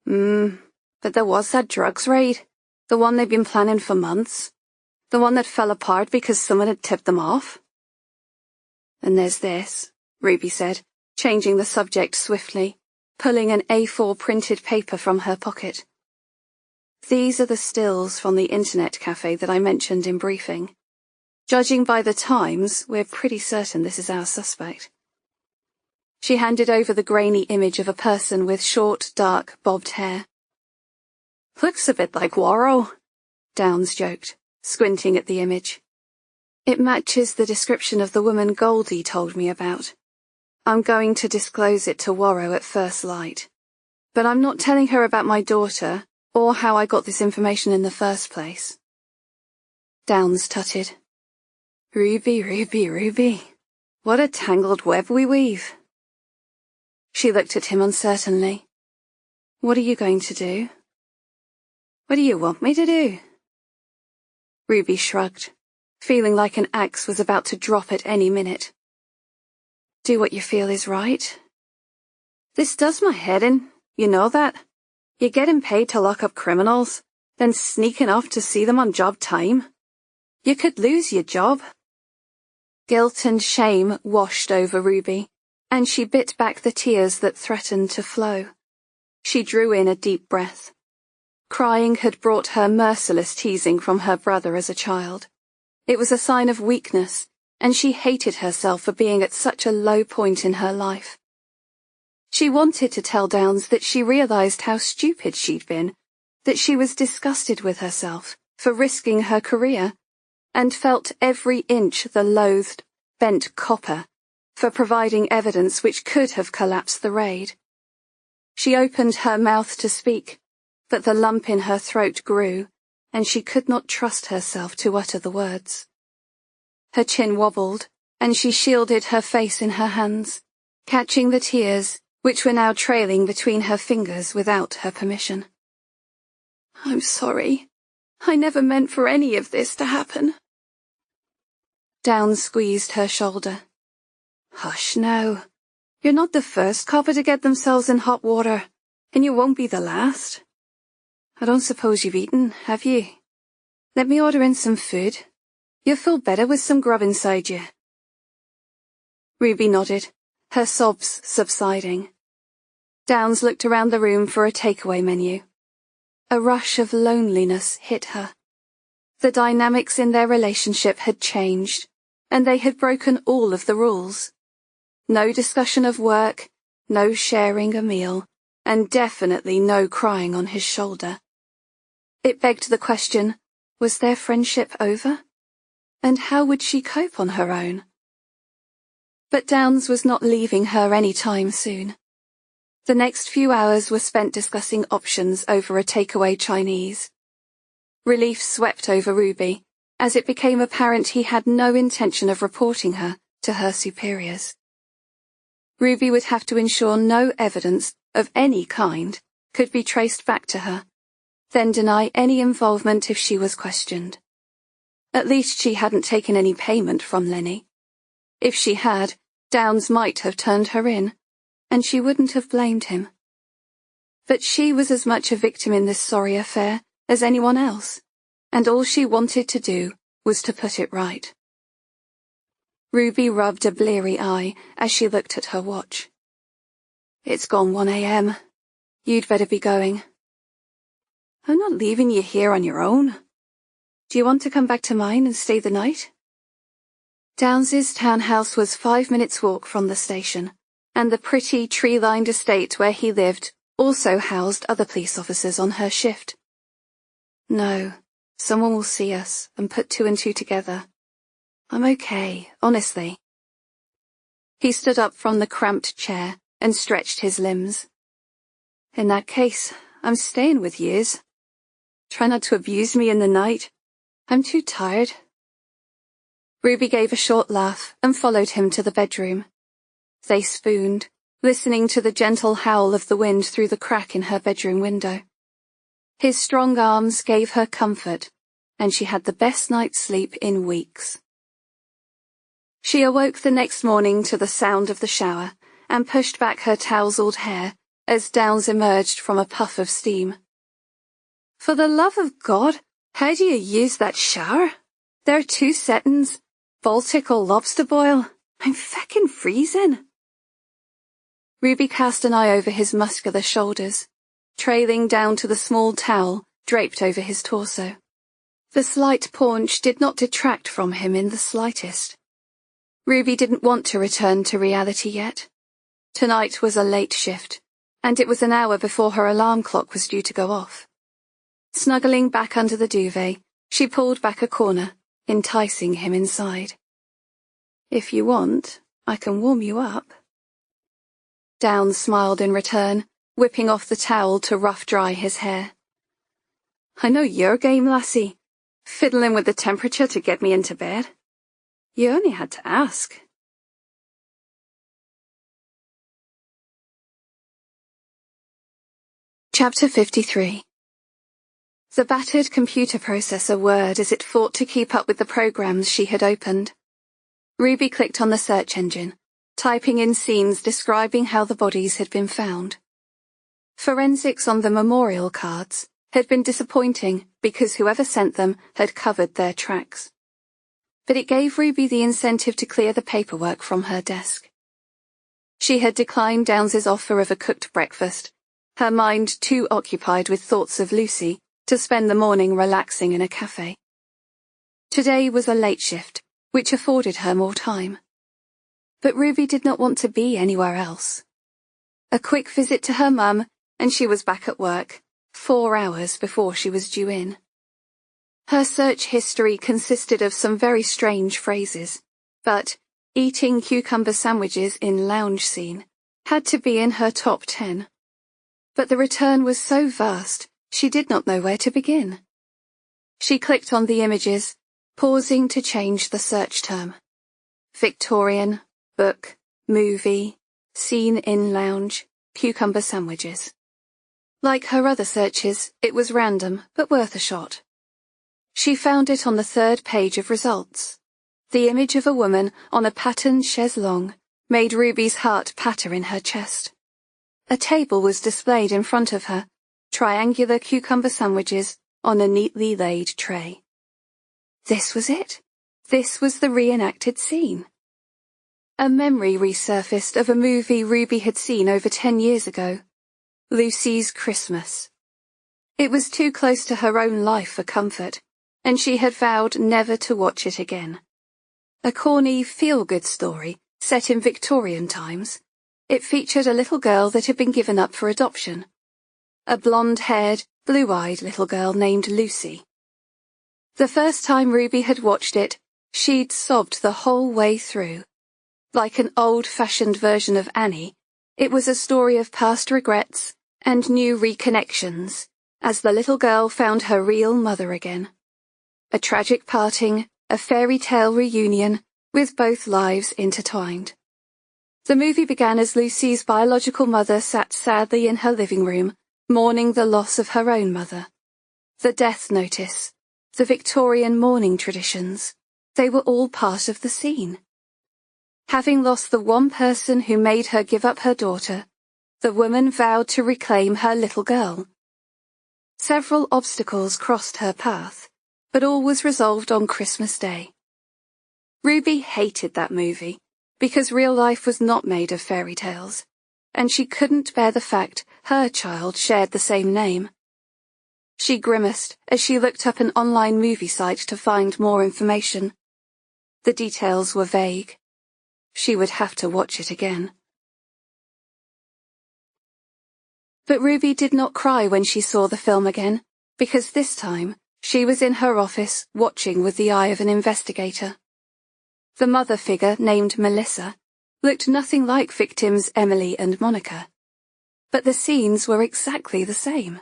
But there was that drugs raid, the one they've been planning for months, the one that fell apart because someone had tipped them off." "And there's this," Ruby said, changing the subject swiftly, pulling an A4 printed paper from her pocket. "These are the stills from the internet cafe that I mentioned in briefing. Judging by the times, we're pretty certain this is our suspect." She handed over the grainy image of a person with short, dark, bobbed hair. "Looks a bit like Warrow," Downs joked, squinting at the image. "It matches the description of the woman Goldie told me about. I'm going to disclose it to Warrow at first light. But I'm not telling her about my daughter, or how I got this information in the first place. Downs tutted. Ruby, Ruby, Ruby. What a tangled web we weave. She looked at him uncertainly. What are you going to do? What do you want me to do? Ruby shrugged, feeling like an axe was about to drop at any minute. Do what you feel is right. This does my head in, you know that. You're getting paid to lock up criminals, then sneaking off to see them on job time. You could lose your job. Guilt and shame washed over Ruby, and she bit back the tears that threatened to flow. She drew in a deep breath. Crying had brought her merciless teasing from her brother as a child. It was a sign of weakness, and she hated herself for being at such a low point in her life. She wanted to tell Downs that she realized how stupid she'd been, that she was disgusted with herself for risking her career, and felt every inch the loathed, bent copper for providing evidence which could have collapsed the raid. She opened her mouth to speak, but the lump in her throat grew, and she could not trust herself to utter the words. Her chin wobbled, and she shielded her face in her hands, catching the tears which were now trailing between her fingers without her permission. I'm sorry. I never meant for any of this to happen. Downs squeezed her shoulder. Hush now. You're not the first copper to get themselves in hot water, and you won't be the last. I don't suppose you've eaten, have you? Let me order in some food. You'll feel better with some grub inside you. Ruby nodded, her sobs subsiding. Downs looked around the room for a takeaway menu. A rush of loneliness hit her. The dynamics in their relationship had changed, and they had broken all of the rules. No discussion of work, no sharing a meal, and definitely no crying on his shoulder. It begged the question, was their friendship over? And how would she cope on her own? But Downs was not leaving her any time soon. The next few hours were spent discussing options over a takeaway Chinese. Relief swept over Ruby, as it became apparent he had no intention of reporting her to her superiors. Ruby would have to ensure no evidence of any kind could be traced back to her, then deny any involvement if she was questioned. At least she hadn't taken any payment from Lenny. If she had, Downs might have turned her in, and she wouldn't have blamed him. But she was as much a victim in this sorry affair as anyone else, and all she wanted to do was to put it right. Ruby rubbed a bleary eye as she looked at her watch. It's gone 1 a.m. You'd better be going. I'm not leaving you here on your own. Do you want to come back to mine and stay the night? Downs's townhouse was 5 minutes' walk from the station, and the pretty tree-lined estate where he lived also housed other police officers on her shift. No, someone will see us and put 2 and 2 together. I'm okay, honestly. He stood up from the cramped chair and stretched his limbs. In that case, I'm staying with yous. Try not to abuse me in the night. I'm too tired. Ruby gave a short laugh and followed him to the bedroom. They spooned, listening to the gentle howl of the wind through the crack in her bedroom window. His strong arms gave her comfort, and she had the best night's sleep in weeks. She awoke the next morning to the sound of the shower and pushed back her tousled hair as Downs emerged from a puff of steam. For the love of God, how do you use that shower? There are 2 settings, Baltic or lobster boil. I'm feckin' freezing. Ruby cast an eye over his muscular shoulders, trailing down to the small towel draped over his torso. The slight paunch did not detract from him in the slightest. Ruby didn't want to return to reality yet. Tonight was a late shift, and it was an hour before her alarm clock was due to go off. Snuggling back under the duvet, she pulled back a corner, enticing him inside. If you want, I can warm you up. Downs smiled in return, whipping off the towel to rough dry his hair. "I know your game, lassie. Fiddling with the temperature to get me into bed. You only had to ask." Chapter 53. The battered computer processor whirred as it fought to keep up with the programs she had opened. Ruby clicked on the search engine, typing in scenes describing how the bodies had been found. Forensics on the memorial cards had been disappointing because whoever sent them had covered their tracks. But it gave Ruby the incentive to clear the paperwork from her desk. She had declined Downes's offer of a cooked breakfast, her mind too occupied with thoughts of Lucy to spend the morning relaxing in a cafe. Today was a late shift, which afforded her more time. But Ruby did not want to be anywhere else. A quick visit to her mum, and she was back at work, 4 hours before she was due in. Her search history consisted of some very strange phrases, but eating cucumber sandwiches in lounge scene had to be in her top 10. But the return was so vast, she did not know where to begin. She clicked on the images, pausing to change the search term. Victorian, book, movie, scene in lounge, cucumber sandwiches. Like her other searches, it was random, but worth a shot. She found it on the 3rd page of results. The image of a woman on a patterned chaise longue made Ruby's heart patter in her chest. A table was displayed in front of her, triangular cucumber sandwiches on a neatly laid tray. This was it. This was the reenacted scene. A memory resurfaced of a movie Ruby had seen over 10 years ago, Lucy's Christmas. It was too close to her own life for comfort, and she had vowed never to watch it again. A corny, feel-good story set in Victorian times, it featured a little girl that had been given up for adoption. A blonde-haired, blue-eyed little girl named Lucy. The first time Ruby had watched it, she'd sobbed the whole way through. Like an old-fashioned version of Annie, it was a story of past regrets and new reconnections, as the little girl found her real mother again. A tragic parting, a fairy tale reunion, with both lives intertwined. The movie began as Lucy's biological mother sat sadly in her living room, mourning the loss of her own mother. The death notice, the Victorian mourning traditions, they were all part of the scene. Having lost the one person who made her give up her daughter, the woman vowed to reclaim her little girl. Several obstacles crossed her path, but all was resolved on Christmas Day. Ruby hated that movie, because real life was not made of fairy tales, and she couldn't bear the fact her child shared the same name. She grimaced as she looked up an online movie site to find more information. The details were vague. She would have to watch it again. But Ruby did not cry when she saw the film again, because this time she was in her office watching with the eye of an investigator. The mother figure, named Melissa, looked nothing like victims Emily and Monica. But the scenes were exactly the same.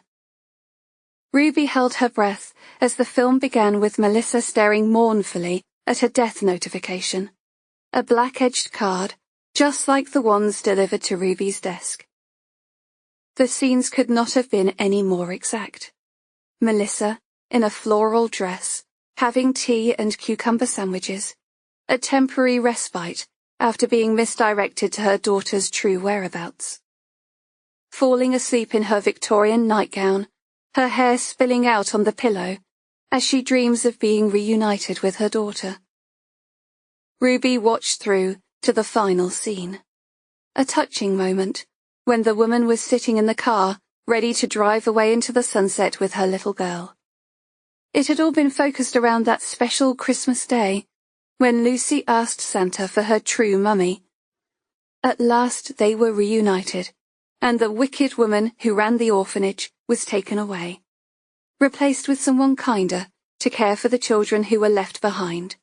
Ruby held her breath as the film began with Melissa staring mournfully at a death notification, a black-edged card, just like the ones delivered to Ruby's desk. The scenes could not have been any more exact. Melissa, in a floral dress, having tea and cucumber sandwiches, a temporary respite after being misdirected to her daughter's true whereabouts. Falling asleep in her Victorian nightgown, her hair spilling out on the pillow, as she dreams of being reunited with her daughter. Ruby watched through to the final scene. A touching moment, when the woman was sitting in the car, ready to drive away into the sunset with her little girl. It had all been focused around that special Christmas day, when Lucy asked Santa for her true mummy. At last they were reunited, and the wicked woman who ran the orphanage was taken away, replaced with someone kinder to care for the children who were left behind.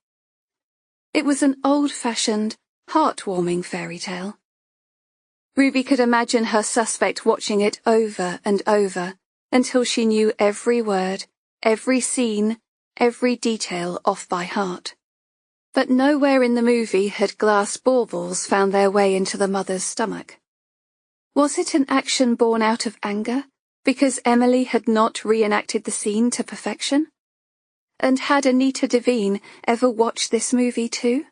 It was an old-fashioned, heartwarming fairy tale. Ruby could imagine her suspect watching it over and over until she knew every word, every scene, every detail off by heart. But nowhere in the movie had glass baubles found their way into the mother's stomach. Was it an action born out of anger, because Emily had not reenacted the scene to perfection? And had Anita Devine ever watched this movie too?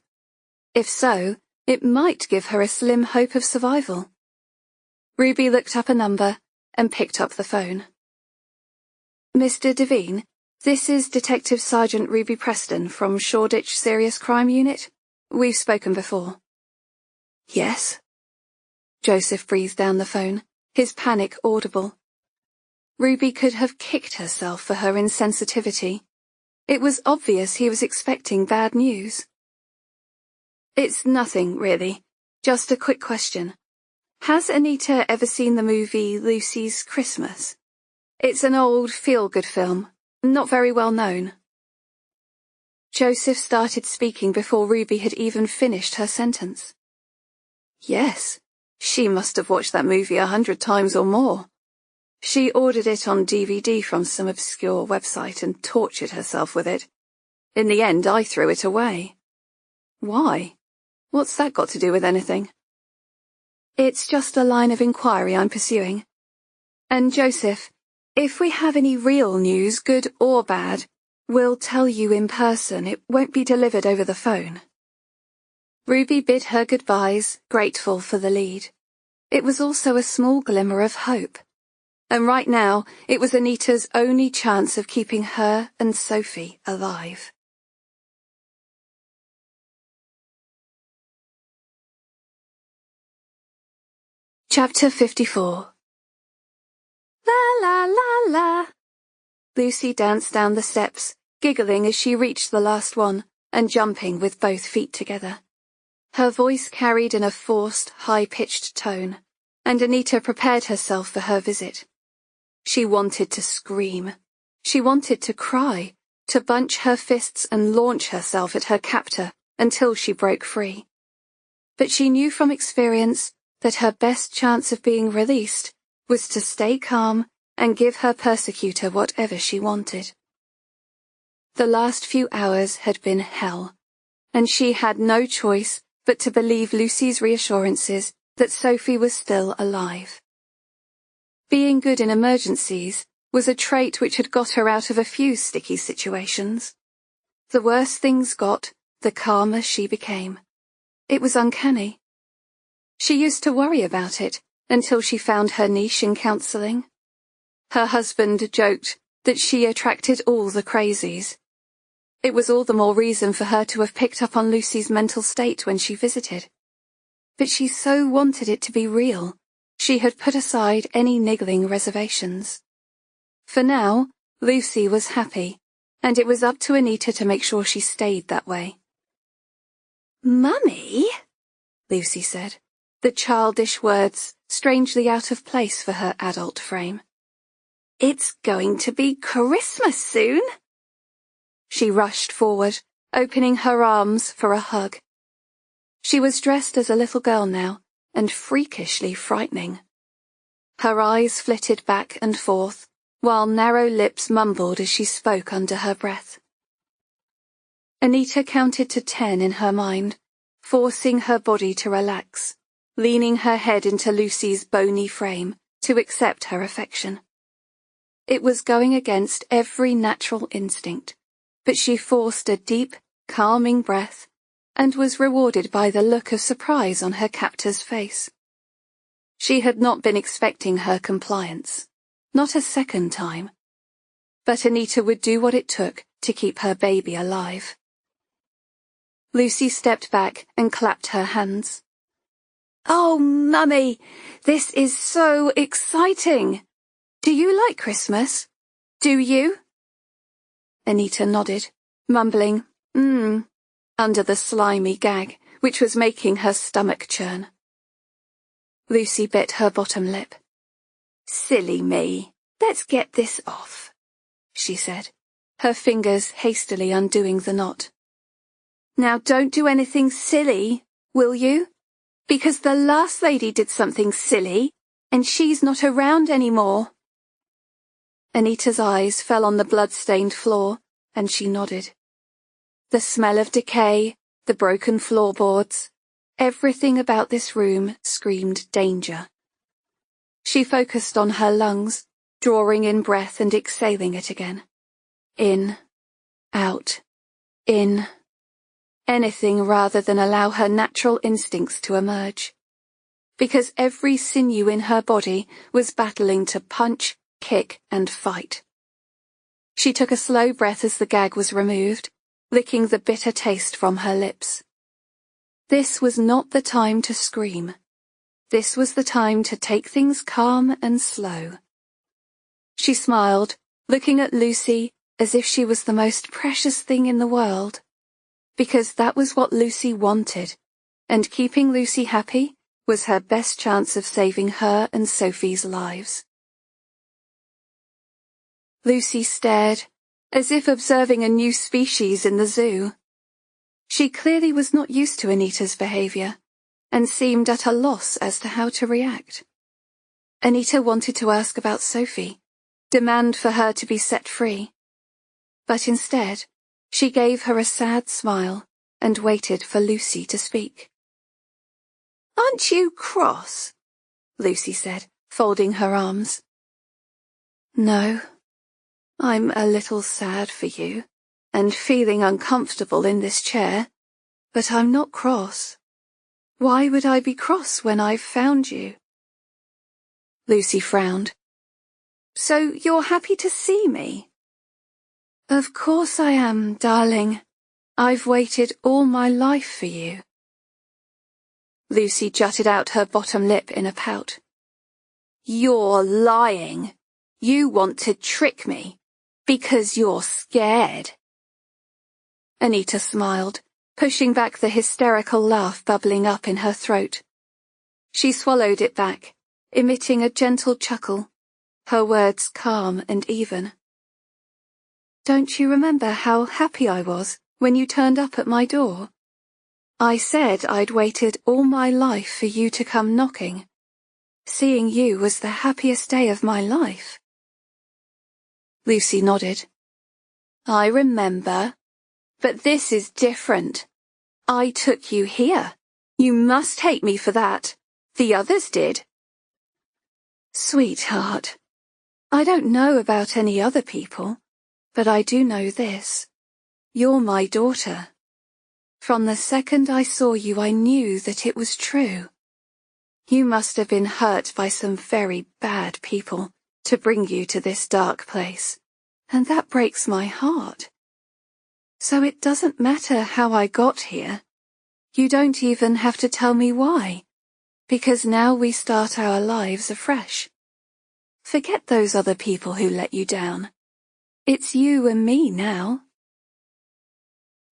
If so, it might give her a slim hope of survival. Ruby looked up a number and picked up the phone. Mr. Devine, this is Detective Sergeant Ruby Preston from Shoreditch Serious Crime Unit. We've spoken before. Yes? Joseph breathed down the phone, his panic audible. Ruby could have kicked herself for her insensitivity. It was obvious he was expecting bad news. It's nothing, really. Just a quick question. Has Anita ever seen the movie Lucy's Christmas? It's an old feel-good film, not very well known. Joseph started speaking before Ruby had even finished her sentence. Yes, she must have watched that movie 100 times or more. She ordered it on DVD from some obscure website and tortured herself with it. In the end, I threw it away. Why? What's that got to do with anything? It's just a line of inquiry I'm pursuing. And Joseph, if we have any real news, good or bad, we'll tell you in person. It won't be delivered over the phone. Ruby bid her goodbyes, grateful for the lead. It was also a small glimmer of hope. And right now, it was Anita's only chance of keeping her and Sophie alive. Chapter 54. La la la la. Lucy danced down the steps, giggling as she reached the last one, and jumping with both feet together. Her voice carried in a forced, high-pitched tone, and Anita prepared herself for her visit. She wanted to scream. She wanted to cry, to bunch her fists and launch herself at her captor until she broke free. But she knew from experience that her best chance of being released was to stay calm and give her persecutor whatever she wanted. The last few hours had been hell, and she had no choice but to believe Lucy's reassurances that Sophie was still alive. Being good in emergencies was a trait which had got her out of a few sticky situations. The worse things got, the calmer she became. It was uncanny. She used to worry about it until she found her niche in counselling. Her husband joked that she attracted all the crazies. It was all the more reason for her to have picked up on Lucy's mental state when she visited. But she so wanted it to be real, she had put aside any niggling reservations. For now, Lucy was happy, and it was up to Anita to make sure she stayed that way. "Mummy?" Lucy said, the childish words strangely out of place for her adult frame. "It's going to be Christmas soon." She rushed forward, opening her arms for a hug. She was dressed as a little girl now, and freakishly frightening. Her eyes flitted back and forth, while narrow lips mumbled as she spoke under her breath. Anita counted to 10 in her mind, forcing her body to relax, leaning her head into Lucy's bony frame to accept her affection. It was going against every natural instinct, but she forced a deep, calming breath and was rewarded by the look of surprise on her captor's face. She had not been expecting her compliance, not a second time. But Anita would do what it took to keep her baby alive. Lucy stepped back and clapped her hands. "Oh, Mummy, this is so exciting! Do you like Christmas? Do you?" Anita nodded, mumbling, under the slimy gag, which was making her stomach churn. Lucy bit her bottom lip. "Silly me, let's get this off," she said, her fingers hastily undoing the knot. "Now don't do anything silly, will you? Because the last lady did something silly, and she's not around anymore. Anita's eyes fell on the blood-stained floor, and she nodded. The smell of decay, the broken floorboards, everything about this room screamed danger. She focused on her lungs, drawing in breath and exhaling it again. In, out, in. Anything rather than allow her natural instincts to emerge. Because every sinew in her body was battling to punch, kick, and fight. She took a slow breath as the gag was removed, licking the bitter taste from her lips. This was not the time to scream. This was the time to take things calm and slow. She smiled, looking at Lucy as if she was the most precious thing in the world. Because that was what Lucy wanted, and keeping Lucy happy was her best chance of saving her and Sophie's lives. Lucy stared, as if observing a new species in the zoo. She clearly was not used to Anita's behavior, and seemed at a loss as to how to react. Anita wanted to ask about Sophie, demand for her to be set free. But instead, she gave her a sad smile and waited for Lucy to speak. "Aren't you cross?" Lucy said, folding her arms. "No. I'm a little sad for you, and feeling uncomfortable in this chair, but I'm not cross. Why would I be cross when I've found you?" Lucy frowned. "So you're happy to see me?" "Of course I am, darling. I've waited all my life for you." Lucy jutted out her bottom lip in a pout. "You're lying. You want to trick me. Because you're scared." Anita smiled, pushing back the hysterical laugh bubbling up in her throat. She swallowed it back, emitting a gentle chuckle, her words calm and even. "Don't you remember how happy I was when you turned up at my door? I said I'd waited all my life for you to come knocking. Seeing you was the happiest day of my life." Lucy nodded. "I remember. But this is different. I took you here. You must hate me for that. The others did." "Sweetheart, I don't know about any other people, but I do know this. You're my daughter. From the second I saw you, I knew that it was true. You must have been hurt by some very bad people to bring you to this dark place, and that breaks my heart. So it doesn't matter how I got here. You don't even have to tell me why, because now we start our lives afresh. Forget those other people who let you down. It's you and me now."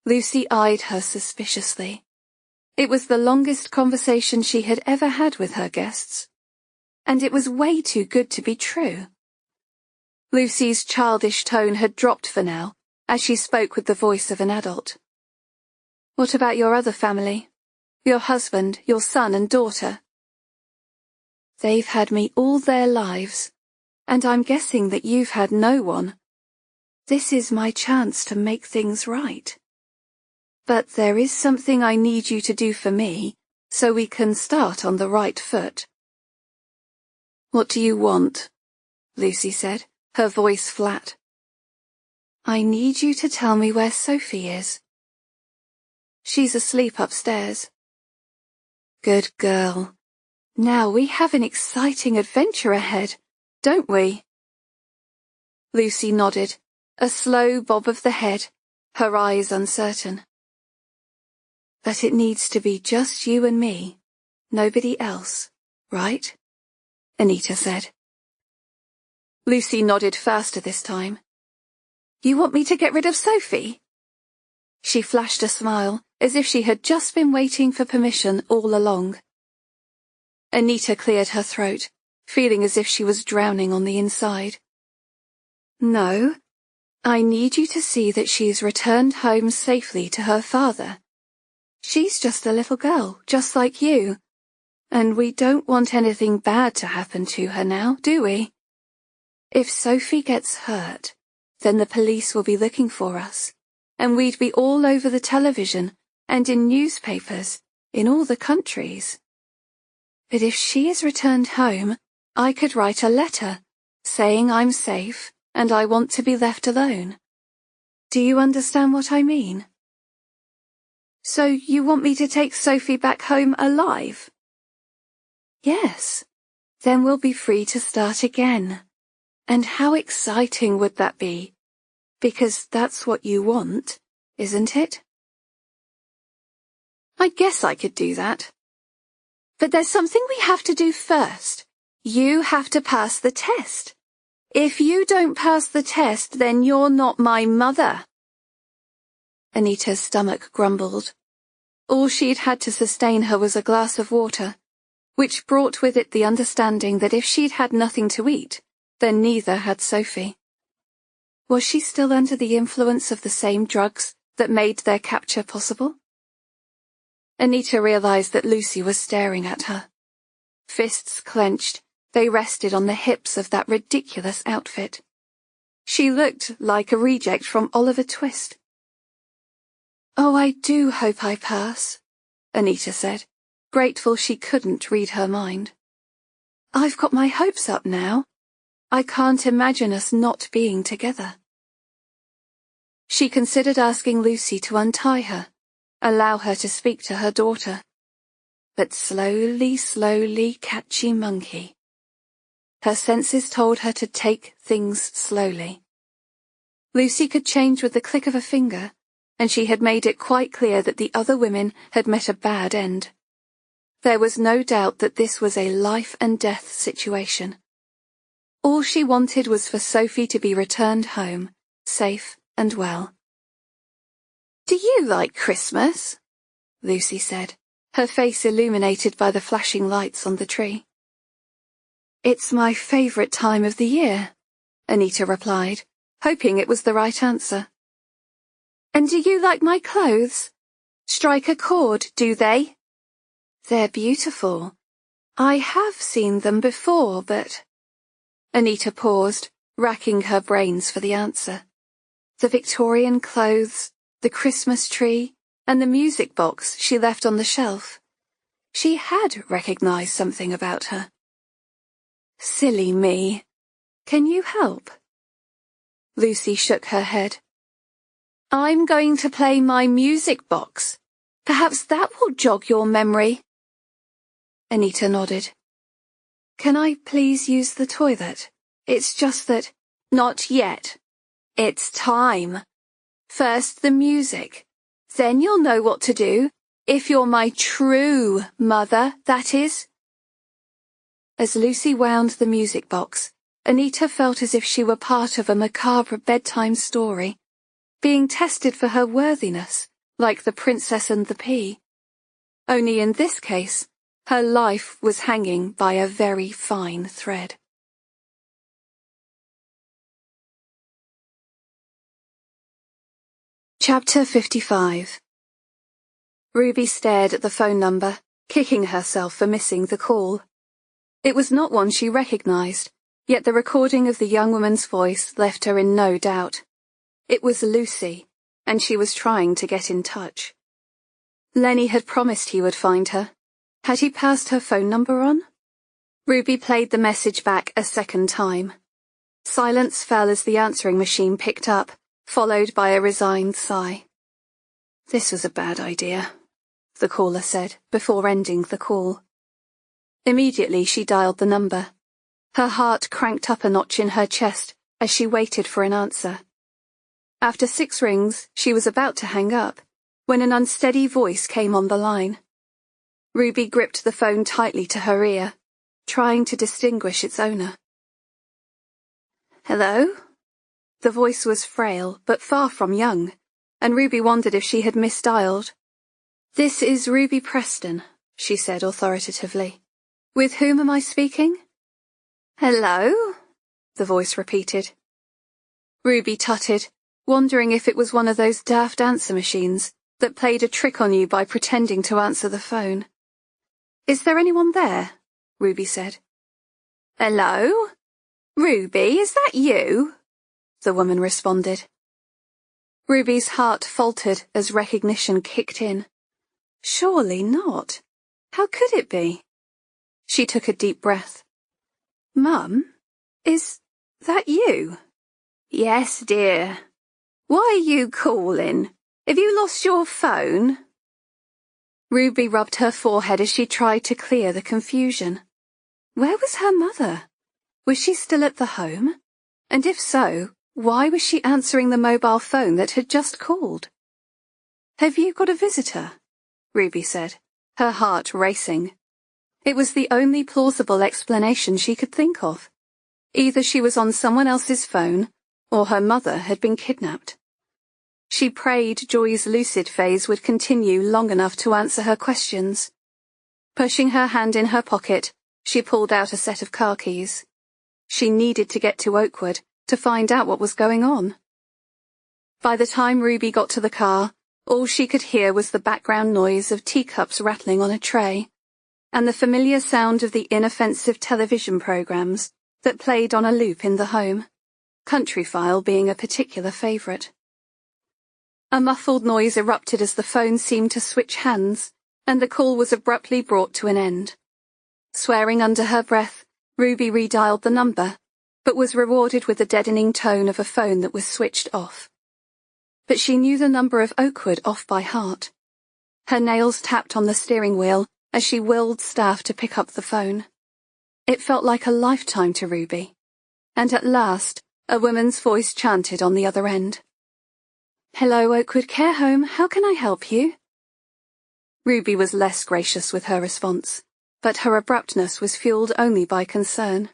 Lucy eyed her suspiciously. It was the longest conversation she had ever had with her guests, and it was way too good to be true. Lucy's childish tone had dropped for now, as she spoke with the voice of an adult. "What about your other family? Your husband, your son and daughter?" "They've had me all their lives, and I'm guessing that you've had no one. This is my chance to make things right. But there is something I need you to do for me, so we can start on the right foot." "What do you want?" Lucy said, her voice flat. "I need you to tell me where Sophie is." "She's asleep upstairs." "Good girl. Now we have an exciting adventure ahead, don't we?" Lucy nodded, a slow bob of the head, her eyes uncertain. "But it needs to be just you and me, nobody else, right?" Anita said. Lucy nodded faster this time. "You want me to get rid of Sophie?" She flashed a smile, as if she had just been waiting for permission all along. Anita cleared her throat, feeling as if she was drowning on the inside. "No, I need you to see that she's returned home safely to her father. She's just a little girl, just like you, And we don't want anything bad to happen to her now, do we? If Sophie gets hurt, then the police will be looking for us, and we'd be all over the television and in newspapers in all the countries. But if she is returned home, I could write a letter saying I'm safe and I want to be left alone. Do you understand what I mean? So you want me to take Sophie back home alive? Yes. Then we'll be free to start again. And how exciting would that be? Because that's what you want, isn't it? I guess I could do that. But there's something we have to do first. You have to pass the test. If you don't pass the test, then you're not my mother. Anita's stomach grumbled. All she'd had to sustain her was a glass of water, which brought with it the understanding that if she'd had nothing to eat, then neither had Sophie. Was she still under the influence of the same drugs that made their capture possible? Anita realized that Lucy was staring at her. Fists clenched, they rested on the hips of that ridiculous outfit. She looked like a reject from Oliver Twist. Oh, I do hope I pass, Anita said, grateful she couldn't read her mind. I've got my hopes up now. I can't imagine us not being together. She considered asking Lucy to untie her, allow her to speak to her daughter. But slowly, catchy monkey. Her senses told her to take things slowly. Lucy could change with the click of a finger, and she had made it quite clear that the other women had met a bad end. There was no doubt that this was a life-and-death situation. All she wanted was for Sophie to be returned home, safe and well. "Do you like Christmas?" Lucy said, her face illuminated by the flashing lights on the tree. "It's my favorite time of the year," Anita replied, hoping it was the right answer. "And do you like my clothes? Strike a chord, do they?" "They're beautiful. I have seen them before, but—" Anita paused, racking her brains for the answer. The Victorian clothes, the Christmas tree, and the music box she left on the shelf. She had recognized something about her. Silly me. Can you help? Lucy shook her head. I'm going to play my music box. Perhaps that will jog your memory. Anita nodded. Can I please use the toilet? It's just that... Not yet. It's time. First the music. Then you'll know what to do. If you're my true mother, that is. As Lucy wound the music box, Anita felt as if she were part of a macabre bedtime story, being tested for her worthiness, like the Princess and the Pea. Only in this case, her life was hanging by a very fine thread. Chapter 55. Ruby stared at the phone number, kicking herself for missing the call. It was not one she recognized, yet the recording of the young woman's voice left her in no doubt. It was Lucy, and she was trying to get in touch. Lenny had promised he would find her. Had he passed her phone number on? Ruby played the message back a second time. Silence fell as the answering machine picked up, followed by a resigned sigh. This was a bad idea, the caller said, before ending the call. Immediately she dialed the number. Her heart cranked up a notch in her chest as she waited for an answer. After 6 rings, she was about to hang up, when an unsteady voice came on the line. Ruby gripped the phone tightly to her ear, trying to distinguish its owner. Hello? The voice was frail, but far from young, and Ruby wondered if she had misdialed. This is Ruby Preston, she said authoritatively. With whom am I speaking? Hello? The voice repeated. Ruby tutted, wondering if it was one of those daft answer machines that played a trick on you by pretending to answer the phone. Is there anyone there? Ruby said. Hello? Ruby, is that you? The woman responded. Ruby's heart faltered as recognition kicked in. Surely not. How could it be? She took a deep breath. Mum, is that you? Yes, dear. Why are you calling? Have you lost your phone? Ruby rubbed her forehead as she tried to clear the confusion. Where was her mother? Was she still at the home? And if so, why was she answering the mobile phone that had just called? Have you got a visitor? Ruby said, her heart racing. It was the only plausible explanation she could think of. Either she was on someone else's phone, or her mother had been kidnapped. She prayed Joy's lucid phase would continue long enough to answer her questions. Pushing her hand in her pocket, she pulled out a set of car keys. She needed to get to Oakwood to find out what was going on. By the time Ruby got to the car, all she could hear was the background noise of teacups rattling on a tray, and the familiar sound of the inoffensive television programs that played on a loop in the home, Country File being a particular favourite. A muffled noise erupted as the phone seemed to switch hands, and the call was abruptly brought to an end. Swearing under her breath, Ruby redialed the number, but was rewarded with the deadening tone of a phone that was switched off. But she knew the number of Oakwood off by heart. Her nails tapped on the steering wheel as she willed staff to pick up the phone. It felt like a lifetime to Ruby, and at last a woman's voice chanted on the other end. Hello, Oakwood Care Home, how can I help you? Ruby was less gracious with her response, but her abruptness was fueled only by concern.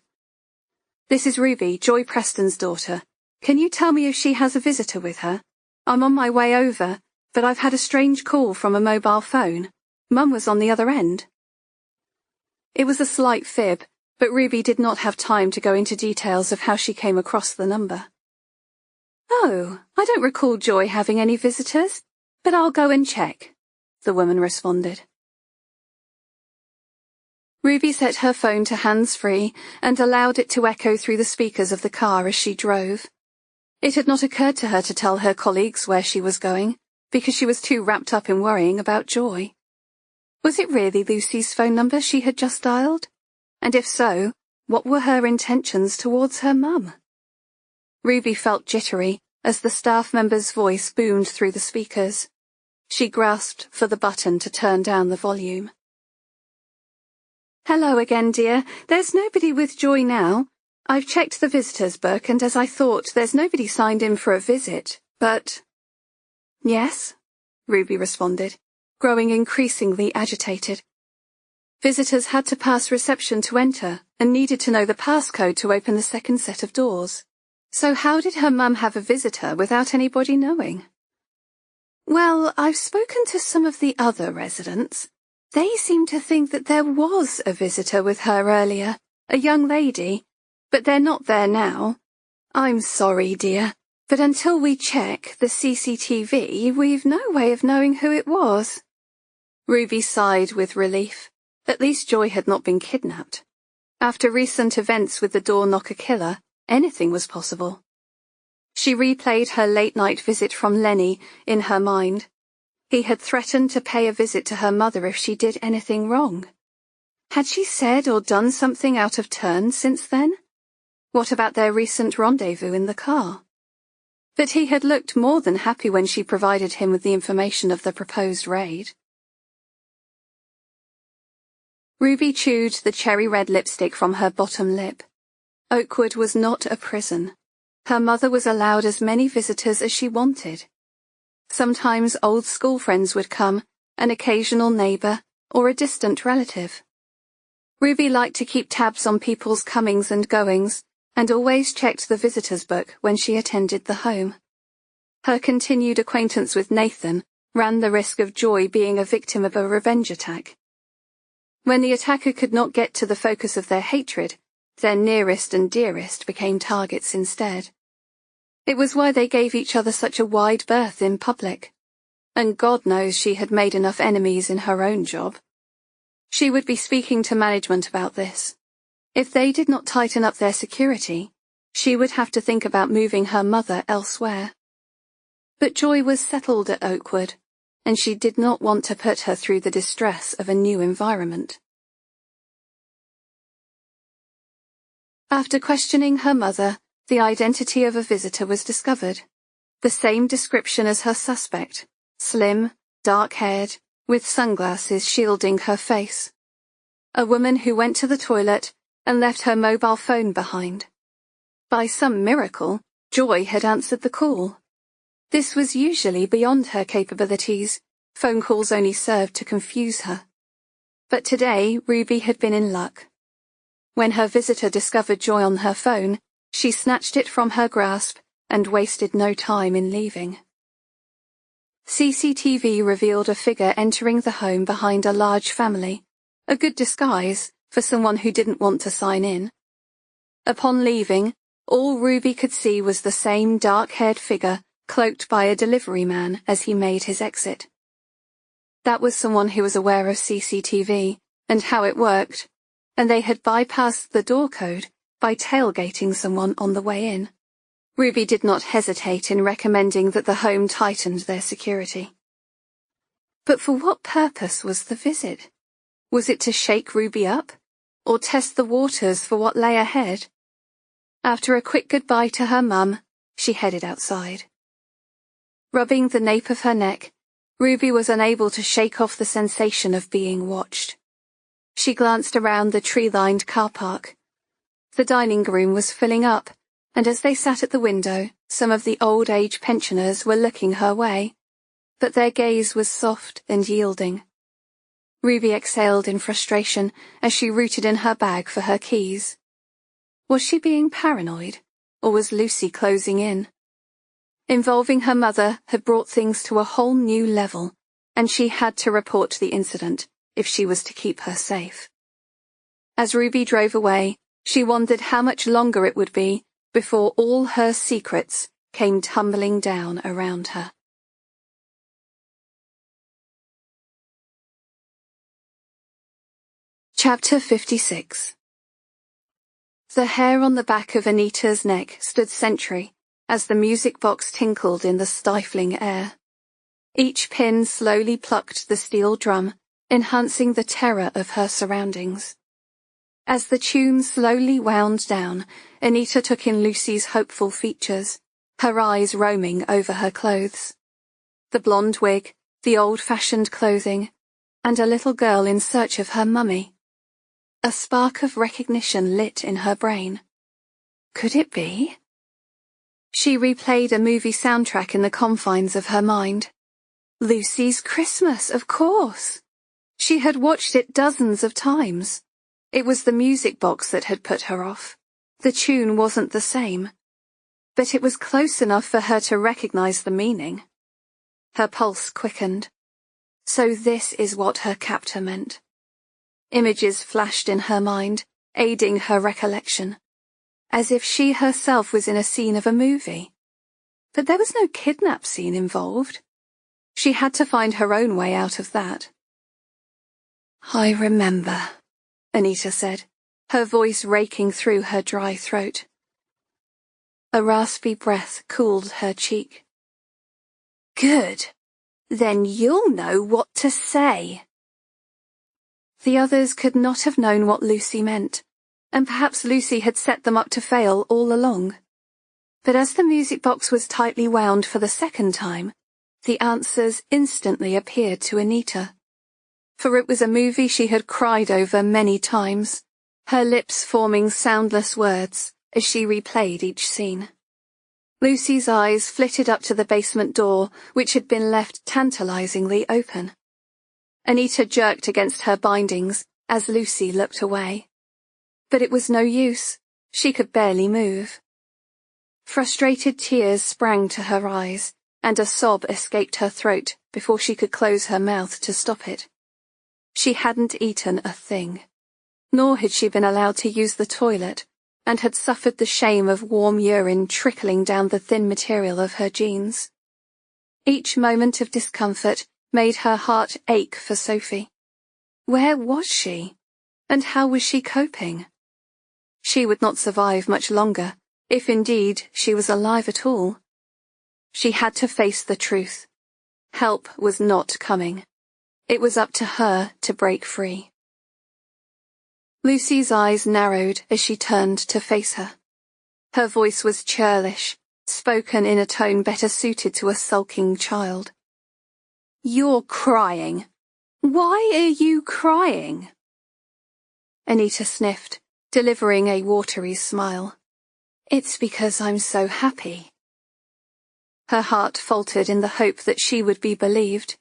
This is Ruby, Joy Preston's daughter. Can you tell me if she has a visitor with her? I'm on my way over, but I've had a strange call from a mobile phone. Mum was on the other end. It was a slight fib, but Ruby did not have time to go into details of how she came across the number. Oh, I don't recall Joy having any visitors, but I'll go and check, the woman responded. Ruby set her phone to hands-free and allowed it to echo through the speakers of the car as she drove. It had not occurred to her to tell her colleagues where she was going, because she was too wrapped up in worrying about Joy. Was it really Lucy's phone number she had just dialed? And if so, what were her intentions towards her mum? Ruby felt jittery as the staff member's voice boomed through the speakers. She grasped for the button to turn down the volume. Hello again, dear. There's nobody with Joy now. I've checked the visitors book, and as I thought, there's nobody signed in for a visit, but... Yes, Ruby responded, growing increasingly agitated. Visitors had to pass reception to enter and needed to know the passcode to open the second set of doors. So how did her mum have a visitor without anybody knowing? Well, I've spoken to some of the other residents. They seem to think that there was a visitor with her earlier, a young lady, but they're not there now. I'm sorry, dear, but until we check the CCTV, we've no way of knowing who it was. Ruby sighed with relief. At least Joy had not been kidnapped. After recent events with the door-knocker killer, anything was possible. She replayed her late-night visit from Lenny in her mind. He had threatened to pay a visit to her mother if she did anything wrong. Had she said or done something out of turn since then? What about their recent rendezvous in the car? But he had looked more than happy when she provided him with the information of the proposed raid. Ruby chewed the cherry-red lipstick from her bottom lip. Oakwood was not a prison. Her mother was allowed as many visitors as she wanted. Sometimes old school friends would come, an occasional neighbour, or a distant relative. Ruby liked to keep tabs on people's comings and goings, and always checked the visitors book when she attended the home. Her continued acquaintance with Nathan ran the risk of Joy being a victim of a revenge attack. When the attacker could not get to the focus of their hatred, their nearest and dearest became targets instead. It was why they gave each other such a wide berth in public. And God knows she had made enough enemies in her own job. She would be speaking to management about this. If they did not tighten up their security, she would have to think about moving her mother elsewhere. But Joy was settled at Oakwood, and she did not want to put her through the distress of a new environment. After questioning her mother, the identity of a visitor was discovered. The same description as her suspect, slim, dark-haired, with sunglasses shielding her face. A woman who went to the toilet and left her mobile phone behind. By some miracle, Joy had answered the call. This was usually beyond her capabilities. Phone calls only served to confuse her. But today, Ruby had been in luck. When her visitor discovered Joy on her phone, she snatched it from her grasp and wasted no time in leaving. CCTV revealed a figure entering the home behind a large family, a good disguise for someone who didn't want to sign in. Upon leaving, all Ruby could see was the same dark-haired figure cloaked by a delivery man as he made his exit. That was someone who was aware of CCTV and how it worked, and they had bypassed the door code by tailgating someone on the way in. Ruby did not hesitate in recommending that the home tightened their security. But for what purpose was the visit? Was it to shake Ruby up, or test the waters for what lay ahead? After a quick goodbye to her mum, she headed outside. Rubbing the nape of her neck, Ruby was unable to shake off the sensation of being watched. She glanced around the tree-lined car park. The dining room was filling up, and as they sat at the window, some of the old-age pensioners were looking her way, but their gaze was soft and yielding. Ruby exhaled in frustration as she rooted in her bag for her keys. Was she being paranoid, or was Lucy closing in? Involving her mother had brought things to a whole new level, and she had to report the incident if she was to keep her safe. As Ruby drove away, she wondered how much longer it would be before all her secrets came tumbling down around her. Chapter 56. The hair on the back of Anita's neck stood sentry as the music box tinkled in the stifling air. Each pin slowly plucked the steel drum, enhancing the terror of her surroundings. As the tune slowly wound down, Anita took in Lucy's hopeful features, her eyes roaming over her clothes. The blonde wig, the old-fashioned clothing, and a little girl in search of her mummy. A spark of recognition lit in her brain. Could it be? She replayed a movie soundtrack in the confines of her mind. Lucy's Christmas, of course. She had watched it dozens of times. It was the music box that had put her off. The tune wasn't the same. But it was close enough for her to recognize the meaning. Her pulse quickened. So this is what her captor meant. Images flashed in her mind, aiding her recollection, as if she herself was in a scene of a movie. But there was no kidnap scene involved. She had to find her own way out of that. I remember, Anita said, her voice raking through her dry throat. A raspy breath cooled her cheek. Good. Then you'll know what to say. The others could not have known what Lucy meant, and perhaps Lucy had set them up to fail all along. But as the music box was tightly wound for the second time, the answers instantly appeared to Anita. For it was a movie she had cried over many times, her lips forming soundless words as she replayed each scene. Lucy's eyes flitted up to the basement door, which had been left tantalizingly open. Anita jerked against her bindings as Lucy looked away. But it was no use. She could barely move. Frustrated tears sprang to her eyes, and a sob escaped her throat before she could close her mouth to stop it. She hadn't eaten a thing, nor had she been allowed to use the toilet, and had suffered the shame of warm urine trickling down the thin material of her jeans. Each moment of discomfort made her heart ache for Sophie. Where was she? And how was she coping? She would not survive much longer, if indeed she was alive at all. She had to face the truth. Help was not coming. It was up to her to break free. Lucy's eyes narrowed as she turned to face her. Her voice was churlish, spoken in a tone better suited to a sulking child. "You're crying. Why are you crying?" Anita sniffed, delivering a watery smile. "It's because I'm so happy." Her heart faltered in the hope that she would be believed.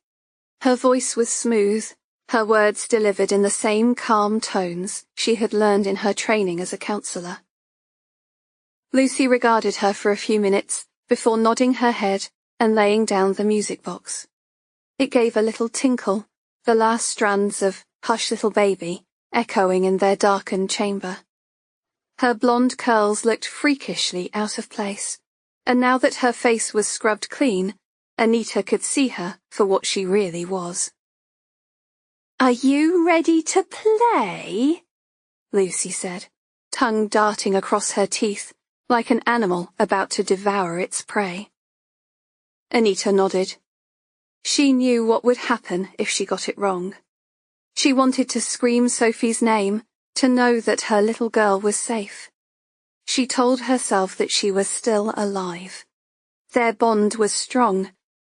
Her voice was smooth, her words delivered in the same calm tones she had learned in her training as a counselor. Lucy regarded her for a few minutes before nodding her head and laying down the music box. It gave a little tinkle, the last strands of "Hush Little Baby" echoing in their darkened chamber. Her blonde curls looked freakishly out of place, and now that her face was scrubbed clean, Anita could see her for what she really was. "Are you ready to play?" Lucy said, tongue darting across her teeth, like an animal about to devour its prey. Anita nodded. She knew what would happen if she got it wrong. She wanted to scream Sophie's name, to know that her little girl was safe. She told herself that she was still alive. Their bond was strong,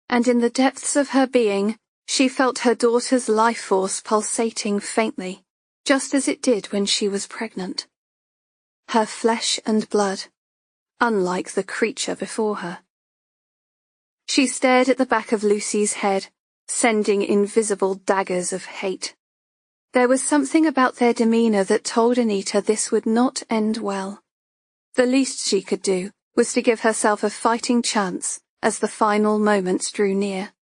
and in the depths of her being, she felt her daughter's life force pulsating faintly, just as it did when she was pregnant. Her flesh and blood, unlike the creature before her. She stared at the back of Lucy's head, sending invisible daggers of hate. There was something about their demeanor that told Anita this would not end well. The least she could do was to give herself a fighting chance as the final moments drew near.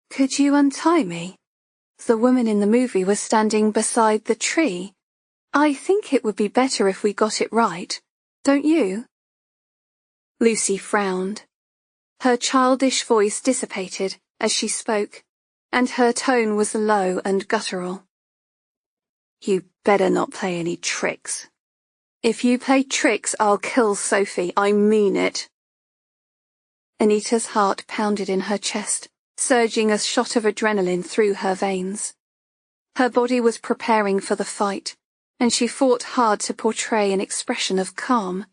"Could you untie me?" The woman in the movie was standing beside the tree. "I think it would be better if we got it right, don't you?" Lucy frowned. Her childish voice dissipated as she spoke, and her tone was low and guttural. "You better not play any tricks. If you play tricks, I'll kill Sophie, I mean it." Anita's heart pounded in her chest, surging a shot of adrenaline through her veins. Her body was preparing for the fight, and she fought hard to portray an expression of calm.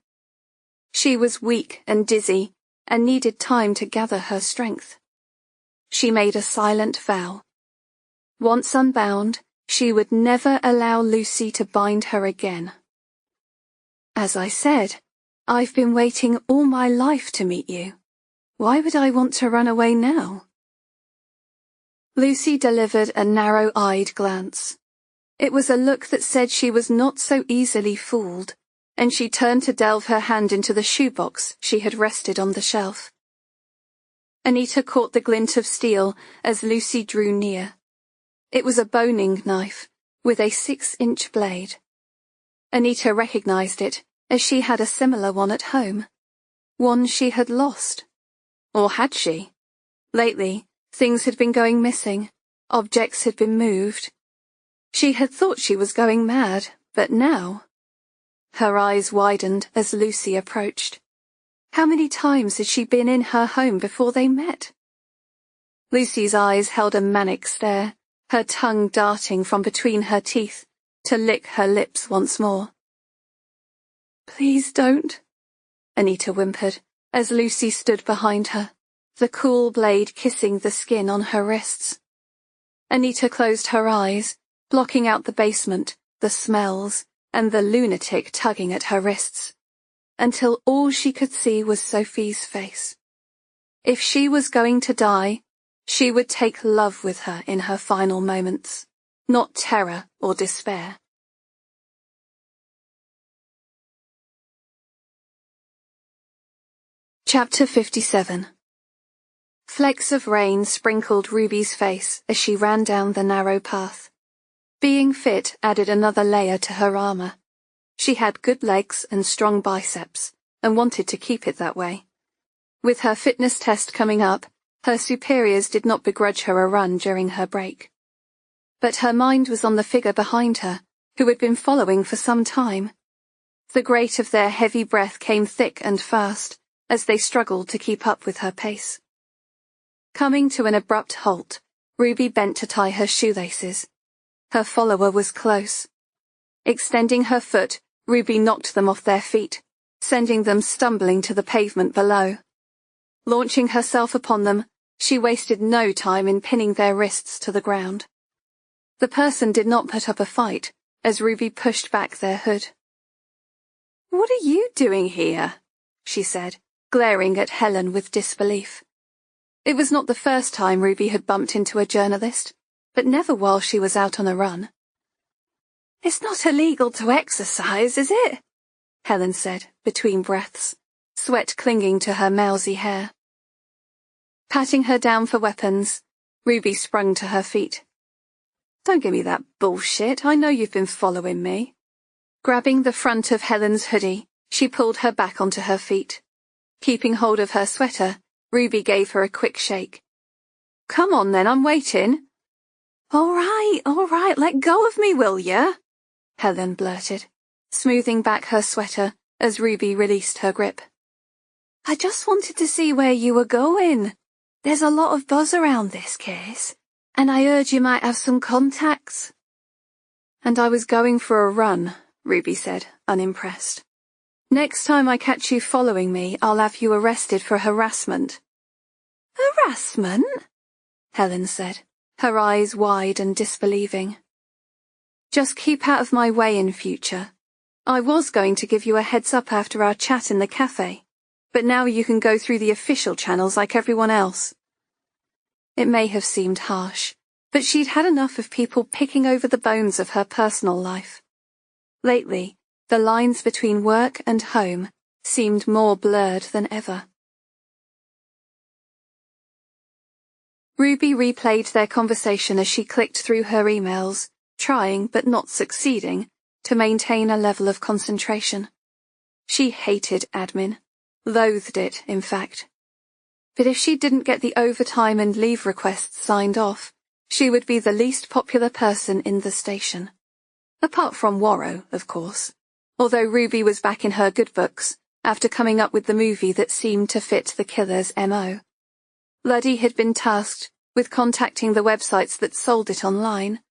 She was weak and dizzy, and needed time to gather her strength. She made a silent vow. Once unbound, she would never allow Lucy to bind her again. "As I said, I've been waiting all my life to meet you. Why would I want to run away now?" Lucy delivered a narrow-eyed glance. It was a look that said she was not so easily fooled, and she turned to delve her hand into the shoebox she had rested on the shelf. Anita caught the glint of steel as Lucy drew near. It was a boning knife, with a 6-inch blade. Anita recognized it, as she had a similar one at home. One she had lost. Or had she? Lately, things had been going missing. Objects had been moved. She had thought she was going mad, but now... Her eyes widened as Lucy approached. How many times had she been in her home before they met? Lucy's eyes held a manic stare, her tongue darting from between her teeth to lick her lips once more. "Please don't," Anita whimpered, as Lucy stood behind her, the cool blade kissing the skin on her wrists. Anita closed her eyes, blocking out the basement, the smells, and the lunatic tugging at her wrists, until all she could see was Sophie's face. If she was going to die, she would take love with her in her final moments, not terror or despair. Chapter 57. Flecks of rain sprinkled Ruby's face as she ran down the narrow path. Being fit added another layer to her armor. She had good legs and strong biceps, and wanted to keep it that way. With her fitness test coming up, her superiors did not begrudge her a run during her break. but her mind was on the figure behind her, who had been following for some time. The grate of their heavy breath came thick and fast, as they struggled to keep up with her pace. Coming to an abrupt halt, Ruby bent to tie her shoelaces. Her follower was close. Extending her foot, Ruby knocked them off their feet, sending them stumbling to the pavement below. Launching herself upon them, she wasted no time in pinning their wrists to the ground. The person did not put up a fight, as Ruby pushed back their hood. "What are you doing here?" she said, glaring at Helen with disbelief. It was not the first time Ruby had bumped into a journalist, but never while she was out on a run. "It's not illegal to exercise, is it?" Helen said, between breaths, sweat clinging to her mousy hair. Patting her down for weapons, Ruby sprung to her feet. "Don't give me that bullshit, I know you've been following me." Grabbing the front of Helen's hoodie, she pulled her back onto her feet. Keeping hold of her sweater, Ruby gave her a quick shake. "Come on then, I'm waiting." All right, let go of me, will ya?" Helen blurted, smoothing back her sweater as Ruby released her grip. "I just wanted to see where you were going. There's a lot of buzz around this case, and I heard you might have some contacts." "And I was going for a run," Ruby said, unimpressed. "Next time I catch you following me, I'll have you arrested for harassment." "Harassment?" Helen said, her eyes wide and disbelieving. "Just keep out of my way in future. I was going to give you a heads up after our chat in the cafe, but now you can go through the official channels like everyone else." It may have seemed harsh, but she'd had enough of people picking over the bones of her personal life. Lately, the lines between work and home seemed more blurred than ever. Ruby replayed their conversation as she clicked through her emails, trying, but not succeeding, to maintain a level of concentration. She hated admin, loathed it, in fact. But if she didn't get the overtime and leave requests signed off, she would be the least popular person in the station. Apart from Warrow, of course, although Ruby was back in her good books after coming up with the movie that seemed to fit the killer's MO. Luddy had been tasked with contacting the websites that sold it online.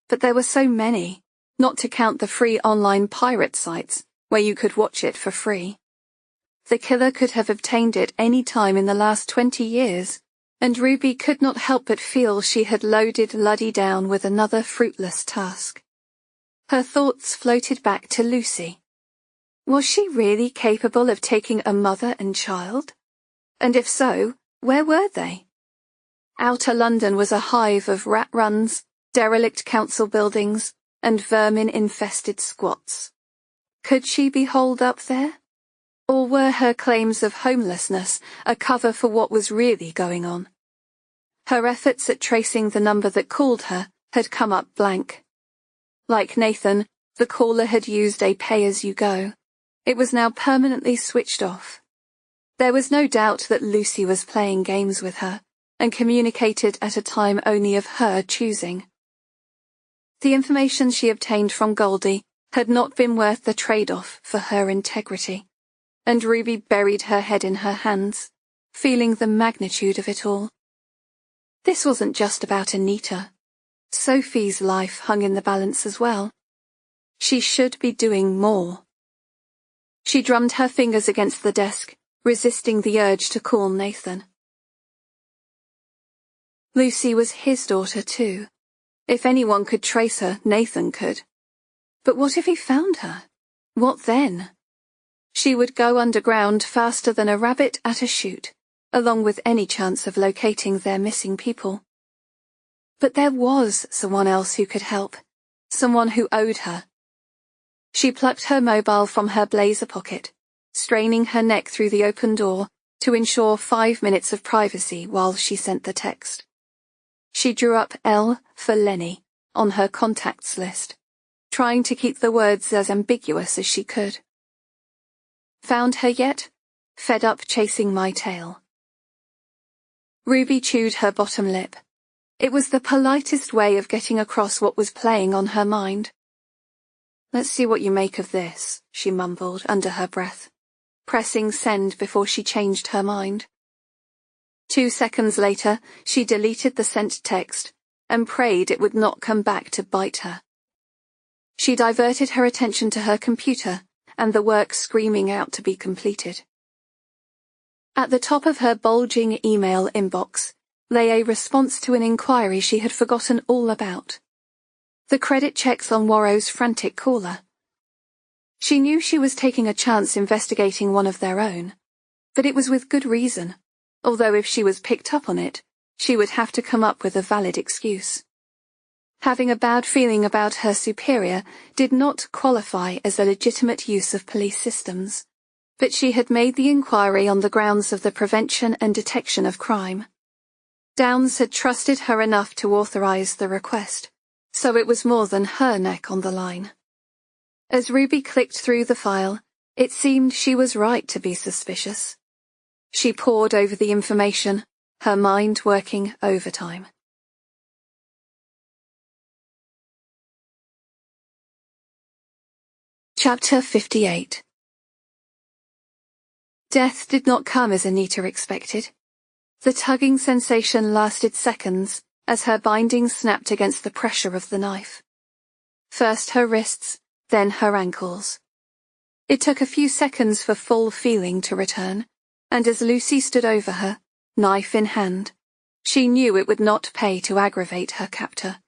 But there were so many, not to count the free online pirate sites where you could watch it for free. The killer could have obtained it any time in the last 20 years, and Ruby could not help but feel she had loaded Luddy down with another fruitless task. Her thoughts floated back to Lucy. Was she really capable of taking a mother and child? And if so, where were they? Outer London was a hive of rat runs, derelict council buildings, and vermin-infested squats. Could she be holed up there? Or were her claims of homelessness a cover for what was really going on? Her efforts at tracing the number that called her had come up blank. Like Nathan, the caller had used a pay-as-you-go. It was now permanently switched off. There was no doubt that Lucy was playing games with her, and communicated at a time only of her choosing. The information she obtained from Goldie had not been worth the trade-off for her integrity, and Ruby buried her head in her hands, feeling the magnitude of it all. This wasn't just about Anita. Sophie's life hung in the balance as well. She should be doing more. She drummed her fingers against the desk, resisting the urge to call Nathan. Lucy was his daughter too. If anyone could trace her, Nathan could. But what if he found her? What then? She would go underground faster than a rabbit at a chute, along with any chance of locating their missing people. But there was someone else who could help, someone who owed her. She plucked her mobile from her blazer pocket, straining her neck through the open door to ensure 5 minutes of privacy while she sent the text. She drew up L for Lenny on her contacts list, trying to keep the words as ambiguous as she could. Found her yet? Fed up chasing my tail. Ruby chewed her bottom lip. It was the politest way of getting across what was playing on her mind. "Let's see what you make of this," she mumbled under her breath, pressing send before she changed her mind. 2 seconds later, she deleted the sent text and prayed it would not come back to bite her. She diverted her attention to her computer and the work screaming out to be completed. At the top of her bulging email inbox lay a response to an inquiry she had forgotten all about. The credit checks on Warro's frantic caller. She knew she was taking a chance investigating one of their own, but it was with good reason, although if she was picked up on it, she would have to come up with a valid excuse. Having a bad feeling about her superior did not qualify as a legitimate use of police systems, but she had made the inquiry on the grounds of the prevention and detection of crime. Downs had trusted her enough to authorize the request, so it was more than her neck on the line. As Ruby clicked through the file, it seemed she was right to be suspicious. She pored over the information, her mind working overtime. Chapter 58. Death did not come as Anita expected. The tugging sensation lasted seconds as her binding snapped against the pressure of the knife. First her wrists, then her ankles. It took a few seconds for full feeling to return, and as Lucy stood over her, knife in hand, she knew it would not pay to aggravate her captor.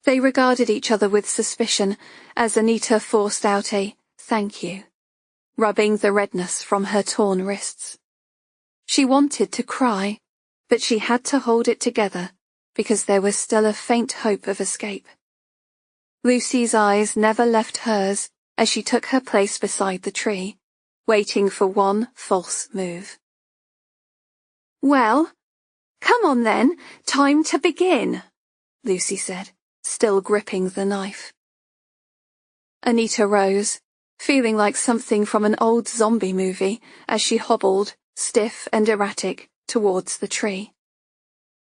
They regarded each other with suspicion as Anita forced out a "thank you," rubbing the redness from her torn wrists. She wanted to cry, but she had to hold it together because there was still a faint hope of escape. Lucy's eyes never left hers as she took her place beside the tree, waiting for one false move. "Well, come on then, time to begin," Lucy said, still gripping the knife. Anita rose, feeling like something from an old zombie movie as she hobbled, stiff and erratic, towards the tree.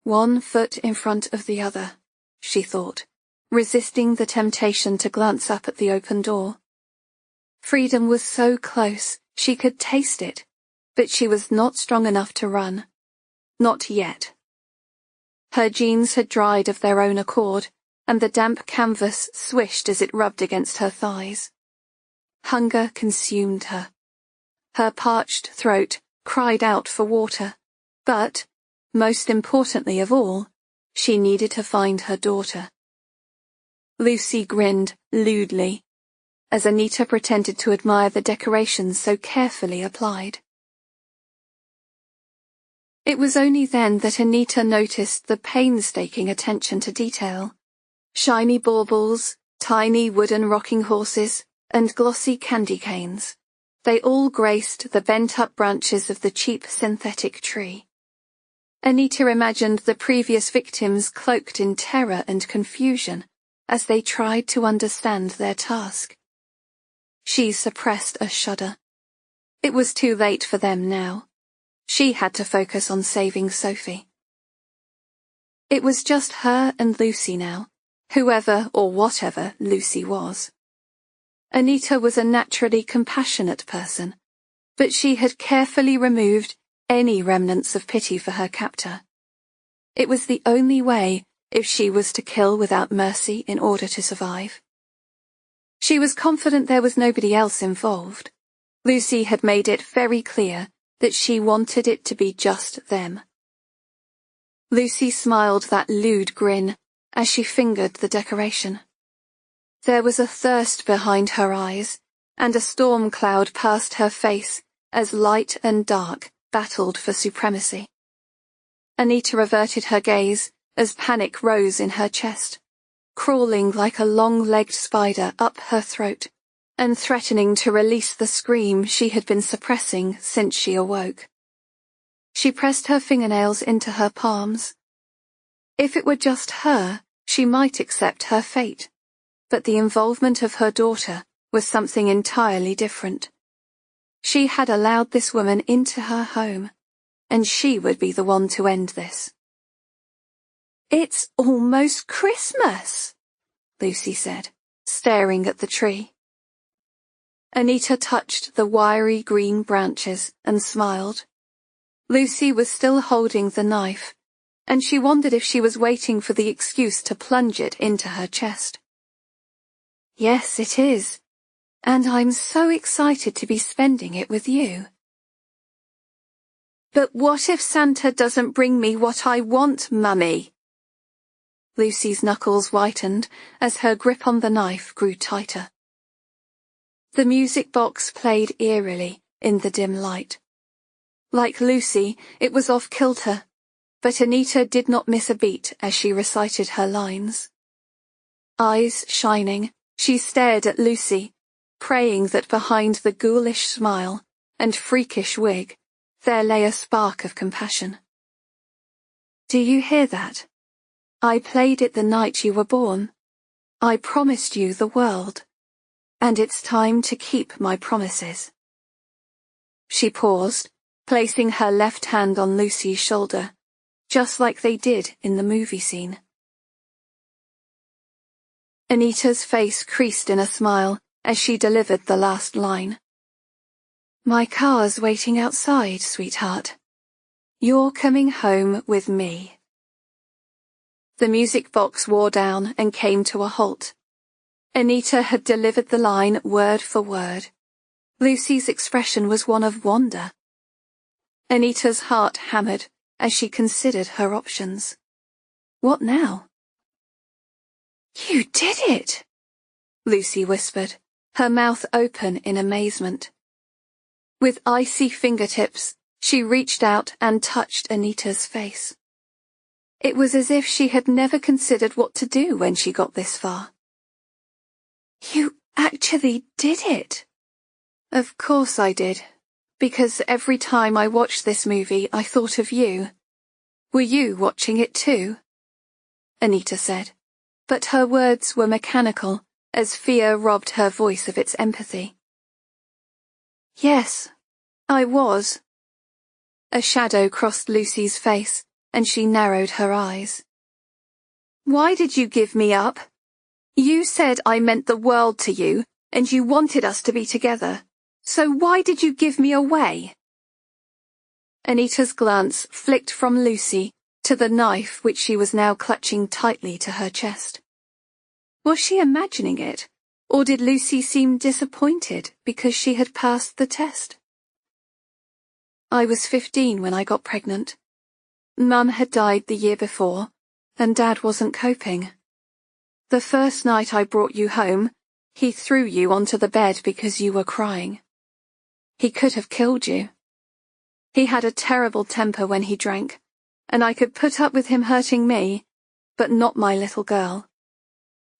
One foot in front of the other, she thought, resisting the temptation to glance up at the open door. Freedom was so close, she could taste it, but she was not strong enough to run. Not yet. Her jeans had dried of their own accord, and the damp canvas swished as it rubbed against her thighs. Hunger consumed her. Her parched throat cried out for water, but, most importantly of all, she needed to find her daughter. Lucy grinned lewdly, as Anita pretended to admire the decorations so carefully applied. It was only then that Anita noticed the painstaking attention to detail. Shiny baubles, tiny wooden rocking horses, and glossy candy canes. They all graced the bent-up branches of the cheap synthetic tree. Anita imagined the previous victims cloaked in terror and confusion as they tried to understand their task. She suppressed a shudder. It was too late for them now. She had to focus on saving Sophie. It was just her and Lucy now, whoever or whatever Lucy was. Anita was a naturally compassionate person, but she had carefully removed any remnants of pity for her captor. It was the only way if she was to kill without mercy in order to survive. She was confident there was nobody else involved. Lucy had made it very clear that she wanted it to be just them. Lucy smiled that lewd grin as she fingered the decoration. There was a thirst behind her eyes, and a storm cloud passed her face as light and dark battled for supremacy. Anita averted her gaze as panic rose in her chest, crawling like a long-legged spider up her throat, and threatening to release the scream she had been suppressing since she awoke. She pressed her fingernails into her palms. If it were just her, she might accept her fate, but the involvement of her daughter was something entirely different. She had allowed this woman into her home, and she would be the one to end this. It's almost Christmas, Lucy said, staring at the tree. Anita touched the wiry green branches and smiled. Lucy was still holding the knife, and she wondered if she was waiting for the excuse to plunge it into her chest. Yes, it is, and I'm so excited to be spending it with you. But what if Santa doesn't bring me what I want, Mummy? Lucy's knuckles whitened as her grip on the knife grew tighter. The music box played eerily in the dim light. Like Lucy, it was off-kilter, but Anita did not miss a beat as she recited her lines. Eyes shining, she stared at Lucy, praying that behind the ghoulish smile and freakish wig, there lay a spark of compassion. Do you hear that? I played it the night you were born. I promised you the world. And it's time to keep my promises. She paused, placing her left hand on Lucy's shoulder, just like they did in the movie scene. Anita's face creased in a smile as she delivered the last line. My car's waiting outside, sweetheart. You're coming home with me. The music box wore down and came to a halt. Anita had delivered the line word for word. Lucy's expression was one of wonder. Anita's heart hammered as she considered her options. What now? You did it! Lucy whispered, her mouth open in amazement. With icy fingertips, she reached out and touched Anita's face. It was as if she had never considered what to do when she got this far. You actually did it. Of course I did, because every time I watched this movie I thought of you. Were you watching it too? Anita said, but her words were mechanical as fear robbed her voice of its empathy. Yes, I was. A shadow crossed Lucy's face and she narrowed her eyes. Why did you give me up? You said I meant the world to you, and you wanted us to be together. So why did you give me away? Anita's glance flicked from Lucy to the knife which she was now clutching tightly to her chest. Was she imagining it, or did Lucy seem disappointed because she had passed the test? I was 15 when I got pregnant. Mum had died the year before, and Dad wasn't coping. The first night I brought you home, he threw you onto the bed because you were crying. He could have killed you. He had a terrible temper when he drank, and I could put up with him hurting me, but not my little girl.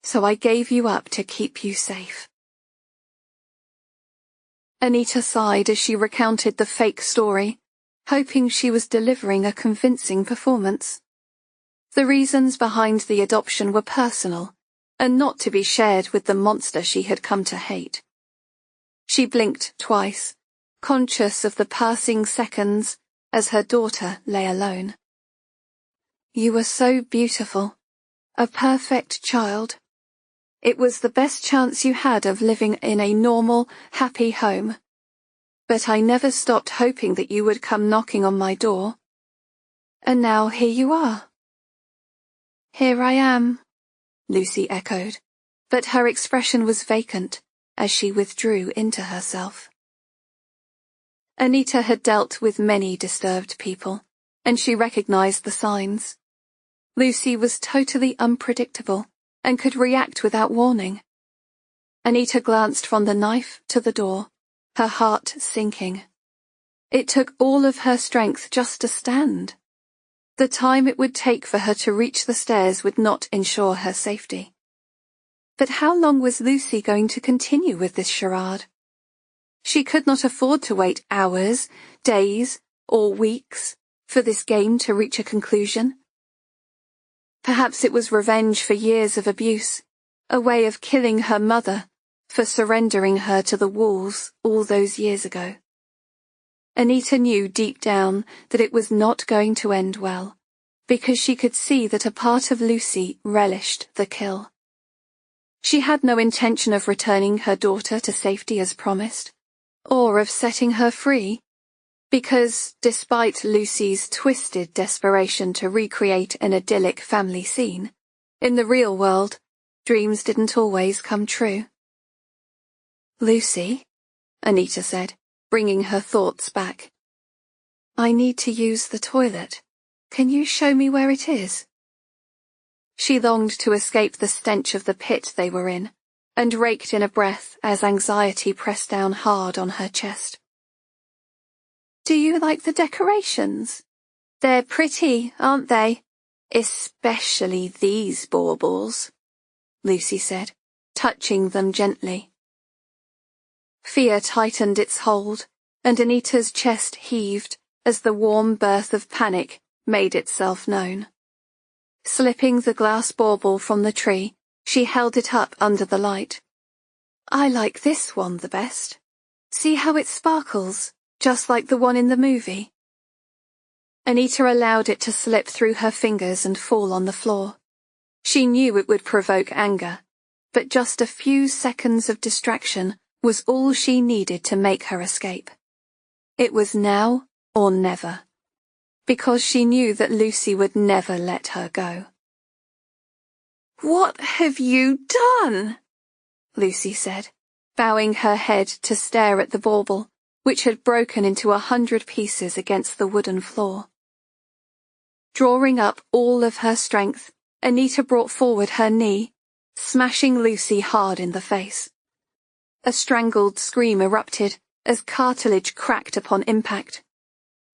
So I gave you up to keep you safe. Anita sighed as she recounted the fake story, hoping she was delivering a convincing performance. The reasons behind the adoption were personal, and not to be shared with the monster she had come to hate. She blinked twice, conscious of the passing seconds as her daughter lay alone. You were so beautiful, a perfect child. It was the best chance you had of living in a normal, happy home. But I never stopped hoping that you would come knocking on my door. And now here you are. Here I am, Lucy echoed, but her expression was vacant as she withdrew into herself. Anita had dealt with many disturbed people, and she recognized the signs. Lucy was totally unpredictable and could react without warning. Anita glanced from the knife to the door, her heart sinking. It took all of her strength just to stand. The time it would take for her to reach the stairs would not ensure her safety. But how long was Lucy going to continue with this charade? She could not afford to wait hours, days, or weeks for this game to reach a conclusion. Perhaps it was revenge for years of abuse, a way of killing her mother for surrendering her to the wolves all those years ago. Anita knew deep down that it was not going to end well, because she could see that a part of Lucy relished the kill. She had no intention of returning her daughter to safety as promised, or of setting her free, because, despite Lucy's twisted desperation to recreate an idyllic family scene, in the real world, dreams didn't always come true. "Lucy," Anita said, bringing her thoughts back. "I need to use the toilet. Can you show me where it is?" She longed to escape the stench of the pit they were in, and raked in a breath as anxiety pressed down hard on her chest. "Do you like the decorations? They're pretty, aren't they? Especially these baubles," Lucy said, touching them gently. Fear tightened its hold, and Anita's chest heaved as the warm birth of panic made itself known. Slipping the glass bauble from the tree, she held it up under the light. "I like this one the best. See how it sparkles, just like the one in the movie." Anita allowed it to slip through her fingers and fall on the floor. She knew it would provoke anger, but just a few seconds of distraction was all she needed to make her escape. It was now or never, because she knew that Lucy would never let her go. "What have you done?" Lucy said, bowing her head to stare at the bauble, which had broken into 100 pieces against the wooden floor. Drawing up all of her strength, Anita brought forward her knee, smashing Lucy hard in the face. A strangled scream erupted as cartilage cracked upon impact.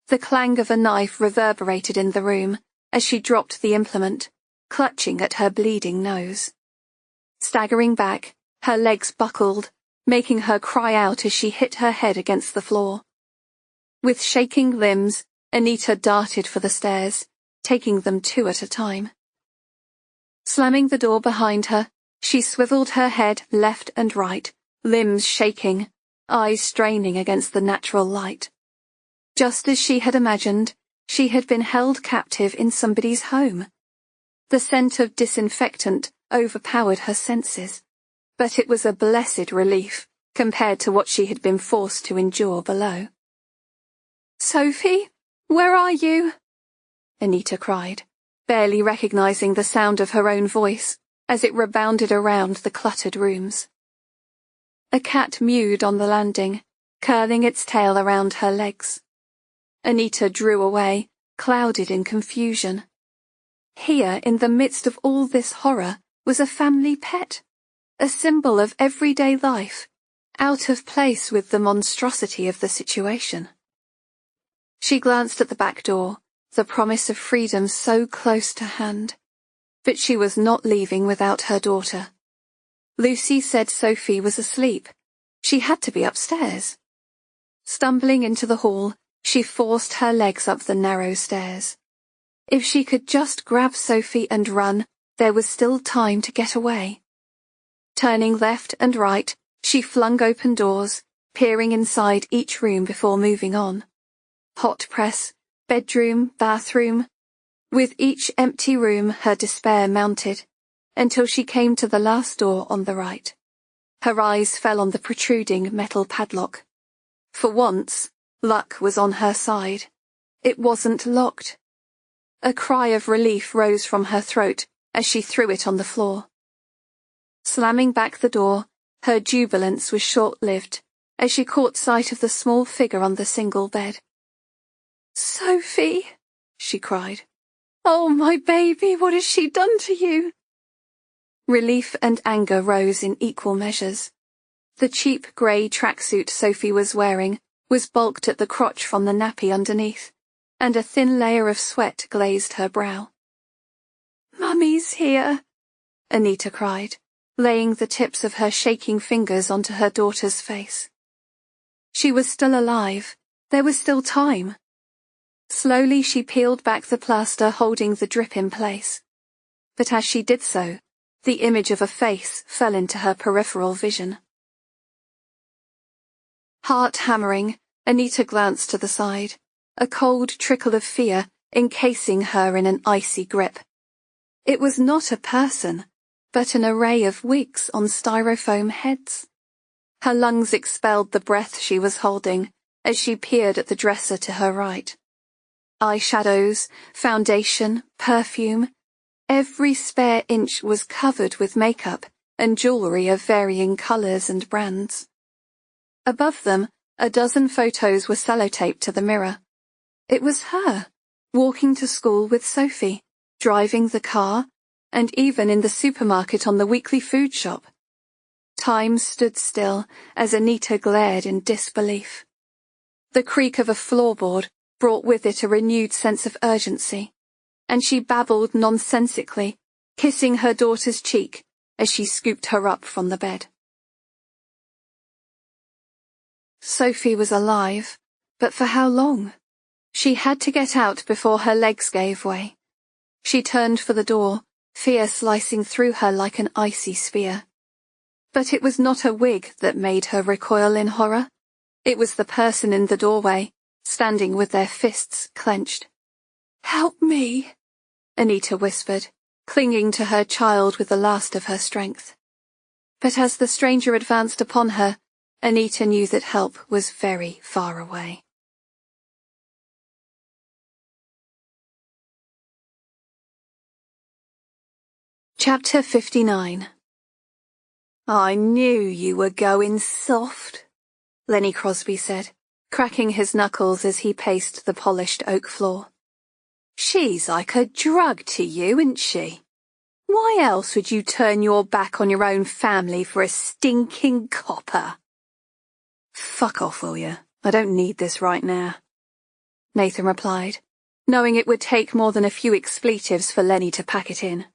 The clang of a knife reverberated in the room as she dropped the implement, clutching at her bleeding nose. Staggering back, her legs buckled, making her cry out as she hit her head against the floor. With shaking limbs, Anita darted for the stairs, taking them 2 at a time. Slamming the door behind her, she swiveled her head left and right, limbs shaking, eyes straining against the natural light. Just as she had imagined, she had been held captive in somebody's home. The scent of disinfectant overpowered her senses, but it was a blessed relief compared to what she had been forced to endure below. "Sophie, where are you?" Anita cried, barely recognizing the sound of her own voice as it rebounded around the cluttered rooms. A cat mewed on the landing, curling its tail around her legs. Anita drew away, clouded in confusion. Here, in the midst of all this horror, was a family pet, a symbol of everyday life, out of place with the monstrosity of the situation. She glanced at the back door, the promise of freedom so close to hand. But she was not leaving without her daughter. Lucy said Sophie was asleep. She had to be upstairs. Stumbling into the hall, she forced her legs up the narrow stairs. If she could just grab Sophie and run, there was still time to get away. Turning left and right, she flung open doors, peering inside each room before moving on. Hot press, bedroom, bathroom. With each empty room, her despair mounted, until she came to the last door on the right. Her eyes fell on the protruding metal padlock. For once, luck was on her side. It wasn't locked. A cry of relief rose from her throat as she threw it on the floor. Slamming back the door, her jubilance was short-lived as she caught sight of the small figure on the single bed. "Sophie," she cried. "Oh, my baby, what has she done to you?" Relief and anger rose in equal measures. The cheap grey tracksuit Sophie was wearing was bulked at the crotch from the nappy underneath, and a thin layer of sweat glazed her brow. "Mummy's here," Anita cried, laying the tips of her shaking fingers onto her daughter's face. She was still alive. There was still time. Slowly she peeled back the plaster holding the drip in place. But as she did so, the image of a face fell into her peripheral vision. Heart hammering, Anita glanced to the side. A cold trickle of fear encasing her in an icy grip. It was not a person, but an array of wigs on styrofoam heads. Her lungs expelled the breath she was holding as she peered at the dresser to her right. Eyeshadows, foundation, perfume. Every spare inch was covered with makeup and jewellery of varying colours and brands. Above them, a dozen photos were sellotaped to the mirror. It was her, walking to school with Sophie, driving the car, and even in the supermarket on the weekly food shop. Time stood still as Anita glared in disbelief. The creak of a floorboard brought with it a renewed sense of urgency, and she babbled nonsensically, kissing her daughter's cheek as she scooped her up from the bed. Sophie was alive, but for how long? She had to get out before her legs gave way. She turned for the door, fear slicing through her like an icy spear. But it was not a wig that made her recoil in horror. It was the person in the doorway, standing with their fists clenched. "Help me," Anita whispered, clinging to her child with the last of her strength. But as the stranger advanced upon her, Anita knew that help was very far away. Chapter 59. "I knew you were going soft," Lenny Crosby said, cracking his knuckles as he paced the polished oak floor. "She's like a drug to you, isn't she? Why else would you turn your back on your own family for a stinking copper?" "Fuck off, will you? I don't need this right now," Nathan replied, knowing it would take more than a few expletives for Lenny to pack it in.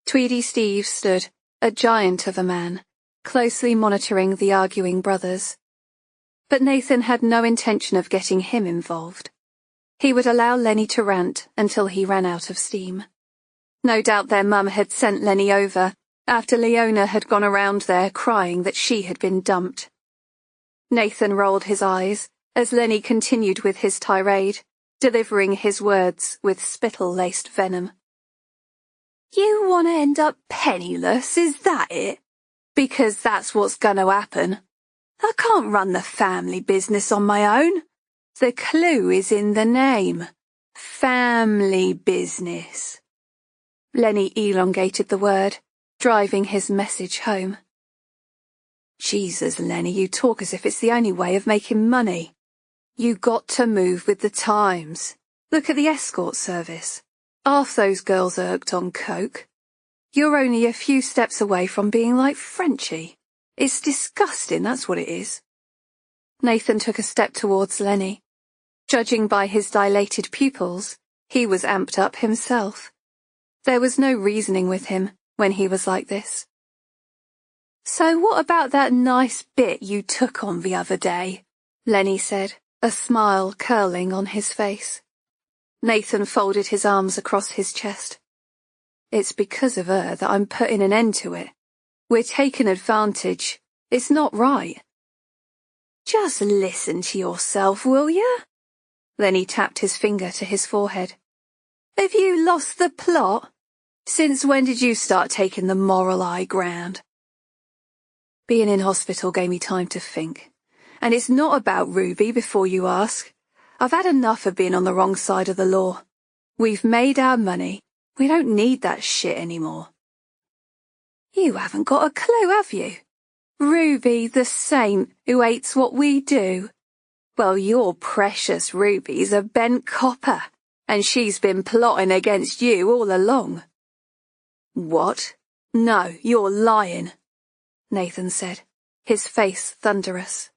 Tweedy Steve stood, a giant of a man, closely monitoring the arguing brothers. But Nathan had no intention of getting him involved. He would allow Lenny to rant until he ran out of steam. No doubt their mum had sent Lenny over after Leona had gone around there crying that she had been dumped. Nathan rolled his eyes as Lenny continued with his tirade, delivering his words with spittle-laced venom. "You want to end up penniless, is that it? Because that's what's going to happen. I can't run the family business on my own. The clue is in the name. Family business." Lenny elongated the word, driving his message home. "Jesus, Lenny, you talk as if it's the only way of making money. You got to move with the times. Look at the escort service. Half those girls are hooked on coke. You're only a few steps away from being like Frenchie. It's disgusting, that's what it is." Nathan took a step towards Lenny. Judging by his dilated pupils, he was amped up himself. There was no reasoning with him when he was like this. "So what about that nice bit you took on the other day?" Lenny said, a smile curling on his face. Nathan folded his arms across his chest. "It's because of her that I'm putting an end to it. We're taking advantage. It's not right." "Just listen to yourself, will you?" Lenny tapped his finger to his forehead. "Have you lost the plot? Since when did you start taking the moral high ground?" "Being in hospital gave me time to think. And it's not about Ruby before you ask. I've had enough of being on the wrong side of the law. We've made our money. We don't need that shit anymore." "You haven't got a clue, have you? Ruby the saint who hates what we do. Well, your precious Ruby's a bent copper, and she's been plotting against you all along." "What? No, you're lying," Nathan said, his face thunderous.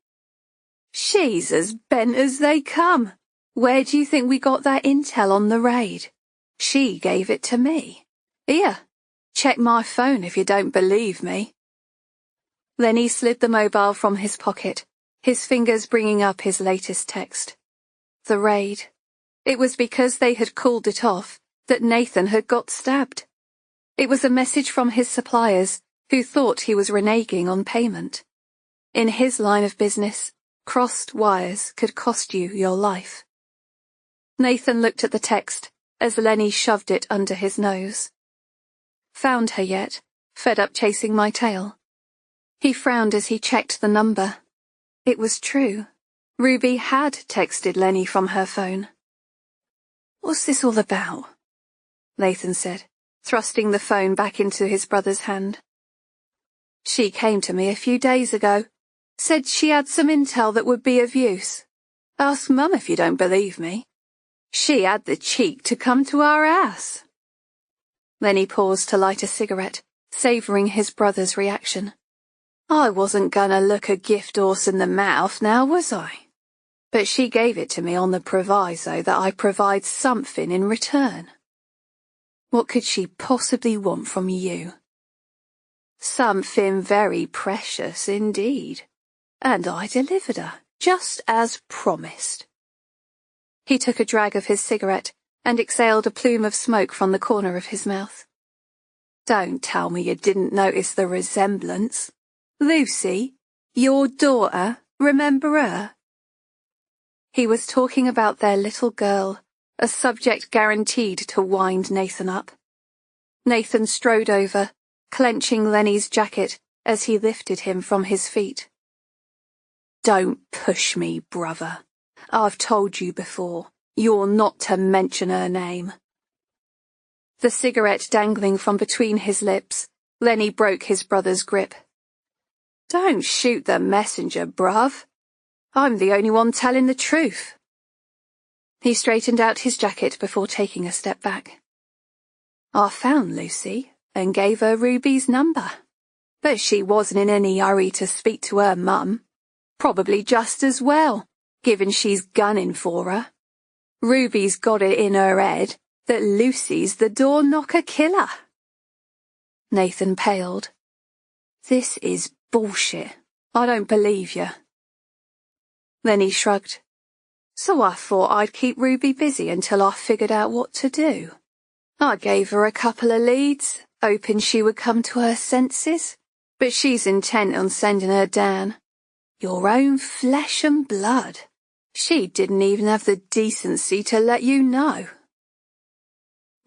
"She's as bent as they come. Where do you think we got that intel on the raid? She gave it to me. Here, check my phone if you don't believe me." Lenny slid the mobile from his pocket, his fingers bringing up his latest text. The raid. It was because they had called it off that Nathan had got stabbed. It was a message from his suppliers, who thought he was reneging on payment. In his line of business, crossed wires could cost you your life. Nathan looked at the text as Lenny shoved it under his nose. Found her yet? Fed up chasing my tail. He frowned as he checked the number. It was true. Ruby had texted Lenny from her phone. What's this all about? Nathan said, thrusting the phone back into his brother's hand. She came to me a few days ago. Said she had some intel that would be of use. Ask Mum if you don't believe me. She had the cheek to come to our house. Lenny paused to light a cigarette, savouring his brother's reaction. I wasn't gonna look a gift horse in the mouth now, was I? But she gave it to me on the proviso that I provide something in return. What could she possibly want from you? Something very precious indeed. And I delivered her, just as promised. He took a drag of his cigarette and exhaled a plume of smoke from the corner of his mouth. Don't tell me you didn't notice the resemblance. Lucy, your daughter, remember her? He was talking about their little girl, a subject guaranteed to wind Nathan up. Nathan strode over, clenching Lenny's jacket as he lifted him from his feet. Don't push me, brother. I've told you before, you're not to mention her name. The cigarette dangling from between his lips, Lenny broke his brother's grip. Don't shoot the messenger, bruv. I'm the only one telling the truth. He straightened out his jacket before taking a step back. I found Lucy and gave her Ruby's number, but she wasn't in any hurry to speak to her mum. Probably just as well, given she's gunning for her. Ruby's got it in her head that Lucy's the door-knocker killer. Nathan paled. This is bullshit. I don't believe you. Then he shrugged. So I thought I'd keep Ruby busy until I figured out what to do. I gave her a couple of leads, hoping she would come to her senses, but she's intent on sending her down. Your own flesh and blood. She didn't even have the decency to let you know.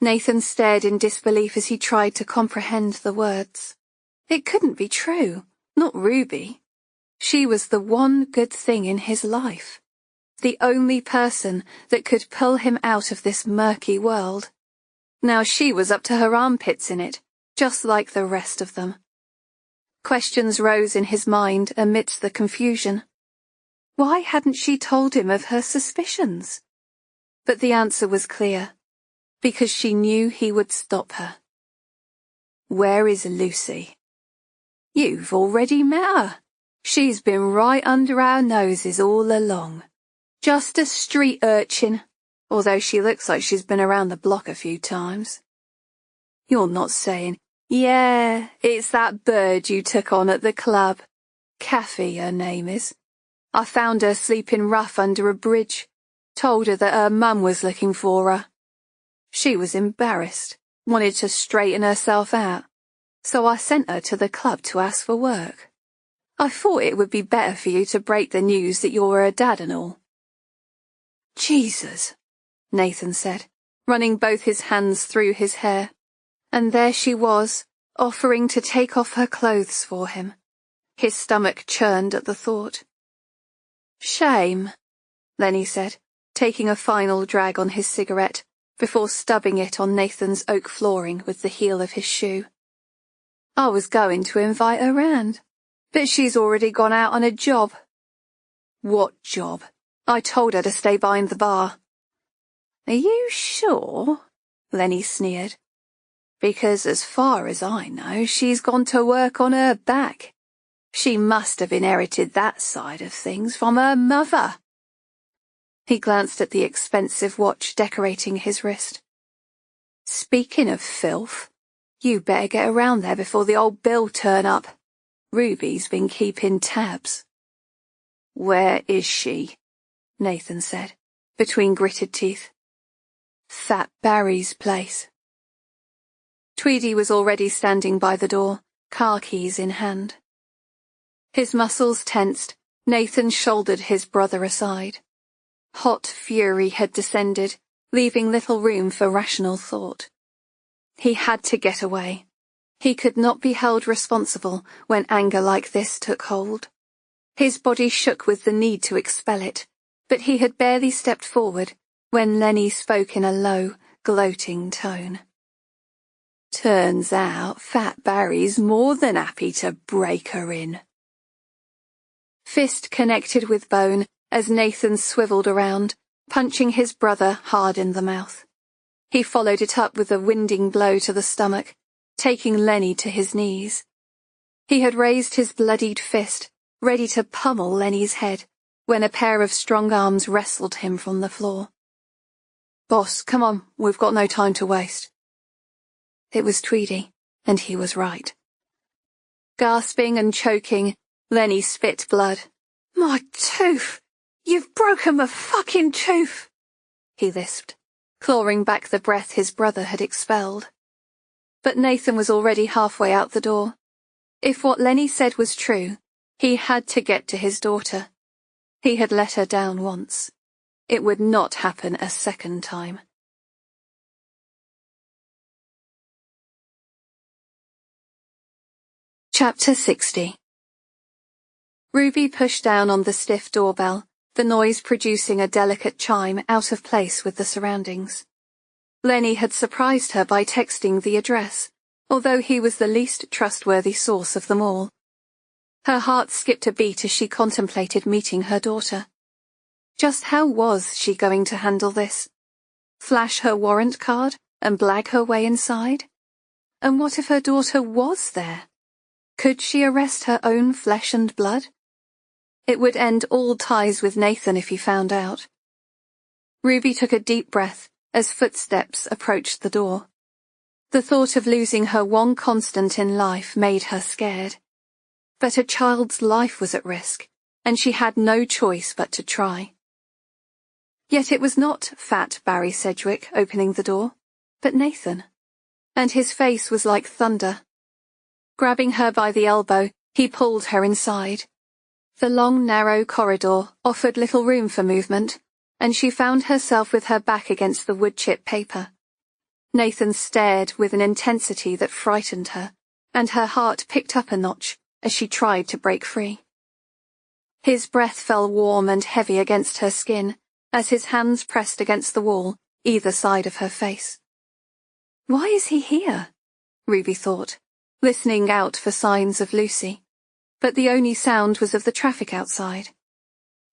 Nathan stared in disbelief as he tried to comprehend the words. It couldn't be true. Not Ruby. She was the one good thing in his life. The only person that could pull him out of this murky world. Now she was up to her armpits in it, just like the rest of them. Questions rose in his mind amidst the confusion. Why hadn't she told him of her suspicions? But the answer was clear, because she knew he would stop her. Where is Lucy? You've already met her. She's been right under our noses all along. Just a street urchin, although she looks like she's been around the block a few times. You're not saying, yeah, it's that bird you took on at the club. Kathy, her name is. I found her sleeping rough under a bridge. Told her that her mum was looking for her. She was embarrassed, wanted to straighten herself out, so I sent her to the club to ask for work. I thought it would be better for you to break the news that you're her dad and all. Jesus, Nathan said, running both his hands through his hair. And there she was, offering to take off her clothes for him. His stomach churned at the thought. Shame, Lenny said, taking a final drag on his cigarette before stubbing it on Nathan's oak flooring with the heel of his shoe. I was going to invite her round, but she's already gone out on a job. What job? I told her to stay behind the bar. Are you sure? Lenny sneered. Because as far as I know, she's gone to work on her back. She must have inherited that side of things from her mother. He glanced at the expensive watch decorating his wrist. Speaking of filth, you better get around there before the old bill turn up. Ruby's been keeping tabs. Where is she? Nathan said, between gritted teeth. Fat Barry's place. Tweedy was already standing by the door, car keys in hand. His muscles tensed, Nathan shouldered his brother aside. Hot fury had descended, leaving little room for rational thought. He had to get away. He could not be held responsible when anger like this took hold. His body shook with the need to expel it, but he had barely stepped forward when Lenny spoke in a low, gloating tone. "Turns out Fat Barry's more than happy to break her in." Fist connected with bone as Nathan swiveled around, punching his brother hard in the mouth. He followed it up with a winding blow to the stomach, taking Lenny to his knees. He had raised his bloodied fist, ready to pummel Lenny's head, when a pair of strong arms wrestled him from the floor. "Boss, come on, we've got no time to waste." It was Tweedy, and he was right. Gasping and choking, Lenny spit blood. "My tooth! You've broken my fucking tooth!" he lisped, clawing back the breath his brother had expelled. But Nathan was already halfway out the door. If what Lenny said was true, he had to get to his daughter. He had let her down once. It would not happen a second time. Chapter 60. Ruby pushed down on the stiff doorbell, the noise producing a delicate chime out of place with the surroundings. Lenny had surprised her by texting the address, although he was the least trustworthy source of them all. Her heart skipped a beat as she contemplated meeting her daughter. Just how was she going to handle this? Flash her warrant card and blag her way inside? And what if her daughter was there? Could she arrest her own flesh and blood? It would end all ties with Nathan if he found out. Ruby took a deep breath as footsteps approached the door. The thought of losing her one constant in life made her scared. But a child's life was at risk, and she had no choice but to try. Yet it was not Fat Barry Sedgwick opening the door, but Nathan, and his face was like thunder. Grabbing her by the elbow, he pulled her inside. The long, narrow corridor offered little room for movement, and she found herself with her back against the wood-chip paper. Nathan stared with an intensity that frightened her, and her heart picked up a notch as she tried to break free. His breath fell warm and heavy against her skin as his hands pressed against the wall, either side of her face. Why is he here? Ruby thought, listening out for signs of Lucy, but the only sound was of the traffic outside.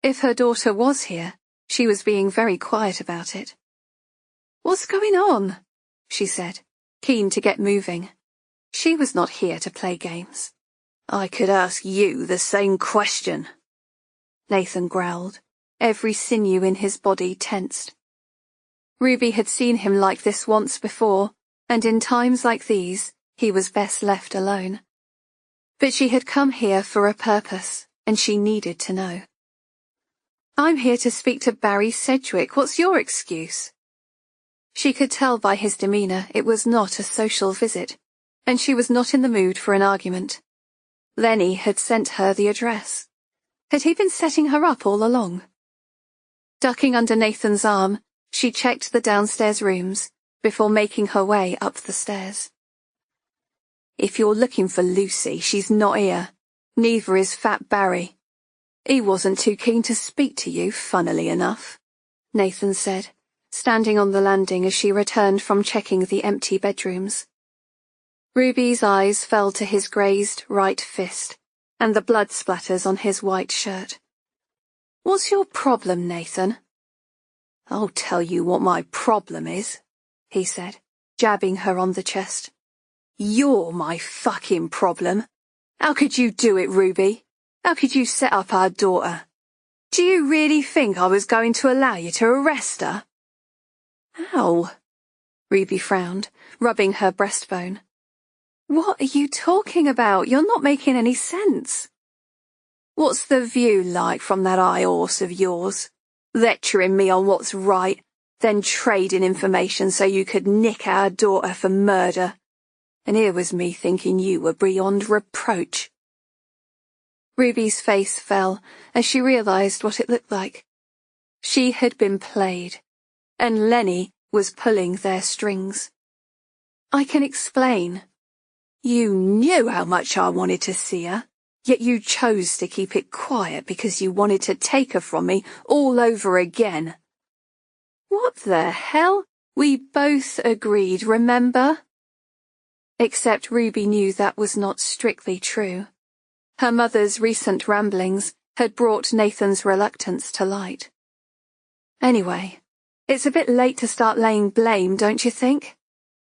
If her daughter was here, she was being very quiet about it. "What's going on?" she said, keen to get moving. She was not here to play games. "I could ask you the same question," Nathan growled, every sinew in his body tensed. Ruby had seen him like this once before, and in times like these, he was best left alone. But she had come here for a purpose, and she needed to know. "I'm here to speak to Barry Sedgwick. What's your excuse?" She could tell by his demeanour it was not a social visit, and she was not in the mood for an argument. Lenny had sent her the address. Had he been setting her up all along? Ducking under Nathan's arm, she checked the downstairs rooms before making her way up the stairs. "If you're looking for Lucy, she's not here. Neither is Fat Barry. He wasn't too keen to speak to you, funnily enough," Nathan said, standing on the landing as she returned from checking the empty bedrooms. Ruby's eyes fell to his grazed right fist, and the blood splatters on his white shirt. "What's your problem, Nathan?" "I'll tell you what my problem is," he said, jabbing her on the chest. "You're my fucking problem. How could you do it, Ruby? How could you set up our daughter? Do you really think I was going to allow you to arrest her?" "How?" Ruby frowned, rubbing her breastbone. "What are you talking about? You're not making any sense." "What's the view like from that high horse of yours? Lecturing me on what's right, then trading information so you could nick our daughter for murder. And here was me thinking you were beyond reproach." Ruby's face fell as she realized what it looked like. She had been played, and Lenny was pulling their strings. I can explain. You knew how much I wanted to see her, yet you chose to keep it quiet because you wanted to take her from me all over again. What the hell? We both agreed, remember? Except Ruby knew that was not strictly true. Her mother's recent ramblings had brought Nathan's reluctance to light. Anyway, it's a bit late to start laying blame, don't you think?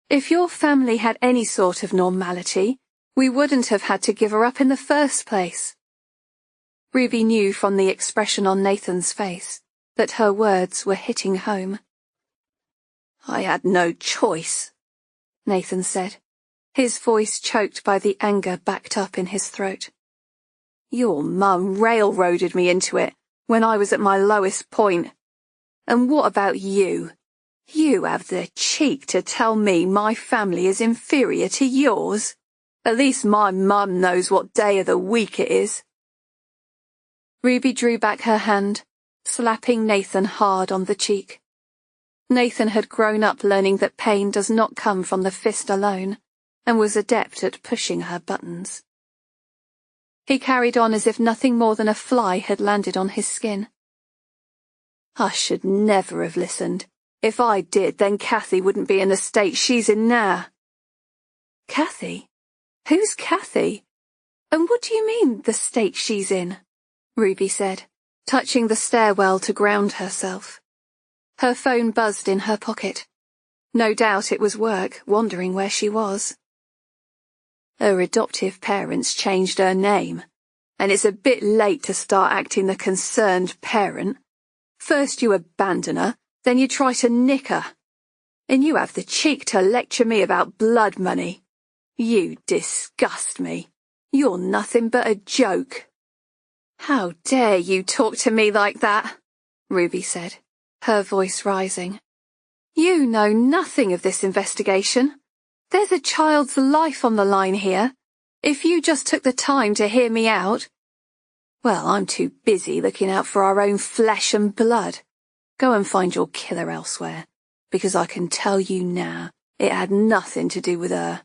If your family had any sort of normality, we wouldn't have had to give her up in the first place. Ruby knew from the expression on Nathan's face that her words were hitting home. I had no choice, Nathan said, his voice choked by the anger backed up in his throat. Your mum railroaded me into it when I was at my lowest point. And what about you? You have the cheek to tell me my family is inferior to yours? At least my mum knows what day of the week it is. Ruby drew back her hand, slapping Nathan hard on the cheek. Nathan had grown up learning that pain does not come from the fist alone, and was adept at pushing her buttons. He carried on as if nothing more than a fly had landed on his skin. I should never have listened. If I did, then Kathy wouldn't be in the state she's in now. Kathy? Who's Kathy? And what do you mean, the state she's in? Ruby said, touching the stairwell to ground herself. Her phone buzzed in her pocket. No doubt it was work, wondering where she was. Her adoptive parents changed her name, and it's a bit late to start acting the concerned parent. First you abandon her, then you try to nick her. And you have the cheek to lecture me about blood money. You disgust me. You're nothing but a joke. How dare you talk to me like that? Ruby said, her voice rising. You know nothing of this investigation. There's a child's life on the line here. If you just took the time to hear me out... Well, I'm too busy looking out for our own flesh and blood. Go and find your killer elsewhere, because I can tell you now, it had nothing to do with her.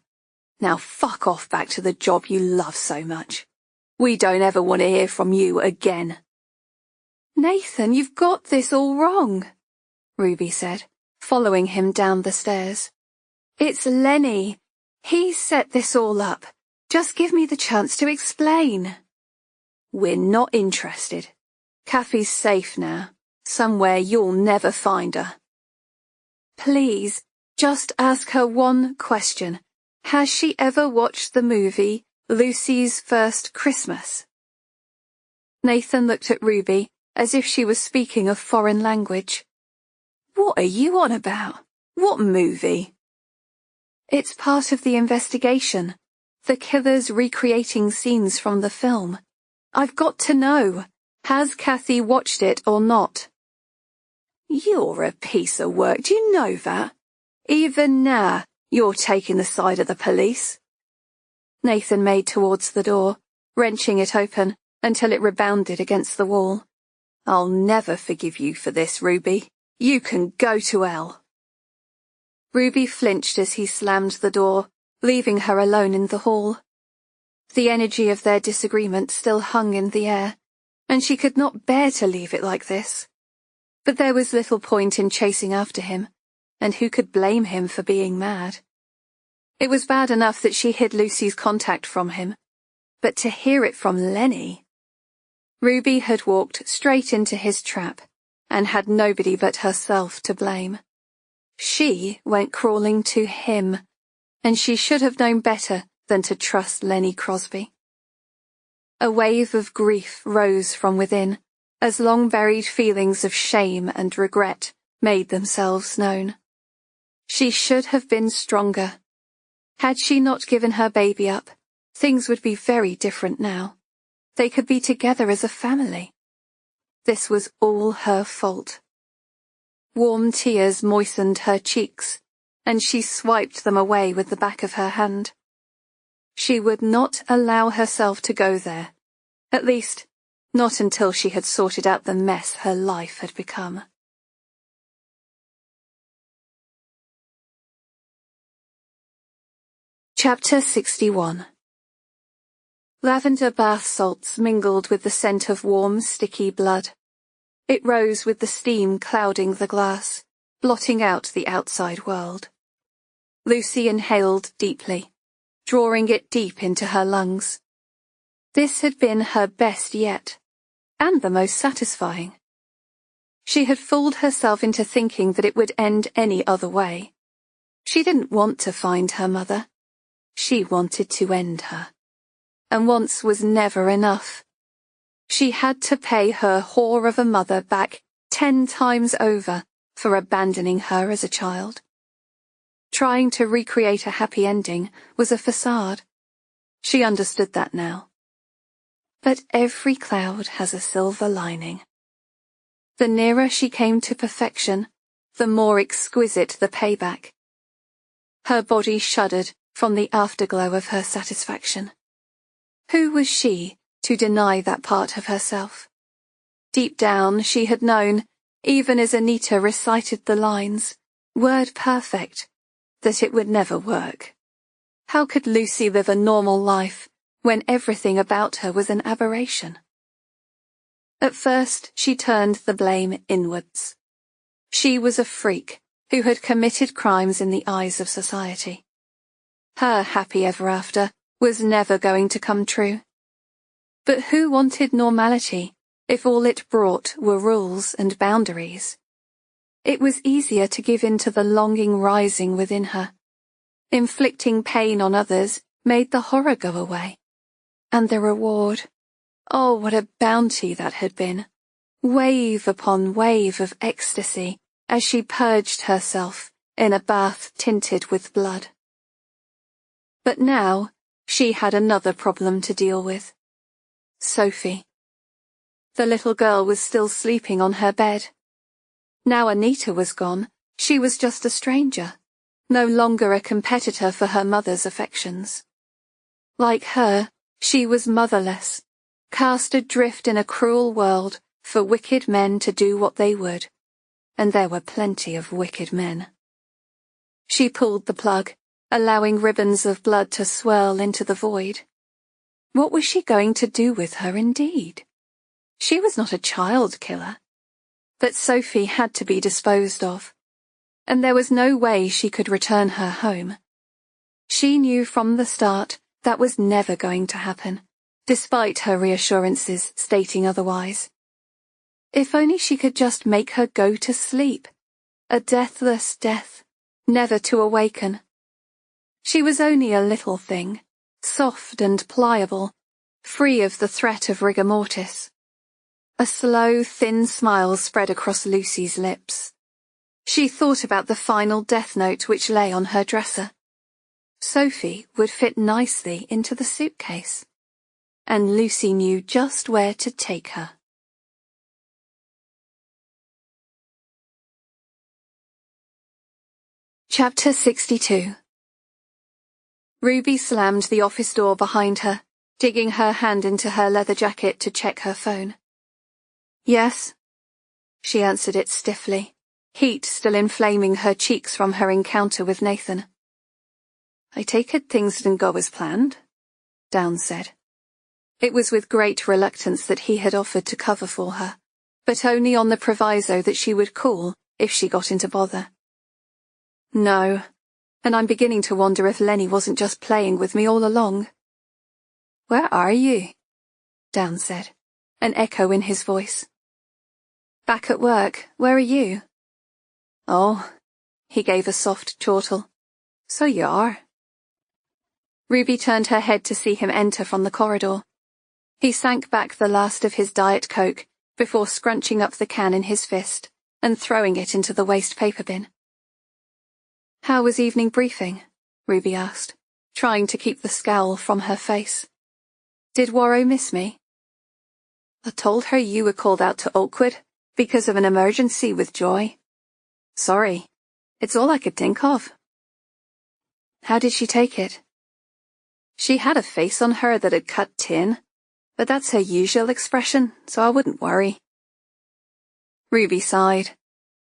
Now fuck off back to the job you love so much. We don't ever want to hear from you again. Nathan, you've got this all wrong, Ruby said, following him down the stairs. It's Lenny. He set this all up. Just give me the chance to explain. We're not interested. Kathy's safe now. Somewhere you'll never find her. Please, just ask her one question. Has she ever watched the movie Lucy's First Christmas? Nathan looked at Ruby as if she was speaking a foreign language. What are you on about? What movie? It's part of the investigation. The killer's recreating scenes from the film. I've got to know. Has Kathy watched it or not? You're a piece of work, do you know that? Even now, you're taking the side of the police. Nathan made towards the door, wrenching it open until it rebounded against the wall. I'll never forgive you for this, Ruby. You can go to hell. Ruby flinched as he slammed the door, leaving her alone in the hall. The energy of their disagreement still hung in the air, and she could not bear to leave it like this. But there was little point in chasing after him, and who could blame him for being mad? It was bad enough that she hid Lucy's contact from him, but to hear it from Lenny... Ruby had walked straight into his trap, and had nobody but herself to blame. She went crawling to him, and she should have known better than to trust Lenny Crosby. A wave of grief rose from within, as long-buried feelings of shame and regret made themselves known. She should have been stronger. Had she not given her baby up, things would be very different now. They could be together as a family. This was all her fault. Warm tears moistened her cheeks, and she swiped them away with the back of her hand. She would not allow herself to go there, at least, not until she had sorted out the mess her life had become. Chapter 61. Lavender bath salts mingled with the scent of warm, sticky blood. It rose with the steam clouding the glass, blotting out the outside world. Lucy inhaled deeply, drawing it deep into her lungs. This had been her best yet, and the most satisfying. She had fooled herself into thinking that it would end any other way. She didn't want to find her mother. She wanted to end her. And once was never enough. She had to pay her whore of a mother back 10 times over for abandoning her as a child. Trying to recreate a happy ending was a facade. She understood that now. But every cloud has a silver lining. The nearer she came to perfection, the more exquisite the payback. Her body shuddered from the afterglow of her satisfaction. Who was she to deny that part of herself? Deep down she had known, even as Anita recited the lines, word perfect, that it would never work. How could Lucy live a normal life when everything about her was an aberration? At first she turned the blame inwards. She was a freak who had committed crimes in the eyes of society. Her happy ever after was never going to come true. But who wanted normality if all it brought were rules and boundaries? It was easier to give in to the longing rising within her. Inflicting pain on others made the horror go away. And the reward, oh, what a bounty that had been. Wave upon wave of ecstasy as she purged herself in a bath tinted with blood. But now she had another problem to deal with. Sophie. The little girl was still sleeping on her bed. Now Anita was gone, she was just a stranger, no longer a competitor for her mother's affections. Like her, she was motherless, cast adrift in a cruel world for wicked men to do what they would, and there were plenty of wicked men. She pulled the plug, allowing ribbons of blood to swirl into the void. What was she going to do with her indeed? She was not a child killer. But Sophie had to be disposed of, and there was no way she could return her home. She knew from the start that was never going to happen, despite her reassurances stating otherwise. If only she could just make her go to sleep, a deathless death, never to awaken. She was only a little thing, soft and pliable, free of the threat of rigor mortis. A slow, thin smile spread across Lucy's lips. She thought about the final death note which lay on her dresser. Sophie would fit nicely into the suitcase, and Lucy knew just where to take her. Chapter 62. Ruby slammed the office door behind her, digging her hand into her leather jacket to check her phone. Yes? She answered it stiffly, heat still inflaming her cheeks from her encounter with Nathan. I take it things didn't go as planned, Downs said. It was with great reluctance that he had offered to cover for her, but only on the proviso that she would call if she got into bother. No. And I'm beginning to wonder if Lenny wasn't just playing with me all along. Where are you? Downs said, an echo in his voice. Back at work. Where are you? Oh, he gave a soft chortle. So you are. Ruby turned her head to see him enter from the corridor. He sank back the last of his Diet Coke before scrunching up the can in his fist and throwing it into the waste paper bin. How was evening briefing? Ruby asked, trying to keep the scowl from her face. Did Warrow miss me? I told her you were called out to Oakwood because of an emergency with Joy. Sorry, it's all I could think of. How did she take it? She had a face on her that had cut tin, but that's her usual expression, so I wouldn't worry. Ruby sighed.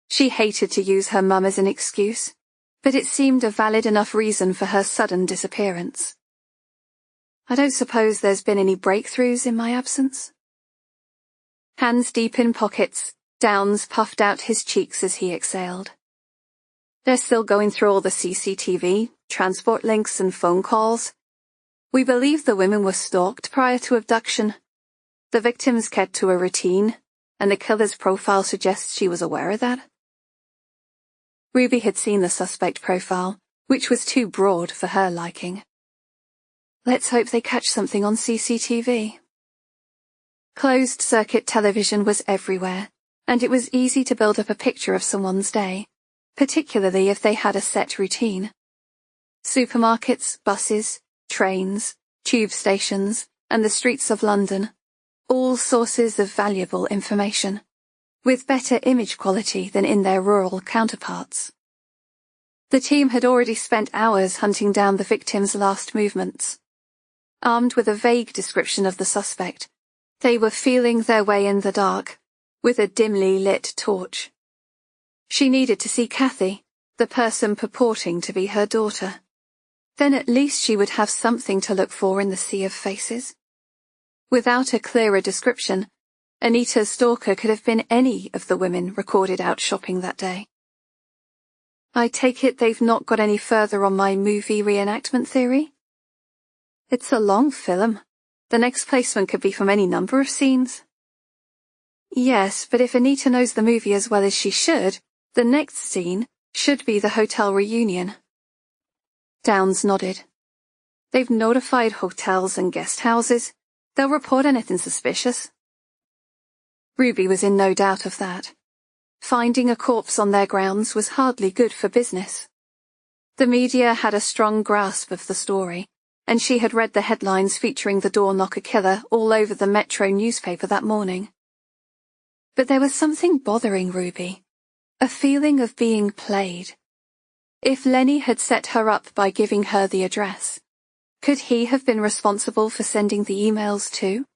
She hated to use her mum as an excuse, but it seemed a valid enough reason for her sudden disappearance. I don't suppose there's been any breakthroughs in my absence? Hands deep in pockets, Downs puffed out his cheeks as he exhaled. They're still going through all the CCTV, transport links and phone calls. We believe the women were stalked prior to abduction. The victims kept to a routine, and the killer's profile suggests she was aware of that. Ruby had seen the suspect profile, which was too broad for her liking. Let's hope they catch something on CCTV. Closed-circuit television was everywhere, and it was easy to build up a picture of someone's day, particularly if they had a set routine. Supermarkets, buses, trains, tube stations, and the streets of London, all sources of valuable information, with better image quality than in their rural counterparts. The team had already spent hours hunting down the victim's last movements. Armed with a vague description of the suspect, they were feeling their way in the dark, with a dimly lit torch. She needed to see Kathy, the person purporting to be her daughter. Then at least she would have something to look for in the sea of faces. Without a clearer description, Anita's stalker could have been any of the women recorded out shopping that day. I take it they've not got any further on my movie reenactment theory? It's a long film. The next placement could be from any number of scenes. Yes, but if Anita knows the movie as well as she should, the next scene should be the hotel reunion. Downs nodded. They've notified hotels and guest houses. They'll report anything suspicious. Ruby was in no doubt of that. Finding a corpse on their grounds was hardly good for business. The media had a strong grasp of the story, and she had read the headlines featuring the door-knocker killer all over the Metro newspaper that morning. But there was something bothering Ruby, a feeling of being played. If Lenny had set her up by giving her the address, could he have been responsible for sending the emails too?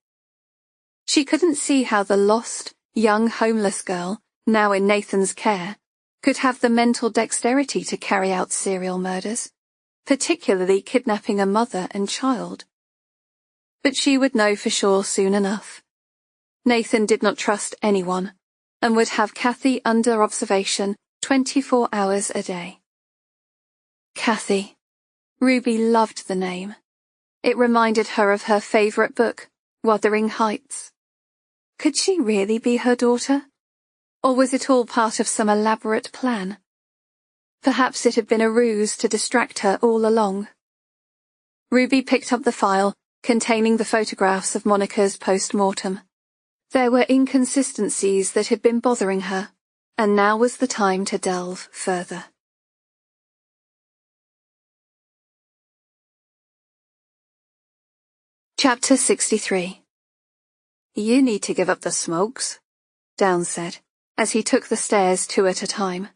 She couldn't see how the lost, young homeless girl, now in Nathan's care, could have the mental dexterity to carry out serial murders, particularly kidnapping a mother and child. But she would know for sure soon enough. Nathan did not trust anyone, and would have Kathy under observation 24 hours a day. Kathy. Ruby loved the name. It reminded her of her favourite book, Wuthering Heights. Could she really be her daughter? Or was it all part of some elaborate plan? Perhaps it had been a ruse to distract her all along. Ruby picked up the file containing the photographs of Monica's post-mortem. There were inconsistencies that had been bothering her, and now was the time to delve further. Chapter 63. You need to give up the smokes, Downs said, as he took the stairs 2 at a time.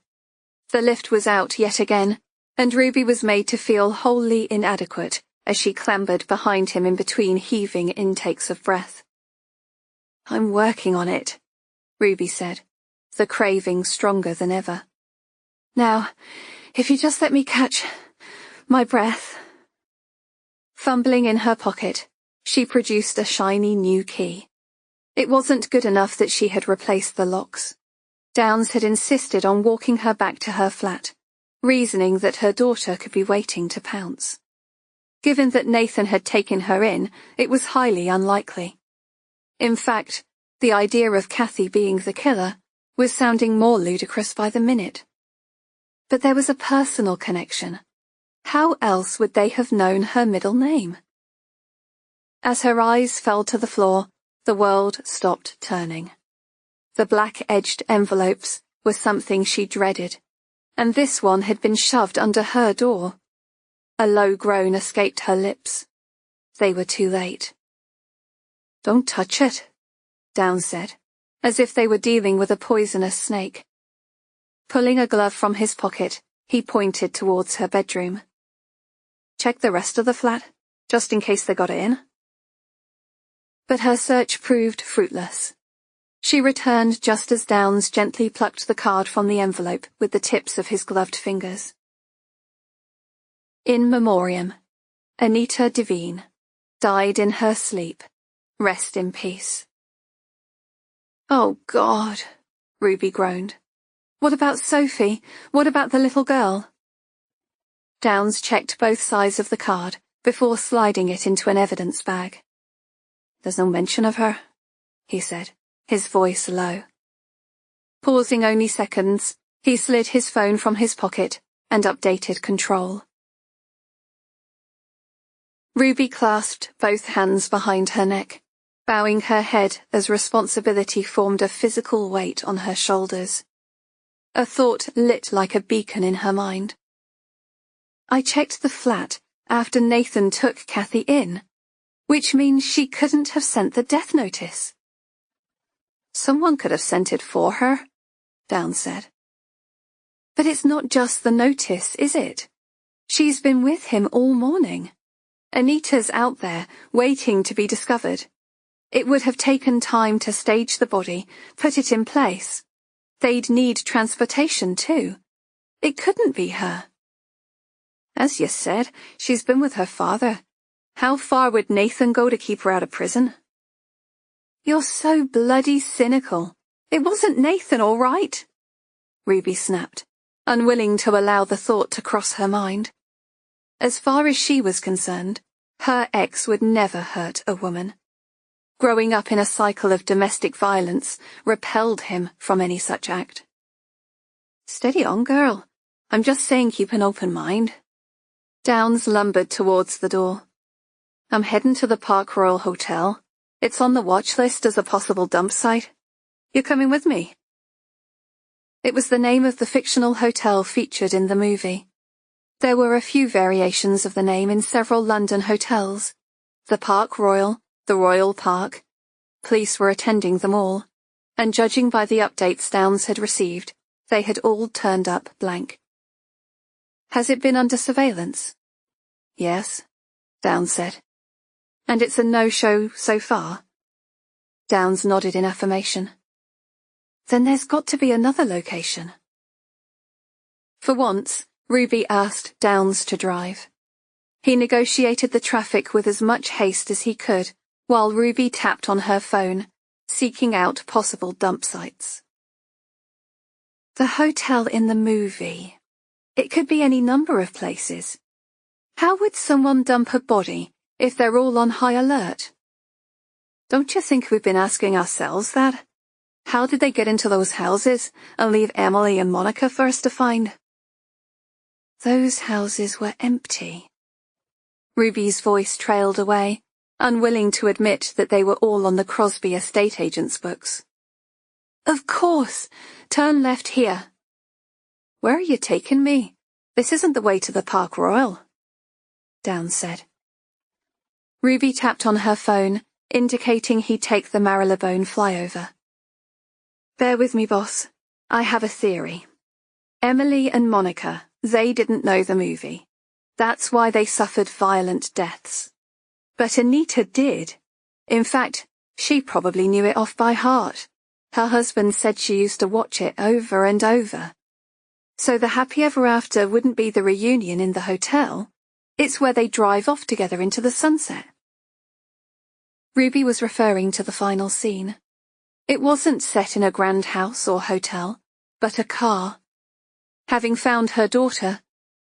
The lift was out yet again, and Ruby was made to feel wholly inadequate as she clambered behind him in between heaving intakes of breath. I'm working on it, Ruby said, the craving stronger than ever. Now, if you just let me catch my breath. Fumbling in her pocket, she produced a shiny new key. It wasn't good enough that she had replaced the locks. Downs had insisted on walking her back to her flat, reasoning that her daughter could be waiting to pounce. Given that Nathan had taken her in, it was highly unlikely. In fact, the idea of Kathy being the killer was sounding more ludicrous by the minute. But there was a personal connection. How else would they have known her middle name? As her eyes fell to the floor, the world stopped turning. The black-edged envelopes were something she dreaded, and this one had been shoved under her door. A low groan escaped her lips. They were too late. Don't touch it, Downs said, as if they were dealing with a poisonous snake. Pulling a glove from his pocket, he pointed towards her bedroom. Check the rest of the flat, just in case they got in. But her search proved fruitless. She returned just as Downs gently plucked the card from the envelope with the tips of his gloved fingers. In memoriam, Anita Devine, died in her sleep. Rest in peace. Oh, God, Ruby groaned. What about Sophie? What about the little girl? Downs checked both sides of the card before sliding it into an evidence bag. There's no mention of her, he said, his voice low. Pausing only seconds, he slid his phone from his pocket and updated control. Ruby clasped both hands behind her neck, bowing her head as responsibility formed a physical weight on her shoulders. A thought lit like a beacon in her mind. I checked the flat after Nathan took Kathy in, which means she couldn't have sent the death notice. Someone could have sent it for her, Downs said. But it's not just the notice, is it? She's been with him all morning. Anita's out there, waiting to be discovered. It would have taken time to stage the body, put it in place. They'd need transportation too. It couldn't be her. As you said, she's been with her father. How far would Nathan go to keep her out of prison? You're so bloody cynical. It wasn't Nathan, all right? Ruby snapped, unwilling to allow the thought to cross her mind. As far as she was concerned, her ex would never hurt a woman. Growing up in a cycle of domestic violence repelled him from any such act. Steady on, girl. I'm just saying keep an open mind. Downs lumbered towards the door. I'm heading to the Park Royal Hotel. It's on the watch list as a possible dump site. You coming with me? It was the name of the fictional hotel featured in the movie. There were a few variations of the name in several London hotels. The Park Royal, the Royal Park. Police were attending them all, and judging by the updates Downs had received, they had all turned up blank. Has it been under surveillance? Yes, Downs said. And it's a no-show so far? Downs nodded in affirmation. Then there's got to be another location. For once, Ruby asked Downs to drive. He negotiated the traffic with as much haste as he could, while Ruby tapped on her phone, seeking out possible dump sites. The hotel in the movie. It could be any number of places. How would someone dump a body if they're all on high alert? Don't you think we've been asking ourselves that? How did they get into those houses and leave Emily and Monica for us to find? Those houses were empty. Ruby's voice trailed away, unwilling to admit that they were all on the Crosby estate agent's books. Of course. Turn left here. Where are you taking me? This isn't the way to the Park Royal, Downs said. Ruby tapped on her phone, indicating he'd take the Marylebone flyover. Bear with me, boss. I have a theory. Emily and Monica, they didn't know the movie. That's why they suffered violent deaths. But Anita did. In fact, she probably knew it off by heart. Her husband said she used to watch it over and over. So the happy ever after wouldn't be the reunion in the hotel. It's where they drive off together into the sunset. Ruby was referring to the final scene. It wasn't set in a grand house or hotel, but a car. Having found her daughter,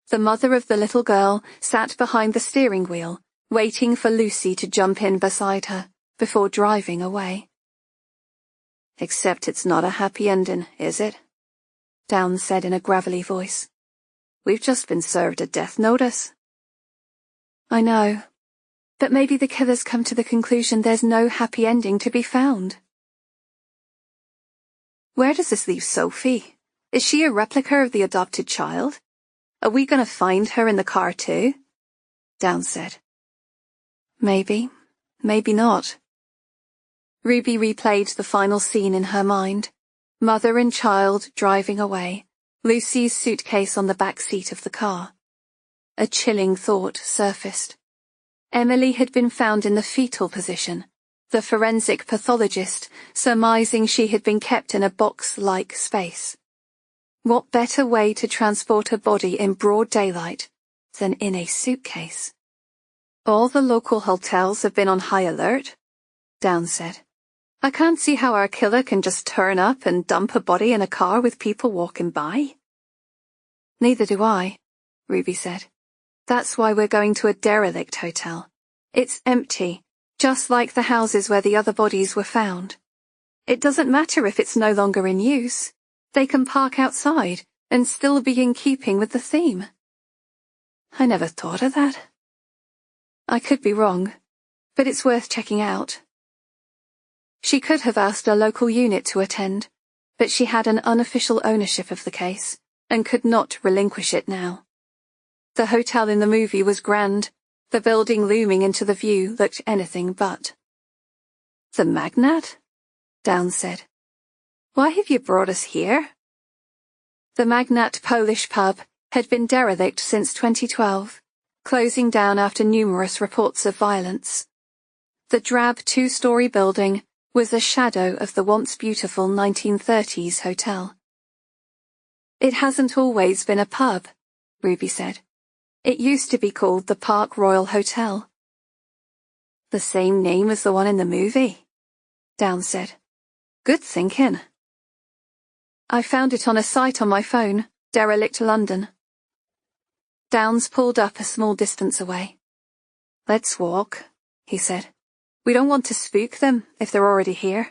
the mother of the little girl sat behind the steering wheel, waiting for Lucy to jump in beside her, before driving away. Except it's not a happy ending, is it? Downs said in a gravelly voice. We've just been served a death notice. I know, but maybe the killers come to the conclusion there's no happy ending to be found. Where does this leave Sophie? Is she a replica of the adopted child? Are we going to find her in the car too? Downs said. Maybe, maybe not. Ruby replayed the final scene in her mind. Mother and child driving away, Lucy's suitcase on the back seat of the car. A chilling thought surfaced. Emily had been found in the fetal position, the forensic pathologist surmising she had been kept in a box-like space. What better way to transport a body in broad daylight than in a suitcase. All the local hotels have been on high alert, Downs said. I can't see how our killer can just turn up and dump a body in a car with people walking by. Neither do I, Ruby said. That's why we're going to a derelict hotel. It's empty, just like the houses where the other bodies were found. It doesn't matter if it's no longer in use. They can park outside and still be in keeping with the theme. I never thought of that. I could be wrong, but it's worth checking out. She could have asked a local unit to attend, but she had an unofficial ownership of the case and could not relinquish it now. The hotel in the movie was grand. The building looming into the view looked anything but. The Magnat? Downs said. Why have you brought us here? The Magnat Polish pub had been derelict since 2012, closing down after numerous reports of violence. The drab two-story building was a shadow of the once beautiful 1930s hotel. It hasn't always been a pub, Ruby said. It used to be called the Park Royal Hotel. The same name as the one in the movie, Downs said. Good thinking. I found it on a site on my phone, Derelict London. Downs pulled up a small distance away. Let's walk, he said. We don't want to spook them if they're already here.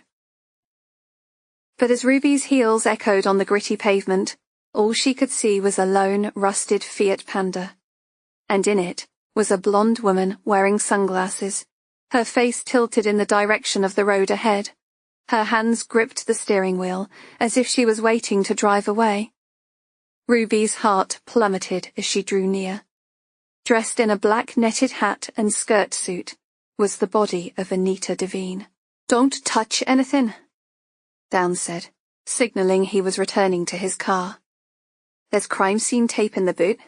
But as Ruby's heels echoed on the gritty pavement, all she could see was a lone, rusted Fiat Panda. And in it was a blonde woman wearing sunglasses, her face tilted in the direction of the road ahead. Her hands gripped the steering wheel, as if she was waiting to drive away. Ruby's heart plummeted as she drew near. Dressed in a black netted hat and skirt suit was the body of Anita Devine. Don't touch anything, Downs said, signalling he was returning to his car. There's crime scene tape in the boot.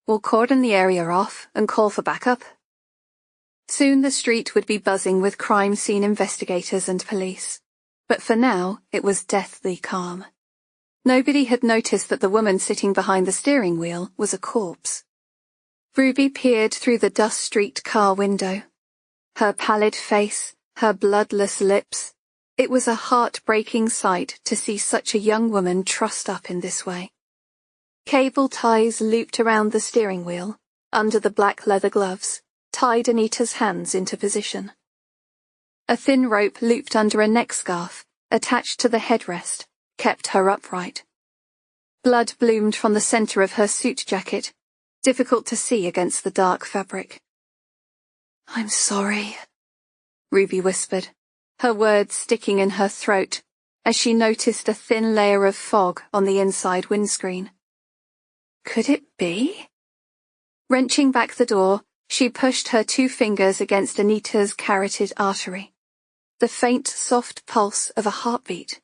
We'll cordon the area off and call for backup. Soon the street would be buzzing with crime scene investigators and police. But for now, it was deathly calm. Nobody had noticed that the woman sitting behind the steering wheel was a corpse. Ruby peered through the dust-streaked car window. Her pallid face, her bloodless lips. It was a heart-breaking sight to see such a young woman trussed up in this way. Cable ties looped around the steering wheel, under the black leather gloves, tied Anita's hands into position. A thin rope looped under a neck scarf, attached to the headrest, kept her upright. Blood bloomed from the center of her suit jacket, difficult to see against the dark fabric. I'm sorry, Ruby whispered, her words sticking in her throat, as she noticed a thin layer of fog on the inside windscreen. Could it be? Wrenching back the door, she pushed her 2 fingers against Anita's carotid artery. The faint, soft pulse of a heartbeat.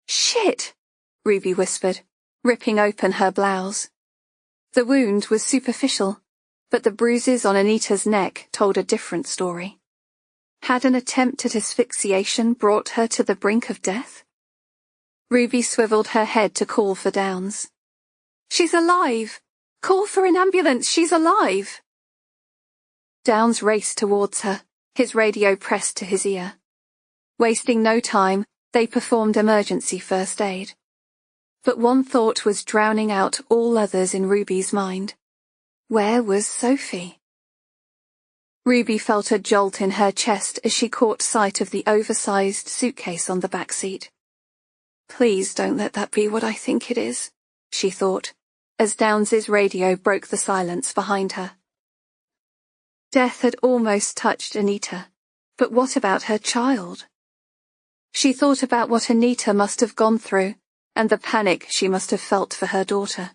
Shit, Ruby whispered, ripping open her blouse. The wound was superficial, but the bruises on Anita's neck told a different story. Had an attempt at asphyxiation brought her to the brink of death? Ruby swiveled her head to call for Downs. She's alive! Call for an ambulance, she's alive! Downs raced towards her, his radio pressed to his ear. Wasting no time, they performed emergency first aid. But one thought was drowning out all others in Ruby's mind. Where was Sophie? Ruby felt a jolt in her chest as she caught sight of the oversized suitcase on the back seat. Please don't let that be what I think it is, she thought, as Downs's radio broke the silence behind her. Death had almost touched Anita, but what about her child? She thought about what Anita must have gone through, and the panic she must have felt for her daughter.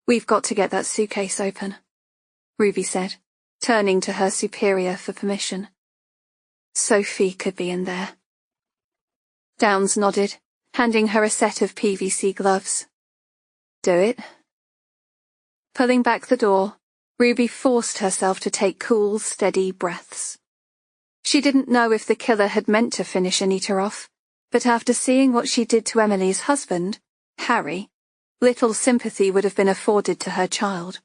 We've got to get that suitcase open, Ruby said, turning to her superior for permission. Sophie could be in there. Downs nodded, handing her a set of PVC gloves. Do it. Pulling back the door, Ruby forced herself to take cool, steady breaths. She didn't know if the killer had meant to finish Anita off, but after seeing what she did to Emily's husband, Harry, little sympathy would have been afforded to her child.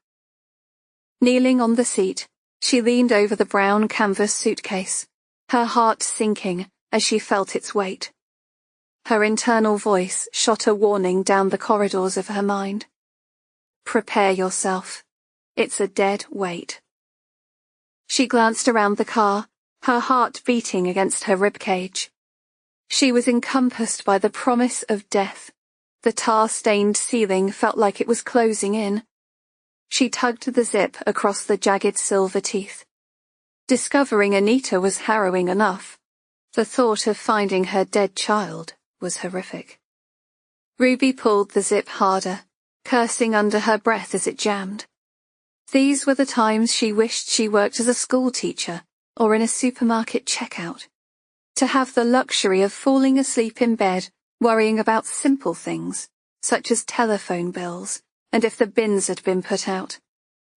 Kneeling on the seat, she leaned over the brown canvas suitcase, her heart sinking as she felt its weight. Her internal voice shot a warning down the corridors of her mind. Prepare yourself. It's a dead weight. She glanced around the car, her heart beating against her ribcage. She was encompassed by the promise of death. The tar-stained ceiling felt like it was closing in. She tugged the zip across the jagged silver teeth. Discovering Anita was harrowing enough. The thought of finding her dead child was horrific. Ruby pulled the zip harder, cursing under her breath as it jammed. These were the times she wished she worked as a school teacher or in a supermarket checkout. To have the luxury of falling asleep in bed, worrying about simple things, such as telephone bills, and if the bins had been put out,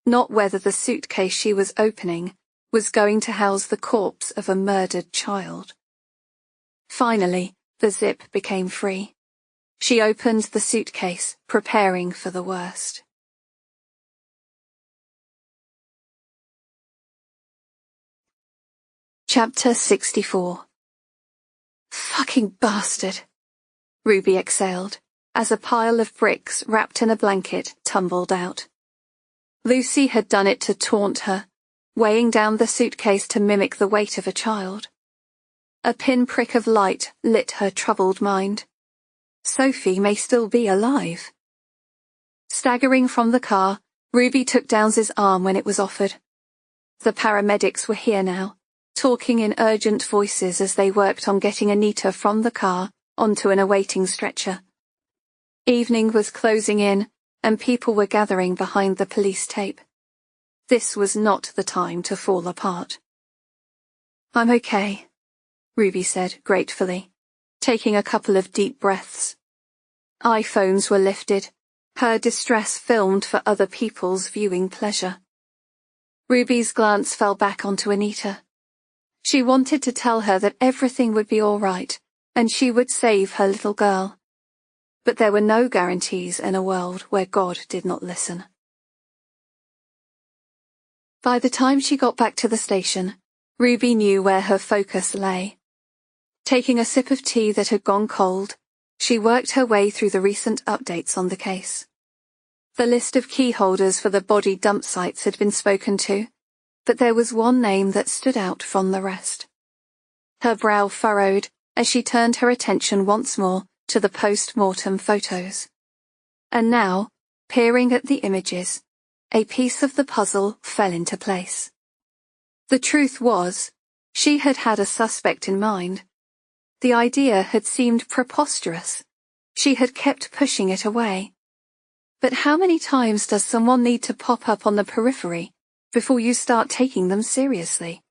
not whether the suitcase she was opening was going to house the corpse of a murdered child. Finally, the zip became free. She opened the suitcase, preparing for the worst. Chapter 64. Fucking bastard, Ruby exhaled, as a pile of bricks wrapped in a blanket tumbled out. Lucy had done it to taunt her, weighing down the suitcase to mimic the weight of a child. A pinprick of light lit her troubled mind. Sophie may still be alive. Staggering from the car, Ruby took Downes's arm when it was offered. The paramedics were here now, talking in urgent voices as they worked on getting Anita from the car onto an awaiting stretcher. Evening was closing in, and people were gathering behind the police tape. This was not the time to fall apart. I'm okay, Ruby said gratefully, taking a couple of deep breaths. iPhones were lifted, her distress filmed for other people's viewing pleasure. Ruby's glance fell back onto Anita. She wanted to tell her that everything would be all right, and she would save her little girl. But there were no guarantees in a world where God did not listen. By the time she got back to the station, Ruby knew where her focus lay. Taking a sip of tea that had gone cold, she worked her way through the recent updates on the case. The list of key holders for the body dump sites had been spoken to, but there was one name that stood out from the rest. Her brow furrowed as she turned her attention once more to the post-mortem photos. And now, peering at the images, a piece of the puzzle fell into place. The truth was, she had had a suspect in mind. The idea had seemed preposterous. She had kept pushing it away. But how many times does someone need to pop up on the periphery before you start taking them seriously?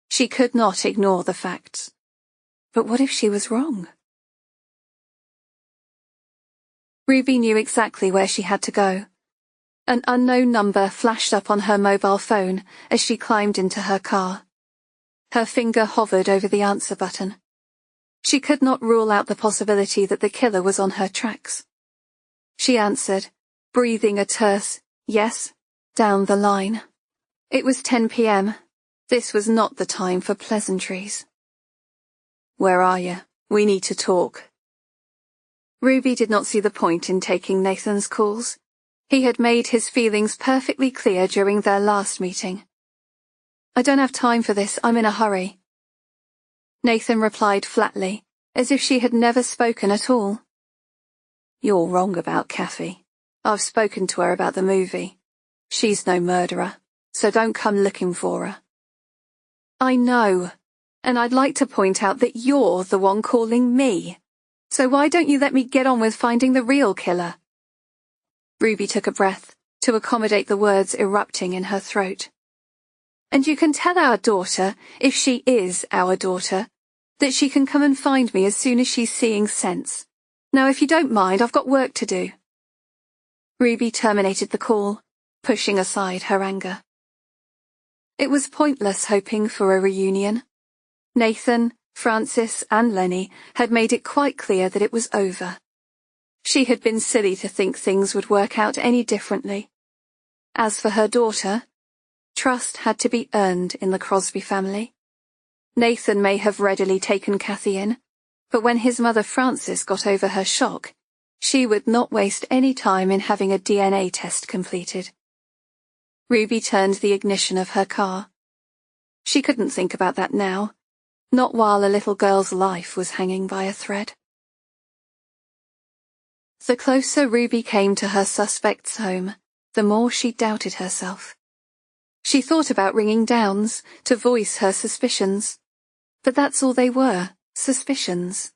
She could not ignore the facts. But what if she was wrong? Ruby knew exactly where she had to go. An unknown number flashed up on her mobile phone as she climbed into her car. Her finger hovered over the answer button. She could not rule out the possibility that the killer was on her tracks. She answered, breathing a terse yes down the line. It was 10 p.m. This was not the time for pleasantries. Where are you? We need to talk. Ruby did not see the point in taking Nathan's calls. He had made his feelings perfectly clear during their last meeting. I don't have time for this, I'm in a hurry. Nathan replied flatly, as if she had never spoken at all. You're wrong about Kathy. I've spoken to her about the movie. She's no murderer, so don't come looking for her. I know, and I'd like to point out that you're the one calling me. So why don't you let me get on with finding the real killer? Ruby took a breath to accommodate the words erupting in her throat. And you can tell our daughter, if she is our daughter, that she can come and find me as soon as she's seeing sense. Now, if you don't mind, I've got work to do. Ruby terminated the call, pushing aside her anger. It was pointless hoping for a reunion. Nathan, Francis, and Lenny had made it quite clear that it was over. She had been silly to think things would work out any differently. As for her daughter, trust had to be earned in the Crosby family. Nathan may have readily taken Cathy in, but when his mother Frances got over her shock, she would not waste any time in having a DNA test completed. Ruby turned the ignition of her car. She couldn't think about that now, not while a little girl's life was hanging by a thread. The closer Ruby came to her suspect's home, the more she doubted herself. She thought about ringing Downs to voice her suspicions. But that's all they were, suspicions.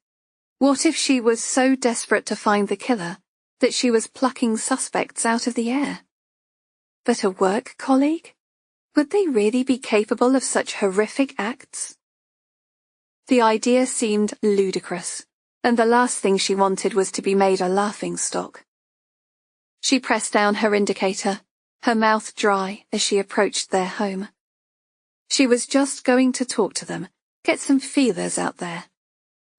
What if she was so desperate to find the killer that she was plucking suspects out of the air? But a work colleague? Would they really be capable of such horrific acts? The idea seemed ludicrous, and the last thing she wanted was to be made a laughingstock. She pressed down her indicator, her mouth dry as she approached their home. She was just going to talk to them, get some feelers out there.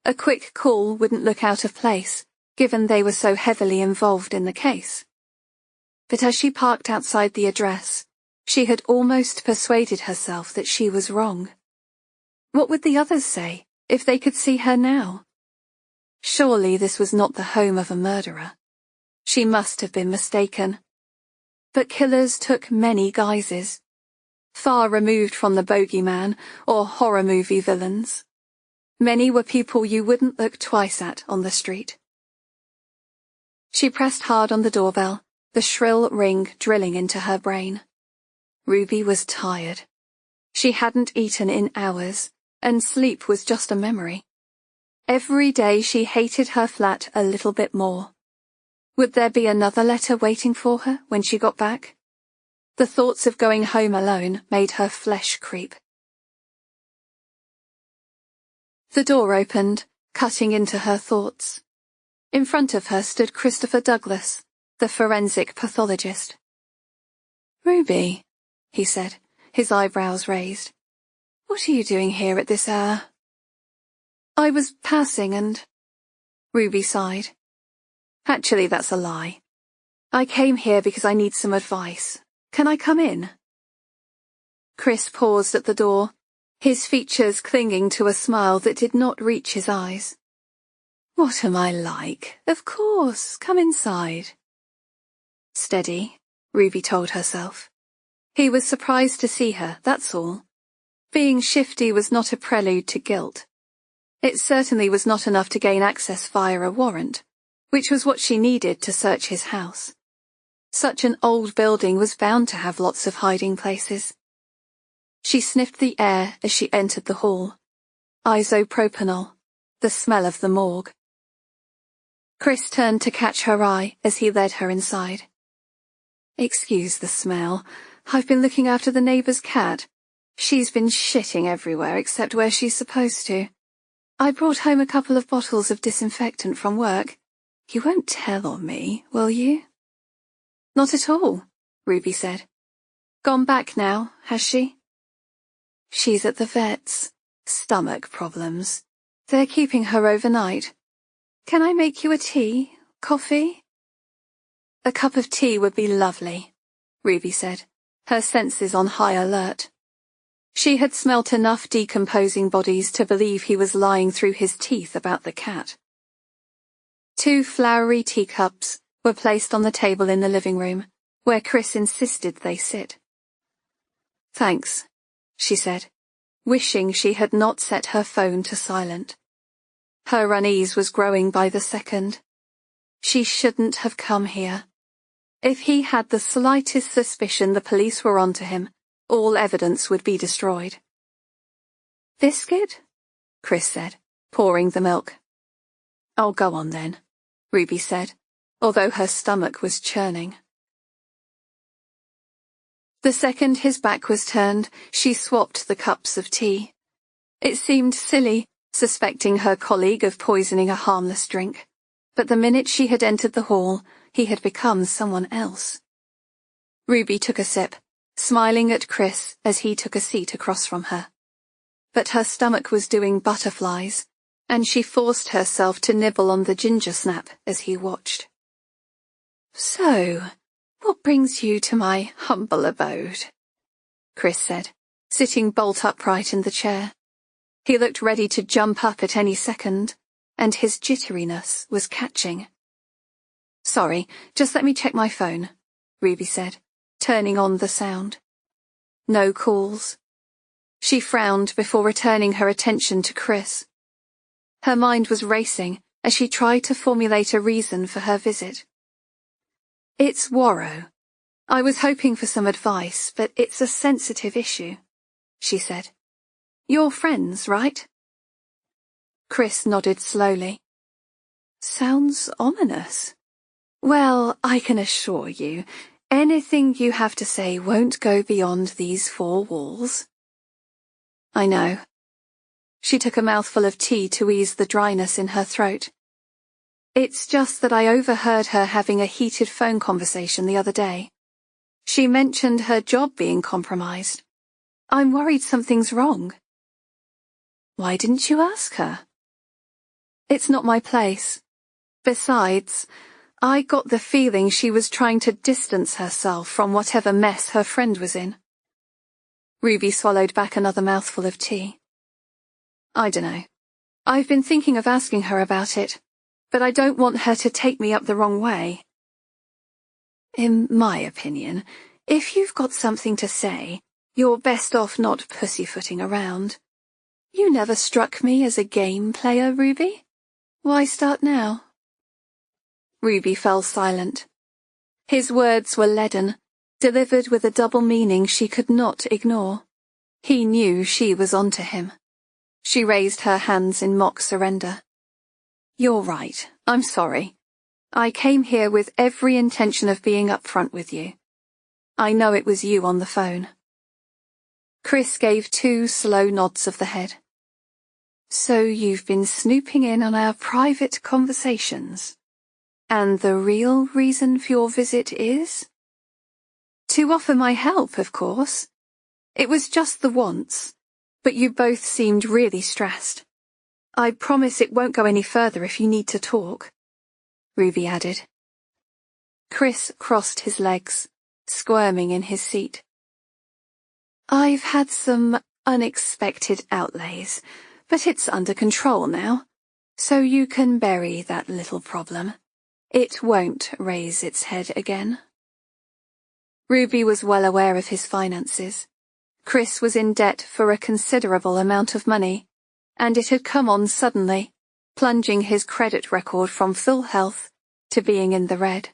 A quick call wouldn't look out of place, given they were so heavily involved in the case. But as she parked outside the address, she had almost persuaded herself that she was wrong. What would the others say if they could see her now? Surely this was not the home of a murderer. She must have been mistaken. But killers took many guises, far removed from the bogeyman or horror movie villains. Many were people you wouldn't look twice at on the street. She pressed hard on the doorbell, the shrill ring drilling into her brain. Ruby was tired. She hadn't eaten in hours, and sleep was just a memory. Every day she hated her flat a little bit more. Would there be another letter waiting for her when she got back? The thoughts of going home alone made her flesh creep. The door opened, cutting into her thoughts. In front of her stood Christopher Douglas, the forensic pathologist. "Ruby," he said, his eyebrows raised. "What are you doing here at this hour?" "I was passing and—" Ruby sighed. "Actually, that's a lie. I came here because I need some advice. Can I come in?" Chris paused at the door, his features clinging to a smile that did not reach his eyes. "What am I like? Of course, come inside." Steady, Ruby told herself. He was surprised to see her, that's all. Being shifty was not a prelude to guilt. It certainly was not enough to gain access via a warrant, which was what she needed to search his house. Such an old building was bound to have lots of hiding places. She sniffed the air as she entered the hall. Isopropanol, the smell of the morgue. Chris turned to catch her eye as he led her inside. "Excuse the smell. I've been looking after the neighbour's cat. She's been shitting everywhere except where she's supposed to. I brought home a couple of bottles of disinfectant from work. You won't tell on me, will you?" "Not at all," Ruby said. "Gone back now, has she?" "She's at the vet's. Stomach problems. They're keeping her overnight. Can I make you a tea? Coffee?" "A cup of tea would be lovely," Ruby said, her senses on high alert. She had smelt enough decomposing bodies to believe he was lying through his teeth about the cat. 2 flowery teacups were placed on the table in the living room, where Chris insisted they sit. "Thanks," she said, wishing she had not set her phone to silent. Her unease was growing by the second. She shouldn't have come here. If he had the slightest suspicion the police were onto him, all evidence would be destroyed. "Biscuit?" Chris said, pouring the milk. "Oh, go on then," Ruby said, although her stomach was churning. The second his back was turned, she swapped the cups of tea. It seemed silly, suspecting her colleague of poisoning a harmless drink, but the minute she had entered the hall, he had become someone else. Ruby took a sip, smiling at Chris as he took a seat across from her. But her stomach was doing butterflies, and she forced herself to nibble on the ginger snap as he watched. "So, What brings you to my humble abode? Chris said, sitting bolt upright in the chair. He looked ready to jump up at any second, and his jitteriness was catching. Sorry, just let me check my phone, Ruby said, turning on the sound. No calls. She frowned before returning her attention to Chris. Her mind was racing as she tried to formulate a reason for her visit. It's Warrow. I was hoping for some advice, but it's a sensitive issue, she said. You're friends, right? Chris nodded slowly. Sounds ominous. Well, I can assure you, anything you have to say won't go beyond these four walls. I know. She took a mouthful of tea to ease the dryness in her throat. It's just that I overheard her having a heated phone conversation the other day. She mentioned her job being compromised. I'm worried something's wrong. Why didn't you ask her? It's not my place. Besides, I got the feeling she was trying to distance herself from whatever mess her friend was in. Ruby swallowed back another mouthful of tea. I dunno. I've been thinking of asking her about it, but I don't want her to take me up the wrong way. In my opinion, if you've got something to say, you're best off not pussyfooting around. You never struck me as a game player, Ruby. Why start now? Ruby fell silent. His words were leaden, delivered with a double meaning she could not ignore. He knew she was onto him. She raised her hands in mock surrender. You're right, I'm sorry. I came here with every intention of being upfront with you. I know it was you on the phone. Chris gave 2 slow nods of the head. So you've been snooping in on our private conversations. And the real reason for your visit is? To offer my help, of course. It was just the once, but you both seemed really stressed. I promise it won't go any further if you need to talk, Ruby added. Chris crossed his legs, squirming in his seat. I've had some unexpected outlays, but it's under control now, so you can bury that little problem. It won't raise its head again. Ruby was well aware of his finances. Chris was in debt for a considerable amount of money, and it had come on suddenly, plunging his credit record from full health to being in the red.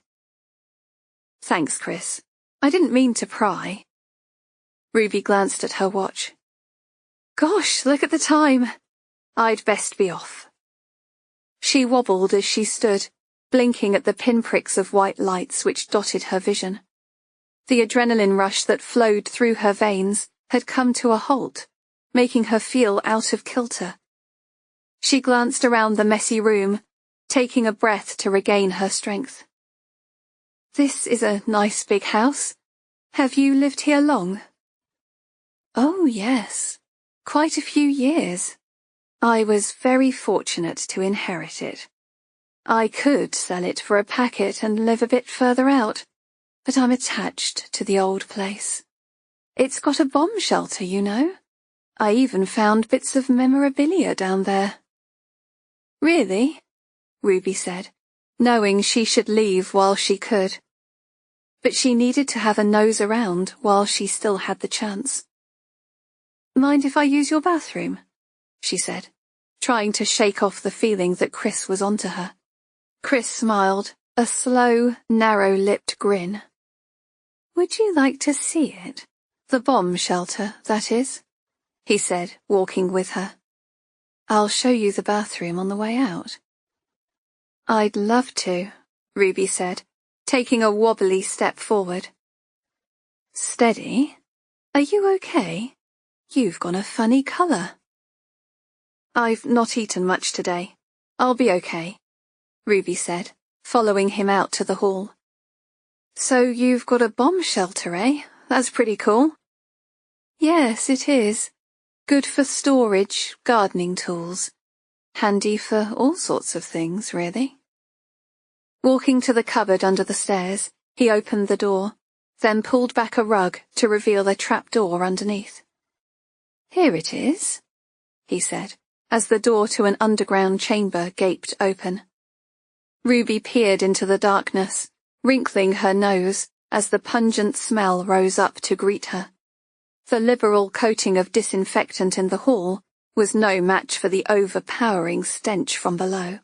Thanks, Chris. I didn't mean to pry. Ruby glanced at her watch. Gosh, look at the time. I'd best be off. She wobbled as she stood, blinking at the pinpricks of white lights which dotted her vision. The adrenaline rush that flowed through her veins had come to a halt, making her feel out of kilter. She glanced around the messy room, taking a breath to regain her strength. This is a nice big house. Have you lived here long? Oh, yes. Quite a few years. I was very fortunate to inherit it. I could sell it for a packet and live a bit further out, but I'm attached to the old place. It's got a bomb shelter, you know. I even found bits of memorabilia down there. Really? Ruby said, knowing she should leave while she could. But she needed to have a nose around while she still had the chance. Mind if I use your bathroom? She said, trying to shake off the feeling that Chris was onto her. Chris smiled, a slow, narrow-lipped grin. Would you like to see it? The bomb shelter, that is, he said, walking with her. I'll show you the bathroom on the way out. I'd love to, Ruby said, taking a wobbly step forward. Steady? Are you okay? You've got a funny colour. I've not eaten much today. I'll be okay, Ruby said, following him out to the hall. So you've got a bomb shelter, eh? That's pretty cool. Yes, it is. Good for storage, gardening tools. Handy for all sorts of things, really. Walking to the cupboard under the stairs, He opened the door, then pulled back a rug to reveal a trapdoor underneath. "Here it is," he said, as the door to an underground chamber gaped open. Ruby peered into the darkness, wrinkling her nose as the pungent smell rose up to greet her. The liberal coating of disinfectant in the hall was no match for the overpowering stench from below.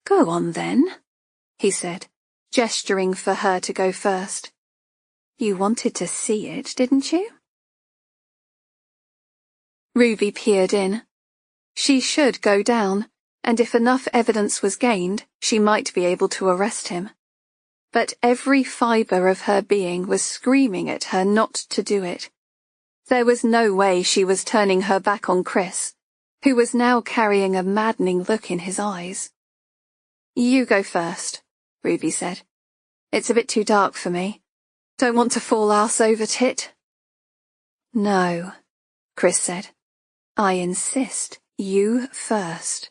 "Go on then," he said, gesturing for her to go first. "You wanted to see it, didn't you?" Ruby peered in. She should go down, and if enough evidence was gained, she might be able to arrest him. But every fibre of her being was screaming at her not to do it. There was no way she was turning her back on Chris, who was now carrying a maddening look in his eyes. "You go first," Ruby said. "It's a bit too dark for me. Don't want to fall arse over tit." "No," Chris said. "I insist, you first.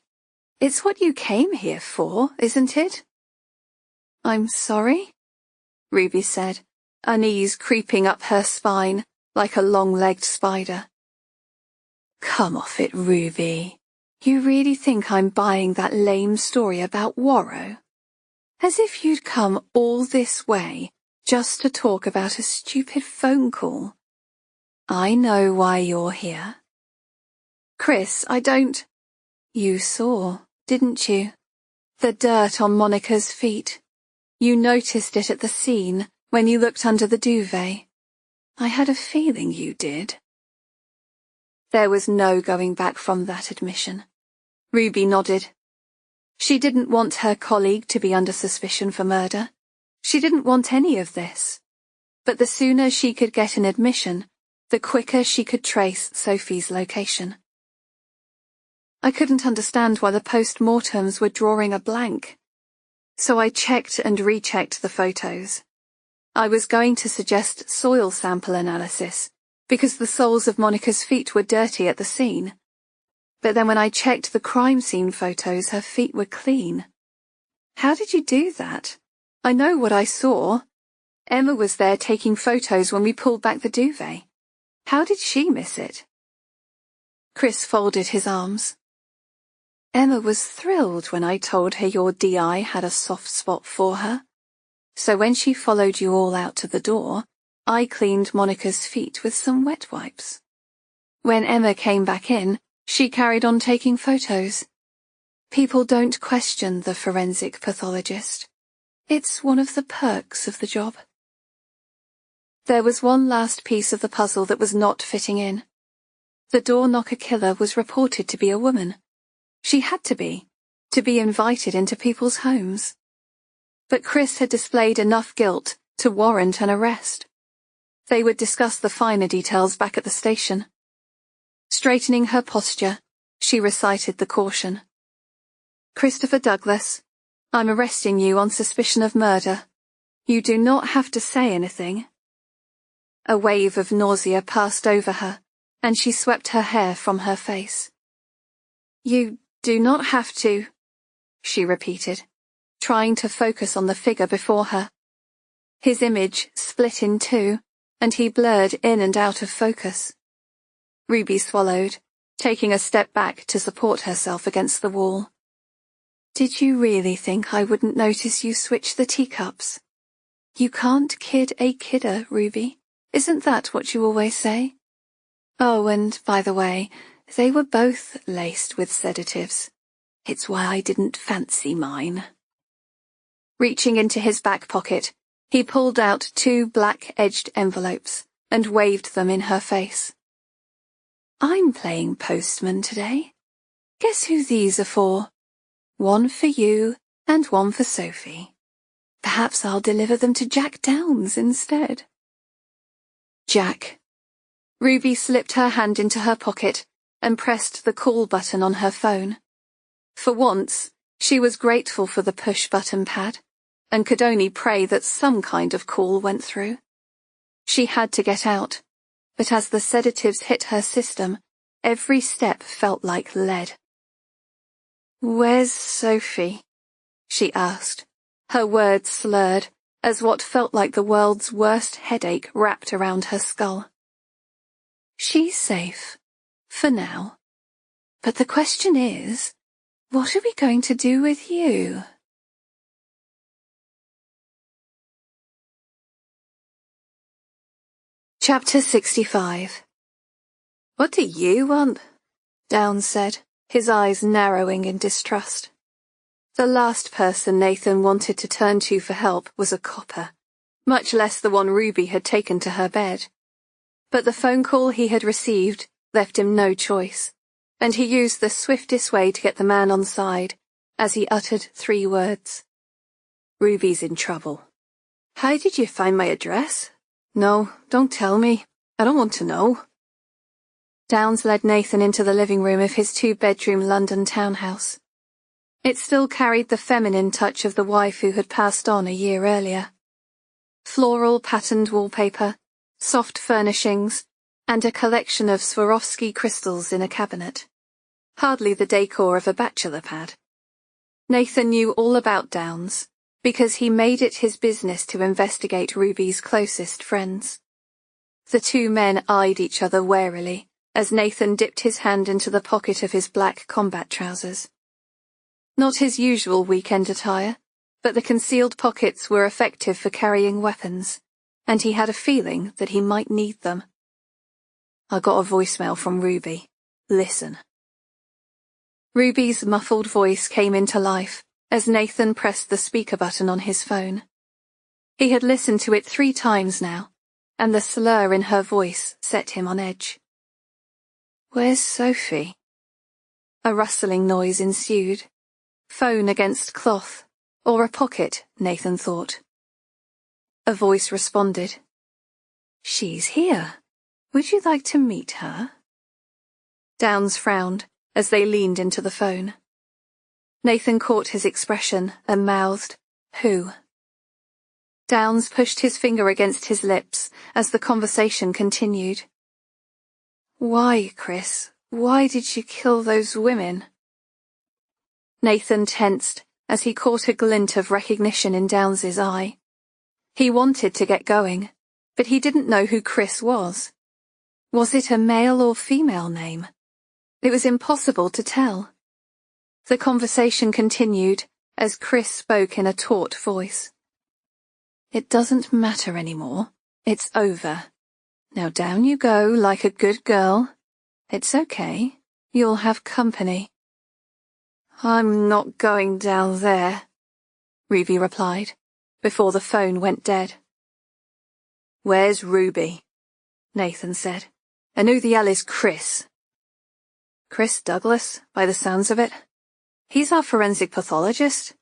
It's what you came here for, isn't it?" "I'm sorry," Ruby said, unease creeping up her spine like a long-legged spider. "Come off it, Ruby. You really think I'm buying that lame story about Warrow? As if you'd come all this way just to talk about a stupid phone call. I know why you're here." "Chris, I don't—" "You saw, didn't you? The dirt on Monica's feet. You noticed it at the scene when you looked under the duvet. I had a feeling you did." There was no going back from that admission. Ruby nodded. She didn't want her colleague to be under suspicion for murder. She didn't want any of this. But the sooner she could get an admission, the quicker she could trace Sophie's location. I couldn't understand why the post-mortems were drawing a blank. So I checked and rechecked the photos. I was going to suggest soil sample analysis, because the soles of Monica's feet were dirty at the scene. But then when I checked the crime scene photos, her feet were clean. How did you do that? I know what I saw. Emma was there taking photos when we pulled back the duvet. How did she miss it? Chris folded his arms. Emma was thrilled when I told her your DI had a soft spot for her. So when she followed you all out to the door, I cleaned Monica's feet with some wet wipes. When Emma came back in, she carried on taking photos. People don't question the forensic pathologist. It's one of the perks of the job. There was one last piece of the puzzle that was not fitting in. The door-knocker killer was reported to be a woman. She had to be invited into people's homes. But Chris had displayed enough guilt to warrant an arrest. They would discuss the finer details back at the station. Straightening her posture, she recited the caution. "Christopher Douglas, I'm arresting you on suspicion of murder. You do not have to say anything." A wave of nausea passed over her, and she swept her hair from her face. "You do not have to," she repeated, trying to focus on the figure before her. His image split in two, and he blurred in and out of focus. Ruby swallowed, taking a step back to support herself against the wall. "Did you really think I wouldn't notice you switch the teacups? You can't kid a kidder, Ruby. Isn't that what you always say? Oh, and by the way, they were both laced with sedatives. It's why I didn't fancy mine." Reaching into his back pocket, he pulled out 2 black-edged envelopes and waved them in her face. "I'm playing postman today. Guess who these are for? One for you and one for Sophie. Perhaps I'll deliver them to Jack Downs instead." Jack. Ruby slipped her hand into her pocket and pressed the call button on her phone. For once, she was grateful for the push-button pad, and could only pray that some kind of call went through. She had to get out, but as the sedatives hit her system, every step felt like lead. "Where's Sophie?" she asked, her words slurred, as what felt like the world's worst headache wrapped around her skull. She's safe, for now. But the question is, what are we going to do with you? Chapter 65. What do you want? Downs said, his eyes narrowing in distrust. The last person Nathan wanted to turn to for help was a copper, much less the one Ruby had taken to her bed. But the phone call he had received left him no choice, and he used the swiftest way to get the man on side, as he uttered 3 words. Ruby's in trouble. How did you find my address? No, don't tell me. I don't want to know. Downs led Nathan into the living room of his 2-bedroom London townhouse. It still carried the feminine touch of the wife who had passed on a year earlier. Floral patterned wallpaper, soft furnishings, and a collection of Swarovski crystals in a cabinet. Hardly the decor of a bachelor pad. Nathan knew all about Downs, because he made it his business to investigate Ruby's closest friends. The 2 men eyed each other warily as Nathan dipped his hand into the pocket of his black combat trousers. Not his usual weekend attire, but the concealed pockets were effective for carrying weapons, and he had a feeling that he might need them. I got a voicemail from Ruby. Listen. Ruby's muffled voice came into life as Nathan pressed the speaker button on his phone. He had listened to it 3 times now, and the slur in her voice set him on edge. Where's Sophie? A rustling noise ensued. Phone against cloth, or a pocket, Nathan thought. A voice responded. She's here. Would you like to meet her? Downs frowned as they leaned into the phone. Nathan caught his expression and mouthed, Who? Downs pushed his finger against his lips as the conversation continued. Why, Chris? Why did you kill those women? Nathan tensed as he caught a glint of recognition in Downs's eye. He wanted to get going, but he didn't know who Chris was. Was it a male or female name? It was impossible to tell. The conversation continued as Chris spoke in a taut voice. It doesn't matter anymore. It's over. Now down you go like a good girl. It's okay. You'll have company. I'm not going down there, Ruby replied, before the phone went dead. Where's Ruby? Nathan said. And who the hell is Chris? Chris Douglas, by the sounds of it. He's our forensic pathologist.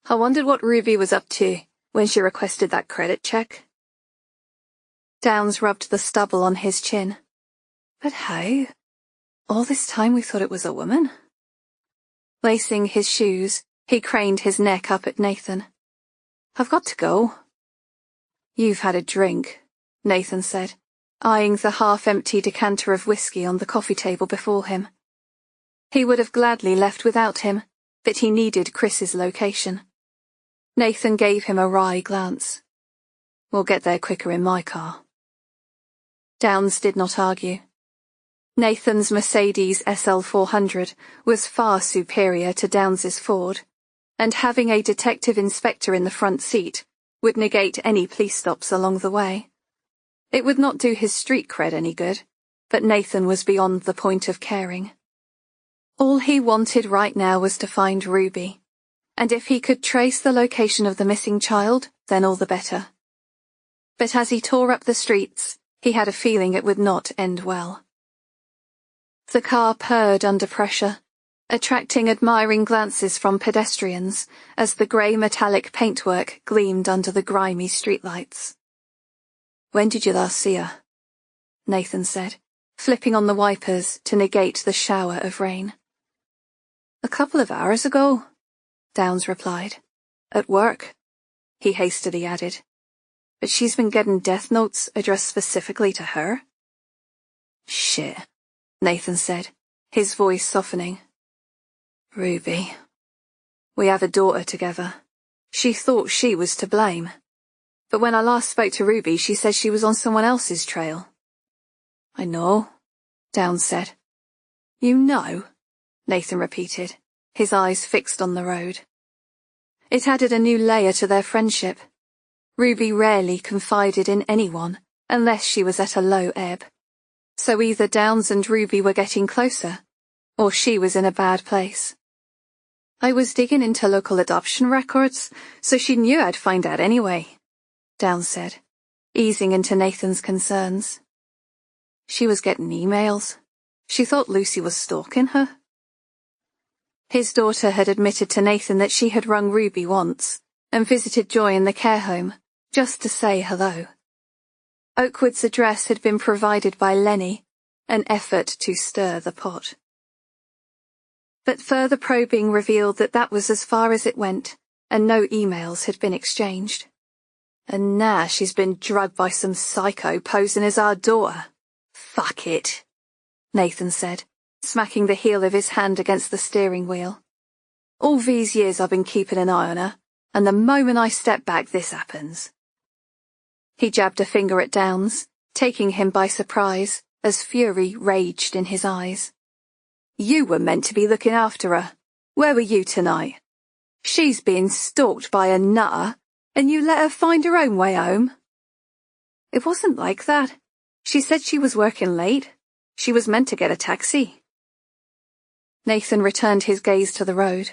I wondered what Ruby was up to when she requested that credit check. Downs rubbed the stubble on his chin. But how? All this time we thought it was a woman? Lacing his shoes, he craned his neck up at Nathan. I've got to go. You've had a drink, Nathan said, eyeing the half-empty decanter of whiskey on the coffee table before him. He would have gladly left without him, but he needed Chris's location. Nathan gave him a wry glance. We'll get there quicker in my car. Downs did not argue. Nathan's Mercedes SL400 was far superior to Downs's Ford, and having a detective inspector in the front seat would negate any police stops along the way. It would not do his street cred any good, but Nathan was beyond the point of caring. All he wanted right now was to find Ruby, and if he could trace the location of the missing child, then all the better. But as he tore up the streets, he had a feeling it would not end well. The car purred under pressure, attracting admiring glances from pedestrians as the grey metallic paintwork gleamed under the grimy streetlights. When did you last see her? Nathan said, flipping on the wipers to negate the shower of rain. A couple of hours ago, Downs replied. At work, he hastily added. But she's been getting death notes addressed specifically to her? Shit, Nathan said, his voice softening. Ruby. We have a daughter together. She thought she was to blame. But when I last spoke to Ruby, she said she was on someone else's trail. I know, Downs said. You know? Nathan repeated, his eyes fixed on the road. It added a new layer to their friendship. Ruby rarely confided in anyone, unless she was at a low ebb. So either Downs and Ruby were getting closer, or she was in a bad place. I was digging into local adoption records, so she knew I'd find out anyway, Downs said, easing into Nathan's concerns. She was getting emails. She thought Lucy was stalking her. His daughter had admitted to Nathan that she had rung Ruby once and visited Joy in the care home, just to say hello. Oakwood's address had been provided by Lenny, an effort to stir the pot. But further probing revealed that that was as far as it went, and no emails had been exchanged. And now she's been drugged by some psycho posing as our daughter. Fuck it, Nathan said, smacking the heel of his hand against the steering wheel. All these years I've been keeping an eye on her, and the moment I step back this happens. He jabbed a finger at Downs, taking him by surprise, as fury raged in his eyes. You were meant to be looking after her. Where were you tonight? She's being stalked by a nutter, and you let her find her own way home? It wasn't like that. She said she was working late. She was meant to get a taxi. Nathan returned his gaze to the road.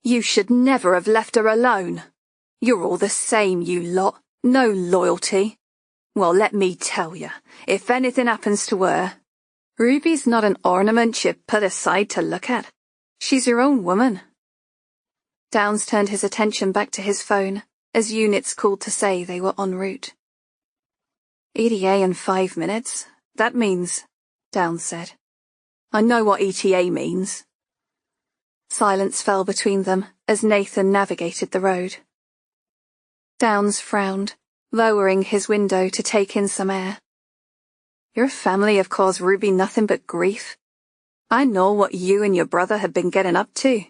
You should never have left her alone. You're all the same, you lot. No loyalty. Well, let me tell you, if anything happens to her, Ruby's not an ornament you put aside to look at. She's your own woman. Downs turned his attention back to his phone, as units called to say they were en route. ETA in 5 minutes. That means, Downs said. I know what ETA means. Silence fell between them as Nathan navigated the road. Downs frowned, lowering his window to take in some air. Your family have caused Ruby nothing but grief. I know what you and your brother have been getting up to.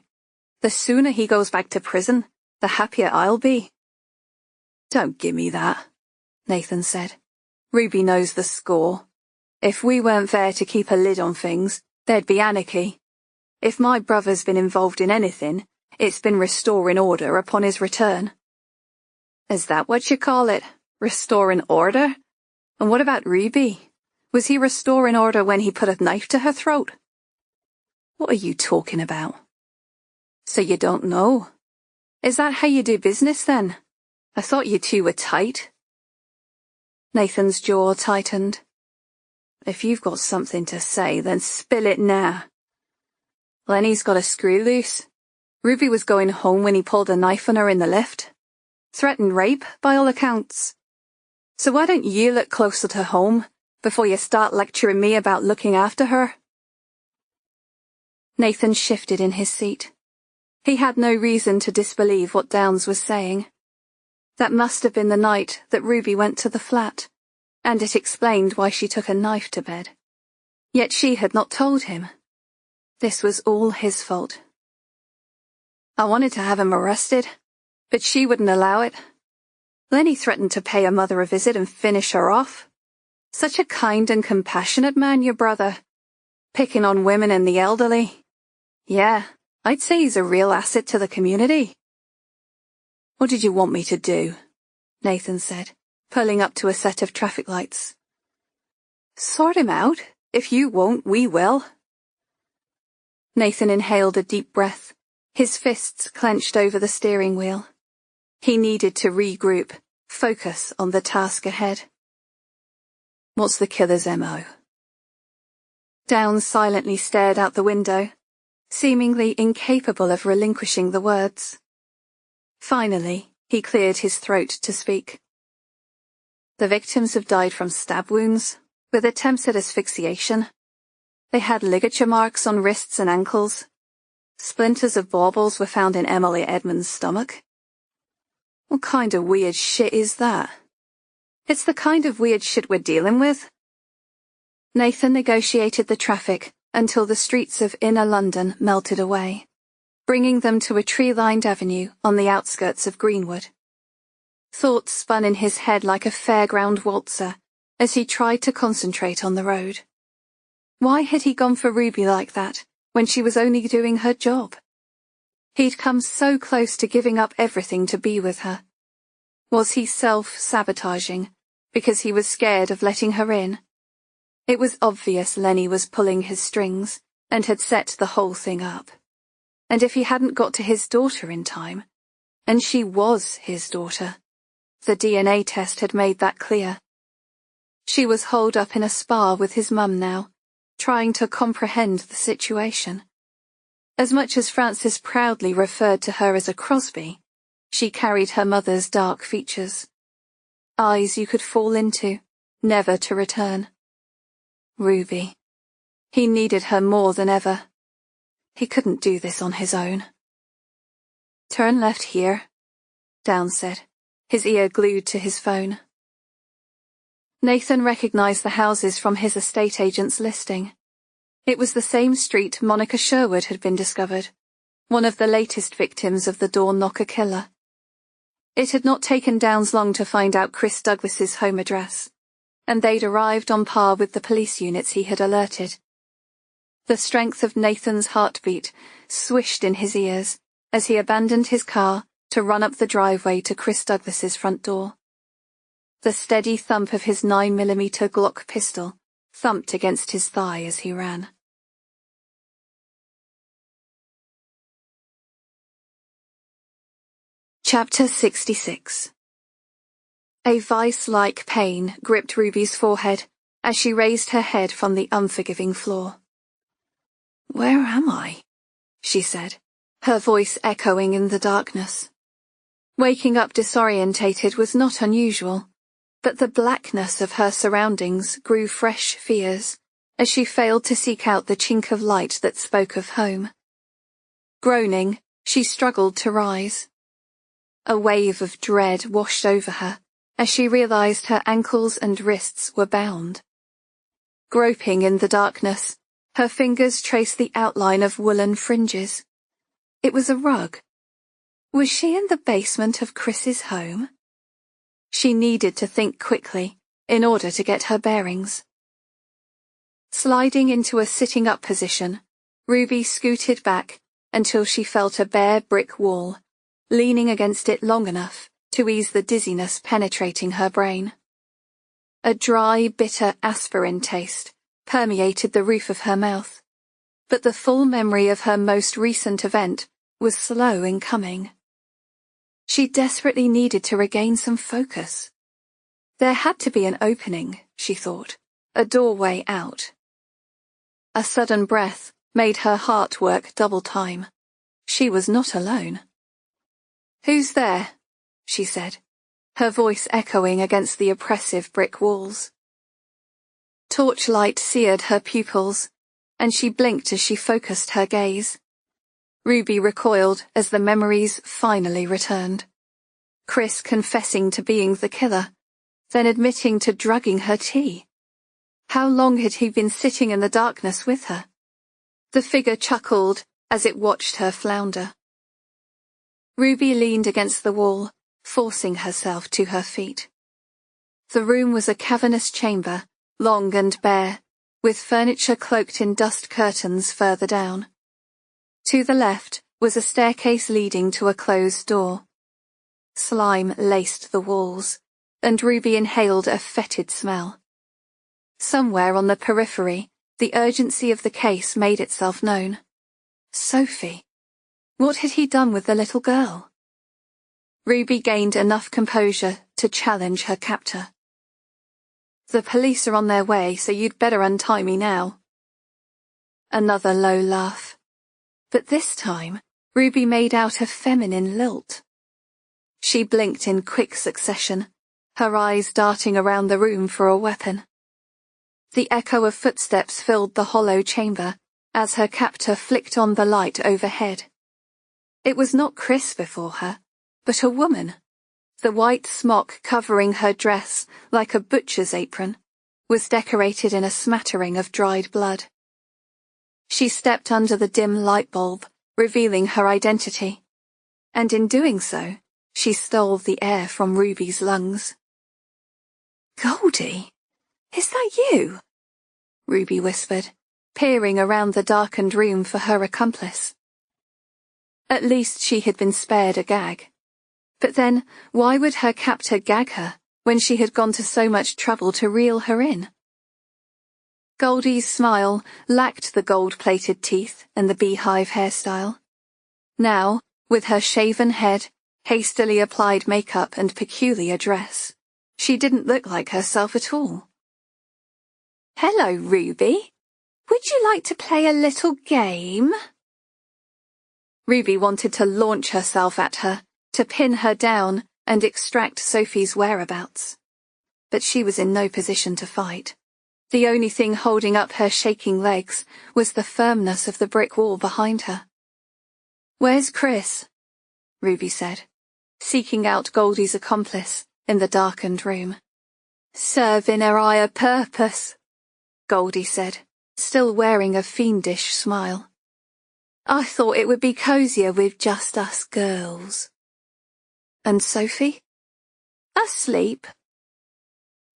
The sooner he goes back to prison, the happier I'll be. Don't give me that, Nathan said. Ruby knows the score. If we weren't there to keep a lid on things, there'd be anarchy. If my brother's been involved in anything, it's been restoring order upon his return. Is that what you call it? Restoring order? And what about Ruby? Was he restoring order when he put a knife to her throat? What are you talking about? So you don't know? Is that how you do business then? I thought you two were tight. Nathan's jaw tightened. If you've got something to say, then spill it now. Lenny's got a screw loose. Ruby was going home when he pulled a knife on her in the lift. Threatened rape, by all accounts. So why don't you look closer to home before you start lecturing me about looking after her? Nathan shifted in his seat. He had no reason to disbelieve what Downs was saying. That must have been the night that Ruby went to the flat, and it explained why she took a knife to bed. Yet she had not told him. This was all his fault. I wanted to have him arrested, but she wouldn't allow it. Lenny threatened to pay her mother a visit and finish her off. Such a kind and compassionate man, your brother. Picking on women and the elderly. Yeah, I'd say he's a real asset to the community. What did you want me to do? Nathan said, pulling up to a set of traffic lights. Sort him out. If you won't, we will. Nathan inhaled a deep breath, his fists clenched over the steering wheel. He needed to regroup, focus on the task ahead. What's the killer's MO? Downs silently stared out the window, seemingly incapable of relinquishing the words. Finally, he cleared his throat to speak. The victims have died from stab wounds, with attempts at asphyxiation. They had ligature marks on wrists and ankles. Splinters of baubles were found in Emily Edmonds' stomach. What kind of weird shit is that? It's the kind of weird shit we're dealing with. Nathan negotiated the traffic until the streets of inner London melted away, bringing them to a tree-lined avenue on the outskirts of Greenwood. Thoughts spun in his head like a fairground waltzer as he tried to concentrate on the road. Why had he gone for Ruby like that when she was only doing her job? He'd come so close to giving up everything to be with her. Was he self-sabotaging because he was scared of letting her in? It was obvious Lenny was pulling his strings and had set the whole thing up. And if he hadn't got to his daughter in time, and she was his daughter, the DNA test had made that clear. She was holed up in a spa with his mum now, trying to comprehend the situation. As much as Frances proudly referred to her as a Crosby, she carried her mother's dark features. Eyes you could fall into, never to return. Ruby. He needed her more than ever. He couldn't do this on his own. Turn left here, Down said, his ear glued to his phone. Nathan recognized the houses from his estate agent's listing. It was the same street Monica Sherwood had been discovered, one of the latest victims of the door knocker killer. It had not taken Downs long to find out Chris Douglas's home address, and they'd arrived on par with the police units he had alerted. The strength of Nathan's heartbeat swished in his ears as he abandoned his car to run up the driveway to Chris Douglas's front door. The steady thump of his 9mm Glock pistol thumped against his thigh as he ran. Chapter 66. A vice-like pain gripped Ruby's forehead as she raised her head from the unforgiving floor. "Where am I?" she said, her voice echoing in the darkness. Waking up disorientated was not unusual, but the blackness of her surroundings grew fresh fears as she failed to seek out the chink of light that spoke of home. Groaning, she struggled to rise. A wave of dread washed over her as she realized her ankles and wrists were bound. Groping in the darkness, her fingers traced the outline of woolen fringes. It was a rug. Was she in the basement of Chris's home? She needed to think quickly in order to get her bearings. Sliding into a sitting-up position, Ruby scooted back until she felt a bare brick wall, leaning against it long enough to ease the dizziness penetrating her brain. A dry, bitter aspirin taste permeated the roof of her mouth, but the full memory of her most recent event was slow in coming. She desperately needed to regain some focus. There had to be an opening, she thought, a doorway out. A sudden breath made her heart work double time. She was not alone. "Who's there?" she said, her voice echoing against the oppressive brick walls. Torchlight seared her pupils, and she blinked as she focused her gaze. Ruby recoiled as the memories finally returned. Chris confessing to being the killer, then admitting to drugging her tea. How long had he been sitting in the darkness with her? The figure chuckled as it watched her flounder. Ruby leaned against the wall, forcing herself to her feet. The room was a cavernous chamber, long and bare, with furniture cloaked in dust curtains further down. To the left was a staircase leading to a closed door. Slime laced the walls, and Ruby inhaled a fetid smell. Somewhere on the periphery, the urgency of the case made itself known. Sophie. What had he done with the little girl? Ruby gained enough composure to challenge her captor. "The police are on their way, so you'd better untie me now." Another low laugh. But this time, Ruby made out a feminine lilt. She blinked in quick succession, her eyes darting around the room for a weapon. The echo of footsteps filled the hollow chamber as her captor flicked on the light overhead. It was not Chris before her, but a woman. The white smock covering her dress, like a butcher's apron, was decorated in a smattering of dried blood. She stepped under the dim light bulb, revealing her identity, and in doing so, She stole the air from Ruby's lungs. "Goldie, is that you?" Ruby whispered, peering around the darkened room for her accomplice. At least she had been spared a gag. But then, why would her captor gag her when she had gone to so much trouble to reel her in? Goldie's smile lacked the gold-plated teeth and the beehive hairstyle. Now, with her shaven head, hastily applied makeup and peculiar dress, she didn't look like herself at all. "Hello, Ruby. Would you like to play a little game?" Ruby wanted to launch herself at her, to pin her down and extract Sophie's whereabouts. But she was in no position to fight. The only thing holding up her shaking legs was the firmness of the brick wall behind her. "Where's Chris?" Ruby said, seeking out Goldie's accomplice in the darkened room. "Serving her eye a purpose," Goldie said, still wearing a fiendish smile. "I thought it would be cosier with just us girls." "And Sophie?" "Asleep."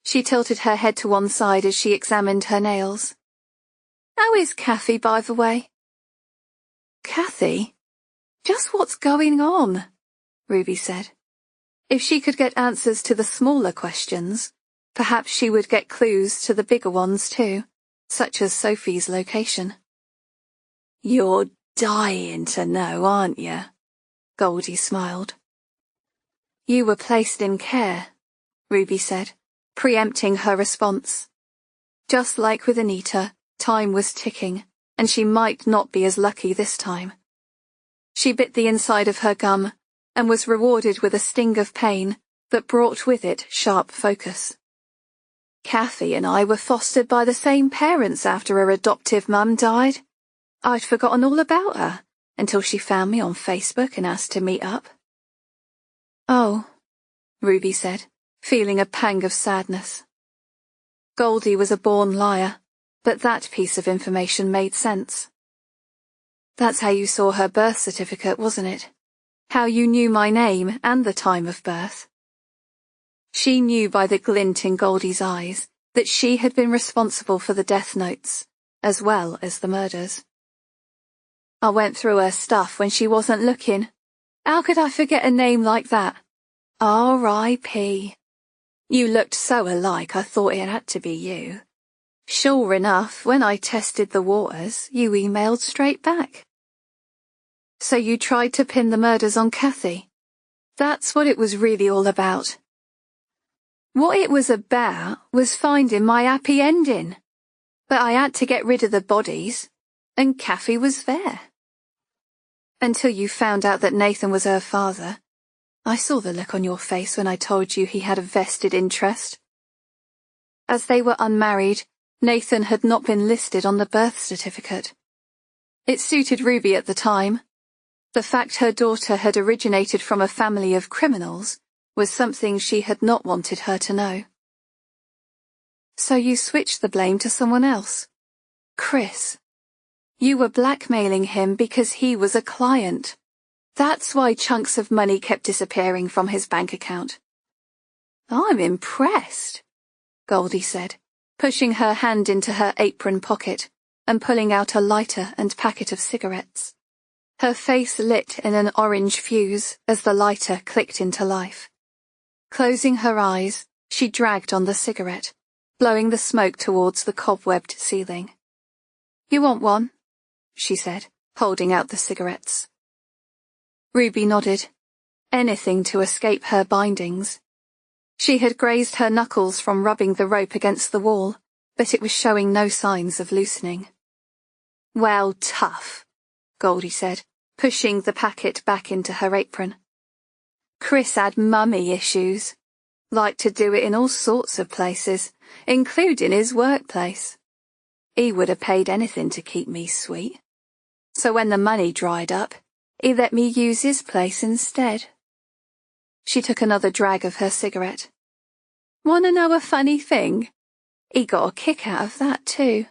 She tilted her head to one side as she examined her nails. "How is Kathy, by the way?" "Kathy? Just what's going on?" Ruby said. If she could get answers to the smaller questions, perhaps she would get clues to the bigger ones too, such as Sophie's location. "You're dying to know, aren't you?" Goldie smiled. "You were placed in care," Ruby said, preempting her response. Just like with Anita, time was ticking, and she might not be as lucky this time. She bit the inside of her gum and was rewarded with a sting of pain that brought with it sharp focus. "Kathy and I were fostered by the same parents after her adoptive mum died. I'd forgotten all about her until she found me on Facebook and asked to meet up." "Oh," Ruby said, feeling a pang of sadness. Goldie was a born liar, but that piece of information made sense. "That's how you saw her birth certificate, wasn't it? How you knew my name and the time of birth?" She knew by the glint in Goldie's eyes that she had been responsible for the death notes, as well as the murders. "I went through her stuff when she wasn't looking. How could I forget a name like that? R.I.P. You looked so alike I thought it had to be you. Sure enough, when I tested the waters, you emailed straight back." "So you tried to pin the murders on Kathy? That's what it was really all about." "What it was about was finding my happy ending. But I had to get rid of the bodies, and Kathy was there." "Until you found out that Nathan was her father. I saw the look on your face when I told you he had a vested interest." As they were unmarried, Nathan had not been listed on the birth certificate. It suited Ruby at the time. The fact her daughter had originated from a family of criminals was something she had not wanted her to know. "So you switched the blame to someone else? Chris. You were blackmailing him because he was a client. That's why chunks of money kept disappearing from his bank account." "I'm impressed," Goldie said, pushing her hand into her apron pocket and pulling out a lighter and packet of cigarettes. Her face lit in an orange fuse as the lighter clicked into life. Closing her eyes, she dragged on the cigarette, blowing the smoke towards the cobwebbed ceiling. "You want one?" she said, holding out the cigarettes. Ruby nodded. Anything to escape her bindings. She had grazed her knuckles from rubbing the rope against the wall, but it was showing no signs of loosening. "Well, tough," Goldie said, pushing the packet back into her apron. "Chris had mummy issues. Liked to do it in all sorts of places, including his workplace. He would have paid anything to keep me sweet. So when the money dried up, he let me use his place instead." She took another drag of her cigarette. "Want to know a funny thing? He got a kick out of that too.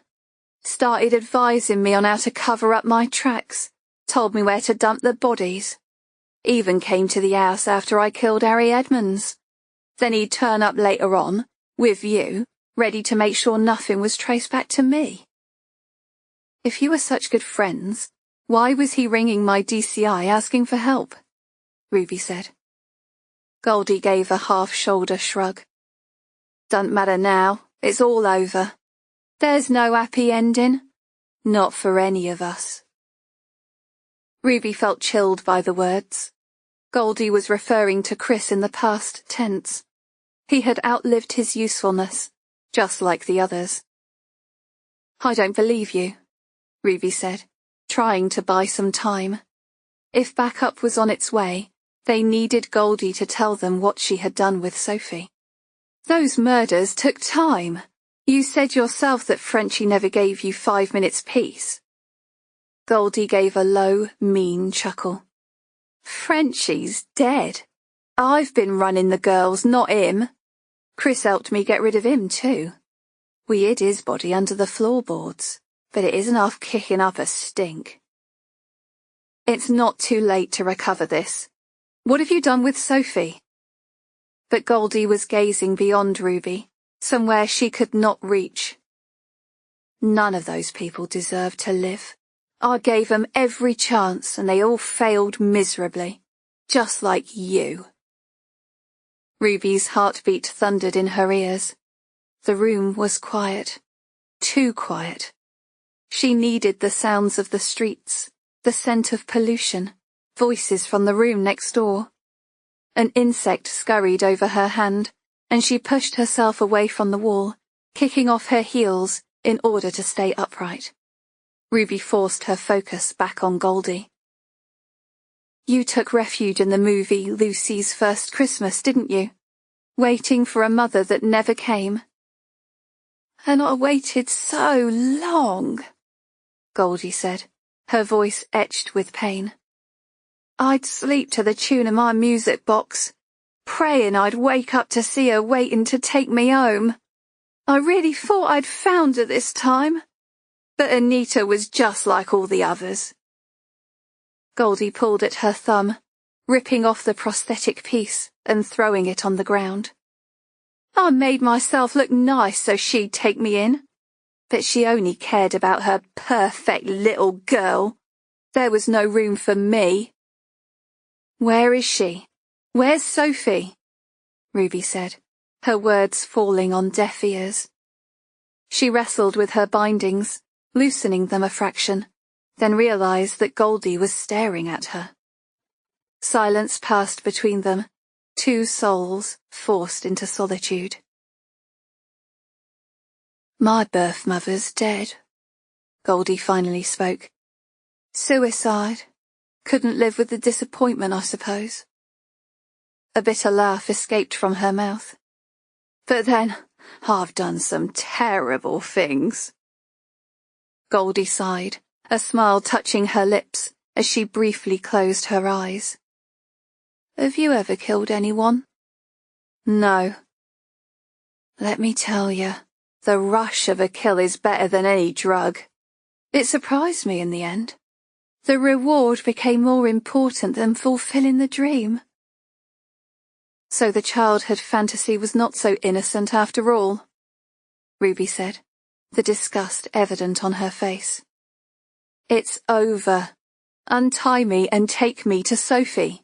Started advising me on how to cover up my tracks, told me where to dump the bodies. Even came to the house after I killed Harry Edmonds. Then he'd turn up later on, with you, ready to make sure nothing was traced back to me. If you were such good friends, why was he ringing my DCI asking for help? Ruby said. Goldie gave a half-shoulder shrug. Doesn't matter now, it's all over. There's no happy ending. Not for any of us. Ruby felt chilled by the words. Goldie was referring to Chris in the past tense. He had outlived his usefulness, just like the others. I don't believe you, Ruby said, trying to buy some time. If backup was on its way, they needed Goldie to tell them what she had done with Sophie. Those murders took time. You said yourself that Frenchie never gave you 5 minutes peace. Goldie gave a low, mean chuckle. Frenchie's dead. I've been running the girls, not him. Chris helped me get rid of him too. We hid his body under the floorboards, but it isn't half kicking up a stink. It's not too late to recover this. What have you done with Sophie? But Goldie was gazing beyond Ruby, somewhere she could not reach. None of those people deserved to live. I gave them every chance and they all failed miserably, just like you. Ruby's heartbeat thundered in her ears. The room was quiet, too quiet. She needed the sounds of the streets, the scent of pollution, voices from the room next door. An insect scurried over her hand, and she pushed herself away from the wall, kicking off her heels in order to stay upright. Ruby forced her focus back on Goldie. You took refuge in the movie Lucy's First Christmas, didn't you? Waiting for a mother that never came. And I waited so long, Goldie said, her voice etched with pain. I'd sleep to the tune of my music box, praying I'd wake up to see her waiting to take me home. I really thought I'd found her this time. But Anita was just like all the others. Goldie pulled at her thumb, ripping off the prosthetic piece and throwing it on the ground. I made myself look nice so she'd take me in, but she only cared about her perfect little girl. There was no room for me. Where is she? Where's Sophie? Ruby said, her words falling on deaf ears. She wrestled with her bindings, loosening them a fraction, then realized that Goldie was staring at her. Silence passed between them, two souls forced into solitude. My birth mother's dead, Goldie finally spoke. Suicide. Couldn't live with the disappointment, I suppose. A bitter laugh escaped from her mouth. But then, I've done some terrible things. Goldie sighed, a smile touching her lips as she briefly closed her eyes. Have you ever killed anyone? No. Let me tell you, the rush of a kill is better than any drug. It surprised me in the end. The reward became more important than fulfilling the dream. So the childhood fantasy was not so innocent after all, Ruby said, the disgust evident on her face. It's over. Untie me and take me to Sophie.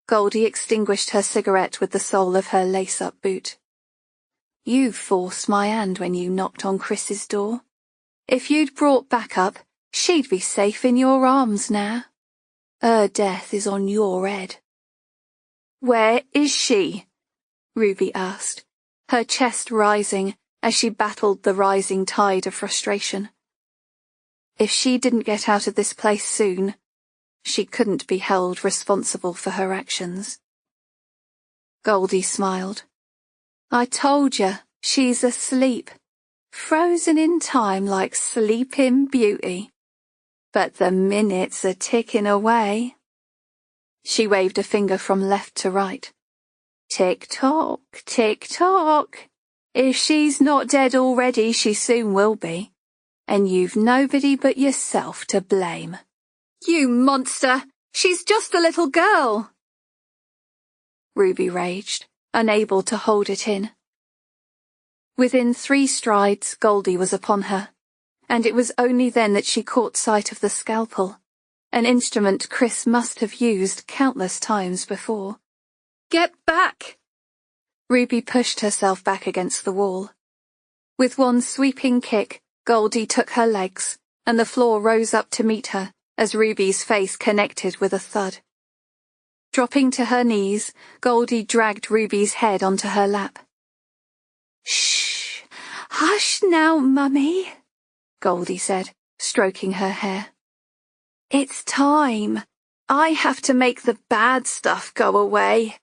Goldie extinguished her cigarette with the sole of her lace-up boot. You forced my hand when you knocked on Chris's door. If you'd brought backup, she'd be safe in your arms now. Her death is on your head. Where is she? Ruby asked, her chest rising as she battled the rising tide of frustration. If she didn't get out of this place soon, she couldn't be held responsible for her actions. Goldie smiled. I told you, she's asleep, frozen in time like Sleeping Beauty. But the minutes are ticking away. She waved a finger from left to right. Tick-tock, tick-tock. If she's not dead already, she soon will be. And you've nobody but yourself to blame. You monster! She's just a little girl. Ruby raged, unable to hold it in. Within 3 strides, Goldie was upon her, and it was only then that she caught sight of the scalpel, an instrument Chris must have used countless times before. Get back! Ruby pushed herself back against the wall. With one sweeping kick, Goldie took her legs, and the floor rose up to meet her as Ruby's face connected with a thud. Dropping to her knees, Goldie dragged Ruby's head onto her lap. Shh! Hush now, Mummy, Goldie said, stroking her hair. It's time. I have to make the bad stuff go away.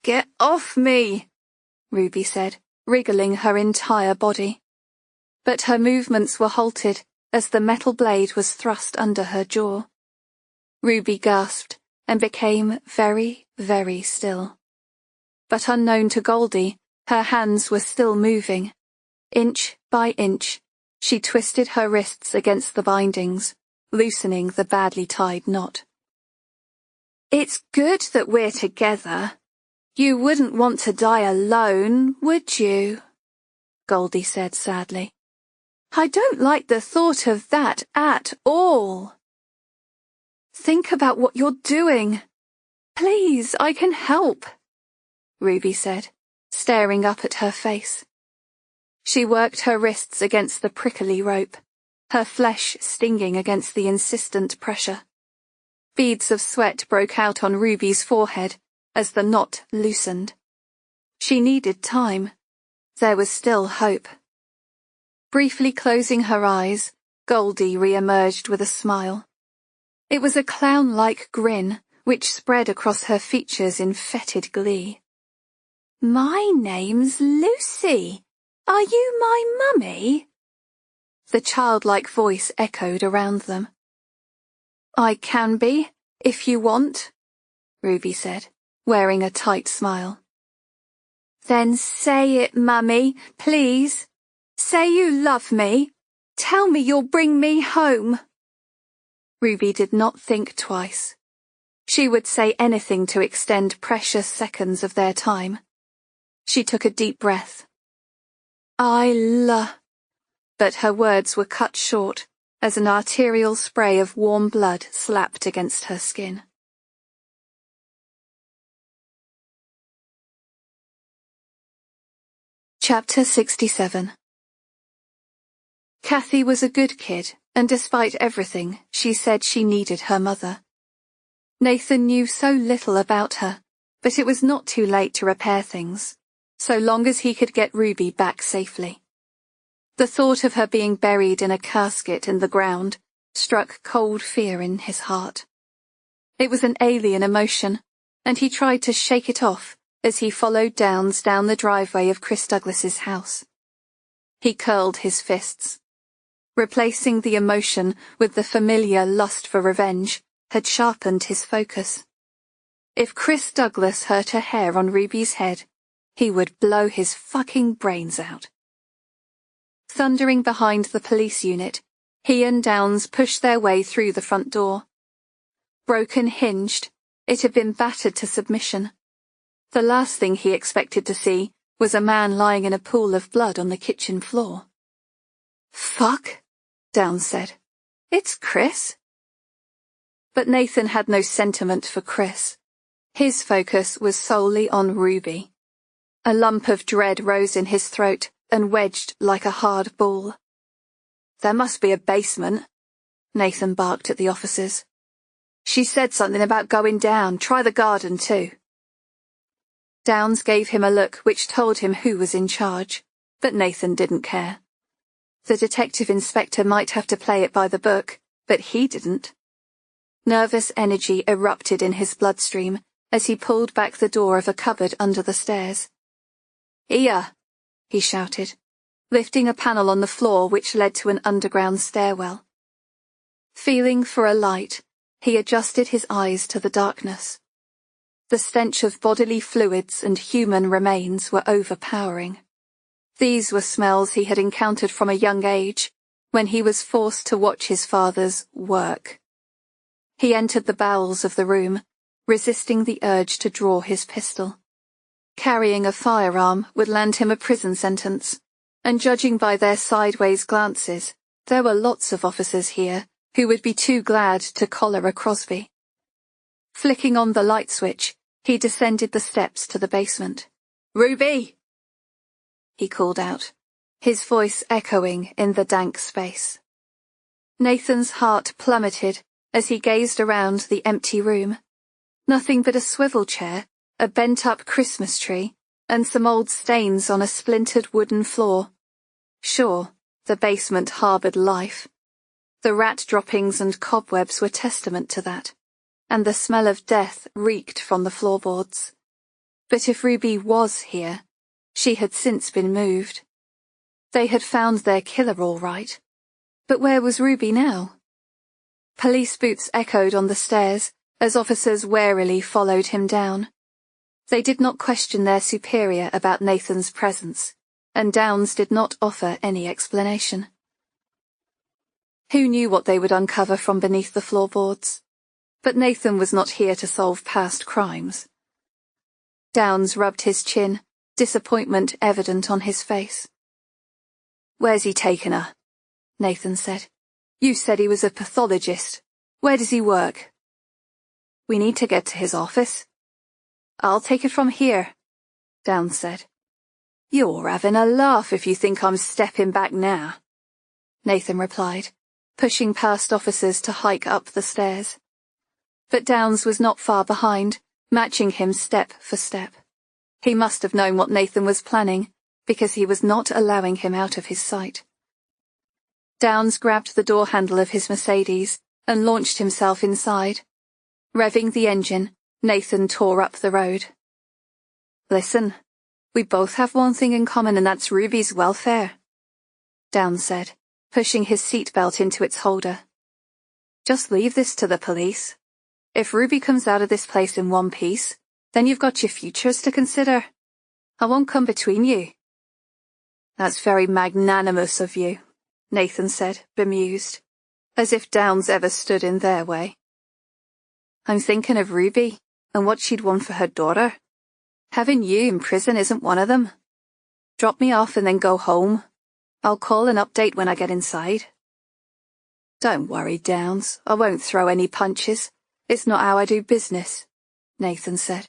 Get off me, Ruby said, wriggling her entire body. But her movements were halted as the metal blade was thrust under her jaw. Ruby gasped and became very, very still. But unknown to Goldie, her hands were still moving. Inch by inch, she twisted her wrists against the bindings, loosening the badly tied knot. It's good that we're together. You wouldn't want to die alone, would you? Goldie said sadly. I don't like the thought of that at all. Think about what you're doing. Please, I can help, Ruby said, staring up at her face. She worked her wrists against the prickly rope, her flesh stinging against the insistent pressure. Beads of sweat broke out on Ruby's forehead as the knot loosened. She needed time. There was still hope. Briefly closing her eyes, Goldie re-emerged with a smile. It was a clown-like grin, which spread across her features in fetid glee. My name's Lucy. Are you my mummy? The childlike voice echoed around them. I can be, if you want, Ruby said, wearing a tight smile. Then say it, Mummy, please. Say you love me. Tell me you'll bring me home. Ruby did not think twice. She would say anything to extend precious seconds of their time. She took a deep breath. But her words were cut short as an arterial spray of warm blood slapped against her skin. Chapter 67. Kathy was a good kid, and despite everything, she said she needed her mother. Nathan knew so little about her, but it was not too late to repair things, so long as he could get Ruby back safely. The thought of her being buried in a casket in the ground struck cold fear in his heart. It was an alien emotion, and he tried to shake it off as he followed Downs down the driveway of Chris Douglas's house. He curled his fists. Replacing the emotion with the familiar lust for revenge had sharpened his focus. If Chris Douglas hurt a hair on Ruby's head, he would blow his fucking brains out. Thundering behind the police unit, he and Downs pushed their way through the front door. Broken hinged, it had been battered to submission. The last thing he expected to see was a man lying in a pool of blood on the kitchen floor. Fuck, Downs said. It's Chris. But Nathan had no sentiment for Chris. His focus was solely on Ruby. A lump of dread rose in his throat and wedged like a hard ball. There must be a basement, Nathan barked at the officers. She said something about going down. Try the garden too. Downs gave him a look which told him who was in charge, but Nathan didn't care. The detective inspector might have to play it by the book, but he didn't. Nervous energy erupted in his bloodstream as he pulled back the door of a cupboard under the stairs. Here, he shouted, lifting a panel on the floor which led to an underground stairwell. Feeling for a light, he adjusted his eyes to the darkness. The stench of bodily fluids and human remains were overpowering. These were smells he had encountered from a young age, when he was forced to watch his father's work. He entered the bowels of the room, resisting the urge to draw his pistol. Carrying a firearm would land him a prison sentence, and judging by their sideways glances, there were lots of officers here who would be too glad to collar a Crosby. Flicking on the light switch, he descended the steps to the basement. "Ruby!" he called out, his voice echoing in the dank space. Nathan's heart plummeted as he gazed around the empty room. Nothing but a swivel chair, a bent-up Christmas tree, and some old stains on a splintered wooden floor. Sure, the basement harbored life. The rat droppings and cobwebs were testament to that, and the smell of death reeked from the floorboards. But if Ruby was here, she had since been moved. They had found their killer all right. But where was Ruby now? Police boots echoed on the stairs as officers warily followed him down. They did not question their superior about Nathan's presence, and Downs did not offer any explanation. Who knew what they would uncover from beneath the floorboards? But Nathan was not here to solve past crimes. Downs rubbed his chin, disappointment evident on his face. "Where's he taken her?" Nathan said. "You said he was a pathologist. Where does he work?" "We need to get to his office." "I'll take it from here," Downs said. "You're having a laugh if you think I'm stepping back now," Nathan replied, pushing past officers to hike up the stairs. But Downs was not far behind, matching him step for step. He must have known what Nathan was planning, because he was not allowing him out of his sight. Downs grabbed the door handle of his Mercedes and launched himself inside. Revving the engine, Nathan tore up the road. "Listen, we both have one thing in common, and that's Ruby's welfare," Downs said, pushing his seatbelt into its holder. "Just leave this to the police. If Ruby comes out of this place in one piece, then you've got your futures to consider. I won't come between you." "That's very magnanimous of you," Nathan said, bemused, as if Downs ever stood in their way. "I'm thinking of Ruby, and what she'd won for her daughter. Having you in prison isn't one of them. Drop me off and then go home. I'll call and update when I get inside." "Don't worry, Downs, I won't throw any punches. It's not how I do business," Nathan said.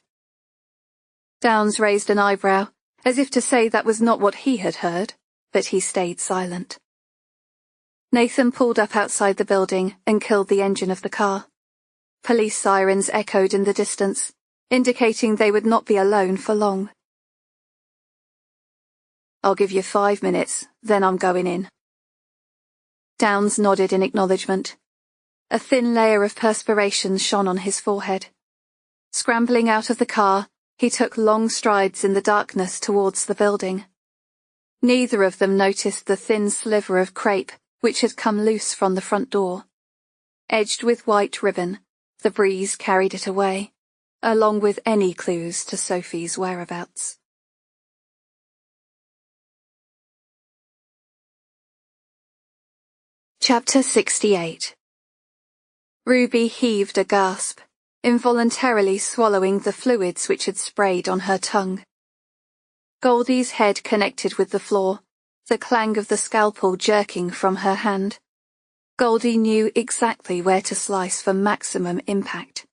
Downs raised an eyebrow, as if to say that was not what he had heard, but he stayed silent. Nathan pulled up outside the building and killed the engine of the car. Police sirens echoed in the distance, indicating they would not be alone for long. "I'll give you 5 minutes, then I'm going in." Downs nodded in acknowledgement. A thin layer of perspiration shone on his forehead. Scrambling out of the car, he took long strides in the darkness towards the building. Neither of them noticed the thin sliver of crepe which had come loose from the front door. Edged with white ribbon, the breeze carried it away, along with any clues to Sophie's whereabouts. Chapter 68. Ruby heaved a gasp, involuntarily swallowing the fluids which had sprayed on her tongue. Goldie's head connected with the floor, the clang of the scalpel jerking from her hand. Goldie knew exactly where to slice for maximum impact,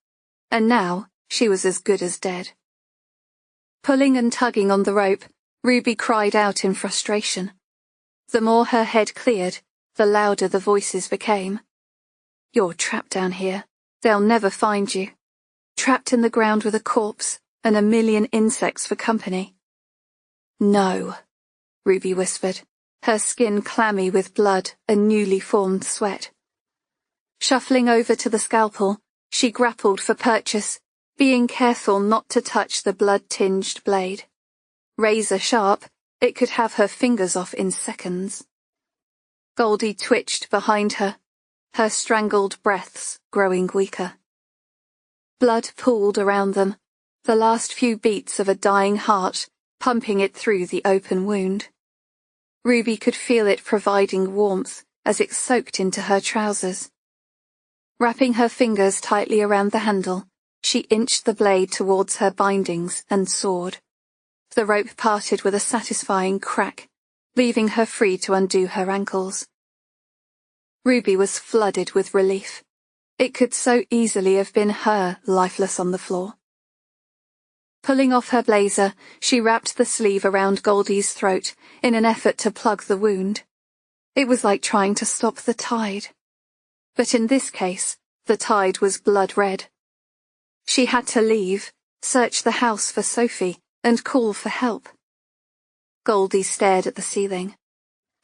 and now she was as good as dead. Pulling and tugging on the rope, Ruby cried out in frustration. The more her head cleared, the louder the voices became. "You're trapped down here. They'll never find you. Trapped in the ground with a corpse and a million insects for company." "No," Ruby whispered, her skin clammy with blood and newly formed sweat. Shuffling over to the scalpel, she grappled for purchase, being careful not to touch the blood-tinged blade. Razor sharp, it could have her fingers off in seconds. Goldie twitched behind her, her strangled breaths growing weaker. Blood pooled around them, the last few beats of a dying heart pumping it through the open wound. Ruby could feel it providing warmth as it soaked into her trousers. Wrapping her fingers tightly around the handle, she inched the blade towards her bindings and sword. The rope parted with a satisfying crack, leaving her free to undo her ankles. Ruby was flooded with relief. It could so easily have been her lifeless on the floor. Pulling off her blazer, she wrapped the sleeve around Goldie's throat in an effort to plug the wound. It was like trying to stop the tide. But in this case, the tide was blood red. She had to leave, search the house for Sophie, and call for help. Goldie stared at the ceiling.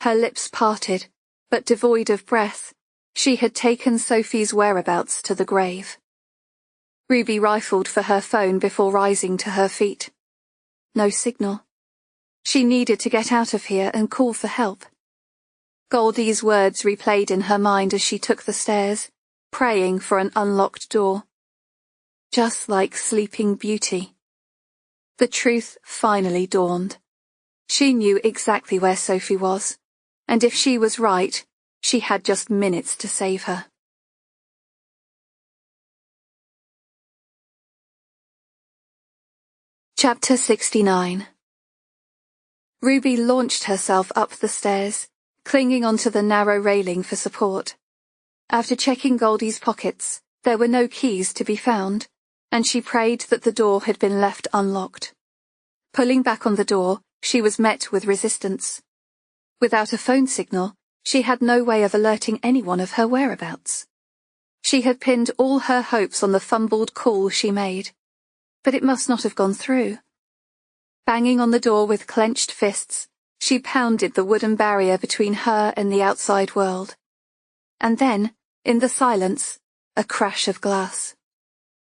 Her lips parted, but devoid of breath. She had taken Sophie's whereabouts to the grave. Ruby rifled for her phone before rising to her feet. No signal. She needed to get out of here and call for help. Goldie's words replayed in her mind as she took the stairs, praying for an unlocked door. Just like Sleeping Beauty. The truth finally dawned. She knew exactly where Sophie was, and if she was right, she had just minutes to save her. Chapter 69. Ruby launched herself up the stairs, clinging onto the narrow railing for support. After checking Goldie's pockets, there were no keys to be found, and she prayed that the door had been left unlocked. Pulling back on the door, she was met with resistance. Without a phone signal, she had no way of alerting anyone of her whereabouts. She had pinned all her hopes on the fumbled call she made, but it must not have gone through. Banging on the door with clenched fists, she pounded the wooden barrier between her and the outside world. And then, in the silence, a crash of glass.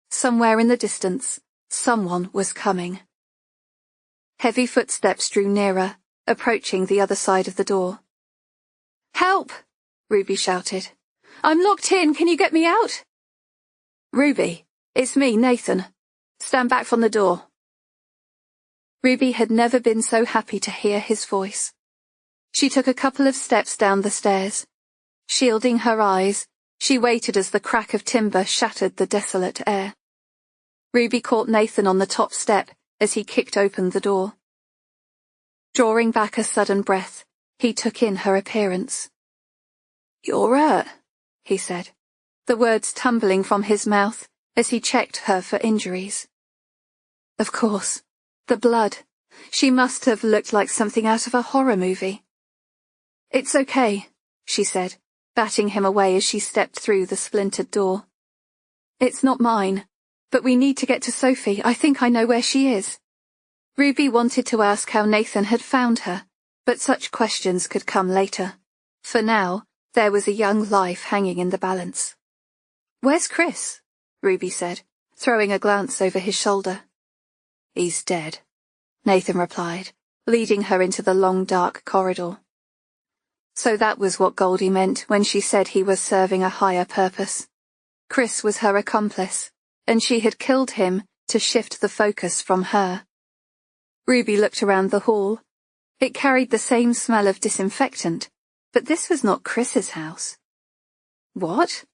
Somewhere in the distance, someone was coming. Heavy footsteps drew nearer, approaching the other side of the door. "Help!" Ruby shouted. "I'm locked in, can you get me out?" "Ruby, it's me, Nathan. Stand back from the door." Ruby had never been so happy to hear his voice. She took a couple of steps down the stairs. Shielding her eyes, she waited as the crack of timber shattered the desolate air. Ruby caught Nathan on the top step as he kicked open the door. Drawing back a sudden breath, he took in her appearance. "You're hurt," he said, the words tumbling from his mouth as he checked her for injuries. Of course, the blood. She must have looked like something out of a horror movie. "It's okay," she said, batting him away as she stepped through the splintered door. "It's not mine, but we need to get to Sophie. I think I know where she is." Ruby wanted to ask how Nathan had found her, but such questions could come later. For now, there was a young life hanging in the balance. "Where's Chris?" Ruby said, throwing a glance over his shoulder. "He's dead," Nathan replied, leading her into the long dark corridor. So that was what Goldie meant when she said he was serving a higher purpose. Chris was her accomplice, and she had killed him to shift the focus from her. Ruby looked around the hall. It carried the same smell of disinfectant, but this was not Chris's house. "What?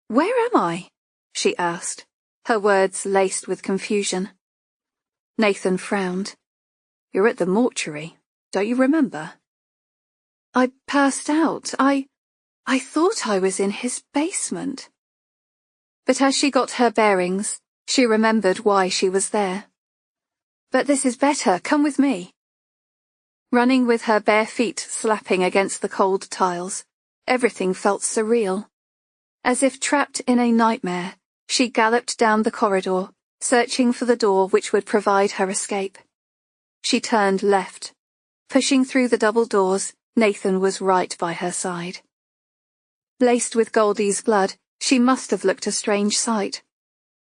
Where am I?" she asked, her words laced with confusion. Nathan frowned. "You're at the mortuary, don't you remember?" "I passed out. I thought I was in his basement." But as she got her bearings, she remembered why she was there. "But this is better. Come with me." Running with her bare feet slapping against the cold tiles, everything felt surreal. As if trapped in a nightmare, she galloped down the corridor, searching for the door which would provide her escape. She turned left. Pushing through the double doors, Nathan was right by her side. Laced with Goldie's blood, she must have looked a strange sight.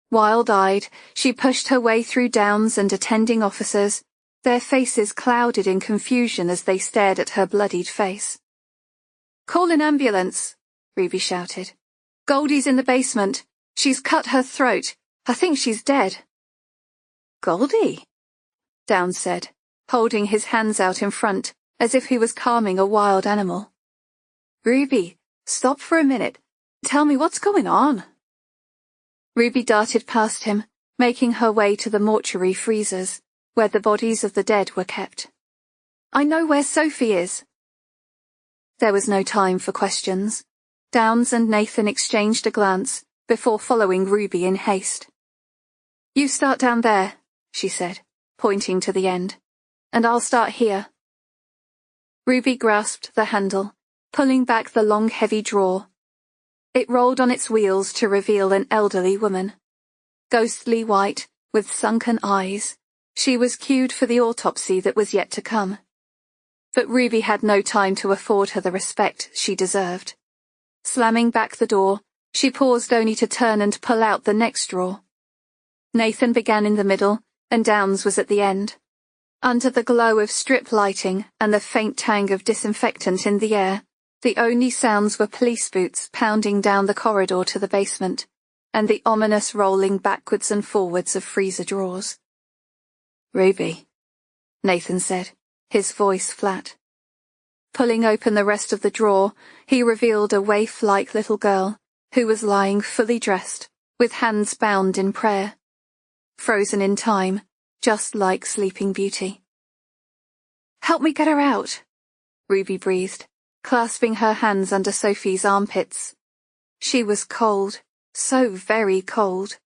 Wild-eyed, she pushed her way through downs and attending officers, their faces clouded in confusion as they stared at her bloodied face. "Call an ambulance," Ruby shouted. "Goldie's in the basement. She's cut her throat. I think she's dead." "Goldie?" Downs said, holding his hands out in front, as if he was calming a wild animal. "Ruby, stop for a minute. Tell me what's going on. Ruby darted past him, making her way to the mortuary freezers, where the bodies of the dead were kept. I know where Sophie is. There was no time for questions. Downs and Nathan exchanged a glance before following Ruby in haste. You start down there, she said, pointing to the end, and I'll start here. Ruby grasped the handle, pulling back the long heavy drawer. It rolled on its wheels to reveal an elderly woman. Ghostly white, with sunken eyes, she was queued for the autopsy that was yet to come. But Ruby had no time to afford her the respect she deserved. Slamming back the door, she paused only to turn and pull out the next drawer. Nathan began in the middle, and Downs was at the end. Under the glow of strip lighting and the faint tang of disinfectant in the air, the only sounds were police boots pounding down the corridor to the basement, and the ominous rolling backwards and forwards of freezer drawers. Ruby, Nathan said, his voice flat. Pulling open the rest of the drawer, he revealed a waif-like little girl who was lying fully dressed, with hands bound in prayer. Frozen in time, just like Sleeping Beauty. Help me get her out, Ruby breathed, clasping her hands under Sophie's armpits. She was cold, so very cold,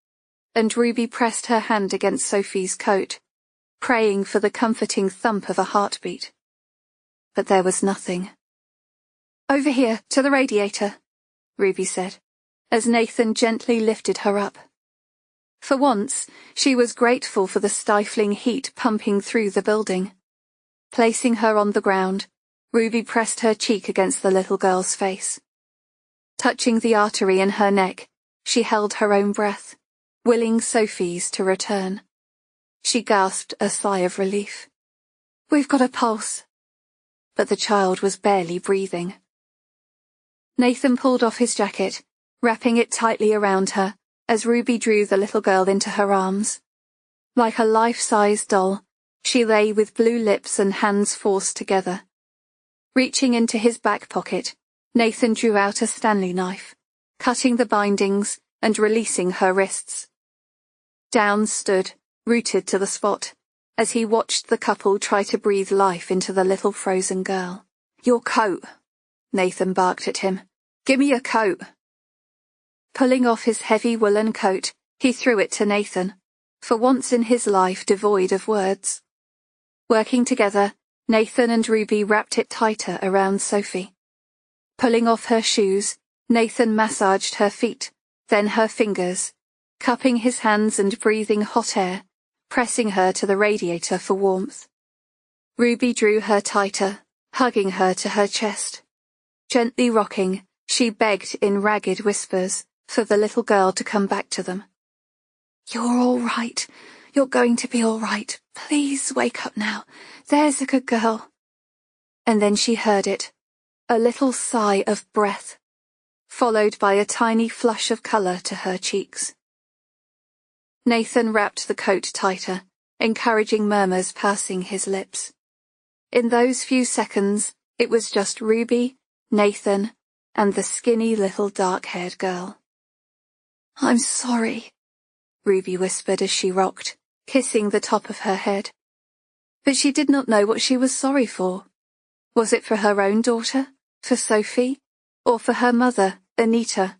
and Ruby pressed her hand against Sophie's coat, praying for the comforting thump of a heartbeat. But there was nothing. Over here, to the radiator, Ruby said, as Nathan gently lifted her up. For once, she was grateful for the stifling heat pumping through the building. Placing her on the ground, Ruby pressed her cheek against the little girl's face. Touching the artery in her neck, she held her own breath, willing Sophie's to return. She gasped a sigh of relief. We've got a pulse. But the child was barely breathing. Nathan pulled off his jacket, wrapping it tightly around her, as Ruby drew the little girl into her arms. Like a life-size doll, she lay with blue lips and hands forced together. Reaching into his back pocket, Nathan drew out a Stanley knife, cutting the bindings and releasing her wrists. Downs stood, rooted to the spot, as he watched the couple try to breathe life into the little frozen girl. Your coat, Nathan barked at him. Give me your coat. Pulling off his heavy woolen coat, he threw it to Nathan, for once in his life devoid of words. Working together, Nathan and Ruby wrapped it tighter around Sophie. Pulling off her shoes, Nathan massaged her feet, then her fingers, cupping his hands and breathing hot air, pressing her to the radiator for warmth. Ruby drew her tighter, hugging her to her chest. Gently rocking, she begged in ragged whispers for the little girl to come back to them. You're all right. You're going to be all right. Please wake up now. There's a good girl. And then she heard it, a little sigh of breath, followed by a tiny flush of colour to her cheeks. Nathan wrapped the coat tighter, encouraging murmurs passing his lips. In those few seconds, it was just Ruby, Nathan, and the skinny little dark-haired girl. I'm sorry, Ruby whispered as she rocked, kissing the top of her head. But she did not know what she was sorry for. Was it for her own daughter, for Sophie, or for her mother, Anita,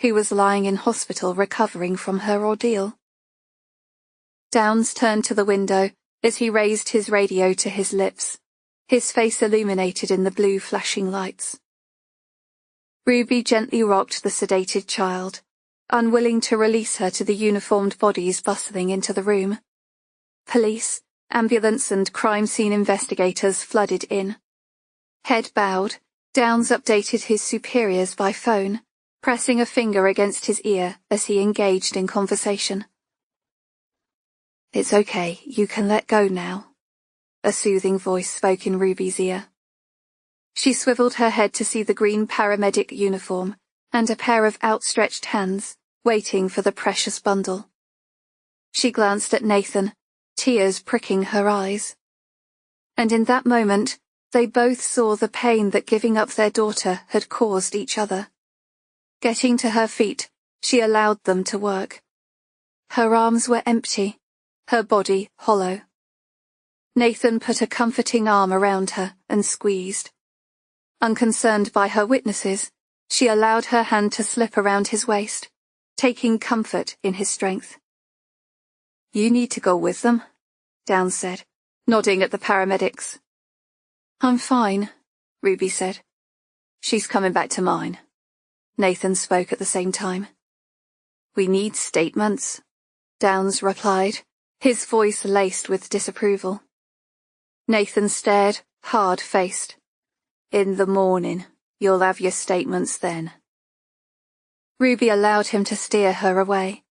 who was lying in hospital recovering from her ordeal? Downs turned to the window as he raised his radio to his lips, his face illuminated in the blue flashing lights. Ruby gently rocked the sedated child, unwilling to release her to the uniformed bodies bustling into the room. Police, ambulance and crime scene investigators flooded in. Head bowed, Downs updated his superiors by phone, pressing a finger against his ear as he engaged in conversation. It's okay, you can let go now, a soothing voice spoke in Ruby's ear. She swiveled her head to see the green paramedic uniform and a pair of outstretched hands, waiting for the precious bundle. She glanced at Nathan, tears pricking her eyes. And in that moment, they both saw the pain that giving up their daughter had caused each other. Getting to her feet, she allowed them to work. Her arms were empty, her body hollow. Nathan put a comforting arm around her and squeezed. Unconcerned by her witnesses, she allowed her hand to slip around his waist, taking comfort in his strength. "You need to go with them," Downs said, nodding at the paramedics. "I'm fine," Ruby said. "She's coming back to mine," Nathan spoke at the same time. "We need statements," Downs replied, his voice laced with disapproval. Nathan stared, hard-faced. "In the morning, you'll have your statements then." Ruby allowed him to steer her away.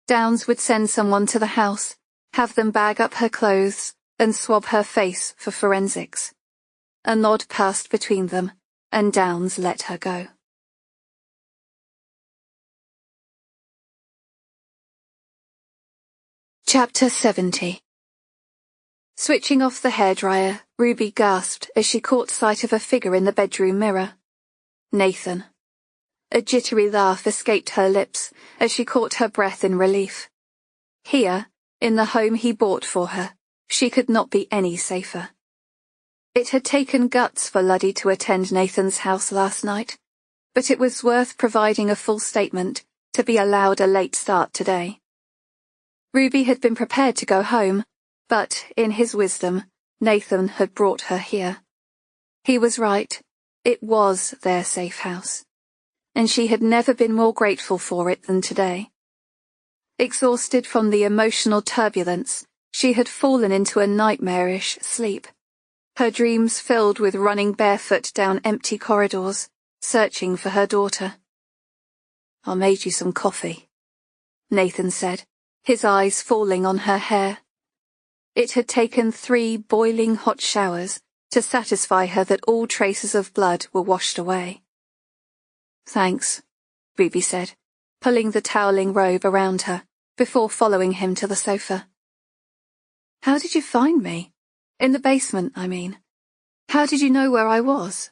Downs would send someone to the house, have them bag up her clothes, and swab her face for forensics. A nod passed between them, and Downs let her go. Chapter 70. Switching off the hairdryer, Ruby gasped as she caught sight of a figure in the bedroom mirror. Nathan. A jittery laugh escaped her lips as she caught her breath in relief. Here, in the home he bought for her, she could not be any safer. It had taken guts for Luddy to attend Nathan's house last night, but it was worth providing a full statement to be allowed a late start today. Ruby had been prepared to go home, but, in his wisdom, Nathan had brought her here. He was right. It was their safe house, and she had never been more grateful for it than today. Exhausted from the emotional turbulence, she had fallen into a nightmarish sleep, her dreams filled with running barefoot down empty corridors, searching for her daughter. "I made you some coffee," Nathan said, his eyes falling on her hair. It had taken 3 boiling hot showers to satisfy her that all traces of blood were washed away. "Thanks," Ruby said, pulling the toweling robe around her, before following him to the sofa. "How did you find me? In the basement, I mean. How did you know where I was?"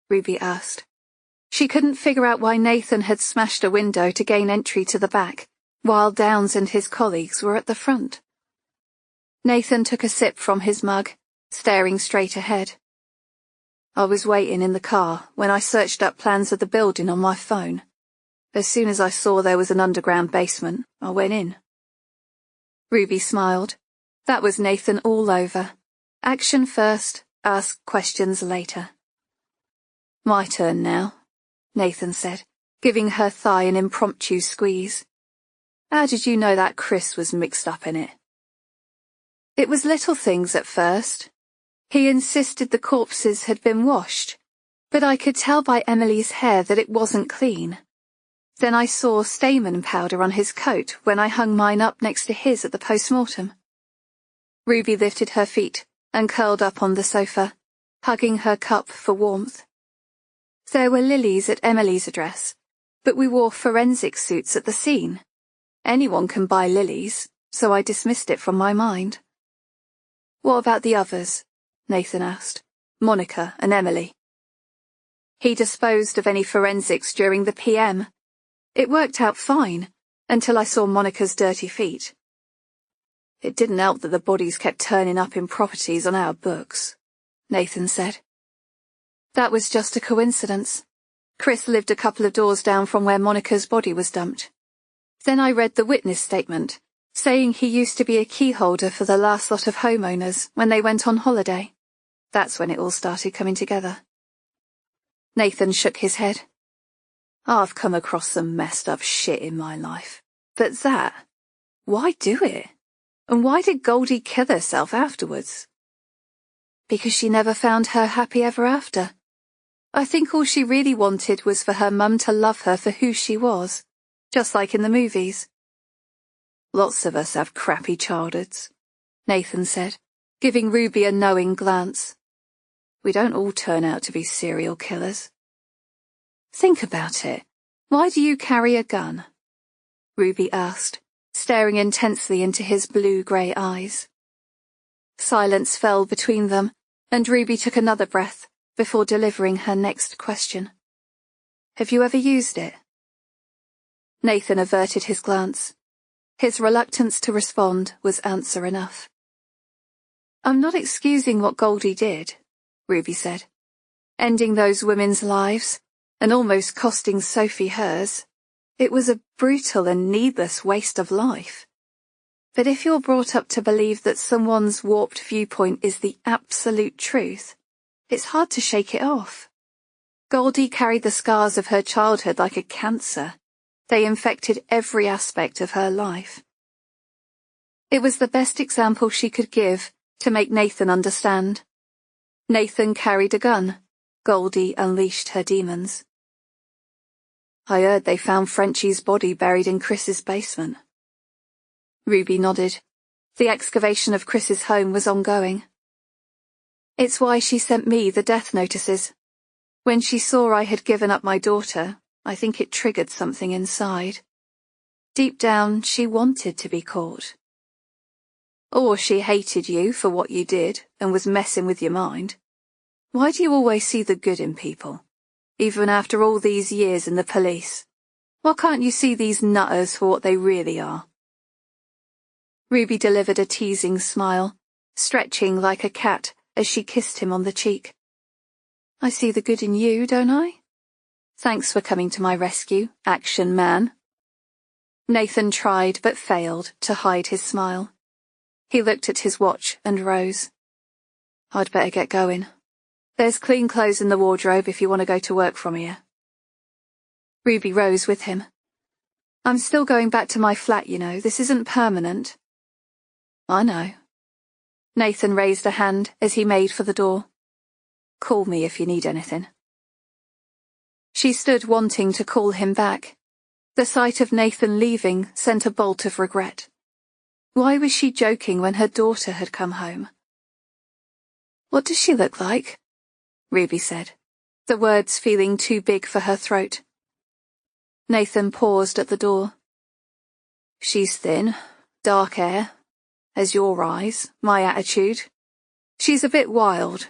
Ruby asked. She couldn't figure out why Nathan had smashed a window to gain entry to the back, while Downs and his colleagues were at the front. Nathan took a sip from his mug, staring straight ahead. "I was waiting in the car when I searched up plans of the building on my phone. As soon as I saw there was an underground basement, I went in." Ruby smiled. That was Nathan all over. Action first, ask questions later. "My turn now," Nathan said, giving her thigh an impromptu squeeze. "How did you know that Chris was mixed up in it?" "It was little things at first. He insisted the corpses had been washed, but I could tell by Emily's hair that it wasn't clean. Then I saw stamen powder on his coat when I hung mine up next to his at the post-mortem." Ruby lifted her feet and curled up on the sofa, hugging her cup for warmth. "There were lilies at Emily's address, but we wore forensic suits at the scene. Anyone can buy lilies, so I dismissed it from my mind." "What about the others?" Nathan asked. "Monica and Emily." "He disposed of any forensics during the PM. It worked out fine, until I saw Monica's dirty feet. It didn't help that the bodies kept turning up in properties on our books," Nathan said. "That was just a coincidence. Chris lived a couple of doors down from where Monica's body was dumped. Then I read the witness statement, saying he used to be a key holder for the last lot of homeowners when they went on holiday. That's when it all started coming together." Nathan shook his head. "I've come across some messed up shit in my life, but that, why do it? And why did Goldie kill herself afterwards?" "Because she never found her happy ever after. I think all she really wanted was for her mum to love her for who she was, just like in the movies." "Lots of us have crappy childhoods," Nathan said, giving Ruby a knowing glance. "We don't all turn out to be serial killers." "Think about it. Why do you carry a gun?" Ruby asked, staring intensely into his blue-grey eyes. Silence fell between them, and Ruby took another breath before delivering her next question. "Have you ever used it?" Nathan averted his glance. His reluctance to respond was answer enough. "I'm not excusing what Goldie did," Ruby said. "Ending those women's lives, and almost costing Sophie hers. It was a brutal and needless waste of life. But if you're brought up to believe that someone's warped viewpoint is the absolute truth, it's hard to shake it off. Goldie carried the scars of her childhood like a cancer. They infected every aspect of her life. It was the best example she could give to make Nathan understand. Nathan carried a gun. Goldie unleashed her demons. "I heard they found Frenchie's body buried in Chris's basement." Ruby nodded. The excavation of Chris's home was ongoing. "It's why she sent me the death notices. When she saw I had given up my daughter, I think it triggered something inside. Deep down, she wanted to be caught. Or she hated you for what you did and was messing with your mind. Why do you always see the good in people, even after all these years in the police? Why can't you see these nutters for what they really are?" Ruby delivered a teasing smile, stretching like a cat as she kissed him on the cheek. "I see the good in you, don't I? Thanks for coming to my rescue, Action Man." Nathan tried but failed to hide his smile. He looked at his watch and rose. "I'd better get going. There's clean clothes in the wardrobe if you want to go to work from here." Ruby rose with him. "I'm still going back to my flat, you know. This isn't permanent." "I know." Nathan raised a hand as he made for the door. "Call me if you need anything." She stood wanting to call him back. The sight of Nathan leaving sent a bolt of regret. Why was she joking when her daughter had come home? "What does she look like?" Ruby said, the words feeling too big for her throat. Nathan paused at the door. "She's thin, dark hair, as your eyes, my attitude. She's a bit wild,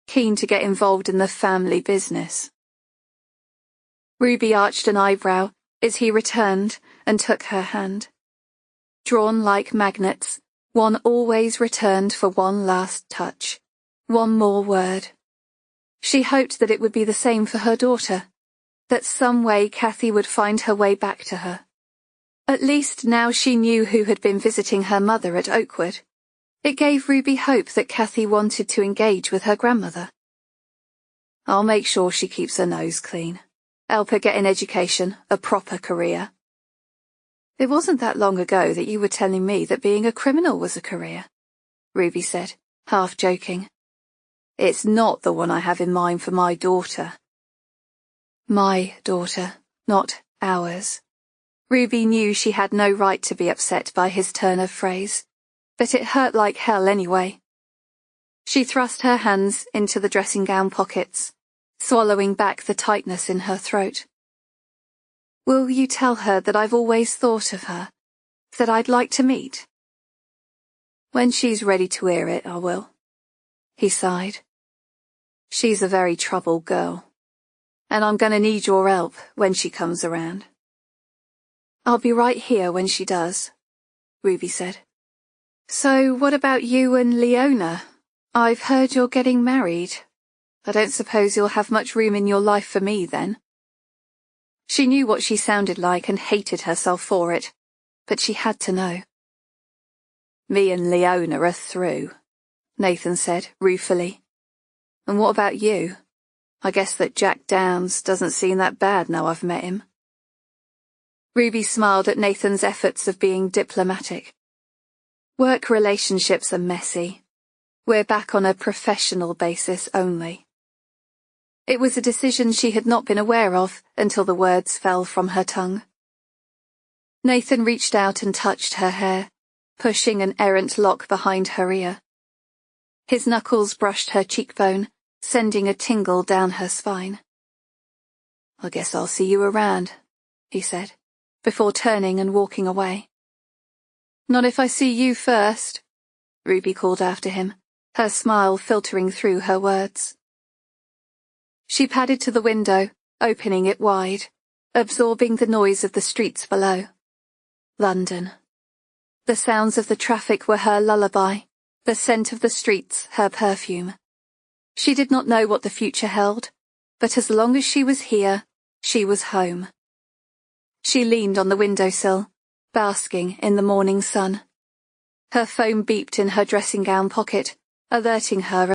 keen to get involved in the family business." Ruby arched an eyebrow as he returned and took her hand. Drawn like magnets, one always returned for one last touch, one more word. She hoped that it would be the same for her daughter, that some way Kathy would find her way back to her. At least now she knew who had been visiting her mother at Oakwood. It gave Ruby hope that Kathy wanted to engage with her grandmother. "I'll make sure she keeps her nose clean. Help her get an education, a proper career." "It wasn't that long ago that you were telling me that being a criminal was a career," Ruby said, half joking. "It's not the one I have in mind for my daughter." My daughter, not ours. Ruby knew she had no right to be upset by his turn of phrase, but it hurt like hell anyway. She thrust her hands into the dressing gown pockets, swallowing back the tightness in her throat. "Will you tell her that I've always thought of her, that I'd like to meet?" "When she's ready to hear it, I will." He sighed. "She's a very troubled girl, and I'm going to need your help when she comes around." "I'll be right here when she does," Ruby said. "So what about you and Leona? I've heard you're getting married. I don't suppose you'll have much room in your life for me then." She knew what she sounded like and hated herself for it, but she had to know. "Me and Leona are through," Nathan said ruefully. "And what about you? I guess that Jack Downs doesn't seem that bad now I've met him." Ruby smiled at Nathan's efforts of being diplomatic. "Work relationships are messy. We're back on a professional basis only." It was a decision she had not been aware of until the words fell from her tongue. Nathan reached out and touched her hair, pushing an errant lock behind her ear. His knuckles brushed her cheekbone, sending a tingle down her spine. "I guess I'll see you around," he said, before turning and walking away. "Not if I see you first," Ruby called after him, her smile filtering through her words. She padded to the window, opening it wide, absorbing the noise of the streets below. London. The sounds of the traffic were her lullaby, the scent of the streets her perfume. She did not know what the future held, but as long as she was here, she was home. She leaned on the windowsill, basking in the morning sun. Her phone beeped in her dressing gown pocket, alerting her